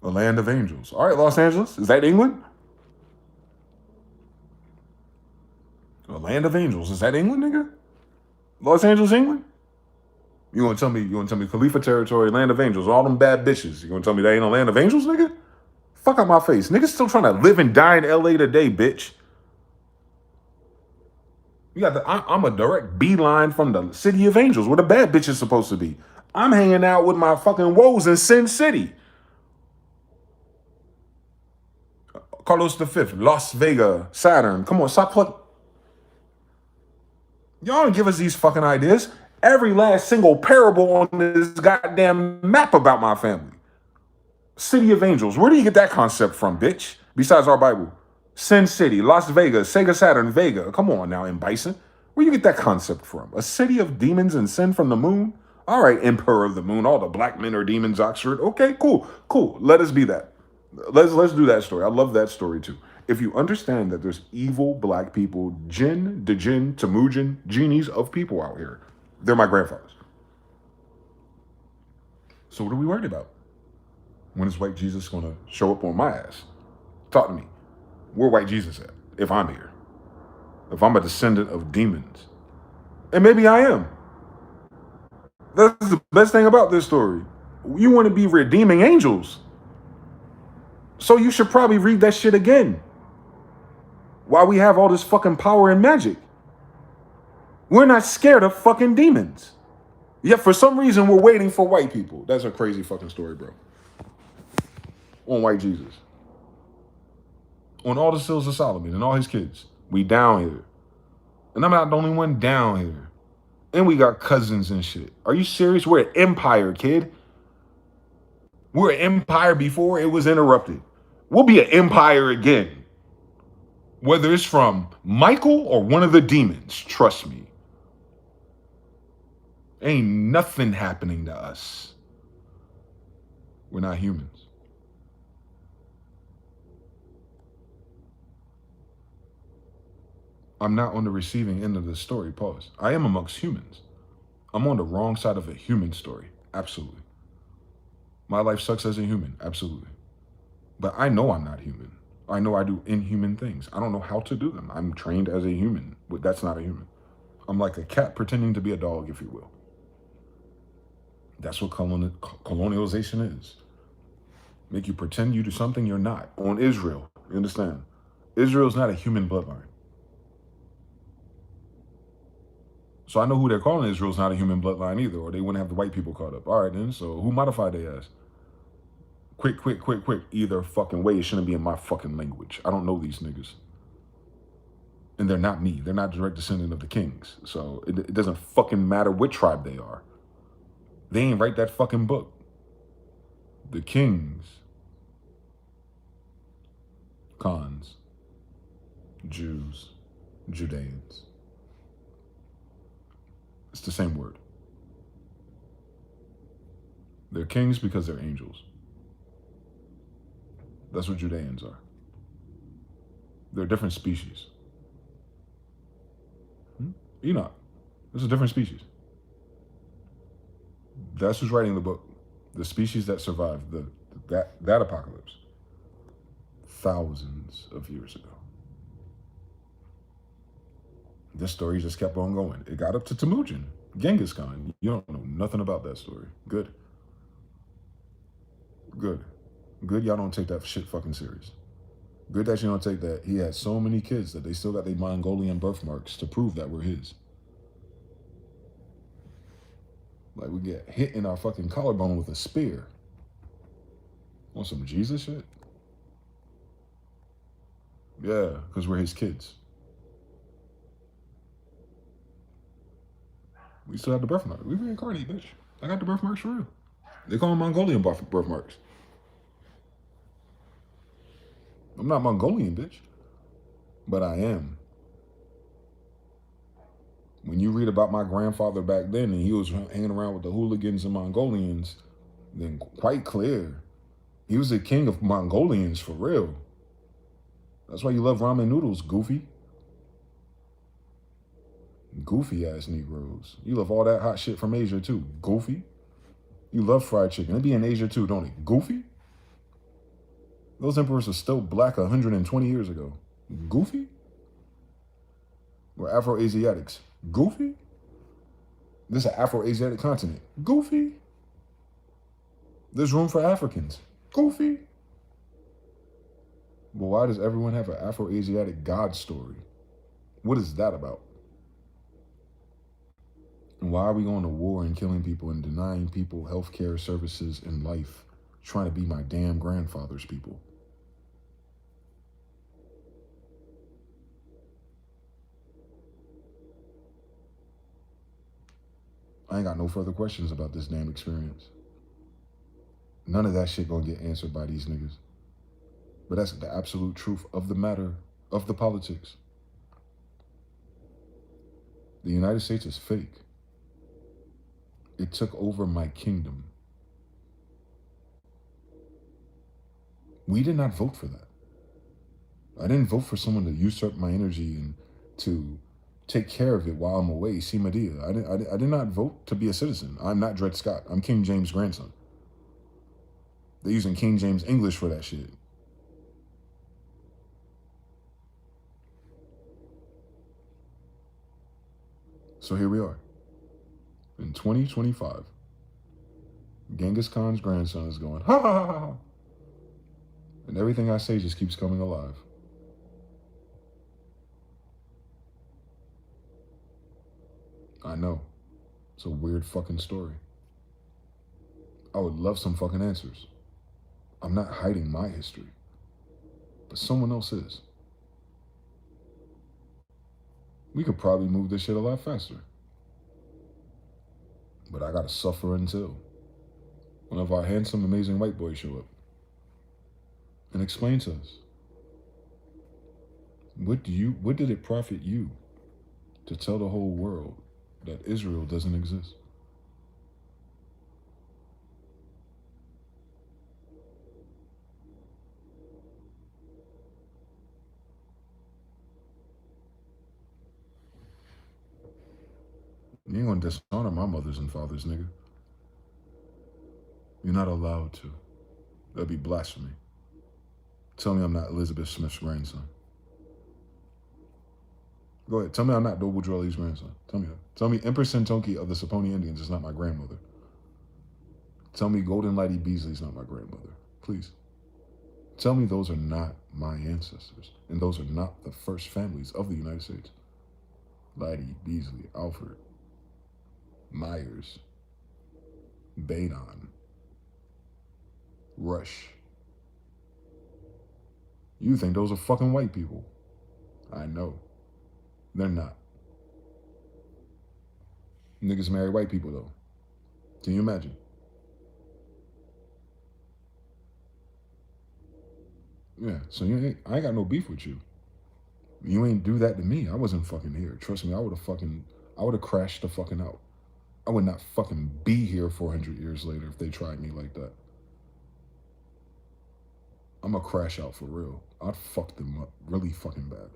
The land of angels. All right, Los Angeles. Is that England? The land of angels. Is that England, nigga? Los Angeles, England? You gonna tell me Khalifa territory, land of angels, all them bad bitches. You gonna tell me that ain't a land of angels, nigga? Fuck out my face. Niggas still trying to live and die in LA today, bitch. I'm a direct beeline from the city of angels, where the bad bitch is supposed to be. I'm hanging out with my fucking woes in Sin City. Carlos V, Las Vegas, Saturn. Come on, stop putting. Y'all don't give us these fucking ideas. Every last single parable on this goddamn map about my family. City of Angels. Where do you get that concept from, bitch? Besides our Bible. Sin City, Las Vegas, Sega Saturn, Vega. Come on now, in Bison. Where you get that concept from? A city of demons and sin from the moon? All right, Emperor of the Moon. All the black men are demons, Oxford. Okay, cool. Let us be that. Let's do that story. I love that story too. If you understand that there's evil black people, jinn, djinn, temujin, genies of people out here, they're my grandfathers. So what are we worried about? When is white Jesus gonna show up on my ass? Talk to me. Where white Jesus at? If I'm here. If I'm a descendant of demons. And maybe I am. That's the best thing about this story. You want to be redeeming angels. So you should probably read that shit again. Why we have all this fucking power and magic. We're not scared of fucking demons. Yet for some reason we're waiting for white people. That's a crazy fucking story, bro. On white Jesus. On all the Seals of Solomon and all his kids. We down here. And I'm not the only one down here. And we got cousins and shit. Are you serious? We're an empire, kid. We're an empire before it was interrupted. We'll be an empire again. Whether it's from Michael or one of the demons, trust me. Ain't nothing happening to us. We're not humans. I'm not on the receiving end of the story. Pause. I am amongst humans. I'm on the wrong side of a human story. Absolutely. My life sucks as a human. Absolutely. But I know I'm not human. I know I do inhuman things. I don't know how to do them. I'm trained as a human, but that's not a human. I'm like a cat pretending to be a dog, if you will. That's what colonialization is. Make you pretend you do something you're not. On Israel, you understand? Israel's not a human bloodline. So I know who they're calling Israel's not a human bloodline either, or they wouldn't have the white people caught up. All right, then, so who modified their ass? Quick. Either fucking way, it shouldn't be in my fucking language. I don't know these niggas. And they're not me. They're not direct descendant of the kings. So it doesn't fucking matter what tribe they are. They ain't write that fucking book. The kings, Khans, Jews, Judeans. It's the same word. They're kings because they're angels. That's what Judeans are. They're a different species. Enoch, this is a different species. That's who's writing the book. The species that survived that apocalypse thousands of years ago. This story just kept on going. It got up to Temujin, Genghis Khan. You don't know nothing about that story. Good. Y'all don't take that shit fucking serious. Good that you don't take that. He had so many kids that they still got their Mongolian birthmarks to prove that we're his. Like we get hit in our fucking collarbone with a spear. On some Jesus shit? Yeah, because we're his kids. We still have the birthmark. We reincarnate, bitch. I got the birthmarks for real. They call them Mongolian birthmarks. I'm not Mongolian, bitch. But I am. When you read about my grandfather back then and he was hanging around with the hooligans and Mongolians, then quite clear, he was the king of Mongolians for real. That's why you love ramen noodles, goofy. Goofy ass Negroes. You love all that hot shit from Asia too, goofy. You love fried chicken. It be in Asia too, don't it? Goofy. Those emperors are still black 120 years ago. Goofy. We're Afro-Asiatics. Goofy. This is an Afro-Asiatic continent. Goofy. There's room for Africans. Goofy. But why does everyone have an Afro-Asiatic God story? What is that about? And why are we going to war and killing people and denying people healthcare services and life, trying to be my damn grandfather's people? I ain't got no further questions about this damn experience. None of that shit gonna get answered by these niggas. But that's the absolute truth of the matter, of the politics. The United States is fake. It took over my kingdom. We did not vote for that. I didn't vote for someone to usurp my energy and to take care of it while I'm away. See Medea. I did not vote to be a citizen. I'm not Dred Scott. I'm King James' grandson. They're using King James English for that shit. So here we are. In 2025, Genghis Khan's grandson is going, ha ha ha ha. And everything I say just keeps coming alive. I know. It's a weird fucking story. I would love some fucking answers. I'm not hiding my history. But someone else is. We could probably move this shit a lot faster. But I gotta suffer until one of our handsome, amazing white boys show up and explain to us, what did it profit you to tell the whole world that Israel doesn't exist? You ain't gonna dishonor my mothers and fathers, nigga. You're not allowed to. That'd be blasphemy. Tell me I'm not Elizabeth Smith's grandson. Go ahead. Tell me I'm not Noble Drew Ali's grandson. Tell me that. Tell me Empress Sentonki of the Saponi Indians is not my grandmother. Tell me Golden Lady Beasley is not my grandmother. Please. Tell me those are not my ancestors. And those are not the first families of the United States. Lady, Beasley, Alfred, Myers, Badon, Rush. You think those are fucking white people. I know. They're not. Niggas marry white people though. Can you imagine? Yeah, so I ain't got no beef with you. You ain't do that to me. I wasn't fucking here. Trust me, I would have crashed the fucking out. I would not fucking be here 400 years later if they tried me like that. I'm gonna crash out for real. I'd fuck them up really fucking bad.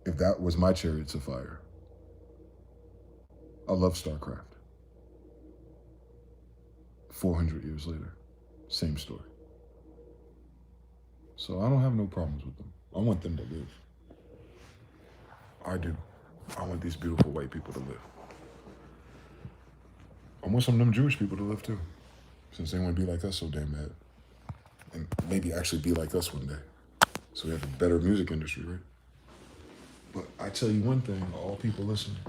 If that was my Chariots of Fire. I love StarCraft. 400 years later, same story. So I don't have no problems with them. I want them to live. I do. I want these beautiful white people to live. I want some of them Jewish people to live too, since they want to be like us so damn bad. And maybe actually be like us one day. So we have a better music industry, right? But I tell you one thing, all people listening.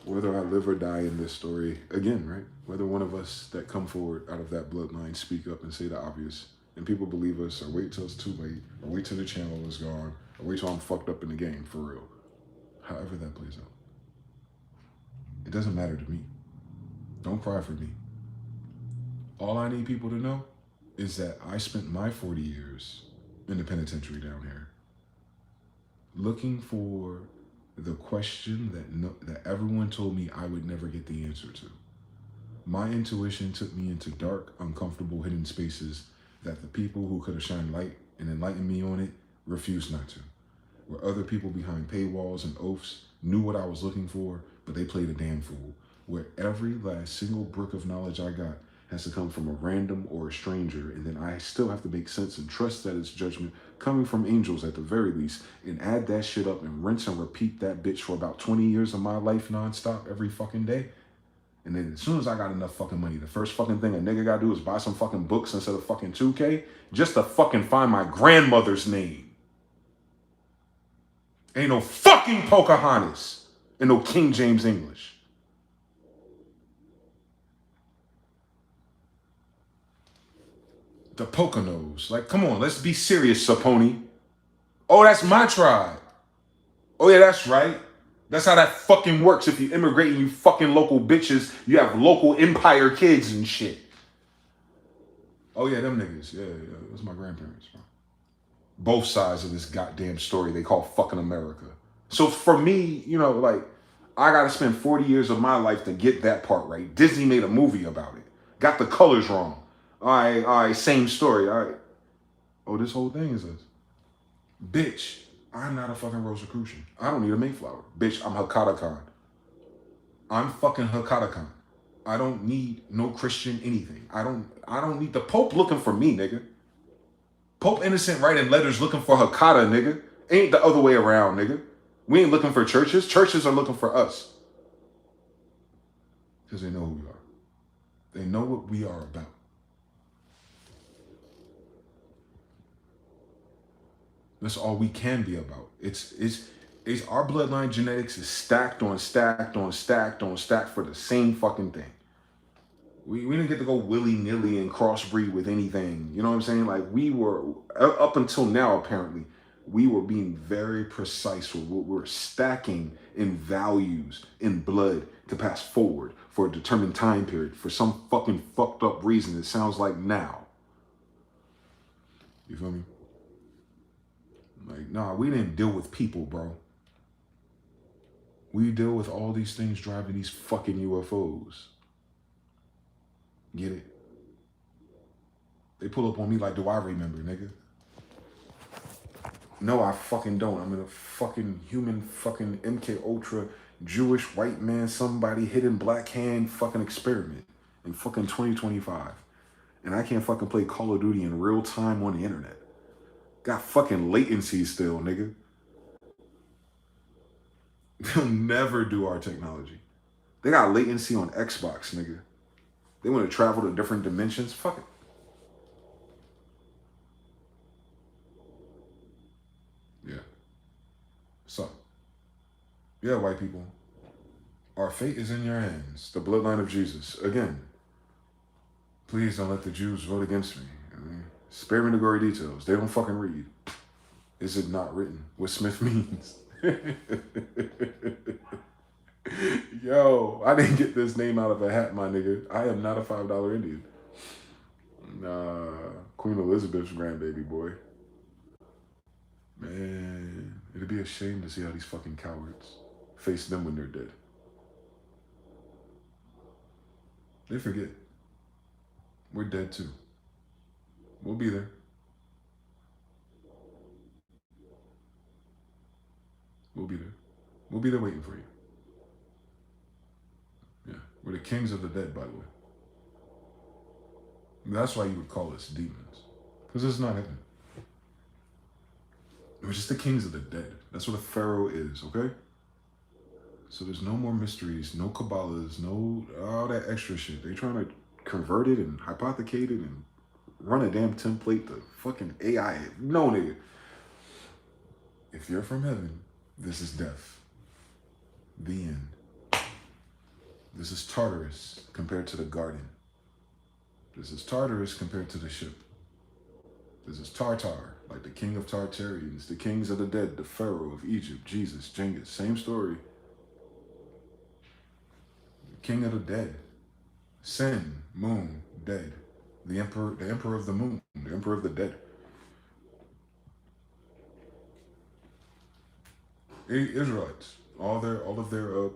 Whether I live or die in this story, again, right? Whether one of us that come forward out of that bloodline speak up and say the obvious, and people believe us, or wait till it's too late, or wait till the channel is gone, or wait till I'm fucked up in the game, for real. However that plays out. It doesn't matter to me. Don't cry for me. All I need people to know is that I spent my 40 years in the penitentiary down here looking for the question that everyone told me I would never get the answer to. My intuition took me into dark, uncomfortable, hidden spaces that the people who could have shined light and enlightened me on it refused not to. Where other people behind paywalls and oaths knew what I was looking for, but they played a damn fool. Where every last single brick of knowledge I got has to come from a random or a stranger, and then I still have to make sense and trust that it's judgment coming from angels at the very least, and add that shit up and rinse and repeat that bitch for about 20 years of my life nonstop every fucking day. And then as soon as I got enough fucking money, the first fucking thing a nigga gotta do is buy some fucking books instead of fucking 2K just to fucking find my grandmother's name. Ain't no fucking Pocahontas and no King James English. The Poconos. Like, come on, let's be serious, Saponi. Oh, that's my tribe. Oh, yeah, that's right. That's how that fucking works. If you immigrate and you fucking local bitches, you have local empire kids and shit. Oh, yeah, them niggas. Yeah, that's my grandparents, bro. Both sides of this goddamn story they call fucking America. So for me, you know, like, I gotta spend 40 years of my life to get that part right. Disney made a movie about it. Got the colors wrong. All right, same story. All right. Oh, this whole thing is this. Bitch, I'm not a fucking Rosicrucian. I don't need a Mayflower. Bitch, I'm Hakata Khan. I'm fucking Hakata Khan. I don't need no Christian anything. I don't need the Pope looking for me, nigga. Pope Innocent writing letters looking for Hakata, nigga. Ain't the other way around, nigga. We ain't looking for churches. Churches are looking for us. Because they know who we are. They know what we are about. That's all we can be about. It's our bloodline genetics is stacked on stacked on stacked on stacked for the same fucking thing. We didn't get to go willy-nilly and crossbreed with anything. You know what I'm saying? Like, we were, up until now, apparently, We were being very precise with what we're stacking in values, in blood, to pass forward for a determined time period. For some fucking fucked up reason, it sounds like now. You feel me? Like, nah, we didn't deal with people, bro. We deal with all these things driving these fucking UFOs. Get it? They pull up on me like, do I remember, nigga? No, I fucking don't. I'm in a fucking human fucking MK Ultra Jewish white man, somebody hidden black hand fucking experiment in fucking 2025. And I can't fucking play Call of Duty in real time on the internet. Got fucking latency still, nigga. They'll never do our technology. They got latency on Xbox, nigga. They want to travel to different dimensions. Fuck it. Yeah. So, yeah, white people. Our fate is in your hands. The bloodline of Jesus. Again, please don't let the Jews vote against me. I mean, spare me the gory details. They don't fucking read. Is it not written what Smith means? Yo, I didn't get this name out of a hat, my nigga. I am not a $5 Indian. Nah, Queen Elizabeth's grandbaby, boy. Man, it'd be a shame to see how these fucking cowards face them when they're dead. They forget. We're dead too. We'll be there. We'll be there. We'll be there waiting for you. Yeah, we're the kings of the dead, by the way. That's why you would call us demons. Because it's not heaven. We're just the kings of the dead. That's what a pharaoh is, okay? So there's no more mysteries, no Kabbalahs, no all that extra shit. They trying to convert it and hypothecate it and run a damn template to fucking AI. No, nigga. If you're from heaven, this is death. The end. This is Tartarus compared to the garden. This is Tartarus compared to the ship. This is Tartar, like the king of Tartarians, the kings of the dead, the pharaoh of Egypt, Jesus, Genghis, same story. King of the dead, Sin, moon, dead. The emperor of the moon, the emperor of the dead. Israelites, all of their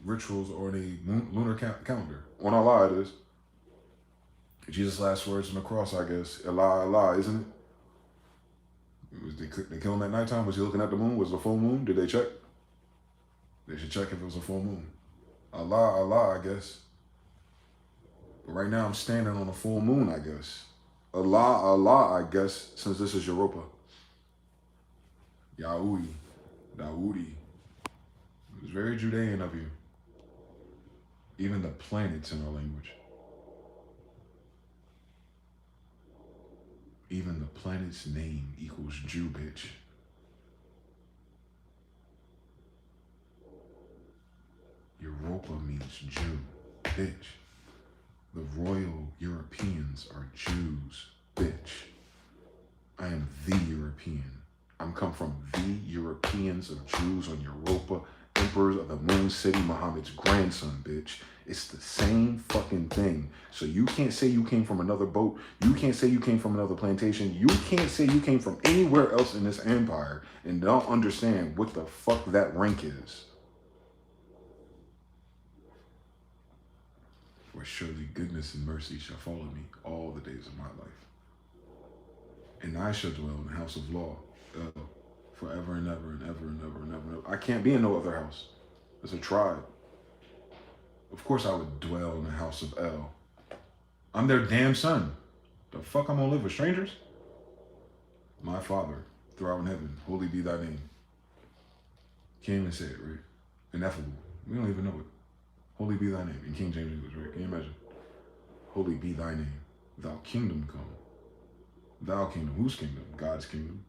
rituals are on a lunar calendar. On Allah it is. Jesus' last words on the cross, I guess. Allah, Allah, isn't it? They kill him at nighttime. Was he looking at the moon? Was it a full moon? Did they check? They should check if it was a full moon. Allah, Allah, I guess. But right now I'm standing on a full moon, I guess. Allah, Allah, I guess, since this is Europa. Yahudi, Dawoodi. It's very Judean of you. Even the planets in our language. Even the planet's name equals Jew, bitch. Europa means Jew, bitch. The royal Europeans are Jews, bitch. I am the European. I'm come from the Europeans of Jews on Europa, emperors of the Moon City, Muhammad's grandson, bitch. It's the same fucking thing. So you can't say you came from another boat. You can't say you came from another plantation. You can't say you came from anywhere else in this empire and don't understand what the fuck that rank is. For surely goodness and mercy shall follow me all the days of my life. And I shall dwell in the house of law forever and ever and ever and ever and ever and ever. I can't be in no other house. It's a tribe. Of course I would dwell in the house of El. I'm their damn son. The fuck I'm gonna live with strangers? My Father, thou art in heaven, holy be thy name. Can't even say it, right? Ineffable. We don't even know it. Holy be thy name. In King James English, right? Can you imagine? Holy be thy name. Thou kingdom come. Thou kingdom. Whose kingdom? God's kingdom.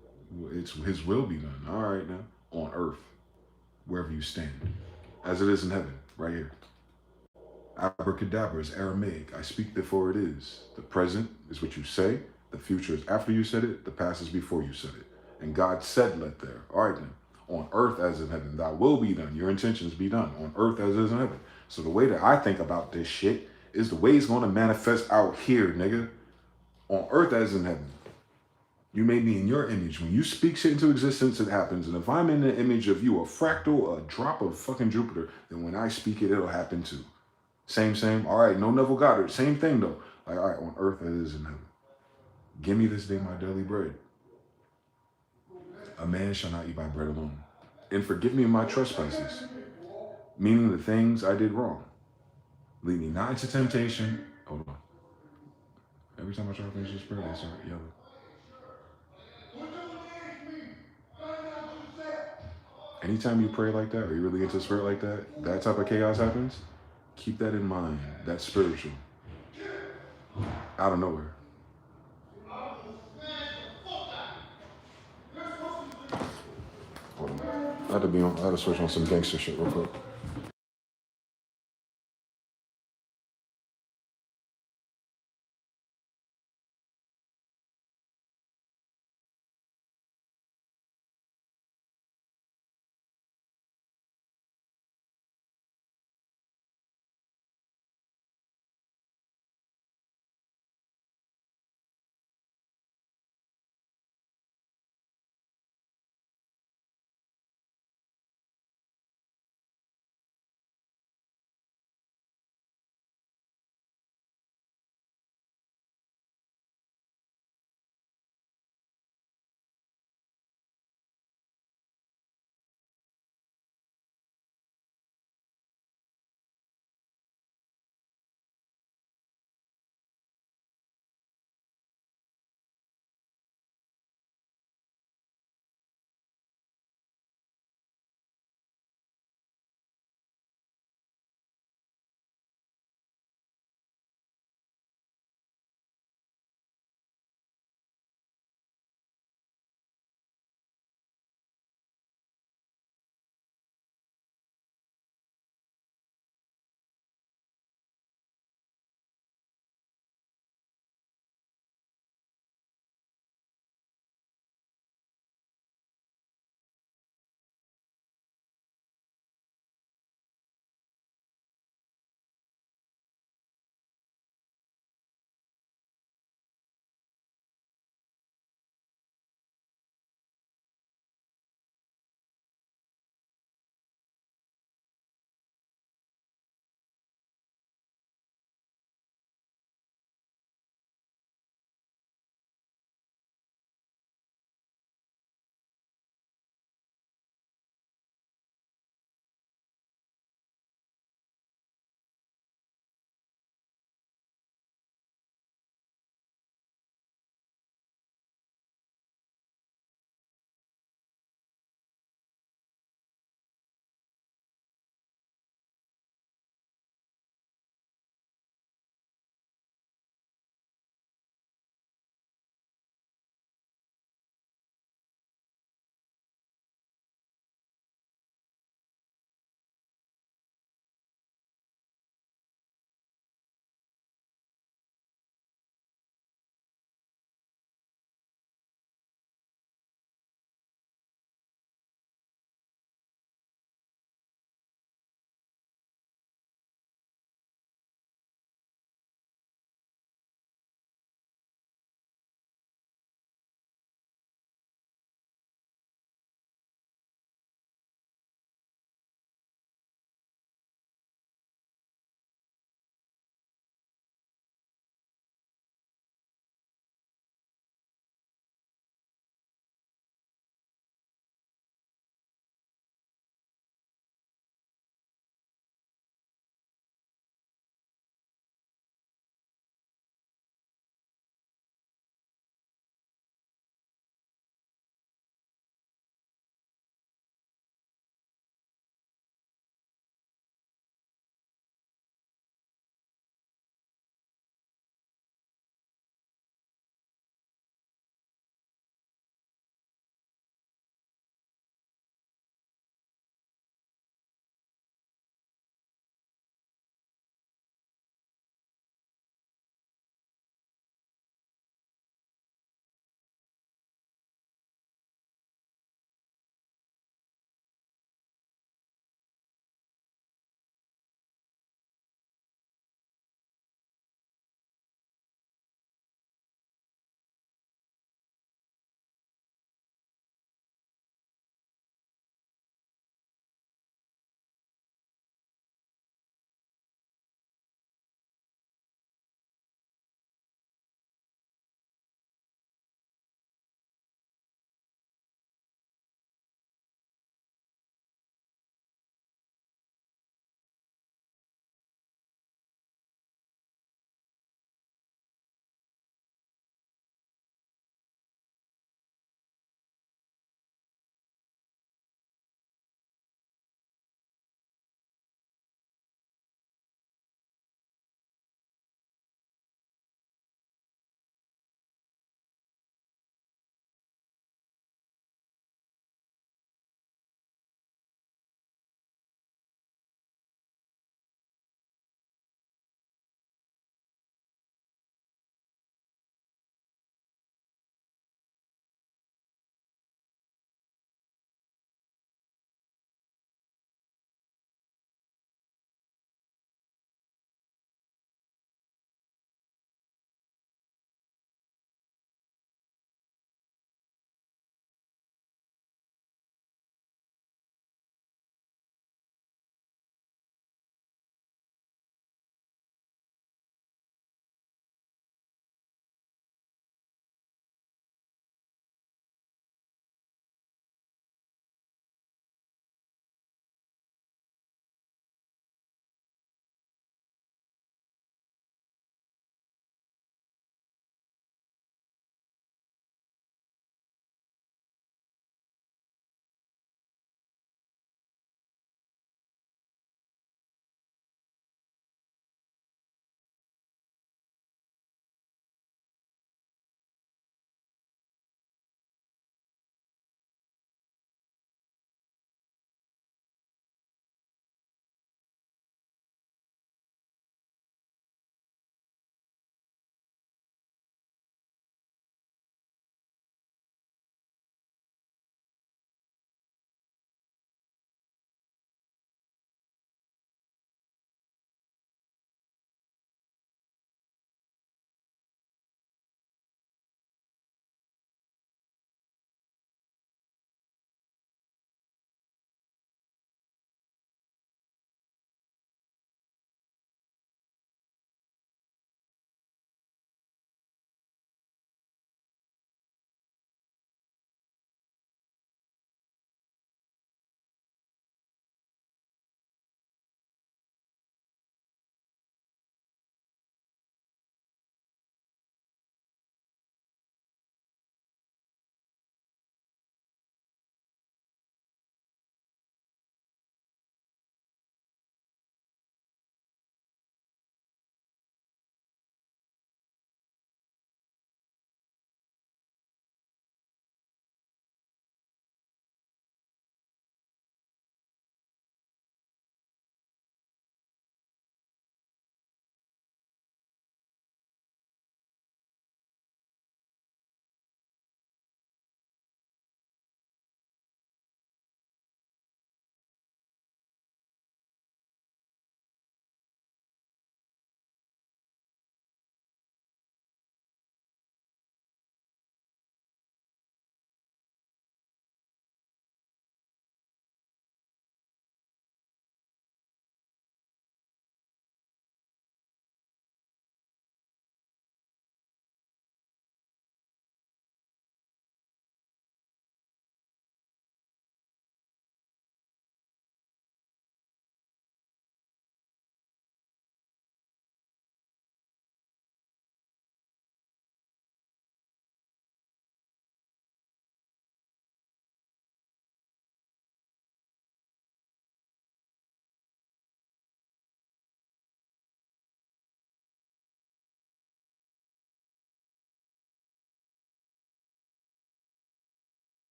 It's his will be done. All right now. On earth. Wherever you stand. As it is in heaven. Right here. Abracadabra is Aramaic. I speak before it is. The present is what you say. The future is after you said it. The past is before you said it. And God said, let there. All right then. On earth as in heaven, thy will be done. Your intentions be done. On earth as is in heaven. So the way that I think about this shit is the way it's going to manifest out here, nigga. On earth as in heaven. You made me in your image. When you speak shit into existence, it happens. And if I'm in the image of you, a fractal, a drop of fucking Jupiter, then when I speak it, it'll happen too. Same. All right, no Neville Goddard. Same thing though. Like, all right, on earth as it is in heaven. Give me this day my daily bread. A man shall not eat by bread alone. And forgive me of my trespasses, meaning the things I did wrong. Lead me not into temptation. Hold on. Every time I try to finish this prayer, they start yelling. Anytime you pray like that, or you really into spirit like that, that type of chaos happens, keep that in mind. That's spiritual. Out of nowhere. Hold on. I had to switch on some gangster shit real quick.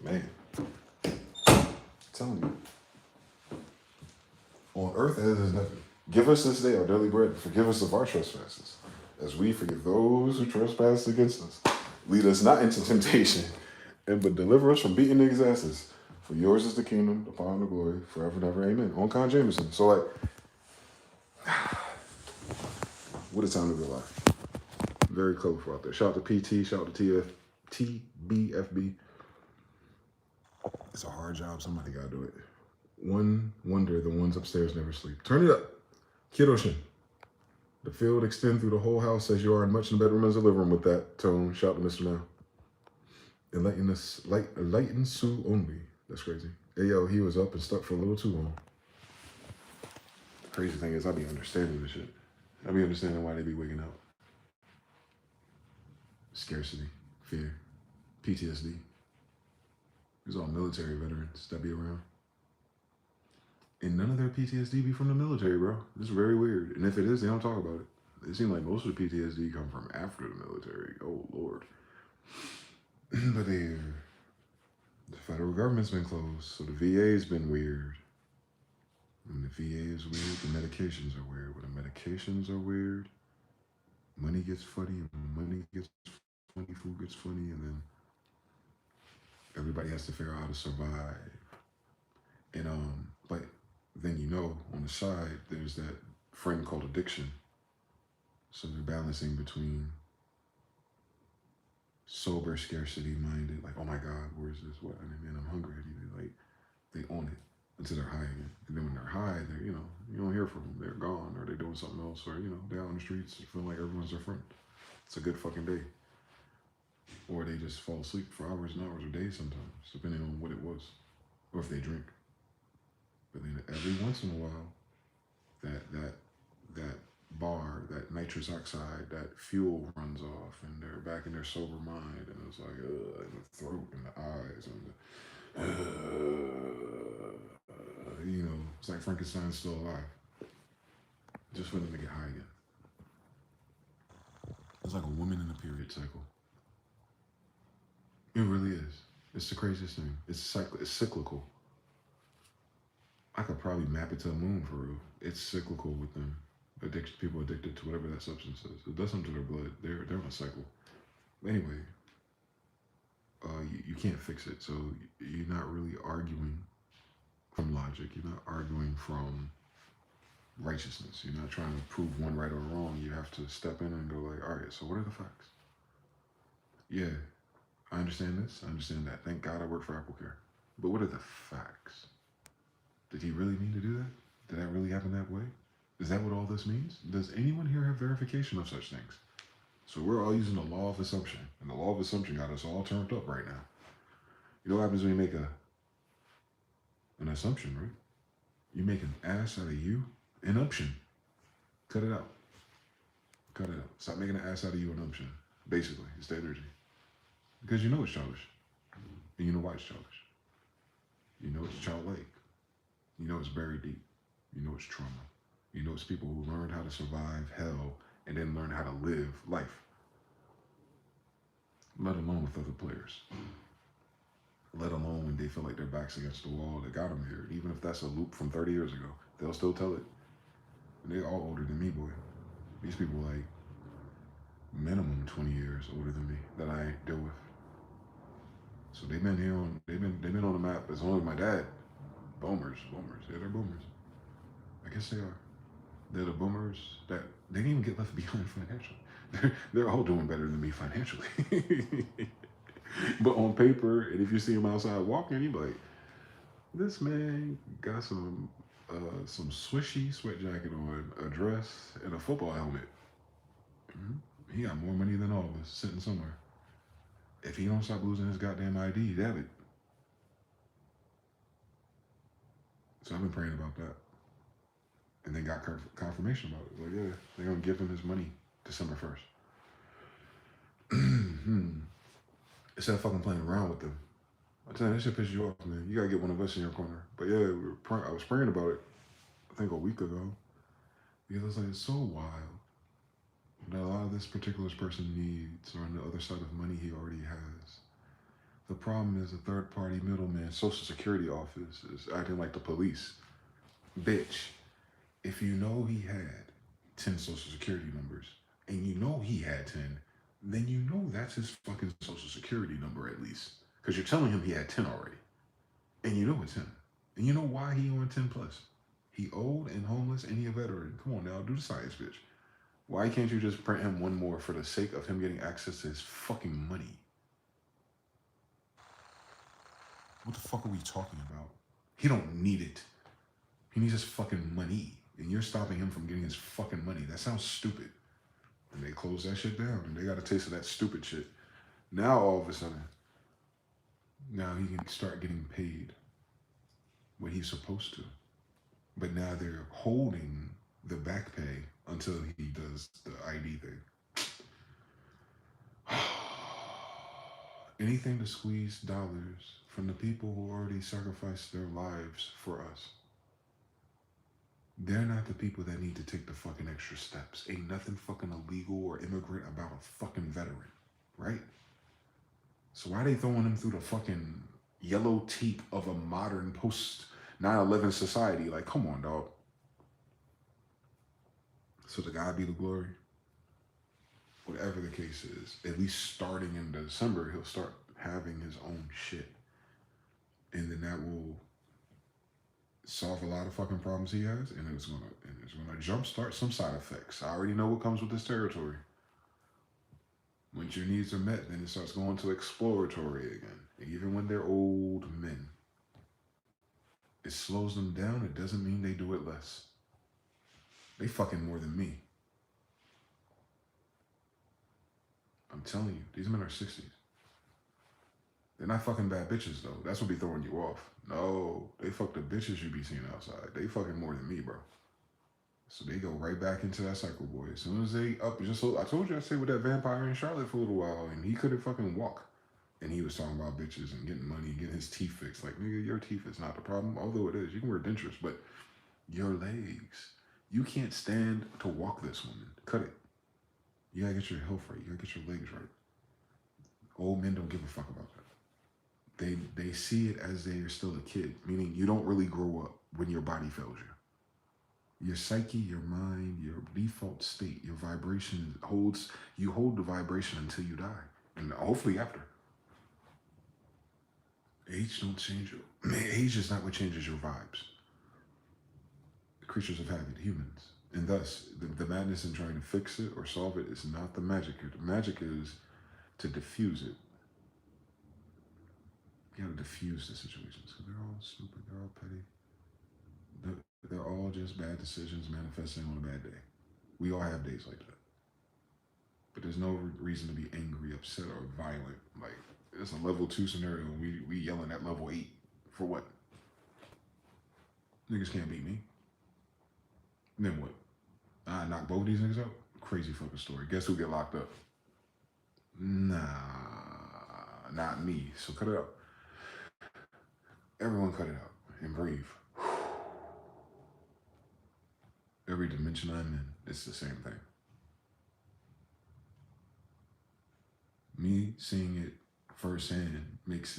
Man, I'm telling you. On earth as is heaven. Give us this day our daily bread. Forgive us of our trespasses, as we forgive those who trespass against us. Lead us not into temptation, but deliver us from beating niggas' asses. For yours is the kingdom, the power, and the glory, forever and ever. Amen. On Con Jameson. So, like, what a time to be alive. Very colorful out there. Shout out to PT, shout out to TBFB. It's a hard job. Somebody got to do it. One wonder the ones upstairs never sleep. Turn it up. Kiroshin. The field extend through the whole house as you are in much in the bedroom as the living room with that tone. Shout out to Mr. Now. Enlighten Sue only. That's crazy. Hey, yo, he was up and stuck for a little too long. The crazy thing is I be understanding this shit. I be understanding why they be waking up. Scarcity, fear, PTSD. These all military veterans that be around. And none of their PTSD be from the military, bro. It's very weird. And if it is, they don't talk about it. It seems like most of the PTSD come from after the military. Oh, Lord. But the federal government's been closed, so the VA's been weird. When the VA is weird, the medications are weird. When the medications are weird, money gets funny, and when money gets funny, food gets funny, and then everybody has to figure out how to survive. And but then on the side, there's that friend called addiction. So they're balancing between sober scarcity minded, like, oh my God, where's this? What? And I'm hungry. I need it. Like, they own it until they're high again. And then when they're high, they're, you don't hear from them. They're gone, or they're doing something else, or, they're out on the streets feeling like everyone's their friend. It's a good fucking day. Or they just fall asleep for hours and hours or days sometimes, depending on what it was, or if they drink. But then every once in a while, that bar, that nitrous oxide, that fuel runs off, and they're back in their sober mind, and it's like, in the throat, and the eyes, and it's like Frankenstein's still alive, just for them to get high again. It's like a woman in a period cycle. It really is. It's the craziest thing. It's cyclical. I could probably map it to the moon for real. It's cyclical with them. People addicted to whatever that substance is. It does something to their blood. They're on a cycle. Anyway, you can't fix it. So you're not really arguing from logic. You're not arguing from righteousness. You're not trying to prove one right or wrong. You have to step in and go like, all right, so what are the facts? Yeah, I understand this. I understand that. Thank God I work for Apple Care. But what are the facts? Did he really mean to do that? Did that really happen that way? Is that what all this means? Does anyone here have verification of such things? So we're all using the law of assumption. And the law of assumption got us all turned up right now. You know what happens when you make an assumption, right? You make an ass out of you, an option. Cut it out. Cut it out. Stop making an ass out of you, an option. Basically, it's the energy. Because you know it's childish. And you know why it's childish. You know it's childlike. You know it's buried deep. You know it's trauma. You know it's people who learned how to survive hell and then learn how to live life. Let alone with other players. Let alone when they feel like their back's against the wall that got them here. Even if that's a loop from 30 years ago, they'll still tell it. And they're all older than me, boy. These people like minimum 20 years older than me that I deal with. So they've been here they've been on the map as long as my dad. Boomers. Yeah, they're boomers. I guess they are. They're the boomers that they didn't even get left behind financially. They're all doing better than me financially. But on paper, and if you see them outside walking, you be like, this man got some swishy sweat jacket on, a dress, and a football helmet. Mm-hmm. He got more money than all of us sitting somewhere. If he don't stop losing his goddamn ID, he'd have it. So I've been praying about that. And then got confirmation about it. Like, yeah, they're going to give him his money December 1st. Instead of fucking playing around with them. I tell you, that shit pisses you off, man. You got to get one of us in your corner. But yeah, I was praying about it, I think a week ago. Because I was like, it's so wild that a lot of this particular person needs, or on the other side of money he already has, The problem is a third-party middleman Social Security office is acting like the police. Bitch, if you know he had 10 Social Security numbers, and you know he had 10, then you know that's his fucking Social Security number at least. Because you're telling him he had 10 already. And you know it's him. And you know why he on 10 plus. He old and homeless and he a veteran. Come on now, do the science, bitch. Why can't you just print him one more for the sake of him getting access to his fucking money? What the fuck are we talking about? He don't need it. He needs his fucking money. And you're stopping him from getting his fucking money. That sounds stupid. And they close that shit down. And they got a taste of that stupid shit. Now all of a sudden, now he can start getting paid what he's supposed to. But now they're holding the back pay until he does the ID thing. Anything to squeeze dollars from the people who already sacrificed their lives for us. They're not the people that need to take the fucking extra steps. Ain't nothing fucking illegal or immigrant about a fucking veteran, right? So why are they throwing them through the fucking yellow tape of a modern post 9/11 society? Like, come on, dog. So to God be the glory. Whatever the case is, at least starting in December, he'll start having his own shit. And then that will solve a lot of fucking problems he has, and it's gonna jumpstart some side effects. I already know what comes with this territory. Once your needs are met, then it starts going to exploratory again. And even when they're old men, it slows them down. It doesn't mean they do it less. They fucking more than me. I'm telling you, these men are 60s. They're not fucking bad bitches, though. That's what be throwing you off. No, they fuck the bitches you be seeing outside. They fucking more than me, bro. So they go right back into that cycle, boy. As soon as they up, just so I told you I stayed with that vampire in Charlotte for a little while, and he couldn't fucking walk. And he was talking about bitches and getting money and getting his teeth fixed. Like, nigga, your teeth is not the problem. Although it is. You can wear dentures, but your legs. You can't stand to walk this woman. Cut it. You gotta get your health right. You gotta get your legs right. Old men don't give a fuck about that. They see it as they're still a kid, meaning you don't really grow up when your body fails you. Your psyche, your mind, your default state, your vibration you hold the vibration until you die. And hopefully after. Age don't change you. Age is not what changes your vibes. The creatures of habit, humans. And thus, the madness in trying to fix it or solve it is not the magic here. The magic is to diffuse it. You gotta diffuse the situations because they're all stupid, they're all petty. They're all just bad decisions manifesting on a bad day. We all have days like that. But there's no reason to be angry, upset, or violent. Like, it's a level 2 scenario and we yelling at level 8. For what? Niggas can't beat me. Then what? I knock both these niggas out? Crazy fucking story. Guess who get locked up? Nah, not me. So cut it out. Everyone cut it out and breathe. Every dimension I'm in, it's the same thing. Me seeing it firsthand makes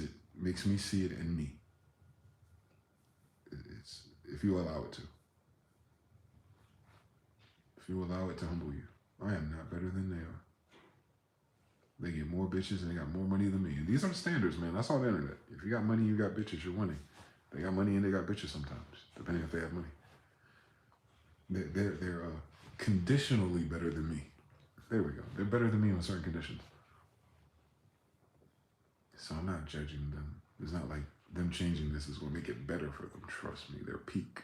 me see it in me. It's if you allow it to. If you allow it to humble you. I am not better than they are. They get more bitches and they got more money than me. And these are the standards, man. That's all the internet. If you got money, you got bitches, you're winning. They got money and they got bitches sometimes, depending if they have money. They're conditionally better than me. There we go. They're better than me on certain conditions. So I'm not judging them. It's not like them changing this is going to make it better for them. Trust me, they're peak.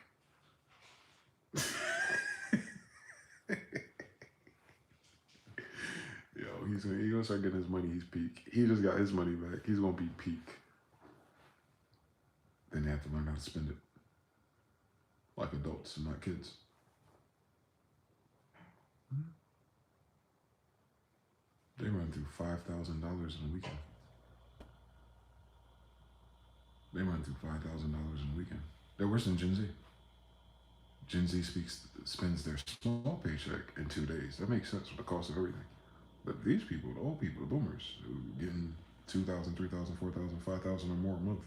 Yo, he's gonna start getting his money. He's peak. He just got his money back. He's gonna be peak. Then they have to learn how to spend it like adults and not kids. They run through $5,000 in a weekend. They run through $5,000 in a weekend. They're worse than Gen Z. Gen Z spends their small paycheck in 2 days. That makes sense with the cost of everything. But these people, the old people, the boomers, who are getting $2,000, $3,000, $4,000, $5,000 or more a month.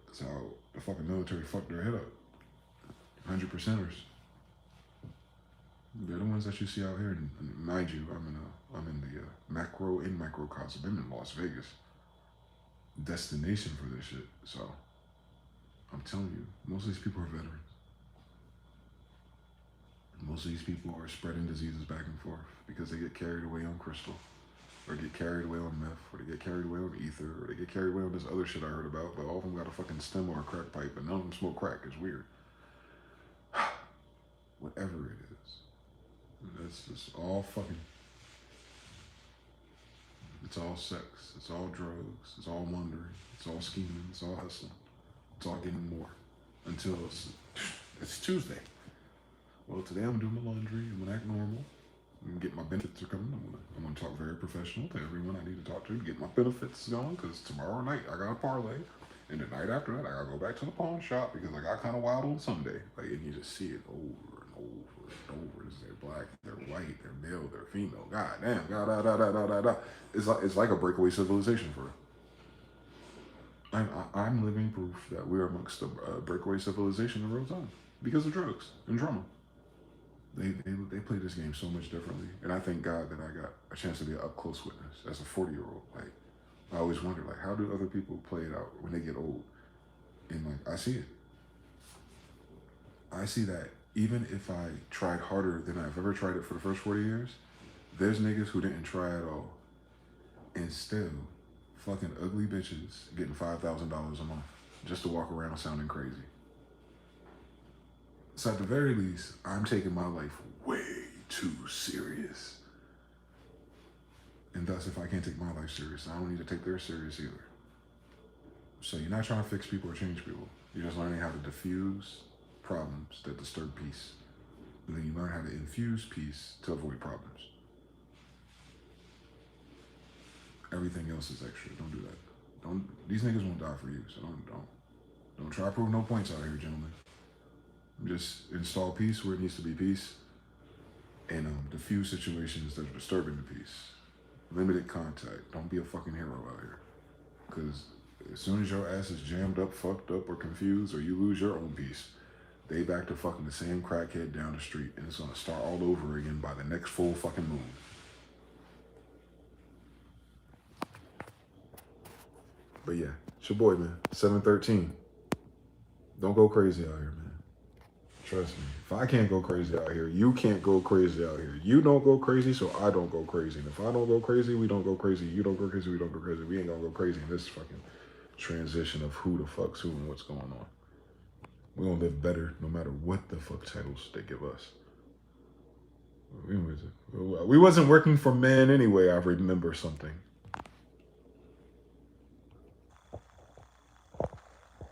That's how the fucking military fucked their head up. 100%ers. They're the ones that you see out here. And mind you, I'm in the macro and microcosm. I'm in Las Vegas. Destination for this shit. So I'm telling you, most of these people are veterans. Most of these people are spreading diseases back and forth because they get carried away on crystal, or get carried away on meth, or they get carried away on ether, or they get carried away on this other shit I heard about, but all of them got a fucking stem or a crack pipe, but none of them smoke crack. It's weird. Whatever it is. It's just all fucking, it's all sex, it's all drugs, it's all wandering, it's all scheming, it's all hustling, it's all getting more until it's Tuesday. Well, today I'm gonna do my laundry, I'm gonna act normal, I'm gonna get my benefits are coming, I'm gonna talk very professional to everyone I need to talk to get my benefits going, because tomorrow night I got a parlay, and the night after that I gotta go back to the pawn shop because I got kind of wild on Sunday. Like, and you just see it over and over and over. They're black, they're white, they're male, they're female. God damn, da. It's like a breakaway civilization for real. I'm living proof that we're amongst the breakaway civilization in real time because of drugs and drama. They play this game so much differently, and I thank God that I got a chance to be an up close witness as a 40-year-old. Like, I always wonder, like, how do other people play it out when they get old? And like, I see it. I see that even if I tried harder than I've ever tried it for the first 40 years, there's niggas who didn't try at all and still fucking ugly bitches getting $5,000 a month just to walk around sounding crazy. So at the very least, I'm taking my life way too serious. And thus, if I can't take my life serious, I don't need to take theirs serious either. So you're not trying to fix people or change people. You're just learning how to diffuse problems that disturb peace. And then you learn how to infuse peace to avoid problems. Everything else is extra. Don't do that. These niggas won't die for you, so don't try to prove no points out here, gentlemen. Just install peace where it needs to be peace, and diffuse situations that are disturbing the peace. Limited contact. Don't be a fucking hero out here. Because as soon as your ass is jammed up, fucked up, or confused, or you lose your own peace, they back to fucking the same crackhead down the street, and it's gonna start all over again by the next full fucking moon. But yeah, it's your boy, man. 713. Don't go crazy out here, man. Trust me. If I can't go crazy out here, you can't go crazy out here. You don't go crazy, so I don't go crazy. And if I don't go crazy, we don't go crazy. You don't go crazy, we don't go crazy. We ain't gonna go crazy in this fucking transition of who the fuck's who and what's going on. We're gonna live better no matter what the fuck titles they give us. We wasn't working for man anyway, I remember something.